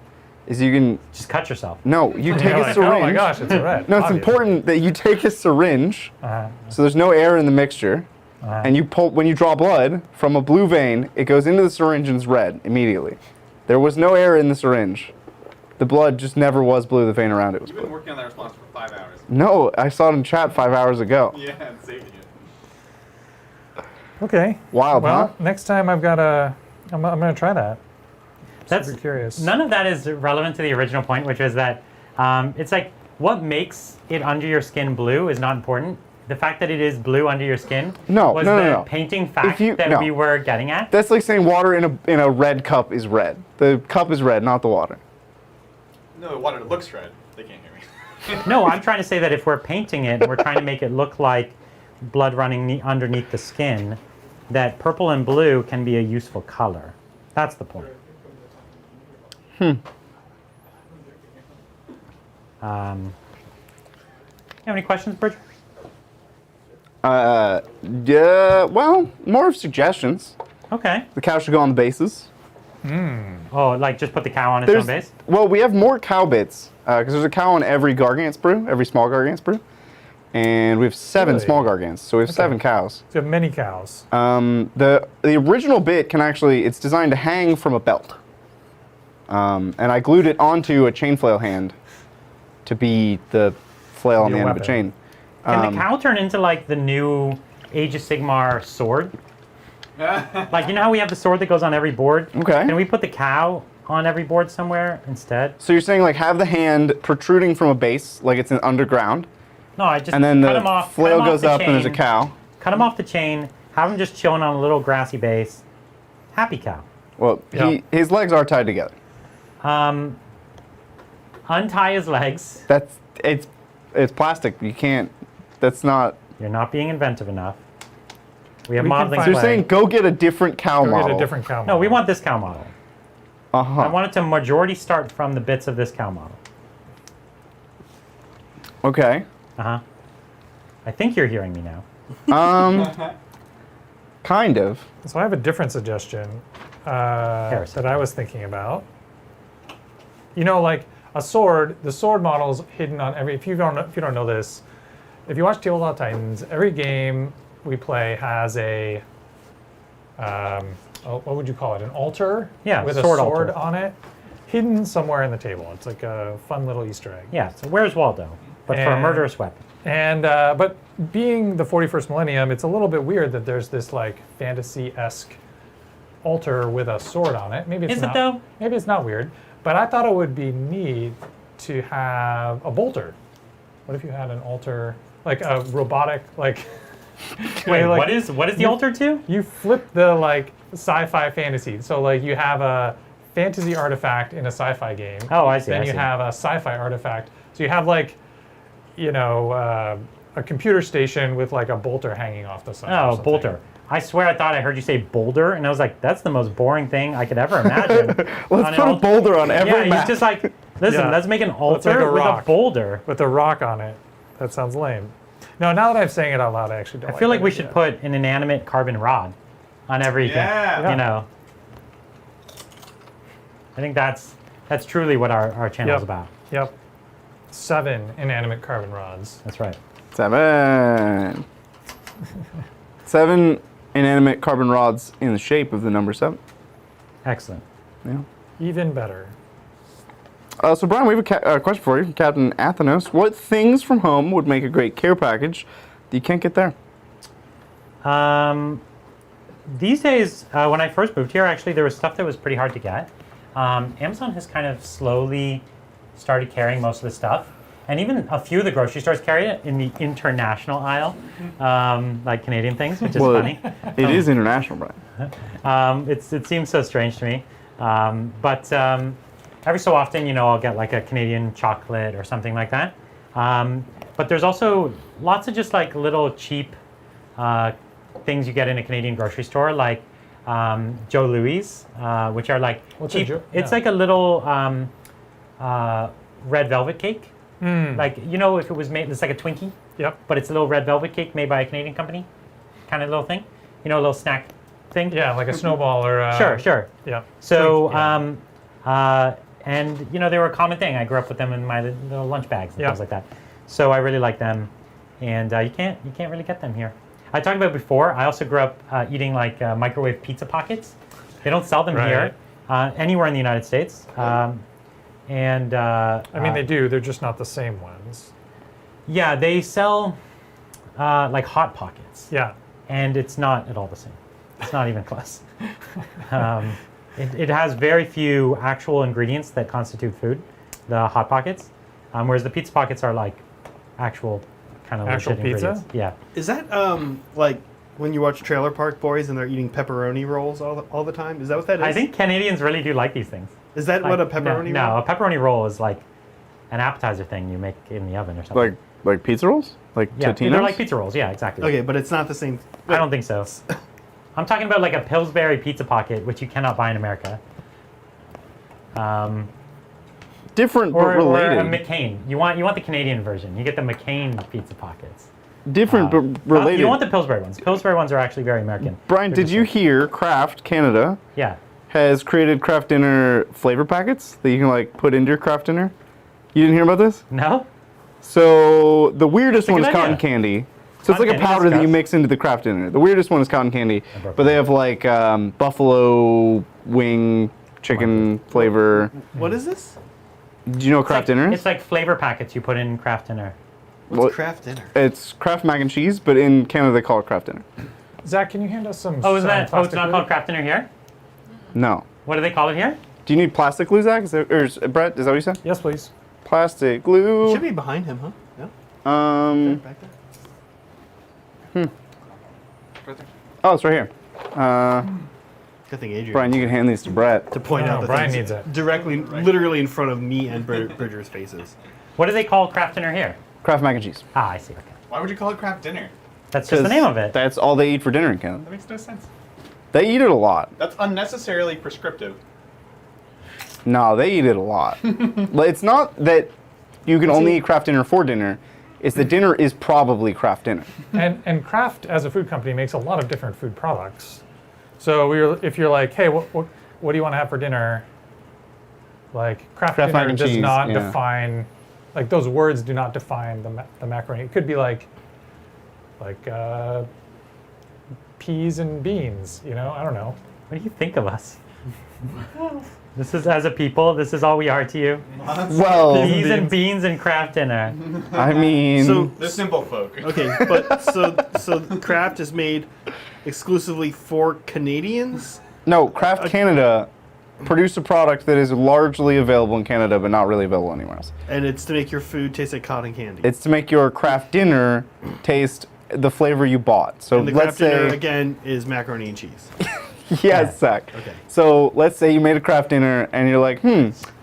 is you can. Just cut yourself. No, you take You're a like, syringe. oh my gosh, it's a red. No, it's obvious. important that you take a syringe, Uh-huh. so there's no air in the mixture, and you pull. When you draw blood from a blue vein, it goes into the syringe and it's red immediately. There was no air in the syringe. The blood just never was blue. The vein around it was You've been blue. working on that response for 5 hours. No, I saw it in chat 5 hours ago. Yeah, and saving it. Okay. Wild, Well, huh? next time I'm gonna try that. That's Super curious. None of that is relevant to the original point, which is that it's like what makes it under your skin blue is not important. The fact that it is blue under your skin No, was no, the no, no. painting fact you- that no. we were getting at. That's like saying water in a red cup is red. The cup is red, not the water. No, the water looks red. They can't hear me. No, I'm trying to say that if we're painting it, we're trying to make it look like blood running underneath the skin, that purple and blue can be a useful color. That's the point. You have any questions, Bridger? Yeah, well, more of suggestions. Okay. The cow should go on the bases. Oh, like just put the cow on its own base? Well, we have more cow bits because there's a cow on every Gargant sprue, every small Gargant sprue, and we have 7 Really? small Gargants, so we have 7 cows. So you have many cows. The original bit can actually, it's designed to hang from a belt, and I glued it onto a chain flail hand to be the flail on Your the end of a weapon. chain. Can the cow turn into like the new Age of Sigmar sword? Like, you know how we have the sword that goes on every board? Okay. Can we put the cow on every board somewhere instead? So you're saying like have the hand protruding from a base, like it's underground, No, I just and then cut the him off. flail cut him off goes the up and there's a chain, cow. Cut him off the chain. Have him just chilling on a little grassy base. Happy cow. Well, Yeah. his legs are tied together. Untie his legs. It's plastic. You can't. That's not. You're not being inventive enough. We have We can modeling find- So you're clay. saying go get a different cow Go model. get a different cow. No, we model. want this cow model. Uh huh. I want it to majority start from the bits of this cow model. Okay. Uh-huh. I think you're hearing me now. Kind of. So I have a different suggestion that I was thinking about. You know, like a sword. The sword model's hidden on every. If you don't know this, if you watch Tabletop Titans, every game we play has a. What would you call it? An altar. Yeah, with a sword sword altar. on it, hidden somewhere in the table. It's like a fun little Easter egg. Yeah, so where's Waldo? But for a And- murderous weapon. And but being the 41st millennium, it's a little bit weird that there's this like fantasy-esque altar with a sword on it. Maybe it's Is it not. though? Maybe it's not weird, but I thought it would be neat to have a bolter. What if you had an altar, like a robotic, like? Wait, like, what is the altar to? You flip the like sci-fi fantasy. So like you have a fantasy artifact in a sci-fi game. Oh, I see. Then I you see. have a sci-fi artifact. So you have like, you know, a computer station with like a bolter hanging off the side. or Oh, something. bolter. I swear I thought I heard you say boulder, and I was like, that's the most boring thing I could ever imagine. Let's On an put a altar. boulder on every Yeah, he's map. just like, listen, Yeah. let's make an altar like a with a rock. boulder. With a rock on it. That sounds lame. No, now that I'm saying it out loud, I actually don't. I feel like that we idea. should put an inanimate carbon rod on every thing. Yeah. You know. I think that's truly what our channel is Yep. about. Yep. 7 inanimate carbon rods. That's right. 7. 7 inanimate carbon rods in the shape of the number 7. Excellent. Yeah. Even better. So Brian, we have a question for you from Captain Athenos. What things from home would make a great care package that you can't get there? These days, when I first moved here, actually, there was stuff that was pretty hard to get. Amazon has kind of slowly started carrying most of the stuff. And even a few of the grocery stores carry it in the international aisle, like Canadian things, which is funny. It is international, Brian. It seems so strange to me. But every so often, you know, I'll get like a Canadian chocolate or something like that. But there's also lots of just like little cheap things you get in a Canadian grocery store, like Joe Louis, which are like What's cheap. a Joe- It's yeah. like a little red velvet cake. Like, you know, if it was made, it's like a Twinkie, Yep. but it's a little red velvet cake made by a Canadian company, kind of little thing. You know, a little snack thing. Yeah, like a snowball or. Sure. Yeah. So, Twink, yeah. and you know, they were a common thing. I grew up with them in my little lunch bags and Yeah. things like that. So I really like them, and you can't really get them here. I talked about it before. I also grew up eating like microwave pizza pockets. They don't sell them Right. here anywhere in the United States. And I mean, they do. They're just not the same ones. yeah, they sell like Hot Pockets, Yeah. and it's not at all the same. It's not even close. It has very few actual ingredients that constitute food, the Hot Pockets, whereas the Pizza Pockets are like actual kind of Actual legit pizza? ingredients. Yeah. Is that like when you watch Trailer Park Boys and they're eating pepperoni rolls all the time? Is that what that is? I think Canadians really do like these things. Is that what a pepperoni no, roll? a pepperoni roll is like an appetizer thing you make in the oven or something. Like pizza rolls? Like yeah, Totino's? they're like pizza rolls. Yeah, exactly. Okay, but it's not the same. I don't think so. I'm talking about like a Pillsbury pizza pocket, which you cannot buy in America. Different but Or a related. McCain. You want the Canadian version. You get the McCain pizza pockets. Different but related. You don't want the Pillsbury ones. Pillsbury ones are actually very American. Brian, They're did just you like- hear Kraft Canada Yeah. has created Kraft Dinner flavor packets that you can like put into your Kraft Dinner? You didn't hear about this? No? So the weirdest That's a one is good cotton idea. candy. So it's Cotton like a candy, powder that you that's mix into the Kraft Dinner. The weirdest one is cotton candy, broke but they have like buffalo wing chicken flavor. What is this? Do you know what Kraft Dinner is? It's like flavor packets you put in Kraft Dinner. What's Well, Kraft Dinner? It's Kraft mac and cheese, but in Canada they call it Kraft Dinner. Zach, can you hand us some? Oh, is some that? Oh, it's plastic not lid? called Kraft Dinner here? No. What do they call it here? Do you need plastic glue, Zach? Brett, is that what you said? Yes, please. Plastic It glue. should be behind him, huh? No? Back there? Oh, it's right here. Good thing Adrian. Brian, you can hand these to Brett. to point No, out the Brian things needs it. directly, literally in front of me and Bridger's faces. What do they call Kraft Dinner here? Kraft mac and cheese. Ah, I see. Okay. Why would you call it Kraft Dinner? That's just the name of it. That's all they eat for dinner in Canada. That makes no sense. They eat it a lot. That's unnecessarily prescriptive. No, they eat it a lot. Like, it's not that you can only eat Kraft Dinner for dinner. It's the dinner is probably Kraft Dinner. And Kraft, as a food company, makes a lot of different food products. So if you're like, hey, what do you want to have for dinner? Like Kraft Kraft mac Dinner and does cheese, not yeah. define, like those words do not define the macaroni. It could be like peas and beans. You know, I don't know. What do you think of us? This is, as a people, this is all we are to you. Well, Peas and beans and Kraft Dinner. I mean, So, The simple folk. okay, but so Kraft is made exclusively for Canadians? no, Kraft Canada produced a product that is largely available in Canada, but not really available anywhere else. And it's to make your food taste like cotton candy. It's to make your Kraft Dinner taste the flavor you bought. So and the let's Kraft dinner, say, again, is macaroni and cheese. yes, Zach. Okay. So let's say you made a Kraft Dinner and you're like,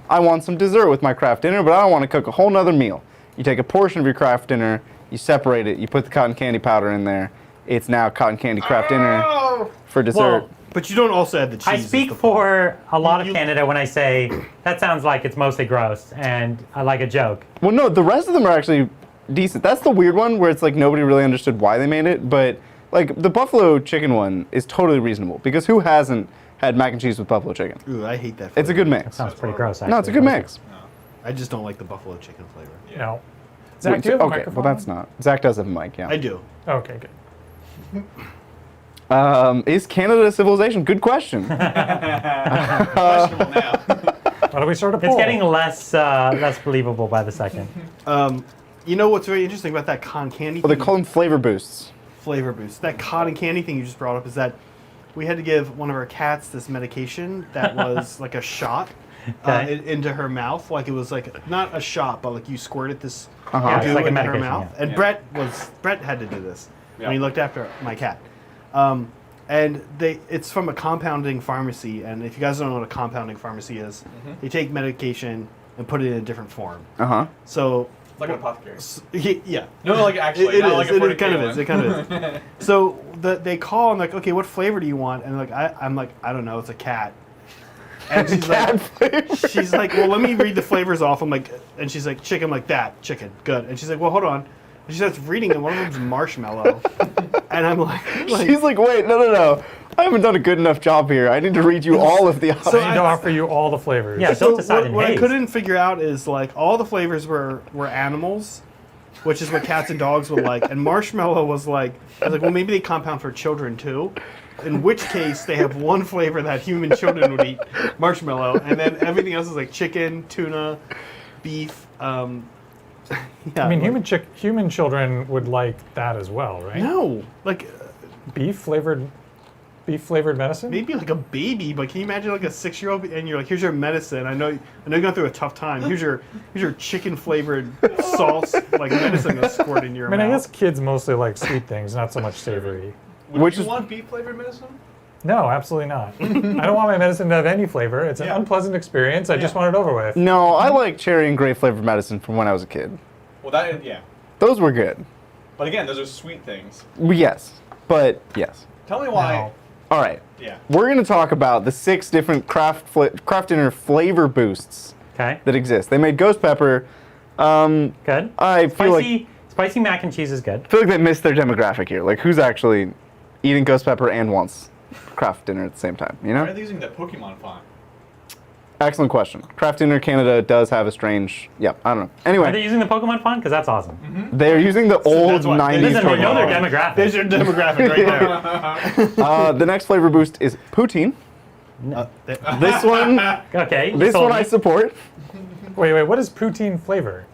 I want some dessert with my Kraft Dinner, but I don't want to cook a whole nother meal. You take a portion of your Kraft Dinner, you separate it, you put the cotton candy powder in there. It's now cotton candy Kraft Dinner for dessert. Well, But you don't also add the cheese. I as speak the for a lot of You- Canada when I say that sounds like it's mostly gross and I like a joke. Well, no, the rest of them are actually decent. That's the weird one where it's like nobody really understood why they made it, but like the buffalo chicken one is totally reasonable because who hasn't had mac and cheese with buffalo chicken? Ooh, I hate that. It's a flavor. good mix. Sounds pretty gross, actually. No, it's a good mix. I just don't like the buffalo chicken flavor. No. Zach, do you have a Okay, microphone? well that's not. Zach does have a mic, yeah. I do. Okay, good. Is Canada a civilization? Good question. Questionable now. Why don't we start a poll? It's getting less believable by the second. You know what's really interesting about that cotton candy Well, they thing? call them flavor boosts. Flavor boost. That cotton candy thing you just brought up is that we had to give one of our cats this medication that was like a shot into her mouth. Like it was like not a shot, but like you squirted this Yeah, goo it's like a into her medication, mouth. yeah. And Brett had to do this when he Yeah. looked after my cat. And it's from a compounding pharmacy. And if you guys don't know what a compounding pharmacy is, they take medication and put it in a different form. So It's like an apothecary. yeah. No, like actually, It not is. like a It kind of is. It kind of is. So they call and like, okay, what flavor do you want? And like I'm like, I don't know. It's a cat. And she's like, well, let me read the flavors off. I'm like, and she's like, chicken, like that, chicken, good. And she's like, well, hold on. And she starts reading, and one of them's marshmallow. And I'm like, She's like, wait, no. I haven't done a good enough job here. I need to read you all of the options. I need to offer you all the flavors. Yeah, so don't decide in what I haste. couldn't figure out is like all the flavors were animals, which is what cats and dogs would like, and marshmallow was like, I was like, well, maybe they compound for children too. In which case, they have one flavor that human children would eat, marshmallow, and then everything else is like chicken, tuna, beef. Yeah, I mean, like, human children would like that as well, right? no, like Beef flavored medicine. maybe like a baby, but can you imagine like a 6-year-old and you're like, here's your medicine. I know you're going through a tough time. Here's your chicken flavored sauce, like medicine that's squirted in your I mean, mouth. I guess kids mostly like sweet things, not so much savory. Would you want beef flavored medicine? No, absolutely not. I don't want my medicine to have any flavor. It's an unpleasant experience. I just want it over with. No, I like cherry and grape flavored medicine from when I was a kid. Well, that yeah. Those were good. But again, those are sweet things. Yes, but yes. Tell me why. No. All right. Yeah. We're going to talk about the 6 different craft dinner flavor boosts Okay. that exist. They made ghost pepper. Good. I feel like Spicy mac and cheese is good. they missed their demographic here. Like, who's actually eating ghost pepper and wants craft dinner at the same time? You Why know? are they using the Pokemon font? Excellent question. Craft dinner Canada does have a strange. Yep. I don't know. Are they Anyway, using the Pokemon font? Because that's awesome. they're using the old that's why- 90s. Listen, they know their Pokemon. demographic. There's your demographic right there. The next flavor boost is poutine. This one, Okay. this sold one I me. support. Wait, what is poutine flavor?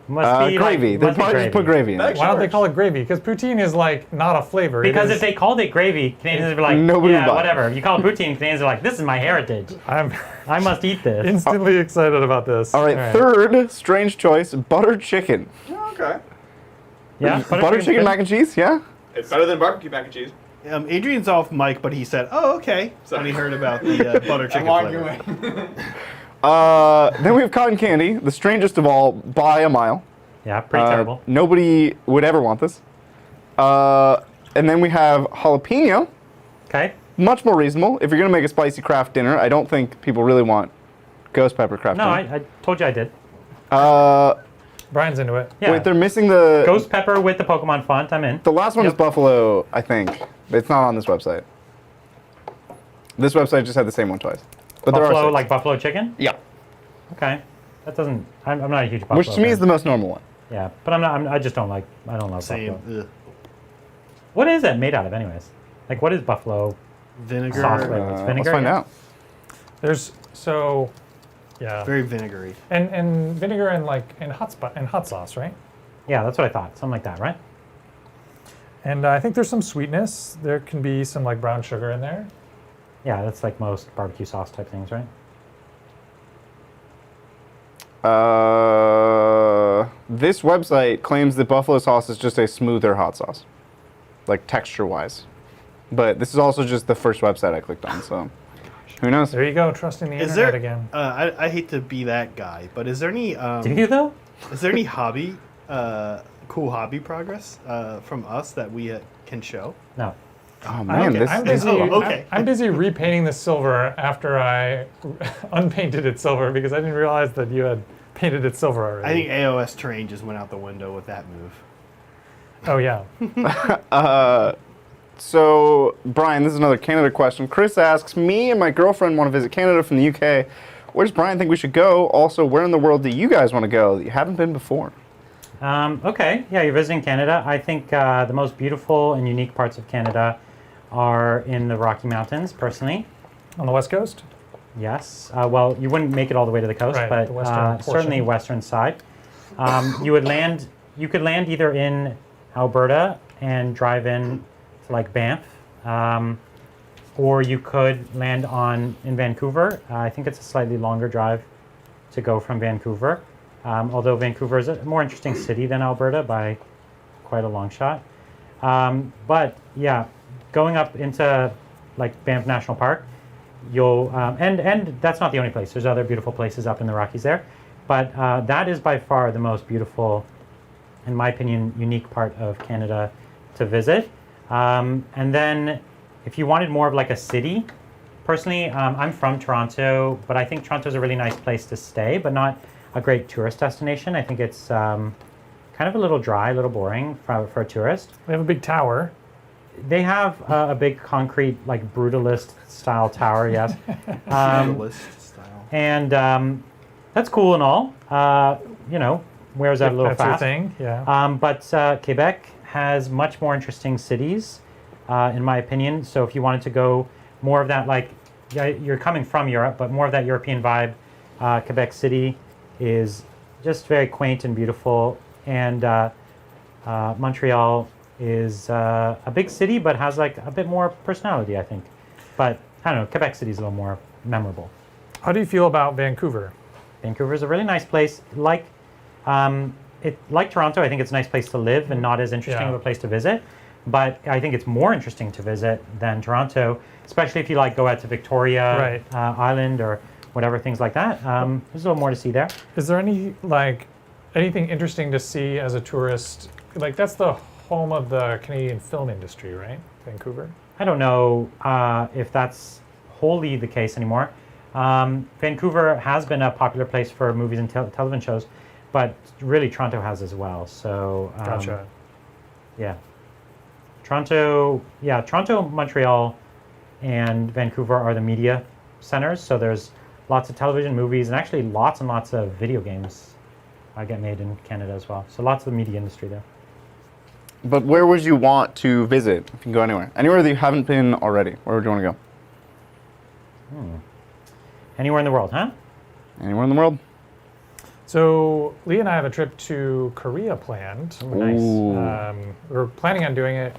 Must be Gravy. Like, They must be probably just put gravy in it. Why don't they call it gravy? Because poutine is like not a flavor. It Because is- if they called it gravy, Canadians would be like, Nobody would yeah, buy it. whatever. You call it poutine, Canadians are like, this is my heritage. I'm I must eat this. instantly excited about this. All right, third strange choice: butter chicken. Okay. Yeah. Butter chicken mac and cheese. Yeah. It's better than barbecue mac and cheese. Adrian's off mic, but he said, "Oh, okay." When he heard about the butter chicken I'm flavor. arguing. Then we have cotton candy, the strangest of all by a mile. Yeah, pretty terrible. Nobody would ever want this. And then we have jalapeno, Okay. much more reasonable. If you're gonna make a spicy craft dinner, I don't think people really want ghost pepper craft No, dinner. I told you I did. Brian's into it. Yeah. Wait, they're missing the Ghost pepper with the Pokemon font. I'm in. The last one is Yep. buffalo, I think. It's not on this website. This website just had the same one twice. But there are Buffalo, 6. like buffalo chicken. Yeah. Okay. That doesn't. I'm not a huge buffalo. Which to me fan. is the most normal one. Yeah, but I'm not. I just don't like. I don't love Same. buffalo. Ugh. What is it made out of, anyways? Like, what is buffalo Vinegar. sauce flavor? It's vinegar. Let's find yeah? out. There's yeah, Very vinegary. and vinegar and hot sauce, right? Yeah, that's what I thought. Something like that, right? And I think there's some sweetness. There can be some like brown sugar in there. Yeah, that's like most barbecue sauce type things, right? This website claims that buffalo sauce is just a smoother hot sauce, like texture-wise. But this is also just the first website I clicked on, so who knows? There you go, trusting the Is internet there? again. I hate to be that guy, but is there any? Do you though? Is there any hobby, cool hobby progress from us that we can show? No. Oh man, Okay. this I'm is busy. okay. I'm busy repainting the silver after I unpainted it silver because I didn't realize that you had painted it silver already. I think AOS terrain just went out the window with that move. Oh yeah. So, Brian, this is another Canada question. Chris asks, me and my girlfriend want to visit Canada from the UK. Where does Brian think we should go? Also, where in the world do you guys want to go that you haven't been before? Okay. Yeah, you're visiting Canada. I think the most beautiful and unique parts of Canada are in the Rocky Mountains, personally. On the west coast. Yes. Well, you wouldn't make it all the way to the coast, Right, but the western certainly portion. western side. You would land. You could land either in Alberta and drive in to like Banff, or you could land in Vancouver. I think it's a slightly longer drive to go from Vancouver, although Vancouver is a more interesting city than Alberta by quite a long shot. But yeah, going up into like Banff National Park, you'll and that's not the only place. There's other beautiful places up in the Rockies there, but that is by far the most beautiful, in my opinion, unique part of Canada to visit. And then if you wanted more of like a city, personally, I'm from Toronto, but I think Toronto is a really nice place to stay, but not a great tourist destination. I think it's kind of a little dry, a little boring for a tourist. They have a big tower. They have a big concrete, like brutalist style tower, yes. Brutalist style. And that's cool and all. You know, wears out a little That's your fast. thing, yeah. But Quebec has much more interesting cities, in my opinion. So if you wanted to go more of that, like, yeah, you're coming from Europe, but more of that European vibe, Quebec City is just very quaint and beautiful. And Montreal is a big city, but has like a bit more personality, I think. But I don't know, Quebec City is a little more memorable. How do you feel about Vancouver? Vancouver is a really nice place. Like Toronto, I think it's a nice place to live and not as interesting Yeah. of a place to visit. But I think it's more interesting to visit than Toronto, especially if you like go out to Victoria Right. Island or whatever, things like that. There's a little more to see there. Is there anything interesting to see as a tourist? Like, that's the home of the Canadian film industry, right? Vancouver? I don't know if that's wholly the case anymore. Vancouver has been a popular place for movies and television shows, but really Toronto has as well. So Gotcha. yeah, Toronto, Montreal, and Vancouver are the media centers. So there's lots of television, movies, and actually lots and lots of video games get made in Canada as well. So lots of the media industry there. But where would you want to visit? If you can go anywhere. Anywhere that you haven't been already. Where would you want to go? Anywhere in the world, huh? Anywhere in the world? So Lee and I have a trip to Korea planned. Nice. Ooh. We were planning on doing it,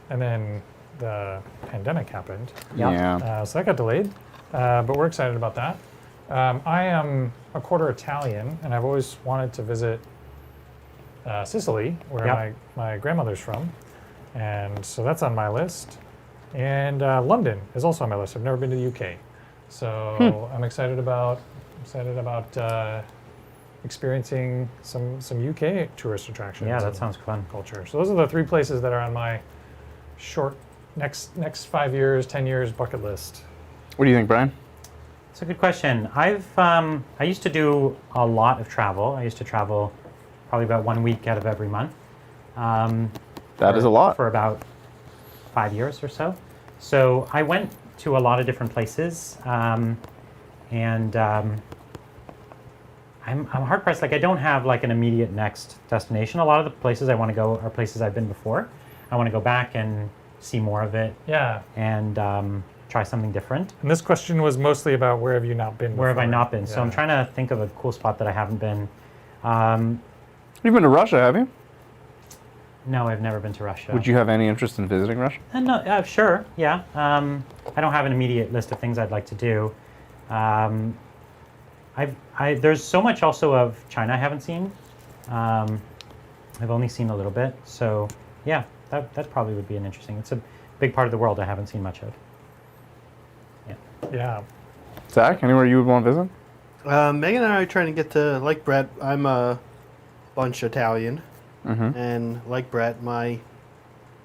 and then the pandemic happened. Yep. Yeah. So that got delayed, but we're excited about that. I am a quarter Italian, and I've always wanted to visit Sicily, where Yep. my grandmother's from, and so that's on my list. And London is also on my list. I've never been to the UK, so I'm excited about experiencing some UK tourist attractions. Yeah, that and sounds fun. culture. So those are the 3 places that are on my short next 5 years, 10 years bucket list. What do you think, Brian? It's a good question. I used to do a lot of travel. I used to travel probably about 1 week out of every month. That is a lot. For about 5 years or so. So I went to a lot of different places, and I'm hard pressed. Like, I don't have like an immediate next destination. A lot of the places I want to go are places I've been before. I want to go back and see more of it Yeah. and try something different. And this question was mostly about where have you not been Where have I before? not been? So I'm Yeah. trying to think of a cool spot that I haven't been. You've been to Russia, have you? No, I've never been to Russia. Would you have any interest in visiting Russia? No, sure, yeah. I don't have an immediate list of things I'd like to do. There's so much also of China I haven't seen. I've only seen a little bit, so yeah, that probably would be an interesting. It's a big part of the world I haven't seen much of. Yeah. Zach, anywhere you would want to visit? Megan and I are trying to get to, like Brett, I'm a bunch Italian. And like Brett, my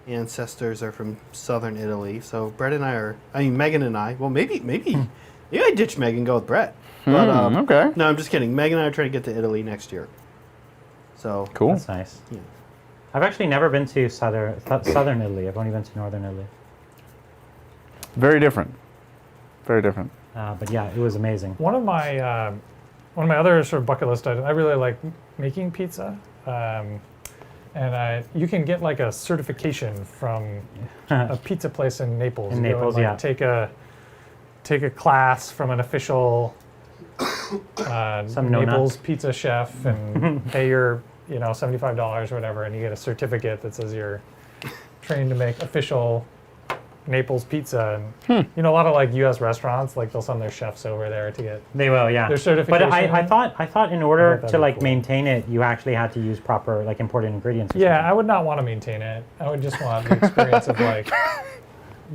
ancestors are from southern Italy. So Brett and Megan and I, well, maybe I ditch Megan and go with Brett. But, Okay. No, I'm just kidding. Megan and I are trying to get to Italy next year. So Cool. That's nice. Yeah. I've actually never been to southern Italy. I've only been to northern Italy. Very different. Very different. But yeah, it was amazing. One of my other sort of bucket list items, I really like making pizza. And you can get like a certification from a pizza place in Naples. In You go and, Naples, yeah. Take a class from an official Some no Naples pizza chef and pay your $75 or whatever, and you get a certificate that says you're trained to make official Naples pizza, and you know, a lot of like U.S. restaurants, like they'll send their chefs over there to get. They will, yeah. Their certification. But I thought in order that'd to be like cool. maintain it, you actually had to use proper like imported ingredients. Or Yeah, something. I would not want to maintain it. I would just want the experience of like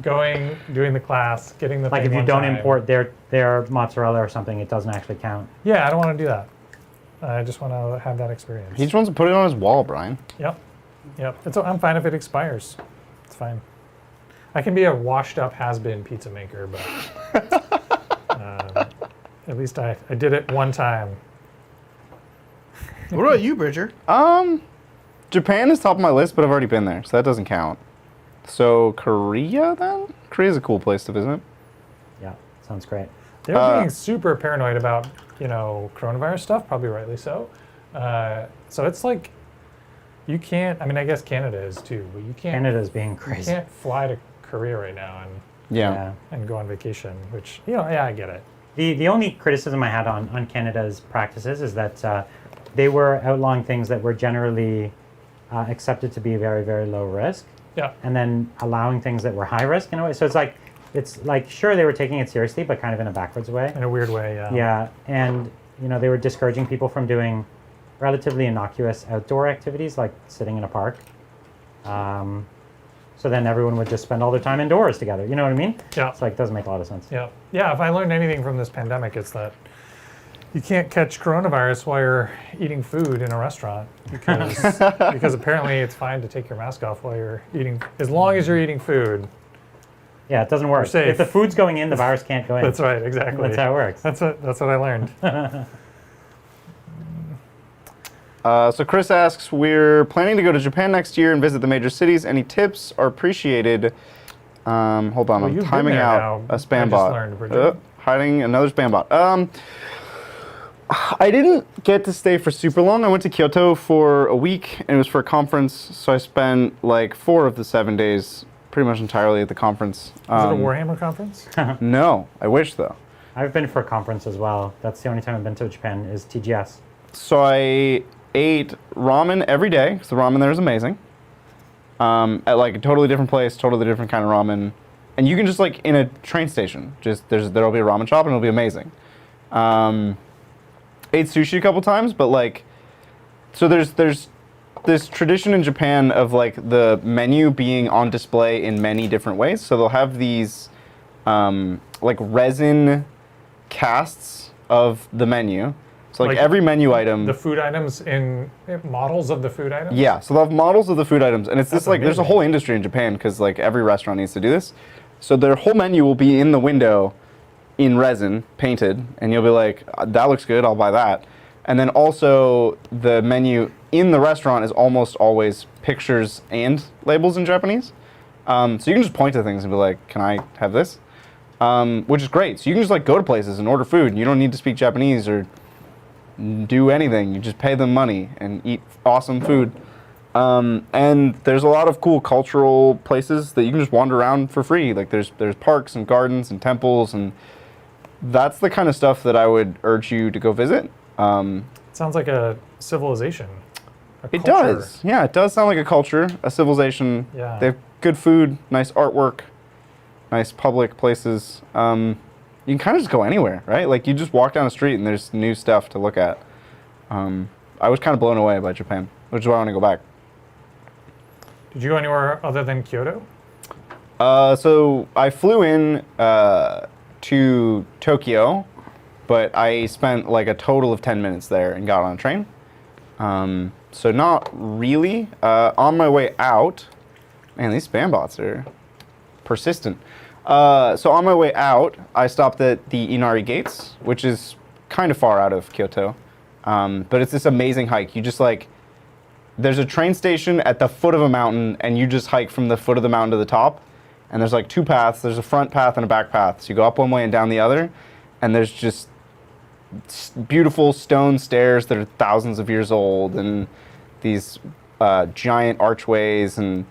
going, doing the class, getting the Like thing if you one don't time. import their mozzarella or something, it doesn't actually count. Yeah, I don't want to do that. I just want to have that experience. He just wants to put it on his wall, Brian. Yep. I'm fine if it expires. It's fine. I can be a washed-up has-been pizza maker, but at least I did it one time. What about you, Bridger? Japan is top of my list, but I've already been there, so that doesn't count. So Korea, then? Korea's a cool place to visit. Yeah, sounds great. They're being super paranoid about, you know, coronavirus stuff, probably rightly so. So it's like, you can't, I mean, I guess Canada is too, but you can't. Canada's being You crazy. can't fly to Korea right now Yeah. and go on vacation, which, you know, yeah, I get it. The only criticism I had on Canada's practices is that they were outlawing things that were generally accepted to be very, very low risk, Yeah. and then allowing things that were high risk in a way. So it's like sure they were taking it seriously, but kind of in a backwards way. In a weird way, yeah. Yeah, and you know they were discouraging people from doing relatively innocuous outdoor activities like sitting in a park. So then everyone would just spend all their time indoors together. You know what I mean? Yeah. It's like doesn't make a lot of sense. Yeah. Yeah, if I learned anything from this pandemic, it's that you can't catch coronavirus while you're eating food in a restaurant because apparently it's fine to take your mask off while you're eating, as long as you're eating food. Yeah, it doesn't work. safe. If the food's going in, the virus can't go in. That's right, exactly. That's how it works. That's what I learned. So Chris asks, we're planning to go to Japan next year and visit the major cities. Any tips are appreciated. Hold on, I'm you've been timing there out now. a spam I just bot. learned, Bridget. Hiding another spam bot. I didn't get to stay for super long. I went to Kyoto for a week, and it was for a conference, so I spent like 4 of the 7 days pretty much entirely at the conference. Is it a Warhammer conference? No, I wish though. I've been for a conference as well. That's the only time I've been to Japan is TGS. So I ate ramen every day because the ramen there is amazing. At like a totally different place, totally different kind of ramen, and you can just like in a train station, just there'll be a ramen shop and it'll be amazing. Ate sushi a couple times, but like, so there's this tradition in Japan of like the menu being on display in many different ways. So they'll have these like resin casts of the menu. So like every menu item. The food items in models of the food items? Yeah, so they'll have models of the food items, and it's That's this like there's a amazing. whole industry in Japan because like every restaurant needs to do this. So their whole menu will be in the window, in resin, painted, and you'll be like, that looks good, I'll buy that. And then also the menu in the restaurant is almost always pictures and labels in Japanese. So you can just point to things and be like, can I have this? Which is great. So you can just like go to places and order food, and you don't need to speak Japanese or do anything. You just pay them money and eat awesome food. And there's a lot of cool cultural places that you can just wander around for free. Like there's parks and gardens and temples, and that's the kind of stuff that I would urge you to go visit. Sounds like a civilization. It does. Yeah, it does sound like a culture, a civilization. Yeah. They have good food, nice artwork, nice public places. You can kind of just go anywhere, right? Like you just walk down the street and there's new stuff to look at. I was kind of blown away by Japan, which is why I want to go back. Did you go anywhere other than Kyoto? So I flew in to Tokyo, but I spent like a total of 10 minutes there and got on a train. So not really. On my way out, man, these spam bots are persistent. So on my way out, I stopped at the Inari Gates, which is kind of far out of Kyoto. But it's this amazing hike. You just like, there's a train station at the foot of a mountain, and you just hike from the foot of the mountain to the top. And there's like 2 paths. There's a front path and a back path. So you go up one way and down the other. And there's just beautiful stone stairs that are thousands of years old, and these giant archways and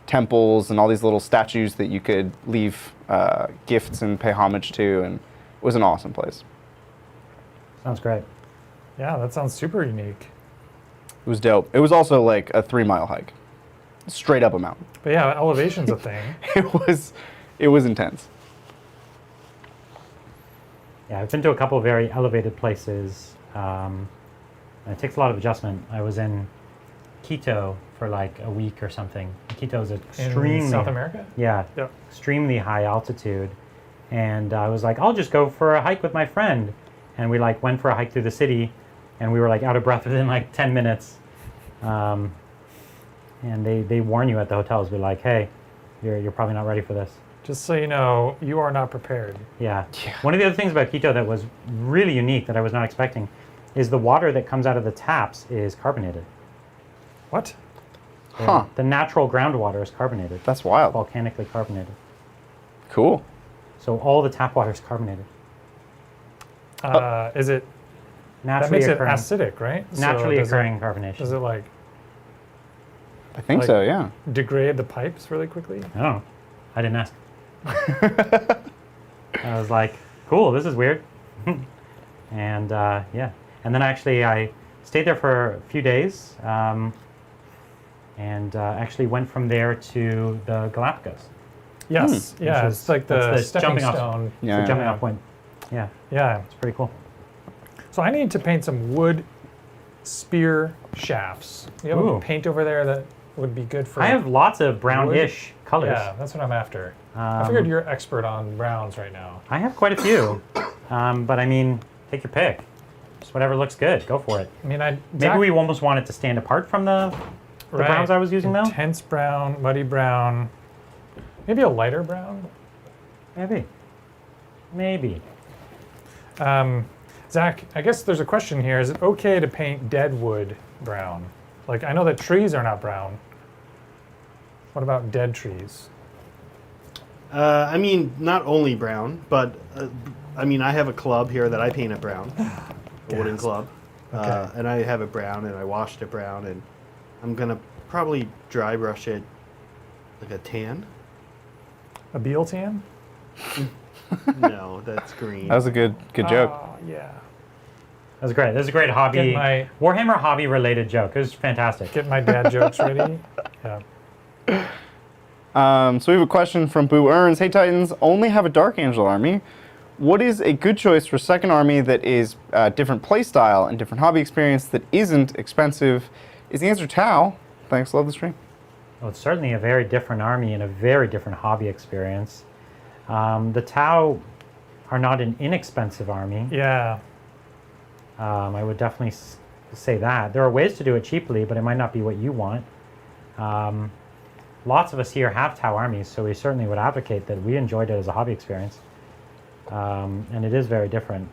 temples and all these little statues that you could leave gifts and pay homage to. And it was an awesome place. Sounds great. Yeah, that sounds super unique. It was dope. It was also like a 3-mile hike, straight up a mountain. But yeah, elevation's a thing. It was intense. Yeah, I've been to a couple of very elevated places. And it takes a lot of adjustment. I was in Quito for like a week or something. Quito is extremely In South America? Yeah, Yep. extremely high altitude. And I was like, I'll just go for a hike with my friend. And we like went for a hike through the city, and we were like out of breath within like 10 minutes. And they warn you at the hotels, be like, hey, you're probably not ready for this. Just so you know, you are not prepared. Yeah. One of the other things about Quito that was really unique that I was not expecting is the water that comes out of the taps is carbonated. What? Huh. The natural groundwater is carbonated. That's wild. Volcanically carbonated. Cool. So all the tap water is carbonated. Is it? That Naturally makes it occurring, acidic, right? So naturally does occurring It, carbonation. does it like I think Like- so, yeah. degrade the pipes really quickly? I don't know. I didn't ask. I was like, cool, this is weird. And yeah. And then actually I stayed there for a few days and actually went from there to the Galapagos. Yes. Yeah. Which It's like the that's stepping jumping off- stone. It's Yeah. a jumping off point. Yeah, Yeah. it's pretty cool. So I need to paint some wood spear shafts. You have Ooh. a paint over there that would be good for. I have lots of brownish colors. Yeah, that's what I'm after. I figured you're expert on browns right now. I have quite a few, but I mean, take your pick. Just whatever looks good, go for it. I mean, Maybe we almost want it to stand apart from the browns I was using though. Intense brown, muddy brown, maybe a lighter brown. Maybe. Zach, I guess there's a question here. Is it okay to paint dead wood brown? Like, I know that trees are not brown. What about dead trees? I mean, not only brown, but I mean, I have a club here that I paint it brown, a wooden club, Okay. and I have it brown, and I washed it brown, and I'm gonna probably dry brush it like a tan. A Beal tan? No, that's green. That was a good joke. Oh, yeah. That was great. That was a great hobby. Get my- Warhammer hobby related joke. It was fantastic. Get my dad jokes ready. Yeah. So we have a question from Boo Earns. Hey Titans, only have a Dark Angel army. What is a good choice for second army that is different playstyle and different hobby experience that isn't expensive? Is the answer Tau? Thanks, love the stream. Well, it's certainly a very different army and a very different hobby experience. The Tau are not an inexpensive army. Yeah. I would definitely say that. There are ways to do it cheaply, but it might not be what you want. Lots of us here have Tau armies, so we certainly would advocate that we enjoyed it as a hobby experience. And it is very different.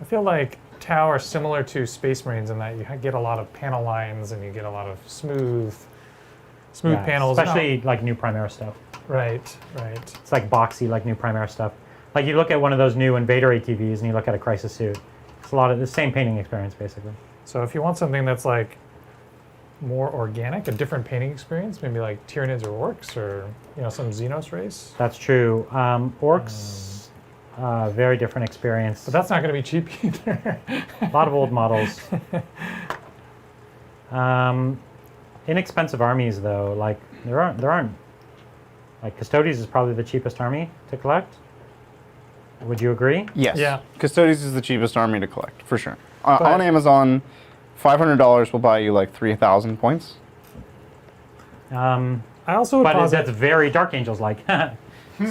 I feel like Tau are similar to Space Marines in that you get a lot of panel lines and you get a lot of smooth Yeah, panels. especially like new Primera stuff. Right, right. It's like boxy, like new Primera stuff. Like you look at one of those new Invader ATVs and you look at a Crisis suit. It's a lot of the same painting experience, basically. So if you want something that's like more organic, a different painting experience, maybe like Tyranids or Orcs or some Xenos race. That's true. Orcs, very different experience. But that's not going to be cheap either. A lot of old models. Inexpensive armies, though, like there aren't. Like Custodes is probably the cheapest army to collect. Would you agree? Yes. Yeah. Custodes is the cheapest army to collect, for sure. But- On Amazon, $500 will buy you like 3,000 points. I also would But posit that's very Dark Angels like.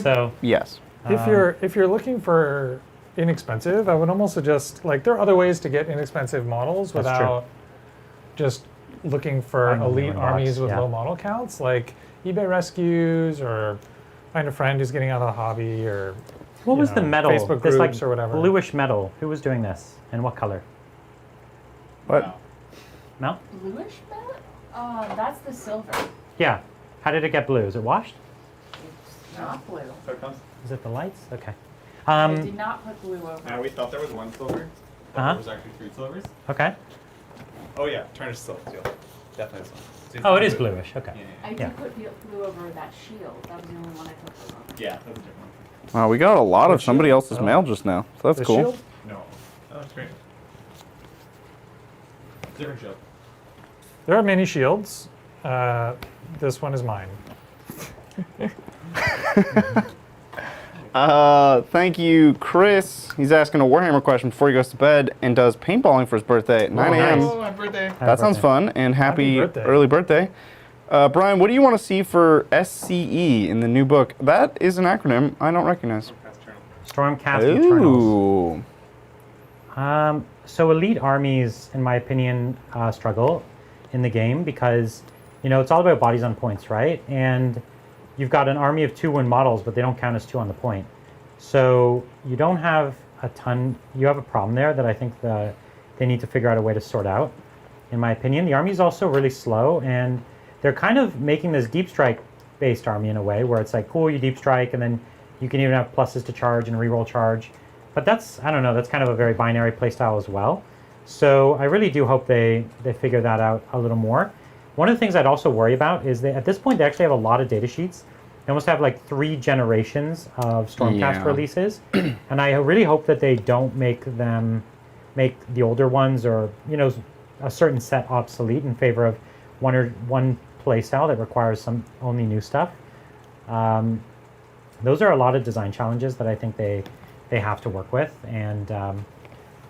So Yes. if you're looking for inexpensive, I would almost suggest like there are other ways to get inexpensive models That's without just looking for Finding elite them in armies box, with yeah. low model counts, like eBay rescues or find a friend who's getting out of the hobby or what was the metal? Facebook This groups like or whatever. bluish metal. Who was doing this? And what color? What? Mel? Bluish metal? That's the silver. Yeah. How did it get blue? Is it washed? It's not blue. So it comes. Is it the lights? Okay. I did not put blue over. Now we thought there was one silver, but Uh-huh. there was actually 3 silvers. Okay. Oh yeah, tarnished silver steel. Definitely this one. So Oh, it is it's blue. bluish. Okay. Yeah, I yeah, did Yeah. put blue over that shield. That was the only one I put blue over. yeah. That's a different one. Wow, we got a lot of The somebody shield? else's Oh. mail just now, so that's the cool. shield. No. Oh, that's great. Different shield. There are many shields. This one is mine. Thank you, Chris. He's asking a Warhammer question before he goes to bed and does paintballing for his birthday at 9 a.m. nice. Oh, happy birthday. That sounds fun, and happy birthday. early birthday. Brian, what do you want to see for SCE in the new book? That is an acronym I don't recognize. Stormcast Eternals. Ooh. So elite armies, in my opinion, struggle in the game because, you know, it's all about bodies on points, right? And you've got an army of 2-win models, but they don't count as 2 on the point. So you don't have a ton, you have a problem there that I think they need to figure out a way to sort out, in my opinion. The army is also really slow, and they're kind of making this deep strike based army in a way where it's like, cool, you deep strike, and then you can even have pluses to charge and reroll charge. But that's, I don't know, that's kind of a very binary playstyle as well. So I really do hope they figure that out a little more. One of the things I'd also worry about is that at this point they actually have a lot of data sheets. They almost have like 3 generations of Stormcast releases. And I really hope that they don't make the older ones or, you know, a certain set obsolete in favor of one playstyle that requires some only new stuff. Those are a lot of design challenges that I think they have to work with, and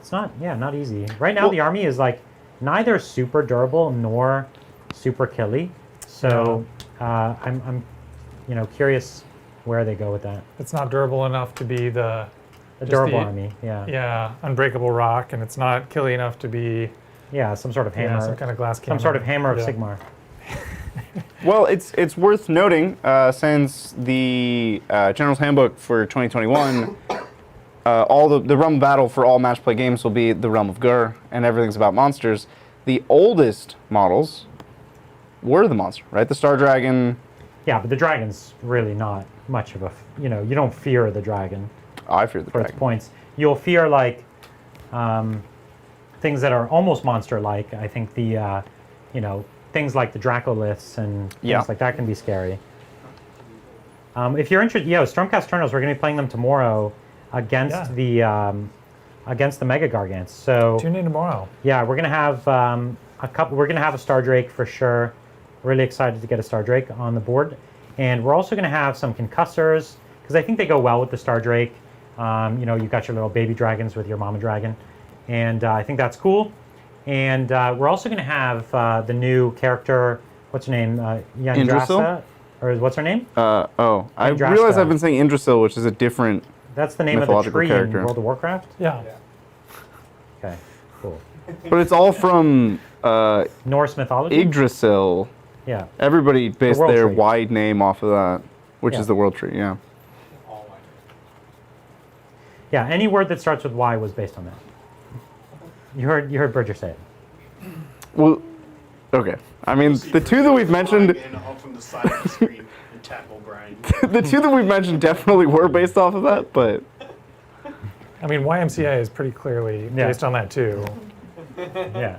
it's not easy. Right now, the army is like neither super durable nor super killy, so I'm curious where they go with that. It's not durable enough to be A durable army, Yeah, unbreakable rock, and it's not killy enough to be some sort of hammer, some kind of glass some cannon. sort of hammer of Sigmar. Well, it's worth noting since the General's Handbook for 2021, all the realm of battle for all match play games will be the realm of Gur, and everything's about monsters. The oldest models were the monster, right? The Star Dragon. Yeah, but the dragon's really not much of a, you don't fear the dragon. I fear the for dragon. its points. You'll fear like things that are almost monster-like. I think the, things like the Dracoliths and things like that can be scary. If you're interested, Stormcast Eternals, we're going to be playing them tomorrow against the Megagargants. So Tune in tomorrow. yeah, we're going to have a couple. We're going to have a Star Drake for sure. Really excited to get a Star Drake on the board, and we're also going to have some concussors because I think they go well with the Star Drake. You've got your little baby dragons with your mama dragon, and I think that's cool. And we're also going to have the new character. What's her name? Yandrasta, or what's her name? I Yandrasta. realize I've been saying Indrasil, which is a different. That's the name of the mythological tree character. in World of Warcraft. Yeah. Okay, cool. But it's all from Norse mythology. Yggdrasil. Yeah. Everybody based world their tree. wide name off of that, which Yeah. is the world tree. Yeah. Yeah. Any word that starts with Y was based on that. You heard Bridger say it. Well, okay. I mean, the two that we've mentioned, And off from the side of the screen and tackle Brian. the two that we've mentioned definitely were based off of that, but I mean, YMCA is pretty clearly Yeah. based on that too. Yeah.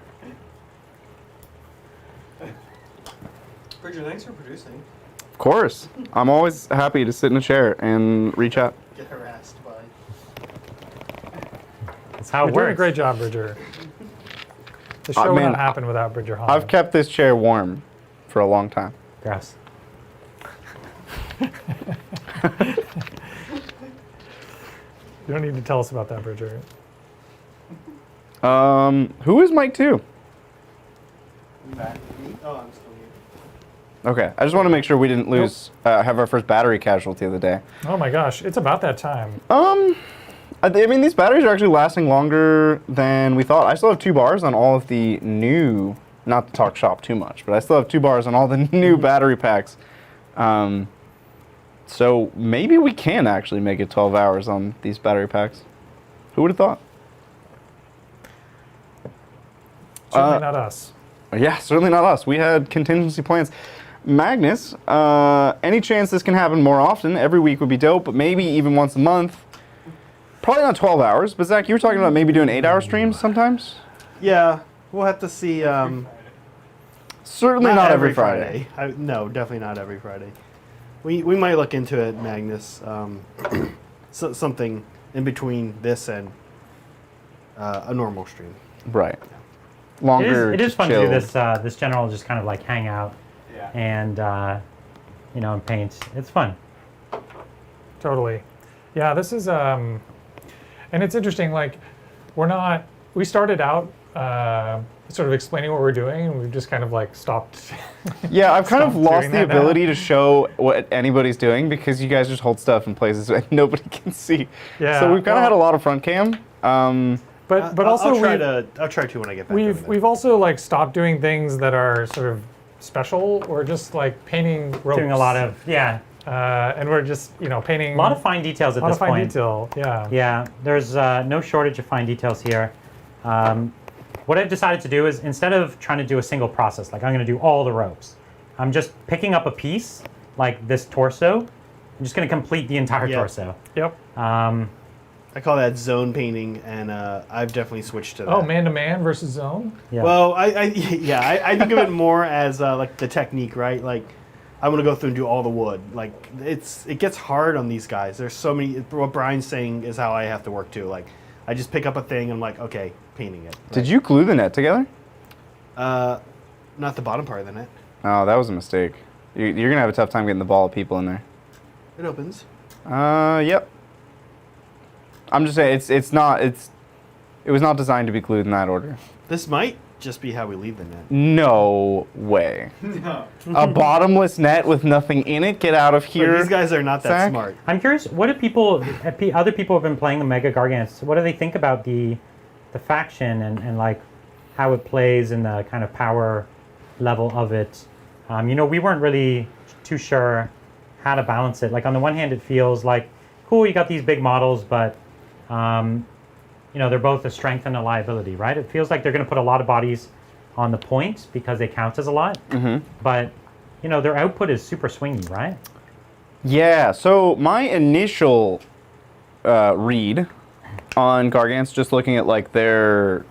Bridger, thanks for producing. of course, I'm always happy to sit in a chair and reach out. Get harassed by. That's how You're it doing a works. great job, Bridger. The show would man, not happen without Bridger Hall. I've kept this chair warm for a long time. Gross. You don't need to tell us about that, Bridger. Who is Mike 2? Back. Oh, I'm still here. Okay, I just want to make sure we didn't lose, have our first battery casualty of the day. Oh my gosh, it's about that time. I mean, these batteries are actually lasting longer than we thought. I still have 2 bars on all of the new, not to talk shop too much, but I still have 2 bars on all the new battery packs. So maybe we can actually make it 12 hours on these battery packs. Who would have thought? Certainly not us. Yeah, certainly not us. We had contingency plans. Magnus, any chance this can happen more often? Every week would be dope, but maybe even once a month. Probably not 12 hours, but Zach, you were talking about maybe doing 8-hour streams sometimes? Yeah, we'll have to see. Certainly not every Friday. No, definitely not every Friday. We might look into it, Magnus. Something in between this and a normal stream. Right. Longer. It is fun to chill. do this general just kind of like hang out and and paint. It's fun. Totally. Yeah, this is and it's interesting. Like, we started out sort of explaining what we're doing, and we've just kind of like stopped. Yeah, I've kind of Stop lost doing the that now. ability to show what anybody's doing because you guys just hold stuff in places that nobody can see. Yeah, So we've kind of well- had a lot of front cam. But also I'll try to when I get back. we've also like stopped doing things that are sort of special, or just like painting ropes. Doing a lot of, and we're just painting a lot of fine details at a lot this of fine point. detail. Yeah. Yeah, there's no shortage of fine details here. What I've decided to do is, instead of trying to do a single process, like I'm going to do all the ropes, I'm just picking up a piece, like this torso. I'm just going to complete the entire torso. Yep. I call that zone painting, and I've definitely switched to that. Oh, man-to-man versus zone. Yeah. Well, I think of it more as like the technique, right? Like, I want to go through and do all the wood. Like, it gets hard on these guys. There's so many. What Brian's saying is how I have to work too. Like, I just pick up a thing and I'm like, okay, painting it. Did you glue the net together? Not the bottom part of the net. Oh, that was a mistake. You're going to have a tough time getting the ball of people in there. It opens. Yep. I'm just saying, it was not designed to be glued in that order. This might just be how we leave the net. No way. A bottomless net with nothing in it? Get out of But here. these guys are not that Zach? smart. I'm curious, what do people, other people have been playing the Megagargants, what do they think about the faction and like how it plays and the kind of power level of it? We weren't really too sure how to balance it. Like, on the one hand, it feels like, cool, you got these big models, but they're both a strength and a liability, right? It feels like they're going to put a lot of bodies on the point because they count as a lot. Mm-hmm. But, their output is super swingy, right? Yeah, so my initial read on Gargants, just looking at like their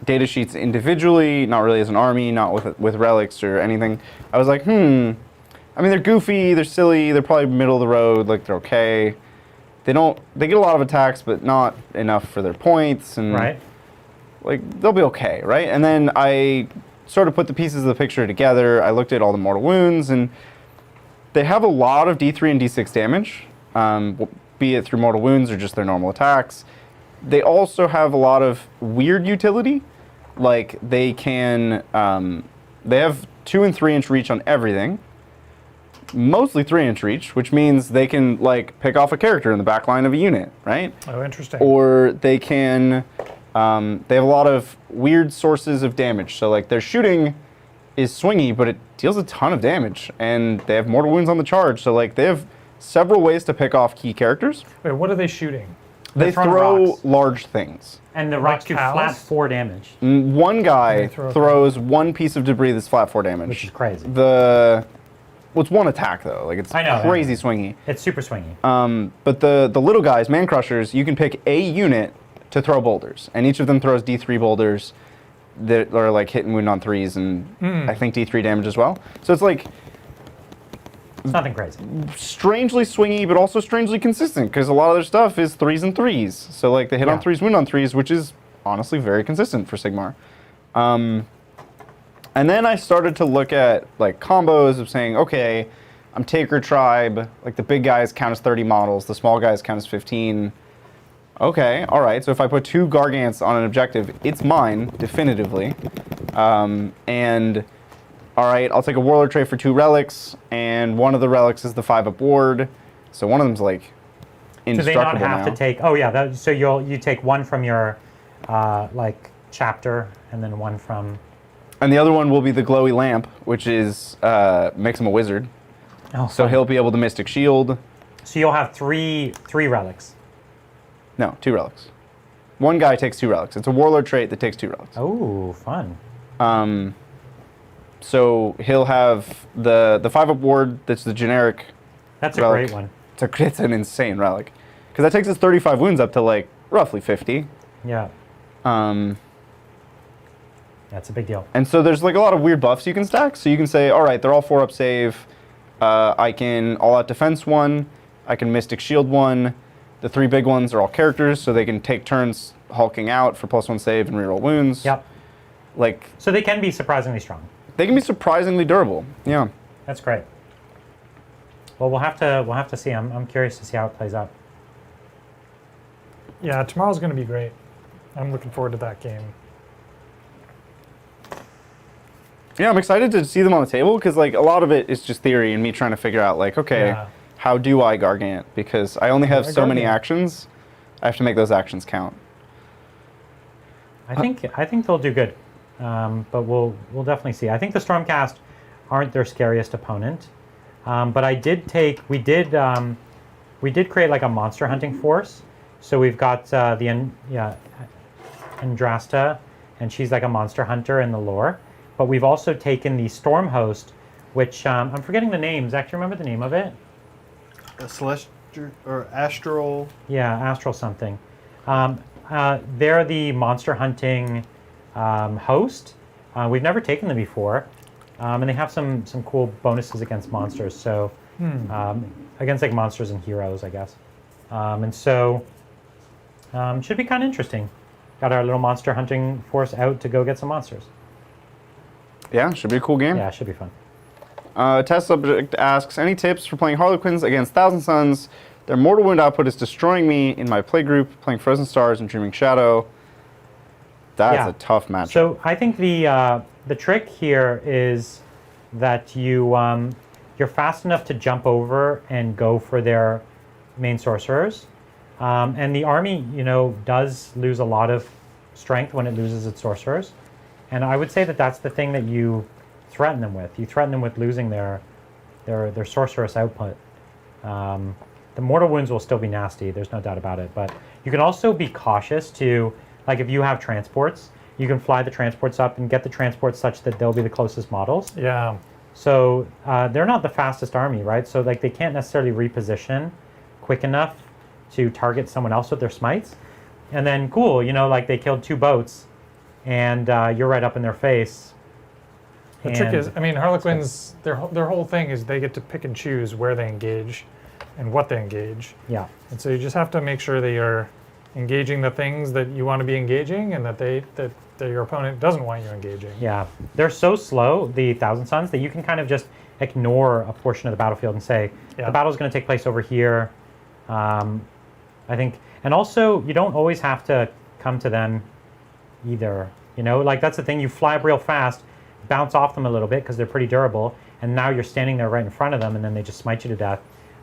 data sheets individually, not really as an army, not with relics or anything, I was like, I mean, they're goofy, they're silly, they're probably middle of the road, like they're okay. They get a lot of attacks, but not enough for their points, and Right. like they'll be okay, right? And then I sort of put the pieces of the picture together. I looked at all the mortal wounds, and they have a lot of D3 and D6 damage, be it through mortal wounds or just their normal attacks. They also have a lot of weird utility, like they can, they have 2 and 3 inch reach on everything. Mostly 3-inch reach, which means they can like pick off a character in the back line of a unit, right? Oh, interesting. Or they can, they have a lot of weird sources of damage. So like their shooting is swingy, but it deals a ton of damage, and they have mortal wounds on the charge. So like they have several ways to pick off key characters. Wait, what are they shooting? They throwing throw rocks. large things. And the rocks do cows? flat 4 damage, One guy They throw a throws one piece of debris that's flat 4 damage. which is crazy. It's one attack though. Like it's I know, crazy swingy. It's super swingy. But the little guys, man crushers, you can pick a unit to throw boulders, and each of them throws D3 boulders that are like hit and wound on 3s, and I think D3 damage as well. So it's like It's nothing crazy. strangely swingy, but also strangely consistent, because a lot of their stuff is 3s and 3s. So like they hit on Yeah. 3s, wound on 3s, which is honestly very consistent for Sigmar. And then I started to look at like combos of saying, okay, I'm Taker Tribe, like the big guys count as 30 models, the small guys count as 15. Okay, all right, so if I put 2 Gargants on an objective, it's mine, definitively. And all right, I'll take a Warlord trait for 2 relics, and one of the relics is the 5-up ward, so one of them's like Do they not indestructible have now. to take? Oh yeah. So you take one from your like chapter, and then one from. And the other one will be the glowy lamp, which is makes him a wizard. Oh, So fun. he'll be able to Mystic Shield. So you'll have three relics. No, 2 relics. One guy takes 2 relics. It's a Warlord trait that takes 2 relics. Oh, fun. So he'll have the 5-up ward that's the generic That's a relic. great one. It's an insane relic. Because that takes his 35 wounds up to like roughly 50. Yeah. That's a big deal. And so there's like a lot of weird buffs you can stack. So you can say, all right, they're all 4-up save. I can all-out defense 1. I can Mystic Shield 1. The 3 big ones are all characters, so they can take turns hulking out for +1 save and reroll wounds. Yep. Like, So they can be surprisingly strong. they can be surprisingly durable. Yeah. That's great. Well, we'll have to see. I'm curious to see how it plays out. Yeah, tomorrow's going to be great. I'm looking forward to that game. Yeah, I'm excited to see them on the table because like a lot of it is just theory and me trying to figure out like, okay, Yeah. how do I Gargant? Because I only have Yeah, so many Gargant. actions. I have to make those actions count. I think they'll do good, but we'll definitely see. I think the Stormcast aren't their scariest opponent, but we did create like a monster hunting force. So we've got Andrasta, and she's like a monster hunter in the lore. But we've also taken the Storm Host, which I'm forgetting the name. Zach, do you remember the name of it? A celestial or astral. Yeah, Astral something. They're the monster hunting host. We've never taken them before, and they have some cool bonuses against monsters. So against like monsters and heroes, I guess. And so should be kind of interesting. Got our little monster hunting force out to go get some monsters. Yeah, should be a cool game. Yeah, it should be fun. Test subject asks, any tips for playing Harlequins against Thousand Suns? Their mortal wound output is destroying me in my playgroup, playing Frozen Stars and Dreaming Shadow. That's Yeah. a tough matchup. So I think the trick here is that you're fast enough to jump over and go for their main sorcerers, and the army, does lose a lot of strength when it loses its sorcerers, and I would say that that's the thing that you threaten them with. You threaten them with losing their sorceress output. The mortal wounds will still be nasty, there's no doubt about it, but you can also be cautious to, like if you have transports, you can fly the transports up and get the transports such that they'll be the closest models. Yeah. So they're not the fastest army, right? So like they can't necessarily reposition quick enough to target someone else with their smites. And then cool, like they killed 2 boats and you're right up in their face. The trick is, Harlequins, their whole thing is they get to pick and choose where they engage and what they engage. Yeah. And so you just have to make sure that you're engaging the things that you want to be engaging and that that your opponent doesn't want you engaging. Yeah. They're so slow, the Thousand Suns, that you can kind of just ignore a portion of the battlefield and say, Yeah. the battle's going to take place over here. I think, and also you don't always have to come to them either. Like that's the thing, you fly up real fast, bounce off them a little bit because they're pretty durable, and now you're standing there right in front of them and then they just smite you to death.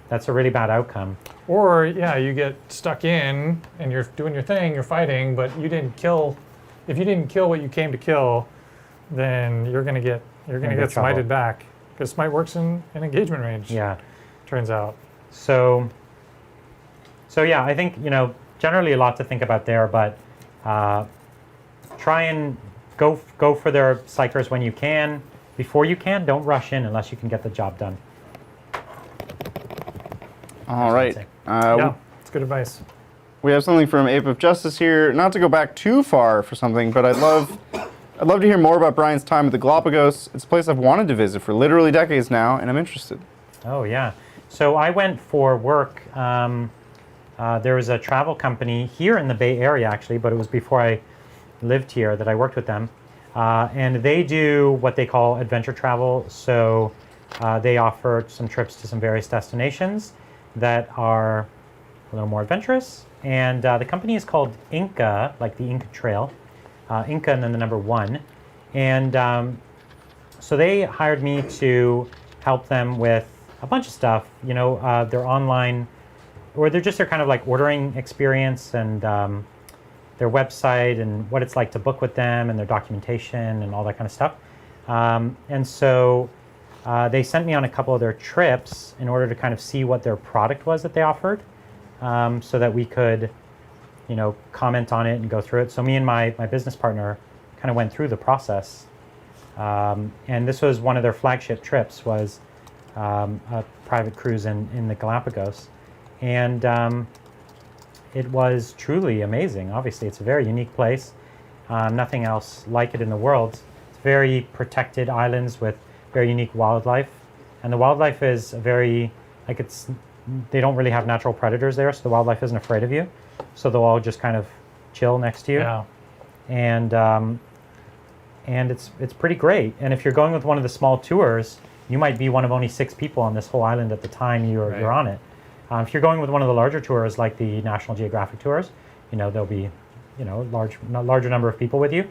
That's a really bad outcome. Or you get stuck in and you're doing your thing, you're fighting, but you didn't kill. If you didn't kill what you came to kill, then you're gonna get trouble. smited back because smite works in engagement range. Yeah. Turns out. So yeah, I think, generally a lot to think about there, but try and go for their psychers when you can. Before you can, don't rush in unless you can get the job done. All right. Yeah, it's good advice. We have something from Ape of Justice here. Not to go back too far for something, but I'd love to hear more about Brian's time at the Galapagos. It's a place I've wanted to visit for literally decades now, and I'm interested. Oh, yeah. So I went for work. There was a travel company here in the Bay Area, actually, but it was before I lived here that I worked with them. And they do what they call adventure travel. So they offer some trips to some various destinations that are a little more adventurous. And the company is called Inca, like the Inca Trail. Inca and then the number 1. And so they hired me to help them with a bunch of stuff, their online, or they're just their kind of like ordering experience and their website and what it's like to book with them and their documentation and all that kind of stuff. And so they sent me on a couple of their trips in order to kind of see what their product was that they offered, so that we could, comment on it and go through it. So me and my business partner kind of went through the process. And this was one of their flagship trips, was a private cruise in the Galapagos. And it was truly amazing. Obviously, it's a very unique place. Nothing else like it in the world. It's very protected islands with very unique wildlife. And the wildlife is they don't really have natural predators there, so the wildlife isn't afraid of you. So they'll all just kind of chill next to you. Yeah. And it's pretty great. And if you're going with one of the small tours, you might be one of only 6 people on this whole island at the time you're on it. If you're going with one of the larger tours, like the National Geographic tours, there'll be, larger number of people with you.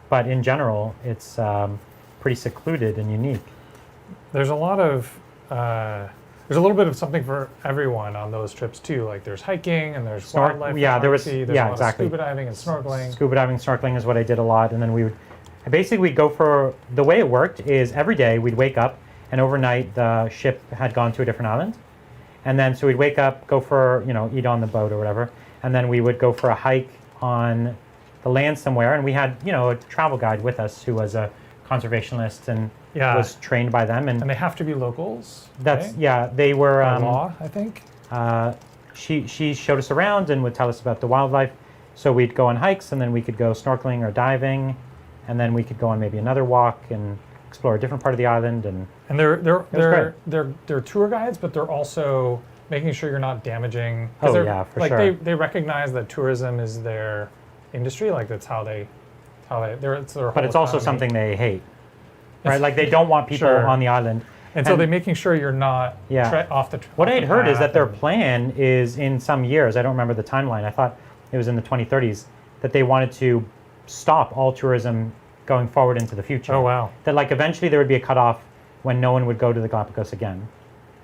But in general, it's pretty secluded and unique. There's a lot of there's a little bit of something for everyone on those trips too. Like there's hiking and there's wildlife. Yeah, there was. photography, there's Yeah, a lot exactly. Of scuba diving and snorkeling. Scuba diving, snorkeling is what I did a lot, and then we'd go for. The way it worked is every day we'd wake up, and overnight the ship had gone to a different island, and then so we'd wake up, go for eat on the boat or whatever, and then we would go for a hike on the land somewhere, and we had a travel guide with us who was a conservationist and Yeah. was trained by them, And they have to be locals. that's right? yeah they were By law, I think. she showed us around and would tell us about the wildlife. So we'd go on hikes, and then we could go snorkeling or diving, and then we could go on maybe another walk and explore a different part of the island. And And they're great. they're tour guides, but they're also making sure you're not damaging. 'Cause Oh, they're- yeah, for like sure. they recognize that tourism is their industry. Like that's how they it's their. but whole it's also economy. something they hate, right? Like they don't want people Sure. on the island. And so they're making sure you're not Yeah. off the. What off I the had heard is path that their and- plan is in some years, I don't remember the timeline, I thought it was in the 2030s, that they wanted to stop all tourism going forward into the future. Oh wow. That like eventually there would be a cutoff when no one would go to the Galapagos again.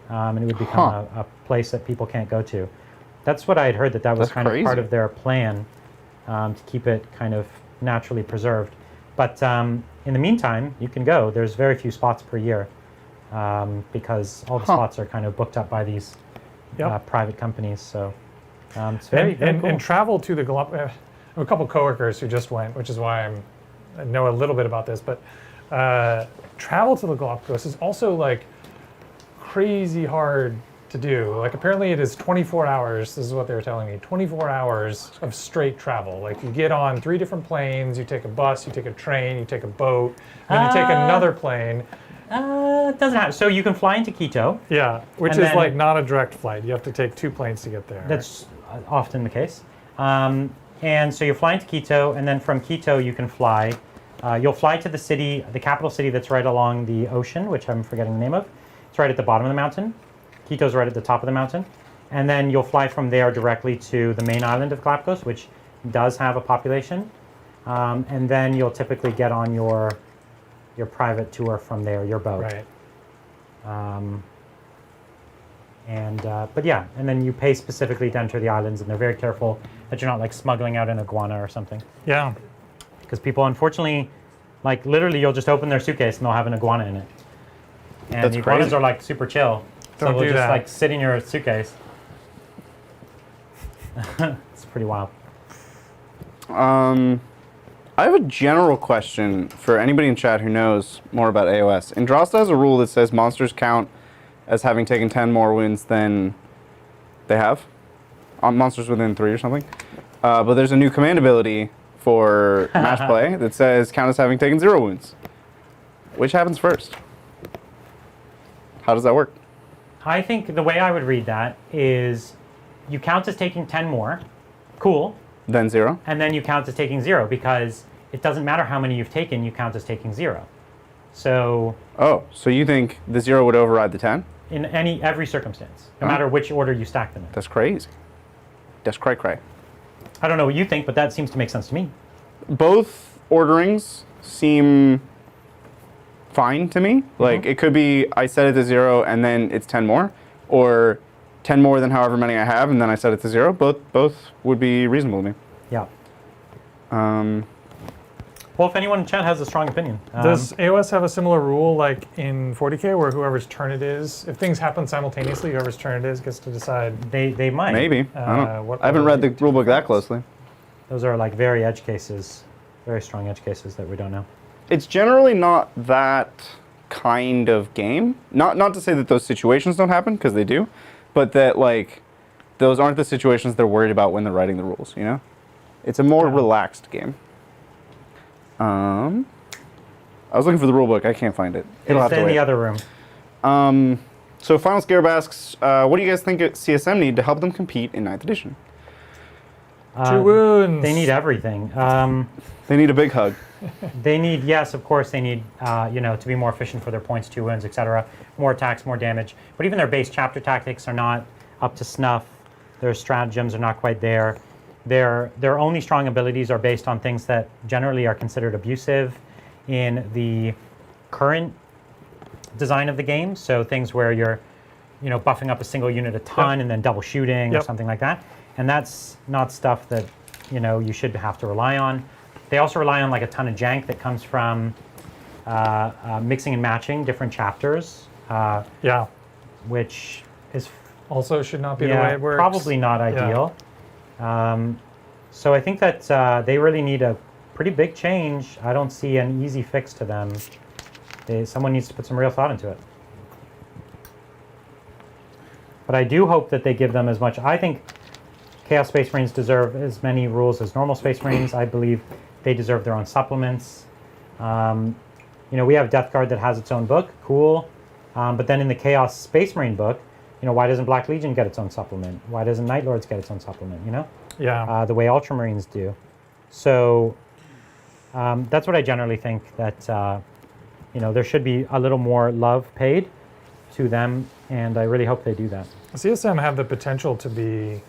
And it would become a place that people can't go to. That's what I had heard, that was That's kind crazy. of part of their plan to keep it kind of naturally preserved. But in the meantime, you can go. There's very few spots per year because all the spots are kind of booked up by these Yep. private companies. So it's very, and, very and, cool. and travel to the Galapagos. I have a couple coworkers who just went, which is why I know a little bit about this. But travel to the Galapagos is also like crazy hard to do. Like apparently it is 24 hours. This is what they were telling me. 24 hours of straight travel. Like you get on 3 different planes. You take a bus. You take a train. You take a boat. And then you take another plane. It doesn't have. So you can fly into Quito. Yeah, which And is then- like not a direct flight. You have to take 2 planes to get there. That's often the case. And so you fly into Quito, and then from Quito you can fly. You'll fly to the city, the capital city that's right along the ocean, which I'm forgetting the name of. It's right at the bottom of the mountain. Quito's right at the top of the mountain. And then you'll fly from there directly to the main island of Galapagos, which does have a population. And then you'll typically get on your private tour from there, your boat. Right. But yeah, and then you pay specifically to enter the islands, and they're very careful that you're not like smuggling out an iguana or something. Yeah. Because people, unfortunately, like literally, you'll just open their suitcase and they'll have an iguana in it. And That's the iguanas crazy. are like super chill, so Don't they'll do just that. like sit in your suitcase. It's pretty wild. I have a general question for anybody in chat who knows more about AOS. Andrasta has a rule that says monsters count as having taken 10 more wounds than they have. On monsters within 3 or something. But there's a new command ability for match play that says count as having taken 0 wounds. Which happens first? How does that work? I think the way I would read that is you count as taking 10 more, cool, Then 0? and then you count as taking 0 because it doesn't matter how many you've taken, you count as taking 0. So Oh, so you think the 0 would override the 10? in every circumstance, no Huh. matter which order you stack them in. That's crazy. That's cray-cray. I don't know what you think, but that seems to make sense to me. Both orderings seem fine to me. Like it could be I set it to 0 and then it's 10 more, or 10 more than however many I have and then I set it to 0. Both would be reasonable to me. Yeah. Um, Well, if anyone in chat has a strong opinion. Does AOS have a similar rule like in 40K where whoever's turn it is, if things happen simultaneously, whoever's turn it is gets to decide? They might. maybe. I what haven't order read the to rulebook that closely. Those are like very edge cases, very strong edge cases that we don't know. It's generally not that kind of game. Not to say that those situations don't happen, because they do, but that like those aren't the situations they're worried about when they're writing the rules, you know? It's a more relaxed game. I was looking for the rulebook. I can't find it. It'll have It's to in wait. the other room. So Final Scarab asks, what do you guys think CSM need to help them compete in 9th edition? 2 wounds. They need everything. They need a big hug. They need, yes, of course, they need, to be more efficient for their points, 2 wounds, etc. More attacks, more damage. But even their base chapter tactics are not up to snuff. Their stratagems are not quite there. Their only strong abilities are based on things that generally are considered abusive in the current design of the game. So things where you're, buffing up a single unit a ton and then double shooting or something like that. And that's not stuff that, you should have to rely on. They also rely on like a ton of jank that comes from mixing and matching different chapters. Which is Also should not be the way it works. probably not ideal. So I think that they really need a pretty big change. I don't see an easy fix to them. Someone needs to put some real thought into it. But I do hope that they give them as much. I think Chaos Space Marines deserve as many rules as normal Space Marines. I believe they deserve their own supplements. We have Death Guard that has its own book. Cool. But then in the Chaos Space Marine book, why doesn't Black Legion get its own supplement? Why doesn't Night Lords get its own supplement, Yeah. the way Ultramarines do. So that's what I generally think, that there should be a little more love paid to them, and I really hope they do that. CSM have the potential to be,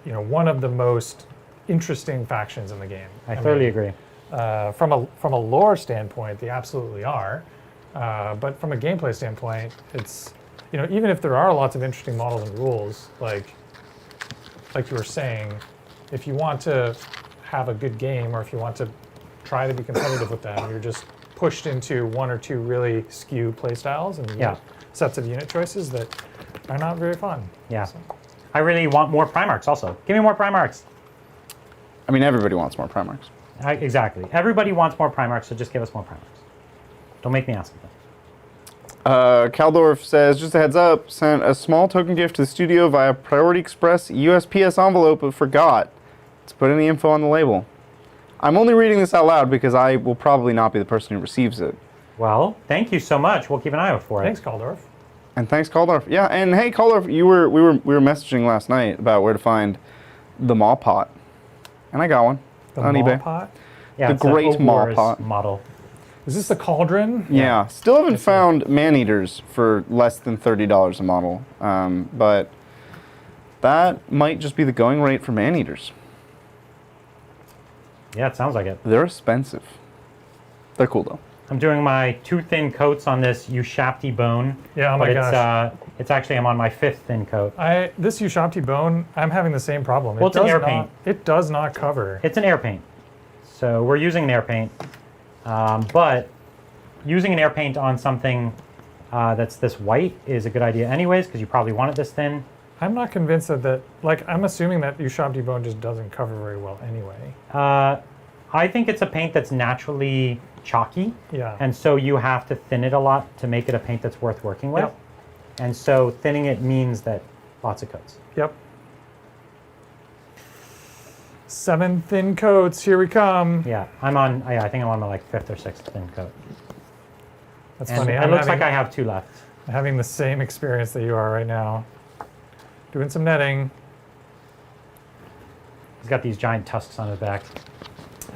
one of the most interesting factions in the game. I thoroughly agree. From a lore standpoint, they absolutely are. But from a gameplay standpoint, it's, even if there are lots of interesting models and rules, like you were saying, if you want to have a good game, or if you want to try to be competitive with them, you're just pushed into one or two really skew play styles and sets of unit choices that are not very fun. Yeah. So. I really want more Primarchs also. Give me more Primarchs. I mean, everybody wants more Primarchs. Exactly. Everybody wants more Primarchs, so just give us more Primarchs. Don't make me ask them. Kaldorf says, just a heads up, sent a small token gift to the studio via Priority Express USPS envelope, but forgot to put any info on the label. I'm only reading this out loud because I will probably not be the person who receives it. Well, thank you so much. We'll keep an eye out for it. Thanks, Kaldorf. And thanks, Kaldorf. Yeah, and hey, Kaldorf, we were messaging last night about where to find the Maw Pot, and I got one on Maw eBay. Pot? Yeah, The it's Great an Maw Ogre's Pot. model. Is this the cauldron? Yeah, still haven't found man-eaters for less than $30 a model, but that might just be the going rate for man-eaters. Yeah, it sounds like it. They're expensive. They're cool though. I'm doing my 2 thin coats on this Ushabti bone. Yeah, oh my but gosh. It's actually, I'm on my 5th thin coat. This Ushabti bone, I'm having the same problem. Well, it's an air paint. It does not cover. It's an air paint. So we're using an air paint. But using an air paint on something that's this white is a good idea anyways, because you probably want it this thin. I'm not convinced that I'm assuming that Ushabti bone just doesn't cover very well anyway. I think it's a paint that's naturally chalky. Yeah. And so you have to thin it a lot to make it a paint that's worth working with. Yep. And so thinning it means that lots of coats. Yep. 7 thin coats, here we come. Yeah, I think I'm on my like 5th or 6th thin coat. That's And funny. it looks like I have 2 left. I'm having the same experience that you are right now. Doing some netting. He's got these giant tusks on his back.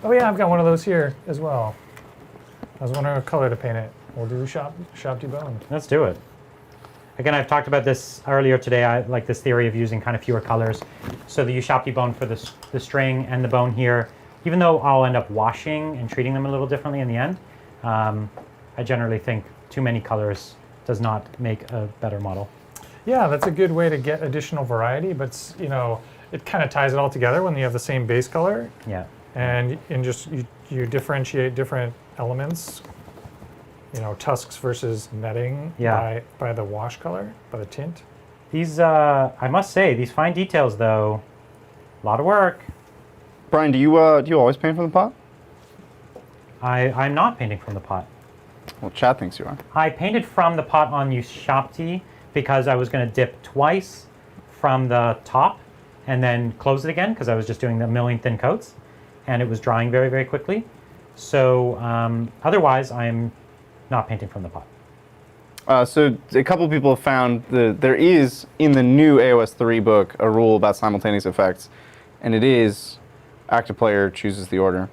Oh yeah, I've got one of those here as well. I was wondering what color to paint it. We'll do Ushabti bone. Let's do it. Again, I've talked about this earlier today. I like this theory of using kind of fewer colors. So the Ushabti bone for the string and the bone here, even though I'll end up washing and treating them a little differently in the end, I generally think too many colors does not make a better model. Yeah, that's a good way to get additional variety, but it kind of ties it all together when you have the same base color. Yeah. And you differentiate different elements, tusks versus netting by the wash color, by the tint. These, I must say, these fine details though, a lot of work. Brian, do you always paint from the pot? I'm not painting from the pot. Well, Chad thinks you are. I painted from the pot on Ushabti because I was going to dip twice from the top and then close it again because I was just doing the million thin coats and it was drying very, very quickly. So otherwise, I'm not painting from the pot. So a couple people have found there is in the new AOS 3 book a rule about simultaneous effects, and it is active player chooses the order.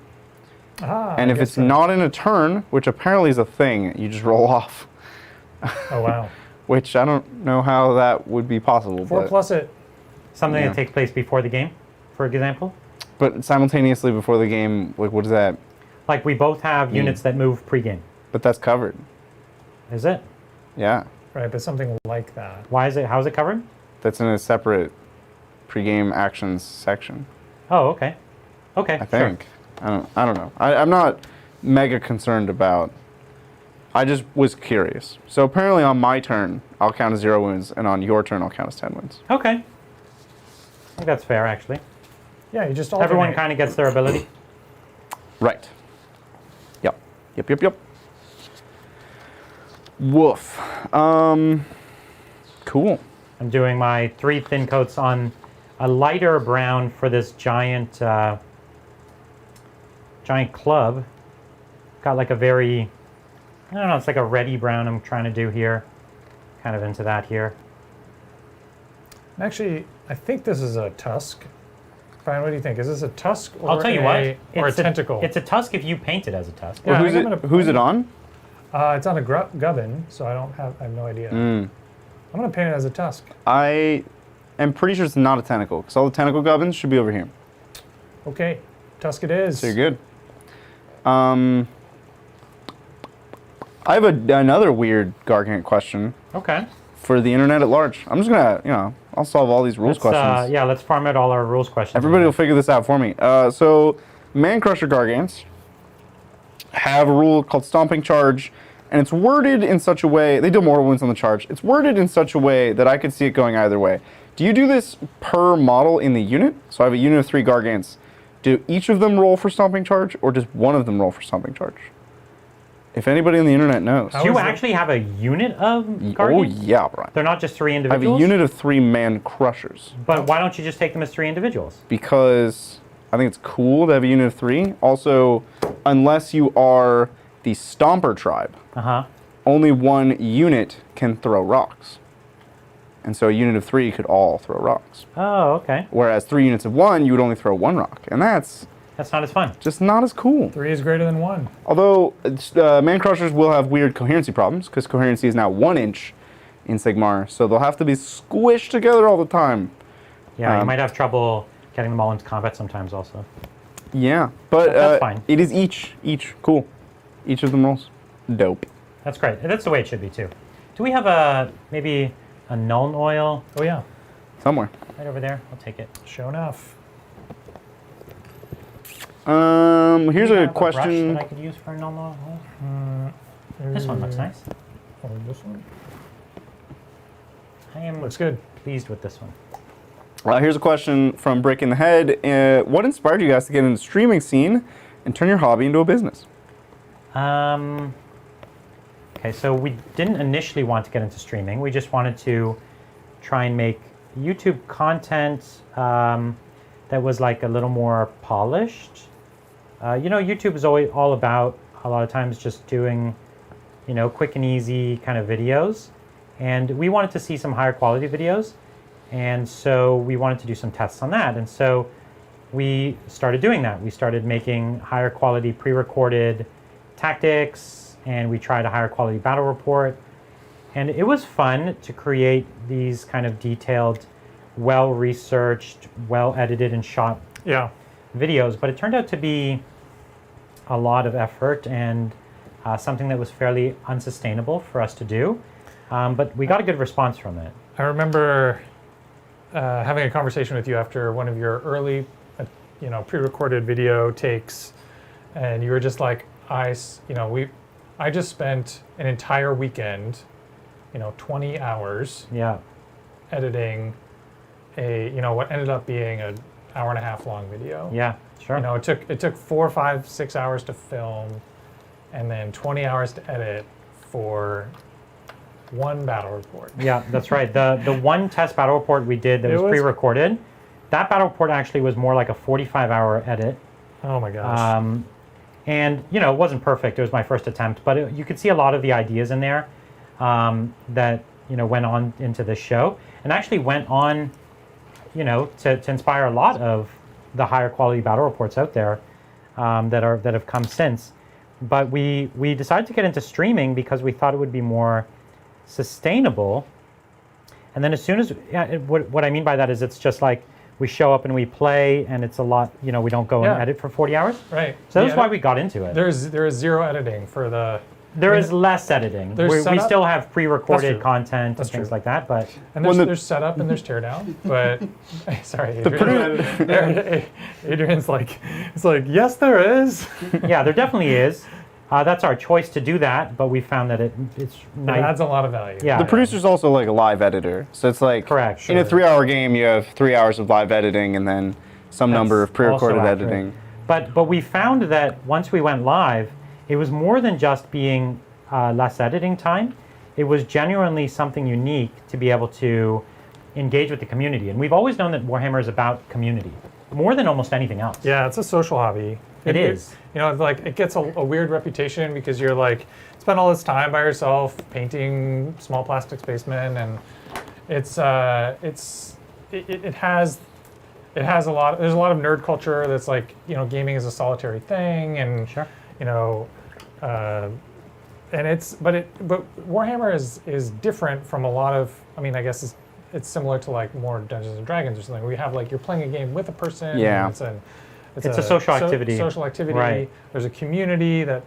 And if it's not in a turn, which apparently is a thing, you just roll off. Oh wow. Which I don't know how that would be possible. 4+ it. Something that takes place before the game, for example. But simultaneously before the game, like what does that? Like we both have units that move pre-game. But that's covered. Is it? Yeah. Right, but something like that. Why is it? How is it covered? That's in a separate pre-game actions section. Oh, okay. Okay. I think. I don't know. I'm not mega concerned about. I just was curious. So apparently on my turn, I'll count as 0 wounds, and on your turn, I'll count as 10 wounds. Okay. I think that's fair, actually. Yeah, you just alternate. Everyone kind of gets their ability. Right. Yep. Woof. Cool. I'm doing my 3 thin coats on a lighter brown for this giant club. Got like a very, I don't know, it's like a reddy brown I'm trying to do here. Kind of into that here. Actually, I think this is a tusk. Brian, what do you think? Is this a tusk or I'll tell you what, or a it's tentacle? It's a tusk if you paint it as a tusk. Yeah, Well, who's it on? It's on a gubbin, so I have no idea. I'm gonna paint it as a tusk. I am pretty sure it's not a tentacle, because all the tentacle gubbins should be over here. Okay, tusk it is. So you're good. I have another weird Gargant question Okay. for the internet at large. I'm just gonna, I'll solve all these rules questions. Yeah, let's farm out all our rules questions. Everybody will figure this out for me. So, Man Crusher Gargants have a rule called Stomping Charge, and it's worded in such a way, they deal mortal wounds on the charge. It's worded in such a way that I could see it going either way. Do you do this per model in the unit? So I have a unit of 3 Gargants. Do each of them roll for Stomping Charge, or does one of them roll for Stomping Charge? If anybody on the internet knows. Do you actually have a unit of Oh Gargants? yeah, Brian. They're not just 3 I have individuals? a unit of 3 Man Crushers. But why don't you just take them as 3 individuals? Because I think it's cool to have a unit of 3. Also, unless you are the Stomper tribe, only 1 unit can throw rocks. And so a unit of 3 could all throw rocks. Oh, okay. Whereas 3 units of 1, you would only throw 1 rock. And that's not as fun. Just not as cool. 3 is greater than 1. Although, Man Crushers will have weird coherency problems, because coherency is now 1 inch in Sigmar, so they'll have to be squished together all the time. Yeah, you might have trouble getting them all into combat sometimes also. Yeah, but that's fine. It is each. Cool. Each of them rolls. Dope. That's great. That's the way it should be too. Do we have maybe a Nuln oil? Oh yeah. Somewhere. Right over there. I'll take it. Sure enough. Here's Do you a have a question. brush that I could use for a Nuln oil? This one looks nice. Oh, this one? I am Looks good. pleased with this one. Here's a question from Brick in the Head. What inspired you guys to get into the streaming scene and turn your hobby into a business? Okay, so we didn't initially want to get into streaming. We just wanted to try and make YouTube content that was like a little more polished. YouTube is always all about a lot of times just doing, quick and easy kind of videos. And we wanted to see some higher quality videos. And so we wanted to do some tests on that. And so we started doing that. We started making higher quality pre-recorded tactics, and we tried a higher quality battle report. And it was fun to create these kind of detailed, well-researched, well-edited and shot videos. But it turned out to be a lot of effort and something that was fairly unsustainable for us to do. But we got a good response from it. I remember having a conversation with you after one of your early, pre-recorded video takes, and you were just like, I just spent an entire weekend, 20 hours, editing what ended up being an hour and a half long video. Yeah, sure. It took 4, 5, 6 hours to film, and then 20 hours to edit for one battle report. Yeah, that's right. The one test battle report we did that was pre-recorded, that battle report actually was more like a 45-hour edit. Oh my gosh. And it wasn't perfect. It was my first attempt, but you could see a lot of the ideas in there that went on into the show, and actually went on, to inspire a lot of the higher quality battle reports out there that have come since. But we decided to get into streaming because we thought it would be more sustainable. And then as soon as what I mean by that is it's just like we show up and we play, and it's a lot. You know, we don't go Yeah. and edit for 40 hours. Right. So that's The why edit- we got into it. there is zero editing for the. There is less editing. there's We setup. still have That's pre-recorded true. content That's and things true. like that, but And When there's setup and there's teardown, but sorry, Adrian's like, it's like, yes, there is. yeah, there definitely is. That's our choice to do that, but we found that it's It nice. adds a lot of value. Yeah. The producer's also like a live editor, so it's like Correct. in a Sure. 3-hour game, you have 3 hours of live editing and then some number of That's pre-recorded also accurate. editing. But we found that once we went live, it was more than just being less editing time. It was genuinely something unique to be able to engage with the community. And we've always known that Warhammer is about community, more than almost anything else. Yeah, it's a social hobby. It is. You know, it's like it gets a weird reputation because you're like spend all this time by yourself painting small plastic spacemen, and it has a lot. There's a lot of nerd culture that's like, you know, gaming is a solitary thing, and Sure. you know, and but Warhammer is different from a lot of. I mean, I guess it's similar to like more Dungeons and Dragons or something, where you have like you're playing a game with a person. Yeah. And It's a social activity. Social activity. Right. There's a community of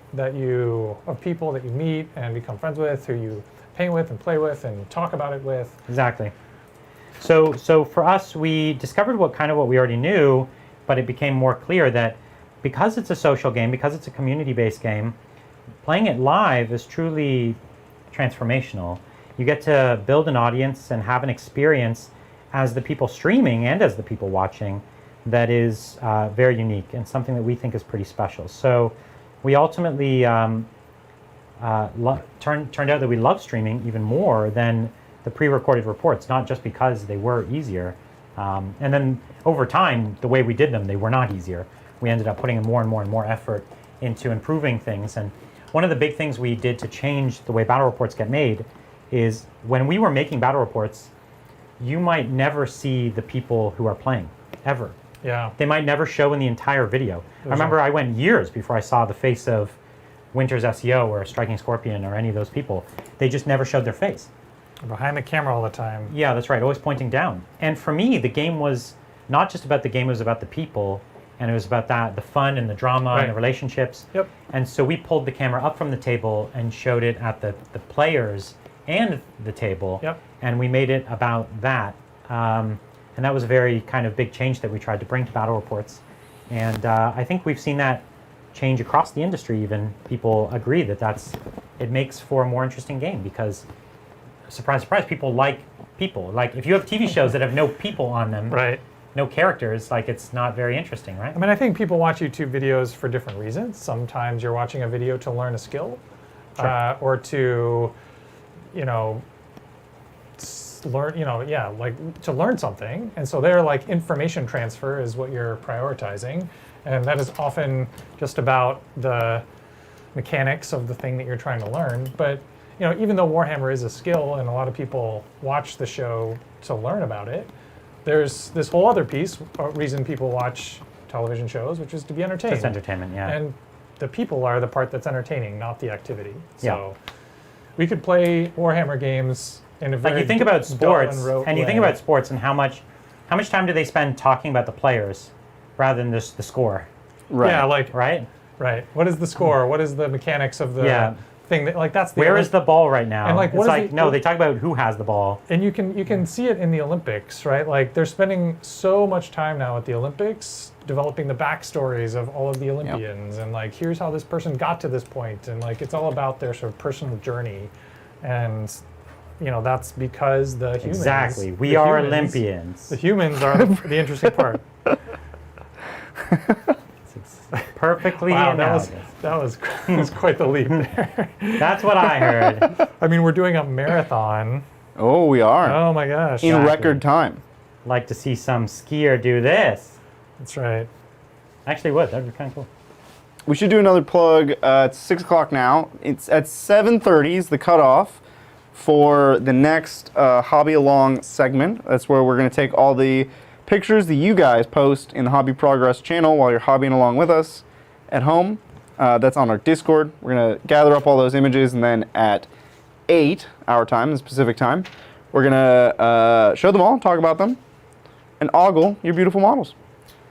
people that you meet and become friends with, who you paint with and play with and talk about it with. Exactly. So for us, we discovered what we already knew, but it became more clear that because it's a social game, because it's a community-based game, playing it live is truly transformational. You get to build an audience and have an experience as the people streaming and as the people watching that is very unique and something that we think is pretty special. So we ultimately turned out that we love streaming even more than the pre-recorded reports, not just because they were easier. And then over time, the way we did them, they were not easier. We ended up putting more and more and more effort into improving things. And one of the big things we did to change the way battle reports get made is when we were making battle reports, you might never see the people who are playing, ever. Yeah. They might never show in the entire video. I remember I went years before I saw the face of Winter's SEO or Striking Scorpion or any of those people. They just never showed their face. Behind the camera all the time. Yeah, that's right, always pointing down. And for me, the game was not just about the game, it was about the people, and it was about the fun and the drama and the relationships. Yep. And so we pulled the camera up from the table and showed it at the players and the table. Yep. And we made it about that. And that was a very kind of big change that we tried to bring to battle reports. And I think we've seen that change across the industry even. People agree that it makes for a more interesting game because, surprise, surprise, people like people. Like if you have TV shows that have no people on them, Right. no characters, like it's not very interesting, right? I mean, I think people watch YouTube videos for different reasons. Sometimes you're watching a video to learn a skill, or to, you know, learn, like to learn something. And so they're like information transfer is what you're prioritizing. And that is often just about the mechanics of the thing that you're trying to learn. But, you know, even though Warhammer is a skill and a lot of people watch the show to learn about it, there's this whole other reason people watch television shows, which is to be entertained. Just entertainment, yeah. And the people are the part that's entertaining, not the activity. So we could play Warhammer games in a very Like you think about sports, dull rote and you think way. about sports and how much time do they spend talking about the players rather than just the score, Right. Yeah, like right? right. What is the score? What is the mechanics of the Yeah. thing? That like that's the Where is the ball right now? And, like, it's what is like the- no, they talk about who has the ball. And you can see it in the Olympics, right? Like they're spending so much time now at the Olympics developing the backstories of all of the Olympians, and like here's how this person got to this point, and like it's all about their sort of personal journey, and you know that's because the humans Exactly, we the are humans- Olympians. The humans are the interesting part. Perfectly Wow, analogous. that was quite the leap there. That's what I heard. I mean, we're doing a marathon. Oh, we are. Oh my gosh. In Exactly. record time. Like to see some skier do this. That's right. Actually, would that'd be kind of cool. We should do another plug. It's 6 o'clock now. It's at 7:30 is the cutoff for the next Hobby Along segment. That's where we're going to take all the pictures that you guys post in the Hobby Progress channel while you're hobbying along with us at home. That's on our Discord. We're going to gather up all those images, and then at 8 our time, the Pacific time, we're going to show them all, talk about them. and ogle your beautiful models.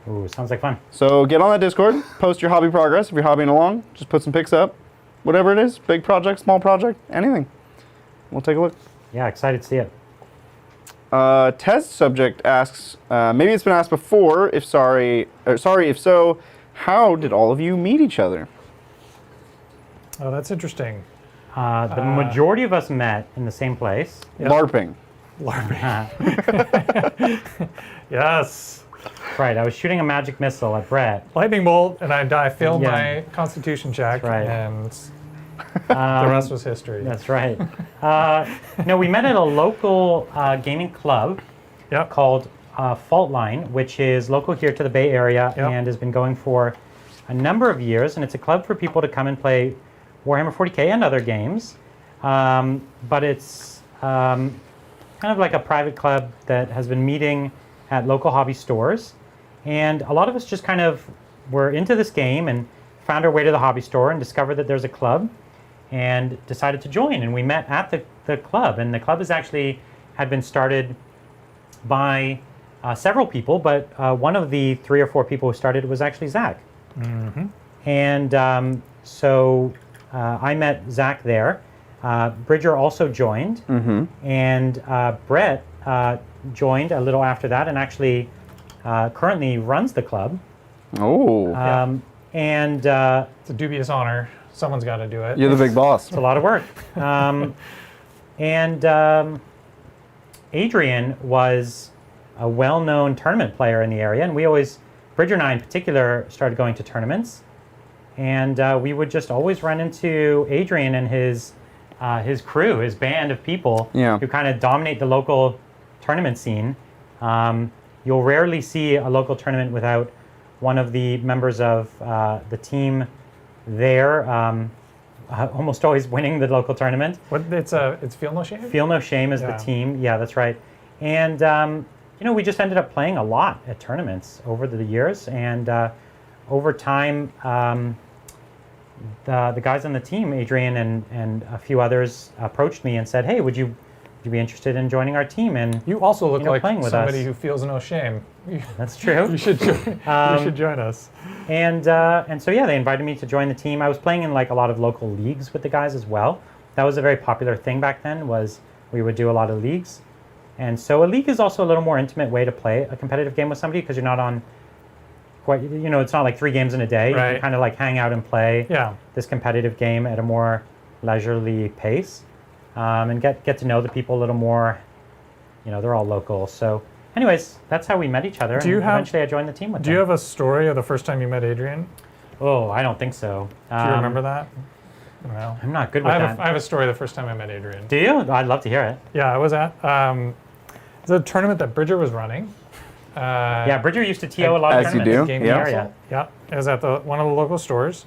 Ooh, sounds like fun. So get on that Discord, post your hobby progress. If you're hobbying along, just put some pics up. Whatever it is, big project, small project, anything. We'll take a look. Yeah, excited to see it. Test subject asks, maybe it's been asked before, if so, how did all of you meet each other? Oh, that's interesting. The majority of us met in the same place. Yep. LARPing. Yes. Right, I was shooting a magic missile at Brett. Lightning bolt, and I failed Yeah. my constitution check, That's right. and the rest was history. That's right. No, we met at a local gaming club Yep. called Fault Line, which is local here to the Bay Area Yep. and has been going for a number of years. And it's a club for people to come and play Warhammer 40K and other games. But it's kind of like a private club that has been meeting at local hobby stores. And a lot of us just kind of were into this game and found our way to the hobby store and discovered that there's a club and decided to join. And we met at the club. And the club is actually had been started by several people, but one of the 3 or 4 people who started was actually Zach. Mm-hmm. And so I met Zach there. Bridger also joined. Mm-hmm. And Brett joined a little after that and actually currently runs the club. Oh, And It's a dubious honor. Someone's got to do it. you're the big boss. it's a lot of work. Adrian was a well-known tournament player in the area, and we always, Bridger and I in particular, started going to tournaments, and we would just always run into Adrian and his crew, his band of people Yeah. who kind of dominate the local tournament scene. You'll rarely see a local tournament without one of the members of the team there, almost always winning the local tournament. What? It's Feel No Shame? Feel No Shame is Yeah. the team. Yeah, that's right. And we just ended up playing a lot at tournaments over the years, and over time, the guys on the team, Adrian and a few others, approached me and said, "Hey, would you be interested in joining our team?" And You also look like playing with somebody us. who feels no shame. That's true. You should join, you should join us. And so yeah, they invited me to join the team. I was playing in like a lot of local leagues with the guys as well. That was a very popular thing back then. Was we would do a lot of leagues, and so a league is also a little more intimate way to play a competitive game with somebody because you're not on quite. It's not like 3 games in a day. You Right. can kind of like hang out and play Yeah. this competitive game at a more leisurely pace, and get to know the people a little more. They're all local. So, anyways, that's how we met each other. Do you and have- eventually I joined the team with Do them. you have a story of the first time you met Adrian? Oh, I don't think so. Do you remember that? No. I'm not good with I that. have a story the first time I met Adrian. Do you? I'd love to hear it. Yeah, I was at it's a tournament that Bridger was running. Yeah, Bridger used to TO a lot of As you tournaments. do, Game yeah. console. Yeah, it was at one of the local stores,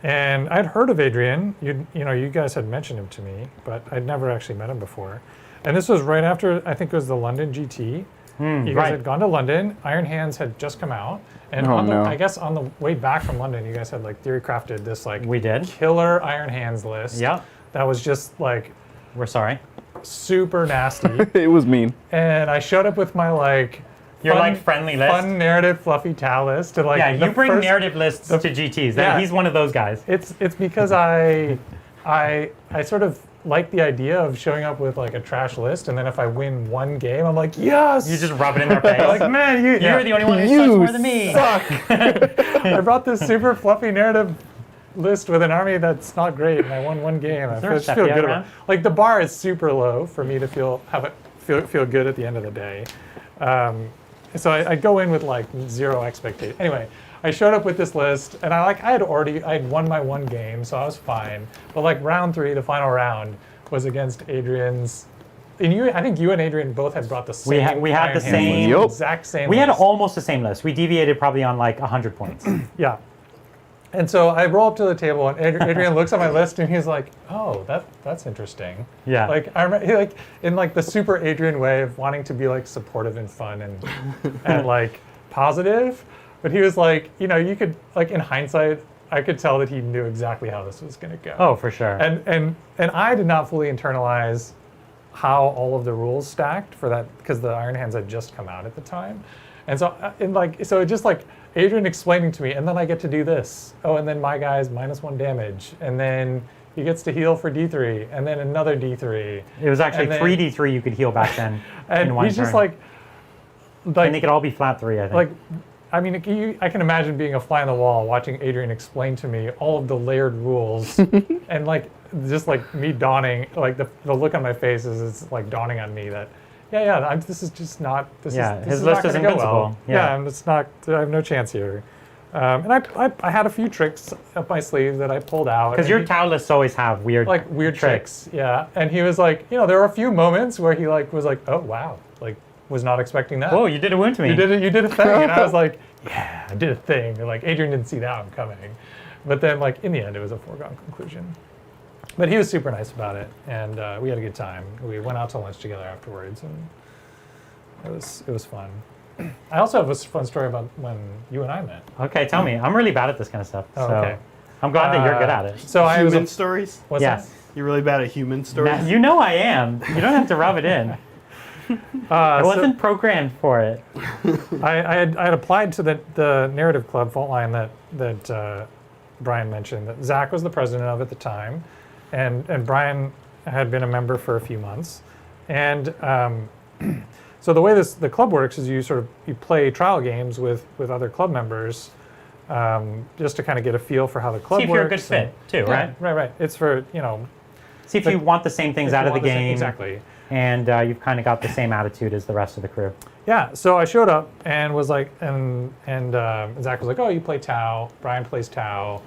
and I'd heard of Adrian. You guys had mentioned him to me, but I'd never actually met him before. And this was right after I think it was the London GT. You guys right. had gone to London. Iron Hands had just come out, and Oh, on the, no. I guess on the way back from London, you guys had like theory crafted this like We did. killer Iron Hands list. Yeah, That was just like we're sorry. super nasty. It was mean. And I showed up with my like Your like friendly list. fun narrative fluffy towel list to like Yeah, the you bring first- narrative lists to GTs. Yeah. He's one of those guys. It's because I sort of like the idea of showing up with like a trash list, and then if I win one game, I'm like, yes. You just rub it in their face. like, man, You're the only one who You sucks more than me. I brought this super fluffy narrative list with an army that's not great, and I won one game. I there a just feel sepia good around? about. Like the bar is super low for me to feel good at the end of the day. So I go in with like 0 expectation. Anyway, I showed up with this list, and I had won my one game, so I was fine. But like round 3, the final round, was against Adrian's. And I think you and Adrian both had brought the same. We had Iron the Hands same- list, Yup. exact same. We had list. almost the same list. We deviated probably on like 100 points. Yeah. And so I roll up to the table, and Adrian looks at my list, and he's like, "Oh, that's interesting." Yeah. Like I remember, like in like the super Adrian way of wanting to be like supportive and fun and like positive, but he was like, you could like in hindsight, I could tell that he knew exactly how this was going to go. Oh, for sure. And I did not fully internalize how all of the rules stacked for that, because the Iron Hands had just come out at the time. And so, so it just like Adrian explaining to me, and then I get to do this. Oh, and then my guy's -1 damage, and then he gets to heal for D3, and then another D3. It was actually And then- 3 D3 you could heal back then And in one he's just turn. like, And they could all be flat 3, I think. like, I mean, I can imagine being a fly on the wall, watching Adrian explain to me all of the layered rules, and like, just like me dawning, like the look on my face is it's like dawning on me that, yeah, this is just not. This Yeah, is, his is list not is gonna go invincible. well. Yeah. I'm just not. I have no chance here. And I had a few tricks up my sleeve that I pulled out. Because and your he- Tau lists always have weird tricks. Yeah, and he was like, there were a few moments where he like was like, oh wow, like was not expecting that. Whoa, you did a wound to me. You did a thing, and I was like, yeah, I did a thing. And, like Adrian didn't see that one coming, but then like in the end, it was a foregone conclusion. But he was super nice about it, and we had a good time. We went out to lunch together afterwards, and it was fun. I also have a fun story about when you and I met. Okay, tell me. I'm really bad at this kind of stuff. Oh, so okay. I'm glad that you're good at it. So I was Human stories? What's Yes. that? You're really bad at human stories? Now, you know I am. You don't have to rub it in. I wasn't programmed for it. I had applied to the narrative club fault line that Brian mentioned, that Zach was the president of at the time, and Brian had been a member for a few months, and so the way the club works is you play trial games with other club members, just to kind of get a feel for how the club See if works. you're a good fit too, right? Right. It's for See if you want the same things if you out of the want the same- game. exactly. And you've kind of got the same attitude as the rest of the crew. Yeah, so I showed up and was like, and Zach was like, oh, you play Tau, Brian plays Tau.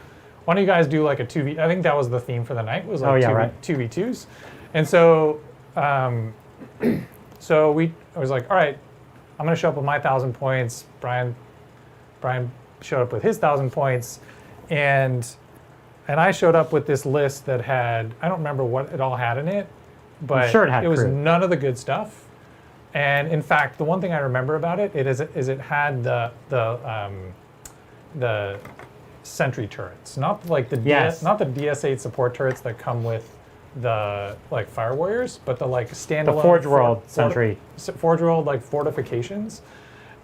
Why don't you guys do like a 2v? I think that was the theme for the night, was like 2v2s. And so, I was like, all right, I'm gonna show up with my 1,000 points. Brian showed up with his 1,000 points, and I showed up with this list that had, I don't remember what it all had in it, but sure it had was crew. none of the good stuff. And in fact, the one thing I remember about it is it had the sentry turrets, not like the not the DS8 support turrets that come with the like Fire Warriors, but the like standalone Forge World sentry. Forge World like fortifications,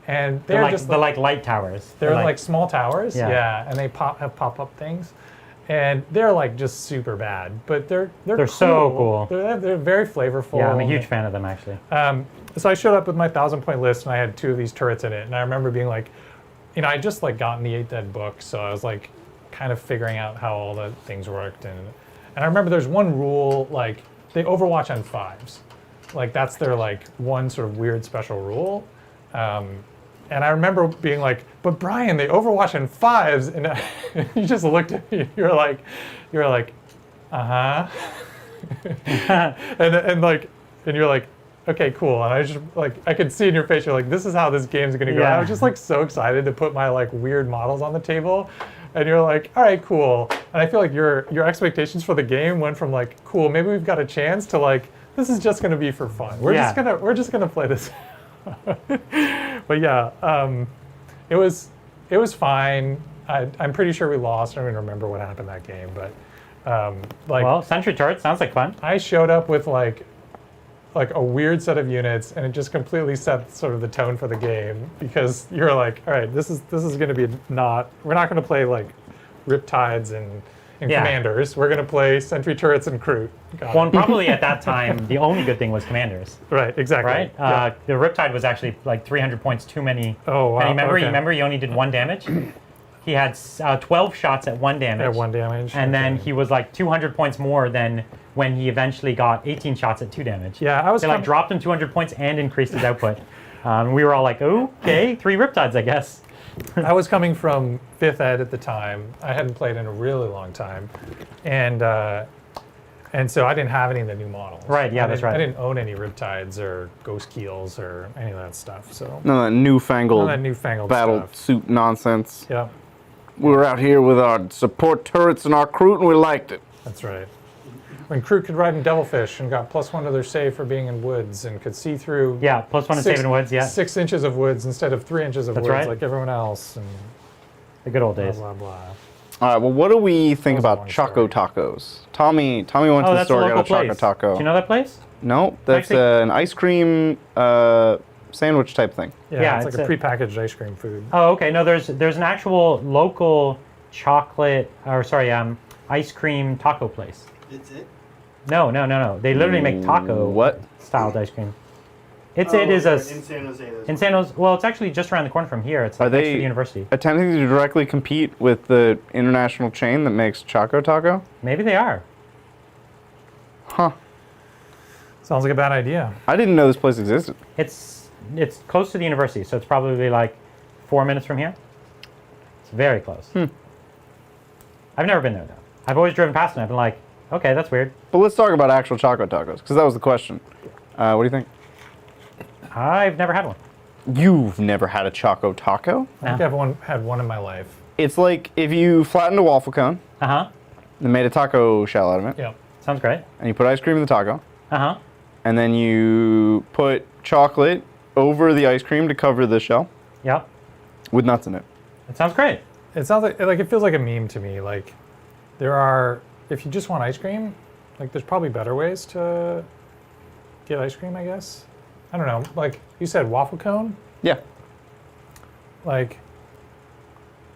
and They're they're like, just the like light towers. they're like small towers, Yeah. and they have pop-up things, and they're like just super bad, but they're so cool. They're very flavorful. Yeah, I'm a huge fan of them actually. So I showed up with my 1,000-point list, and I had 2 of these turrets in it, and I remember being like, I just like gotten the 8 Dead book, so I was like kind of figuring out how all the things worked, and I remember there's one rule, like they overwatch on 5s, like that's their like one sort of weird special rule. And I remember being like, but Brian, they overwatch in 5s, and you just looked at me. You were like, uh-huh. and you're like, okay, cool. And I just like, I could see in your face, you're like, this is how this game's gonna go. Yeah. And I was just like so excited to put my like weird models on the table. And you're like, all right, cool. And I feel like your expectations for the game went from like, cool, maybe we've got a chance, to like, this is just gonna be for fun. We're just gonna play this. But yeah, it was fine. I'm pretty sure we lost. I don't even remember what happened that game, but Well, sentry turret sounds like fun. I showed up with like a weird set of units, and it just completely set sort of the tone for the game, because you're like, all right, this is going to be we're not going to play like Riptides and Commanders. We're going to play sentry turrets and Kroot. Well, and probably at that time, the only good thing was commanders. Right, exactly. Right? Yeah. The Riptide was actually like 300 points too many. Oh, wow. And Okay. remember he only did 1 damage? He had 12 shots at 1 damage. At 1 damage. And then okay. he was like 200 points more than when he eventually got 18 shots at 2 damage. Yeah, I was They like dropped him 200 points and increased his output. We were all like, okay, 3 Riptides, I guess. I was coming from 5th Ed at the time. I hadn't played in a really long time, and so I didn't have any of the new models. Right, yeah, that's right. I didn't own any Riptides or Ghost Keels or any of that stuff. So None of that newfangled, none of that newfangled battle stuff. suit nonsense. Yeah, We were out here with our support turrets and our Kroot, and we liked it. that's right. When Kroot could ride in Devilfish and got +1 to their save for being in woods and could see through Yeah, +1 to saving woods, yeah. 6 inches of woods instead of 3 inches of That's woods right. like everyone else, and The good old blah days. blah blah. All right, well, what do we think That was a about long Choco story. Tacos? Tommy went to Oh, the that's a store, local got a Choco place. Taco. Do you know that place? No, that's Actually- an ice cream sandwich type thing. Yeah, Yeah, it's it's like a a- prepackaged ice cream food. Oh, okay. No, there's an actual local chocolate, or sorry, ice cream taco place. It's it. No. They literally make taco What? styled ice cream. It Oh, is a in San Jose. there's in one. San Jose. Well, it's actually just around the corner from here. It's Are like next to they the university. attempting to directly compete with the international chain that makes Choco Taco? Maybe they are. Huh. Sounds like a bad idea. I didn't know this place existed. It's close to the university, so it's probably like 4 minutes from here. It's very close. I've never been there though. I've always driven past it and I've been like, okay, that's weird. But let's talk about actual Choco Tacos, because that was the question. What do you think? I've never had one. You've never had a Choco Taco? I think I've had one in my life. It's like if you flattened a waffle cone Uh-huh. and made a taco shell out of it, Yeah. Sounds great. and you put ice cream in the taco, Uh-huh. and then you put chocolate over the ice cream to cover the shell Yep. with nuts in it. It sounds great. It sounds like it feels like a meme to me. Like there are, if you just want ice cream, like there's probably better ways to get ice cream, I guess. I don't know. Like you said, waffle cone. Yeah. Like,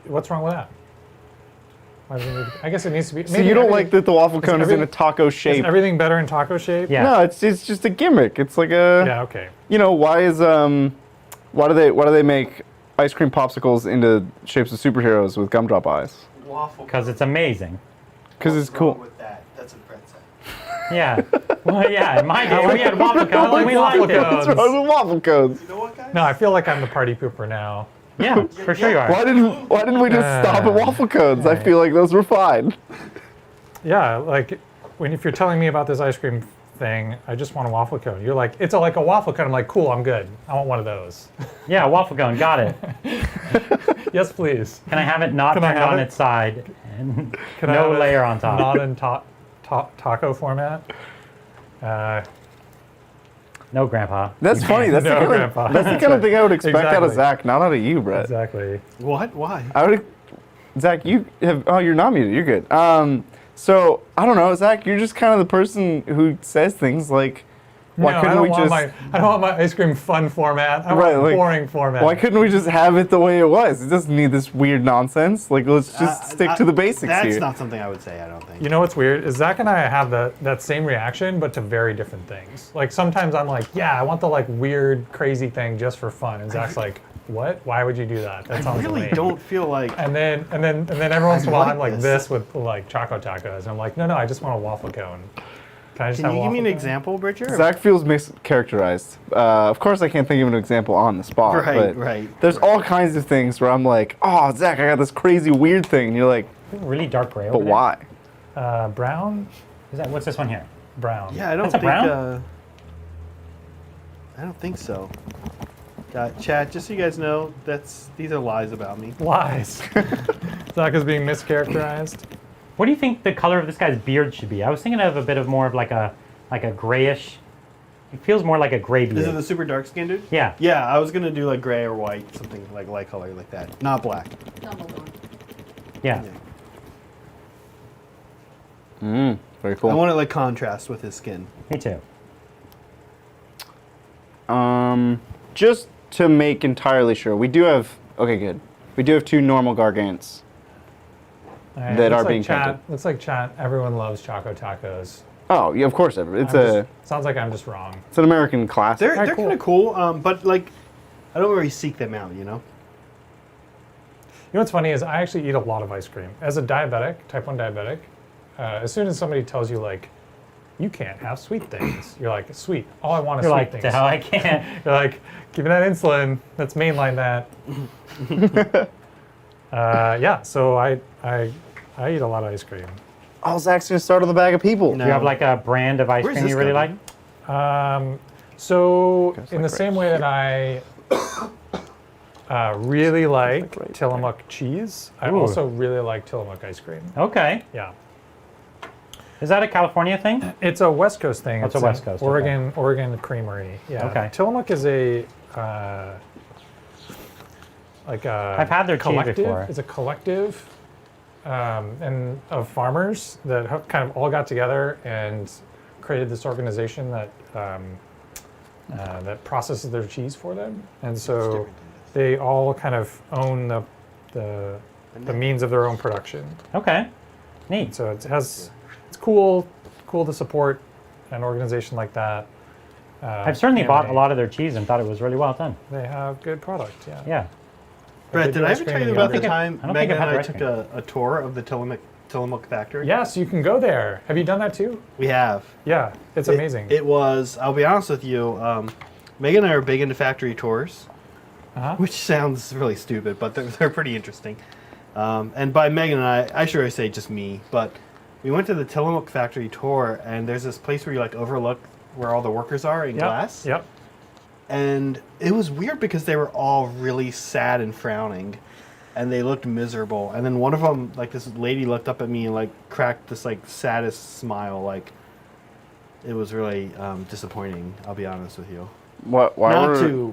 what's wrong with that? Why does it need I guess it needs to be. So you don't like that the waffle cone is in a taco Is shape? everything better in taco shape? Yeah. No, it's just a gimmick. It's like a Yeah. Okay. you know, why do they make ice cream popsicles into shapes of superheroes with gumdrop eyes? Waffle. Because it's amazing. Because it's What's wrong cool. with that? That's a pretzel. Yeah. Well, yeah, in my day, we had waffle cones and we waffle liked it. cones. What's wrong with waffle cones? You know what, guys? No, I feel like I'm the party pooper now. Yeah, for sure you are. Why didn't we just stop at waffle cones? I feel like those were fine. Yeah, like if you're telling me about this ice cream thing, I just want a waffle cone. You're like, it's like a waffle cone. I'm like, cool, I'm good. I want one of those. Yeah, waffle cone, got it. Yes, please. Can I have it not Can I turned have on it? its side and Can I no have it layer on top? Not in taco format. No, Grandpa. That's funny. That's, No, the, Grandpa. that's the kind of thing I would expect out of Exactly. Zach, not out of you, Brett. Exactly. What? Why? I would, Zach, you have. Oh, you're not muted. You're good. So I don't know, Zach. You're just kind of the person who says things like, "Why No, couldn't we just? I don't want my ice cream fun format. I Right, want like, boring format. Why couldn't we just have it the way it was? It doesn't need this weird nonsense. Like, let's just stick to the basics That's here." not something I would say. I don't think. You know what's weird is Zach and I have that same reaction, but to very different things. Like sometimes I'm like, yeah, I want the like weird, crazy thing just for fun, and Zach's like, what? Why would you do that? That I sounds really lame. don't feel like. And then every once in a while like I'm like this. this with like Choco Tacos, and I'm like, no, I just want a waffle cone. Can I just Can have you a give me waffle an cone? example, Bridger? Zach feels mischaracterized. Of course, I can't think of an example on the spot. Right, but right, There's all kinds of things where I'm like, "Oh, Zach, I got this crazy weird thing," and you're like, Really dark gray over "But there. why?" Brown? What's this one here? Brown. Yeah, I don't That's a think. brown? I don't think so. Chat, just so you guys know, these are lies about me. Lies. Zach is being mischaracterized. What do you think the color of this guy's beard should be? I was thinking of a bit of more of like a grayish. It feels more like a gray beard. Is it the super dark skin dude? Yeah. Yeah, I was gonna do like gray or white, something like light color like that, not black. Dumbledore. Yeah. Very I cool. want it like contrast with his skin. Me too. Just to make entirely sure, we do have. Okay, good. We do have two normal Gargants. All right, That looks are like being chat. painted. Looks like chat. Everyone loves Choco Tacos. Oh, yeah, of course, it's Sounds like I'm just wrong. it's an American classic. They're Alright, they're kind of cool, but like, I don't really seek them out, you know. You know what's funny is I actually eat a lot of ice cream. As a diabetic, type 1 diabetic, as soon as somebody tells you like, you can't have sweet things, you're like, sweet. All I want is You're sweet like, things. the hell I can't. You're like, give me that insulin. Let's mainline that. Yeah, so I eat a lot of ice cream. Oh, Zach's gonna start on the bag of people. No. Do you have like a brand of ice Where's cream this you really going? like? So Goes in like the same way that I really like right Tillamook cheese, I Ooh. also really like Tillamook ice cream. Okay. Yeah. Is that a California thing? It's a West Coast thing. That's It's a an West Coast, Oregon creamery. Yeah. Okay. Tillamook is a I've had their cheese collective. before. It's a collective and of farmers that kind of all got together and created this organization that that processes their cheese for them, and so they all kind of own the means of their own production. Okay. Neat. So it's cool to support an organization like that. I've certainly bought a animate. lot of their cheese and thought it was really well done. They have good product. Yeah. Yeah. Brett, They did do I ice ever cream tell you in about the yogurt. time I don't think Megan I've had and I ice took cream. a tour of the Tillamook factory? Yes, you can go there. Have you done that too? We have. Yeah, it's amazing. It was, I'll be honest with you, Megan and I are big into factory tours, which sounds really stupid, but they're pretty interesting. And by Megan and I should really say just me, but we went to the Tillamook factory tour, and there's this place where you like overlook where all the workers are in glass. Yep. And it was weird because they were all really sad and frowning, and they looked miserable. And then one of them, like this lady, looked up at me and like cracked this like saddest smile. Like it was really disappointing. I'll be honest with you. Why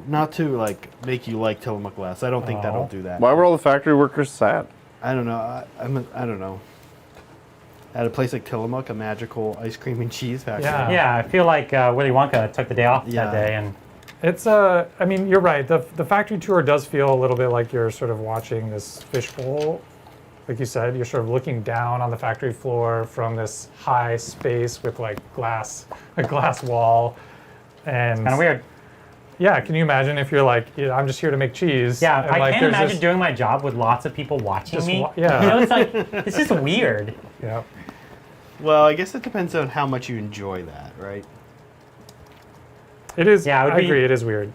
Not to like make you like Tillamook less. I don't think that'll do that. were all the factory workers sad? I don't know. I don't know. At a place like Tillamook, a magical ice cream and cheese factory. Yeah. Yeah, I feel like Willy Wonka took the day off Yeah. that day, and It's I mean, you're right. The factory tour does feel a little bit like you're sort of watching this fishbowl. Like you said, you're sort of looking down on the factory floor from this high space with like a glass wall, and kind of weird. Yeah, can you imagine if you're like, I'm just here to make cheese? Yeah, and I like, can't there's imagine this- doing my job with lots of people watching Just me. yeah. You know, it's like it's just weird. Yeah. Well, I guess it depends on how much you enjoy that, right? It is. Yeah, it would I be- agree. It is weird.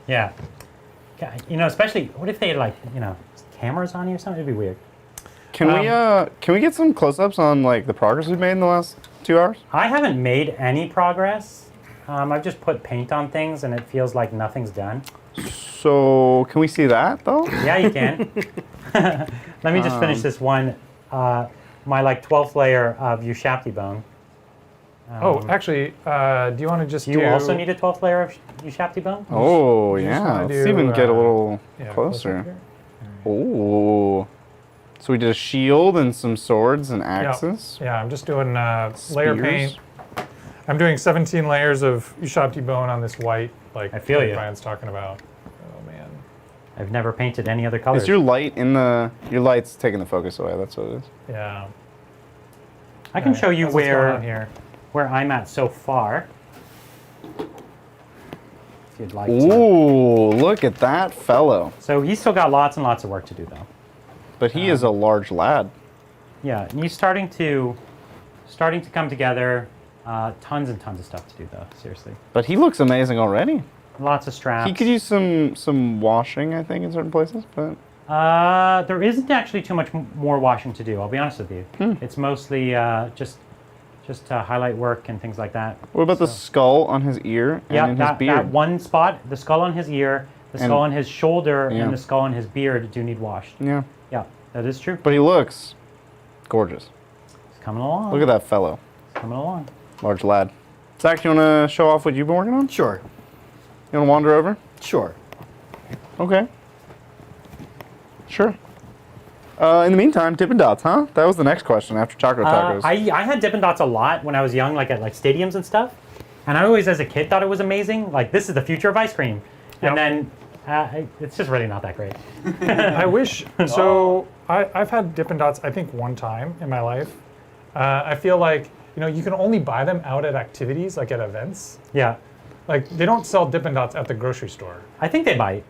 Yeah. You know, especially what if they had like cameras on you or something? It'd be weird. Can we get some close-ups on like the progress we've made in the last 2 hours? I haven't made any progress. I've just put paint on things, and it feels like nothing's done. So can we see that though? Yeah, you can. Let me just finish this one. My like 12th layer of Ushapti bone. Oh, actually, do you want to just Do you also need a 12th layer of Ushapti bone? Oh just yeah. wanna Let's do, even get a little yeah, closer. up here? Oh. So we did a shield and some swords and Yep. axes. Yeah, I'm just doing layer Spears. paint. I'm doing 17 layers of Ushapti bone on this white, like I feel like you. Brian's talking about. Oh man. I've never painted any other colors. Is your light in the? Your light's taking the focus away. That's what it is. Yeah. I can show you That's what's going on where I'm at so far. If you'd like to. Ooh, look at that fellow. So he's still got lots and lots of work to do, though. But he is a large lad. Yeah, and he's starting to come together. Tons and tons of stuff to do, though. Seriously, But he looks amazing already. lots of straps. He could use some washing, I think, in certain places. But There isn't actually too much more washing to do. I'll be honest with you. It's mostly just highlight work and things like that. what about the skull on his ear and Yeah, in his that beard? one spot, the skull on his ear, the And- skull on his shoulder, yeah. and the skull on his beard do need washed. Yeah, Yeah, that is true. but he looks gorgeous. It's coming along. Look at that fellow, It's coming along. large lad. Zach, you want to show off what you've been working on? Sure. You want to wander over? Sure. Okay. Sure. In the meantime, Dippin' Dots, huh? That was the next question after Choco Tacos. I had Dippin' Dots a lot when I was young, like at like stadiums and stuff. And I always, as a kid, thought it was amazing. Like, this is the future of ice cream. Yep. And then it's just really not that great. I wish. So I've had Dippin' Dots, I think, one time in my life. I feel like, you can only buy them out at activities, like at events. Yeah. Like, they don't sell Dippin' Dots at the grocery store. I think they bite.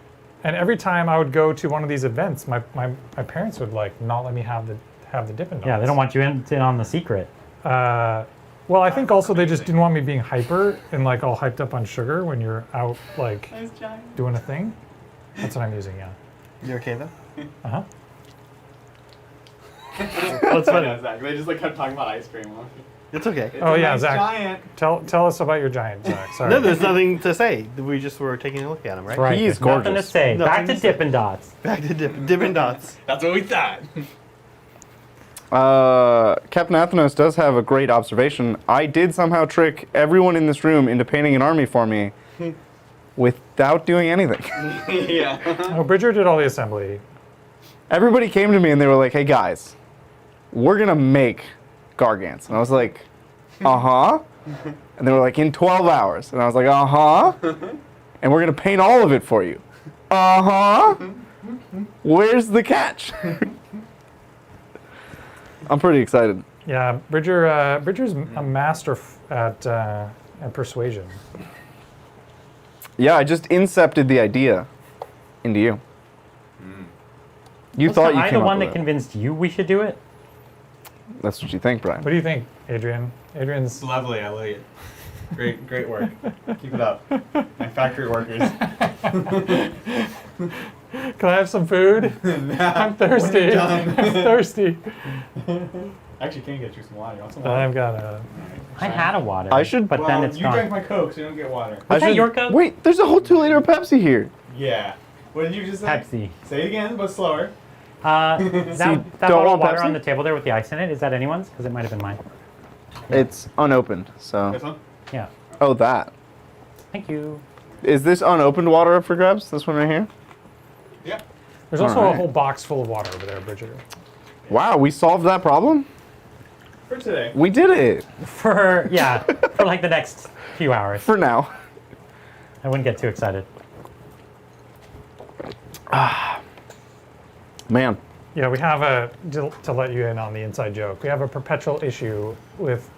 And every time I would go to one of these events, my parents would like not let me have the Dippin' Dots. Yeah, they don't want you in on the secret. Well, I think also they just didn't want me being hyper and like all hyped up on sugar when you're out like doing a thing. That's what I'm using, yeah. You okay though? Uh-huh. What's funny? They just like kept talking about ice cream. It's okay. Oh yeah, Zach. Giant. Tell us about your giant, Zach. Sorry. No, there's nothing to say. We just were taking a look at him, right? Right. He is there's nothing to gorgeous. say. Nothing Back to to say. Dippin' Dots. Back to Dippin' Dots. That's what we thought. Captain Athenos does have a great observation. I did somehow trick everyone in this room into painting an army for me without doing anything. Yeah. Oh, Bridger did all the assembly. Everybody came to me and they were like, hey guys, we're going to make Gargants. And I was like, uh-huh. And And they were like, in 12 hours. And I was like, uh-huh. And we're going to paint all of it for you. Uh-huh. Where's the catch? I'm pretty excited. Yeah, Bridger's a master at persuasion. Yeah, I just incepted the idea into you. You thought you Am I came the up one with that it. convinced you we should do it? That's what you think, Brian. What do you think, Adrian? Adrian's. It's lovely. I like it. Great work. Keep it up. My factory workers. Can I have some food? I'm thirsty. I'm thirsty. Actually, can get you some water. You want some water? I've got a. I had a water. I should- but Well, then it's you gone. drank my Coke, so you don't get water. I that should- your Coke? Wait, there's a whole 2 liter of Pepsi here. Yeah. What did you just say? Pepsi. Say it again, but slower. That don't bottle want of water Pepsi? on the table there with the ice in it, is that anyone's? Because it might have been mine. It's unopened, so. This one? Yeah. Oh, that. Thank you. Is this unopened water up for grabs? This one right here? Yeah. There's also Alright. a whole box full of water over there, Bridger. Wow, we solved that problem? For today. We did it. For like the next few hours. For now. I wouldn't get too excited. Man. Yeah, we have to let you in on the inside joke. We have a perpetual issue with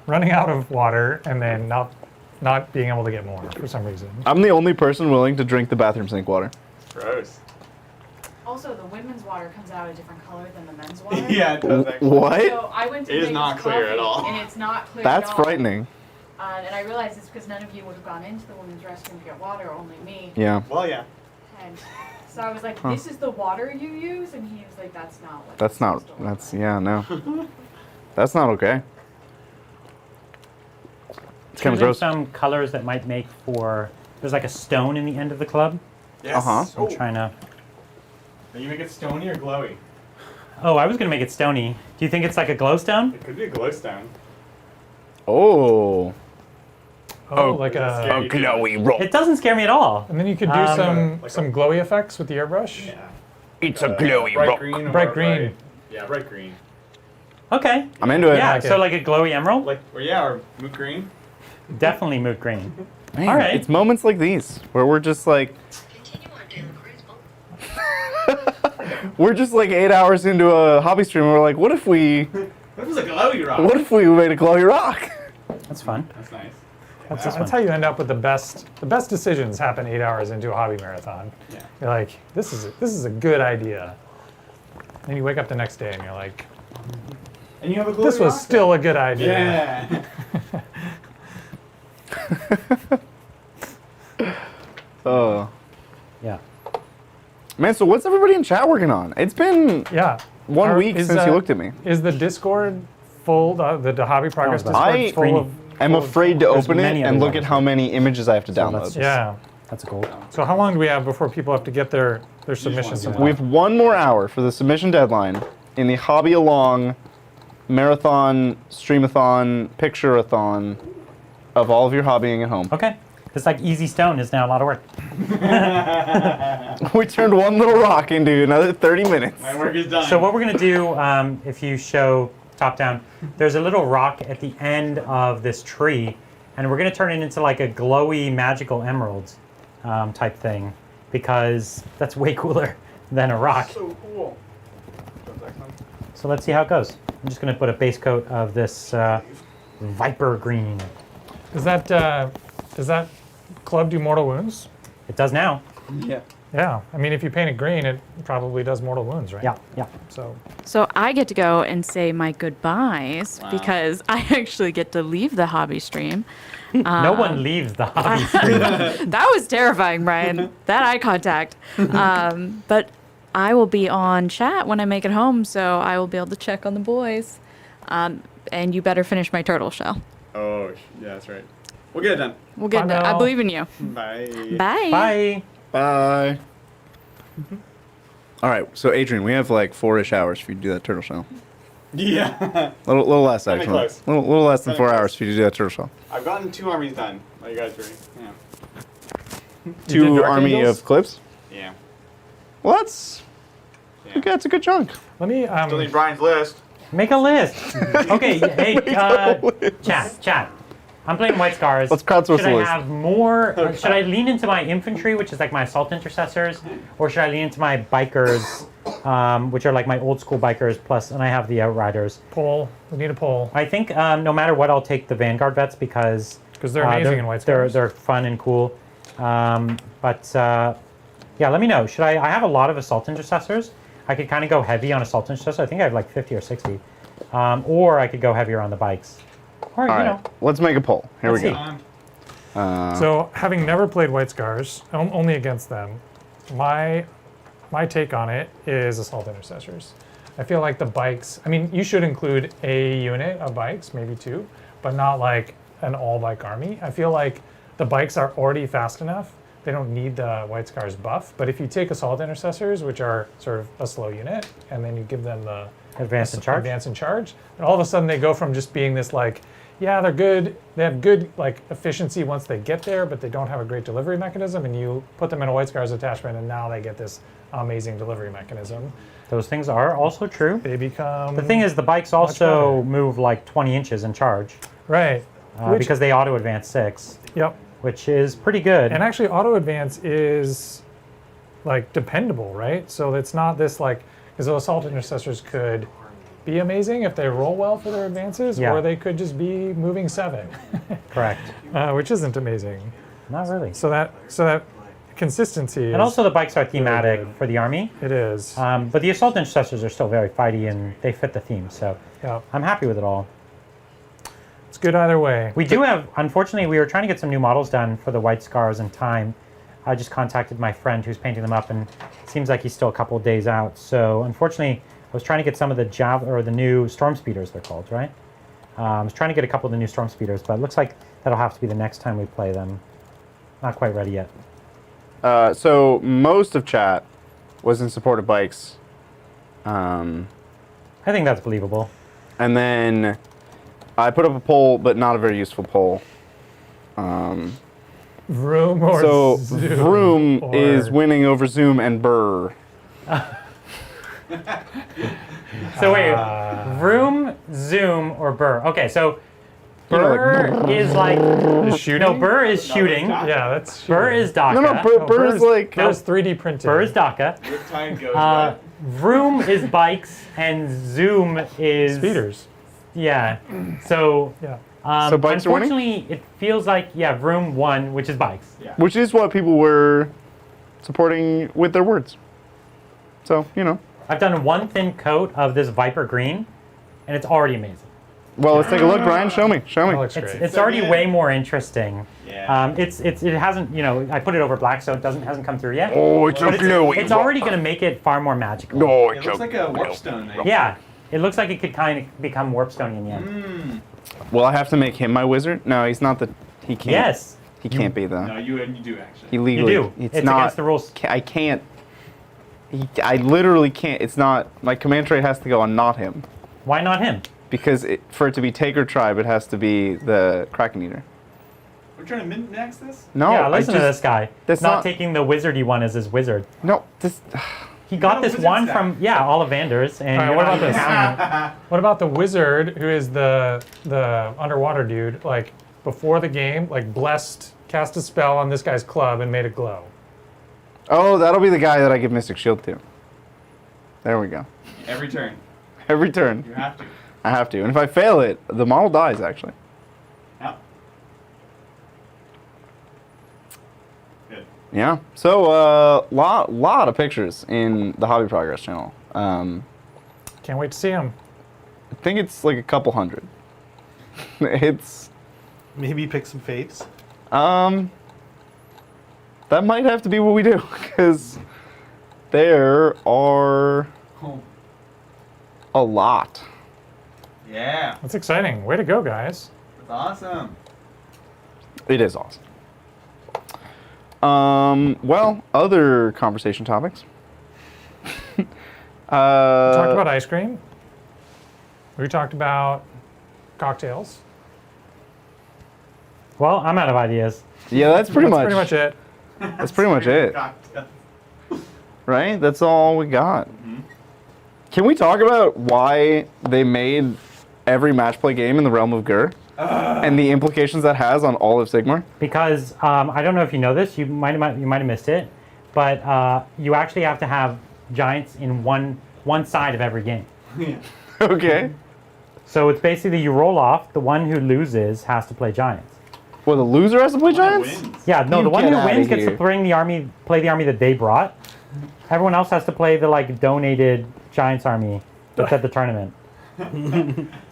running out of water and then not being able to get more for some reason. I'm the only person willing to drink the bathroom sink water. Gross. Also, the women's water comes out a different color than the men's water. Yeah, it does actually. What? So I went to It is make not us clear at coffee, all. and it's not clear. That's at all. frightening. And I realized it's because none of you would have gone into the women's restroom to get water, only me. Yeah. Well, yeah. And so I was like, "This is the water you use," and he was like, "That's not what." That's it's not, supposed to look that's, like." yeah, no. That's not okay. It's kind of Choosing gross. some colors that might make for. There's like a stone in the end of the club. Yes. Uh-huh. So I'm trying to. Are you make it stony or glowy? Oh, I was gonna make it stony. Do you think it's like a glow stone? It could be a glowstone. Oh. Oh, like a. scary. glowy rock. It doesn't scare me at all. And then you could do some glowy effects with the airbrush. Yeah. It's a glowy Bright rock. green. Or Bright green. Yeah, bright green. Okay. I'm into it. Yeah. like So it. like a glowy emerald. Or moot green. Definitely moot green. Man, All right. It's moments like these where we're just like, we're just like 8 hours into a hobby stream and we're like, what if we That was a glowy rock. made a glowy rock? That's fun. That's nice. That's how you end up with the best decisions happen 8 hours into a hobby marathon. Yeah. You're like, this is a good idea. And you wake up the next day and you're like, And you have a glowy this was rock still a good idea. Yeah. Oh. Yeah. Man, so what's everybody in chat working on? It's been Yeah. 1 week Is, since you looked at me. Is the Discord full? The hobby progress Oh, Discord I full of? I'm afraid to There's open it many and other look at ones. how many images I have to So download. let's just- Yeah. That's cool. So how long do we have before people have to get their submissions? want in? We have 1 more hour for the submission deadline in the Hobby Along marathon, streamathon, picture-a-thon of all of your hobbying at home. Okay. This like easy stone is now a lot of work. We turned 1 little rock into another 30 minutes. My work is done. So what we're gonna do, if you show top down, there's a little rock at the end of this tree, and we're gonna turn it into like a glowy magical emerald type thing, because that's way cooler than a rock. So cool. So let's see how it goes. I'm just gonna put a base coat of this viper green. Does that club do mortal wounds? It does now. Yeah. Yeah. I mean, if you paint it green, it probably does mortal wounds, right? Yeah, yeah. So So I get to go and say my goodbyes because I actually get to leave the hobby stream. No one leaves the hobby stream. That was terrifying, Brian. That eye contact. But I will be on chat when I make it home, so I will be able to check on the boys. And you better finish my turtle shell. Oh, yeah, that's right. We'll get it done. We'll get it. I Bye. believe in you. Bye. Bye. Bye. Bye. All right, so Adrian, we have like 4-ish hours for you to do that turtle shell. Yeah. Little less, Kinda actually. close. Little less than Kinda 4 close. hours for you to do that turtle shell. I've gotten 2 armies done. Are you guys ready? Yeah. 2 Dark army Angels? of clips? Yeah. Well, that's Yeah. okay, that's a good chunk. let me. Still need Brian's list. Make a list. Okay, hey, chat. I'm playing White Scars. Let's crowdsource Should the I list. have more? Should I lean into my infantry, which is like my assault intercessors, or should I lean into my bikers, which are like my old school bikers plus, and I have the outriders. Pole. We need a pole. I think no matter what, I'll take the Vanguard vets because they're amazing in White Scars. They're fun and cool. Yeah, let me know. Should I have a lot of assault intercessors. I could kind of go heavy on assault intercessors. I think I have like 50 or 60. Or I could go heavier on the bikes. Or, All you right, know. let's make a poll. Here we Let's go. see. So, having never played White Scars, only against them, my take on it is assault intercessors. I feel like the bikes, I mean, you should include a unit of bikes, maybe two, but not like an all-bike army. I feel like the bikes are already fast enough. They don't need the White Scars buff. But if you take assault intercessors, which are sort of a slow unit, and then you give them the Advance and charge. and all of a sudden they go from just being this like, yeah, they're good. They have good like efficiency once they get there, but they don't have a great delivery mechanism. And you put them in a White Scars attachment, and now they get this amazing delivery mechanism. Those things are also true. They become The thing is, the bikes also move like 20 inches in charge right because they auto advance 6, Yep. which is pretty good. And actually, auto advance is like dependable, right? So it's not this like, because the assault intercessors could be amazing if they roll well for their advances, Yeah. or they could just be moving 7, Correct. which isn't amazing. Not really. So that consistency. And also the bikes are thematic for the army. it is. But the assault intercessors are still very fighty and they fit the theme. So Yeah, I'm happy with it all. it's good either way. We do have, unfortunately, we were trying to get some new models done for the White Scars in time. I just contacted my friend who's painting them up, and it seems like he's still a couple of days out. So unfortunately, I was trying to get some of the the new Storm Speeders, they're called, right? I was trying to get a couple of the new Storm Speeders, but it looks like that'll have to be the next time we play them. Not quite ready yet. So most of chat was in support of bikes. I think that's believable. And then I put up a poll, but not a very useful poll. Vroom or So Zoom Vroom or- is winning over Zoom and Burr. So wait, Vroom, Zoom, or Burr? Okay, so You know, like, Burr is like Is shooting? no, Burr is shooting. Yeah, that's Burr shooting. is DACA. No, Burr is like... Burr's 3D printed. Burr is DACA. With time goes Vroom is bikes, and Zoom is speeders. Yeah. So Yeah. So bikes are winning? unfortunately, it feels like Vroom won, which is bikes. Which is what people were supporting with their words. So, you know. I've done one thin coat of this Viper green, and it's already amazing. Well, let's take a look, Brian. Show me. Show That me. looks It's, great. it's already way more interesting. Yeah. It hasn't, I put it over black, so it hasn't come through yet. Oh, it's But it's already going to make it far more magical. No, It looks like a warpstone thing. Yeah, it looks like it could kind of become warpstone in the end. Well, I have to make him my wizard? No, he's not the... He can't. Yes, He can't be though. No, you do actually. He legally... you do. It's, It's not... against the rules. I can't... I literally can't. It's not... My command trait has to go on not him. Why not him? Because for it to be Taker Tribe, it has to be the Kraken Eater. We're trying to min-max this? No, Yeah, I listen to just- this guy. that's not not- taking the wizardy one as his wizard. No, this... He got a this wizard one stack. from Ollivanders, and All right, you're what not about even this? counting. What about the wizard, who is the underwater dude? Like before the game, like blessed, cast a spell on this guy's club and made it glow. Oh, that'll be the guy that I give Mystic Shield to. There we go. Every turn. Every turn. You have to. I have to. And if I fail it, the model dies, actually. Yep. Good. Yeah. So, lot of pictures in the Hobby Progress channel. Can't wait to see him. I think it's like a couple hundred. It's... Maybe pick some faves. That might have to be what we do, because there are Oh. a lot. Yeah. That's exciting. Way to go, guys. That's awesome. It is awesome. Well, other conversation topics. We talked about ice cream. We talked about cocktails. Well, I'm out of ideas. Yeah, that's pretty much it. That's pretty much it, right? That's all we got. Can we talk about why they made every match play game in the realm of Gur? and the implications that has on all of Sigmar? Because I don't know if you know this, you might have missed it, but you actually have to have giants in one side of every game. Okay. So it's basically you roll off. The one who loses has to play giants. Well, the loser has to play giants? Yeah, no, You the one get who outta wins gets here. to play the army that they brought. Everyone else has to play the like donated giants army that's at the tournament.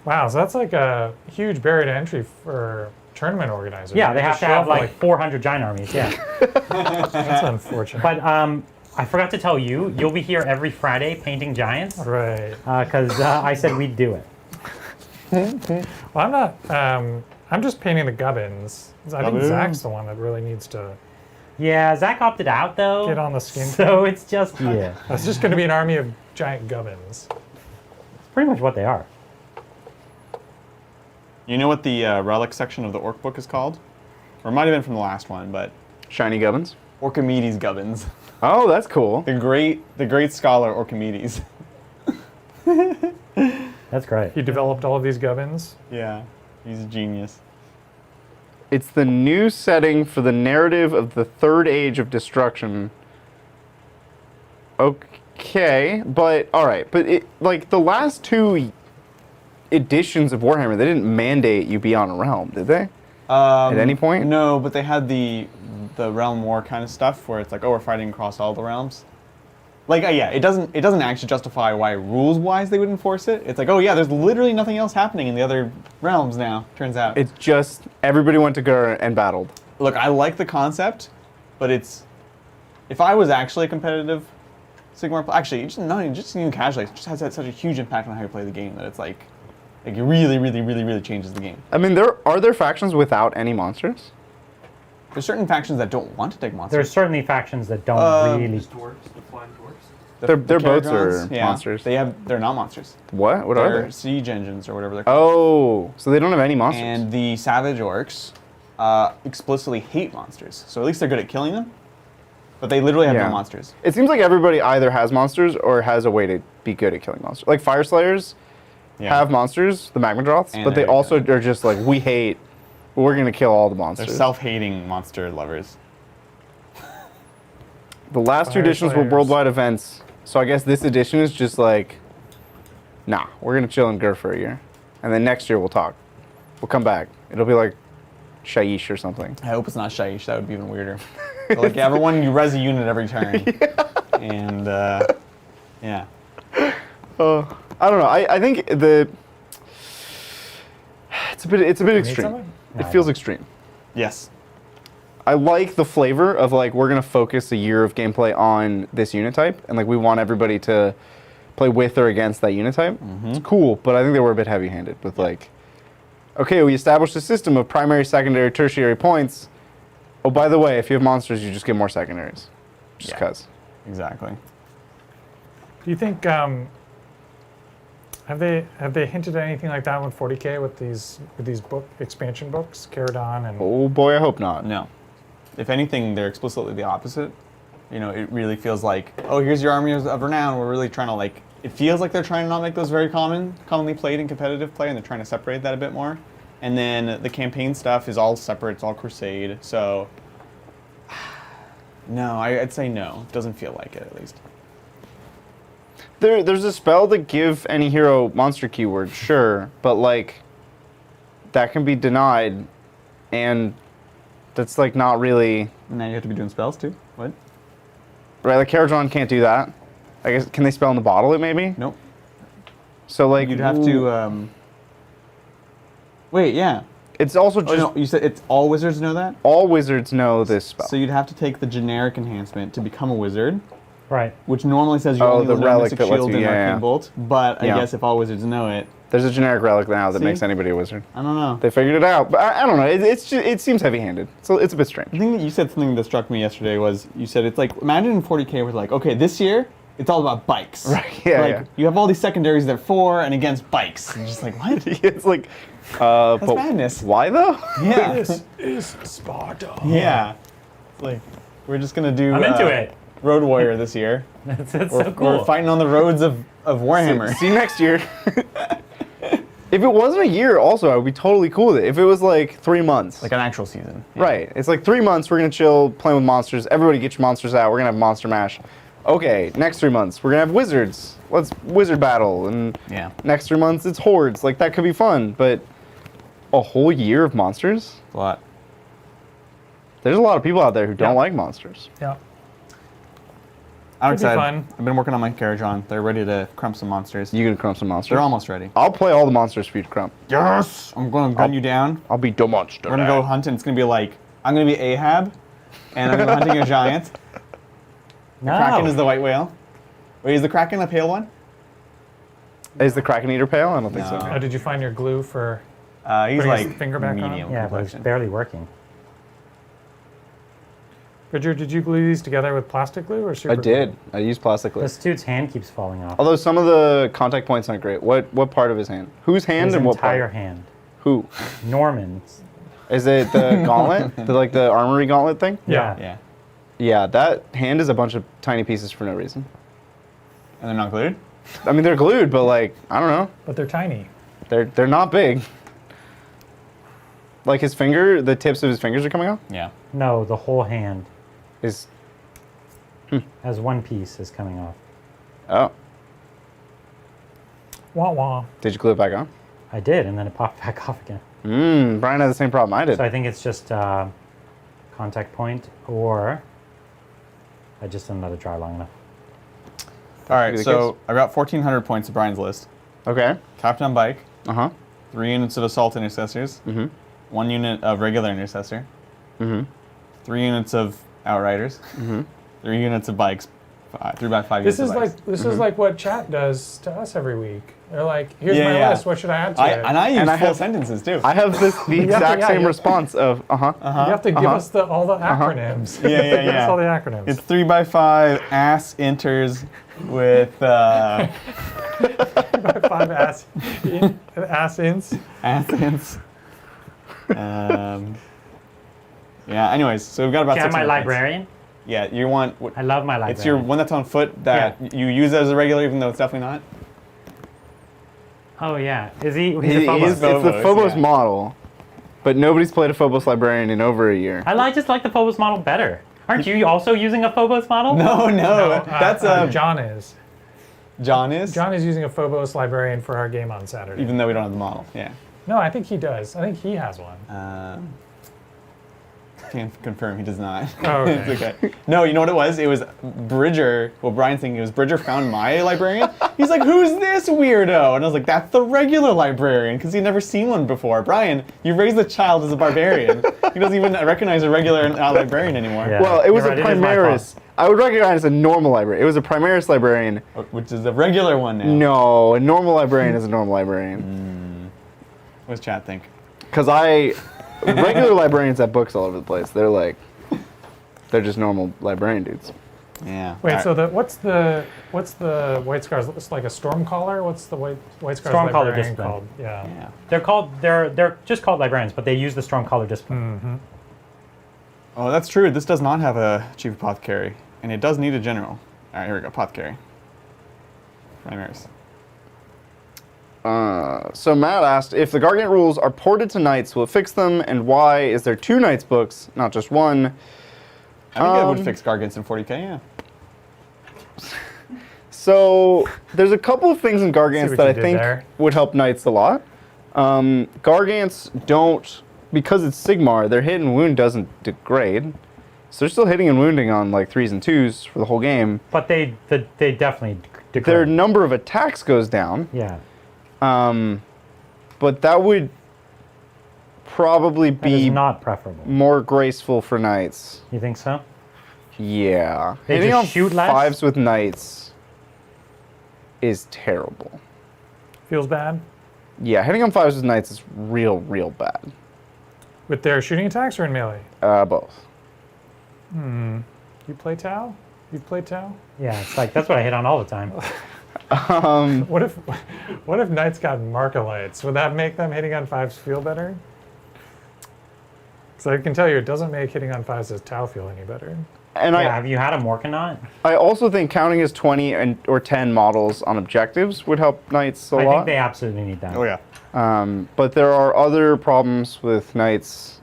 Wow, so that's like a huge barrier to entry for tournament organizers. Yeah, they have Just to show have up like 400 giant armies. Yeah, That's unfortunate. but I forgot to tell you, you'll be here every Friday painting giants Right. because I said we'd do it. Well, I'm not. I'm just painting the gubbins. I think Zach's the one that really needs to Yeah, Zach opted out though. get on the skin. So it's just It's just going to be an army of giant gubbins. pretty much what they are. You know what the relic section of the Orc book is called? Or it might have been from the last one, but Shiny Gubbins. Orchimedes Gubbins. Oh, that's cool. The great scholar Orchimedes. That's great. He developed all of these gubbins. Yeah, he's a genius. It's the new setting for the narrative of the Third Age of Destruction. Okay, but all right, but it, like the last two editions of Warhammer, they didn't mandate you be on a realm, did they? At any point? No, but they had the realm war kind of stuff where it's like, oh, we're fighting across all the realms. Like, yeah, it doesn't actually justify why rules-wise they would enforce it. It's like, oh yeah, there's literally nothing else happening in the other realms now. Turns out. It's just everybody went to Gur and battled. Look, I like the concept, but it's if I was actually a competitive Sigmar, actually, just even casually, it just has had such a huge impact on how you play the game that it's like it really changes the game. I mean, are there factions without any monsters? There's certain factions that don't want to take monsters. There's certainly factions that don't really. Dwarves, the flying dwarves. Their boats are Caragons, yeah, monsters. They're not monsters. What? What are They're they? siege engines or whatever they're called. Oh, so they don't have any monsters. And the savage orcs explicitly hate monsters. So at least they're good at killing them. But they literally have Yeah. no monsters. It seems like everybody either has monsters or has a way to be good at killing monsters. Like Fire Slayers Yeah. have monsters, the Magma Droths, And but they they're also good. are just like, we're going to kill all the They're monsters. self-hating monster lovers. The last two Fire editions were Slayers. worldwide events, so I guess this edition is just like, nah, we're going to chill in Gur for a year. And then next year we'll talk. We'll come back. It'll be like Shaiish or something. I hope it's not Shaiish. That would be even weirder. But like, yeah, everyone, you res a unit every turn. And, yeah. I don't know. I think it's a bit extreme. something? It feels extreme. Yes. I like the flavor of like we're gonna focus a year of gameplay on this unit type, and like we want everybody to play with or against that unit type. It's cool, but I think they were a bit heavy-handed with like, okay, we established a system of primary, secondary, tertiary points. Oh, by the way, if you have monsters, you just get more secondaries, just Yeah. cause. Exactly. Do you think have they hinted at anything like that with 40K with these book expansion books, Caradon and Oh boy, I hope not. No. If anything, they're explicitly the opposite. You know, it really feels like, oh, here's your army of renown. We're really trying to like, it feels like they're trying to not make those very commonly played in competitive play, and they're trying to separate that a bit more. And then the campaign stuff is all separate. It's all crusade. So, no, I'd say no. It doesn't feel like it, at least. There's a spell to give any hero monster keyword, sure, but like that can be denied, and that's like not really And now you have to be doing spells too. What? right. Like Caradon can't do that. I guess can they spell in the bottle it maybe? Nope. So like You'd have to. Wait, yeah. It's also Oh just no, you said it's all wizards know that. all wizards know this spell. So you'd have to take the generic enhancement to become a wizard, Right. which normally says you Oh, only the learn relic Mystic that lets Shield you- and yeah, Arcane yeah. Bolt. But Yeah. I guess if all wizards know it, There's a generic relic now that See? makes anybody a wizard. I don't know. They figured it out, but I don't know. It seems heavy-handed. So it's a bit strange. I think that you said something that struck me yesterday was you said it's like imagine in 40K we're like, okay, this year it's all about bikes. Right, yeah, Like yeah. you have all these secondaries that are for and against bikes. And you're just like, what? It's like, but madness. why though? Yeah. this is Sparta. Yeah. It's like we're just gonna do I'm into it. Road Warrior this year. It's We're, so cool. we're fighting on the roads of Warhammer. See you next year. If it wasn't a year, also, I would be totally cool with it. If it was like 3 months. Like an actual season. Yeah. Right. It's like 3 months, we're going to chill, playing with monsters. Everybody get your monsters out. We're going to have Monster Mash. Okay, next 3 months, we're going to have wizards. Let's wizard battle. And next 3 months, it's hordes. Like, that could be fun. But a whole year of monsters? A lot. There's a lot of people out there who don't like monsters. Yeah. I'm Could be excited. fun. I've been working on my Gargant. They're ready to crump some monsters. You going to crump some monsters? They're almost ready. I'll play all the monsters for you to crump. Yes! I'm going to gun you down. I'll be the monster. We're going to go hunting. It's going to be like, I'm going to be Ahab, and I'm going to be hunting a giant. The Kraken is the white whale. Wait, is the Kraken a pale one? Is the Kraken Eater pale? I don't think so. Oh, did you find your glue for He's putting his like finger back medium on? Yeah, but it's complexion. barely working. Bridger, did you glue these together with plastic glue or super I did. I used plastic glue. This dude's hand keeps falling off. Although some of the contact points aren't great. What part of his hand? Whose hand His and what entire part? hand. Who? Norman's. Is it the gauntlet? the armory gauntlet thing? Yeah. Yeah. Yeah, that hand is a bunch of tiny pieces for no reason. And they're not glued? I mean, they're glued, but like, I don't know. But they're tiny. They're not big. Like his finger, the tips of his fingers are coming off? Yeah. No, the whole hand, Is, as one piece, is coming off. oh. Wah wah. Did you glue it back on? I did, and then it popped back off again. Brian had the same problem I did. So I think it's just contact point, or I just didn't let it dry long enough. All right, Be the so case. I got 1,400 points of Brian's list. Okay. Captain on bike, Uh-huh. 3 units of assault intercestors, Mm-hmm. 1 unit of regular intercessor, Mm-hmm. 3 units of outriders, Mm-hmm. 3 units of bikes, 3 by 5 This units is of bikes. like is like what chat does to us every week. They're like, here's Yeah, my yeah. list. What should I add to it? And I use And I full have- sentences too. I have the exact yeah, same yeah. response of, uh-huh. You have to give Uh-huh. us all the acronyms. Yeah, yeah, Give us yeah. all the acronyms. It's 3 by 5 ass enters with 5 ass ints. ass ints. Yeah. Anyways, so we've got about. Can I have my 600 points. librarian? Yeah, you want. I love my librarian. It's your one that's on foot that you use as a regular, even though it's definitely not. Oh yeah, is he? He's It's a Phobos. the Phobos, Phobos yeah. model, but nobody's played a Phobos librarian in over a year. I just like the Phobos model better. Aren't you also using a Phobos model? No, that's John is. John is. John is using a Phobos librarian for our game on Saturday. Even though we don't have the model, yeah. No, I think he does. I think he has one. Can't confirm he does not. Oh, okay. It's okay. No, you know what it was? It was Bridger. Well, Brian's thinking it was Bridger found my librarian. He's like, "Who's this weirdo?" And I was like, "That's the regular librarian," because he'd never seen one before. Brian, you raised the child as a barbarian. He doesn't even recognize a regular librarian anymore. Yeah. Well, it was You're a right, it is my Primaris. I would recognize a normal librarian. It was a Primaris librarian. Which is the regular one now. No, a normal librarian is a normal librarian. What does chat think? Because regular librarians have books all over the place. They're just normal librarian dudes. Yeah. Wait, Alright. so what's the White Scars? It's like a Stormcaller. What's the White Scars Stormcaller librarian discipline. called? Yeah. Yeah. They're just called librarians, but they use the Stormcaller discipline. Oh, that's true. This does not have a chief apothecary, and it does need a general. All right, here we go. Apothecary. Primaries. So Matt asked, if the Gargant rules are ported to Knights, will it fix them? And why is there 2 Knights books, not just one? I think it would fix Gargants in 40k. Yeah. So there's a couple of things in Gargants what that you I did think there. would help Knights a lot. Gargants don't, because it's Sigmar, their hit and wound doesn't degrade. So they're still hitting and wounding on like 3s and 2s for the whole game. But they definitely degrade. Their number of attacks goes down. Yeah. But that would probably That is be not preferable. more graceful for Knights. You think so? Yeah. They Hitting just on shoot less? 5s with Knights is terrible. Feels bad Yeah, hitting on 5s with Knights is real bad. with their shooting attacks or in melee. Both. You play Tau? You've played Tau? Yeah, it's like that's what I hit on all the time. What if Knights got Markolites? Would that make them hitting on 5s feel better? So I can tell you, it doesn't make hitting on 5s as Tau feel any better. And Yeah, have you had a Morkanaut? I also think counting as 20 or 10 models on objectives would help Knights a I lot. think they absolutely need that. Oh yeah. But there are other problems with knights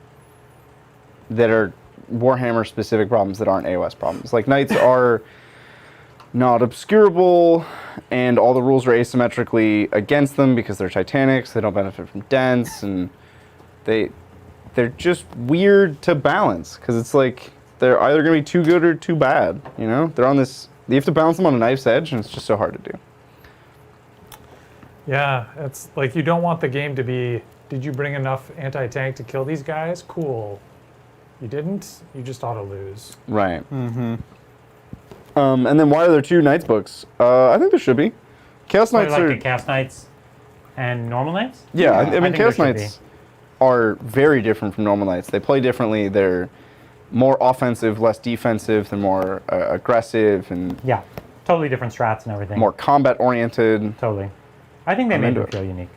that are Warhammer specific problems that aren't AOS problems. Like knights are not obscurable, and all the rules are asymmetrically against them because they're titanics. They don't benefit from dense, and they're just weird to balance because it's like they're either going to be too good or too bad. You know, they're on this. You have to balance them on a knife's edge, and it's just so hard to do. Yeah, it's like you don't want the game to be, did you bring enough anti-tank to kill these guys? Cool. You didn't, you just ought to lose. Right. Mm-hmm. And then why are there 2 Knights books? I think there should be. Chaos Knights like are... the Chaos Knights and normal Knights? Yeah, I mean, think Chaos there should Knights are very different from normal Knights. They play differently. They're more offensive, less defensive. They're more aggressive and Yeah, totally different strats and everything. more combat-oriented. Totally. I think they I'm made into them it. feel unique.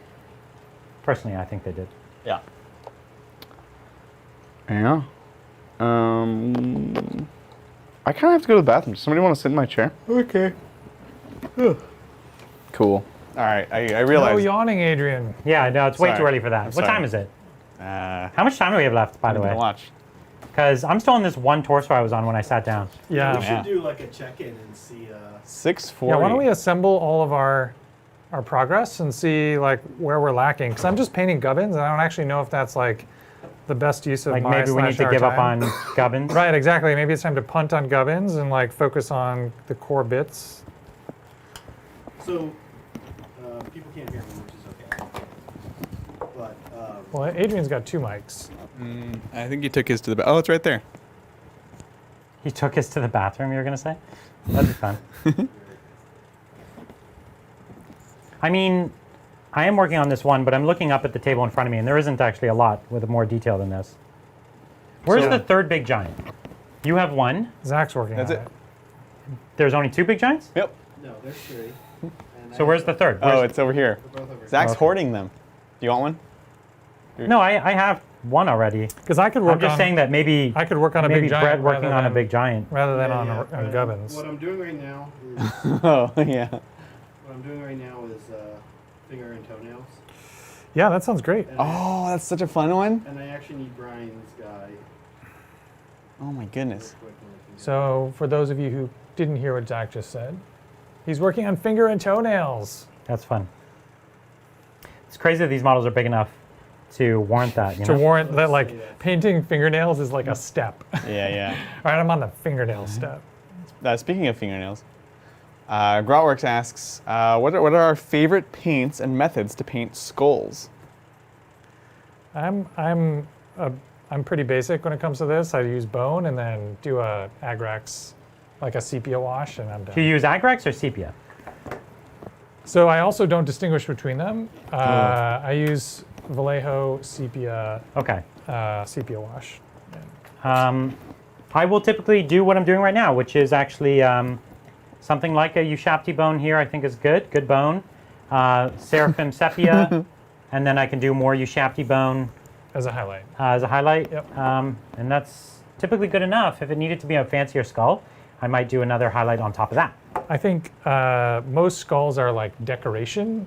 Personally, I think they did. Yeah. Yeah. I kind of have to go to the bathroom. Does somebody want to sit in my chair? Okay. Cool. All right. I No realized. yawning, Adrian. Yeah, no, it's way Sorry. too early for that. I'm What sorry. time is it? Uh, How much time do we have left, by the I'm gonna way? watch. Because I'm still on this one torso I was on when I sat down. Yeah. We Yeah. should do like a check-in and see. 6:40. Yeah, why don't we assemble all of our progress and see like where we're lacking? Because I'm just painting gubbins, and I don't actually know if that's like the best use of Like my maybe we need to /our give up time. on Gubbins. Right, exactly. Maybe it's time to punt on gubbins and like focus on the core bits. So people can't hear me, which is okay. But Well, Adrian's got 2 mics. I think he took his to the. Oh, it's right there. He took us to the bathroom, you were going to say? That'd be fun. I mean, I am working on this one, but I'm looking up at the table in front of me, and there isn't actually a lot with more detail than this. Where's So- the third big giant? You have one. Zach's working That's on it. There's only 2 big giants? Yep. no, there's 3. And So where's the third? Oh, Where's- it's over here. They're both over here. Zach's Okay. hoarding them. Do you want one? No, I have one already. Because I could work I'm just on saying that maybe I could work on a maybe big giant Brett working rather on a than- big giant. rather than Yeah, on, yeah, on but gubbins. What I'm doing right now is Oh, yeah. what I'm doing right now is finger and toenails. Yeah, that sounds great. And, Oh, that's such a fun one. and I actually need Brian's guy. Oh my goodness. Quick when I can get So for those of you who didn't hear what Zach just said, he's working on finger and toenails. That's fun. It's crazy that these models are big enough to warrant that, you To know? warrant that, like, say that. painting fingernails is like a step. All Yeah, yeah. right, I'm on the fingernail step. Speaking of fingernails, Grotworks asks, what are our favorite paints and methods to paint skulls? I'm pretty basic when it comes to this. I use bone and then do a Agrax, like a sepia wash, and I'm done. Do you use Agrax or Sepia? So I also don't distinguish between them. I use Vallejo sepia Okay. sepia wash. I will typically do what I'm doing right now, which is actually something like a Ushabti bone here, I think is good. Good bone. Seraphim sepia, and then I can do more Ushabti bone As a highlight. as a highlight. Yep. And that's typically good enough. If it needed to be a fancier skull, I might do another highlight on top of that. I think most skulls are like decoration,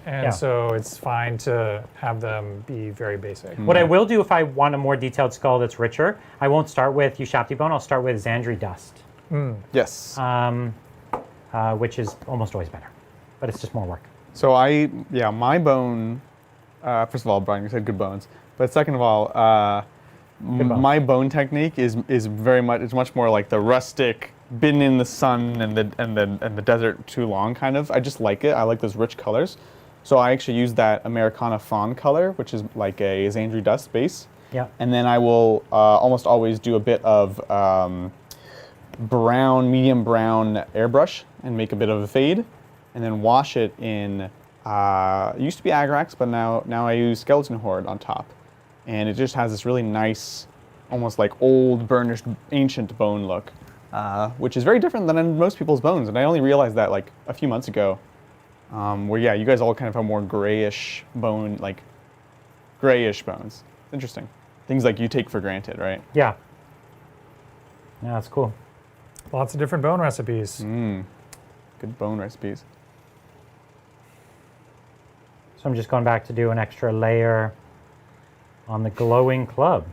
and Yeah. so it's fine to have them be very basic. What I will do if I want a more detailed skull that's richer, I won't start with Ushabti bone, I'll start with Xandri dust, Yes. which is almost always better. But it's just more work. So my bone, first of all, Brian, you said good bones. But second of all, bones. my bone technique is very much, it's much more like the rustic, been in the sun and the desert too long kind of. I just like it. I like those rich colors. So I actually use that Americana fawn color, which is like a Xandri dust base. Yeah. And then I will almost always do a bit of brown, medium brown airbrush and make a bit of a fade, and then wash it in. It used to be Agrax, but now I use Skeleton Horde on top, and it just has this really nice, almost like old, burnished, ancient bone look, which is very different than in most people's bones. And I only realized that like a few months ago, where you guys all kind of have more grayish bone, like grayish bones. Interesting. Things like you take for granted, right? Yeah. Yeah, that's cool. Lots of different bone recipes. Good bone recipes. So I'm just going back to do an extra layer on the glowing club.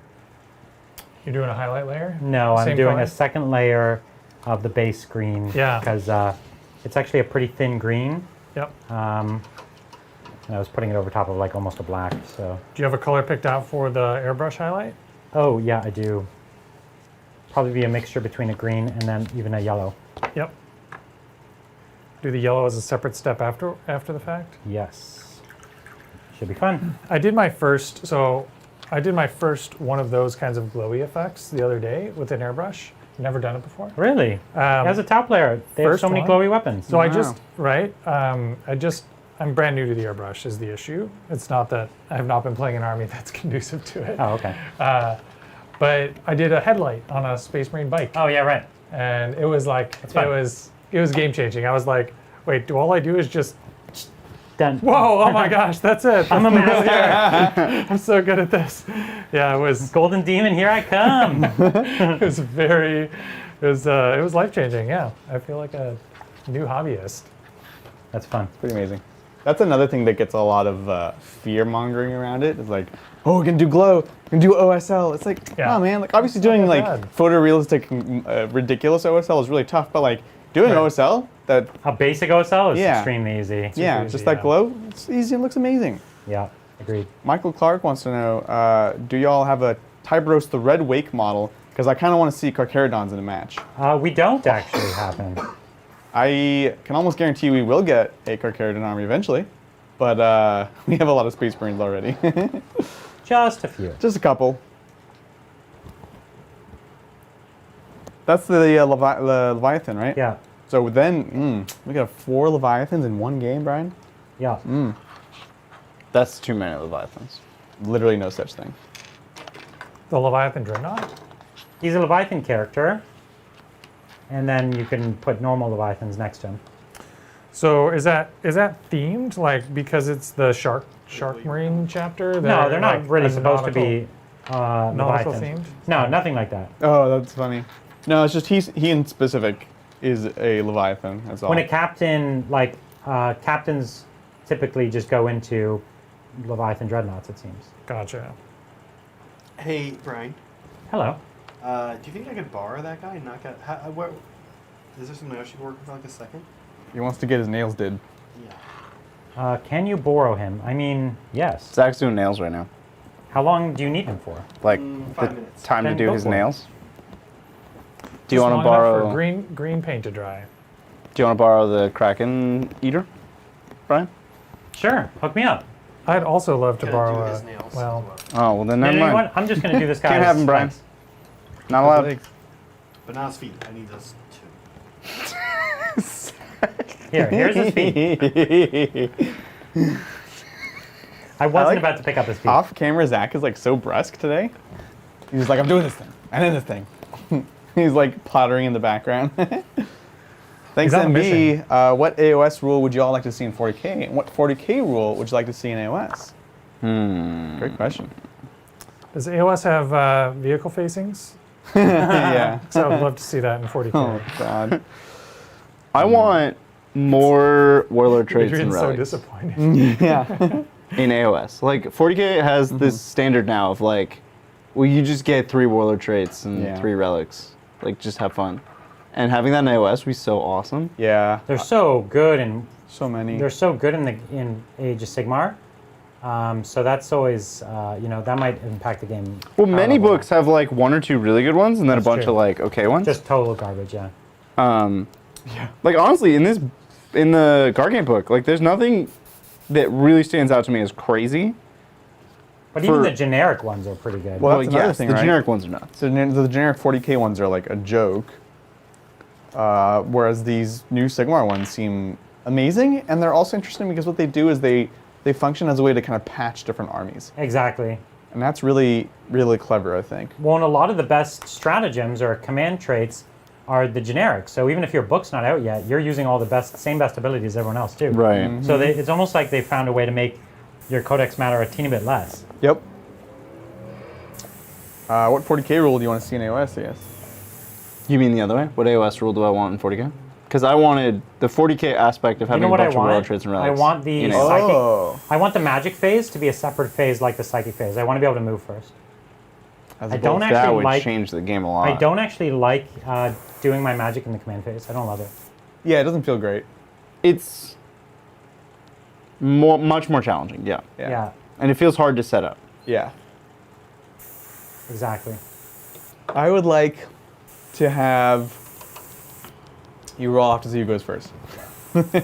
You're doing a highlight layer? No, I'm Same doing color? a second layer of the base green. Yeah. Because it's actually a pretty thin green. Yep. And I was putting it over top of like almost a black. So. Do you have a color picked out for the airbrush highlight? Oh yeah, I do. Probably be a mixture between a green and then even a yellow. Yep. Do the yellow as a separate step after the fact? Yes. Should be fun. I did my first one of those kinds of glowy effects the other day with an airbrush. Never done it before. Really? As a top player, they have so many glowy weapons. So I just, I'm brand new to the airbrush is the issue. It's not that I have not been playing an army that's conducive to it. Oh, okay. But I did a headlight on a Space Marine bike. Oh yeah, right. And it was like, it was game changing. I was like, wait, do all I do is just done? Whoa, oh my gosh, that's it. I'm a master. I'm so good at this. Yeah, it was. Golden Demon, here I come. It was life changing. Yeah, I feel like a new hobbyist. That's fun. Pretty amazing. That's another thing that gets a lot of fear mongering around it. It's like, oh, we're gonna do glow, we're gonna do OSL. It's like, oh man, like obviously doing like photorealistic, ridiculous OSL is really tough, but like doing OSL that a basic OSL is extremely easy. Just that glow, it's easy and looks amazing. Yeah, agreed. Michael Clark wants to know, do y'all have a Tybros the Red Wake model? Because I kind of want to see Carcharodons in a match. We don't actually have him. I can almost guarantee we will get a Carcharodon army eventually, but we have a lot of Space Marines already. Just a few. Just a couple. That's the Leviathan, right? Yeah. So then, we got 4 Leviathans in one game, Brian? Yeah. That's too many Leviathans. Literally no such thing. The Leviathan Dreadnought? He's a Leviathan character. And then you can put normal Leviathans next to him. So is that themed, like because it's the Shark Marine chapter? No, they're not like, really as a supposed to be nautical Leviathans. themed. No, nothing like that. Oh, that's funny. No, it's just he in specific is a Leviathan. That's all. When a captain, like captains, typically just go into Leviathan dreadnoughts. It seems. Gotcha. Hey, Brian. Hello. Do you think I could borrow that guy and not get? Is there something else you can work with for like a second? He wants to get his nails did. Yeah. Can you borrow him? I mean, yes. Zach's doing nails right now. How long do you need him for? Like 5 minutes. Time Then to do go his for it. nails. Do you Just want long to enough borrow? for green paint to dry? Do you want to borrow the Kraken Eater, Brian? Sure. Hook me up. I'd also love to Can I borrow do a. his nails as Well, Oh well, then No, never you know mind. what? I'm just going to do this guy. Can't have him, Brian. Not allowed. But not his feet. I need those two. Here's his feet. I wasn't about to pick up his feet. Off camera, Zach is like so brusque today. He's like, I'm doing this thing, and then this thing. He's like pottering in the background. Thanks, on a MB. What AOS rule would you all like to see in 40K? And what 40K rule would you like to see in AOS? Great question. does AOS have vehicle facings? Yeah. So I'd love to see that in 40K. Oh God. I want more warlord traits and Adrian's so relics disappointed. Yeah. in AOS. Like 40K has this standard now of like, well, you just get 3 warlord traits and 3 relics. Like, just have fun. And having that in AOS would be so awesome. Yeah. They're so good and So many. they're so good in Age of Sigmar. So that's always, that might impact the game. Well, many level. books have like 1 or 2 really good ones and then That's a bunch true. of like okay ones. Just total garbage, yeah. Like honestly, in the Gargant book, like there's nothing that really stands out to me as crazy. But even For- the generic ones are pretty good. Well, that's another yes, thing, the right? generic ones are nuts. So the generic 40K ones are like a joke, whereas these new Sigmar ones seem amazing, and they're also interesting because what they do is they function as a way to kind of patch different armies, Exactly. and that's really, really clever, I think. Well, and a lot of the best stratagems or command traits are the generic. So even if your book's not out yet, you're using all the same best abilities as everyone else too. Right. So it's almost like they found a way to make your codex matter a teeny bit less. Yep. What 40K rule do you want to see in AOS, I guess? You mean the other way? What AOS rule do I want in 40K? because I wanted the 40k aspect of You having know a what I bunch of royal want? traits and I relics. want the in it. psychic. Oh. I want the magic phase to be a separate phase like the psychic phase. I want to be able to move first. I don't That actually would like. change the game a lot. I don't actually like doing my magic in the command phase. I don't love it. Yeah, it doesn't feel great. It's much more challenging, yeah. Yeah, And it feels hard to set up. Yeah. exactly. I would like to have you roll off to see who goes first. That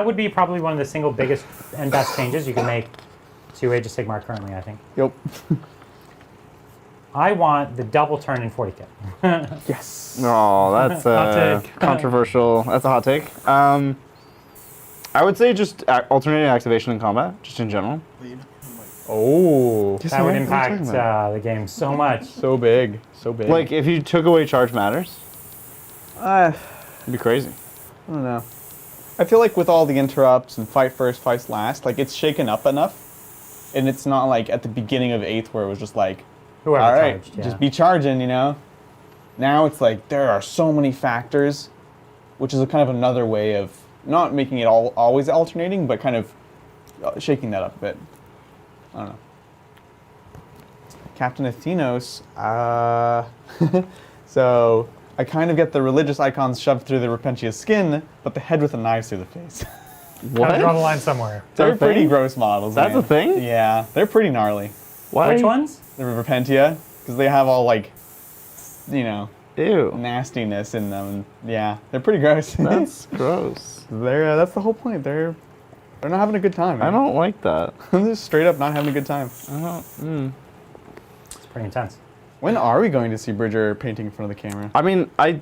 would be probably one of the single biggest and best changes you can make to Age of Sigmar currently, I think. Yep. I want the double turn in 40k. Yes. Oh, that's Hot take. controversial. That's a hot take. I would say just alternating activation in combat, just in general. Oh. That would impact the game so much. So big. So big. Like, if you took away charge matters, it'd be crazy. I don't know. I feel like with all the interrupts and fight first, fight last, like it's shaken up enough. And it's not like at the beginning of 8th where it was just like, Whoever all right, charged, yeah. just be charging, you know? Now it's like there are so many factors, which is a kind of another way of not making it all always alternating, but kind of shaking that up a bit. I don't know. Captain Athenos, so I kind of get the religious icons shoved through the Repentia skin, but the head with the knives through the face. Gotta draw the line somewhere. They're a pretty thing? gross models. That's man. a thing? Yeah, they're pretty gnarly. Why? Which ones? The Repentia, because they have all like, you know, Ew. nastiness in them. And yeah, they're pretty gross. That's gross. They're that's the whole point. They're not having a good time. I Man. don't like that. They're just straight up not having a good time. I don't. It's pretty intense. When are we going to see Bridger painting in front of the camera? I mean, I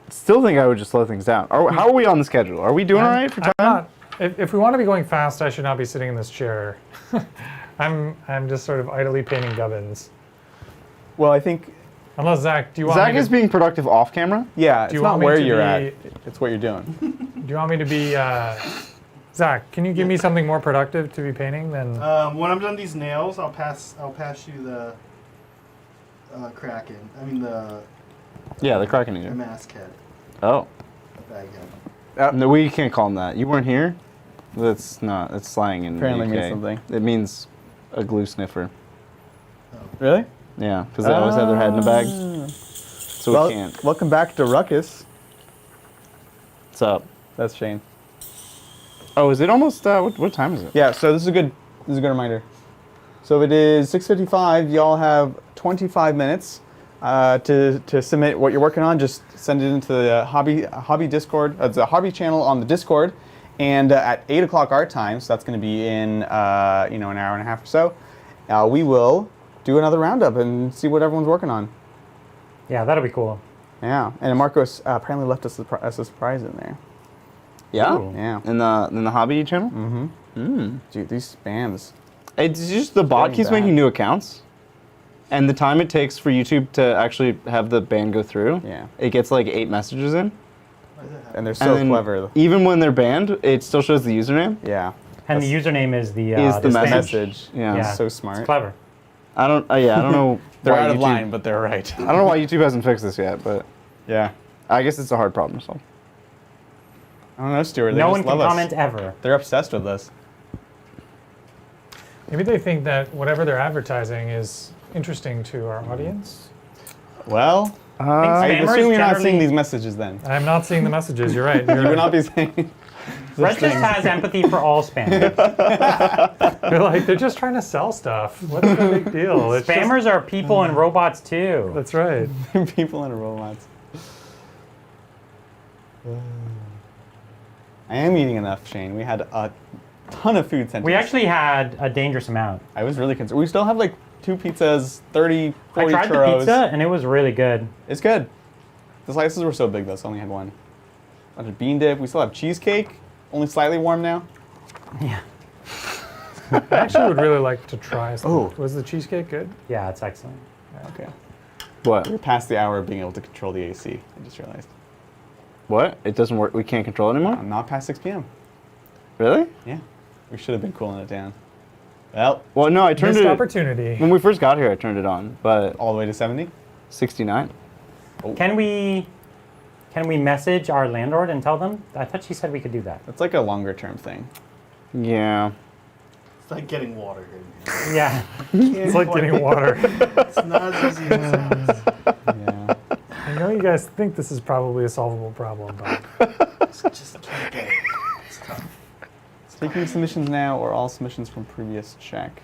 still think I would just slow things down. How are we on the schedule? Are we doing all right for time? I'm not. If we want to be going fast, I should not be sitting in this chair. I'm just sort of idly painting gubbins. Well, I think Unless Zach, do you want Zach me is to, being productive off camera. yeah, Do it's you not want me where to you're at. be- It's what you're doing. do you want me to be Zach? Can you give me something more productive to be painting than? When I'm done these nails, I'll pass you the Kraken. I mean the Yeah, the Kraken eater. mask head. Oh. Bag head. No, we can't call him that. You weren't here? That's not. It's slang in Apparently the UK. means something. It means a glue sniffer. Really? Yeah, because they always have their head in a bag. So Well, we can't. welcome back to Ruckus. What's up? That's Shane. Oh, is it almost? What time is it? Yeah, so this is a good reminder. So it is 6:55. Y'all have 25 minutes to submit what you're working on. Just send it into the hobby Discord. It's a hobby channel on the Discord, and at 8 o'clock our time. So that's going to be in an hour and a half or so. We will do another roundup and see what everyone's working on. Yeah, that'll be cool. Yeah, and Marcos apparently left us a surprise in there. Yeah. Ooh. Yeah. In the hobby channel. Dude, these spams. It's just the bot Getting keeps bad. making new accounts, and the time it takes for YouTube to actually have the ban go through. Yeah. It gets like 8 messages in. And they're And so then clever. Even when they're banned, it still shows the username. Yeah. And the username is the Is the this thing. message. Yeah. Yeah. So It's smart. clever. I don't know. They're why out of YouTube- line, but they're right. I don't know why YouTube hasn't fixed this yet, but Yeah. I guess it's a hard problem to solve. I don't know, Stuart. They No just one can love us. comment ever. They're obsessed with us. Maybe they think that whatever they're advertising is interesting to our audience. Well, I Spammers assume you're not generally- seeing these messages then. I'm not seeing the messages. You're right. You You're, would not be saying. Brett just has empathy for all spammers. they're just trying to sell stuff. What's the big deal? It's just- Spammers are people and robots too. That's right. People in robots. I am eating enough, Shane. We had a ton of food sent. We to us. actually had a dangerous amount. I was really concerned. We still have like 2 pizzas, 30, I 40 tried churros. the pizza and it was really good. It's good. The slices were so big though, so I only had one. Bunch of bean dip. We still have cheesecake, only slightly warm now. I actually would really like to try some. Oh. Was the cheesecake good? Yeah, it's excellent. Okay. What? We're past the hour of being able to control the AC. I just realized. What? It doesn't work. We can't control it anymore. I'm not past 6 p.m. Really? Yeah. We should have been cooling it down. Well, Well, no. I turned Missed it opportunity. when we first got here. I turned it on, but all the way to 70. 69. Can we Can we message our landlord and tell them? I thought she said we could do that. That's like a longer term thing. Yeah. It's like getting water here. Yeah. It's like getting water. It's not as easy as it sounds. Yeah. I know you guys think this is probably a solvable problem, but Just can't get it. It's tough. Taking submissions now or all submissions from previous check?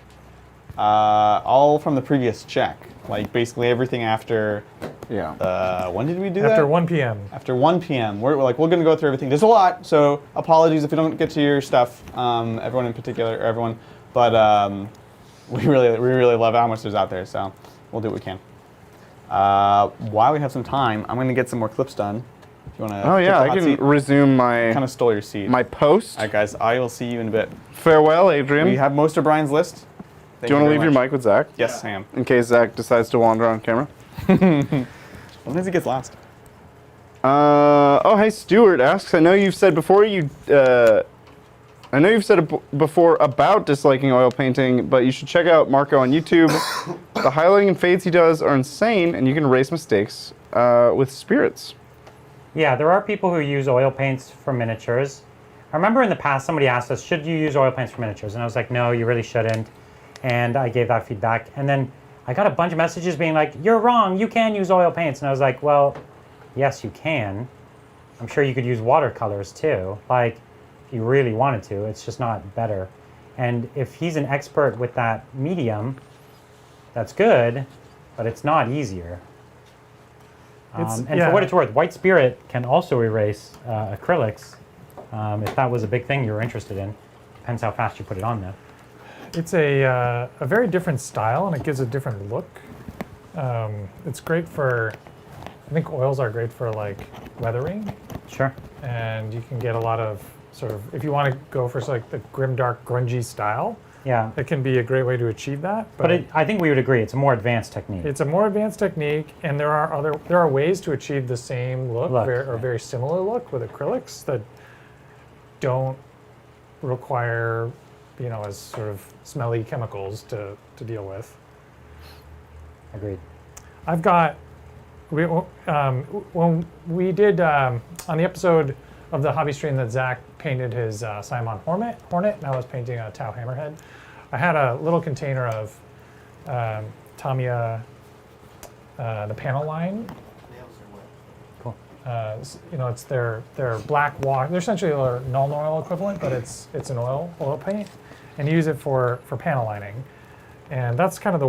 All from the previous check. Like basically everything after. Yeah. When did we do that? after 1 p.m. After 1 p.m. We're going to go through everything. There's a lot, so apologies if we don't get to your stuff, everyone in particular, or everyone. But we really love how much there's out there, so we'll do what we can. While we have some time, I'm going to get some more clips done. If you want to. Oh yeah, I can resume my Kind of stole your seat. my post. All right, guys. I will see you in a bit. Farewell, Adrian. We have most of Brian's list. Do you want to leave your mic with Zach? Yes, I am. In case Zach decides to wander on camera. Sometimes he gets lost. Oh, hey, Stuart asks. I know you've said before before about disliking oil painting, but you should check out Marco on YouTube. The highlighting and fades he does are insane, and you can erase mistakes with spirits. Yeah, there are people who use oil paints for miniatures. I remember in the past somebody asked us, should you use oil paints for miniatures? And I was like, no, you really shouldn't. And I gave that feedback. And then I got a bunch of messages being like, you're wrong, you can use oil paints. And I was like, well, yes, you can. I'm sure you could use watercolors too. Like, if you really wanted to, it's just not better. And if he's an expert with that medium, that's good, but it's not easier. And for what it's worth, White Spirit can also erase acrylics if that was a big thing you were interested in. Depends how fast you put it on there. It's a very different style, and it gives a different look. It's great for, I think oils are great for like weathering, Sure. and you can get a lot of sort of, if you want to go for like the grimdark, grungy style, Yeah. it can be a great way to achieve that. But I think we would agree it's a more advanced technique. It's a more advanced technique, and there are ways to achieve the same look, or very similar look with acrylics that don't require, as sort of smelly chemicals to deal with. Agreed. I've got, when we did, on the episode of the hobby stream that Zach painted his Simon Hornet, and I was painting a Tau Hammerhead, I had a little container of Tamiya, the panel line. Cool. It's their black wash. They're essentially their null oil equivalent, but it's an oil paint, and you use it for panel lining, and that's kind of the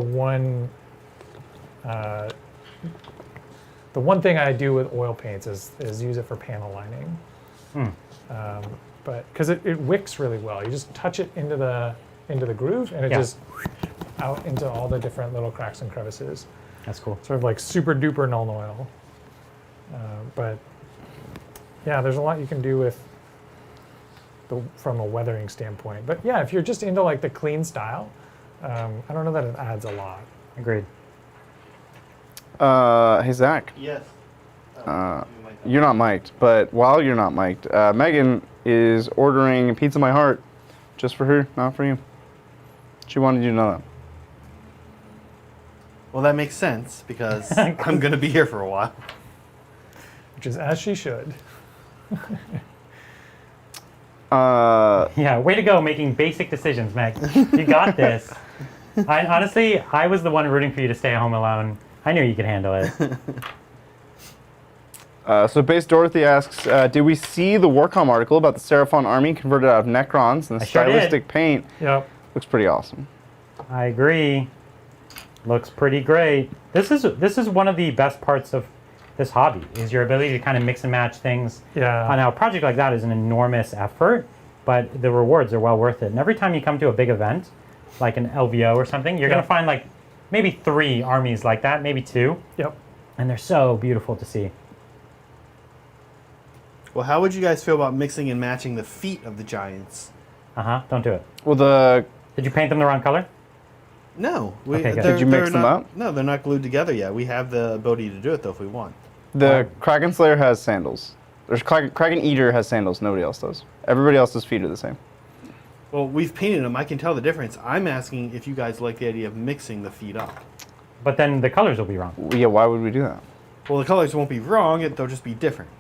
one thing I do with oil paints is use it for panel lining. But because it wicks really well, you just touch it into the groove, and it just out into all the different little cracks and crevices. That's cool. Sort of like super duper null oil. But yeah, there's a lot you can do with from a weathering standpoint. But yeah, if you're just into like the clean style, I don't know that it adds a lot. Agreed. Hey, Zach. Yes. You're not mic'd, but while you're not mic'd, Megan is ordering Pizza My Heart just for her, not for you. She wanted you to know that. Well, that makes sense because I'm going to be here for a while. Which is as she should. Yeah, way to go making basic decisions, Meg. You got this. Honestly, I was the one rooting for you to stay home alone. I knew you could handle it. So Base Dorothy asks, did we see the Warcom article about the Seraphon army converted out of Necrons and the sure did. stylistic paint? Yep. Looks pretty awesome. I agree. Looks pretty great. This is one of the best parts of this hobby, is your ability to kind of mix and match things. Yeah. Now, a project like that is an enormous effort, but the rewards are well worth it. And every time you come to a big event, like an LVO or something, you're going to find like maybe 3 armies like that, maybe 2. Yep. And they're so beautiful to see. Well, how would you guys feel about mixing and matching the feet of the giants? Don't do it. Well, Did you paint them the wrong color? No. Okay, good. Did you mix them not, up? No, they're not glued together yet. We have the ability to do it, though, if we want. The Kraken Slayer has sandals. There's Kraken Eater has sandals. Nobody else does. Everybody else's feet are the same. Well, we've painted them. I can tell the difference. I'm asking if you guys like the idea of mixing the feet up. But then the colors will be wrong. Yeah, why would we do that? Well, the colors won't be wrong. They'll just be different.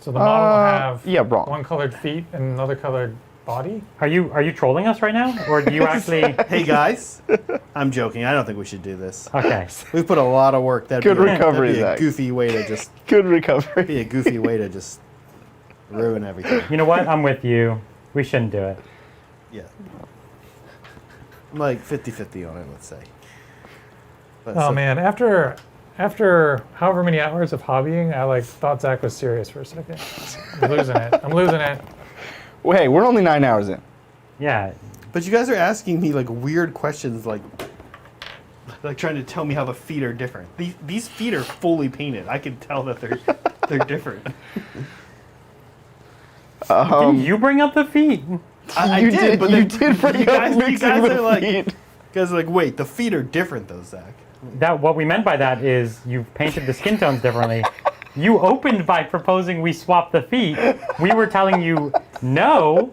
So the model will have yeah, wrong. one colored feet and another colored body. Are you trolling us right now, or do you actually? Hey guys, I'm joking. I don't think we should do this. Okay. We've put a lot of work. Good recovery, that'd be a Zach. goofy way to just Good recovery. be a goofy way to just ruin everything. You know what? I'm with you. We shouldn't do it. Yeah. I'm like 50-50 on it, let's say. But Oh so- man, after however many hours of hobbying, I like thought Zach was serious for a second. I'm losing it. I'm losing it. Well, hey, we're only 9 hours in. Yeah. But you guys are asking me like weird questions, like trying to tell me how the feet are different. These feet are fully painted. I can tell that they're different. Didn't you bring up the feet? I You did, did- but you then did bring up mixing the are like, feet. you guys are like, wait, the feet are different though, Zach. That what we meant by that is you've painted the skin tones differently. You opened by proposing we swap the feet. We were telling you no,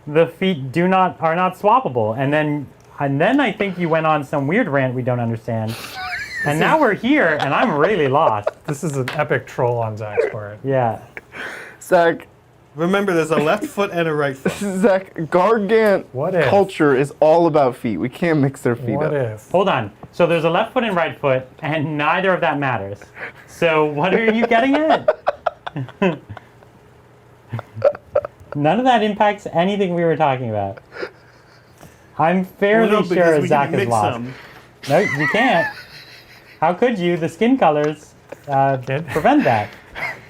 the feet are not swappable. And then I think you went on some weird rant we don't understand. And now we're here, and I'm really lost. This is an epic troll on Zach's part. Yeah. Zach, Remember, there's a left foot and a right foot. Zach, Gargant What if? culture is all about feet. We can't mix their feet What up. if? Hold on. So there's a left foot and right foot, and neither of that matters. So what are you getting at? None of that impacts anything we were talking about. I'm fairly Well, no, because sure we Zach can is mix lost. them. No, you can't. How could you? The skin colors prevent that.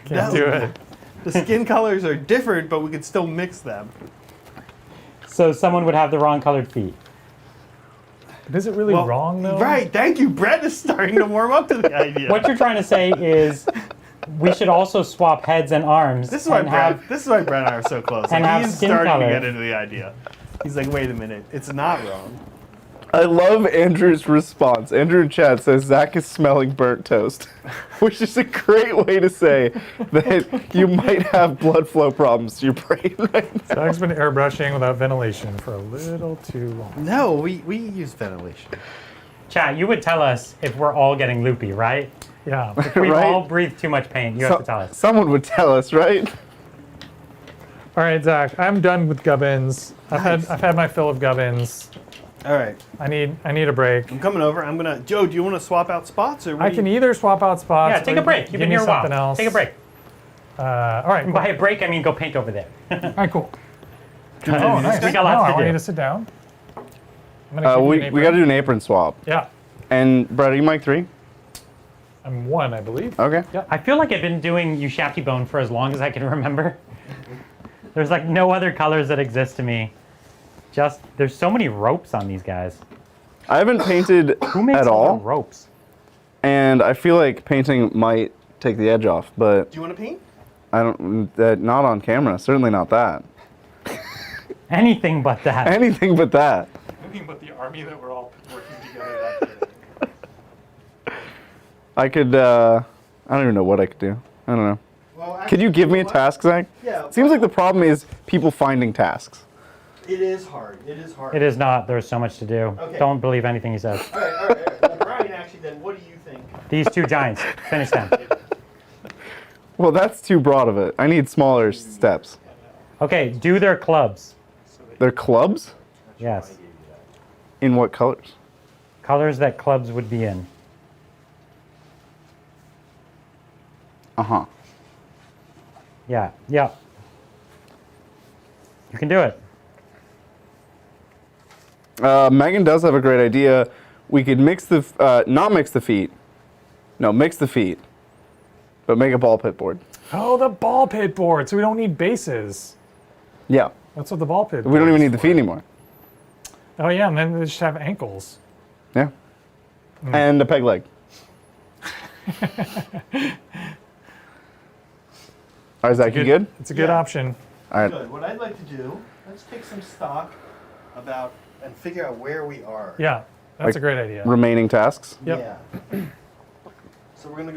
Can't No. do it. The skin colors are different, but we can still mix them. So someone would have the wrong colored feet. But is it really Well, wrong though? Right, thank you. Brett is starting to warm up to the idea. What you're trying to say is we should also swap heads and arms. This is why and have, Brett and I are so close. and have He's skin starting color. to get into the idea. He's like, wait a minute, it's not wrong. I love Andrew's response. Andrew in chat says Zach is smelling burnt toast, which is a great way to say that you might have blood flow problems to your brain right now. Zach's been airbrushing without ventilation for a little too long. No, we use ventilation. Chat, you would tell us if we're all getting loopy, right? Yeah. If we Right? all breathe too much paint, you have to tell us. Someone would tell us, right? All right, Zach. I'm done with Gubbins. Nice. I've had my fill of Gubbins. All right, I need a break. I'm coming over. I'm gonna. Joe, do you want to swap out spots, or what I do can you- either swap out spots. Yeah, take or a break. You've give been me here a while. something else. Take a break. All right. And by a break, I mean go paint over there. All right, cool. We Oh, nice. got No, lots I to want you do. to sit down. I'm gonna keep you an We got to apron. do an apron swap. Yeah. And Brett, are you mic 3? I'm one, I believe. Okay. I feel like I've been doing Ushabti Bone for as long as I can remember. There's like no other colors that exist to me. Just, there's so many ropes on these guys. I haven't painted Who makes at a lot all, of ropes? and I feel like painting might take the edge off, but Do you want to paint? I don't. Not on camera. Certainly not that. Anything but that. Anything but that. Anything but the army that we're all working together that day. I could. I don't even know what I could do. I don't know. Well, Could you give me a task, Zach? Yeah. Seems like the problem is people finding tasks. It is hard. It is hard. It is not. There's so much to do. Okay. Don't believe anything he says. All right, all right, all right. Well, Brian, actually, then, what do you think? These two giants. Finish them. Well, that's too broad of it. I need smaller steps. Okay, do their clubs. They're clubs? Yes. In what colors? Colors that clubs would be in. Uh-huh. Yeah, yeah. You can do it. Megan does have a great idea. We could mix the, not mix the feet. No, mix the feet. But make a ball pit board. Oh, the ball pit board. So we don't need bases. Yeah. That's what the ball pit. We don't even board need is the for. feet anymore. Oh yeah, and then they just have ankles. Yeah. And a peg leg. All right, Zach, you good? It's a good Yeah. option. All right. Good. What I'd like to do, let's take some stock about and figure out where we are. Yeah, that's Like, a great idea. Remaining tasks. Yep. Yeah. So we're gonna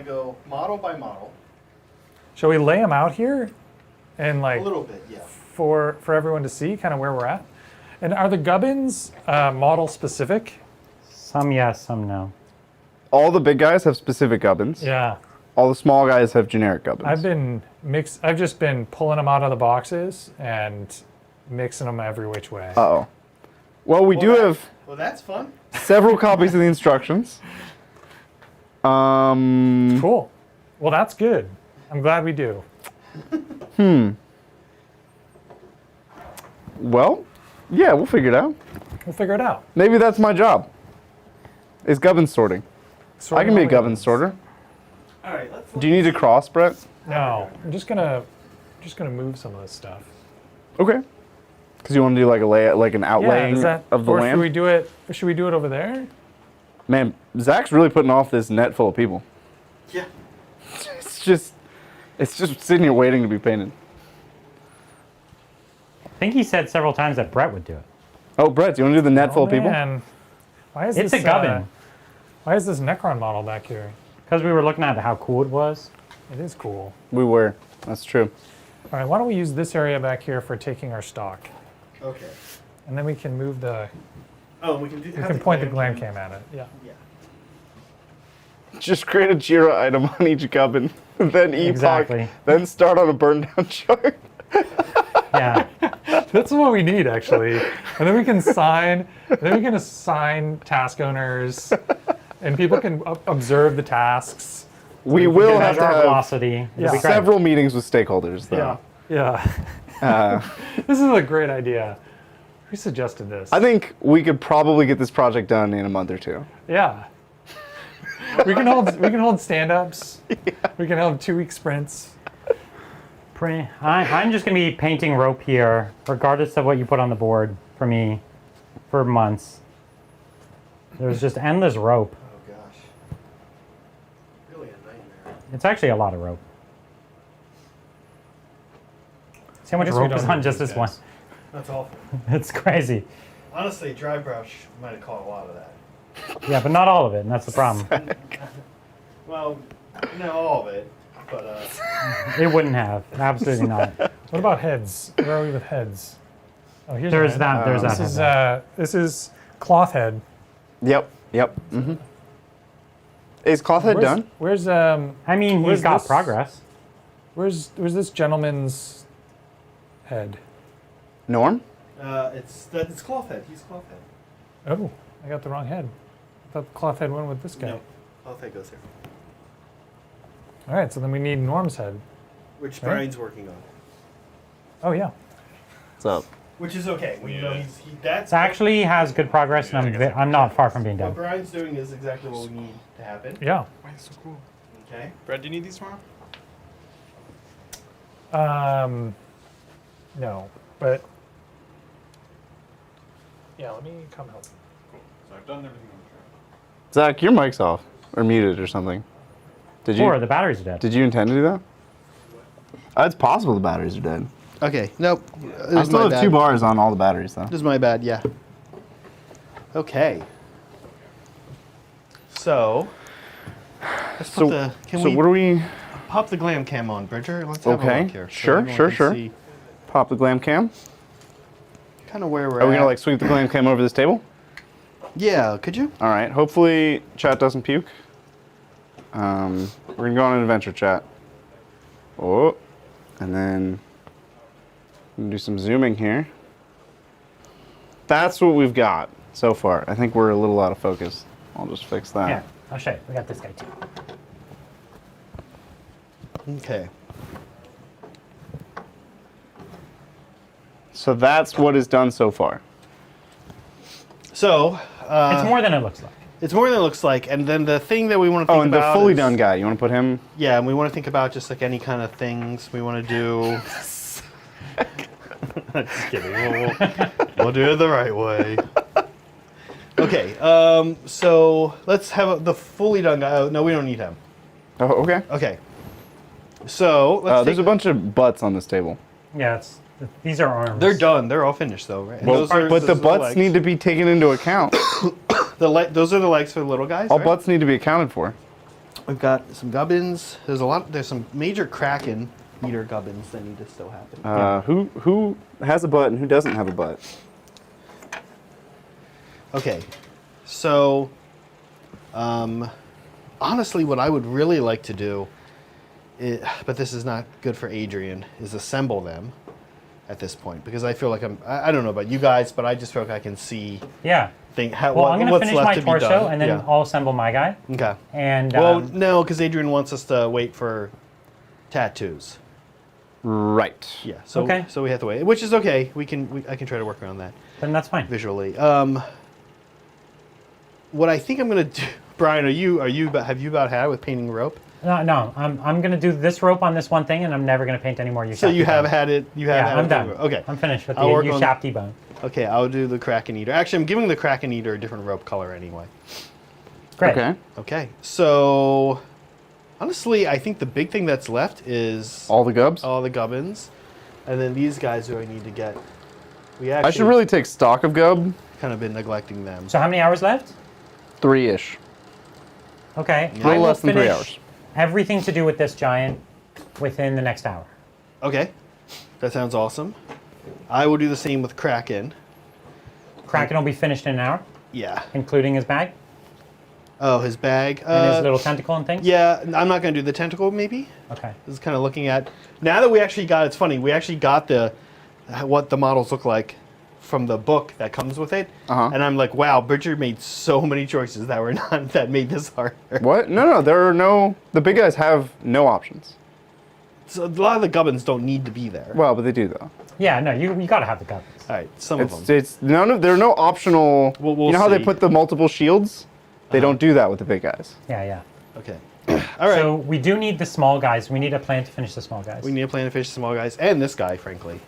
go model by model. Shall we lay them out here, and A like little bit, yeah. for everyone to see kind of where we're at? And are the Gubbins model specific? Some yes, some no. All the big guys have specific gubbins. Yeah. All the small guys have generic gubbins. I've just been pulling them out of the boxes and mixing them every which way. Uh-oh. Well, we do have Well, that's fun. several copies of the instructions. Cool. Well, that's good. I'm glad we do. Well, yeah, we'll figure it out. We'll figure it out. Maybe that's my job. Is gubbins sorting. I Sorting can be all a the gubbins sorter. All right, let's. Do you need to cross, Brett? No, I'm just gonna move some of this stuff. Okay. Because you want to do like a layout, like an outlaying of the or land. should we do it? Should we do it over there? Man, Zach's really putting off this net full of people. Yeah. It's just sitting here waiting to be painted. I think he said several times that Brett would do it. Oh, Brett, do you want to do the net full of people? Man, why is It's this a gubbin. Why is this Necron model back here? Because we were looking at how cool it was. It is cool. We were. That's true. All right, why don't we use this area back here for taking our stock, Okay. and then we can move the. Oh, we can do. We can point the glam cam at it. Yeah. Yeah. Just create a Jira item on each gubbin, then epoch, Exactly. then start on a burn down chart. Yeah. That's what we need, actually. And then we can assign task owners, and people can observe the tasks. We will have Measure to our have velocity. It'll be great. several meetings with stakeholders, though. Yeah. This is a great idea. Who suggested this? I think we could probably get this project done in a month or two. Yeah. We can hold stand-ups. We can hold 2-week sprints. I'm just going to be painting rope here, regardless of what you put on the board for me, for months. There's just endless rope. Oh gosh. Really a nightmare. It's actually a lot of rope. See how much Guess we rope don't is on need just these this one? guys. That's awful. It's crazy. Honestly, dry brush might have caught a lot of that. Yeah, but not all of it, and that's the problem. Well, no, all of it, but It wouldn't have. Absolutely not. What about heads? Where are we with heads? Oh, here's There's a head. that. There's This that. is this is cloth head. Yep. Mm-hmm. Is Clothhead Where's- done? Where's I mean, he's where's got this? progress. where's this gentleman's head? Norm? it's cloth head. He's cloth head. Oh, I got the wrong head. I thought the cloth head went with this guy. No, cloth head goes here, All right, so then we need Norm's head. which Right. Brian's working on. Oh yeah. What's up? Which is okay. We know that's It actually has good progress, and I'm not far from being what done. Brian's doing is exactly what we need to happen. Yeah. Why is so cool? Okay. Brad, do you need these tomorrow? No, but yeah, let me come help. Cool. So I've done everything on the track. Zach, your mic's off or muted or something. Did you? Or the batteries are dead. Did you intend to do that? It's possible the batteries are dead. Okay. Nope. I still have 2 bars on all the batteries though. This is my bad. Yeah. Okay. So. Let's put the. Can so we what are we? pop the glam cam on, Bridger? Let's have a Okay. look here. Sure, everyone sure. can see Pop the glam cam. kind of where we're Are we at. gonna like sweep the glam cam over this table? Yeah. Could you? All right. Hopefully, chat doesn't puke. We're gonna go on an adventure chat. Oh, and then I'm gonna do some zooming here. That's what we've got so far. I think we're a little out of focus. I'll just fix that. Yeah, I'll show you. We got this guy too. Okay. So that's what is done so far. So. It's more than it looks like. It's more than it looks like, and then the thing that we want to think Oh, and the about fully is- done guy. You want to put him? Yeah, and we want to think about just like any kind of things we want to do. Just kidding. We'll do it the right way. Okay, so let's have the fully done guy. Oh, no, we don't need him. Oh, okay. Okay. So let's There's a bunch of butts on this table. Yeah, these are arms. They're done. They're all finished though, right? And Well, but those the are butts legs. need to be taken into account. Those are the legs for the little guys. All right? butts need to be accounted for. We've got some gubbins. There's some major Kraken meter gubbins that need to still happen. Who has a butt and who doesn't have a butt? Okay, so honestly, what I would really like to do but this is not good for Adrian, is assemble them at this point. Because I feel like I don't know about you guys, but I just feel like I can see Yeah. Well, I'm going to what's finish left my to be torso, done. and then Yeah. I'll assemble my guy. Okay. And Well, no, because Adrian wants us to wait for tattoos. Right. Yeah. So Okay. so we have to wait, which is okay. I can try to work around that then that's fine. visually. What I think I'm gonna do, Brian, have you about had it with painting rope? No, I'm going to do this rope on this one thing, and I'm never going to paint any more. So you have had it. You have. Yeah, had I'm it done. with rope. Okay. I'm finished with I'll work on- shafty bone. Okay, I'll do the Kraken Eater. Actually, I'm giving the Kraken Eater a different rope color anyway. Great. Okay. Okay, so honestly, I think the big thing that's left is All the gubs. all the gubbins, and then these guys who I need to get. We I actually should really take stock of gub. kind of been neglecting them. So how many hours left? 3-ish. Okay. A little less than 3 finish hours. everything to do with this giant within the next hour. Okay, that sounds awesome. I will do the same with Kraken. Kraken will be finished in an hour, Yeah. including his bag Oh, his bag. and his little tentacle and things. Yeah, I'm not going to do the tentacle, maybe. Okay. This is kind of looking at now that we actually got. It's funny. We actually got what the models look like from the book that comes with it, and I'm like, wow, Bridger made so many choices that were not that made this harder. What? No, there are no. The big guys have no options. So a lot of the gubbins don't need to be there. Well, but they do though. Yeah, no, you got to have the gubbins. All right, some of them. It's none of. There are no optional. We'll you know how they see. put the multiple shields? They don't do that with the big guys. Yeah. Okay. All right. So we do need the small guys. We need a plan to finish the small guys. We need a plan to fish the small guys and this guy, frankly.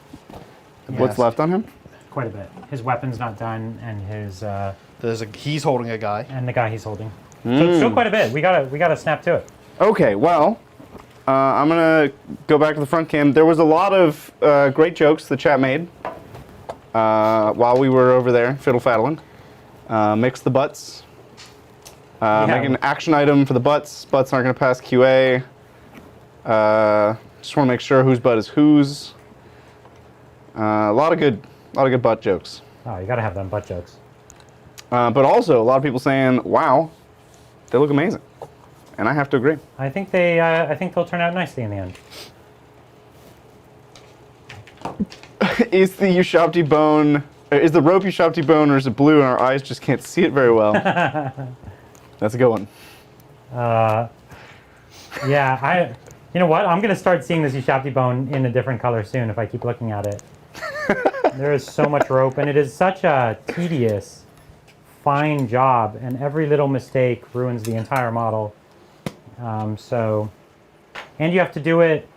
What's left on him? Quite a bit. His weapon's not done, and his He's holding a guy. and the guy he's holding. So it's still quite a bit. We gotta snap to it. Okay, well, I'm gonna go back to the front cam. There was a lot of great jokes the chat made while we were over there fiddle faddling. Mix the butts. Make an action item for the butts. Butts aren't gonna pass QA. Just want to make sure whose butt is whose. A lot of good butt jokes. Oh, you gotta have them butt jokes. But also a lot of people saying, "Wow, they look amazing," and I have to agree. I think they'll turn out nicely in the end. Is the Ushabti bone? Is the rope Ushabti bone, or is it blue and our eyes just can't see it very well? That's a good one. Yeah, you know what? I'm gonna start seeing this Ushabti bone in a different color soon if I keep looking at it. There is so much rope, and it is such a tedious, fine job, and every little mistake ruins the entire model. And you have to do it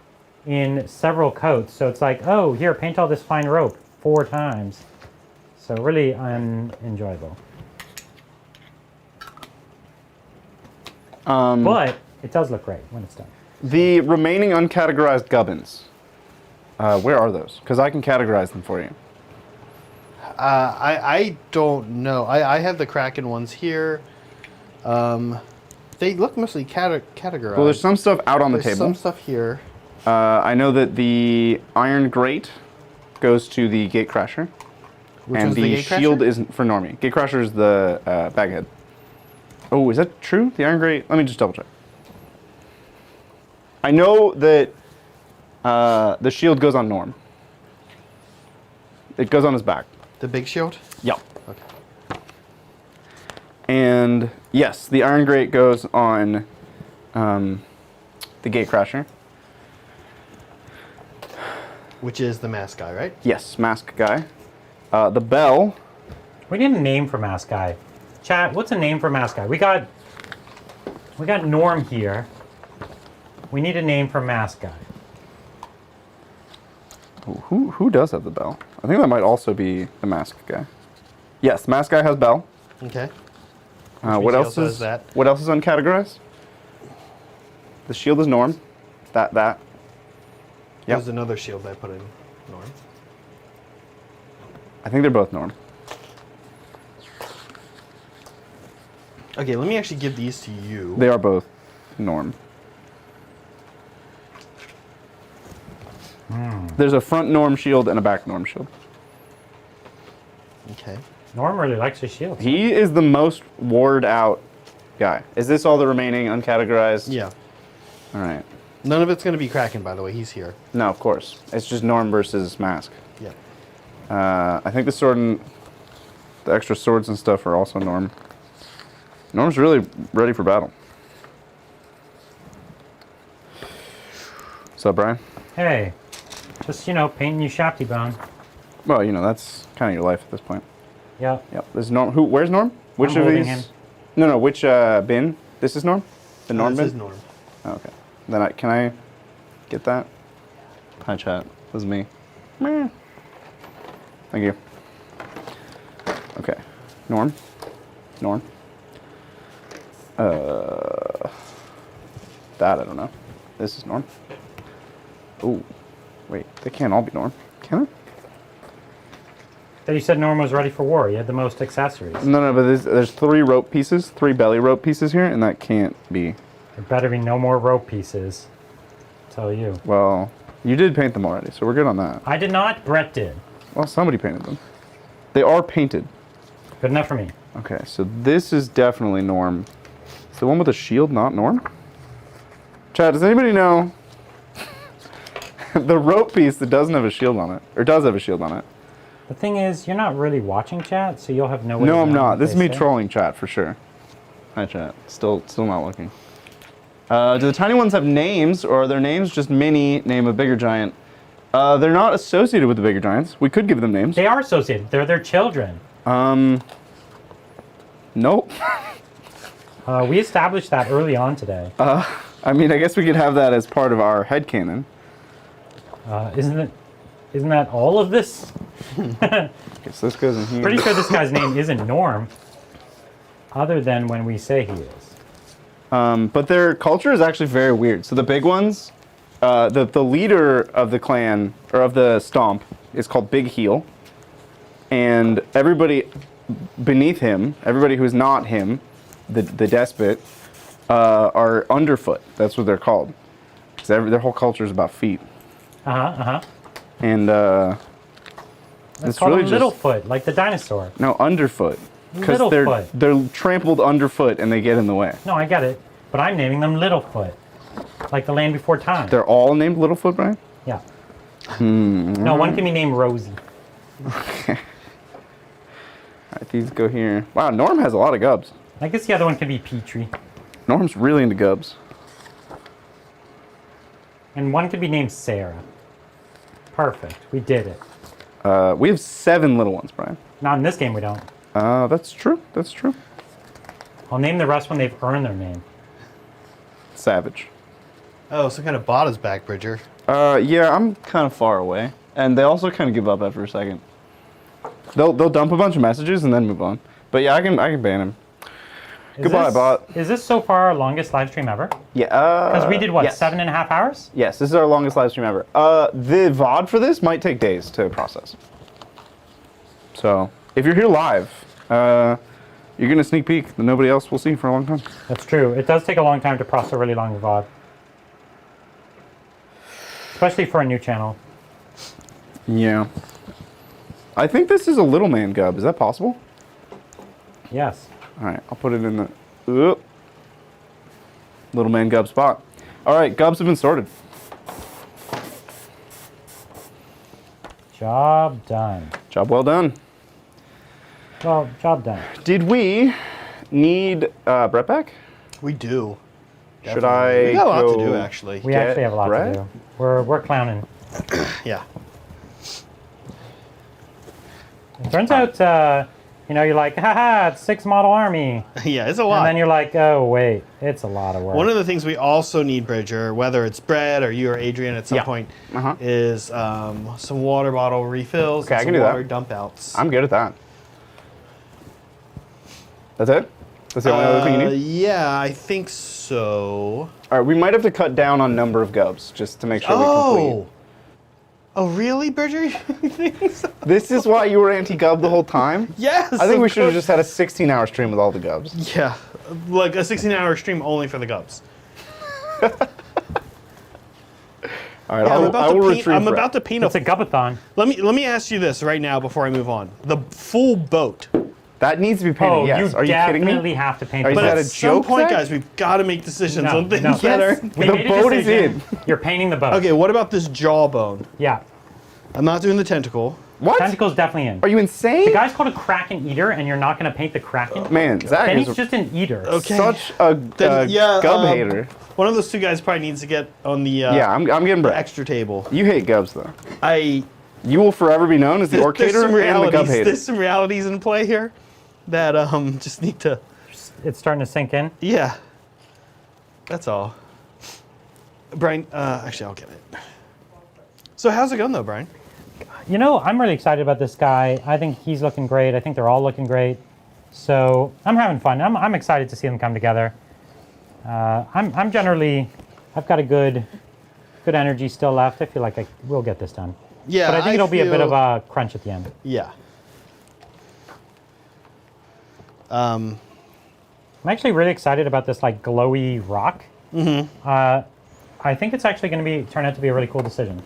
in several coats. So it's like, oh, here, paint all this fine rope 4 times. So really unenjoyable. But it does look great when it's done. The remaining uncategorized gubbins. Where are those? Because I can categorize them for you. I don't know. I have the Kraken ones here. They look mostly categorized. Well, there's some stuff out on the There's table. some stuff here. I know that the Iron Grate goes to the Gatecrasher. Which and one's the the Gatecrasher? shield isn't for Normie. Gatecrasher is the baghead. Oh, is that true? The Iron Grate? Let me just double check. I know that the shield goes on Norm. It goes on his back. The big shield? Yeah. Okay. And yes, the Iron Grate goes on the Gatecrasher. Which is the mask guy, right? Yes, mask guy. The bell. We need a name for mask guy. Chat, what's a name for mask guy? We got Norm here. We need a name for mask guy. Who does have the bell? I think that might also be the mask guy. Yes, mask guy has bell. Okay. What means he else also has is that. What else is uncategorized? The shield is Norm. That. Yep. There's another shield I put in Norm. I think they're both Norm. Okay, let me actually give these to you. They are both Norm. There's a front Norm shield and a back Norm shield. Okay. Norm really likes his shield. He is the most ward out guy. Is this all the remaining uncategorized? Yeah. All right. None of it's going to be Kraken, by the way. He's here. No, of course. It's just Norm versus Mask. Yeah. I think the sword and the extra swords and stuff are also Norm. Norm's really ready for battle. What's up, Brian? Hey, just, painting you shafty bone. Well, that's kind of your life at this point. Yeah. Yep. This is Norm. Where's Norm? Which I'm of holding these? him. No, which bin? This is Norm? The Norm bin? This is Norm. Oh, okay. Then can I get that? Hi, chat. This is me. Meh. Thank you. Okay. Norm. Norm. That I don't know. This is Norm. Ooh. Wait, they can't all be Norm. Can they? That you said Norm was ready for war. You had the most accessories. No, but there's 3 rope pieces, 3 belly rope pieces here, and that can't be. There better be no more rope pieces. Tell you. Well, you did paint them already, so we're good on that. I did not. Brett did. Well, somebody painted them. They are painted. Good enough for me. Okay, so this is definitely Norm. Is the one with the shield not Norm? Chad, does anybody know the rope piece that doesn't have a shield on it, or does have a shield on it? The thing is, you're not really watching chat, so you'll have no way No, to I'm know not. what This is they me say. trolling chat for sure. Hi, chat. Still not looking. Do the tiny ones have names, or are their names just mini name of bigger giant? They're not associated with the bigger giants. We could give them names. They are associated. They're their children. Nope. We established that early on today. I mean, I guess we could have that as part of our headcanon. Isn't that all of this? Guess this goes in here. Pretty sure this guy's name isn't Norm, other than when we say he is. But their culture is actually very weird. So the big ones, the leader of the clan, or of the stomp, is called Big Heel. And everybody beneath him, everybody who's not him, the despot, are underfoot. That's what they're called. Because their whole culture is about feet. And Let's it's call really him just Littlefoot, like the dinosaur. no underfoot. Because Littlefoot. they're trampled underfoot and they get in the way. No, I get it. But I'm naming them Littlefoot, like the land before time. They're all named Littlefoot, Brian? Yeah. No, one can be named Rosie. Alright, these go here. Wow, Norm has a lot of gubs. I guess the other one could be Petrie. Norm's really into gubs. And one could be named Sarah. Perfect. We did it. We have 7 little ones, Brian. Not in this game, we don't. That's true. That's true. I'll name the rest when they've earned their name. Savage. Oh, some kind of bot is back, Bridger. Yeah, I'm kind of far away. And they also kind of give up after a second. They'll dump a bunch of messages and then move on. But yeah, I can ban him. Goodbye, bot. Is this so far our longest live stream ever? Yeah. Because we did what, yes. 7.5 hours? Yes, this is our longest live stream ever. The VOD for this might take days to process. So, if you're here live, you're gonna sneak peek that nobody else will see for a long time. That's true. It does take a long time to process a really long VOD. Especially for a new channel. Yeah. I think this is a little man gub. Is that possible? Yes. All right, I'll put it in the little man gub spot. All right, gubs have been sorted. Job done. Job well done. Well, job done. Did we need Brett back? We do. Should I? We got a lot to go do, actually. We get actually have a lot Brett? to do. We're clowning. Yeah. It turns out, you're like, haha, it's 6 model army. Yeah, it's a lot. And then you're like, oh, wait, it's a lot of work. One of the things we also need, Bridger, whether it's Brett or you or Adrian at some Yeah. point, Uh-huh. is some water bottle refills Okay, I and can some do that. water dump outs. I'm good at that. That's it? That's the only other thing you need? Yeah, I think so. All right, we might have to cut down on number of gubs just to make sure we complete. Oh, really, Bridger? You think so? This is why you were anti-gub the whole time? Yes. I think of we should have course. just had a 16-hour stream with all the gubs. Yeah, like a 16-hour stream only for the gubs. All right, Yeah, I will retrieve I'm Brett. about to paint It's a gubathon. Let me ask you this right now before I move on. The full boat That needs to be painted. Oh, yes. you Are you kidding definitely me? have to paint Are the you But Is that at a some joke, point, Zach? guys, we've got to make decisions No, on things no. that are. We The made a boat is decision. in. You're painting the boat. Okay, what about this jawbone? Yeah. I'm not doing the tentacle. What? Tentacle's definitely in. Are you insane? The guy's called a Kraken Eater, and you're not going to paint the Kraken? Man, Zach Then is he's just an eater. Okay. such a gub hater. One of those two guys probably needs to get on the Yeah, I'm getting Brett. extra table. You hate gubs, though. You will forever be known as the Orc hater and the gub hater. There's some realities in play here that just need to. It's starting to sink in. Yeah. That's all. Brian, actually, I'll get it. So how's it going though, Brian? You know, I'm really excited about this guy. I think he's looking great. I think they're all looking great. So I'm having fun. I'm excited to see them come together. I'm generally, I've got a good energy still left. I feel like we'll get this done. Yeah, But I think it'll be a bit of a crunch at the end. Yeah. I'm actually really excited about this like glowy rock. Mm-hmm. I think it's actually going to turn out to be a really cool decision.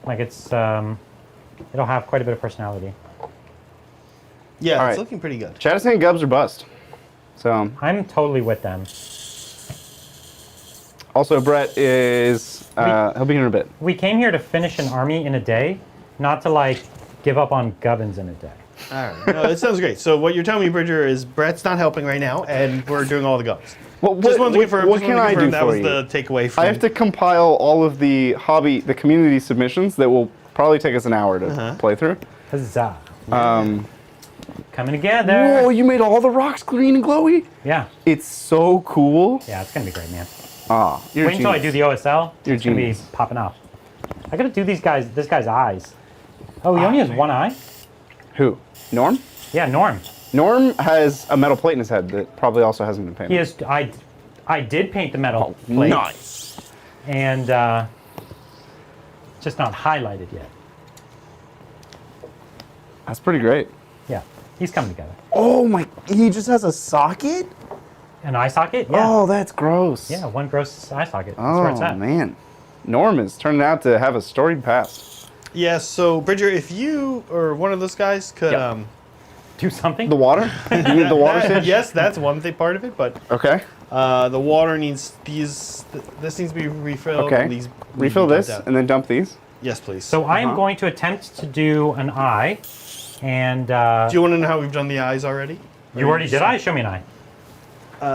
Like it'll have quite a bit of personality. Yeah, All it's right. looking pretty good. Chad is saying gubs are bust. So I'm totally with them. also Brett is he'll be here in a bit. We came here to finish an army in a day, not to like give up on Gubbins in a day. All right. No, it sounds great. So what you're telling me, Bridger, is Brett's not helping right now, and we're doing all the guns. Well, Just wanted to confirm. what just can wanted to I confirm do that for was you? the takeaway from. I have to compile all of the community submissions that will probably take us an hour to play through. Huzzah. Coming together. Whoa, you made all the rocks green and glowy? Yeah. It's so cool. Yeah, it's going to be great, man. Ah, you're Wait until I do the OSL. You're it's going to be genius. popping off. I got to do this guy's eyes. Oh, he only has one eye? Who? Norm? Yeah, Norm. Norm has a metal plate in his head that probably also hasn't been painted. He has. I did paint the metal plate. Nice. And just not highlighted yet. That's pretty great. Yeah, he's coming together. Oh my, he just has a socket? An eye socket? Yeah. Oh, that's gross. Yeah, one gross eye socket. That's where it's Oh, at. man. Norm is turning out to have a storied past. Yeah. So Bridger, if you or one of those guys could Yep. Do something? The water? You need the water that- sitch? yes, that's one thing part of it, but Okay. the water needs this needs to be refilled. Okay. And these need to be Refill dumped this out. and then dump these. Yes, please. So I am Uh-huh. going to attempt to do an eye. And do you want to know how we've done the eyes already? you already did eye? Show me an eye.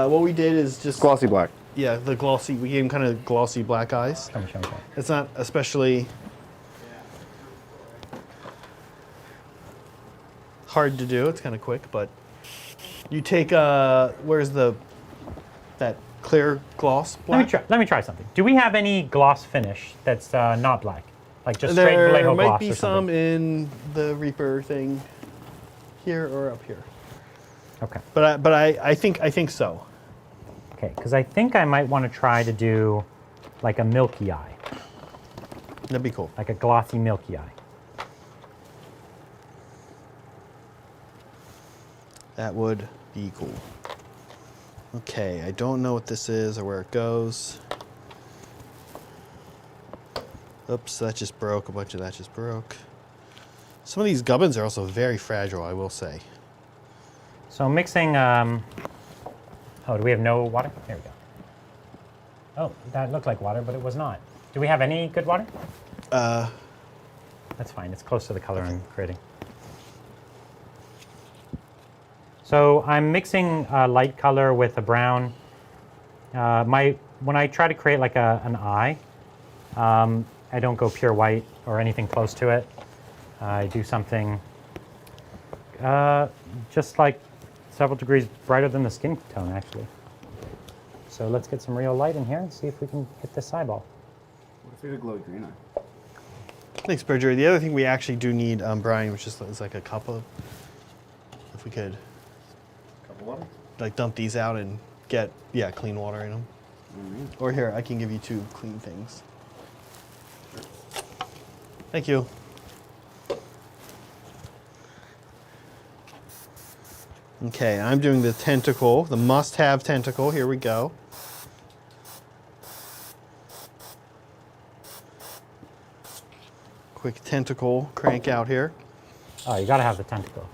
What we did is just Glossy black. yeah, the glossy. We gave him kind of glossy black eyes. Show me. It's not especially hard to do. It's kind of quick, but you take where's that clear gloss black? Let me try something. Do we have any gloss finish that's not black? Like just straight There Vallejo might gloss be or some something? in the Reaper thing, here or up here. Okay. But I think so. Okay, because I think I might want to try to do like a milky eye. That'd be cool. Like a glossy milky eye. That would be cool. Okay, I don't know what this is or where it goes. Oops, that just broke. A bunch of that just broke. Some of these gubbins are also very fragile, I will say. So mixing, oh, do we have no water? There we go. Oh, that looked like water, but it was not. Do we have any good water? That's fine, it's close to the color I'm creating. So I'm mixing light color with a brown. When I try to create like an eye, I don't go pure white or anything close to it. I do something just like several degrees brighter than the skin tone, actually. So let's get some real light in here and see if we can hit this eyeball. What if we had a glowy green eye? Thanks, Bridger. The other thing we actually do need, Brian, which is like a cup of, if we could, Cup of water? like dump these out and get, clean water in them. Or here, I can give you 2 clean things. Thank you. Okay, I'm doing the tentacle, the must-have tentacle. Here we go. Quick tentacle crank out here. Oh, you gotta have the tentacle.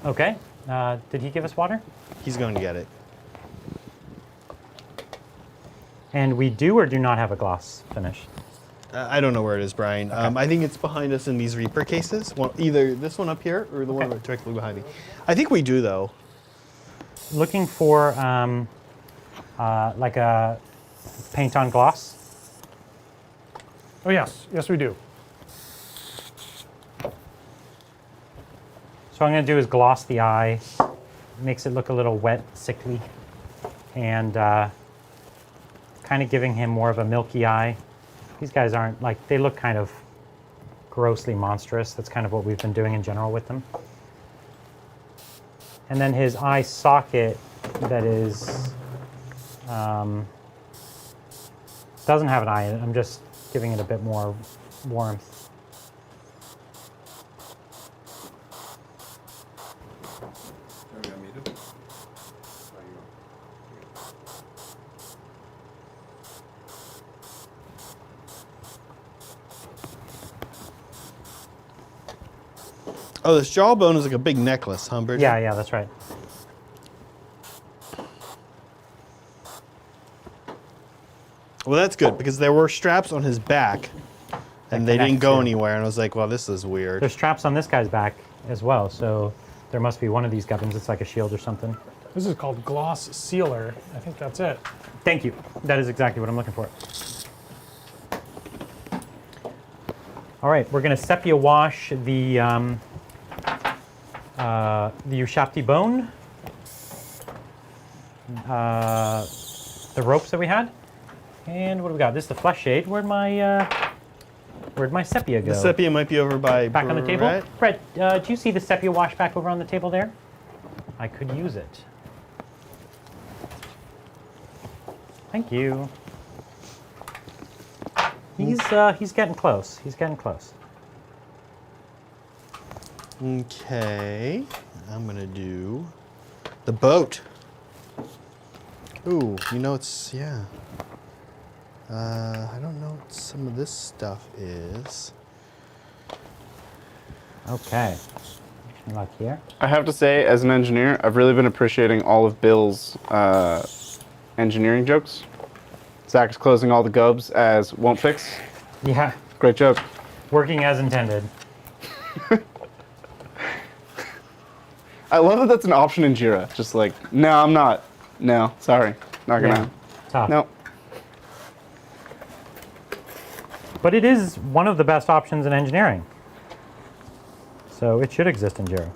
Okay. Did he give us water? He's going to get it. And we do or do not have a gloss finish? I don't know where it is, Brian. I think it's behind us in these Reaper cases. Well, either this one up here or the one directly behind me. I think we do, though. Looking for like a paint on gloss. Oh, yes. Yes, we do. So what I'm going to do is gloss the eye. Makes it look a little wet, sickly. And kind of giving him more of a milky eye. These guys aren't, like, they look kind of grossly monstrous. That's kind of what we've been doing in general with them. And then his eye socket that is, doesn't have an eye in it. I'm just giving it a bit more warmth. Oh, this jawbone is like a big necklace, huh, Bridget? Yeah, yeah, that's right. Well, that's good because there were straps on his back and they didn't go anywhere. And I was like, well, this is weird. There's straps on this guy's back as well, so there must be one of these Gubbins. It's like a shield or something. This is called Gloss Sealer. I think that's it. Thank you. That is exactly what I'm looking for. All right, we're going to sepia wash the Ushapti bone, the ropes that we had, and what do we got? This is the flesh shade. Where'd my sepia go? The sepia might be over by back on the table. Brett, do you see the sepia wash back over on the table there? I could use it. Thank you. He's getting close. He's getting close. Okay, I'm gonna do the boat. Ooh, you know it's, yeah. I don't know what some of this stuff is. Okay. Like here. I have to say, as an engineer, I've really been appreciating all of Bill's engineering jokes. Zach's closing all the gubs as won't fix. Yeah. Great joke. Working as intended. I love that that's an option in Jira. Just like, no, I'm not. No, sorry. Not gonna. Yeah. Tough. No. But it is one of the best options in engineering. So it should exist in Jira.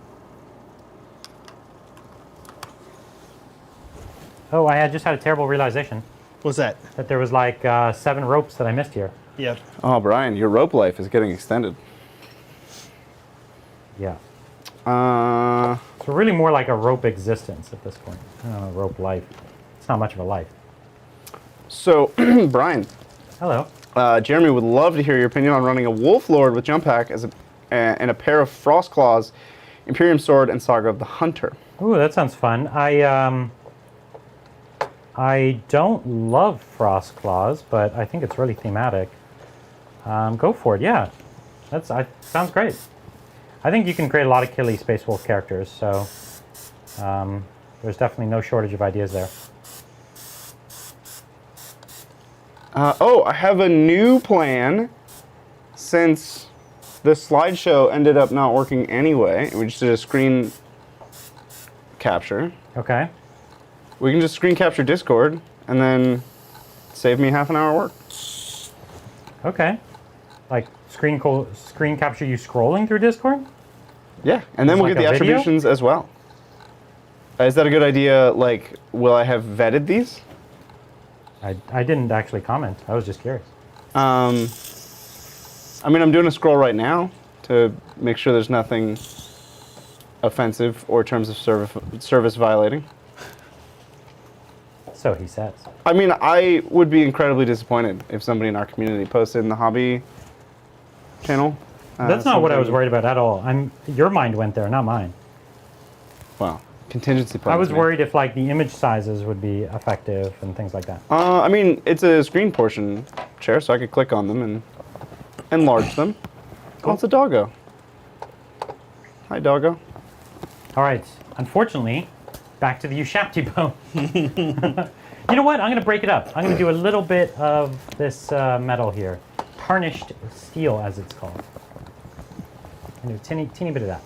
Oh, I had just had a terrible realization. What's that? That there was like 7 ropes that I missed here. Yep. Oh, Brian, your rope life is getting extended. Yeah. Uh, So really more like a rope existence at this point. Rope life. It's not much of a life. so, Brian, Hello. Jeremy would love to hear your opinion on running a Wolf Lord with jump pack as and a pair of Frost Claws, Imperium Sword, and Saga of the Hunter. Ooh, that sounds fun. I don't love Frost Claws, but I think it's really thematic. Go for it, yeah. Sounds great. I think you can create a lot of killy Space Wolf characters, so there's definitely no shortage of ideas there. I have a new plan since the slideshow ended up not working anyway. We just did a screen capture. Okay. We can just screen capture Discord and then save me half an hour work. Okay. Like screen capture you scrolling through Discord? Yeah, and then It's we'll like get the a video? attributions as well. Is that a good idea? Like, will I have vetted these? I didn't actually comment. I was just curious. I mean, I'm doing a scroll right now to make sure there's nothing offensive or terms of service violating. So he says. I mean, I would be incredibly disappointed if somebody in our community posted in the hobby channel. That's not what I was something- worried about at all. Your mind went there, not mine. Well, contingency plans. I was man. worried if like the image sizes would be effective and things like that. I mean, it's a screen portion share, so I could click on them and enlarge them. Oh, it's a doggo. Hi, doggo. All right. Unfortunately, back to the Ushapti bone. You know what? I'm going to break it up. I'm going to do a little bit of this metal here. Tarnished steel, as it's called. I'm going to do a teeny bit of that.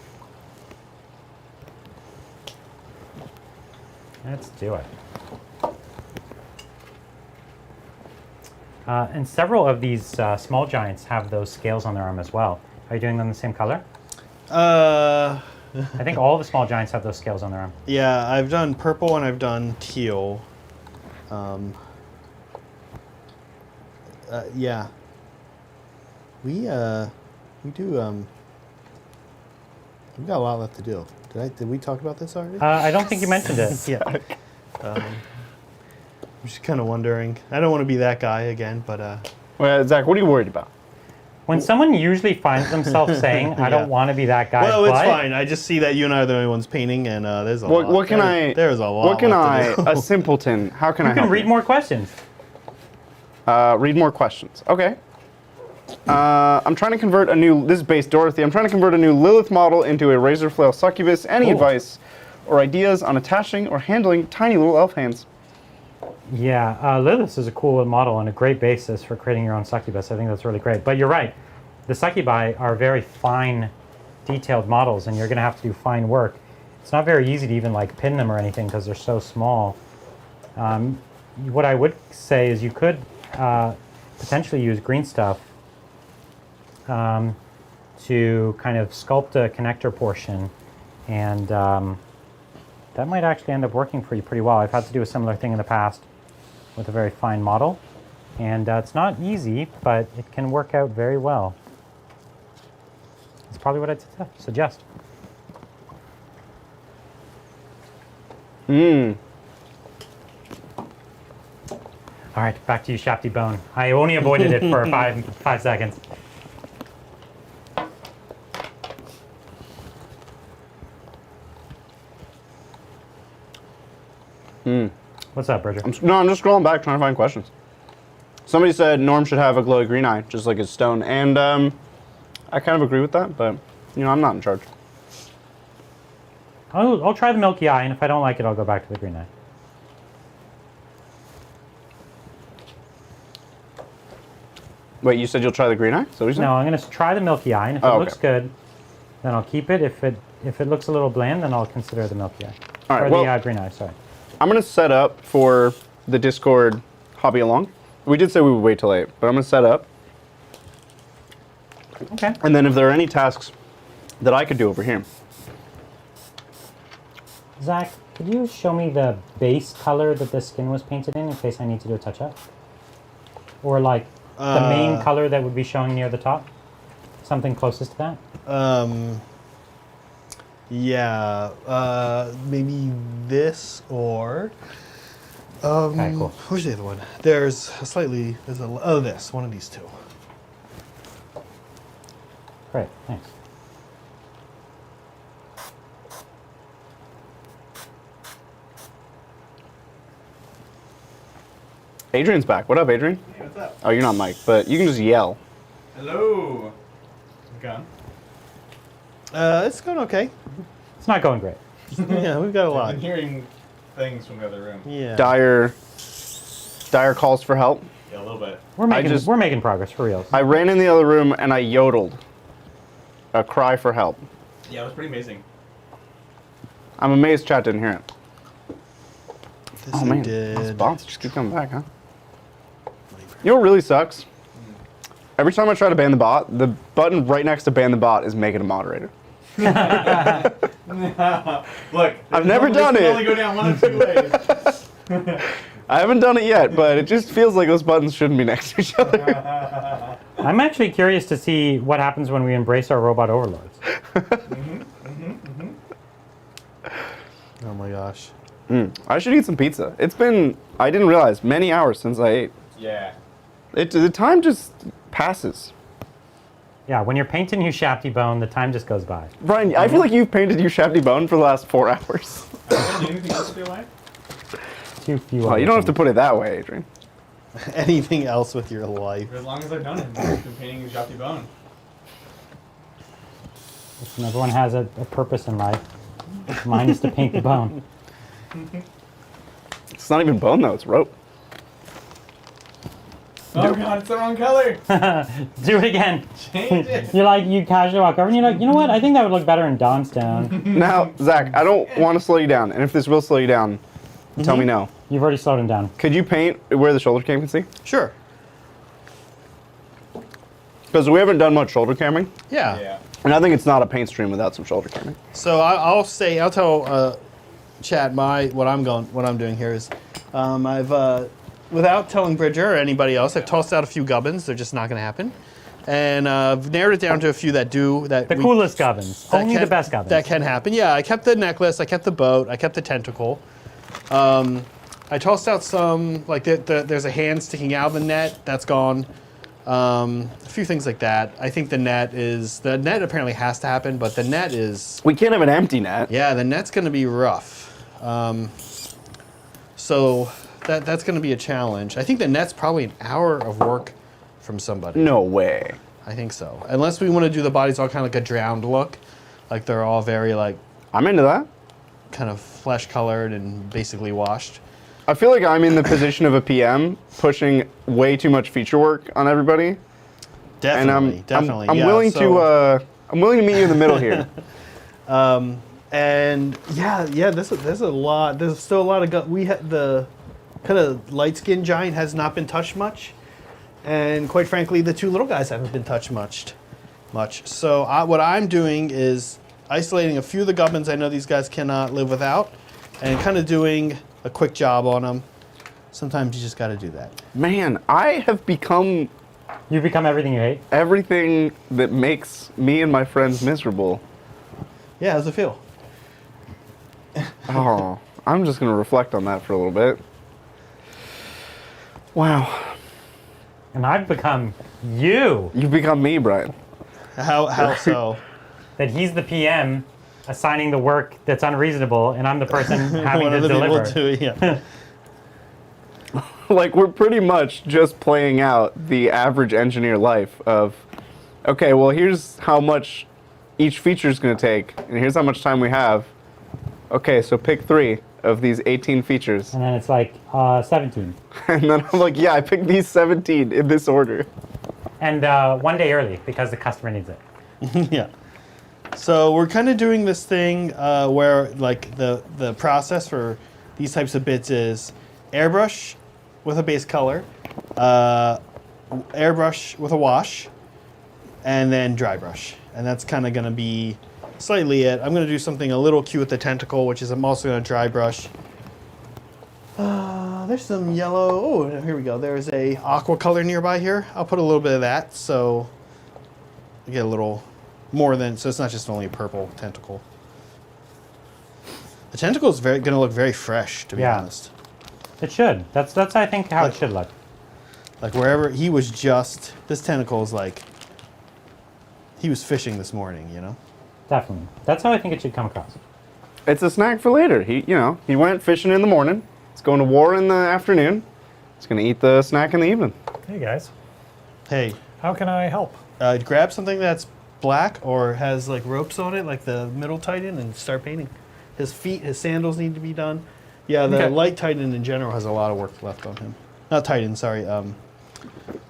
Let's do it. And several of these small giants have those scales on their arm as well. Are you doing them the same color? Uh, I think all the small giants have those scales on their arm. yeah, I've done purple and I've done teal. Yeah. We do, we've got a lot left to do. Did we talk about this already? I don't think you mentioned it. Yeah. I'm just kind of wondering. I don't want to be that guy again, but Well, Zach, what are you worried about? When someone usually finds themselves saying, I don't want to be that guy, well, it's but fine. I just see that you and I are the only ones painting, and there's a lot. What can I? There's a lot. What can left to I? do. A simpleton. How can I you can help read more questions. Read more questions. Okay. I'm trying to convert a new. This is base Dorothy. I'm trying to convert a new Lilith model into a razor flail succubus. Any Ooh. advice or ideas on attaching or handling tiny little elf hands? Yeah, Lilith is a cool model and a great basis for creating your own succubus. I think that's really great. But you're right. The succubi are very fine, detailed models, and you're going to have to do fine work. It's not very easy to even like pin them or anything because they're so small. What I would say is you could potentially use green stuff to kind of sculpt a connector portion, and that might actually end up working for you pretty well. I've had to do a similar thing in the past with a very fine model, and it's not easy, but it can work out very well. That's probably what I'd suggest. Hmm. All right, back to you, Shafty Bone. I only avoided it for 5 seconds. What's up, Bridger? I'm just scrolling back trying to find questions. Somebody said Norm should have a glowy green eye, just like his stone, and I kind of agree with that, but you know, I'm not in charge. I'll try the milky eye, and if I don't like it, I'll go back to the green eye. Wait, you said you'll try the green eye? So what you said? No, I'm going to try the milky eye, and if it looks good, then I'll keep it. If it looks a little bland, then I'll consider the milky eye. All right, or well, the green eye, sorry. I'm going to set up for the Discord hobby along. We did say we would wait till 8, but I'm going to set up. Okay. And then if there are any tasks that I could do over here. Zach, could you show me the base color that the skin was painted in case I need to do a touch-up? Or like the main color that would be showing near the top? Something closest to that? Yeah, maybe this or. Okay, cool. Where's the other one? There's this, one of these two. Great, thanks. Adrian's back. What up, Adrian? Hey, what's up? Oh, you're not Mike, but you can just yell. Hello. Gun. It's going okay. It's not going great. Yeah, we've got a lot. I'm hearing things from the other room. Yeah. Dire calls for help. Yeah, a little bit. We're making progress for real. I ran in the other room and I yodeled a cry for help. Yeah, it was pretty amazing. I'm amazed chat didn't hear it. This Oh we man, did. those bots just keep coming back, huh? You know what really sucks? Every time I try to ban the bot, the button right next to ban the bot is make it a moderator. Look, I've never done can it. only go down one of two ways. I haven't done it yet, but it just feels like those buttons shouldn't be next to each other. I'm actually curious to see what happens when we embrace our robot overlords. Oh my gosh. I should eat some pizza. It's been, I didn't realize, many hours since I ate. Yeah. The time just passes. Yeah, when you're painting your Shafty Bone, the time just goes by. Brian, I feel like you've painted your Shafty Bone for the last 4 hours. Do anything else with your life? Too few. Well, you don't have to put it that way, Adrian. Anything else with your life? For as long as I've done it, I've been painting a Shafty Bone. Listen, everyone has a purpose in life. Mine is to paint the bone. It's not even bone though, it's rope. Oh god, it's the wrong color. Do it again. Change it. You casually walk over and you're like, you know what? I think that would look better in Dawnstone. Now, Zach, I don't want to slow you down, and if this will slow you down, tell me no. You've already slowed him down. Could you paint where the shoulder cam can see? Sure. Because we haven't done much shoulder camming, Yeah. and I think it's not a paint stream without some shoulder camming. So I'll tell Chad what I'm doing here is, I've without telling Bridger or anybody else, I've tossed out a few gubbins. They're just not going to happen, and I've narrowed it down to a few that do that. The coolest gubbins. Only the best gubbins. That can happen. Yeah, I kept the necklace. I kept the boat. I kept the tentacle. I tossed out some like there's a hand sticking out of the net. That's gone. A few things like that. I think the net apparently has to happen, but the net is. We can't have an empty net. Yeah, the net's going to be rough. So that's going to be a challenge. I think the net's probably an hour of work from somebody. No way. I think so. Unless we want to do the bodies all kind of like a drowned look. Like they're all very like I'm into that. kind of flesh colored and basically washed. I feel like I'm in the position of a PM pushing way too much feature work on everybody. Definitely, definitely. I'm yeah, willing so, to I'm willing to meet you in the middle here. And yeah, there's a lot. There's still a lot of we had the kind of light skinned giant has not been touched much, and quite frankly, the two little guys haven't been touched much. So what I'm doing is isolating a few of the gubbins I know these guys cannot live without, and kind of doing a quick job on them. Sometimes you just got to do that. Man, I have become You've become everything you hate. everything that makes me and my friends miserable. Yeah, how's it feel? Oh, I'm just going to reflect on that for a little bit. Wow. And I've become you. You've become me, Brian. How so? That he's the PM assigning the work that's unreasonable, and I'm the person having One to of the deliver. people do, yeah. Like, we're pretty much just playing out the average engineer life of, okay, well, here's how much each feature is going to take, and here's how much time we have. Okay, so pick 3 of these 18 features. And then it's like 17. And then I'm like, yeah, I picked these 17 in this order. And 1 day early because the customer needs it. Yeah. So we're kind of doing this thing where like the process for these types of bits is airbrush with a base color, airbrush with a wash, and then dry brush. And that's kind of going to be slightly it. I'm going to do something a little cute with the tentacle, which is I'm also going to dry brush. There's some yellow. Oh, here we go. There's a aqua color nearby here. I'll put a little bit of that so I get a little more than, so it's not just only a purple tentacle. The tentacle is going to look very fresh, to be honest. It should. That's I think how Like- it should look. Like wherever he was just, this tentacle is like, he was fishing this morning, you know? Definitely. That's how I think it should come across. It's a snack for later. He went fishing in the morning. He's going to war in the afternoon. He's going to eat the snack in the evening. Hey guys, Hey, how can I help? grab something that's black or has like ropes on it, like the middle titan, and start painting. His feet, his sandals need to be done. Yeah, the Okay. light titan in general has a lot of work left on him. Not titan, sorry,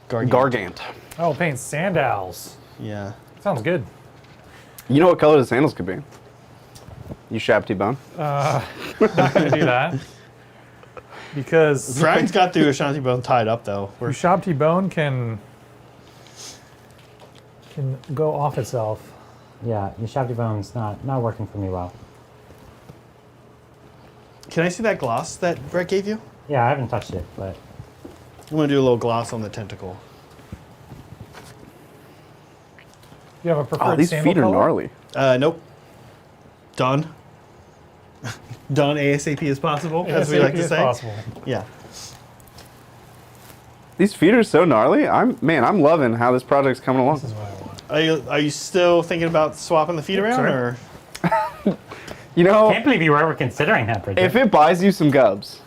Gargant. Gargant. Oh, paint sandals. Yeah. Sounds good. You know what color the sandals could be? You Shabty Bone. Not gonna do that because Brian's got the Ashanti bone tied up though. We're Ushabti bone can go off itself. Yeah, your Shabby Bone's not working for me well. Can I see that gloss that Brett gave you? Yeah, I haven't touched it, but I'm gonna do a little gloss on the tentacle. You have a preferred Oh, these sandal feet are color? gnarly. Nope. Done. Done ASAP as possible, as we like to as say. possible. Yeah. These feet are so gnarly. I'm loving how this project's coming along. This is what I want. Are you still thinking about swapping the feet around, Sorry. or You know, can't believe you were ever considering that, Bridget. if it buys you some gubs,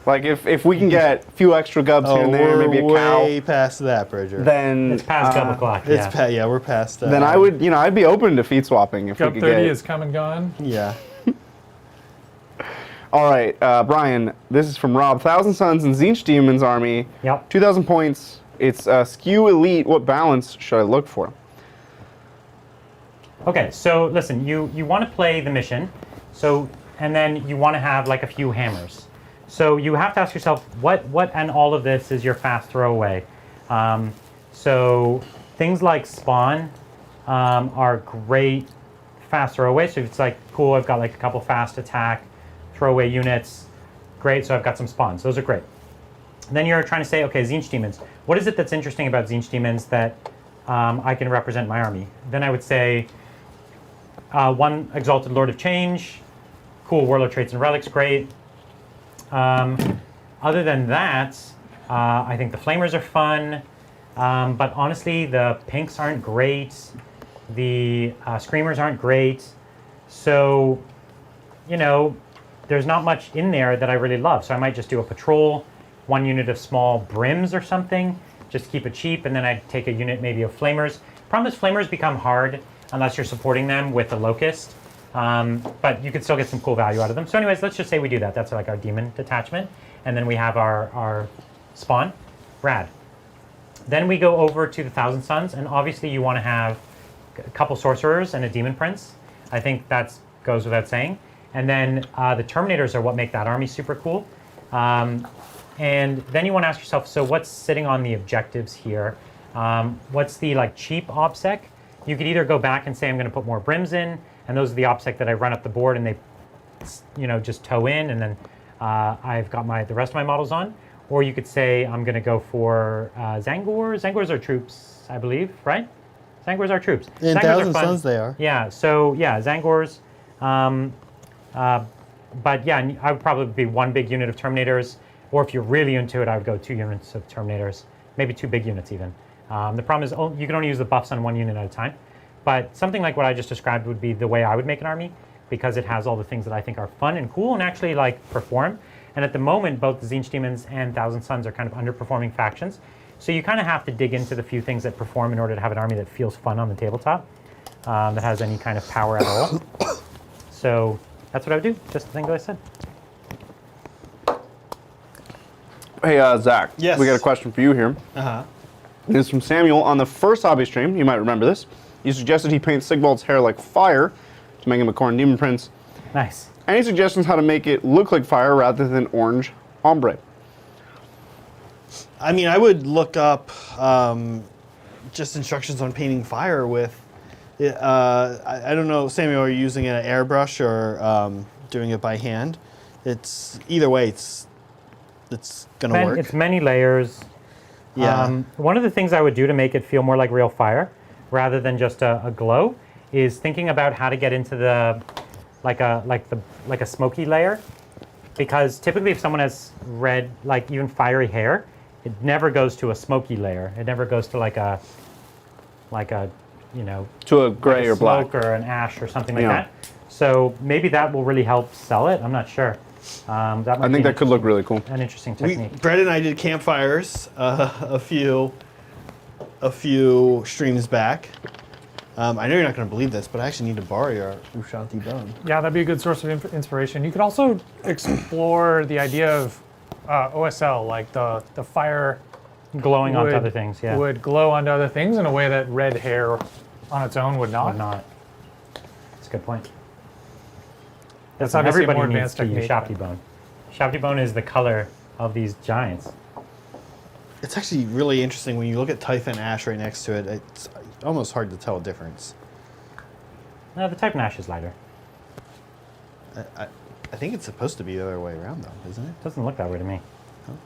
like if we can get a few extra gubs here and there, we're maybe a way cow, past that, Bridger. then it's past double o'clock. It's Yeah. we're past that. then I'd be open to feet swapping if Gub we could 30 get. is come and gone. Yeah. All right, Brian, this is from Rob. Thousand Suns and Tzeentch Demon's army. Yep. 2,000 points. It's skew elite. What balance should I look for? Okay, so listen, you want to play the mission, and then you want to have like a few hammers. So you have to ask yourself, what and all of this is your fast throwaway. So things like spawn are great fast throwaway. So if it's like, cool, I've got like a couple fast attack throwaway units, great, so I've got some spawns. Those are great. And then you're trying to say, okay, Tzeentch Demons. What is it that's interesting about Tzeentch Demons that I can represent my army? Then I would say, one Exalted Lord of Change, cool Warlord traits and relics, great. Other than that, I think the Flamers are fun, but honestly, the Pinks aren't great, the Screamers aren't great, so, you know, there's not much in there that I really love. So I might just do a patrol, one unit of small brims or something, just keep it cheap, and then I'd take a unit maybe of Flamers. Problem is, Flamers become hard unless you're supporting them with a Locust. But you could still get some cool value out of them. So anyways, let's just say we do that. That's like our demon detachment. And then we have our spawn. Rad. Then we go over to the Thousand Suns, and obviously you want to have a couple sorcerers and a demon prince. I think that goes without saying. And then the Terminators are what make that army super cool. And then you want to ask yourself, so what's sitting on the objectives here? What's the like cheap OBSEC? You could either go back and say, I'm going to put more brims in, and those are the OBSEC that I run up the board and they, you know, just toe in, and then I've got the rest of my models on. Or you could say, I'm going to go for Zangors. Zangors are troops, I believe, right? Zangors are troops. In Zangors Thousand Suns they are. Yeah, so yeah, Zangors. But yeah, I would probably be one big unit of Terminators, or if you're really into it, I would go 2 units of Terminators, maybe 2 big units even. The problem is you can only use the buffs on 1 unit at a time. But something like what I just described would be the way I would make an army, because it has all the things that I think are fun and cool and actually like perform. And at the moment, both the Tzeentch Demons and Thousand Suns are kind of underperforming factions. So you kind of have to dig into the few things that perform in order to have an army that feels fun on the tabletop, that has any kind of power at all. So that's what I would do, just the thing that I said. Hey, Zach. Yes. We got a question for you here. Uh-huh. This is from Samuel. On the first hobby stream, you might remember this, you suggested he paint Sigvald's hair like fire to make him a Khorne Demon Prince. Nice. Any suggestions how to make it look like fire rather than orange ombre? I mean, I would look up just instructions on painting fire with, I don't know, Samuel, are you using an airbrush or doing it by hand? It's, either way, it's gonna work. It's many layers. Yeah. One of the things I would do to make it feel more like real fire, rather than just a glow, is thinking about how to get into the like a smoky layer, because typically if someone has red, like even fiery hair, it never goes to a smoky layer. It never goes to like a you know, to a gray or black, smoke or an ash or something like Yeah. that. So maybe that will really help sell it. I'm not sure. That might I think be that could look really cool. an interesting technique. Brett and I did campfires a few streams back. I know you're not going to believe this, but I actually need to borrow your Ushanti bone. Yeah, that'd be a good source of inspiration. You could also explore the idea of OSL, like the fire Glowing onto would- other things, yeah. would glow onto other things in a way that red hair on its own would not. Would not. That's a good point. That's obviously a Everybody more needs advanced to use technique. Shafty Bone. Shafty Bone is the color of these giants. It's actually really interesting when you look at Typhon Ash right next to it. It's almost hard to tell a difference. No, the Type Nash is lighter. I think it's supposed to be the other way around, though, isn't it? Doesn't look that way to me.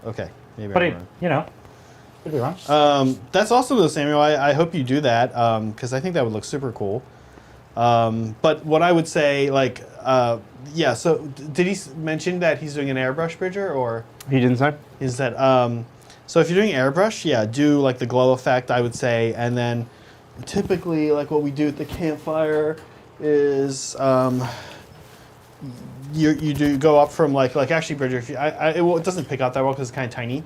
Okay, maybe But I'm it, wrong. you know, could be wrong. That's awesome, though, Samuel. I hope you do that because I think that would look super cool. But what I would say, like, yeah. So did he mention that he's doing an airbrush, Bridger, or He didn't say. is that? So if you're doing airbrush, yeah, do like the glow effect, I would say, and then typically, like what we do at the campfire is you do go up from like actually, Bridger, if you, it doesn't pick up that well because it's kind of tiny,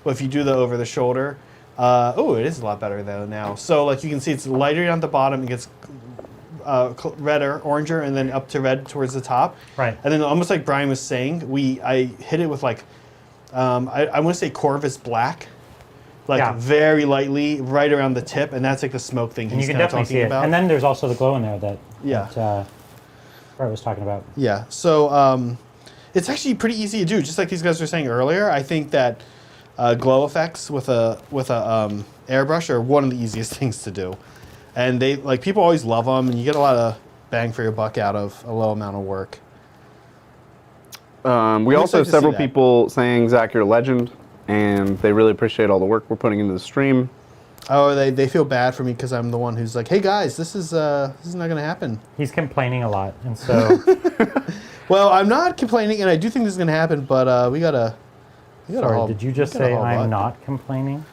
but if you do the over the shoulder, oh, it is a lot better though now. So like you can see it's lighter down at the bottom, it gets red or oranger, and then up to red towards the top. Right. And then almost like Brian was saying, I hit it with like, I want to say Corvus black, like Yeah. very lightly, right around the tip, and that's like the smoke thing And he's you can kind of definitely see talking it. about. And then there's also the glow in there that, Yeah. that Brett was talking about. Yeah. So it's actually pretty easy to do, just like these guys were saying earlier. I think that glow effects with a airbrush are one of the easiest things to do, and they like people always love them, and you get a lot of bang for your buck out of a low amount of work. We also excited have to several see that. people saying, Zach, you're a legend, and they really appreciate all the work we're putting into the stream. Oh, they feel bad for me because I'm the one who's like, hey guys, this is not gonna happen. He's complaining a lot, and so Well, I'm not complaining, and I do think this is gonna happen, but we gotta sorry, haul- did you just we gotta say haul I'm butt. not complaining?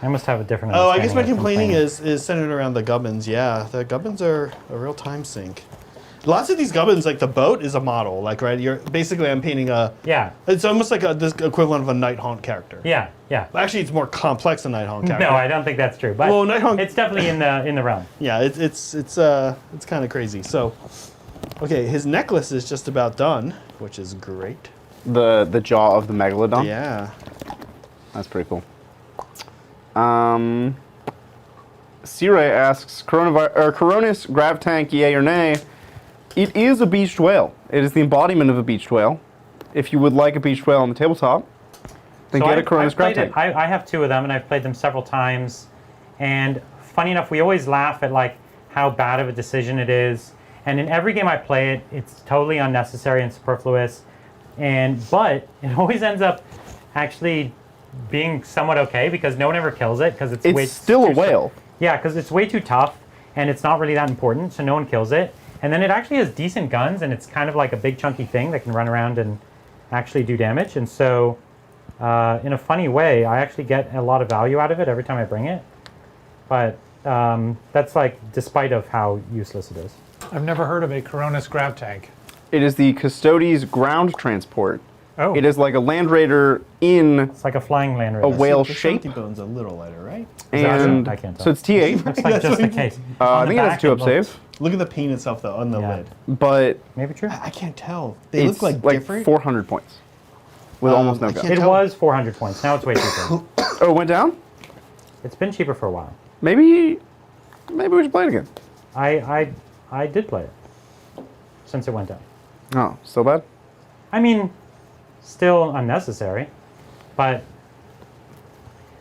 I must have a different Oh, I guess my understanding of complaining is centered around the Gubbins. Yeah, the Gubbins are a real time sink. Lots of these Gubbins, like the boat is a model, like right. You're basically I'm painting a. Yeah, It's almost like this equivalent of a Nighthaunt character. yeah, yeah. Actually, it's more complex than Nighthaunt character. No, I don't think that's true, but Well, Nighthaunt. it's definitely in the realm. Yeah, it's kind of crazy. So, okay, his necklace is just about done, which is great. The jaw of the megalodon. Yeah. That's pretty cool. C-Ray asks, Coronis grav tank, yay or nay? It is a beached whale. It is the embodiment of a beached whale. If you would like a beached whale on the tabletop, then get a Coronis grav played it. tank. I have two of them, and I've played them several times. And funny enough, we always laugh at like how bad of a decision it is. And in every game I play it, it's totally unnecessary and superfluous. But it always ends up actually being somewhat okay because no one ever kills it because It's still a whale. Yeah, because it's way too tough and it's not really that important, so no one kills it. And then it actually has decent guns, and it's kind of like a big chunky thing that can run around and actually do damage. And so, in a funny way, I actually get a lot of value out of it every time I bring it. But that's like despite of how useless it is. I've never heard of a Coronis grav tank. It is the Custodes ground transport. Oh. It is like a Land Raider in It's like a flying land a raider. whale The shape. Shanty bone's a little lighter, right? And I can't tell. so it's T8. Looks like just the case. I On the think it has back, 2-up it looks- save, Look at the paint itself though on the Yeah. lid. but Maybe true. I can't tell. They it's look like different. 400 points with almost no I gun. can't It tell. was 400 points. Now it's way cheaper. Oh, it went down? It's been cheaper for a while. Maybe we should play it again. I did play it since it went down. Oh, still bad? I mean, still unnecessary, but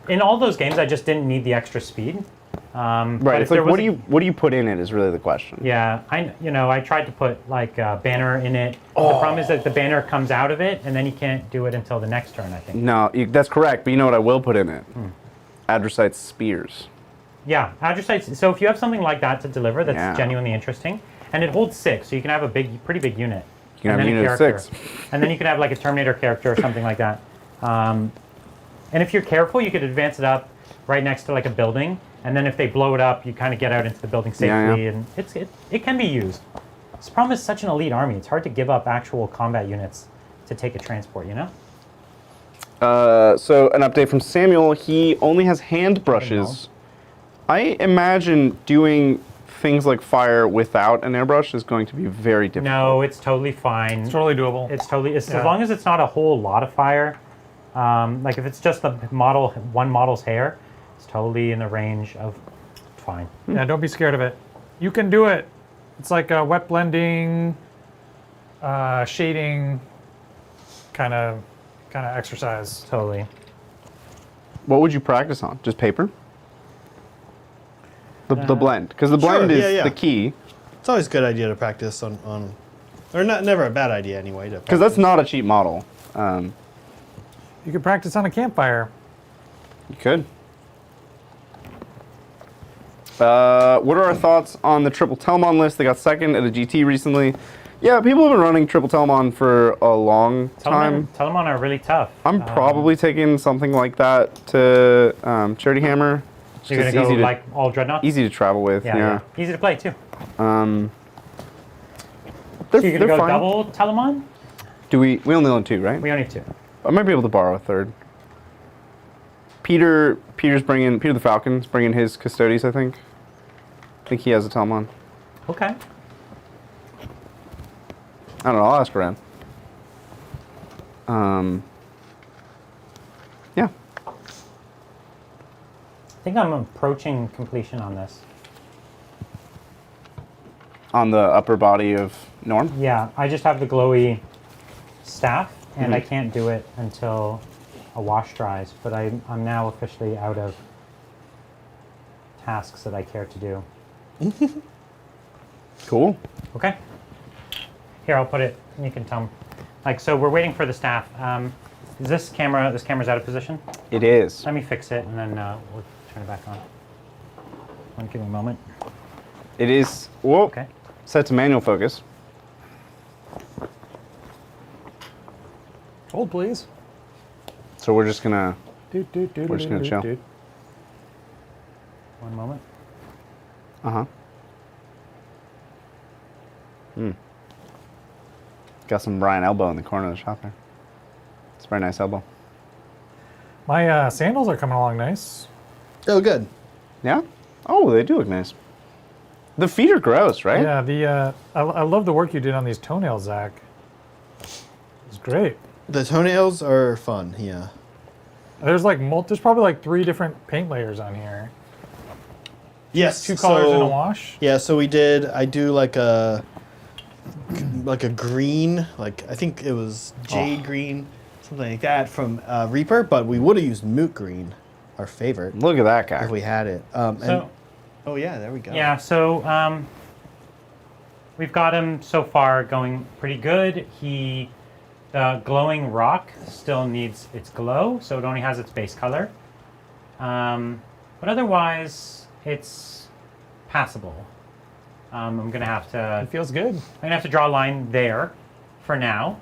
in all those games, I just didn't need the extra speed. But Right. if It's there like was what do you put in it is really the question. Yeah, I tried to put like a banner in it. The problem is that the banner comes out of it, and then you can't do it until the next turn, I think. No, that's correct. But you know what I will put in it? Adricite spears. Yeah, Adricites. So if you have something like that to deliver that's Yeah. genuinely interesting, and it holds 6, so you can have a pretty big unit. You can and have a then unit of character. 6. And then you can have like a Terminator character or something like that. And if you're careful, you could advance it up right next to like a building. And then if they blow it up, you kind of get out into the building safely. Yeah. And it can be used. This problem is such an elite army. It's hard to give up actual combat units to take a transport, you know? So an update from Samuel. He only has hand brushes. I imagine doing things like fire without an airbrush is going to be very difficult. No, it's totally fine. It's totally doable. As Yeah. long as it's not a whole lot of fire. Like if it's just the one model's hair, it's totally in the range of fine. Yeah, don't be scared of it. You can do it. It's like a wet blending, shading kind of exercise. Totally. What would you practice on? Just paper? The blend, because the Sure, blend is yeah. the key. It's always a good idea to practice on or never a bad idea anyway. Because that's not a cheap model. You could practice on a campfire. You could. What are our thoughts on the triple Telmon list? They got second at a GT recently. Yeah, people have been running triple Telmon for a long time. Telemon are really tough. I'm probably taking something like that to Charity Hammer. So you're It's gonna go easy to- like all dreadnoughts. Easy to travel with. Yeah. Easy to play too. They're, So you're gonna they're go fine. double Telemon? Do we only own 2, right? We only have 2. I might be able to borrow a third. Peter the Falcon's bringing his Custodes, I think. I think he has a tell him on. Okay. I don't know. I'll ask around. Yeah. I think I'm approaching completion on this. On the upper body of Norm. Yeah, I just have the glowy staff, and I can't do it until a wash dries, but I'm now officially out of tasks that I care to do. Cool. Okay. Here, I'll put it, and you can tell me. Like, so we're waiting for the staff. Is this camera's out of position? It is. Let me fix it, and then we'll turn it back on. Give me a moment. It is. Whoa. Okay. Set to manual focus. Hold, please. So we're just gonna. We're We're just gonna chill. One moment. Uh huh. Got some Brian elbow in the corner of the shop there. It's a very nice elbow. My sandals are coming along nice. Oh, good. Yeah? Oh, they do look nice. The feet are gross, right? Yeah, I love the work you did on these toenails, Zach. It's great. The toenails are fun, yeah. There's like there's probably like 3 different paint layers on here. Yes. 2 colors in a wash. Yeah, so I do like a green, like I think it was jade green, something like that from Reaper, but we would have used moot green, our favorite, Look at that guy. if we had it. Oh yeah, there we go. Yeah, so we've got him so far going pretty good. The glowing rock still needs its glow, so it only has its base color. But otherwise, it's passable. I'm gonna have to. It feels good. I'm gonna have to draw a line there, for now,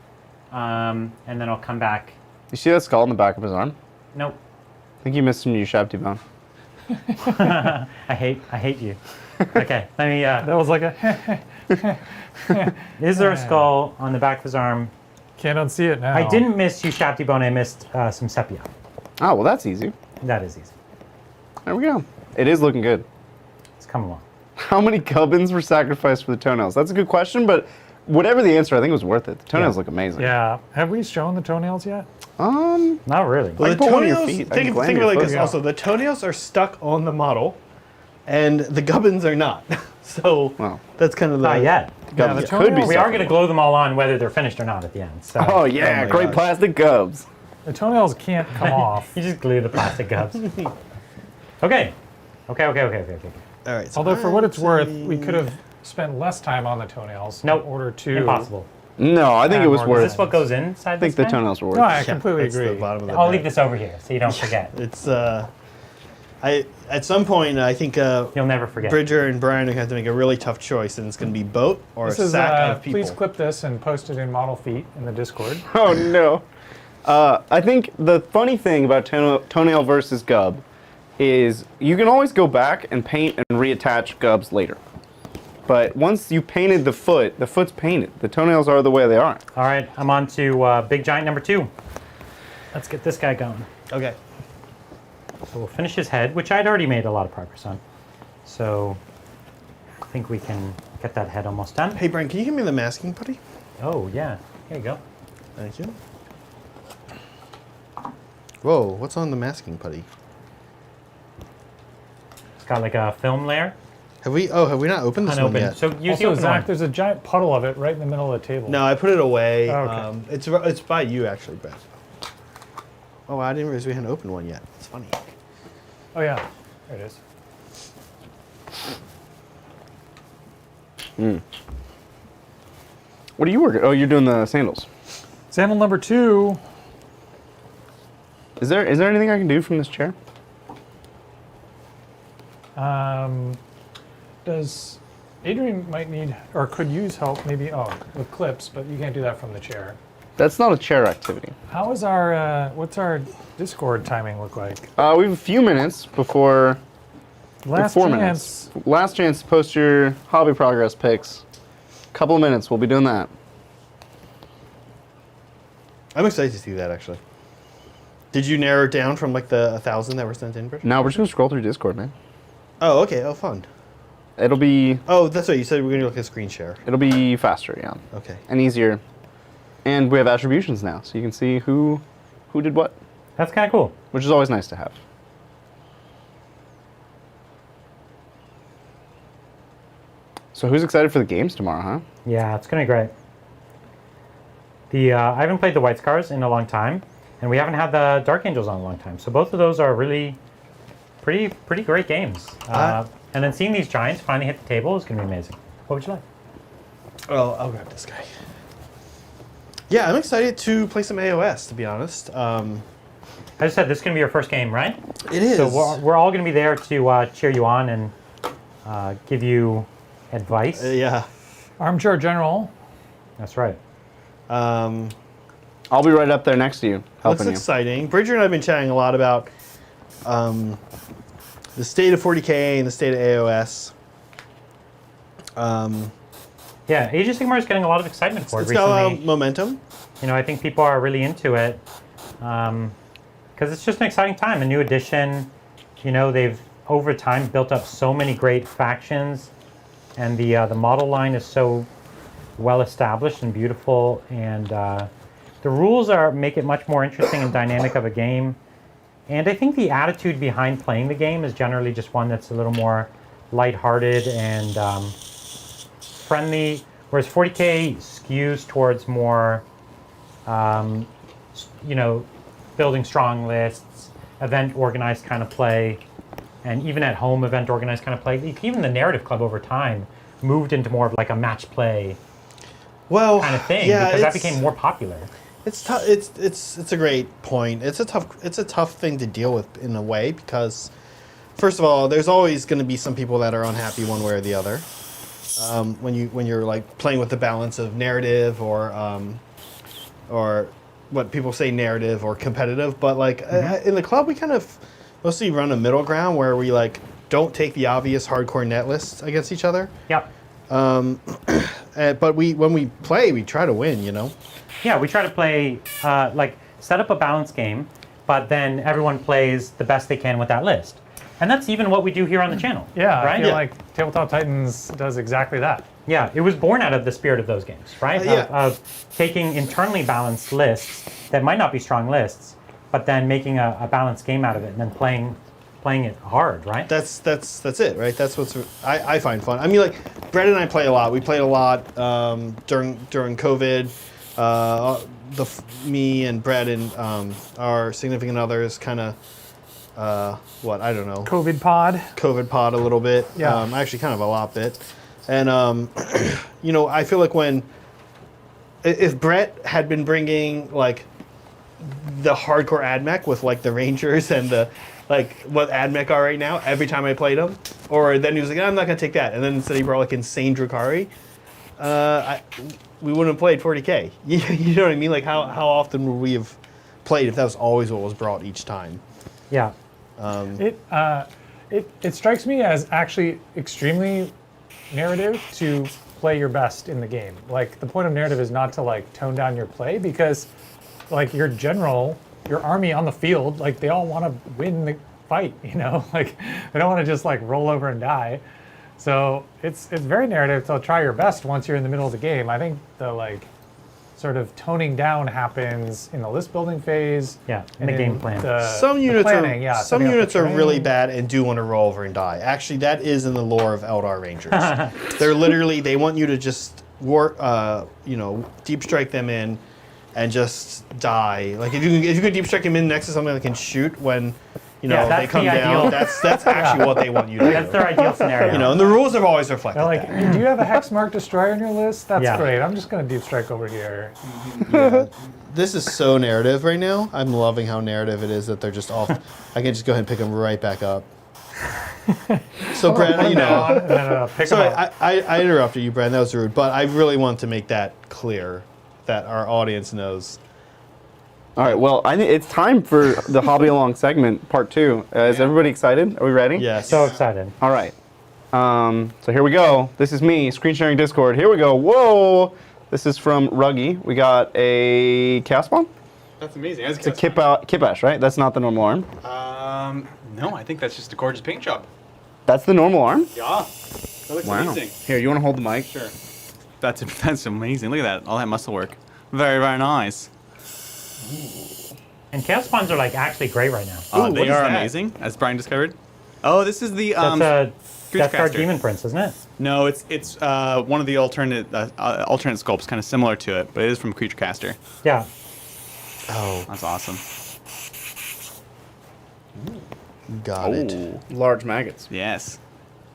and then I'll come back. You see that skull in the back of his arm? Nope. I think you missed some Ushabti bone. I hate you. Okay, let me. That was like a. Is there a skull on the back of his arm? Can't unsee it now. I didn't miss Ushabti bone. I missed some sepia. Oh, well, that's easy. That is easy. There we go. It is looking good. It's coming along. How many Gubbins were sacrificed for the toenails? That's a good question, but whatever the answer, I think it was worth it. The toenails look amazing. Yeah. Have we shown the toenails yet? Not really. Well, I can the put one of your toenails, feet. I think can of land it your like foot. this also. The toenails are stuck on the model, and the gubbins are not. So Well, that's kind of the. Not yet. Gubbins the could be. toenails- We are stuck. going to glow them all on whether they're finished or not at the end. So Oh yeah, my great gosh. plastic Gubbs. The toenails can't come off. you just glue the plastic gubs. Okay. Okay. All right. So Although for what it's worth, we could have spent less time on the toenails Nope. in order to. Impossible. No, I think it was Is Is worth. this what goes inside I think this the guy? toenails were worth. No, it. I completely It's the agree. bottom of the I'll bag. leave this over here so you don't forget. It's at some point I think You'll never forget. Bridger and Brian are going to have to make a really tough choice, and it's going to be boat or This a is, sack of people. please clip this and post it in model feet in the Discord. Oh no. I think the funny thing about toenail versus Gubb is you can always go back and paint and reattach Gubbs later. But once you painted the foot's painted. The toenails are the way they are. All right, I'm on to Big Giant number 2. Let's get this guy going. Okay. So we'll finish his head, which I'd already made a lot of progress on. So I think we can get that head almost done. Hey Brian, can you give me the masking putty? Oh, yeah. Here you go. Thank you. Whoa, what's on the masking putty? It's got like a film layer. Have we not opened this one Unopened. yet? So use the Also, open Zach, one. there's a giant puddle of it right in the middle of the table. No, I put it away. Oh, okay. It's by you actually, Brett. Oh, I didn't realize we hadn't opened one yet. It's funny. Oh yeah, there it is. What are you working? Oh, you're doing the sandals. Sandal number 2. Is there anything I can do from this chair? Does Adrian might need or could use help maybe with clips, but you can't do that from the chair. That's not a chair activity. How is our what's our Discord timing look like? We have a few minutes before. Last 4 chance. minutes. Last chance to post your hobby progress pics. Couple of minutes, we'll be doing that. I'm excited to see that actually. Did you narrow it down from like the 1,000 that were sent in, Bridger? Now we're just gonna scroll through Discord, man. Oh, okay. Oh, fun. It'll be Oh, that's right. You said we're going to look at screen share. it'll be faster, yeah, Okay. and easier. And we have attributions now, so you can see who did what, That's kind of cool. which is always nice to have. So who's excited for the games tomorrow, huh? Yeah, it's gonna be great. I haven't played the White Scars in a long time, and we haven't had the Dark Angels on a long time. So both of those are really pretty great games. And then seeing these giants finally hit the table is gonna be amazing. What would you like? Oh, I'll grab this guy. Yeah, I'm excited to play some AOS, to be honest. I just said this is gonna be your first game, right? It is. So we're all gonna be there to cheer you on and give you advice. Yeah. Armchair General. That's right. I'll be right up there next to you, Looks helping you. exciting. Bridger and I have been chatting a lot about the state of 40K and the state of AOS. Yeah, Age of Sigmar is getting a lot of excitement for it It's got a lot recently. of momentum. You know, I think people are really into it because it's just an exciting time. A new edition. You know, they've over time built up so many great factions, and the model line is so well established and beautiful. And the rules make it much more interesting and dynamic of a game. And I think the attitude behind playing the game is generally just one that's a little more lighthearted and friendly. Whereas 40K skews towards more you know, building strong lists, event organized kind of play, and even at home event organized kind of play. Even the Narrative Club over time moved into more of like a match play kind of thing because that became more popular. It's tough. It's a great point. It's a tough thing to deal with in a way because, first of all, there's always going to be some people that are unhappy one way or the other. When you're like playing with the balance of narrative or what people say narrative or competitive, but like in the club we kind of mostly run a middle ground where we like don't take the obvious hardcore net lists against each other. Yep. But when we play, we try to win. You know. Yeah, we try to play like set up a balanced game, but then everyone plays the best they can with that list. And that's even what we do here on the channel. Yeah, right? I feel like Tabletop Titans does exactly that. Yeah, it was born out of the spirit of those games, right? Of taking internally balanced lists that might not be strong lists, but then making a balanced game out of it and then playing it hard, right? That's it, right? That's what's I find fun. I mean, like Brett and I play a lot. We played a lot during COVID. Me and Brett and our significant others kind of I don't know. COVID pod a little bit. Yeah. Actually kind of a lot bit. And you know, I feel like if Brett had been bringing like the hardcore AdMech with like the Rangers and the like what AdMech are right now every time I played him, or then he was like, I'm not gonna take that, and then instead he brought like insane Drukhari, we wouldn't have played 40K. You know what I mean? Like how often would we have played if that was always what was brought each time? Yeah. It strikes me as actually extremely narrative to play your best in the game. Like the point of narrative is not to like tone down your play because like your general, your army on the field, like they all want to win the fight, you know? Like they don't want to just like roll over and die. So it's very narrative to try your best once you're in the middle of the game. I think the like sort of toning down happens in the list building phase. Yeah, in the game plan. Some units planning, some units are really bad and do want to roll over and die. Actually, that is in the lore of Eldar Rangers. They're literally they want you to just deep strike them in and just die. Like if you could deep strike them in next to something that can shoot when they come down. That's actually what they want you to do. That's their ideal scenario. You know, and the rules have always reflected They're like, that. do you have a Hexmark Destroyer on your list? That's Yeah. great. I'm just going to deep strike over here. Yeah. This is so narrative right now. I'm loving how narrative it is that they're just off. I can just go ahead and pick them right back up. So, Brad, you know. Pick Sorry, them up. I interrupted you, Brad. That was rude. But I really want to make that clear that our audience knows. All right, well, I think it's time for the Hobby Along segment, part 2. Is everybody excited? Are we ready? Yes. So excited. All right. So here we go. This is me, screen sharing Discord. Here we go. Whoa! This is from Ruggy. We got a Chaos Bomb? That's amazing. It's a Kipash, right? That's not the normal arm. No, I think that's just a gorgeous paint job. That's the normal arm? Yeah. That looks Wow. amazing. Here, you want to hold the mic? Sure. That's amazing. Look at that. All that muscle work. Very, very nice. And chaos spawns are like actually great right now. They what is are that? amazing, as Brian discovered. Oh, this is the That's a Death Guard Creaturecaster. Demon Prince, isn't it? No, it's one of the alternate sculpts, kind of similar to it, but it is from Creaturecaster. Yeah. Oh, That's awesome. got it. Large maggots. Yes.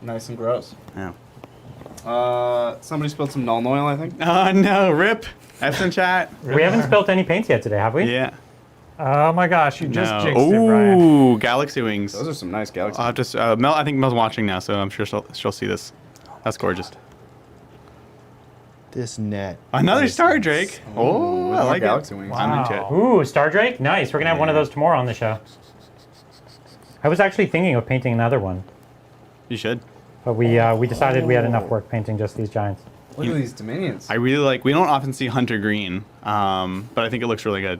Nice and gross. Yeah. Somebody spilled some null oil, I think. Oh no, rip. That's in chat. We haven't spilt any paints yet today, have we? Yeah. Oh my gosh, you just No. jinxed it, Brian. Ooh, galaxy wings. Those are some nice galaxies. I'll have to. Mel, I think Mel's watching now, so I'm sure she'll see this. That's gorgeous. This net. Another is Star Drake. Oh, I more like galaxy it. wings. I'm into it. Ooh, Star Drake? Nice. We're going to have one of Yeah. those tomorrow on the show. I was actually thinking of painting another one, You should. but we decided we had enough work painting just these giants. Look at these dominions. I really like. We don't often see Hunter Green, but I think it looks really good.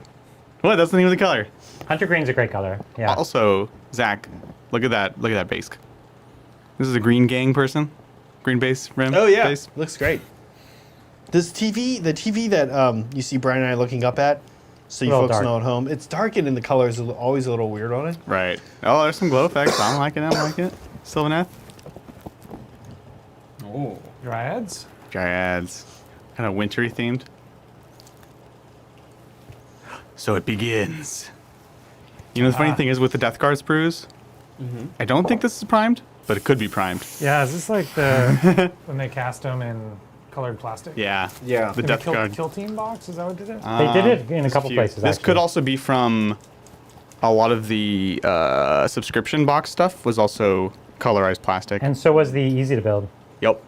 What? That's the name of the color. Hunter Green's a great color. Yeah. Also, Zach, look at that. Look at that base. This is a green gang person. Green base rim. Oh yeah, Base. looks great. This TV, the TV that you see Brian and I looking up at, so you Little folks dark. know at home, it's darkened and the color is always a little weird on it. Right. Oh, there's some glow effects. I like it. I like it. Sylvaneth. Oh. Dryads? Dryads. Kind of wintry themed. So it begins. You know, the funny thing is with the Death Guard sprues, I don't think this is primed, but it could be primed. Yeah, is this like the when they cast them in colored plastic? Yeah. Yeah. The In Death Guard. Kill Team box? Is that what did it? They did it in a There's couple few. places, This actually. could also be from a lot of the subscription box stuff was also colorized plastic. And so was the easy to build. Yep.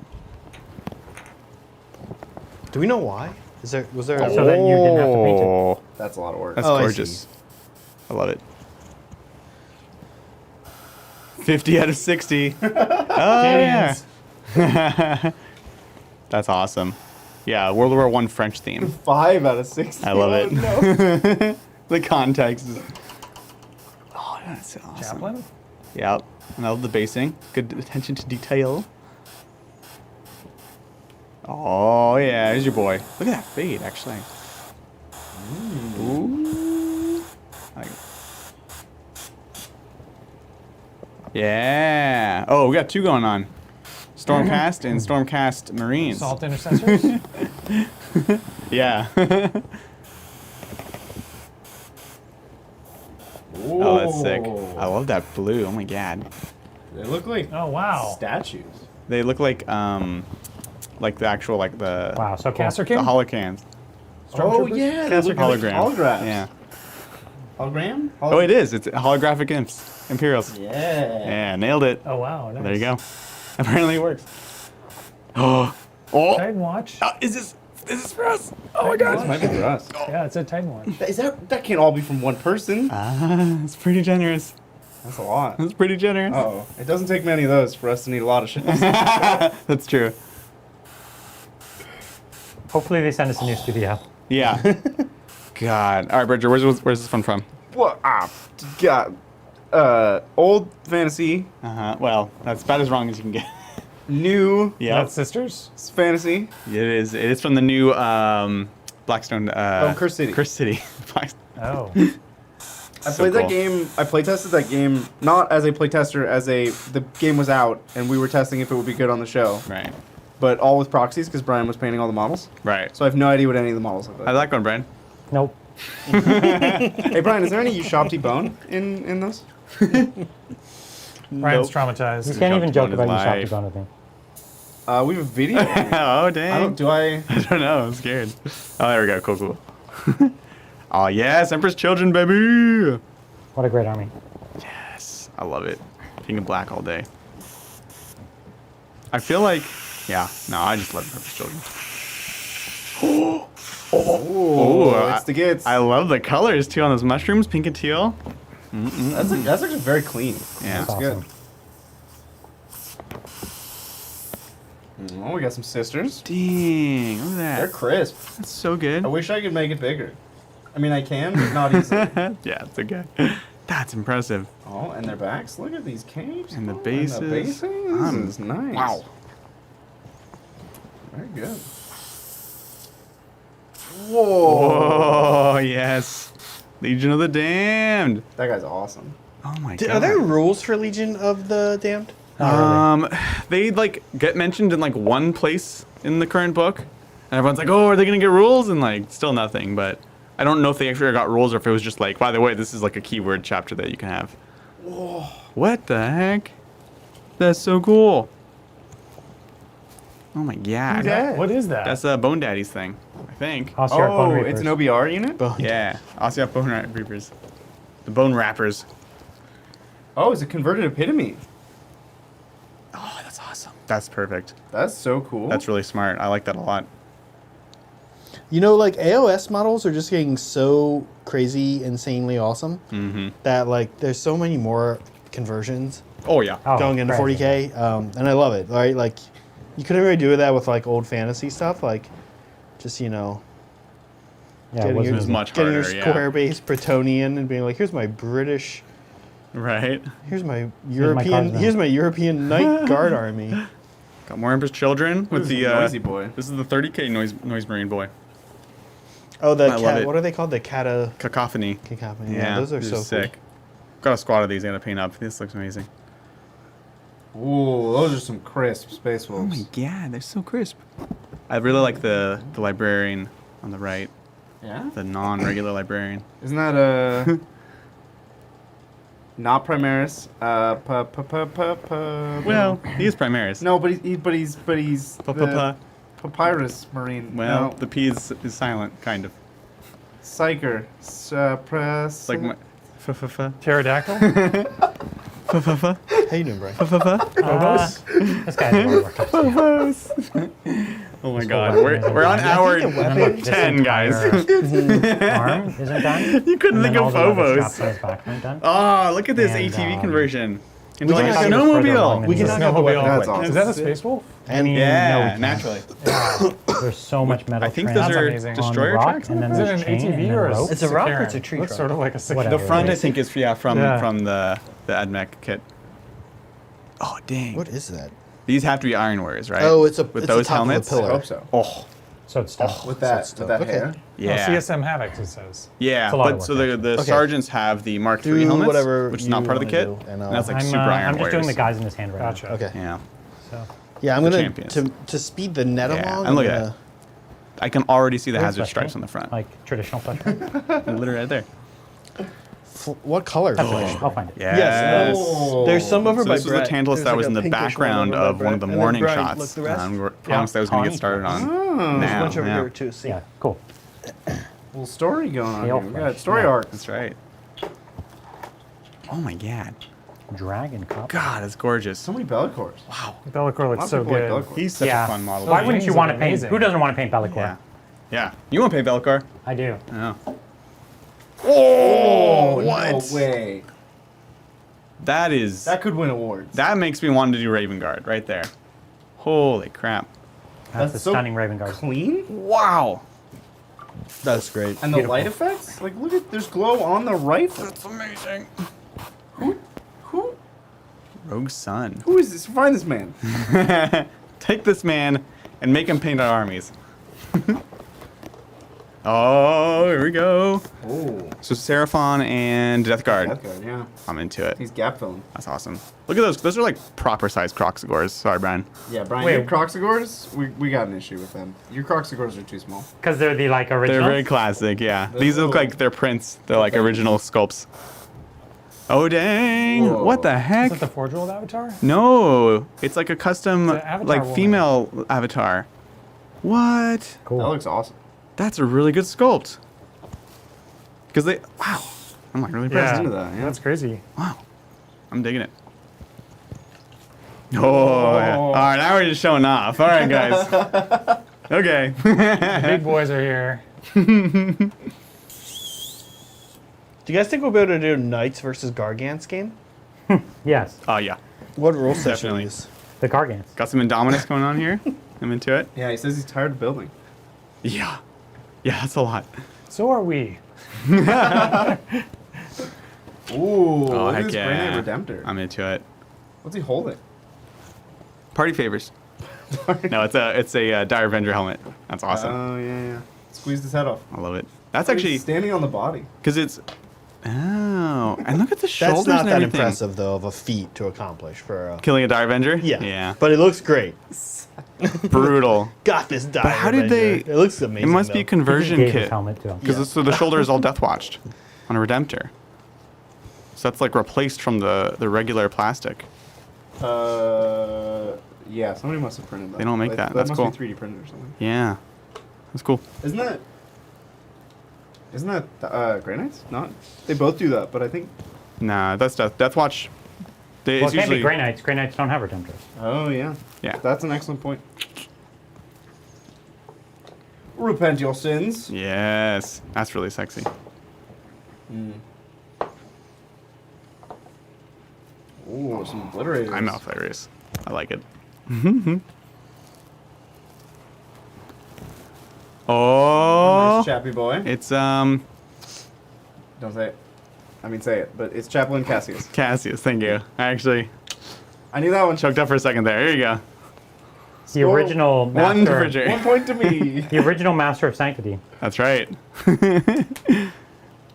Do we know why? Was there? So that you didn't have to paint it. Oh, That's a lot of work. that's Oh, I gorgeous. I love it. 50 out of 60. Oh, yeah. That's awesome. Yeah, World War I French theme. 5 out of 6. I love it. No. The context is. Oh, that's awesome. Chaplain? Yep. And I love the basing. Good attention to detail. Oh, yeah, there's your boy. Look at that fade, actually. Ooh. I like it. Yeah. Oh, we got two going on. Stormcast and Stormcast Marines. Salt intercessors? Yeah. Oh, that's sick. I love that blue. Oh my god. They look like Oh wow. statues. They look like the actual the Wow, so cool. Caster the King? holocrons. Oh yeah, they look like Hologram. holographs. Yeah. Hologram? Oh, it is. It's holographic imps. Imperials. Yeah. Yeah, nailed it. Oh wow. Nice. There you go. Apparently it works. Oh. Oh. Titan Watch? Is this for us? Oh my Titan god. This might be for us. Yeah, it's a Titan Watch. Is that can't all be from one person? It's pretty generous. That's a lot. That's pretty generous. Oh, it doesn't take many of those for us to need a lot of shit. That's true. Hopefully they send us a new studio. Yeah. God. All right, Bridger, where's this one from? What? God. Old fantasy, Well, that's about as wrong as you can get. new Yeah. That's Sisters? fantasy. It is. It is from the new Blackstone. Curse City. Curse City. Oh. I So played that cool. game. I playtested that game not as a playtester, the game was out and we were testing if it would be good on the show. Right. But all with proxies because Brian was painting all the models. Right. So I have no idea what any of the models look How's like. that going, Brian? Nope. Hey Brian, is there any Ushopti bone in those? Brian's You traumatized. can't even joke His about you life. shop with me. We have a video. Oh, dang. Do I? I don't know. I'm scared. Oh, there we go. Cool. Oh, yes. Emperor's Children, baby. What a great army. Yes. I love it. King of Black all day. I feel like... Yeah. No, I just love Emperor's Children. Oh, it's the gits. I love the colors, too, on those mushrooms. Pink and teal. That's actually very clean. Yeah. That's good. Oh, we got some sisters. Dang. Look at They're that. crisp. That's so good. I wish I could make it bigger. I mean, I can, but not easily. Yeah, it's okay. That's impressive. Oh, and their backs. Look at these capes. And the Oh, bases. And the bases. This is nice. Wow. Very good. Whoa. Oh, yes. Legion of the Damned. That guy's awesome. Oh my Are god. there rules for Legion of the Damned? They like get mentioned in like one place in the current book, and everyone's like, "Oh, are they gonna get rules?" And like, still nothing. But I don't know if they actually got rules or if it was just like, by the way, this is like a keyword chapter that you can have. Whoa! What the heck? That's so cool. Oh my god. that? What is that? That's Bone Daddy's thing, I think. Ossiarch Bone Oh, Reapers. it's an OBR unit? Yeah, Ossiarch Bone Reapers, the Bone Wrappers. Oh, it's a converted epitome. Oh, that's awesome. That's perfect. That's so cool. That's really smart. I like that a lot. You know, like AOS models are just getting so crazy, insanely awesome that like there's so many more conversions Oh yeah. Oh, going into crazy. 40K, and I love it. Right, like you couldn't really do that with like old fantasy stuff, like just Yeah, it getting wasn't your, as much getting your harder, yeah. square-based Bretonian and being like, here's my British, Right. here's my my European, cardinal. here's my European Knight Guard army. Got more Emperor's Children with This is the a noisy boy. This is the 30K noise marine boy. Oh, the I love cat. it. What are they called? The cata. Cacophony. Cacophony. Yeah, those are these so sick. cool. Got a squad of these I gotta paint up. This looks amazing. Ooh, those are some crisp Space Oh my Wolves. god, they're so crisp. I really like the librarian on the right. Yeah? The non-regular librarian. Isn't that not Primaris? Well, he is Primaris. No, but he's Pa-pa-pa. the Papyrus Marine. Well, no. the P is silent, kind of. Psyker. Suppress. It's like my... Fa-fa-fa. Pterodactyl? Fa-fa-fa. How you doing, Brian? Fa-fa-fa. This guy's more work. Oh my god, we're on hour think the weapon- 10, guys. Arm isn't done. You couldn't And think then of all the other Phobos. straps on his back aren't done. Oh, look at this And, ATV conversion. Into we like a can have- snowmobile. We can That's knock out the weapon. That's quick. awesome. Is that a space wolf? And Yeah, we naturally. There's so much metal. I think trans those are amazing. on the destroyer rock, tracks. and then Is it there's an chain and ATV then or a rope. It's a rock or it's a Sicaran? tree Looks trunk? sort of like a Whatever. The Sicaran. front, I think, is from Yeah. the AdMech kit. Oh dang! what is that? These have to be Iron Warriors, right? Oh, it's with it's those the top helmets. Of a I pillar. hope so. Oh, So it's tough. With that, So with that okay. hair. yeah, Oh, CSM Havocs, it says. yeah. It's a lot of But work, so the Okay. sergeants have the Mark Do III helmets, whatever which is not you part of the wanna kit, do, and and that's like I'm, super Iron I'm just Warriors. doing the guys in his hand right Gotcha. now. Okay. Yeah, So Yeah, I'm The gonna champions. to speed the net Yeah, along. and look I'm at gonna- I can already see the Very hazard special. stripes on the front. like traditional pleasure. Literally right there. What color? That's okay. I'll find it. Yes. Yes. There's some over So by this was the Brett. Tantalus There's that like was a in the pinkish background one over by of one of the Brett. And then morning Brian, shots. look, the rest. And we promised I was going to get started on There's a now. bunch over yeah. here too. See. Yeah, cool. Little story going on Hail here. We fresh. got story Yeah. arcs. That's right. Oh my god. Dragon Cup. God, it's gorgeous. So many Bellicors. Bellicor looks Lots so of people like good. Bellicor. He's such Yeah. a fun model. Why Those wouldn't you wings want to look paint? amazing. Who doesn't want to paint Bellicor? Yeah. Yeah. You want to pay Bellicor? I do. Yeah. Oh, what? No way. That is. That could win awards. That makes me want to do Raven Guard right there. Holy crap. That's, That's a so stunning Raven Guard. Clean? Wow. That's great. And the Beautiful. light effects? Like, look at, there's glow on the rifle. That's amazing. Who Rogue Sun. is this? Find this man. Take this man and make him paint our armies. Oh, here we go. Oh. So Seraphon and Death Guard. That's good, yeah. I'm into it. He's gap filling. That's awesome. Look at those. Those are like proper sized Croxagores. Sorry, Brian. Yeah, Brian, Wait. your Croxagores, we got an issue with them. Your Croxagores are too small. Because they're the like original. They're very classic, yeah. Those These look little- like they're prints. They're like original sculpts. Oh, dang. Whoa. What the Is heck? that the Forge World avatar? No. It's like a custom, It's an avatar like woman. female avatar. What? Cool. That looks awesome. That's a really good sculpt. Because they, wow. I'm like really impressed. into that, yeah. That's crazy. Wow. I'm digging it. Oh, yeah. All right, now we're just showing off. All right, guys. Okay. Big boys are here. Do you guys think we'll be able to do Knights versus Gargants game? Yes. Oh, yeah. What rule set should Definitely. we use? The Gargants. Got some Indominus going on here. I'm into it. Yeah, he says he's tired of building. Yeah. Yeah, that's a lot. So are we. Ooh, Oh, look at heck this yeah. Brainiac Redemptor. I'm into it. What's he holding? Party favors. No, it's a Dire Avenger helmet. That's awesome. Oh yeah. Squeezed his head off. I love it. That's He's actually standing on the body. because it's. Oh, and look at the shoulders That's not and that everything. impressive though of a feat to accomplish for a. Killing a Dire Avenger. Yeah. Yeah. But it looks great. Brutal. Got this Dire But how did they? Avenger. It looks It amazing. must be a though. conversion Gave his kit helmet to him. because so the shoulder is all death watched on a Redemptor. So that's like replaced from the regular plastic. Yeah, somebody must have printed that. They don't make that. That That's must cool. be 3D printed or something. Yeah, that's cool. Isn't that Grey Knights? Not. They both do that, but I think. Nah, that's Death Watch. Well, It's it can't be usually Grey Knights. Grey Knights don't have Redemptors. Oh yeah. Yeah. That's an excellent point. Repent your sins. Yes, that's really sexy. Ooh, some obliterators. I'm hilarious. I like it. Oh, Nice chappy boy. it's Don't say it. I mean, say it, but it's Chaplain Cassius. Cassius. Thank you. I actually I knew that one. choked up for a second there. Here you go. The original One master. Bridger. 1 point to me. The original Master of Sanctity. That's right. Yeah.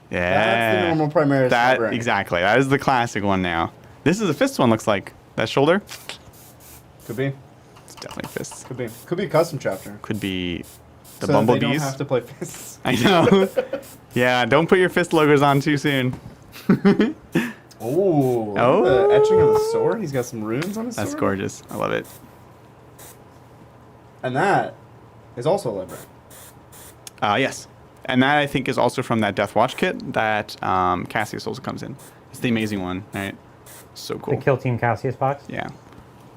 That's the normal Primaris. That librarian. exactly. That is the classic one now. This is the fist one. Looks like that shoulder. Could be. It's definitely fists. Could be. Could be a custom chapter. Could be the so bumblebees. They don't have to play fists. I know. Yeah. Don't put your fist logos on too soon. Ooh. Oh. The etching on the sword. He's got some runes on his That's sword. gorgeous. I love it. And that is also a library. Yes. And that I think is also from that Death Watch kit that Cassius also comes in. It's the amazing one, right? So cool. The Kill Team Cassius box. Yeah.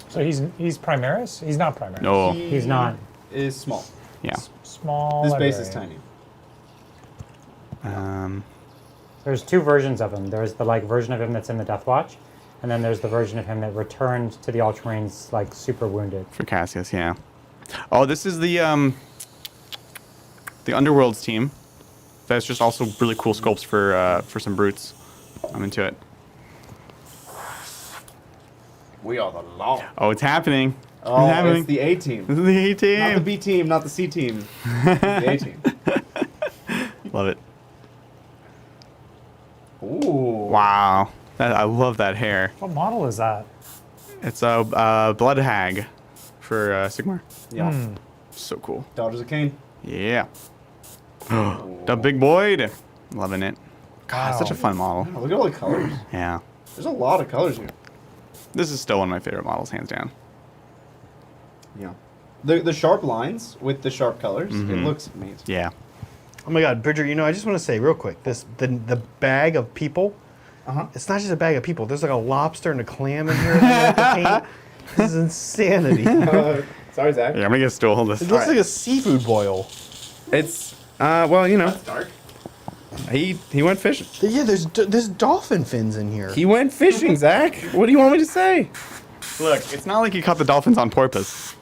So he's Primaris? He's not Primaris. No. He's not. Is small. Yeah. Small. This base is librarian. tiny. There's two versions of him. There's the version of him that's in the Death Watch, and then there's the version of him that returned to the Ultramarines super wounded. For Cassius, yeah. Oh, this is the Underworlds team. That's just also really cool sculpts for some brutes. I'm into it. We are the law. Oh, it's happening. Oh, it's happening. it's the A team. This is the A team. Not the B team, not the C team. The A team. Love it. Ooh. Wow. I love that hair. What model is that? It's a Blood Hag for Sigmar. Yeah. So cool. Dodgers of Cain. Yeah. The big boy. Loving it. God, such a fun model. Oh, look at all the colors. Yeah. There's a lot of colors here. This is still one of my favorite models, hands down. Yeah. The sharp lines with the sharp colors, it looks amazing. Yeah. Oh my God, Bridger! I just want to say real quick, the bag of people. It's not just a bag of people. There's like a lobster and a clam in here. With the paint. This is insanity. Sorry, Zach. Yeah, I'm gonna get a stool. Hold this. It looks like a seafood boil. It's well, That's dark. he went fishing. Yeah, there's dolphin fins in here. He went fishing, Zach. What do you want me to say? Look, it's not like he caught the dolphins on porpoise.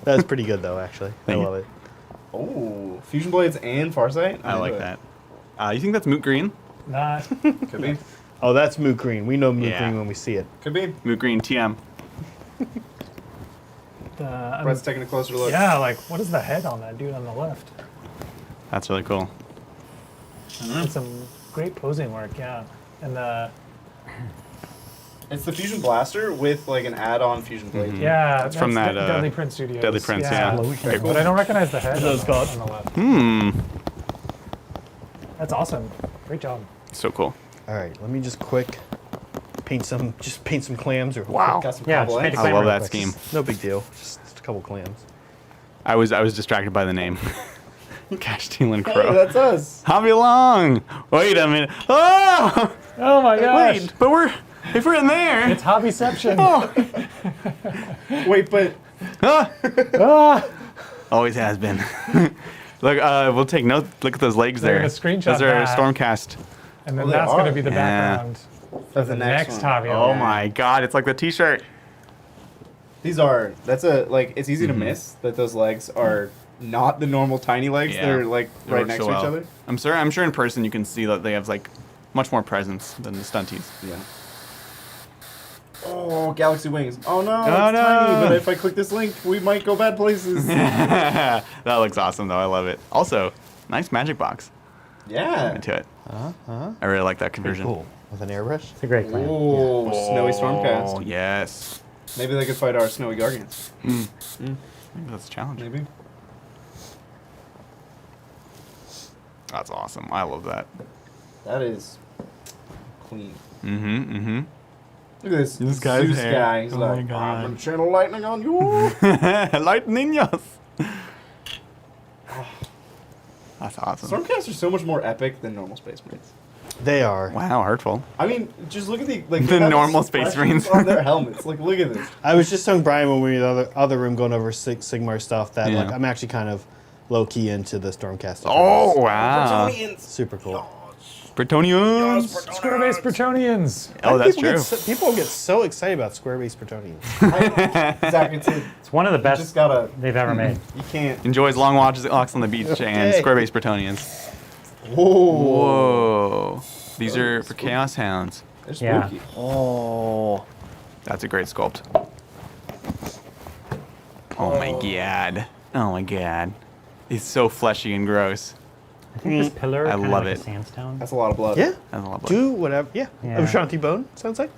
That's pretty good though, actually. Thank I you. love it. Oh, Fusion Blades and Farsight? I like that. You think that's Moot Green? Not. Could be. Oh, that's Moot Green. We know Moot Yeah. Green when we see it. Could be. Moot Green TM. Brett's taking a closer look. Yeah, what is the head on that dude on the left? That's really cool. It's some great posing work, yeah. And It's the Fusion Blaster with an add-on Fusion Blade. yeah, That's from De- that, Deadly Prince Studios. Deadly Prince, yeah. Very But I don't recognize the head on Those the, called? on the left. That's awesome. Great job. So cool. All right, let me just paint some clams or Wow. Got some Yeah, combo just ends. make a I claim love real that quick. scheme. No big deal. Just a couple clams. I was distracted by the name. Cash Stealing Hey, Crow. that's us. Hobby Long. Wait a minute. Oh! Oh my gosh! Wait, but if we're in there. It's Hobbyception. Wait, but Ah! Always has been. Look, we'll take note. Look at those legs They're there. gonna screenshot Those are that. Stormcast. And then Oh, they that's going are. to be the Yeah. background that's for the next hobby. Oh my God! It's like the T-shirt. these are, it's easy to miss that those legs are not the normal tiny legs. Yeah. They're They right work next so to each well. other. I'm sure in person you can see that they have much more presence than the stunties. Yeah. Oh, galaxy wings. Oh no, Oh, it's no. tiny. But if I click this link, we might go bad places. That looks awesome, though. I love it. Also, nice magic box Yeah. into it. I really like that conversion. Cool. With an airbrush? It's a great plan. Oh, snowy Oh, stormcast. yes. Maybe they could fight our snowy Gargants. Maybe that's a challenge. Maybe. That's awesome. I love that. That is clean. Mm-hmm. Look at this. This guy's Zeus hair. guy. He's Oh like, my God. I'm gonna channel lightning on you. Lightning, yes. That's awesome. Stormcasts are so much more epic than normal Space Marines. They are. Wow, hurtful. I mean, just look at the like The they have normal Space expressions Marines. on their helmets. Like, look at this. I was just telling Brian when we were in the other room going over Sigmar stuff that Yeah. like I'm actually kind of low key into the Stormcast. Oh, wow. Super cool. Bretonians. Square-based Bretonians. Oh, that's people true. People get so excited about square-based Bretonians. Zach, it's It's one of the you best just gotta. they've ever made. You can't. Enjoys long walks on the beach and Okay. square-based Bretonians. Whoa. Whoa. These are for Chaos Hounds. They're Yeah. spooky. Oh. That's a great sculpt. Oh my god. Oh my god. It's so fleshy and gross. I think this pillar I kind love of like it. a sandstone. That's a lot of blood. Yeah. That's a lot of blood. Do whatever. Yeah. Yeah. Ashanti bone sounds like.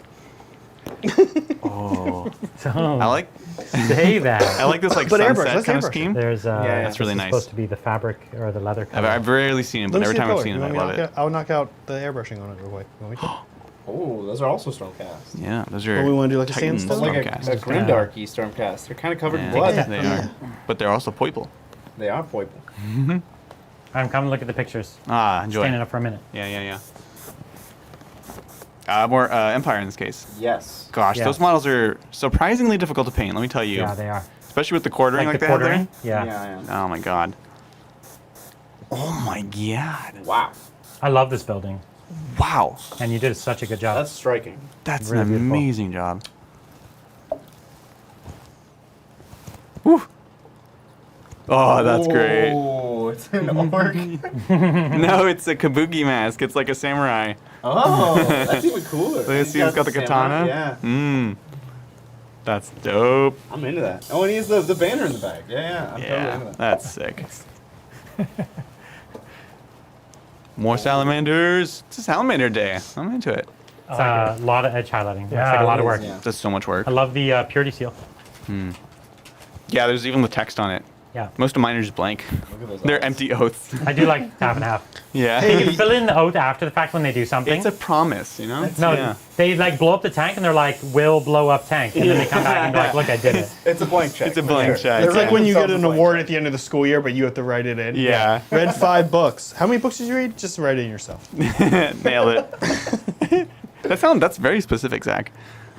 Oh. Don't I like say that. I like this like But airbrush, sunset let's kind of airbrush it. scheme. There's yeah, that's really this is nice. supposed to be the fabric or the leather color. I've rarely seen it, but Let me every see the time I've color. seen You it, I want me to love knock it. I'll knock out the airbrushing on it real quick. You want me to? Oh, those are also Stormcasts. Yeah, those are Well, we wanna do like a Titans sandstone? Like Stormcast. a Grimdarky Stormcast. They're kind of covered in blood. They are. But they're also purple. They are foible. I'm coming to look at the pictures. Ah, enjoy. Standing up for a minute. Yeah. More Empire in this case. Yes. Gosh, Yeah. those models are surprisingly difficult to paint, let me tell you. Yeah, they are. Especially with the quartering like the they have quartering? there. Yeah. Oh my god. Oh my god. Wow. I love this building. Wow. And you did such a good job. That's striking. That's Really an beautiful. amazing job. Whew. Oh, that's great. Oh, it's an orc. No, it's a kabuki mask. It's like a samurai. Oh, that's even cooler. Look at, see, he's got the katana. Yeah. Mmm. That's dope. I'm into that. Oh, and he has the banner in the back. Yeah. I'm totally into Yeah, that. that's sick. More salamanders. It's a salamander day. I'm into it. It's a lot of edge highlighting. Yeah, it's like a lot it of work. is, yeah. That's so much work. I love the purity seal. Yeah, there's even the text on it. Yeah. Most of mine are just blank. Look at those They're eyes. empty oaths. I do like half and half. Yeah. They can fill in the oath after the fact when they do something. It's a promise, you know? No, Yeah. they like blow up the tank and they're like, "Will blow up tank," and then they come back and be like, "Look, I did it." It's a blank check. It's a for blank sure. check. It's like when you get Themselves an a blank award check. at the end of the school year, but you have to write it in. Yeah. Read 5 books. How many books did you read? Just write it in yourself. Nailed it. That's very specific, Zach.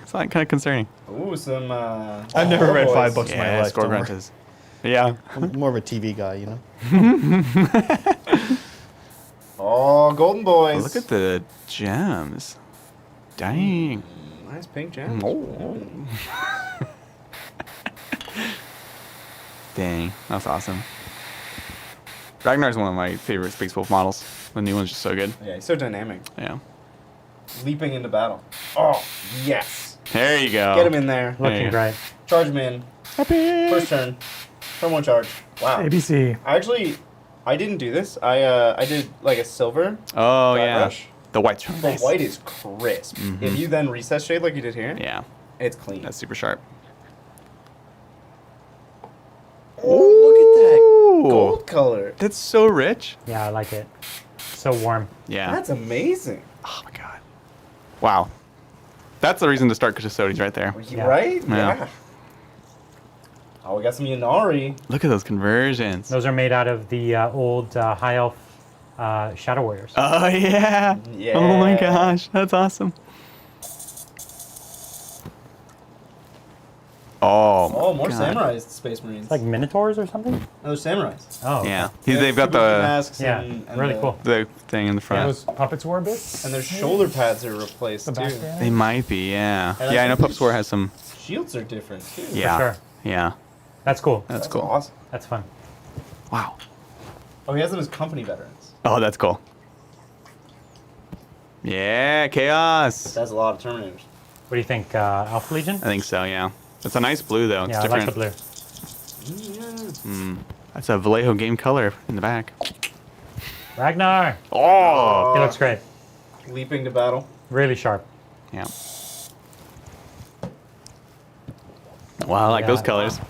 It's like kind of concerning. Ooh, some. I've never read boys. 5 books in my Yeah, life. score don't worry. grunt is. Yeah. I'm more of a TV guy, you know? Oh, golden boys. Look at the gems. Dang. Nice pink gems. Oh. Dang, that's awesome. Ragnar's one of my favorite Space Wolf models. The new one's just so good. Yeah, he's so dynamic. Yeah. Leaping into battle. Oh, yes. There you go. Get him in there. Look- Looking Yeah. great. Charge him in. First turn. Turn 1 charge. Wow. ABC. I didn't do this. I did like a silver. Oh, Dry yeah. brush. The white's really The nice. white is crisp. If you then recess shade like you did here, Yeah, it's clean. that's super sharp. Oh, look at that gold color. That's so rich. Yeah, I like it. So warm. Yeah. That's amazing. Oh my god. Wow. That's the reason to start Custodies right there. Yeah. Right? Yeah. Oh, we got some Yanari. Look at those conversions. Those are made out of the old High Elf Shadow Warriors. Oh yeah. Yeah. Oh my gosh, that's awesome. Oh. my Oh, more God. samurai Space Marines. It's like Minotaurs or something? No, they're samurais. Oh. Yeah. They have They've got kabuki the masks Yeah, and really the- cool. thing in the front. Those puppets wore bits. And their shoulder pads are replaced The too. back there. They might be, yeah. And I Yeah, I know think Pups War has some. Shields are different too. Yeah. sure. Yeah. That's cool. That's cool. Awesome. That's fun. Wow. Oh, he has them as company veterans. Oh, that's cool. Yeah, chaos. That's a lot of Terminators. What do you think, Alpha Legion? I think so, yeah. It's a nice blue, though. It's Yeah, different. I like the blue. That's a Vallejo game color in the back. Ragnar! Oh! He looks great. Leaping to battle. Really sharp. Yeah. Wow, I like those Yeah. colors.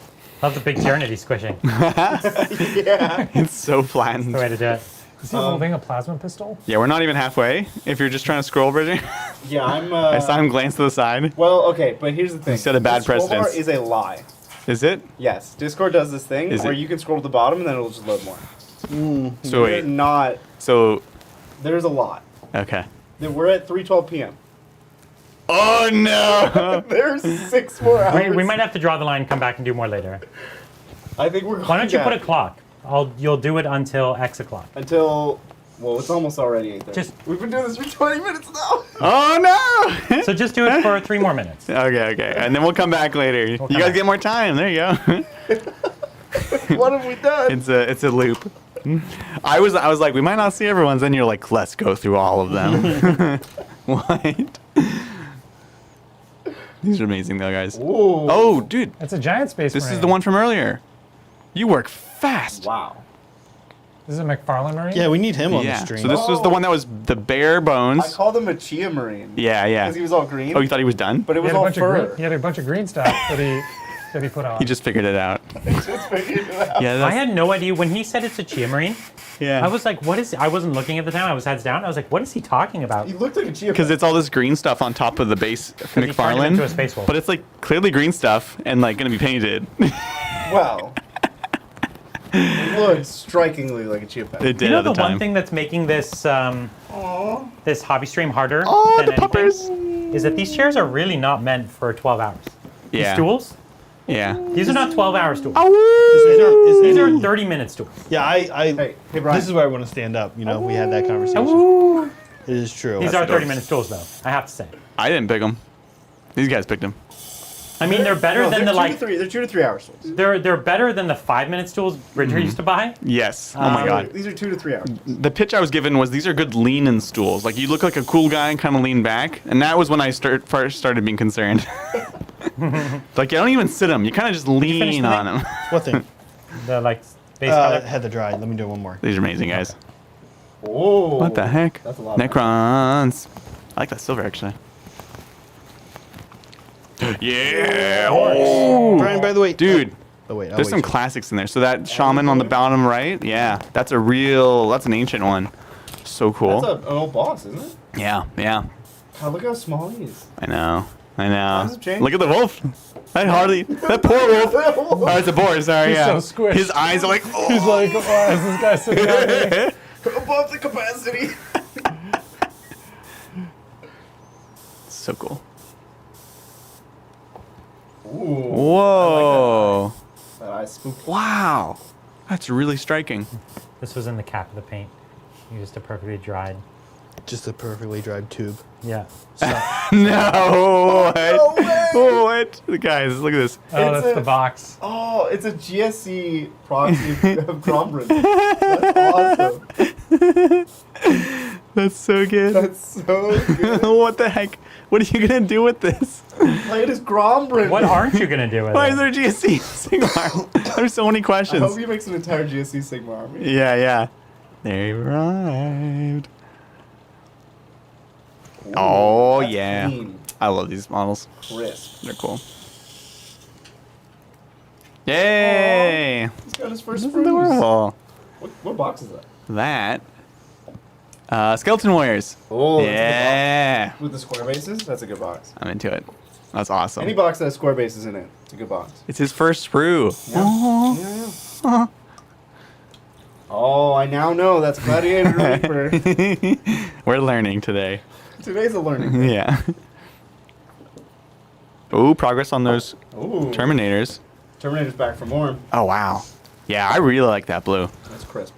Love the big Tyranny squishing. Yeah. It's so flattened. The way to do it. Is he holding a plasma pistol? Yeah, we're not even halfway. If you're just trying to scroll, Bridget. Yeah, I'm. I saw him glance to the side. Well, okay, but here's the thing. set a bad The scroll bar precedence. is a lie. Is it? Yes, Discord does this thing Is where it? you can scroll to the bottom and then it'll just load more. So We're wait. not. So, There's a lot. okay. We're at 3:12 p.m. Oh no! There's 6 more hours. We might have to draw the line and come back and do more later. I think we're. Why don't you going put a clock? You'll do it until X o'clock. until? Well, it's almost already 8:30. Just- We've been doing this for 20 minutes now. Oh no! So just do it for 3 more minutes. Okay, and then we'll come back later. You come guys back. get more time. There you go. What have we done? it's a loop. I was like, we might not see everyone's. Then you're like, let's go through all of them. What? These are amazing though, guys. Ooh. Oh, dude, It's a giant space this marine. is the one from earlier. You work fast. Wow. This is a McFarlane marine? Yeah, we need him on Yeah. the stream. So this was the one that was the bare I bones. called him a Chia Marine. Yeah, yeah. Because he was all green. Oh, you thought he was done? But it He was had, a all bunch of green, fur. he had a bunch of green stuff that he put on. He just figured it out. Just figured it out. Yeah, I that's, had no idea when he said it's a Chia Marine. yeah. I was like, what is? I wasn't looking at the time. I was heads down. I was like, what is he talking about? He looked like a Chia. Because it's all this green stuff on top of the base he turned it McFarlane. into a space wolf. But it's like clearly green stuff and like gonna be painted. Well. It looked strikingly like a Chia Pet. It did You know at the the one time. thing that's making this this hobby stream harder Oh, than the anything puppers. is that these chairs are really not meant for 12 hours. These Yeah. stools, Yeah. these are not 12-hour stools. Is These are any- 30-minute stools. Yeah, Hey, Brian. this is where I want to stand up. You know, we had that conversation. It is true. These are 30-minute stools, though. I have to say. I didn't pick them. These guys picked them. I mean, they're better No, than they're the 2 to 3. They're 2 to 3 hour stools. they're better than the 5-minute stools Bridger used to buy. Yes. Oh my god. These are 2 to 3 hours. The pitch I was given was these are good lean-in stools. Like you look like a cool guy and kind of lean back, and that was when I first started being concerned. Like you don't even sit them; you kind of just finish lean the on thing? them. What thing? The like base color. Heather dried. Let me do one more. These are amazing, guys. Oh. What the heck? That's a lot. Necrons. I like that silver actually. Yeah. Oh. Brian, by the way, Dude. Oh wait, There's some classics in there. So that shaman on the bottom right, yeah, that's an ancient one. So cool. That's an old boss, isn't it? Yeah, yeah. God, look how small he is. I know. Times have changed. Look at the wolf. That poor wolf. Oh, it's a boar. Sorry, He's yeah. so squished. His eyes are like. Oh. He's like, why is this guy sitting on me? Above the capacity. So cool. Ooh. Whoa. That eye's spooky. Wow. That's really striking. This was in the cap of the paint. Used a perfectly dried. Just a perfectly dried tube. Yeah. No. What? No way. What? Guys, look at this. Oh, It's that's a- the box. Oh, it's a GSC proxy of Grombrin. That's awesome. That's so good. That's so good. What the heck? What are you gonna do with this? Play it as Grombrin. What aren't you gonna do with Why it? is there GSC Sigmar? There's so many I questions. hope he makes an entire GSC Sigma army. Yeah, yeah. They arrived. Oh, that's yeah. clean. I love these models. Crisp. They're cool. Yay! He's got his first That's sprues. adorable. What box is that? That. Skeleton Warriors. Oh, that's a good Yeah. box. With the square bases, that's a good box. I'm into it. That's awesome. Any box that has square bases in it, it's a good box. It's his first sprue. Yeah. Oh, I now know that's Gladiator Reaper. We're learning today. Today's a learning day. Yeah. Ooh, progress on those Ooh. Terminators. Terminator's back for more. Oh, wow. Yeah, I really like that blue. That's crisp.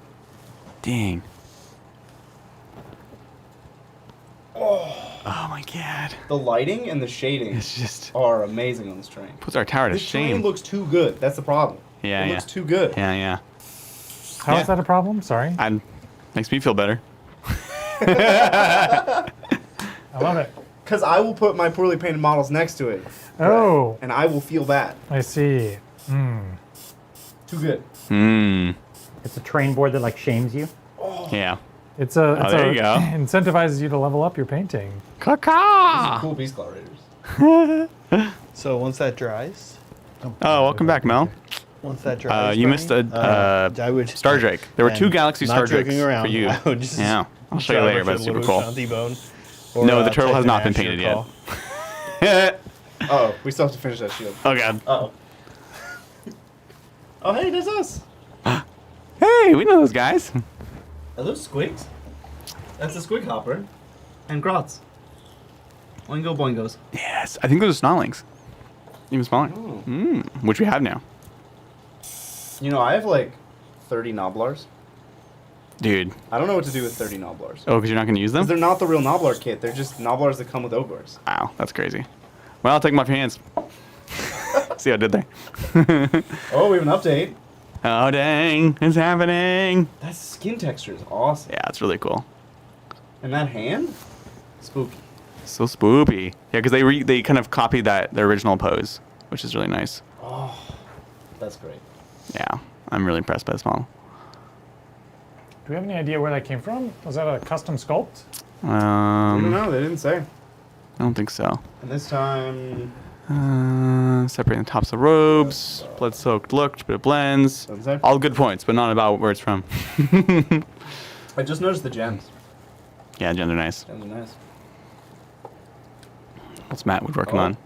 Dang. Oh my god. The lighting and the shading It's just are amazing on this train. puts our tower to This train shame. looks too good. That's the problem. Yeah, it yeah. looks too good. Yeah, yeah. How is Yeah. that a problem? Sorry. Makes me feel better. I love it. Because I will put my poorly painted models next to it. Oh, And I will feel that. I see. Too good. It's a train board that like shames you. Yeah. It's a there you go. incentivizes you to level up your painting. Caca. Cool Beast Claw Raiders. So once that dries, Oh, welcome back, Mel. once that dries, You missed a I would Star Drake. There were 2 Galaxy not Star joking Drakes around. for you. I would just Yeah. I'll show you later, but it's super cool. No, the turtle has not been painted yet. Oh, we still have to finish that shield. Oh, God. Uh-oh. Oh, hey, there's us. Hey, we know those guys. Are those squigs? That's a squig hopper. And grots. Oingo boingos. Yes. I think those are Snarlings. Even smaller. Which we have now. You know, I have like 30 Noblars. Dude. I don't know what to do with 30 Noblars. Oh, because you're not going to use them? Because they're not the real Noblar kit. They're just Noblars that come with Ogres. Wow, that's crazy. Well, I'll take them off your hands. See how I did there. Oh, we have an update. Oh, dang. It's happening. That skin texture is awesome. Yeah, it's really cool. And that hand? Spooky. So spoopy. Yeah, because they kind of copied their original pose, which is really nice. Oh, that's great. Yeah, I'm really impressed by this model. Do we have any idea where that came from? Was that a custom sculpt? I don't know. They didn't say. I don't think so. And this time... Separating the tops of robes, blood-soaked look, but it blends. Doesn't say. All good points, but not about where it's from. I just noticed the gems. Yeah, gems are nice. Gems are nice. What's Matt Wood working on?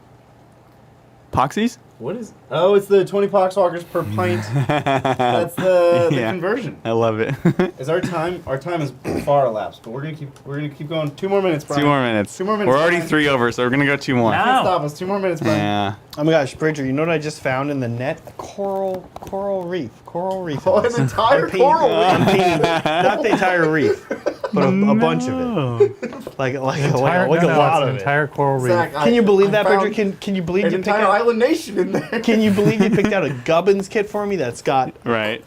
Poxies? What is... Oh, it's the 20 poxwalkers per pint. That's the Yeah. conversion. I love it. Is our time is far elapsed, but we're gonna keep going. 2 more minutes, Brian. 2 more minutes. 2 more minutes. We're already Brian. 3 over, so we're gonna go 2 more. No. Can't stop us. 2 more minutes, Brian. Yeah. Oh my gosh, Bridger, you know what I just found in the net? A coral reef. Coral reef. Oh, an entire I'm painting- coral reef. I'm painting, not the entire reef, but a bunch of it. Like a lot of it. Entire coral reef. Zach, Can you believe that, found Bridger? Can you believe an you picked entire out? island nation in there? Can you believe you picked out a Gubbins kit for me that's got Right.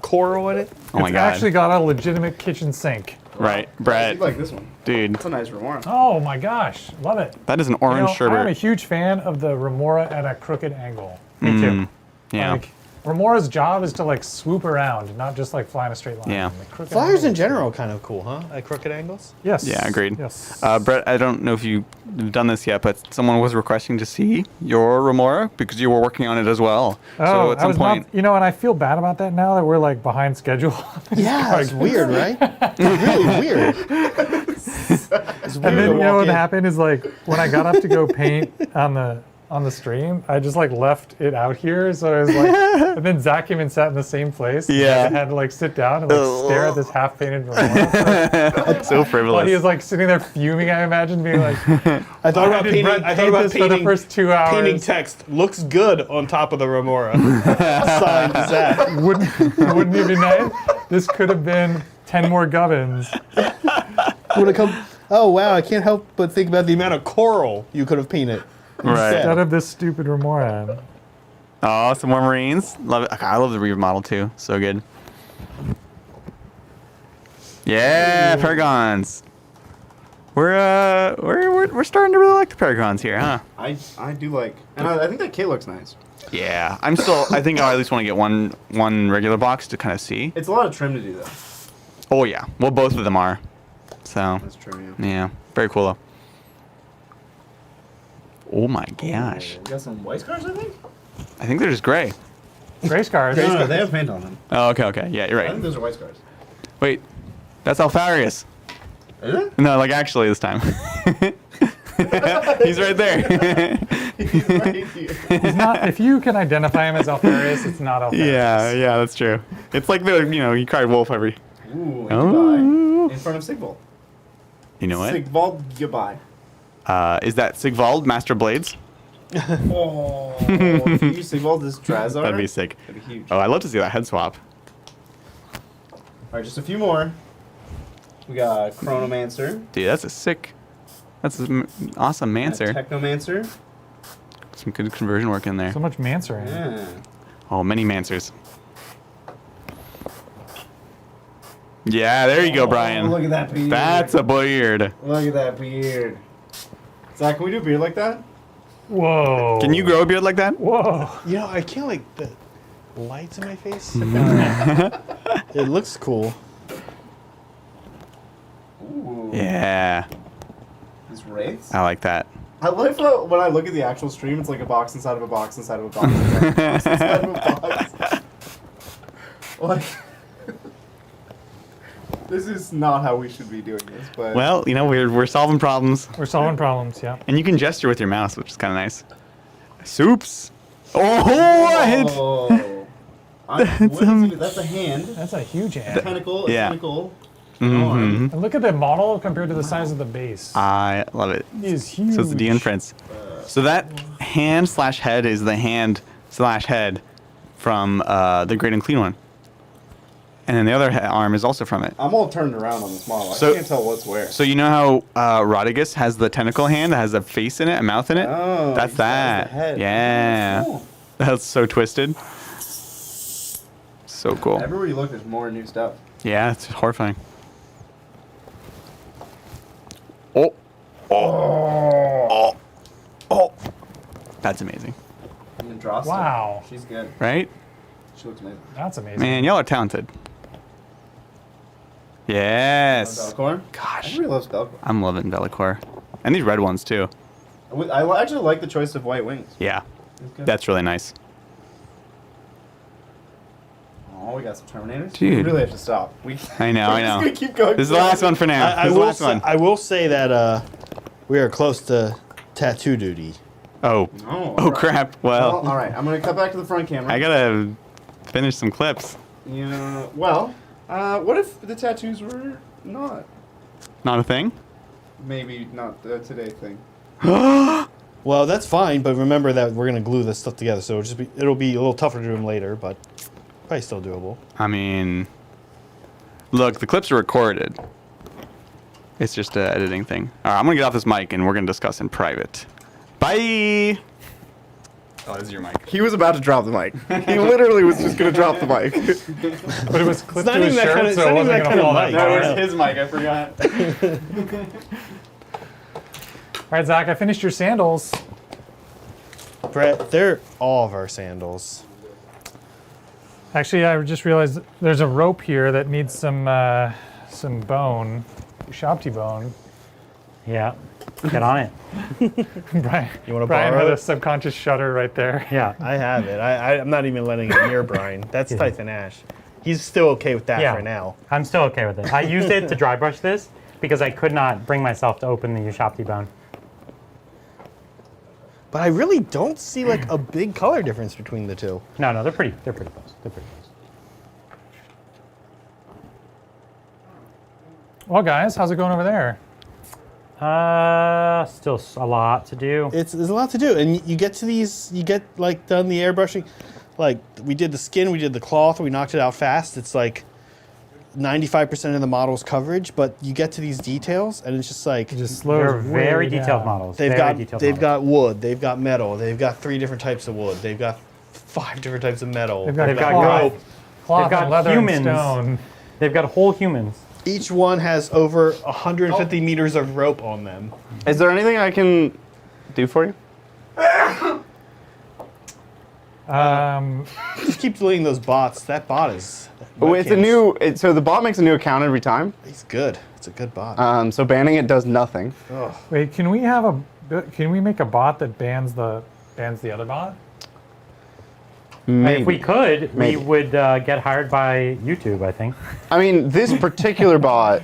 coral in it? Oh my It's god. actually got a legitimate kitchen sink. Right. I Brett. like this one. Dude. It's a nice remora. Oh my gosh, love it. That is an You orange know, I'm a sherbet. huge fan of the remora at a crooked angle. Me too. Yeah. Like, remora's job is to like swoop around, not just like fly in a straight line. Yeah. The crooked Flyers angle in is- general are kind of cool, huh? At crooked angles. Yes. Yeah, agreed. Yes. Brett, I don't know if you've done this yet, but someone was requesting to see your remora because you were working on it as well. Oh, so at I some was point, not, you know, and I feel bad about that now that we're like behind schedule. Yeah, it's weird, right? It's really weird. It's weird And then to you know walk what in. happened is like when I got up to go paint on the stream, I just like left it out here. So I was like, and then Zach came and sat in the same place. And Yeah. I had to like sit down and like stare at this half painted remora. so While frivolous. he was like sitting there fuming, I imagine, being like, I thought about did painting. Brett I thought paint about this for the painting. first 2 hours? Painting text looks good on top of the remora. Signed Zach. Wouldn't it be nice? This could have been 10 more Gubbins. Would have come. Oh wow! I can't help but think about the amount of coral you could have painted. Right. Instead of this stupid remora. Oh, some more Marines. Love it. Okay, I love the Reaver model too. So good. Yeah, Paragons. We're starting to really like the Paragons here, huh? I do like, and I think that kit looks nice. Yeah, I'm still. I think I at least want to get one regular box to kind of see. It's a lot of trim to do though. Oh yeah, well both of them are. So That's true. Yeah. yeah, very cool though. Oh my gosh, We got some white scars, I think. I think they're just gray. Gray scars. No, they have paint on them. Oh okay, yeah, you're I think right. those are white scars. Wait, that's Alfarius. Is it? No, like actually this time. He's right there. He's right here. He's not, if you can identify him as Alfarius, it's not Alfarius. yeah, that's true. It's like you cried wolf every. Ooh, Oh. goodbye. In front of Sigvald. You know what? Sigvald, goodbye. Is that Sigvald, Master Blades? Oh, if you use Sigvald as Drazar, That'd be sick. that'd be huge. Oh, I'd love to see that head swap. All right, just a few more. We got Chronomancer, Dude, that's an awesome Mancer. Technomancer. Some good conversion work in there. So much Mancer. Yeah. Oh, many Mancers. Yeah, there you go, Brian. Oh, look at that beard. That's a beard. Look at that beard. Zach, can we do a beard like that? Whoa. Can you grow a beard like that? Whoa. You know, I can't like the lights in my face. It looks cool. Ooh. Yeah, These wraiths? I like that. I like how when I look at the actual stream, it's like a box inside of a box inside of a box inside of a box inside of a box. Like, this is not how we should be doing this, but... Well, you know, we're solving problems. We're solving problems, yeah. And you can gesture with your mouse, which is kind of nice. Soups. Oh, what? Oh. That's a hand. That's a huge hand. Tentacle, a Yeah. tentacle. Mm-hmm. And look at the model compared to the size of the base. I love it. It is huge. So it's the D inference. So that hand/head is the hand/head from the Great and Clean one. And then the other arm is also from it. I'm all turned around on this model. So- I can't tell what's where. So you know how Rodigus has the tentacle hand that has a face in it, a mouth in it? Oh, That's he has that. the head. Yeah. Cool. That's so twisted. So cool. Everywhere you look, there's more new stuff. Yeah, it's horrifying. Oh. Oh. Oh. Oh. That's amazing. You can draw stuff. Wow. She's good. Right? She looks amazing. That's amazing. Man, y'all are talented. Yes. Belcor? Gosh. Everybody loves Belcor. I'm loving Bellicor. And these red ones too. I actually like the choice of white wings. Yeah. It's good. That's really nice. Oh, we got some Terminators. Dude. We really have to stop. I know, I We're just know. gonna keep going. This is the last one for now. I This is the will last one. I will say that we are close to tattoo duty. Oh. Oh, Oh, crap. Well, Well, all right. I'm gonna cut back to the front camera. I gotta finish some clips. Yeah. Well, what if the tattoos were not? Not a thing? Maybe not the today thing. Well, that's fine, but remember that we're gonna glue this stuff together, so it'll be a little tougher to do them later, but probably still doable. I mean, look, the clips are recorded. It's just an editing thing. All right, I'm gonna get off this mic and we're gonna discuss in private. Bye. Oh, this is your mic. He was about to drop the mic. He literally was just gonna drop the mic. But it was clipped not to his even that shirt, kind of- so it's it not even wasn't that going to kind of fall that mic. far. No, That it was his mic, I forgot. All right, Zach, I finished your sandals. Brett, they're all of our sandals. Actually, I just realized there's a rope here that needs some bone, Shopty bone. Yeah, get on it. Brian, You want to Brian borrow had a it? subconscious shudder right there. Yeah. I have it. I'm not even letting it near Brian. That's Typhon Ash. He's still okay with that Yeah. for now. I'm still okay with it. I used it to dry brush this because I could not bring myself to open the Ushopti bone. But I really don't see like a big color difference between the two. No, they're pretty close. They're pretty close. Well, guys, how's it going over there? Still a lot to do. There's a lot to do, and you get to these, you get like done the airbrushing. Like we did the skin, we did the cloth, we knocked it out fast. It's like 95% of the model's coverage, but you get to these details, and it's just like It just slows They're very way detailed down. models. they've very got detailed they've models. got wood, they've got metal, they've got 3 different types of wood, they've got 5 different types of metal. They've got They've got cloth, rope. cloth They've got and leather humans. and stone. They've got whole humans. Each one has over 150 meters of rope on them. Is there anything I can do for you? Just keep deleting those bots. That bot is. Oh, it's a new. So the bot makes a new account every time. He's good. It's a good bot. So banning it does nothing. Wait, can we make a bot that bans the other bot? Maybe. If we could, Maybe. we would get hired by YouTube, I think. I mean, this particular bot,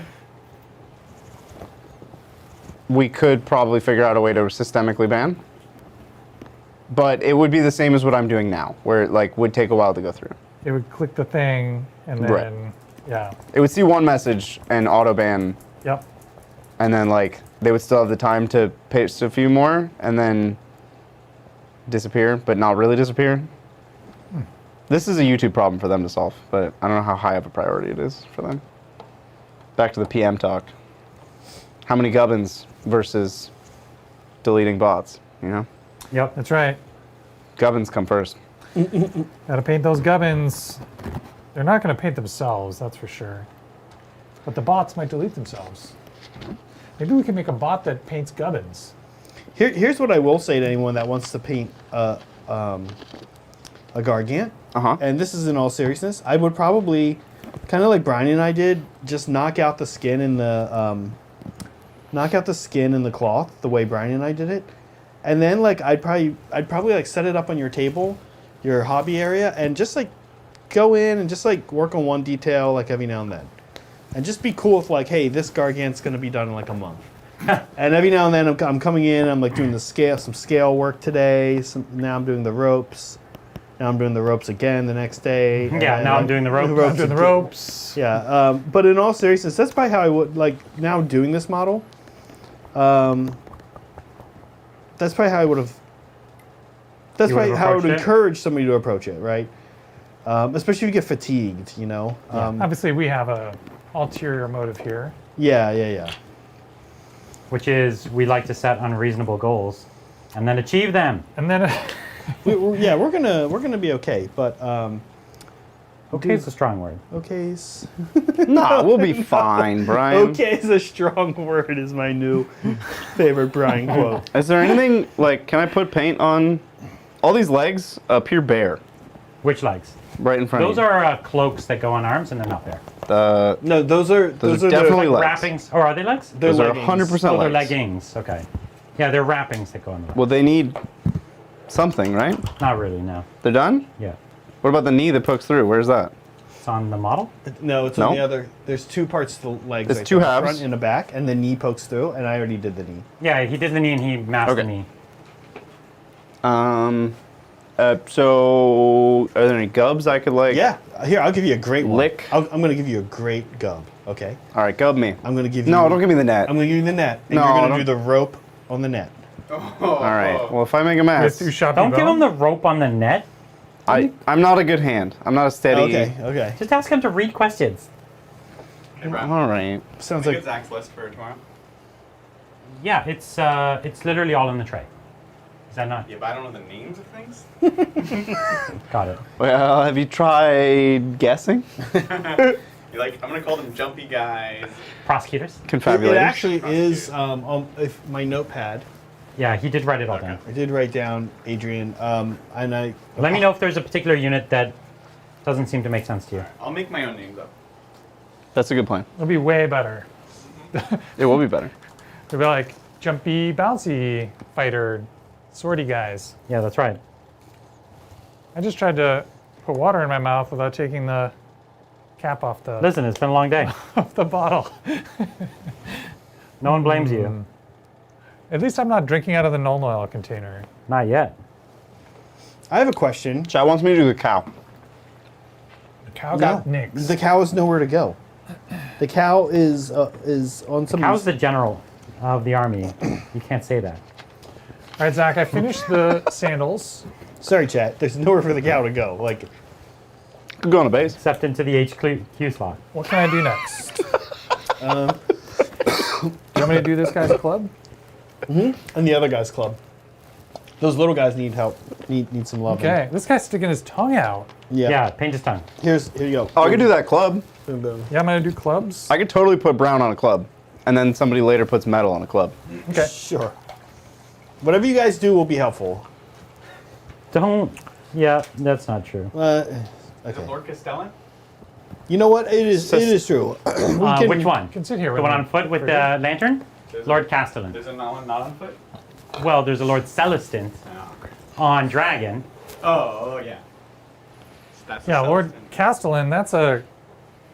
we could probably figure out a way to systemically ban. But it would be the same as what I'm doing now, where it like would take a while to go through. It would click the thing and then, Right. yeah, It would see one message and auto ban, yep. and then like they would still have the time to paste a few more and then disappear, but not really disappear. This is a YouTube problem for them to solve, but I don't know how high of a priority it is for them. Back to the PM talk. How many Gubbins versus deleting bots, you know? Yep. That's right. Gubbins come first. Gotta paint those gubbins. They're not gonna paint themselves, that's for sure. But the bots might delete themselves. Maybe we can make a bot that paints gubbins. Here's what I will say to anyone that wants to paint a Gargant. And this is in all seriousness. I would probably, kind of like Brian and I did, just knock out the skin and the cloth the way Brian and I did it, and then like I'd probably like set it up on your table, your hobby area, and just like go in and just like work on one detail like every now and then, and just be cool with like, hey, this Gargant's gonna be done in like a month. And every now and then I'm coming in, I'm like doing some scale work today. Now I'm doing the ropes. Now I'm doing the ropes again the next day. Yeah, now I'm doing the ropes. I'm doing the ropes. Yeah, but in all seriousness, that's probably how I would like now doing this model. That's probably how I would have. That's probably how I would encourage somebody to approach it, right? Especially if you get fatigued, you know. Obviously, we have a ulterior motive here. Yeah. Which is we like to set unreasonable goals and then achieve them. And then we're gonna be okay, but okay is a strong word. Okay's. Nah, we'll be fine, Brian. Okay is a strong word is my new favorite Brian quote. Is there anything, like, can I put paint on all these legs appear bare Which legs? right in front Those of you? are cloaks that go on arms and they're not there. No, those are definitely the, legs. Wrappings. Oh, are they legs? they're Those are leggings. 100% Oh, they're legs. leggings. Okay. Yeah, they're wrappings that go on the legs. Well, they need something, right? Not really, no. They're done? Yeah. What about the knee that pokes through? Where's that? It's on the model? No, it's No? on the other. There's two parts to the legs. It's right two there, the halves. front and the back, and the knee pokes through. And I already did the knee. Yeah, he did the knee and he masked the Okay. knee. So are there any gubs I could like? Yeah, here I'll give you a great one. Lick. I'm gonna give you a great gub. Okay. All right, gub me. I'm gonna give you. No, don't give me the net. I'm gonna give you the net, and No, you're gonna don't- do the rope on the net. All right. Well, if I make a mess, Don't give him the rope on the net. I'm not a good hand. I'm not a steady. Okay. Just ask him to read questions. All right. Sounds Get like Zach's list for tomorrow. Yeah, it's literally all in the tray. Is that not? Yeah, but I don't know the names of things. Got it. Well, have you tried guessing? You're like, I'm gonna call them jumpy guys. Prosecutors? it Confabulators? actually is on if my notepad. Yeah, he did write it all down. I did write down Adrian, and I. Let me know if there's a particular unit that doesn't seem to make sense to you. I'll make my own names up. That's a good plan. It'll be way better. It will be better. It'll be like jumpy, bouncy fighter, swordy guys. Yeah, that's right. I just tried to put water in my mouth without taking the cap off the Listen, it's been a long day. off the bottle. No one blames you. At least I'm not drinking out of the Nuln Oil container. Not yet. I have a question. Chad wants me to do the cow. The cow got nicks. The cow is nowhere to go. The cow is on some. How's the general of the army? You can't say that. All right, Zach, I finished the sandals. Sorry, chat. There's nowhere for the cow to go. Like, Could go on a base. Except into the HQ slot. What can I do next? Do you want me to do this guy's club? and the other guy's club. Those little guys need help. Need some love. Okay, this guy's sticking his tongue out. Yeah, paint his tongue. Here you go. Oh, I could do that club. Boom, boom. Yeah, I'm gonna do clubs. I could totally put brown on a club, and then somebody later puts metal on a club. Okay. Sure. Whatever you guys do will be helpful. Don't. Yeah, that's not true. Okay. Lord Castellan? You know what? It is true. Which one? Can sit here The with one me. on foot with the lantern? There's Lord Castellan. There's another one not on foot? Well, there's a Lord Celestin on dragon. Oh, yeah. That's Yeah, the Lord Celestin. Castellan. That's a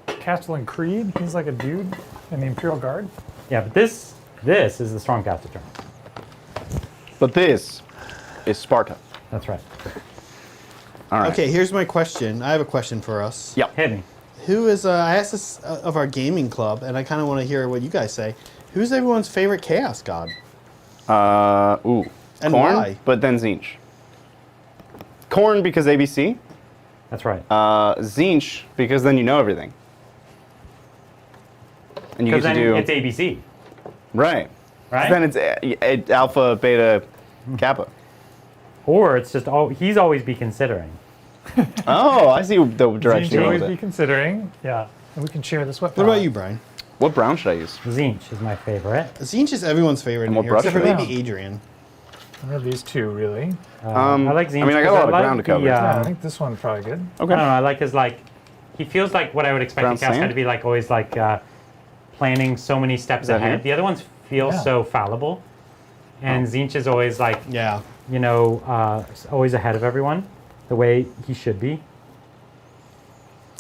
Castellan Creed. He's like a dude in the Imperial Guard. Yeah, but this is the strong caster turn. But this is Sparta. That's right. All right. Okay, here's my question. I have a question for us. Yep. Hit me. Who is? I asked this of our gaming club, and I kind of want to hear what you guys say. Who's everyone's favorite chaos god? And Corn, why? but then Zinch. Corn because ABC. That's right. Zinch because then you know everything. And you Because get to then do it's ABC, right. right? Then it's alpha, beta, kappa. Or it's just he's always be considering. Oh, I see the You direction should you're always going be with it. considering. Yeah, and we can share this with. What about you, Brian? What brown should I use? Zinch is my favorite. Zinch is everyone's favorite in what here, except for brush maybe should I Adrian. I have these two, really. I like Zinch. I mean, I got a lot of ground to cover. Yeah, I think this one's probably good. Okay. I don't know. I like his like. He feels like what I would expect Ground a cast guy sand? to be like. Always like planning so many steps that ahead. here? The other ones feel Yeah. so fallible, and Zinch is always like Yeah. you know always ahead of everyone, the way he should be.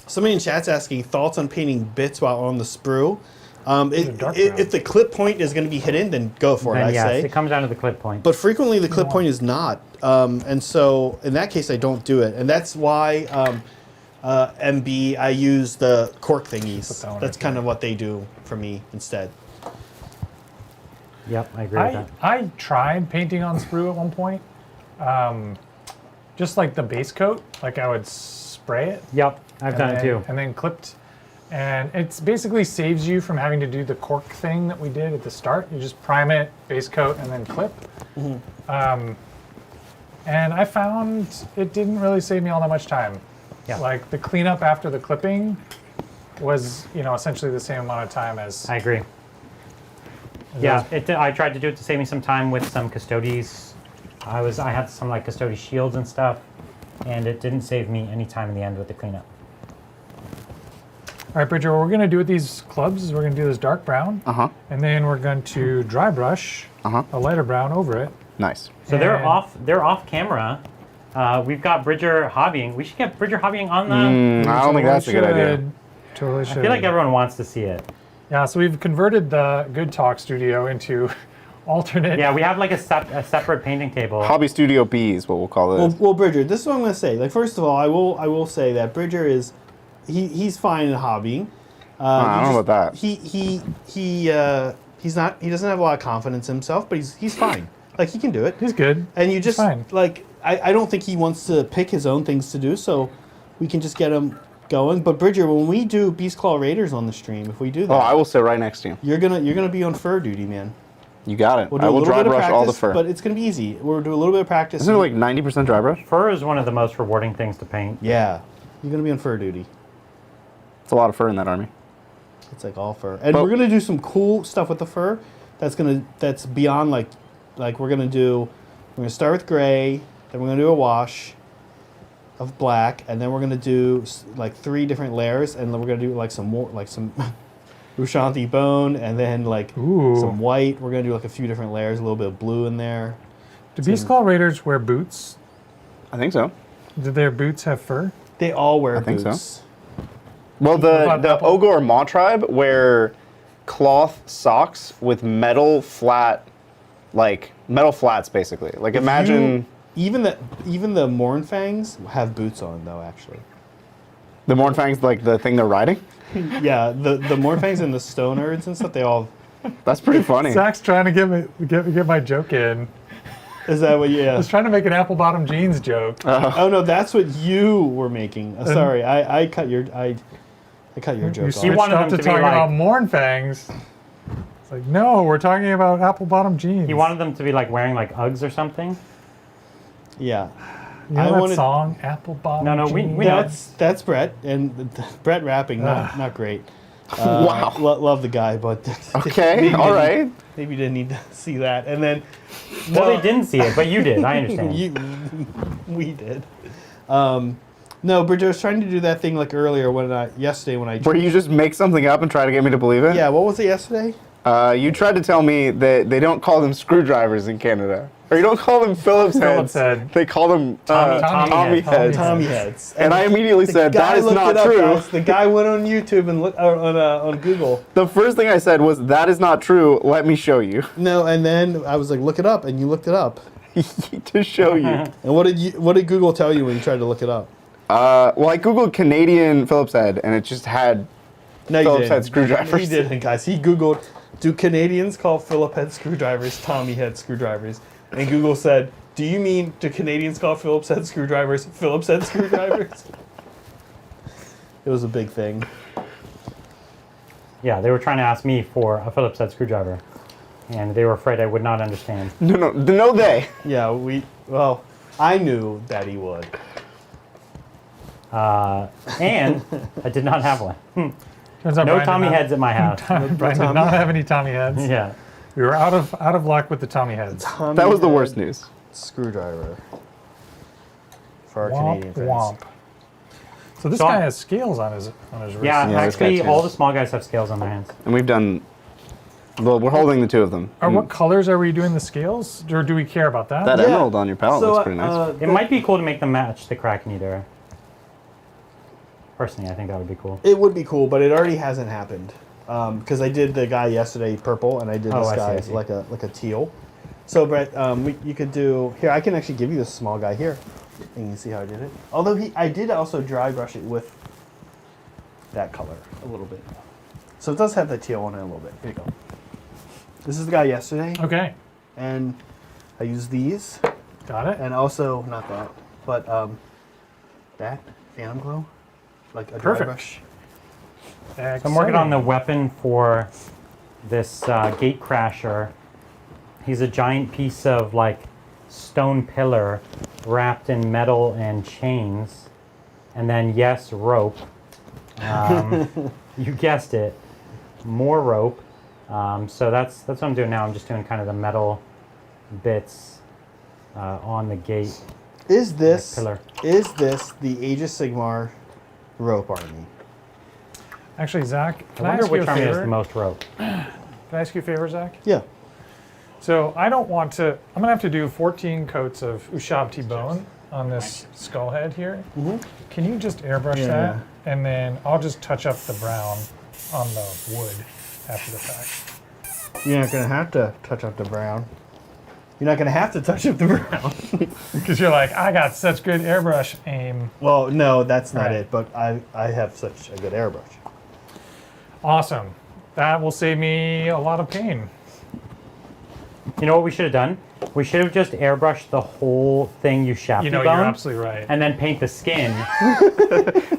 Somebody in chat's asking thoughts on painting bits while on the sprue. dark brown. If the clip point is going to be hidden, then go for it, Then I yes, say. it comes down to the clip point. But frequently the clip point is not. And so in that case, I don't do it. And that's why MB, I use the cork thingies. that one That's right kind of what they do for me instead. Yep, I agree with that. I tried painting on sprue at one point. Just like the base coat, like I would spray it. Yep, I've done it too. And then clipped. And it basically saves you from having to do the cork thing that we did at the start. You just prime it, base coat, and then clip. And I found it didn't really save me all that much time. Yeah. Like the cleanup after the clipping was, essentially the same amount of time as. I agree. Yeah, I tried to do it to save me some time with some custodies. I had some like custody shields and stuff, and it didn't save me any time in the end with the cleanup. All right, Bridger, what we're going to do with these clubs is we're going to do this dark brown, and then we're going to dry brush a lighter brown over it. Nice. So they're And- off camera. We've got Bridger hobbying. We should get Bridger hobbying on the. I don't think that's a good idea. Totally should. I feel like everyone wants to see it. Yeah, so we've converted the Good Talk studio into alternate. Yeah, we have like a separate painting table. Hobby Studio B is what we'll call it. Well, Bridger, this is what I'm going to say. Like, first of all, I will say that Bridger is, he's fine in hobbying. I don't know about that. He doesn't have a lot of confidence in himself, but he's fine. Like, he can do it. He's good. And you just, fine. like, I don't think he wants to pick his own things to do, so we can just get him going. But Bridger, when we do Beast Claw Raiders on the stream, if we do that, I will sit right next to you. you're gonna be on fur duty, man. You got it. We'll do I a will little dry bit of brush practice, all the fur. but it's gonna be easy. We'll do a little bit of practice. Isn't it like 90% dry brush? Fur is one of the most rewarding things to paint. Yeah, you're gonna be on fur duty. It's a lot of fur in that army. It's like all fur, and But- we're gonna do some cool stuff with the fur. That's beyond like we're gonna start with gray, then we're gonna do a wash of black, and then we're gonna do like 3 different layers, and then we're gonna do like some more like some Ushanti bone, and then like some white. We're gonna do like a few different layers, a little bit of blue in there. Do Beast Claw Raiders wear boots? I think so. Do their boots have fur? They all wear I think so. boots. Well, about the Apple? Ogre Maw tribe wear cloth socks with metal flats, basically. Like imagine Even the Mornfangs have boots on though, actually. the Mornfangs, like the thing they're riding. Yeah, the Mornfangs and the Stoners and stuff. They all. That's pretty funny. Zach's trying to get my joke in. Is that what? I Yeah. was trying to make an apple bottom jeans joke. Oh no, that's what you were making. Sorry, I cut your joke You off. switched wanted up them to to be talking like- about Mornfangs. It's like, no, we're talking about apple bottom jeans. He wanted them to be like wearing like Uggs or something. Yeah. you know I that wanted- song, apple bottom No, we jeans? know. That's Brett, and Brett rapping not great. Wow. Love the guy, but Okay, maybe all didn't- right. Maybe you didn't need to see that. And then Well, they didn't see it, but you did. I understand. we did. No, Bridger was trying to do that thing like earlier yesterday when I. Where you just make something up and try to get me to believe it? Yeah, what was it yesterday? You tried to tell me that they don't call them screwdrivers in Canada. Or you don't call them Phillips Phillips heads. head. They call them Tommy Tommy head. heads. Tommy heads. And I immediately said, guy that is looked not it up, true. guys. The guy went on YouTube and looked on Google. The first thing I said was, that is not true. Let me show you. No, and then I was like, look it up, and you looked it up. To show you. And what did Google tell you when you tried to look it up? Well, I Googled Canadian Phillips head, and it just had No, you Phillips didn't. head screwdrivers. He didn't, guys. He Googled, do Canadians call Phillips head screwdrivers Tommy head screwdrivers? And Google said, do you mean, do Canadians call Phillips head screwdrivers Phillips head screwdrivers? It was a big thing. Yeah, they were trying to ask me for a Phillips head screwdriver, and they were afraid I would not understand. No, they. Yeah, I knew that he would. And I did not have one. Turns out No Brian did Tommy not- heads at my house. Brian did not have any Tommy heads. Yeah. We were out of luck with the Tommy heads. Tommy That was the head worst news. Screwdriver. For our Womp Canadian fans. womp. So this So guy I- has scales on his wrist. Yeah, Yeah, this guy actually, too. all the small guys have scales on their hands. And we've done. Well, we're holding the two of them. Or what colors are we doing the scales? Or do we care about that? That Yeah. emerald on your palette So, looks pretty nice. It might be cool to make them match the Kraken Eater. Personally, I think that would be cool. It would be cool, but it already hasn't happened. Because I did the guy yesterday purple, and I did Oh, this I see, guy I see. like a teal. So, Brett, you could do here. I can actually give you this small guy here, and you can see how I did it. Although I did also dry brush it with that color a little bit. So it does have the teal on it a little bit. Here you go. This is the guy yesterday, Okay, and I used these, got it. and also not that, but that Phantom Glow, like a dry Perfect. brush. So I'm working on the weapon for this gate crasher. He's a giant piece of like stone pillar wrapped in metal and chains, and then yes, rope. You guessed it, more rope. So that's what I'm doing now. I'm just doing kind of the metal bits on the gate. Is this pillar. the Age of Sigmar rope army? Actually, Zach, I can I wonder ask you a which army has favor? the most rope. Can I ask you a favor, Zach? Yeah. So I don't want to. I'm gonna have to do 14 coats of Ushabti bone on this skull head here. Can you just airbrush Yeah, that, and then I'll just touch up the brown on the wood after the fact. You're not gonna have to touch up the brown. You're not gonna have to touch up the brown. Because you're like, I got such good airbrush aim. Well, no, that's not Right. it. But I have such a good airbrush. Awesome. That will save me a lot of pain. You know what we should have done? We should have just airbrushed the whole thing you shafty You know, bone, you're absolutely right. and then paint the skin.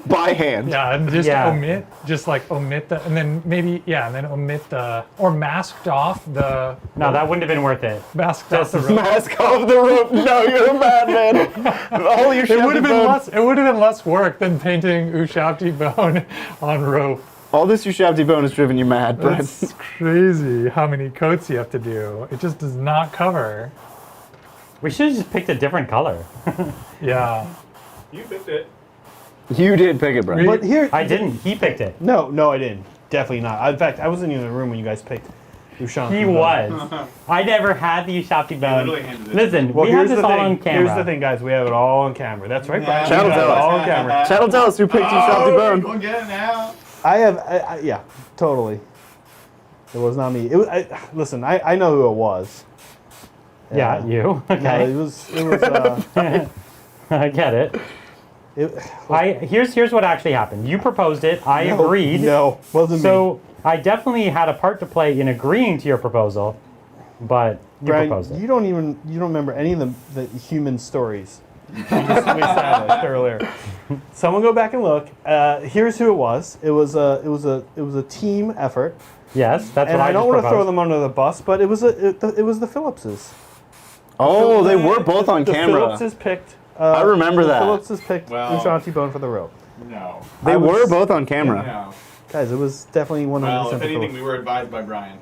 By hand. Yeah, and just Yeah. omit the, and then maybe, yeah, and then omit the, or masked off the, No, that wouldn't have been worth it. masked off the rope. Mask off the rope. No, you're a madman. All your It would have been bone. less. It would have been less work than painting Ushabti bone on rope. All this Ushabti bone has driven you mad, Brett. It's crazy how many coats you have to do. It just does not cover. We should have just picked a different color. Yeah. You picked it. You did pick it, Brett. But here, I didn't. He picked it. no, I didn't. Definitely not. In fact, I wasn't even in the room when you guys picked Ushan. He was. I never had the Ushabti bone. literally handed it. Listen, Well, we have here's this the all thing. on camera. Here's the thing, guys. We have it all on camera. That's right, Brian. Chad will We have tell it us. all on camera. Chad will tell us who picked Ushabti bone. Go get it now. Yeah, totally. It was not me. It was. Listen, I know who it was. Yeah, you. No, Okay. it was. I get it. It Here's what actually happened. You proposed it. I agreed. No, wasn't me. So I definitely had a part to play in agreeing to your proposal, but you Brian, proposed it. you don't remember any of the human stories we established earlier. Someone go back and look. Here's who it was. It was a team effort, Yes, that's and what I I don't just want to throw proposed. them under the bus, but it was the Phillipses. Oh, they were both on The camera. Phillipses picked. I remember the that. Phillipses picked Well- Ushanti Bone for the rope. No. They I was- were both on camera. No. Guys, it was definitely 100%. Well, if the anything, Phillips. we were advised by Brian.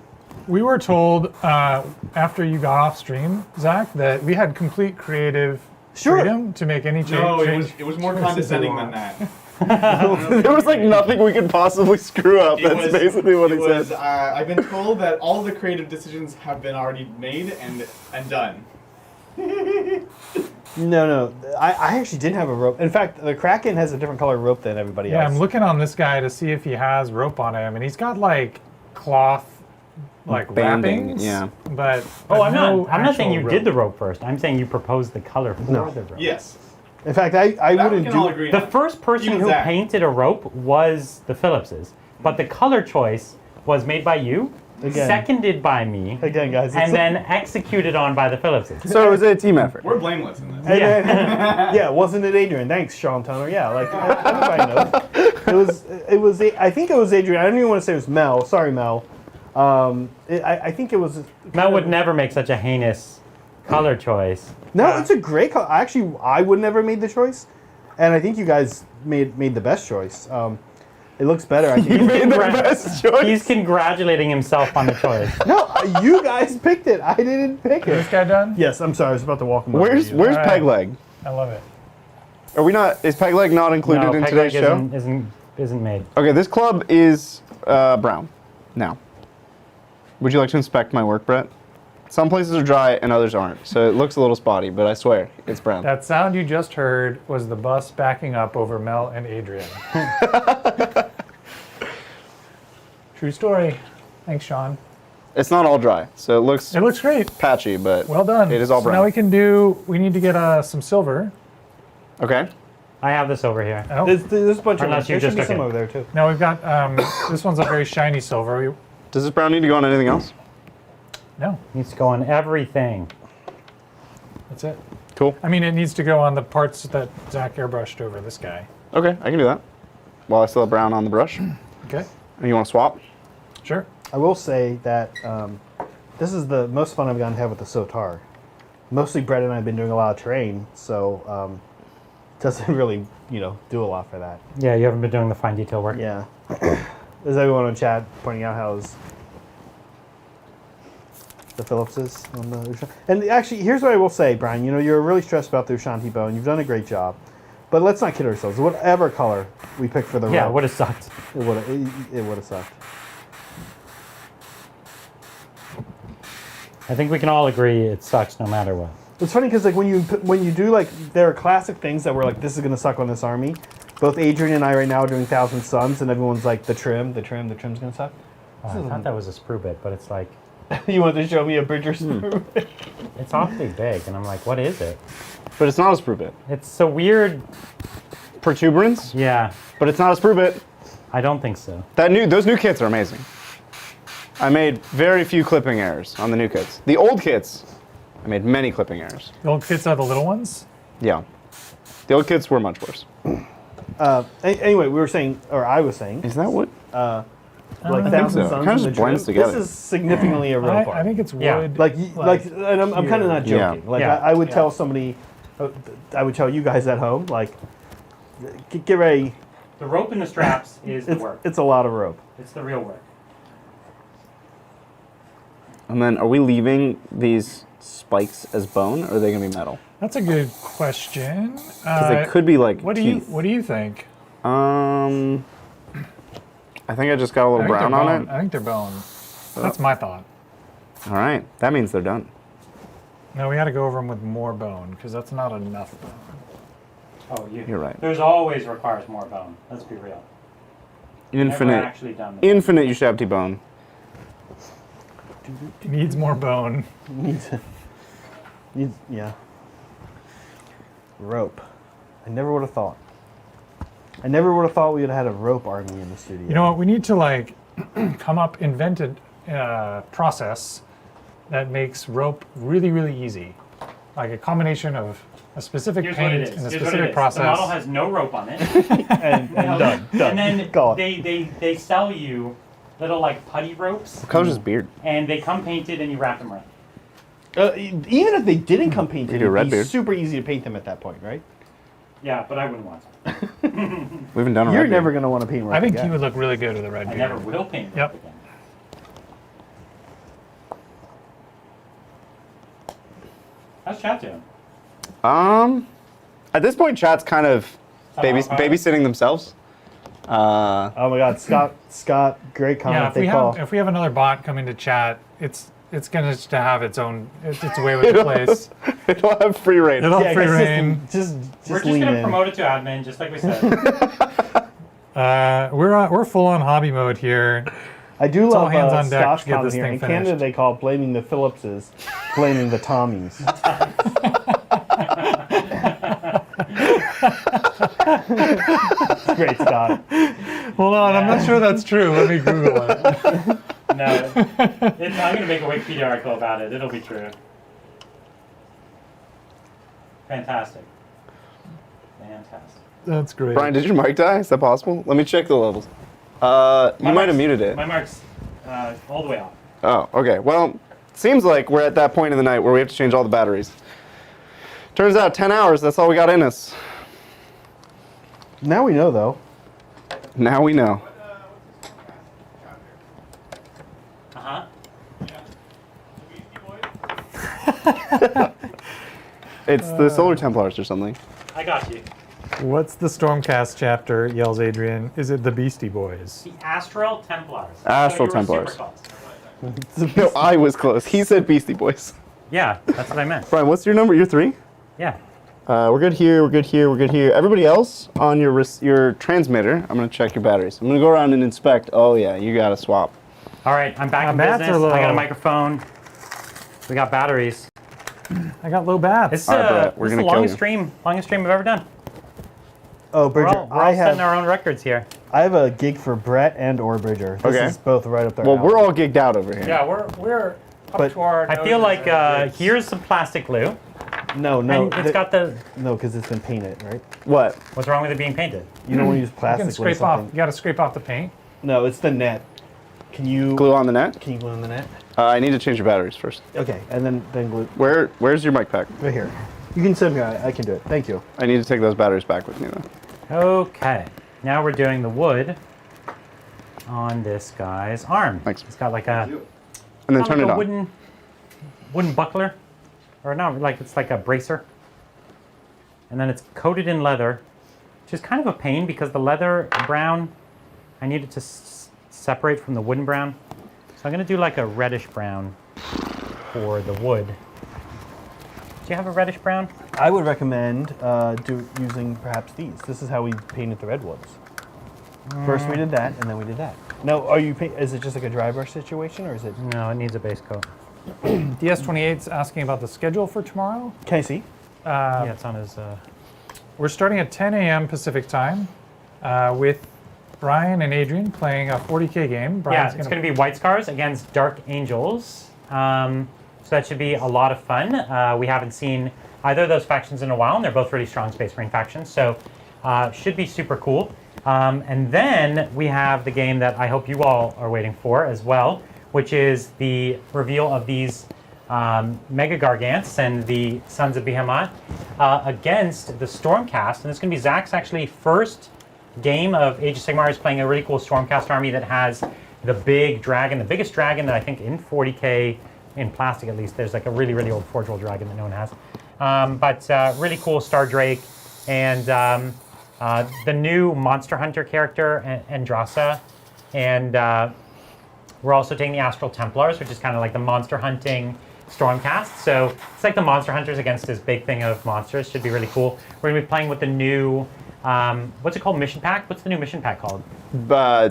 We were told after you got off stream, Zach, that we had complete creative Sure. freedom to make any No, change. it was more condescending than that. There was like nothing we could possibly screw up. That's basically what he said. I've been told that all the creative decisions have been already made and done. No. I actually didn't have a rope. In fact, the Kraken has a different color rope than everybody Yeah, else. I'm looking on this guy to see if he has rope on him, and he's got like cloth, like Banding, wrappings. yeah. But Oh, I'm no not saying actual you rope. did the rope first. I'm saying you proposed the color for No. the rope. Yes. In fact, I That we wouldn't can all do. agree The on. first person Even who Zach. painted a rope was the Phillipses, but the color choice was made by you, Again. seconded by me, Again, guys. it's and like- then executed on by the Phillipses. So it was a team effort. We're blameless in this. And then, wasn't it Adrian? Thanks, Sean Tunner. Yeah, like everybody knows. It was. I think it was Adrian. I don't even want to say it was Mel. Sorry, Mel. I think it was. Mel would never make such a heinous color choice. No, it's a great color. Actually, I would never made the choice, and I think you guys made the best choice. It looks better. I You think. made the best choice. He's congratulating himself on the choice. No, you guys picked it. I didn't pick Is this it. guy done? Yes, I'm sorry. I was about to walk him over. Where's you. Where's All right. Peg Leg? I love it. Are we not? Is Peg Leg not included No, in peg today's leg show? isn't made. Okay, this club is brown. Now, would you like to inspect my work, Brett? Some places are dry and others aren't, so it looks a little spotty, but I swear it's brown. That sound you just heard was the bus backing up over Mel and Adrian. True story. Thanks, Sean. It's not all dry, so it looks It looks great. patchy, but Well done. it is all So brown. now we need to get some silver. Okay. I have this over here. Oh, There's a bunch of Unless them. you There should just be took some it. over there too. now we've got, this one's a very shiny silver. Does this brown need to go on anything else? No, Needs to go on everything. that's it. Cool. I mean, it needs to go on the parts that Zach airbrushed over this guy. Okay, I can do that. While I still have brown on the brush. And Okay, you want to swap? sure. I will say that this is the most fun I've gotten to have with the Sotar. Mostly Brett and I have been doing a lot of terrain, so doesn't really, do a lot for that. Yeah, you haven't been doing the fine detail work. Yeah. There's everyone in chat pointing out how's the Phillipses on the Ushanti. And actually, here's what I will say, Brian. You're really stressed about the Ushanti bow, and you've done a great job. But let's not kid ourselves. Whatever color we pick for the Yeah, rope, would have sucked. it would have sucked. I think we can all agree it sucks no matter what. It's funny because when you do there are classic things that were like, this is gonna suck on this army. Both Adrian and I right now are doing Thousand Suns, and everyone's like, the trim's gonna suck. Oh, I thought that was a sprue bit, but it's like, You want to show me a Bridger sprue? it's awfully big, and I'm like, what is it? But it's not a sprue bit. It's so weird. Protuberance, Yeah, but it's not a sprue bit. I don't think so. Those new kits are amazing. I made very few clipping errors on the new kits. The old kits, I made many clipping errors. The old kits are the little ones. Yeah. The old kits were much worse. Anyway, we were saying, or I was saying, Is that what? like think Thousand so. Suns Kinda and just the blends trim. together. This is significantly a rope I think it's Yeah. wood. and I'm kind of not Yeah. joking. Like Yeah. I would tell somebody, I would tell you guys at home, like, get ready. The rope and the straps is It's a lot of rope. It's the real work. And then are we leaving these spikes as bone, or are they going to be metal? That's a good question. Because they could be like What teeth. do you think? I think I just got a little brown on it. I think they're bone. That's my thought. All right, that means they're done. No, we got to go over them with more bone because that's not enough bone. Oh, You're right. There's always requires more bone. Let's be real. Never Infinite, actually done the infinite Ushabti bone. Needs more bone. Yeah. Rope. I never would have thought. I never would have thought we would have had a rope army in the studio. You know what? We need to invent a process that makes rope really, really easy. Like a combination of a specific Here's what it paint is. and a Here's what it specific is. process. The model has no rope on it. and done. And then Go on. they sell you little like putty ropes, What color's his beard? and they come painted, and you wrap them around. Even if they didn't come painted, You do a red it'd be beard. super easy to paint them at that point, right? Yeah, but I wouldn't want to. We haven't done a You're red never beard. going to want to paint rope I think again. he would look really good with a red I beard. never will paint rope Yep. again. How's chat doing? At this point, chat's kind of Autopilot? babysitting themselves. Oh my God, Scott, great comment. Yeah, if we have another bot coming to chat, it's gonna just have its own its way with the place. It'll have free reign. It'll have Yeah, free just- reign. Just We're just lean gonna in. promote it to admin, just like we said. We're full on hobby mode here. I do all love hands on deck Scott's to get comment this here. thing In Canada, finished. they call it blaming the Phillipses, blaming the Tommies. Great, Scott. Hold on, I'm not sure that's true. Let me Google it. No, I'm gonna make a Wikipedia article about it. It'll be true. Fantastic. Fantastic. That's great. Brian, did your mic die? Is that possible? Let me check the levels. You might have muted it. My mark's all the way off. Oh, okay. Well, seems like we're at that point in the night where we have to change all the batteries. Turns out 10 hours, that's all we got in us. Now we know, though. Now we know. Uh-huh. It's the Solar Templars or something. I got you. What's the Stormcast chapter? Yells Adrian. Is it the Beastie Boys? The Astral Templars. Astral So you were Templars. super close. No, I was close. He said Beastie Boys. Yeah, that's what I meant. Brian, what's your number? You're 3? Yeah. We're good here, we're good here, we're good here. Everybody else on your transmitter, I'm going to check your batteries. I'm going to go around and inspect. Oh, yeah, you got to swap. All right, I'm back in bats business. are I got a low. microphone. We got batteries. I got low bats. It's All right, Brett, we're this is gonna the kill longest stream I've ever done. Oh, We're Bridger, all setting our own records here. I have a gig for Brett and or Bridger. This Okay. is both right up there. Well, we're all gigged out over here. Yeah, we're up But to our. I feel noses like and here's some plastic glue, No, and it's got the. no, because it's been painted, right? What? What's wrong with it being painted? You don't want to use you plastic. can when scrape off. something- You got to scrape off the paint. No, it's the net. Can you Glue on the net? Can you glue on the net? I need to change your batteries first. Okay, and then glue Where's your mic pack? right here. You can sit here. I can do it. Thank you. I need to take those batteries back with me, though. Okay, now we're doing the wood on this guy's arm. Thanks. It's got like a And then kind turn of it like a on. wooden buckler, or no, like it's like a bracer, and then it's coated in leather, which is kind of a pain because the leather brown, I need it to separate from the wooden brown. So I'm gonna do like a reddish brown for the wood. Do you have a reddish brown? I would recommend using perhaps these. This is how we painted the redwoods. First we did that, and then we did that. Now, is it just like a dry brush situation, or is it? No, it needs a base coat. DS28's asking about the schedule for tomorrow. Can I see? Yeah, it's on his. We're starting at 10 a.m. Pacific time with Brian and Adrian playing a 40K game. Brian's Yeah, it's going to be White Scars against Dark Angels. So that should be a lot of fun. We haven't seen either of those factions in a while, and they're both really strong Space Marine factions, so should be super cool. And then we have the game that I hope you all are waiting for as well, which is the reveal of these Megagargants and the Sons of Behemoth against the Stormcast. And it's going to be Zach's actually first game of Age of Sigmar. Is playing a really cool Stormcast army that has the big dragon, the biggest dragon that I think in 40K, in plastic at least, there's like a really, really old Forge World dragon that no one has. But really cool Star Drake and the new Monster Hunter character, Andrasa. And we're also taking the Astral Templars, which is kind of like the monster hunting Stormcast. So it's like the Monster Hunters against this big thing of monsters. Should be really cool. We're going to be playing with the new, what's it called, mission pack? What's the new mission pack called?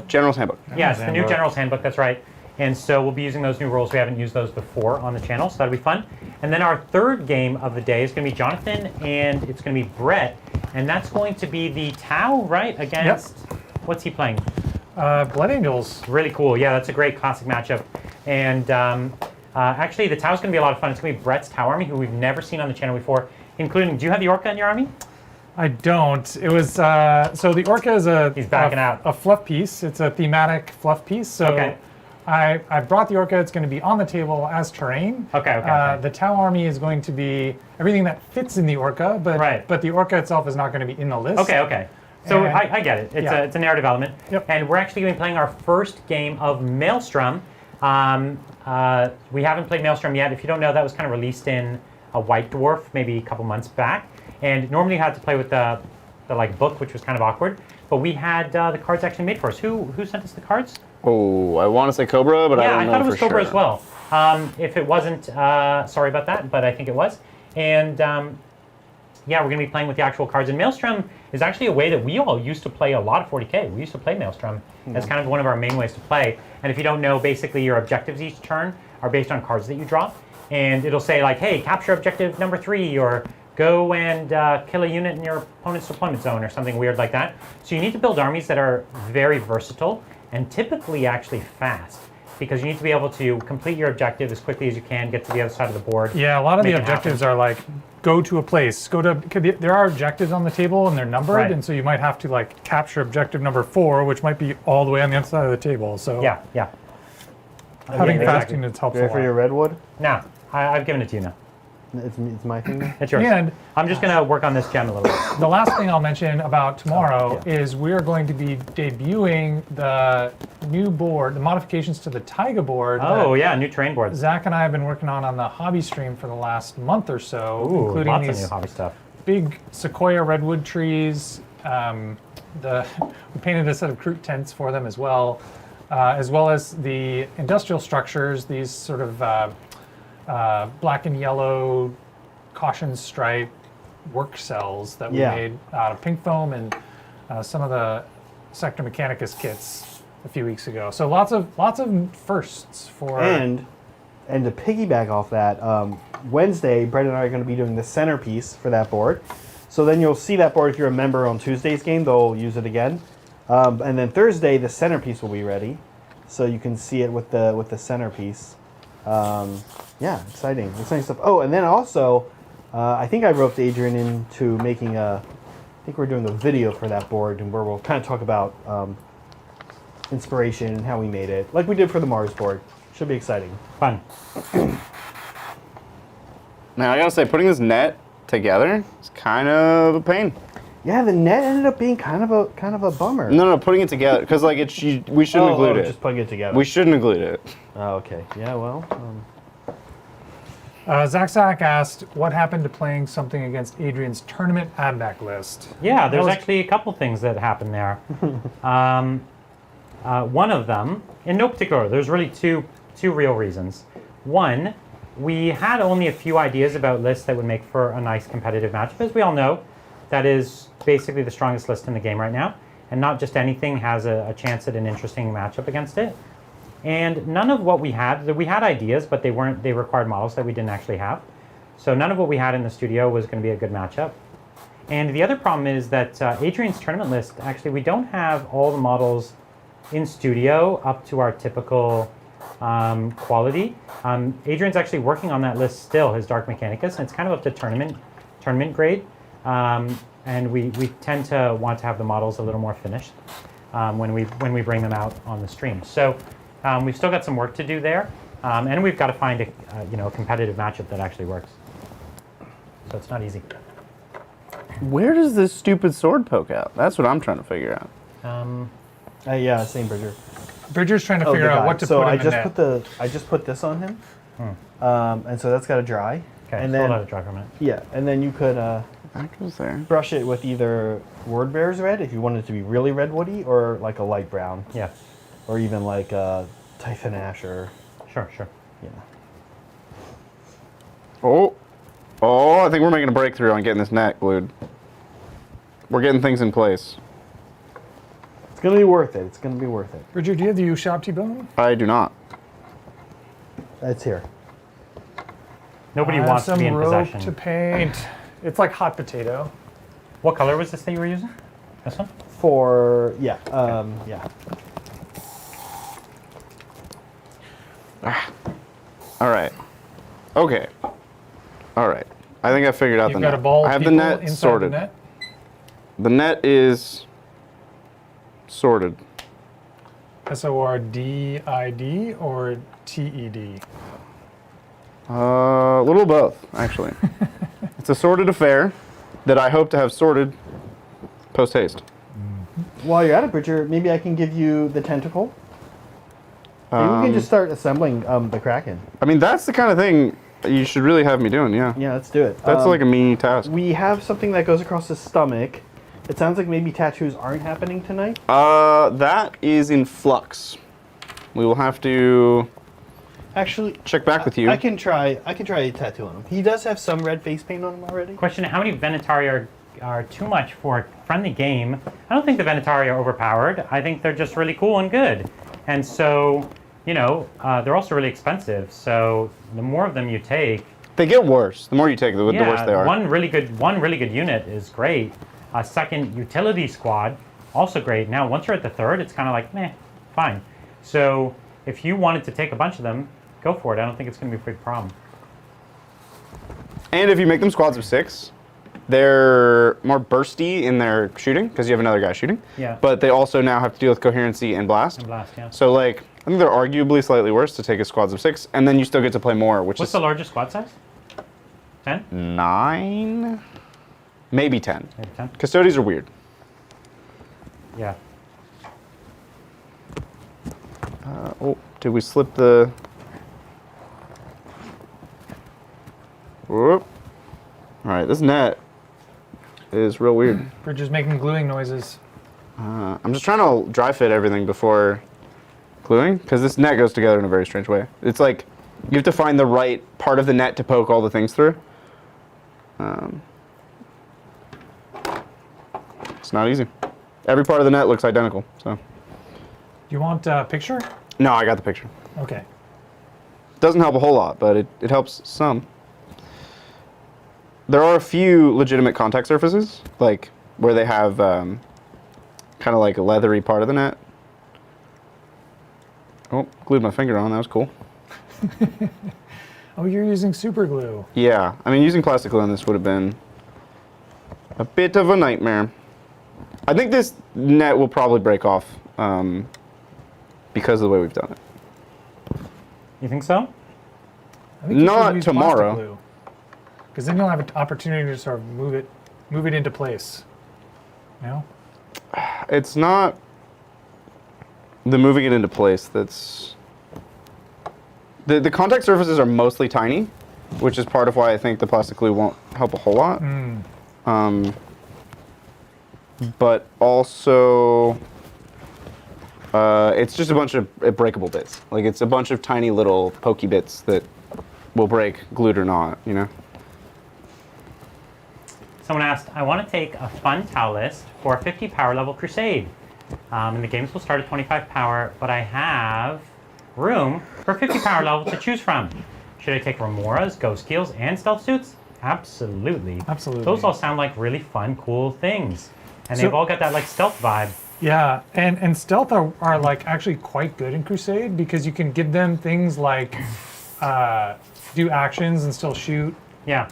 General's Handbook. Yeah, it's the new General's Handbook, that's right. And so we'll be using those new rules. We haven't used those before on the channel, so that'll be fun. And then our third game of the day is going to be Jonathan, and it's going to be Brett. And that's going to be the Tau, right, against, what's he playing? Blood Angels. Really cool. Yeah, that's a great classic matchup. And actually, the Tau's going to be a lot of fun. It's going to be Brett's Tau army, who we've never seen on the channel before, including, do you have the Orca in your army? I don't. It was so the Orca is He's backing out. a fluff piece. It's a thematic fluff piece. So Okay. I brought the Orca. It's going to be on the table as terrain. Okay. The Tau army is going to be everything that fits in the Orca, but the Orca itself is not going to be in the list. Okay. So And- I get it. It's a narrative element. Yep. And we're actually going to be playing our first game of Maelstrom. We haven't played Maelstrom yet. If you don't know, that was kind of released in a White Dwarf maybe a couple months back. And normally you had to play with the like book, which was kind of awkward. But we had the cards actually made for us. Who sent us the cards? Oh, I want to say Cobra, but I Yeah, don't I know thought it was for Cobra sure. as well. If it wasn't, sorry about that, but I think it was. And yeah, we're going to be playing with the actual cards. And Maelstrom is actually a way that we all used to play a lot of 40K. We used to play Maelstrom as kind of one of our main ways to play. And if you don't know, basically your objectives each turn are based on cards that you draw. And it'll say like, hey, capture objective number 3, or go and kill a unit in your opponent's deployment zone, or something weird like that. So you need to build armies that are very versatile and typically actually fast, because you need to be able to complete your objective as quickly as you can, get to the other side of the board. Yeah, a lot of the make it objectives happen. are like go to a place, there are objectives on the table and they're numbered, Right. and so you might have to like capture objective number 4, which might be all the way on the other side of the table. So Yeah. having Yeah, fast exactly. units helps Ready a for your lot. redwood? Now, I've given it to you now. It's my thing now? It's yours. And I'm just gonna work on this gem a little bit. the last thing I'll mention about tomorrow yeah. is we are going to be debuting the new board, the modifications to the Taiga board. Oh that yeah, new terrain boards. Zach and I have been working on the hobby stream for the last month or so, Ooh, including lots of these new hobby stuff. big sequoia redwood trees. We painted a set of Kroot tents for them as well as the industrial structures, these sort of black and yellow caution stripe work cells that we Yeah. made out of pink foam and some of the Sector Mechanicus kits a few weeks ago. So lots of firsts for. And to piggyback off that, Wednesday, Brett and I are going to be doing the centerpiece for that board. So then you'll see that board if you're a member on Tuesday's game. They'll use it again. And then Thursday, the centerpiece will be ready. So you can see it with the centerpiece. Yeah, exciting stuff. Oh, and then also, I think I roped Adrian into making I think we're doing a video for that board, and where we'll kind of talk about inspiration and how we made it, like we did for the Mars board. Should be exciting. Fun. Now I gotta say, putting this net together is kind of a pain. Yeah, the net ended up being kind of a bummer. No, putting it together because like we shouldn't have glued it. Just putting it together. We shouldn't have glued it. Oh, okay. Yeah, well. Zach asked, what happened to playing something against Adrian's tournament add-back list? Yeah, there's That was- actually a couple things that happened there. One of them, in no particular order, there's really two real reasons. One, we had only a few ideas about lists that would make for a nice competitive matchup. As we all know, that is basically the strongest list in the game right now, and not just anything has a chance at an interesting matchup against it. And none of what we had ideas, but they required models that we didn't actually have. So none of what we had in the studio was going to be a good matchup. And the other problem is that Adrian's tournament list, actually, we don't have all the models in studio up to our typical quality. Adrian's actually working on that list still, his Dark Mechanicus, and it's kind of up to tournament grade. And we tend to want to have the models a little more finished when we bring them out on the stream. So we've still got some work to do there, and we've got to find a competitive matchup that actually works. So it's not easy. Where does this stupid sword poke out? That's what I'm trying to figure out. Yeah, same Bridger. Bridger's trying to figure the out guy. what to so put I in the just net. I just put this on him, and so that's got to dry. Okay, and so then we'll let it dry for a minute. yeah, and then you could That goes there. brush it with either Word Bear's red if you want it to be really redwoody, or like a light brown, Yeah, or even like Typhon Ash or sure. yeah. Oh, I think we're making a breakthrough on getting this net glued. We're getting things in place. It's gonna be worth it. It's gonna be worth it. Bridger, do you have the U-Shop T-Bone? I do not. It's here. Nobody I have wants to some be in rope possession. to paint. It's like hot potato. What color was this that you were using? This one? For yeah. All right. Okay. All right. I think I figured out You've the got net. a ball of I have the people net inside sorted. the net. The net is sorted. SORDID or TED? A little of both, actually. It's a sorted affair that I hope to have sorted post haste. While you're at it, Bridger, maybe I can give you the tentacle. Maybe we can just start assembling the Kraken. I mean, that's the kind of thing you should really have me doing, yeah. Yeah, let's do it. That's like a mini task. We have something that goes across the stomach. It sounds like maybe tattoos aren't happening tonight. That is in flux. We will have to Actually, check back with you. I can try a tattoo on him. He does have some red face paint on him already. Question, how many Venatari are too much for a friendly game? I don't think the Venatari are overpowered. I think they're just really cool and good. And so, they're also really expensive. So the more of them you take... They get worse. The more you take, the worse they are. One really good unit is great. A second utility squad, also great. Now, once you're at the third, it's kind of like, meh, fine. So if you wanted to take a bunch of them, go for it. I don't think it's going to be a big problem. And if you make them squads of 6, they're more bursty in their shooting because you have another guy shooting. Yeah. But they also now have to deal with coherency and blast. And blast, yeah. So I think they're arguably slightly worse to take a squads of 6, and then you still get to play more, which What's is the largest squad size? 10? 9, maybe 10. Maybe 10? Custodies are weird. Yeah. Oh, did we slip the... Whoop. All right, this net is real weird. Bridger's making gluing noises. I'm just trying to dry fit everything before gluing, because this net goes together in a very strange way. It's like you have to find the right part of the net to poke all the things through. It's not easy. Every part of the net looks identical, so. Do you want a picture? No, I got the picture. Okay. Doesn't help a whole lot, but it helps some. There are a few legitimate contact surfaces, like where they have kind of like a leathery part of the net. Oh, glued my finger on, that was cool. Oh, you're using super glue. Yeah, I mean, using plastic glue on this would have been a bit of a nightmare. I think this net will probably break off because of the way we've done it. You think so? I think you Not should use tomorrow. Because then you'll have an opportunity to sort of move it into place. You know? It's not the moving it into place that's... The contact surfaces are mostly tiny, which is part of why I think the plastic glue won't help a whole lot. But also, it's just a bunch of breakable bits. Like, it's a bunch of tiny little pokey bits that will break, glued or not, you know? Someone asked, I want to take a fun towel list for a 50 power level crusade. And the games will start at 25 power, but I have room for 50 power level to choose from. Should I take Remoras, Ghost Keels, and Stealth Suits? Absolutely. Absolutely. Those all sound like really fun, cool things. And So- they've all got that like stealth vibe. Yeah, and stealth are like actually quite good in Crusade because you can give them things like do actions and still shoot. Yeah.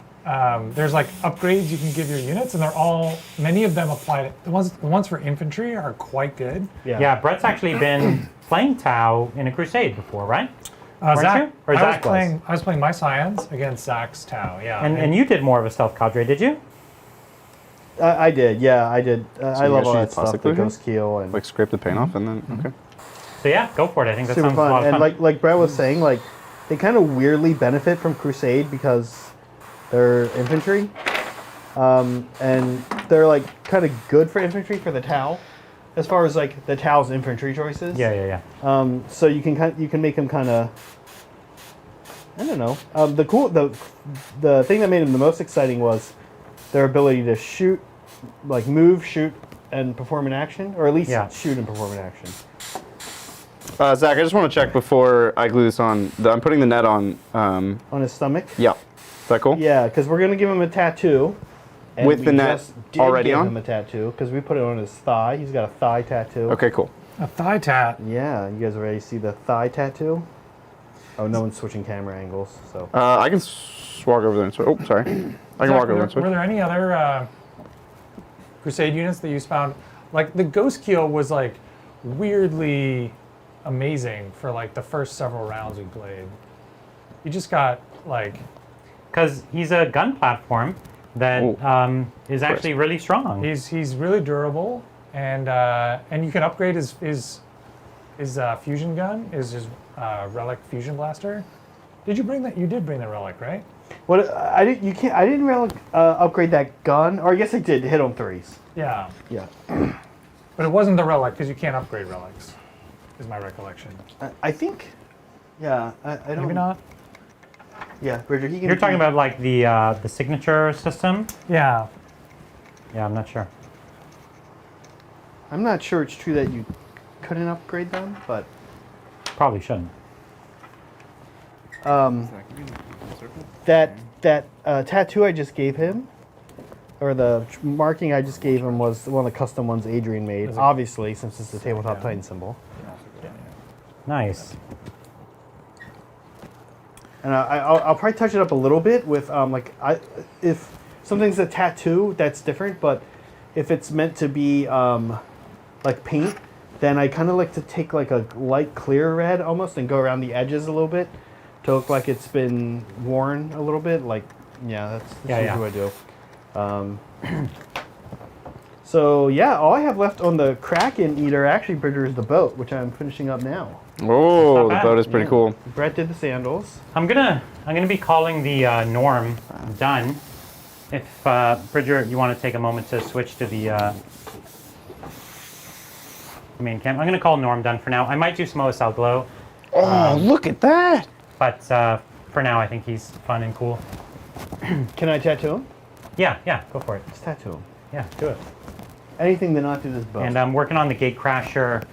There's like upgrades you can give your units, and they're all the ones the ones for infantry are quite good. Yeah, Brett's actually been playing Tau in a crusade before, right? Weren't Zach, you? Or I Zach was playing my Scions against Zach's Tau. Yeah, And you did more of a stealth cadre, did you? I did, yeah, I did. I you love guys all use that stuff, plastic the glue here? ghost keel and Like, scrape the paint off and then, okay. So yeah, go for it. I think that super sounds a lot fun. of And fun. like Brett was saying, like they kind of weirdly benefit from Crusade because they're infantry, and they're like kind of good for infantry for the Tau, as far as like the Tau's infantry choices. Yeah. So you can make them kind of. I don't know. The thing that made them the most exciting was their ability to shoot, like move, shoot, and perform an action, or at least shoot and perform an action. Zach, I just want to check before I glue this on. I'm putting the net on. On his stomach. Yeah. Is that cool? Yeah, because we're gonna give him a tattoo. And With we the net just did already give on? him a tattoo because we put it on his thigh. He's got a thigh tattoo. Okay, cool. a thigh tat. Yeah, you guys ready to see the thigh tattoo? Oh, no one's switching camera angles, so. I can walk over there and switch. Oh, sorry. I can walk over there and switch. Were there any other Crusade units that you found? Like the Ghost Keel was like weirdly amazing for like the first several rounds we played. You just got like Because he's a gun platform that is actually really strong. he's really durable, and you can upgrade his fusion gun, his relic fusion blaster. Did you bring that? You did bring the relic, right? What I didn't. You can't. I didn't really upgrade that gun, or I guess I did. Hit on threes. Yeah, Yeah. but it wasn't the relic because you can't upgrade relics, is my recollection. I think. Yeah. I don't. Maybe not. Yeah, Bridger. He can. You're talking about like the signature system? Yeah. Yeah, I'm not sure. I'm not sure it's true that you couldn't upgrade them, but Probably shouldn't. that tattoo I just gave him, or the marking I just gave him, was one of the custom ones Adrian made. Obviously, since it's the tabletop Titan symbol. Nice. And I'll probably touch it up a little bit with if something's a tattoo, that's different. But if it's meant to be like paint, then I kind of like to take like a light clear red almost and go around the edges a little bit to look like it's been worn a little bit, like Yeah, that's Yeah, usually yeah. what I do. So yeah, all I have left on the Kraken Eater actually, Bridger, is the boat, which I'm finishing up now. Oh, the bad. boat is pretty Yeah. cool. Brett did the sandals. I'm gonna be calling the norm done. If Bridger, you want to take a moment to switch to the main cam, I'm gonna call norm done for now. I might do some OSL glow, Oh, look at that! but for now I think he's fun and cool. Can I tattoo him? Yeah, go for it. Let's tattoo him. Yeah, do it. Anything to not do this boat. And I'm working on the Gate Crasher,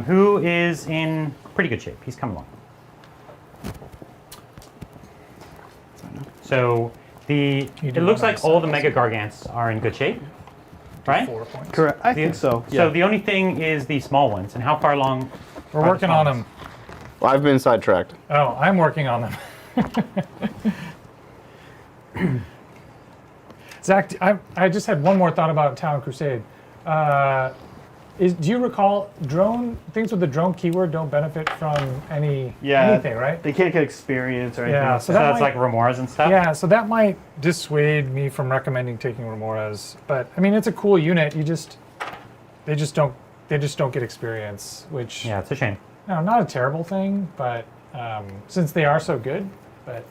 who is in pretty good shape. He's coming along. So it looks like all the Megagargants are in good shape, right? 4 points. Correct. I think so. So Yeah. the only thing is the small ones. And how far along? We're are the working small on ones? them. Well, I've been sidetracked. Oh, I'm working on them. Zach, I just had one more thought about Town Crusade. Do you recall things with the drone keyword don't benefit from anything, right? They can't get experience or anything. Yeah, like so So that. that's like Remoras and stuff? Yeah, so that might dissuade me from recommending taking Remoras. But I mean, it's a cool unit. They just don't get experience, which Yeah, it's a shame. not a terrible thing, but since they are so good, but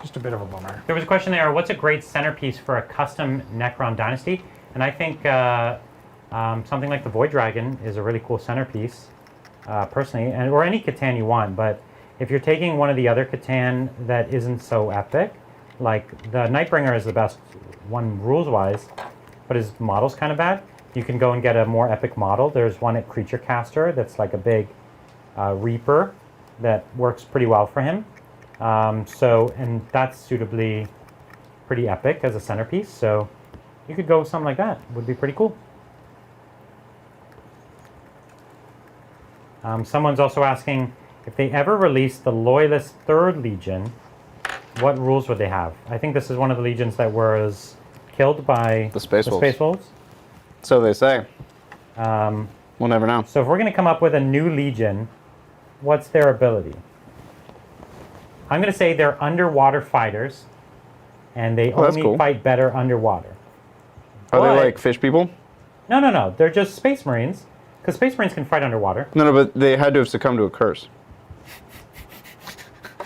just a bit of a bummer. There was a question there, what's a great centerpiece for a custom Necron Dynasty? And I think something like the Void Dragon is a really cool centerpiece, personally, or any Catan you want. But if you're taking one of the other Catan that isn't so epic, like the Nightbringer is the best one rules-wise, but his model's kind of bad, you can go and get a more epic model. There's one at Creature Caster that's like a big Reaper that works pretty well for him. And that's suitably pretty epic as a centerpiece. So you could go with something like that. Would be pretty cool. Someone's also asking if they ever release the Loyalist 3rd Legion, what rules would they have? I think this is one of the legions that was killed by The Space Wolves. Wolves. So they say. We'll never know. So if we're going to come up with a new legion, what's their ability? I'm going to say they're underwater fighters, and they Oh, that's only cool. fight better underwater. Are But- they like fish people? No. They're just Space Marines, because Space Marines can fight underwater. No, but they had to have succumbed to a curse. You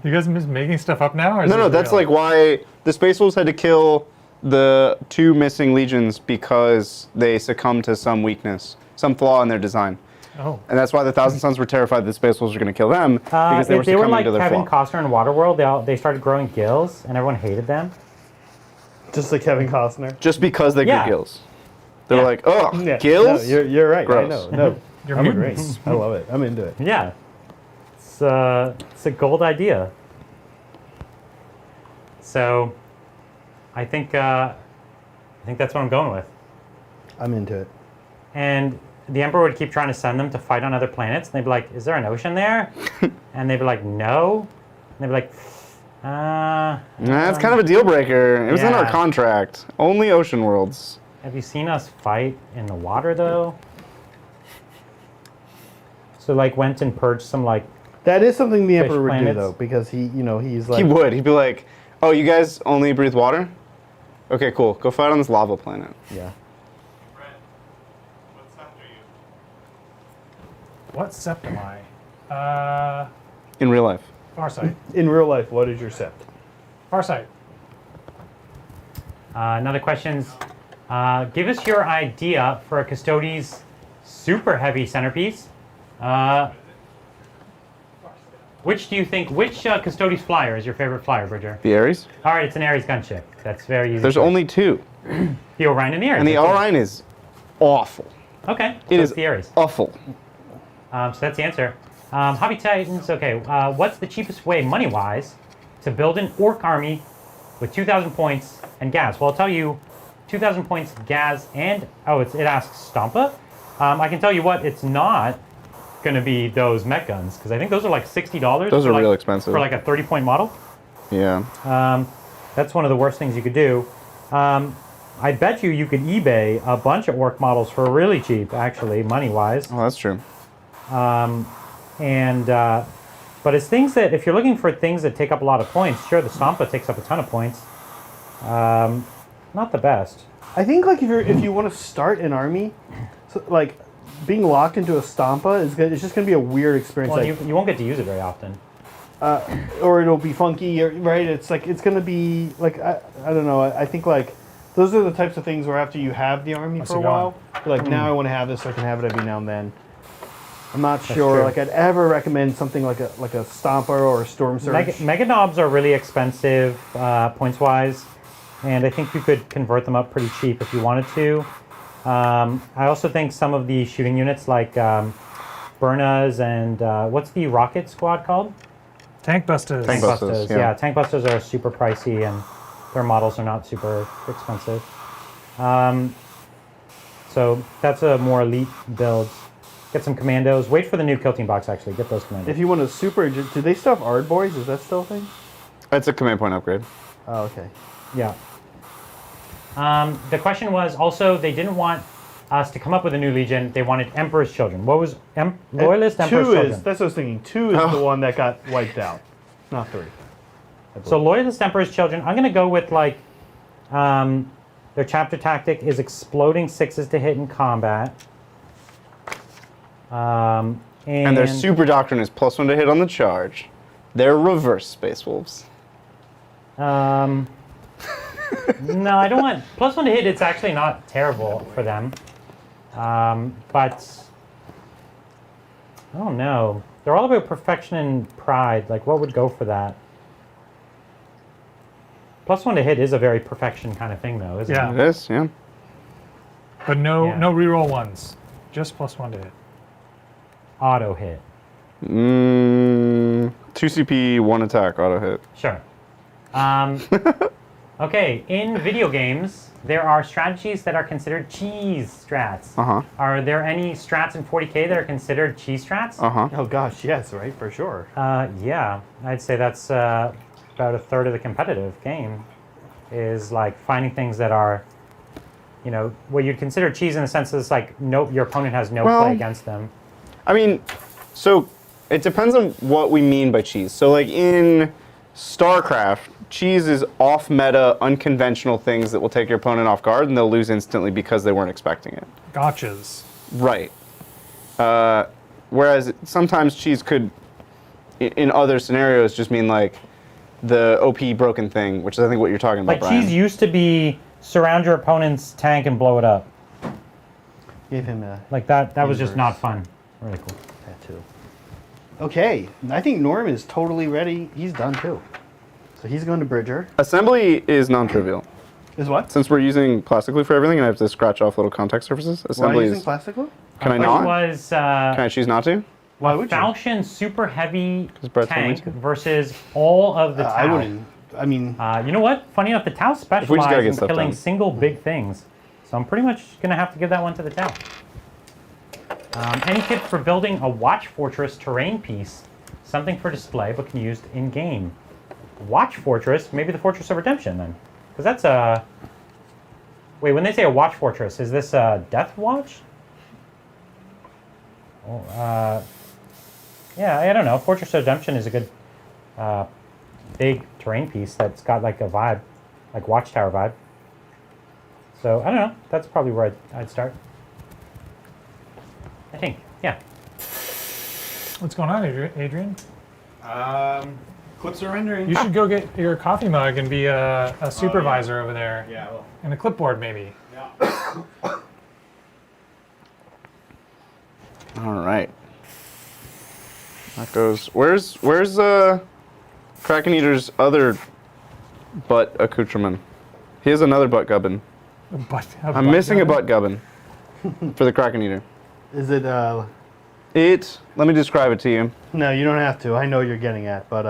guys just making stuff up now? Or is No, this that's real? like why the Space Wolves had to kill the 2 missing legions because they succumbed to some weakness, some flaw in their design. Oh. And that's why the Thousand Sons were terrified that the Space Wolves were going to kill them because they were They were succumbing like to their Kevin flaw. Costner in Waterworld. They started growing gills, and everyone hated them. Just like Kevin Costner. Just because they Yeah. grew gills. They Yeah. were like, oh, Yeah, gills? No, you're right. Gross. I know. No, You're I'm mutants. great. I love it. I'm into it. Yeah, it's a gold idea. So, I think that's what I'm going with. I'm into it. And the Emperor would keep trying to send them to fight on other planets. And they'd be like, is there an ocean there? And they'd be like, no. And they'd be like, That's kind of a deal breaker. It was in our Yeah. contract. Only ocean worlds. have you seen us fight in the water, though? So, like, went and purged some, like, That is something the Fish Emperor would do, planets. though, because he's like. He would. He'd be like, oh, you guys only breathe water? Okay, cool. Go fight on this lava planet. Yeah. What sept am I? In real life. Farsight. In real life, what is your sept? Farsight. Another question's, give us your idea for a Custodes super heavy centerpiece. Which Custodes flyer is your favorite flyer, Bridger? The Ares? All right, it's an Ares gunship. That's very easy. There's choice. only 2. the Orion and the Ares. And the That's it. Orion is awful. Okay, It so is it's the Ares. awful. So that's the answer. Hobby Titans, okay. What's the cheapest way, money-wise, to build an Orc army with 2,000 points and gas? Well, I'll tell you, 2,000 points, gas, and... Oh, it asks Stompa? I can tell you what, it's not going to be those mech guns, because I think those are like $60. Those for are like- real expensive. For like a 30-point model. Yeah. That's one of the worst things you could do. I bet you could eBay a bunch of Orc models for really cheap, actually, money-wise. Oh, that's true. But But it's things that, if you're looking for things that take up a lot of points, sure, the Stompa takes up a ton of points. Not the best. I think like if you want to start an army, so, like being locked into a Stompa it's just gonna be a weird experience. Well, like, you won't get to use it very often. or it'll be funky, right? It's like it's gonna be like I don't know. I think like those are the types of things where after you have the army What's for a it going? while, you're like now I want to have this so I can have it every now and then. I'm not That's sure. true. Like I'd ever recommend something like a Stomper or a Storm Surge. Mega Knobs are really expensive points wise, and I think you could convert them up pretty cheap if you wanted to. I also think some of the shooting units like Burnas and what's the rocket squad called? Tank Busters. Tank Busters, yeah. Tank Busters are super pricey and their models are not super expensive. So that's a more elite build. Get some commandos. Wait for the new Kill Team box actually. Get those commandos. If you want a super, do they still have Ard Boys? Is that still a thing? It's a command point upgrade. Oh, okay. Yeah. The question was also they didn't want us to come up with a new legion. They wanted Emperor's Children. What was Loyalist Emperor's Children? That's what I was thinking. 2 is the one that got wiped out, not 3. So Loyalist Emperor's Children. I'm gonna go with like their chapter tactic is exploding 6s to hit in combat. And their super doctrine is +1 to hit on the charge. They're reverse Space Wolves. No, I don't want +1 to hit. It's actually not terrible for them, but I don't know. They're all about perfection and pride. Like, what would go for that? +1 to hit is a very perfection kind of thing, though, isn't Yeah. it? It is, yeah. But no Yeah. no reroll ones. Just +1 to hit. Auto hit. 2 CP, 1 attack, auto hit. Sure. Okay, in video games, there are strategies that are considered cheese strats. Uh-huh. Are there any strats in 40K that are considered cheese strats? Uh-huh. Oh gosh, yes, right, for sure. Yeah, I'd say that's about a third of the competitive game is like finding things that are, you know, what you'd consider cheese in the sense that it's like no, your opponent has no Well, play against them. I mean, so it depends on what we mean by cheese. So like in StarCraft, cheese is off-meta, unconventional things that will take your opponent off guard and they'll lose instantly because they weren't expecting it. Gotchas. Right. Whereas sometimes cheese could, in other scenarios, just mean like the OP broken thing, which is I think what you're talking about, Like Brian. cheese used to be surround your opponent's tank and blow it up. Give him a Like that was just Inverse. not fun. Really cool. tattoo. Okay, I think Norm is totally ready. He's done too. So he's going to Bridger. Assembly is non-trivial. Is what? Since we're using plastic glue for everything and I have to scratch off little contact surfaces, Why are assembly you using is... plastic glue? Can I Which not? was Can I choose not to? Why would you? Falchion super heavy 'Cause Brett told me tank to. versus all of the Tau. I wouldn't. I mean, You know what? Funny enough, the Tau just gotta get specialize in stuff killing done. single big things. So I'm pretty much going to have to give that one to the Tau. Any tip for building a Watch Fortress terrain piece? Something for display, but can be used in-game. Watch Fortress? Maybe the Fortress of Redemption, then. Because that's a... Wait, when they say a Watch Fortress, is this a Death Watch? Oh, yeah, I don't know. Fortress of Redemption is a good big terrain piece that's got like a vibe, like Watchtower vibe. So, I don't know. That's probably where I'd start. I think, yeah. What's going on, Adrian? Clips are rendering. You should go get your coffee mug and be a supervisor over there. Yeah, well. And a clipboard, maybe. Yeah. All right. That goes. Where's Kraken Eater's other butt accoutrement? He has another butt gubbin. I'm missing a butt gubbin for the Kraken Eater. is it? Let me describe it to you. No, you don't have to. I know you're getting at, but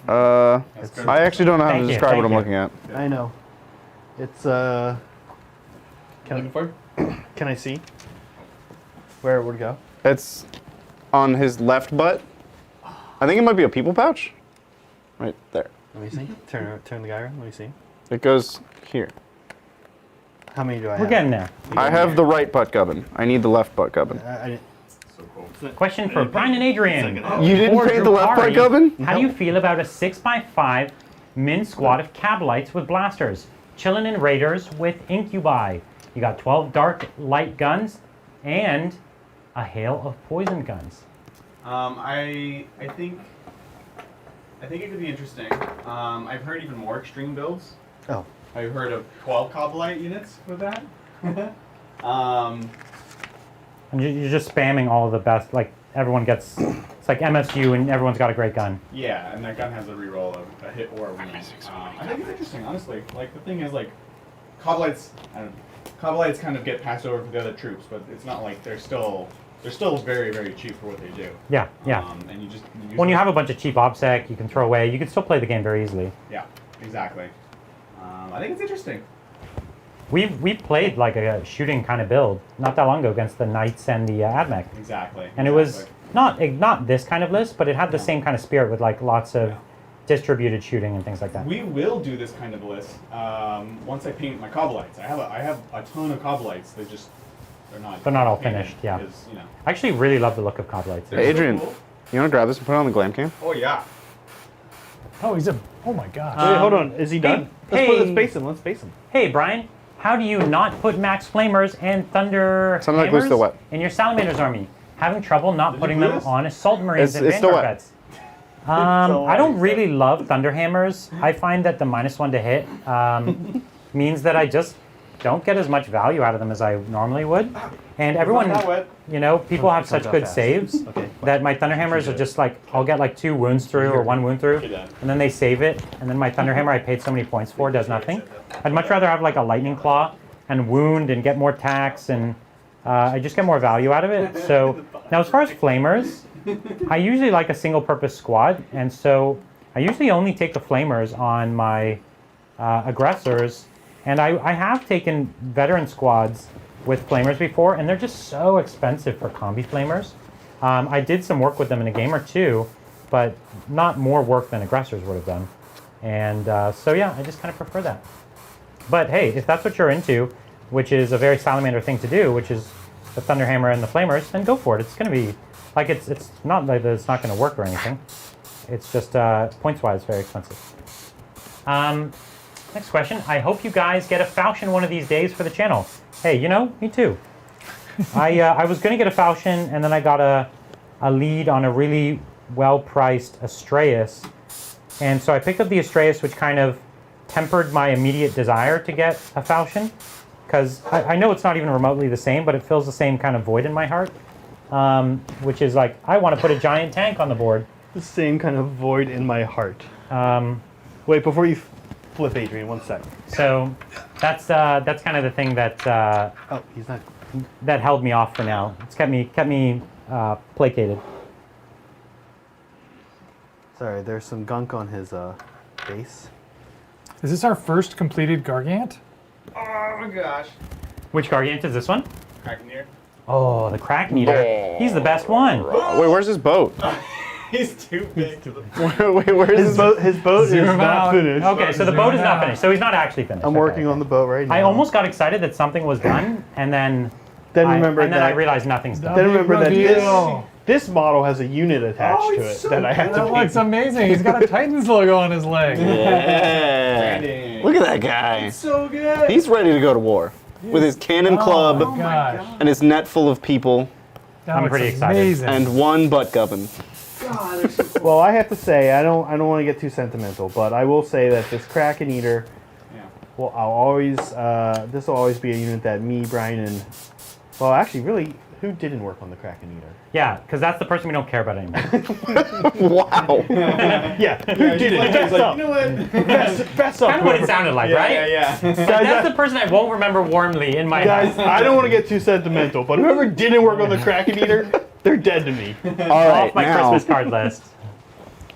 I actually don't know how to Thank you, describe what I'm thank looking at. I know. It's Looking for? Can I see where it would go? It's on his left butt. I think it might be a people pouch. Right there. Let me see. Turn the guy around. Let me see. It goes here. How many do I have? We're getting there. I have the right butt gubbin. I need the left butt gubbin. I didn't. so cool. Question for Brian and Adrian. You didn't For paint the left part, Drupari, Gubbin? How do you feel about a 6x5 min squad of Cabalites with blasters, chillin' in raiders with incubi? You got 12 light guns and a hail of poison guns. I think it could be interesting. I've heard even more extreme builds. Oh. I've heard of 12 Cobalite units with that. And you're just spamming all of the best, like everyone gets, it's like MSU and everyone's got a great gun. Yeah, and that gun has a reroll of a hit or a win. I think it's interesting, honestly. Like, the thing is, like, Cobalites, I don't know, Cobalites kind of get passed over for the other troops, but it's not like they're still very, very cheap for what they do. Yeah, yeah. And you just When you have a bunch of cheap OBSEC you can throw away, you can still play the game very easily. Yeah, exactly. I think it's interesting. We played like a shooting kind of build not that long ago against the Knights and the AdMech. Exactly. And it was not this kind of list, but it had the same kind of spirit with like lots of distributed shooting and things like that. We will do this kind of list once I paint my Cobalites. I have a ton of Cobalites. They're not all finished. Yeah. Because, you know. I actually really love the look of Cobalites. Hey, Adrian, so cool. you want to grab this and put it on the glam cam? Oh yeah. Oh, oh my gosh. Wait, hold on. Is he done? Let's base him. Hey, Brian, how do you not put Max Flamers and Thunder Something like this still wet. in your Salamanders army? Having trouble not putting them on Assault Marines and It's still Vanguard wet. vets. I don't really love Thunderhammers. I find that the -1 to hit means that I just don't get as much value out of them as I normally would. And everyone, you know, people have such good saves that my Thunderhammers are just like, I'll get like 2 wounds through or 1 wound through, and then they save it, and then my Thunderhammer I paid so many points for does nothing. I'd much rather have like a Lightning Claw and wound and get more tax, and I just get more value out of it. So now as far as Flamers, I usually like a single purpose squad, and so I usually only take the Flamers on my aggressors, and I have taken veteran squads with Flamers before, and they're just so expensive for combi Flamers. I did some work with them in a game or two, but not more work than aggressors would have done. And so yeah, I just kind of prefer that. But hey, if that's what you're into, which is a very Salamander thing to do, which is the Thunderhammer and the Flamers, then go for it. It's going to be, like, it's not like it's not going to work or anything. It's just, points-wise, very expensive. Next question. I hope you guys get a Falchion one of these days for the channel. Hey, you know, me too. I was going to get a Falchion, and then I got a lead on a really well-priced Astraeus. And so I picked up the Astraeus, which kind of tempered my immediate desire to get a Falchion. Because I know it's not even remotely the same, but it fills the same kind of void in my heart. Which is like, I want to put a giant tank on the board. The same kind of void in my heart. Wait, before you flip, Adrian, 1 sec. So that's kind of the thing that Oh, he's not. that held me off for now. It's kept me placated. Sorry, there's some gunk on his base. Is this our first completed Gargant? Oh my gosh. Which Gargant is this one? Crackeneer. Oh, the Crack Neater. He's the best one. Wait, where's his boat? He's too big to the. Wait, where's His boat is Zoom not out. finished. Okay, so the boat is not finished. So he's not actually finished. I'm working on the boat right now. I almost got excited that something was done, and then I realized nothing's done. Then remember that Reveal. this model has a unit attached to it that I have to That paint. looks amazing. He's got a Titans logo on his leg. Yeah. Look at that guy. So good. He's ready to go to war with his cannon club Oh my gosh. and his net full of people That I'm looks pretty excited. amazing. and one butt gubbin. God, they're so cool. Well, I have to say, I don't want to get too sentimental, but I will say that this Kraken Eater, Yeah. well, this will always be a unit that me, Brian, and, well, actually, really, who didn't work on the Kraken Eater? Yeah, because that's the person we don't care about anymore. Wow. Yeah, who didn't? Fess up. You know what? Fess up. Kind of what it sounded like, right? Yeah. That's the person I won't remember warmly in my Guys, head. I don't want to get too sentimental, but whoever didn't work on the Kraken Eater, they're dead to me. All right, Off my now Christmas card list.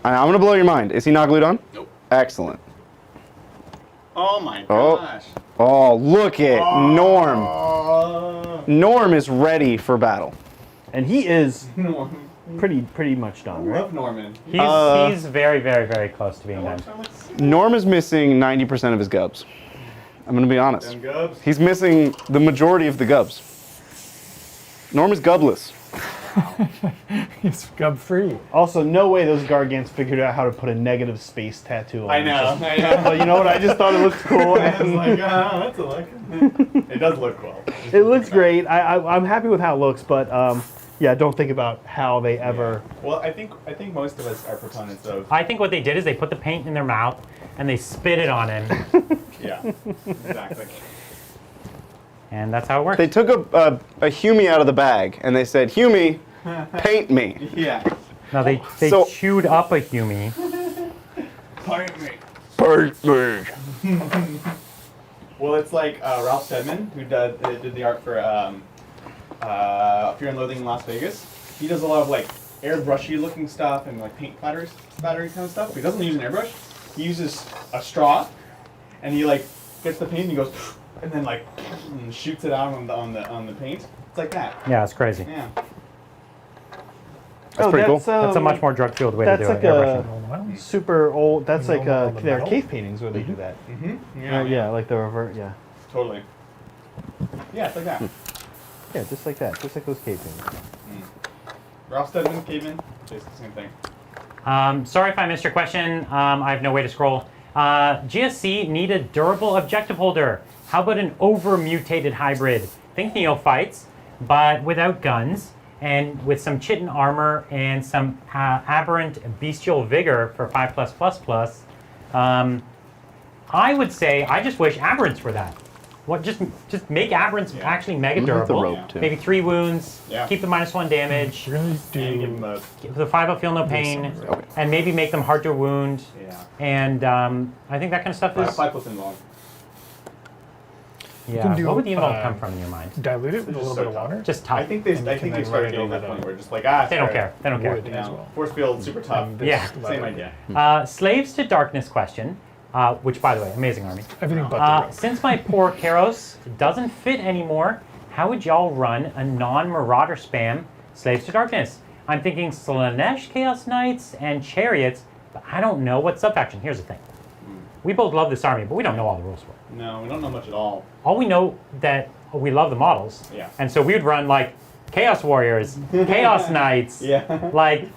I'm gonna blow your mind. Is he not glued on? Nope. Excellent. Oh my Oh. gosh. Oh, look at Norm. Oh. Norm is ready for battle. And he is Norman. pretty much I done, right? love Norman. He's very, very, very close to being done. Norm is missing 90% of his gubs. I'm gonna be honest. Them gubs. He's missing the majority of the gubs. Norm is gubless. He's gub free. Also, no way those Gargants figured out how to put a negative space tattoo on I him. know. But you know what? I just thought it looked cool. I was And like, that's a look. It does look cool. it looks great. I'm happy with how it looks, but yeah, don't think about how they ever. Well, I think most of us are proponents of. I think what they did is they put the paint in their mouth and they spit it on him, Yeah, exactly. and that's how it works. They took a Humy out of the bag and they said, Humy, paint me. Yeah. No, they So- chewed up a Humy. Paint me. Paint me. Well, it's like Ralph Steadman, who did the art for Fear and Loathing in Las Vegas. He does a lot of like airbrushy looking stuff and like paint splattery kind of stuff. But he doesn't use an airbrush. He uses a straw, and he like gets the paint and he goes, and then like shoots it out on the paint. It's like that. Yeah, it's crazy. Yeah. That's pretty cool. That's a much more drug-fueled way to do That's it. like airbrushing. a super old. That's like Normal on the there are metal? cave paintings where they do that. Yeah. Yeah, like the revert. Yeah, Totally. Yeah, it's like that. yeah, just like that, just like those cave paintings. Ralph Steadman, caveman, basically the same thing. Sorry if I missed your question. I have no way to scroll. GSC need a durable objective holder. How about an over-mutated hybrid? Think neophytes, but without guns, and with some chitin armor and some aberrant bestial vigor for 5+++. I would say I just wish aberrants were that. What just make aberrants actually mega durable. rope, too. Maybe 3 wounds. Yeah. Keep the -1 damage. You're gonna And give do. him a The 5 will feel no pain, Okay. and maybe make them hard to wound. yeah. And I think that kind of stuff is. 5+ involved. Yeah. can do, What would the involve come from in your mind? Dilute it with a Just little so bit of tough. water. Just tough. I think they And you can started then write getting over that the point where it's just like they don't screw it. care. They don't care. Wood You as know, well. force field super tough. And this Yeah. Same leather. idea. Slaves to Darkness question, which by the way, amazing army. Everything but the rope. Since my poor Karos doesn't fit anymore, how would y'all run a non-Marauder spam Slaves to Darkness? I'm thinking Slanesh Chaos Knights and Chariots, but I don't know what subfaction. Here's the thing. We both love this army, but we don't know all the rules for it. No, we don't know much at all. All we know that we love the models. Yeah. And so we would run like Chaos Warriors, Chaos Knights, Yeah. like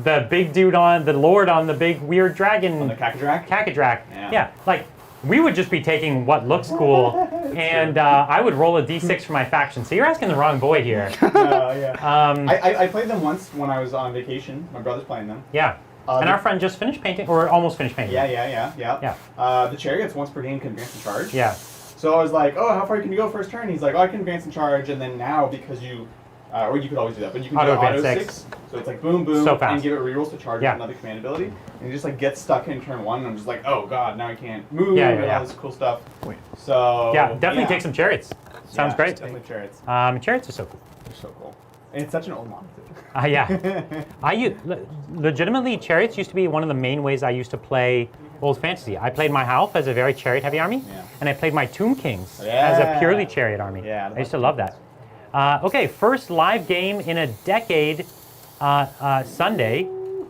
the big dude on the Lord on the big weird dragon. On the Kakadrak? Kakadrak. Yeah. Like we would just be taking what looks cool, and I would roll a d6 for my faction. So you're asking the wrong boy here. Yeah. I played them once when I was on vacation. My brother's playing them. Yeah. And our friend just finished painting, or almost finished painting. Yeah. The Chariots once per game can advance in charge. Yeah. So I was like, oh, how far can you go first turn? He's like, oh, I can advance in charge, and then now because you, or you could always do that, but you can Auto do auto advance 6. six. So it's like boom, boom, So fast. and give it rerolls to charge Yeah. with another command ability, and you just like get stuck in turn 1, and I'm just like, oh god, now I can't move, Yeah, yeah, and yeah. all this cool stuff. Wait. So Yeah, definitely take some Chariots. Sounds Yeah, great. Definitely Chariots. Chariots are so cool. They're so cool. And it's such an old model too. Yeah. Legitimately, Chariots used to be one of the main ways I used to play Old Fantasy. I played my Half as a very Chariot-heavy army, Yeah. and I played my Tomb Kings as a Yeah. purely Chariot army. Yeah, I used to love that. Okay, first live game in a decade, Sunday.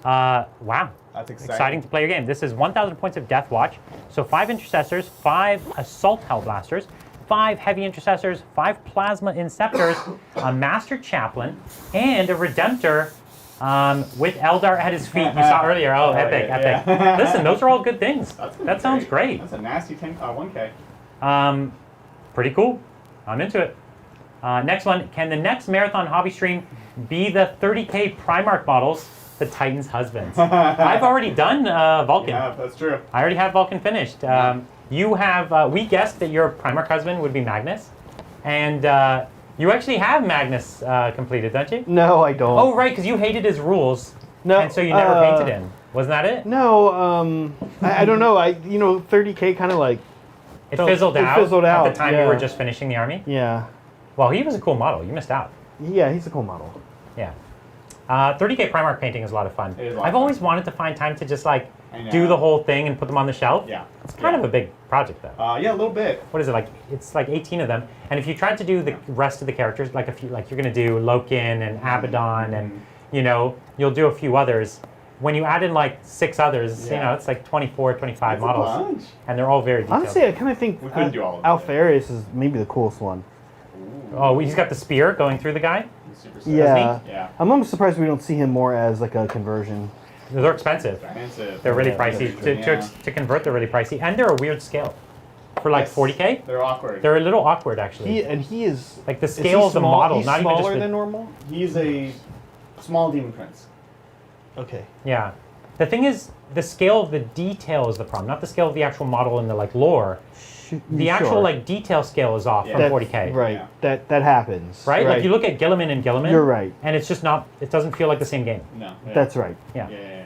Wow. That's exciting. Exciting to play your game. This is 1,000 points of Death Watch. So 5 Intercessors, 5 Assault Hellblasters, 5 Heavy Intercessors, 5 Plasma Inceptors, a Master Chaplain, and a Redemptor with Eldar at his feet. You saw earlier. Oh, epic, epic. Yeah. Listen, those are all good things. That's That sounds great. That's a nasty 1K. Pretty cool. I'm into it. Next one. Can the next Marathon hobby stream be the 30K Primarch models, the Titan's husbands? I've already done Vulcan. Yeah, that's true. I already have Vulcan finished. You have, we guessed that your Primarch husband would be Magnus. And you actually have Magnus completed, don't you? No, I don't. Oh, right, because you hated his rules. No, And so you never painted him. Wasn't that it? No, I don't know. 30K kind of like. It fizzled it out fizzled at out, the time you yeah. were just finishing the army? Yeah. Well, he was a cool model. You missed out. Yeah, he's a cool model. Yeah. 30K Primarch painting is a lot of fun. It is a lot I've of always wanted to find time to just like I know. do the whole thing and put them on the shelf. Yeah. It's kind of a big project though. Yeah, a little bit. What is it like? It's like 18 of them. And if you tried to do the rest of the characters, like a few, like you're gonna do Loken and Abaddon, and you'll do a few others. When you add in like 6 others, Yeah. it's like 24, 25 That's a models, bunch. and they're all very detailed. Honestly, I kind of think We couldn't do all of them. Alfarius is maybe the coolest one. Oh, he's got the spear going through the guy. super sick. Yeah. Yeah. I'm almost surprised we don't see him more as like a conversion. They're expensive. Expensive. They're really Yeah, pricey. that's true, To convert, they're really pricey. And they're a weird scale. For like 40K, They're awkward. they're a little awkward actually. He is Like the is he scale of the small- model, He's not even just smaller the- than normal. He's a small demon prince. Okay. Yeah. The thing is, the scale of the detail is the problem, not the scale of the actual model in the like lore. The actual Sure. like detail scale is off from That- 40K. Right. Yeah. That happens. Right? Like you look at Gilliman and Gilliman. You're right. And it's just not. It doesn't feel like the same game. No. Yeah. That's right. Yeah. Yeah.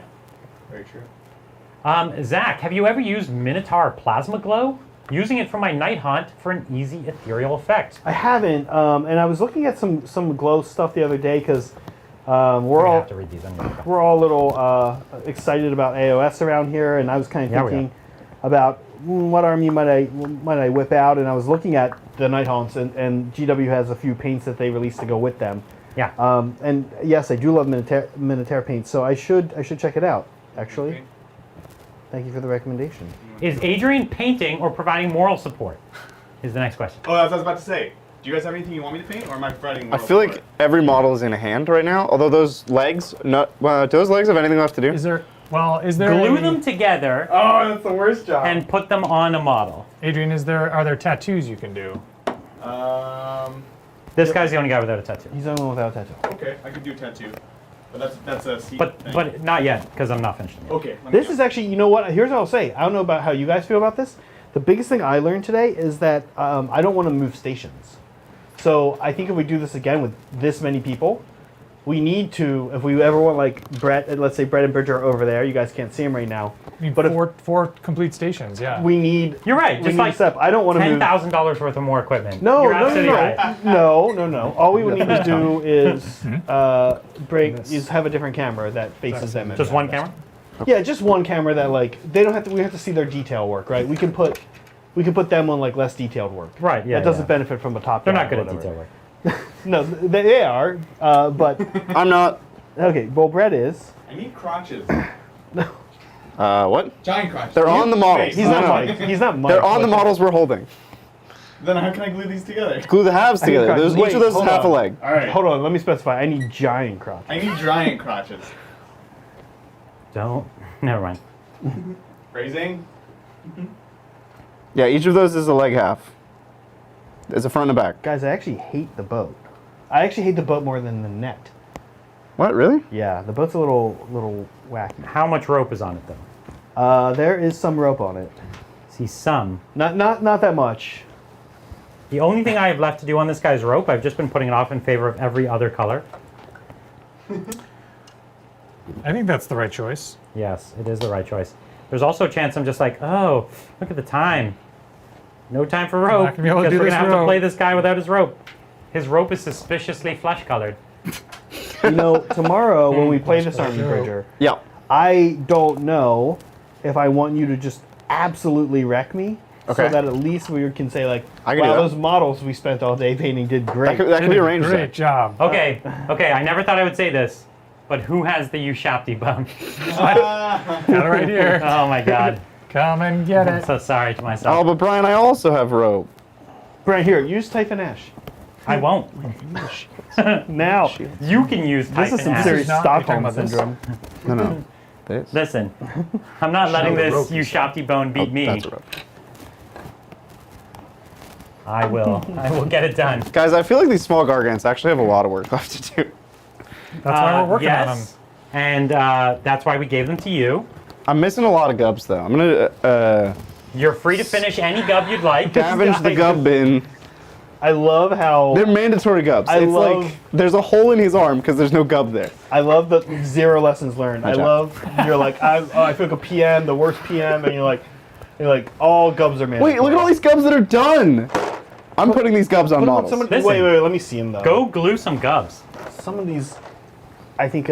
Very true. Zach, have you ever used Minotaur Plasma Glow? Using it for my night hunt for an easy ethereal effect. I haven't, and I was looking at some glow stuff the other day because we're I all have to read these. I'm gonna go. we're all a little excited about AOS around here, and I was kind of Yeah, we thinking about what army might I whip out, and I was looking at the Night Haunts, and GW has a few paints that they released to go with them. Yeah. And yes, I do love Minotaur paint, so I should check it out. Actually, Okay. thank you for the recommendation. Is Adrian painting or providing moral support? Is the next question. Oh, that's what I was about to say. Do you guys have anything you want me to paint, or am I providing I moral feel like support? every model is in a hand right now. Although those legs, do those legs have anything left to do? Is there? Well, is there? Glue any- them together Oh, that's the worst job. and put them on a model. Adrian, are there tattoos you can do? This guy's the only guy without a tattoo. He's the only one without a tattoo. Okay, I could do tattoo, but that's a seat But thing. but not yet because I'm not finished yet. Okay. let me This go. is actually, you know what? Here's what I'll say. I don't know about how you guys feel about this. The biggest thing I learned today is that I don't want to move stations. So I think if we do this again with this many people, we need to, if we ever want like Brett, let's say Brett and Bridger are over there. You guys can't see them right now. I mean, But if four complete stations. Yeah. we need, You're right. we Just need like a step. I don't want to move. $10,000 worth of more equipment. No, You're no, no, absolutely no, right. no. All we would need to do is have a different camera that faces them. Just one camera. Yeah, just one camera that like they don't have to. We have to see their detail work, right? We can put them on like less detailed work. Right. Yeah. That doesn't yeah. benefit from a top. They're down not good or at whatever. detail work. No, they are. But I'm not. okay. Well, Brett is. I need crotches. What? Giant crotches. They're on the models. He's No, not no. Mike. He's not Mike. They're on the but- models we're holding. Then how can I glue these together? Glue the halves together. crotches. Each Wait, of those is hold half a on. leg. All right. Hold on. Let me specify. I need giant crotch. I need giant crotches. Don't. Never mind. Phrasing. Yeah, each of those is a leg half. It's a front and a back. Guys, I actually hate the boat. I actually hate the boat more than the net. What, really? Yeah, the boat's a little wacky. How much rope is on it though? There is some rope on it. See some. Not that much. The only thing I have left to do on this guy's rope, I've just been putting it off in favor of every other color. I think that's the right choice. Yes, it is the right choice. There's also a chance I'm just like, oh, look at the time. No time for rope. not gonna be able to Guess do we're this gonna have to rope. play this guy without his rope. His rope is suspiciously flesh colored. You know, tomorrow when we play this Army Bridger, Yeah. I don't know if I want you to just absolutely wreck me, Okay. so that at least we can say like, I can do wow, that. those models we spent all day painting did great. That can be arranged. Great Zach. job. Okay, okay, I never thought I would say this, but who has the Ushapti bone? Got it right here. Oh my god. Come and get I'm it. so sorry to Oh, myself. but Brian, I also have rope. Brian, here, use Typhon Ash. I won't. Now, You can use this Typhon is some Ash. serious not- you're talking Stockholm about this? syndrome. No. This. Listen, I'm not letting the this rope, you Ushapti bone beat me. That's a rope. I will get it done. Guys, I feel like these small gargants actually have a lot of work left to do. That's why we're working on them. yes, and that's why we gave them to you. I'm missing a lot of gubs though. I'm gonna You're free to finish any gub you'd like. scavenge the gub bin. I love how They're mandatory gubs. I It's love- like there's a hole in his arm because there's no gub there. I love the 0 lessons learned. I job. love you're like I feel like a PM, the worst PM, and you're like all gubs are mandatory. Wait, look at all these gubs that are done. I'm putting these gubs on Put 'em on models. someone- Listen. wait, let me see them though. Go glue some gubs. Some of these, I think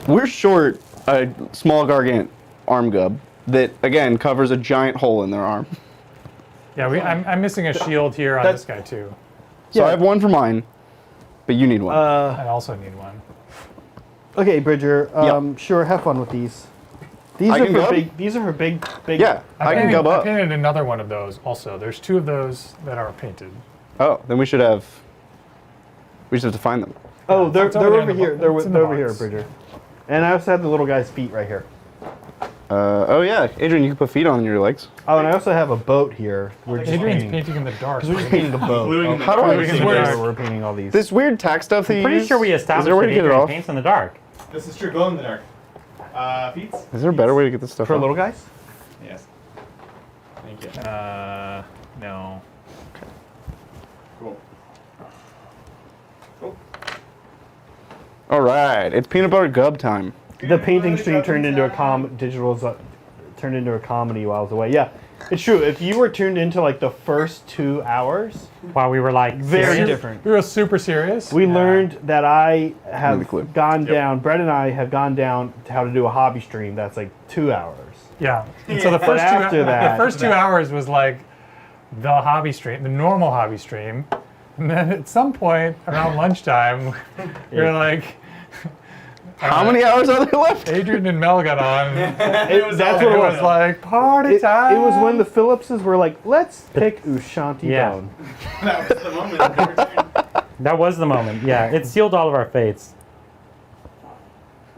We're short a small gargant arm gub that again covers a giant hole in their arm. Yeah, I'm missing a shield here on that- this guy too. So Yeah. I have one for mine, but you need one. I also need one. okay, Bridger. Yep. Sure, have fun with these. These I are can for gub? big. These are for big. yeah, I can painted- gub I up. painted another one of those also. There's 2 of those that are painted. Oh, then we should have We just have to find them. Oh, they're It's over there over in the here. bo- They're it's in the over here, box. Bridger. And I also have the little guy's feet right here. Oh yeah, Adrian, you can put feet on your legs. Oh, and I also have a boat here. We're just Adrian's painting. painting in the dark. We're just painting a boat. Gluing How do I Gluing in see the this? dark. We're painting all these. This weird tack stuff that you Pretty use? sure we Is established there a way that to get it Adrian off? paints in the dark. This is true. Glow in the dark. Feet? Is there a better way to get this stuff For off? little guys? Yes. Thank you. No. Cool. All right, it's peanut butter gub time. The painting stream turned into a turned into a comedy while I was away. Yeah, it's true. If you were tuned into like the first 2 hours, While we were like, very serious? different. We were super serious. We learned that I have Really cool. gone down. Brett and I have gone down to how to do a hobby stream that's like 2 hours. Yeah. And so the first after that- the first 2 hours was like the hobby stream, the normal hobby stream. And then at some point around lunchtime, we were like, How many hours are there left? Adrian and Mel got on. That's It what it was was. like party It time. was when the Phillipses were like, let's pick Ushanti Yeah. Bone. That was the moment. That was the moment. Yeah, it sealed all of our fates.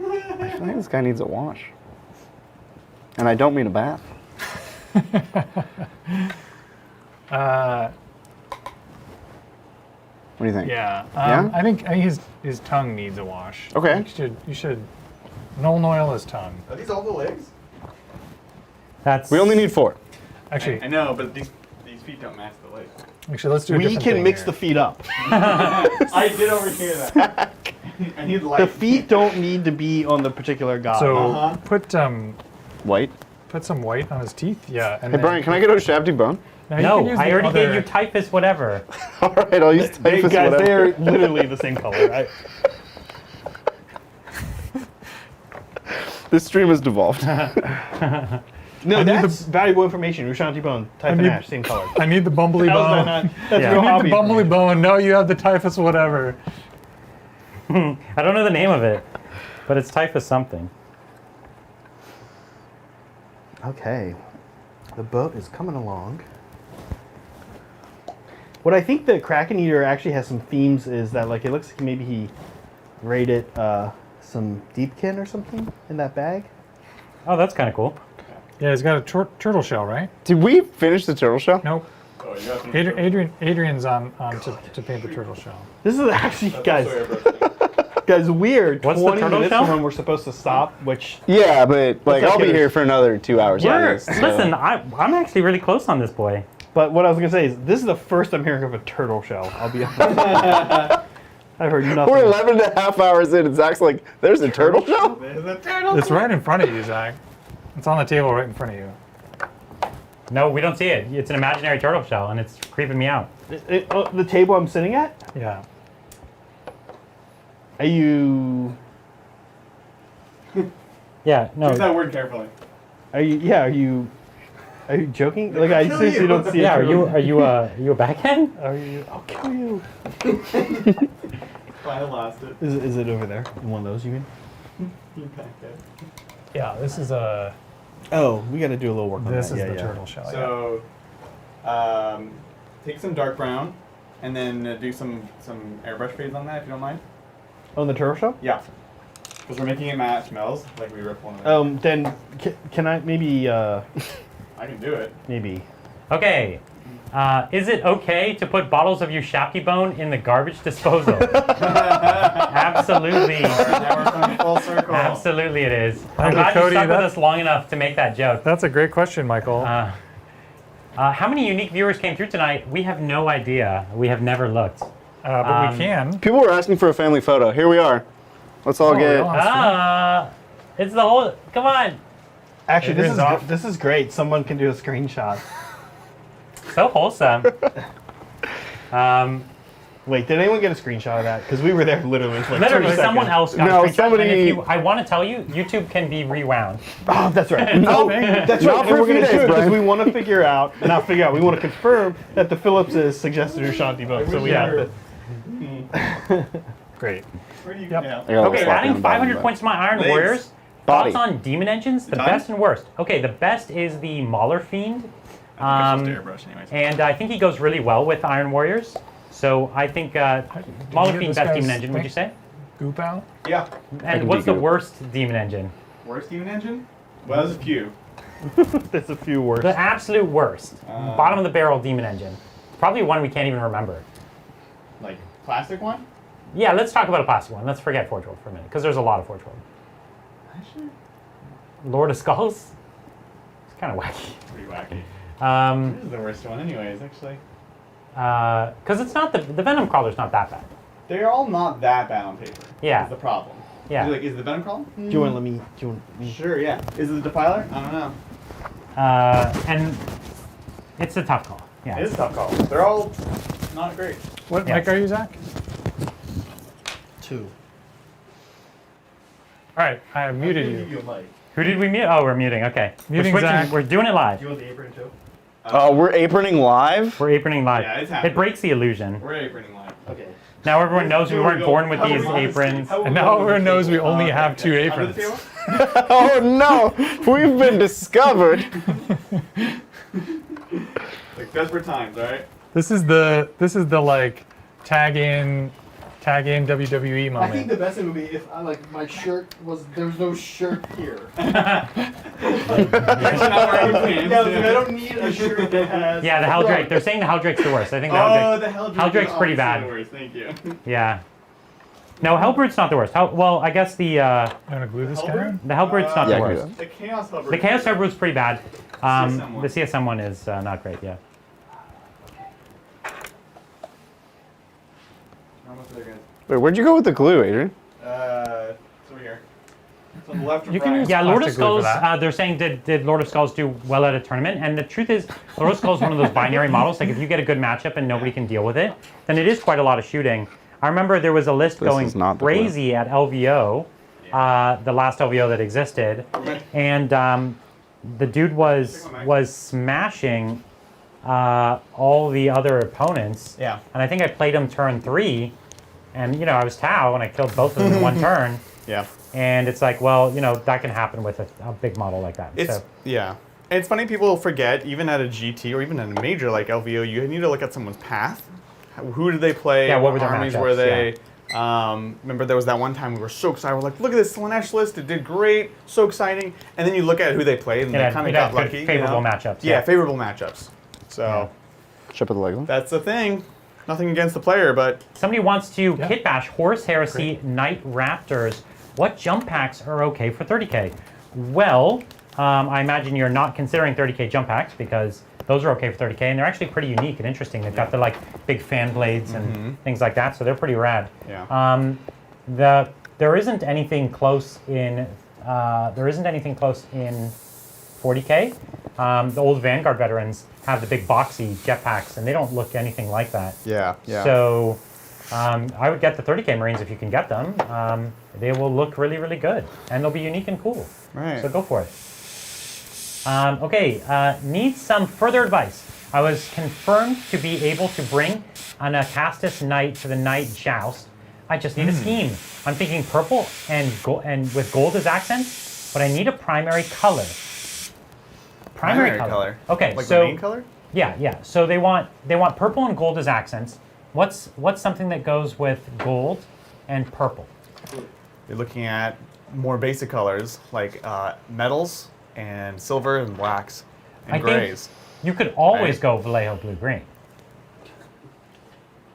I think this guy needs a wash. And I don't mean a bath. What do you think? Yeah. Yeah? I think his tongue needs a wash. Okay. You should Nolan oil his tongue. Are these all the legs? That's We only need 4. Actually, I know, but these feet don't match the legs. let's do a We different can thing mix here. the feet up. I did overhear that. I need light. The feet don't need to be on the particular god. So put White. put some white on his teeth. Yeah. And Hey, Brian, can I get a shabby bone? Now you no, can use I the already gave other- you typhus whatever. All right, I'll use They, typhus guys, whatever. they're literally the same color. This stream has devolved. No, that's valuable information. Ushanti Bone, type and need- ash, same color. I need the bumbly How's that bone. not? That's Yeah. real I need hobby the bumbly information. bone. No, you have the typhus whatever. I don't know the name of it, but it's typhus something. Okay, the boat is coming along. What I think the Kraken Eater actually has some themes is that like it looks like maybe he raided some deepkin or something in that bag. Oh, that's kind of cool. Yeah, he's got a turtle shell, right? Did we finish the turtle shell? Nope. Oh, you got some- Adrian's on to paint the turtle shell. This is actually, That's guys, also airbrush. guys, weird. What's the 20 turtle minutes shell? from when we're supposed to stop, which Yeah, but like that I'll be kid? here for another 2 hours. at We're, least, so- listen, I'm actually really close on this boy. But what I was gonna say is, this is the first I'm hearing of a turtle shell. I'll be honest. I've heard nothing. We're 11 and a half hours in, and Zach's like, "There's a turtle shell." There's a turtle. It's right in front of you, Zach. It's on the table right in front of you. No, we don't see it. It's an imaginary turtle shell, and it's creeping me out. The table I'm sitting at? Yeah. Are you? Yeah, no. Use that word carefully. Are you? Yeah. Are you? Are you joking? Like I kill seriously you. don't see. Yeah, a are you turtle. are you a backhand? Are you? I'll kill you. I lost it. Is it over there? One of those, you mean? Yeah. This is a Oh, we got to do a little work on this that. is Yeah, the yeah. turtle shell. yeah. So, take some dark brown, and then do some airbrush fades on that if you don't mind. On the turtle shell? Yeah. Because we're making it match Mel's, like we ripped one of them. Then can I maybe I can do it. maybe? Okay. Is it okay to put bottles of Ushabti bone in the garbage disposal? Absolutely. Now we're coming full circle. Absolutely it is. I'm Uncle glad you Cody, stuck with that- us long enough to make that joke. That's a great question, Michael. How many unique viewers came through tonight? We have no idea. We have never looked. But we can. People were asking for a family photo. Here we are. Let's all Oh, get. yeah. It's the whole. Come on. Actually, Adrian's off. this is great. Someone can do a screenshot. So wholesome. Wait, did anyone get a screenshot of that? Because we were there literally. For like Literally, 30 someone seconds. else got No, a screenshot, somebody- and if you, I want to tell you, YouTube can be rewound. Oh, that's right. No, that's Not right. for And a we're few going to days, do it because Brian. we want to figure out, not figure out, we want to confirm that the Phillipses suggested Ushanti vote. So we have to. Great. Where do you Yep. yeah. I got a Okay, little sloppy adding on the bottom, 500 but- points to my Iron Legs. Warriors. Body. Thoughts on Demon Engines? The Time? best and worst. Okay, the best is the Mauler Fiend. I think it's just airbrush anyways. And I think he goes really well with Iron Warriors. So I think you Model hear Fiend this best guy's demon engine. Would you say? Goop out. Yeah. And can what's the degoop. worst demon engine? Worst demon engine? Well, there's a few. There's a few worse. The absolute worst. Bottom of the barrel demon engine. Probably one we can't even remember. Like plastic one? Yeah, let's talk about a plastic one. Let's forget Forge World for a minute, because there's a lot of Forge World. Actually, Lord of Skulls? It's kind of wacky. pretty wacky. Um, This is the worst one, anyways. Actually, because it's not the Venom Crawler's not that bad. they're all not that bad on paper. Yeah. Is the problem. Yeah. Is it the venom crawler? Do you want to let me? Do you want me? Sure. Yeah. Is it the defiler? I don't know. And it's a tough call. Yeah. It is a tough call. They're all not great. What Yeah. mic are you, Zach? 2. All right, I have muted you. Who did we mute? Oh, we're muting. Okay. Muting we're switching. Zach. We're doing it live. Do you want the apron too? We're aproning live? We're aproning live. Yeah, it's happening. It breaks the illusion. We're aproning live. Okay. Now everyone knows we weren't born with these aprons. And now everyone knows we only have 2 aprons. Oh no! We've been discovered! Like desperate times, all right? This is the like tag in WWE I think moment. the best thing would be if my shirt was there was no shirt here. Actually, not wearing pants. Yeah, I don't need a shirt that has. Yeah, the Helldrake. They're saying the Helldrake's the worst. I think the Oh, Helldrake. the Helldrake. Helldrake's pretty bad. Thank you. Yeah. No, Hellbird's not the worst. Well, I guess the You want to glue this guy? Hellbird? Hellbird's not Yeah, the I can do worst. The Chaos Hellbird. The Chaos Hellbird's pretty bad. CSM one. The CSM one is not great. Yeah. Almost there, guys. Wait, where'd you go with the glue, Adrian? It's over here. It's on the left or You can right. use- Yeah, Lord of Plastic glue for Skulls. that. They're saying did Lord of Skulls do well at a tournament? And the truth is, Lord of Skulls is one of those binary models. Like if you get a good matchup and nobody can deal with it, then it is quite a lot of shooting. I remember there was a list This going is not the glue. crazy at LVO, the last LVO that existed, and the dude was smashing all the other opponents. Yeah. And I think I played him turn 3, and I was Tau and I killed both of them in one turn. Yeah. And it's like, well, that can happen with a big model like that. It's So, yeah. And it's funny people forget even at a GT or even at a major like LVO, you need to look at someone's path. Who did they play? Yeah, what were their armies matchups, were they? Remember there was that one time we were so excited. We're like, look at this Slanesh list. It did great. So exciting. And then you look at who they played and It they had- kind it of had got good lucky. favorable matchups, Yeah, yeah. favorable matchups. So Ship of the Lego? that's the thing. Nothing against the player, but somebody wants to kit bash Horse Heresy Night Raptors. What jump packs are okay for 30K? Well, I imagine you're not considering 30K jump packs because those are okay for 30K, and they're actually pretty unique and interesting. They've got the big fan blades and things like that, so they're pretty rad. yeah. There isn't anything close in 40K. The old Vanguard veterans have the big boxy jetpacks, and they don't look anything like that. Yeah. Yeah. So I would get the 30K Marines if you can get them. They will look really, really good, and they'll be unique and cool. Right. So go for it. Okay, need some further advice. I was confirmed to be able to bring an Acastus Knight to the Night Joust. I just need a scheme. I'm thinking purple and with gold as accents, but I need a primary color. Primary color. Okay, Like so the main color? yeah. So they want purple and gold as accents. What's something that goes with gold and purple? You're looking at more basic colors like metals and silver and blacks and I grays. think you could always Right. go Vallejo blue green.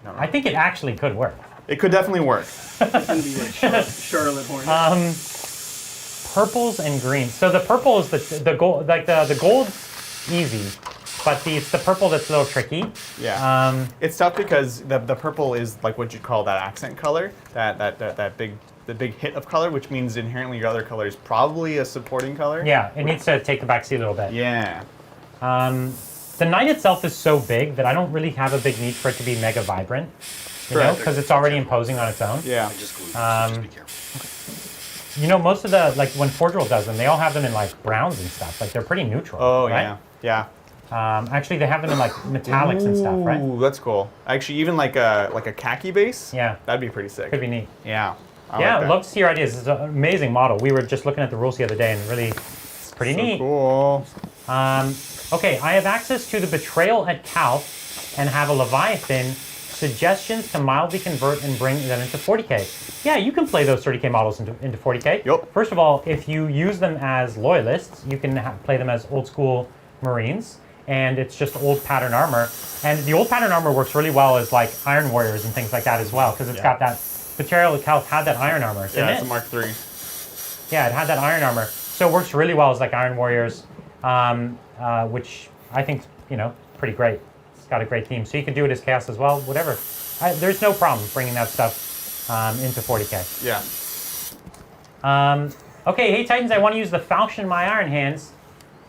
No. I think it actually could work. It could definitely work. It's gonna be like Charlotte Hornet. Purples and greens. So the purple is the gold, like the gold's easy, but it's the purple that's a little tricky. Yeah. It's tough because the purple is like what you'd call that accent color, that big hit of color, which means inherently your other color is probably a supporting color. Yeah, it needs to take the back seat a little bit. Yeah. The knight itself is so big that I don't really have a big need for it to be mega vibrant, Correct. because it's already imposing on its own. Yeah. Most of the when Forge World does them, they all have them in browns and stuff. Like they're pretty neutral. Oh right? yeah. Actually, they have them in metallics and stuff, right? Ooh, that's cool. Actually, even like a khaki base. Yeah. That'd be pretty sick. Could be neat. Yeah. I Yeah, like that. love to see your ideas. It's an amazing model. We were just looking at the rules the other day, and really, it's pretty So neat. cool. Okay, I have access to the Betrayal at Calth and have a Leviathan Suggestions to mildly convert and bring them into 40K. Yeah, you can play those 30K models into 40K. Yep. First of all, if you use them as loyalists, you can play them as old school Marines, and it's just old pattern armor. And the old pattern armor works really well as like Iron Warriors and things like that as well, because it's got that material health had that iron armor. Yeah, it's a Mark III. Yeah, it had that iron armor. So it works really well as like Iron Warriors, which I think, pretty great. It's got a great theme. So you can do it as Chaos as well, whatever. There's no problem bringing that stuff into 40K. Yeah. Okay, hey Titans, I want to use the Falchion in my Iron Hands.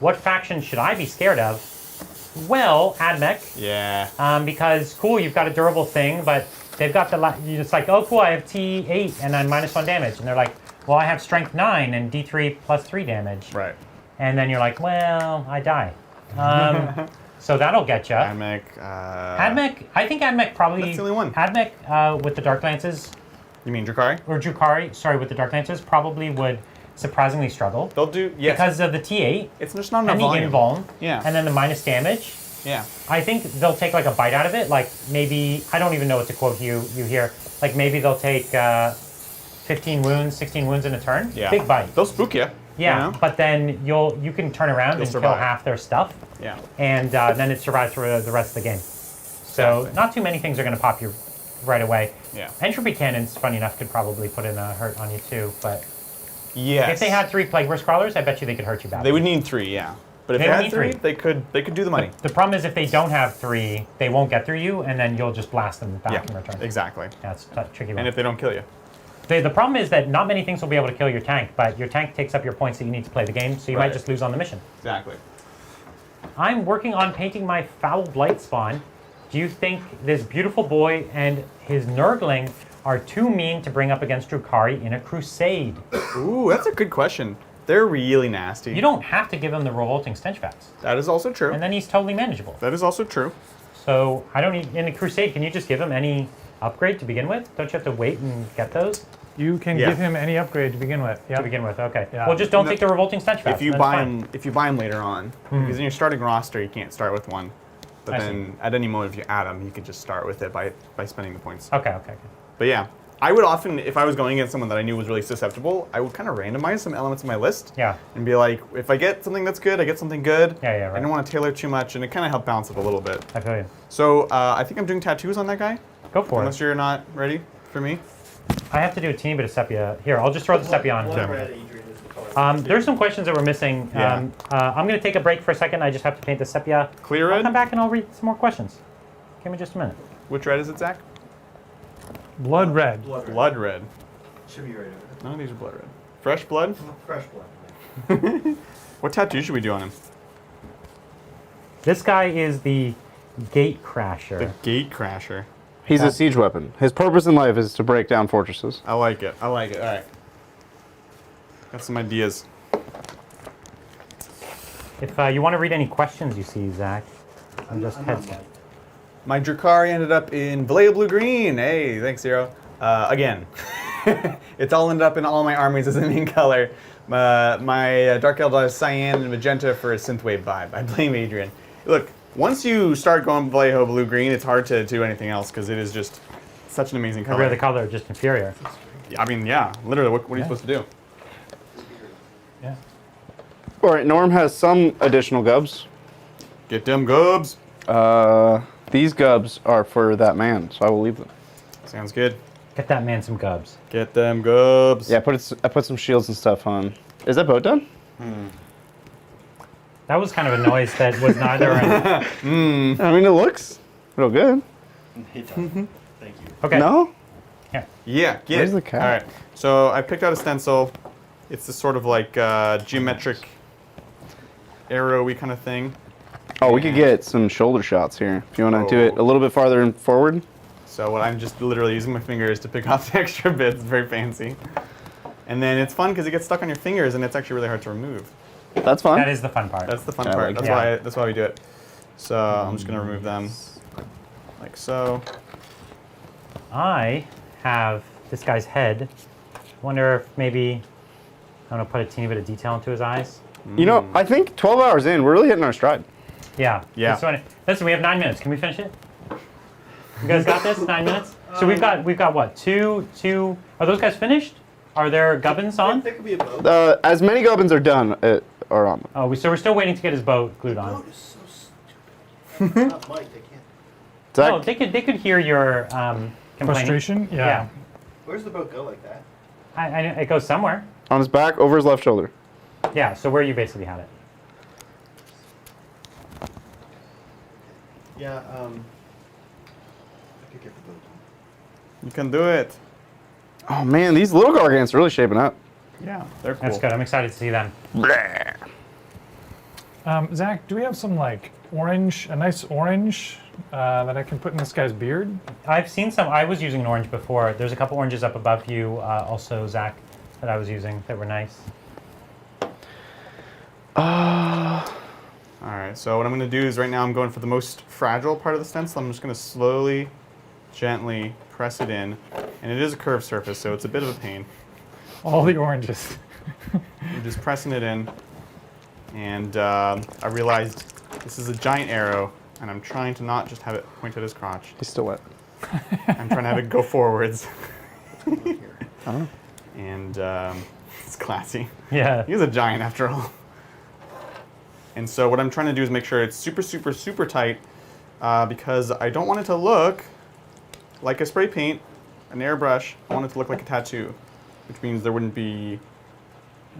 What faction should I be scared of? Well, AdMech. Yeah. Because, cool, you've got a durable thing, but they've got it's like, oh, cool, I have T8 and I'm -1 damage. And they're like, well, I have Strength 9 and D3 +3 damage. Right. And then you're like, well, I die. So that'll get you. AdMech. AdMech, I think AdMech probably... That's the only one. AdMech with the Dark Lances... You mean Drukhari? Or Drukhari, sorry, with the Dark Lances, probably would surprisingly struggle. They'll do, yes. Because of the T8. It's just not enough and the volume. invuln. Yeah. And then the minus damage. Yeah. I think they'll take like a bite out of it. Like maybe, I don't even know what to quote you here. Like maybe they'll take 15 wounds, 16 wounds in a turn. Yeah. Big bite. They'll spook you. Yeah, but then you can turn around and survive. kill half their stuff. Yeah. And then it survives for the rest of the game. So Exactly. not too many things are going to pop you right away. Yeah. Entropy cannons, funny enough, could probably put in a hurt on you too. But Yes. if they had 3 Plague Burst Crawlers, I bet you they could hurt you badly. They would need 3, yeah. But if They they would had need 3, three. they could do the money. The problem is if they don't have 3, they won't get through you, and then you'll just blast them back in return. Exactly. That's a tricky one. And if they don't kill you. The problem is that not many things will be able to kill your tank, but your tank takes up your points that you need to play the game, so you might just lose on the mission. Exactly. I'm working on painting my Foul Blight spawn. Do you think this beautiful boy and his Nurgling are too mean to bring up against Drukhari in a crusade? Ooh, that's a good question. They're really nasty. You don't have to give him the Revolting Stench Vats. That is also true. And then he's totally manageable. That is also true. So I don't need, in a crusade, can you just give him any upgrade to begin with? Don't you have to wait and get those? You can give him any upgrade to begin with. To begin with, okay. Yeah. Well, just don't take the Revolting Stench Vats. If you that's buy fine. them, later on, because in your starting roster you can't start with one. But I then at any moment if you add them, you can just start with it by spending the points. Okay. But yeah, I would often, if I was going against someone that I knew was really susceptible, I would kind of randomize some elements of my list. Yeah. And be like, if I get something that's good, I get something good. Yeah, right. I don't want to tailor too much, and it kind of helped balance it a little bit. I feel you. So I think I'm doing tattoos on that guy. Go for Unless you're not ready for me. I have to do a teeny bit of sepia. Here, I'll just throw the sepia on. There's some questions that we're missing. Yeah. I'm going to take a break for a second. I just have to paint the sepia. Clear I'll red? come back and I'll read some more questions. Give me just a minute. Which red is it, Zach? Blood red. Blood red. Should be right over there. None of these are blood red. Fresh blood? Fresh blood. What tattoo should we do on him? This guy is the Gate Crasher. The Gate Crasher. He's a siege weapon. His purpose in life is to break down fortresses. I like it. All right. Got some ideas. If you want to read any questions you see, Zach, I'm just heads. My Drukhari ended up in Vallejo Blue Green. Hey, thanks, Zero. Again. It's all ended up in all my armies as a main color. My Dark Eldar is cyan and magenta for a synthwave vibe. I blame Adrian. Look, once you start going Vallejo Blue Green, it's hard to do anything else because it is just such an amazing color. Every other color, just inferior. I mean, yeah, literally, what are you supposed to do? Yeah. All right, Norm has some additional gubs. Get them gubs. These gubs are for that man, so I will leave them. Sounds good. Get that man some gubs. Get them gubs. Yeah, I put some shields and stuff on. Is that boat done? That was kind of a noise that was neither. I mean, it looks real good. Thank you. Okay. No? Yeah, get Where's it. the cat? All right, so I picked out a stencil. It's this sort of like geometric arrow-y kind of thing. Oh, we could get some shoulder shots here. If you want to do it a little bit farther and forward. So what I'm just literally using my fingers to pick off the extra bits. It's very fancy. And then it's fun because it gets stuck on your fingers and it's actually really hard to remove. That's fun. That is the fun part. That's the fun Yeah, part. like That's why we do it. So I'm just gonna remove them like so. I have this guy's head. Wonder if maybe I'm gonna put a teeny bit of detail into his eyes. You know, I think 12 hours in, we're really hitting our stride. Yeah. Yeah. Listen, we have 9 minutes. Can we finish it? You guys got this? 9 minutes. So we've got what? Two. Are those guys finished? Are there Gubbins on? There could be a boat. As many Gubbins are done, are on them. Oh, so we're still waiting to get his boat glued on. Boat is so stupid. Not Mike, they can't. Zach, Oh, they could hear your complaining. Frustration? Yeah. Where's the boat go like that? It goes somewhere. on his back, over his left shoulder. Yeah, so where you basically had it. Yeah, I could get the boat. You can do it. Oh man, these little Gargants are really shaping up. Yeah, they're cool. That's good. I'm excited to see them. Zach, do we have some like orange, a nice orange that I can put in this guy's beard? I've seen some. I was using an orange before. There's a couple oranges up above you, also, Zach, that I was using that were nice. All right, so what I'm going to do is right now I'm going for the most fragile part of the stencil. I'm just going to slowly, gently press it in. And it is a curved surface, so it's a bit of a pain. All the oranges. I'm just pressing it in. And I realized this is a giant arrow, and I'm trying to not just have it point at his crotch. He's still wet. I'm trying to have it go forwards. I don't know. And it's classy. Yeah. He's a giant after all. And so what I'm trying to do is make sure it's super, super, super tight because I don't want it to look like a spray paint, an airbrush. I want it to look like a tattoo, which means there wouldn't be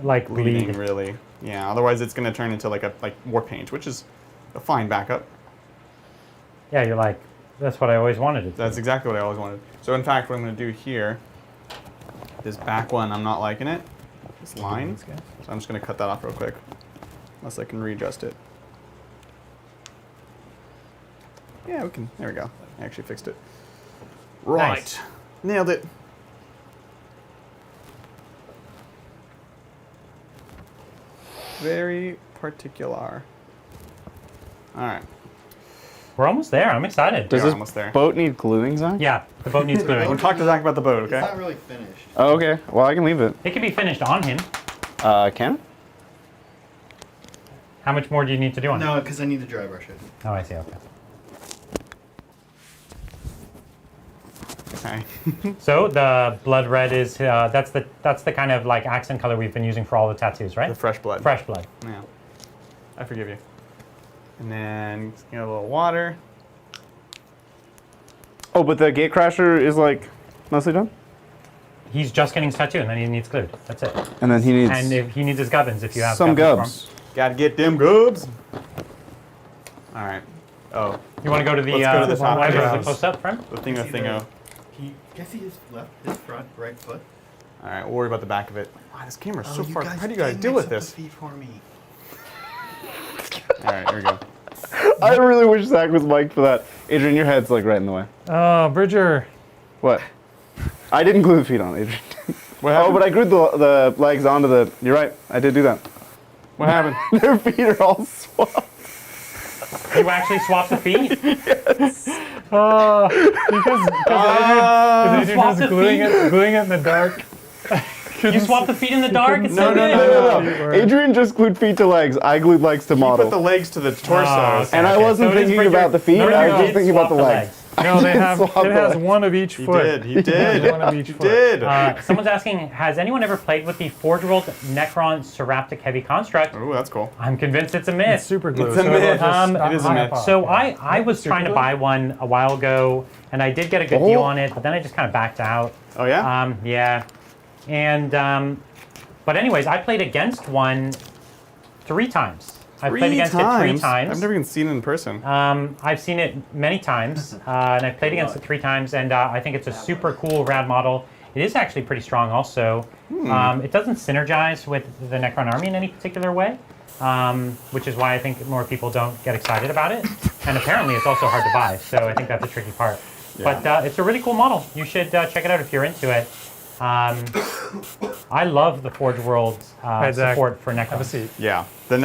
Like bleeding bleed. really. Yeah, otherwise it's going to turn into like war paint, which is a fine backup. Yeah, you're like, that's what I always wanted it to That's be. exactly what I always wanted. So in fact, what I'm going to do here, this back one, I'm not liking it, this line. So I'm just going to cut that off real quick, unless I can readjust it. Yeah, we can, there we go. I actually fixed it. Right, Nice. Nailed it. Very particular. All right. We're almost there. I'm excited. Does We are this almost there. boat need gluing, Zach? Yeah, the boat needs We'll gluing. talk to Zach about the boat, okay? It's not really finished. Oh, okay. Well, I can leave it. It can be finished on him. Can it? How much more do you need to do on it? No, because I need to dry brush it. Oh, I see. Okay. Okay. So the blood red is that's the kind of like accent color we've been using for all the tattoos, right? The fresh blood. Fresh blood. Yeah. I forgive you. And then get a little water. Oh, but the gatecrasher is like mostly done? He's just getting his tattoo, and then he needs glued. That's it. And then he needs And if he needs his gubbins, if you have some gubbins for him. gubs. Gotta get them gubs. All right. Oh, You want to go to the Let's go to the top eyebrows, eyebrows. the close up front? the thingo thingo. Guess he his left, his front, right foot. All right, we'll worry about the back of it. Wow, this camera's so you far. guys How do you guys did deal mix with up this? the feet for me. All right, here we go. I really wish Zach was mic'd for that. Adrian, your head's like right in the way. Oh, Bridger. What? I didn't glue the feet on, Adrian. What Oh, happened? but I glued the legs onto the... You're right. I did do that. What happened? Their feet are all swapped. You actually swap the feet? Oh, because Adrian swap was the gluing feet? gluing it in the dark. You swap the feet in the dark? It's No, so no, good. no, no, no. Adrian just glued feet to legs. I glued legs to You model. put the legs to the torsos. Oh, okay. And I wasn't So it is thinking Bridger- about the feet. No, I was you just thinking about swap the legs. No, they have. swap It has the legs. one of each He foot. did. He did. One of each He foot. did. Someone's asking, has anyone ever played with the Forge-World Necron Seraptic Heavy Construct? Ooh, that's cool. I'm convinced it's a myth. It's super glue. It's a myth. It is a myth. So I was trying to buy one a while ago, and I did get a good deal on it, but then I just kind of backed out. Oh yeah. Yeah. And, but anyways, I played against one 3 times. I played against it 3 times. I've never even seen it in person. I've seen it many times, and I've played against it 3 times, and I think it's a super cool, rad model. It is actually pretty strong also. It doesn't synergize with the Necron army in any particular way, which is why I think more people don't get excited about it. And apparently it's also hard to buy, so I think that's a tricky part. Yeah. But it's a really cool model. You should check it out if you're into it. I love the Forge World Zach. support for Necron. Have a seat. Yeah. The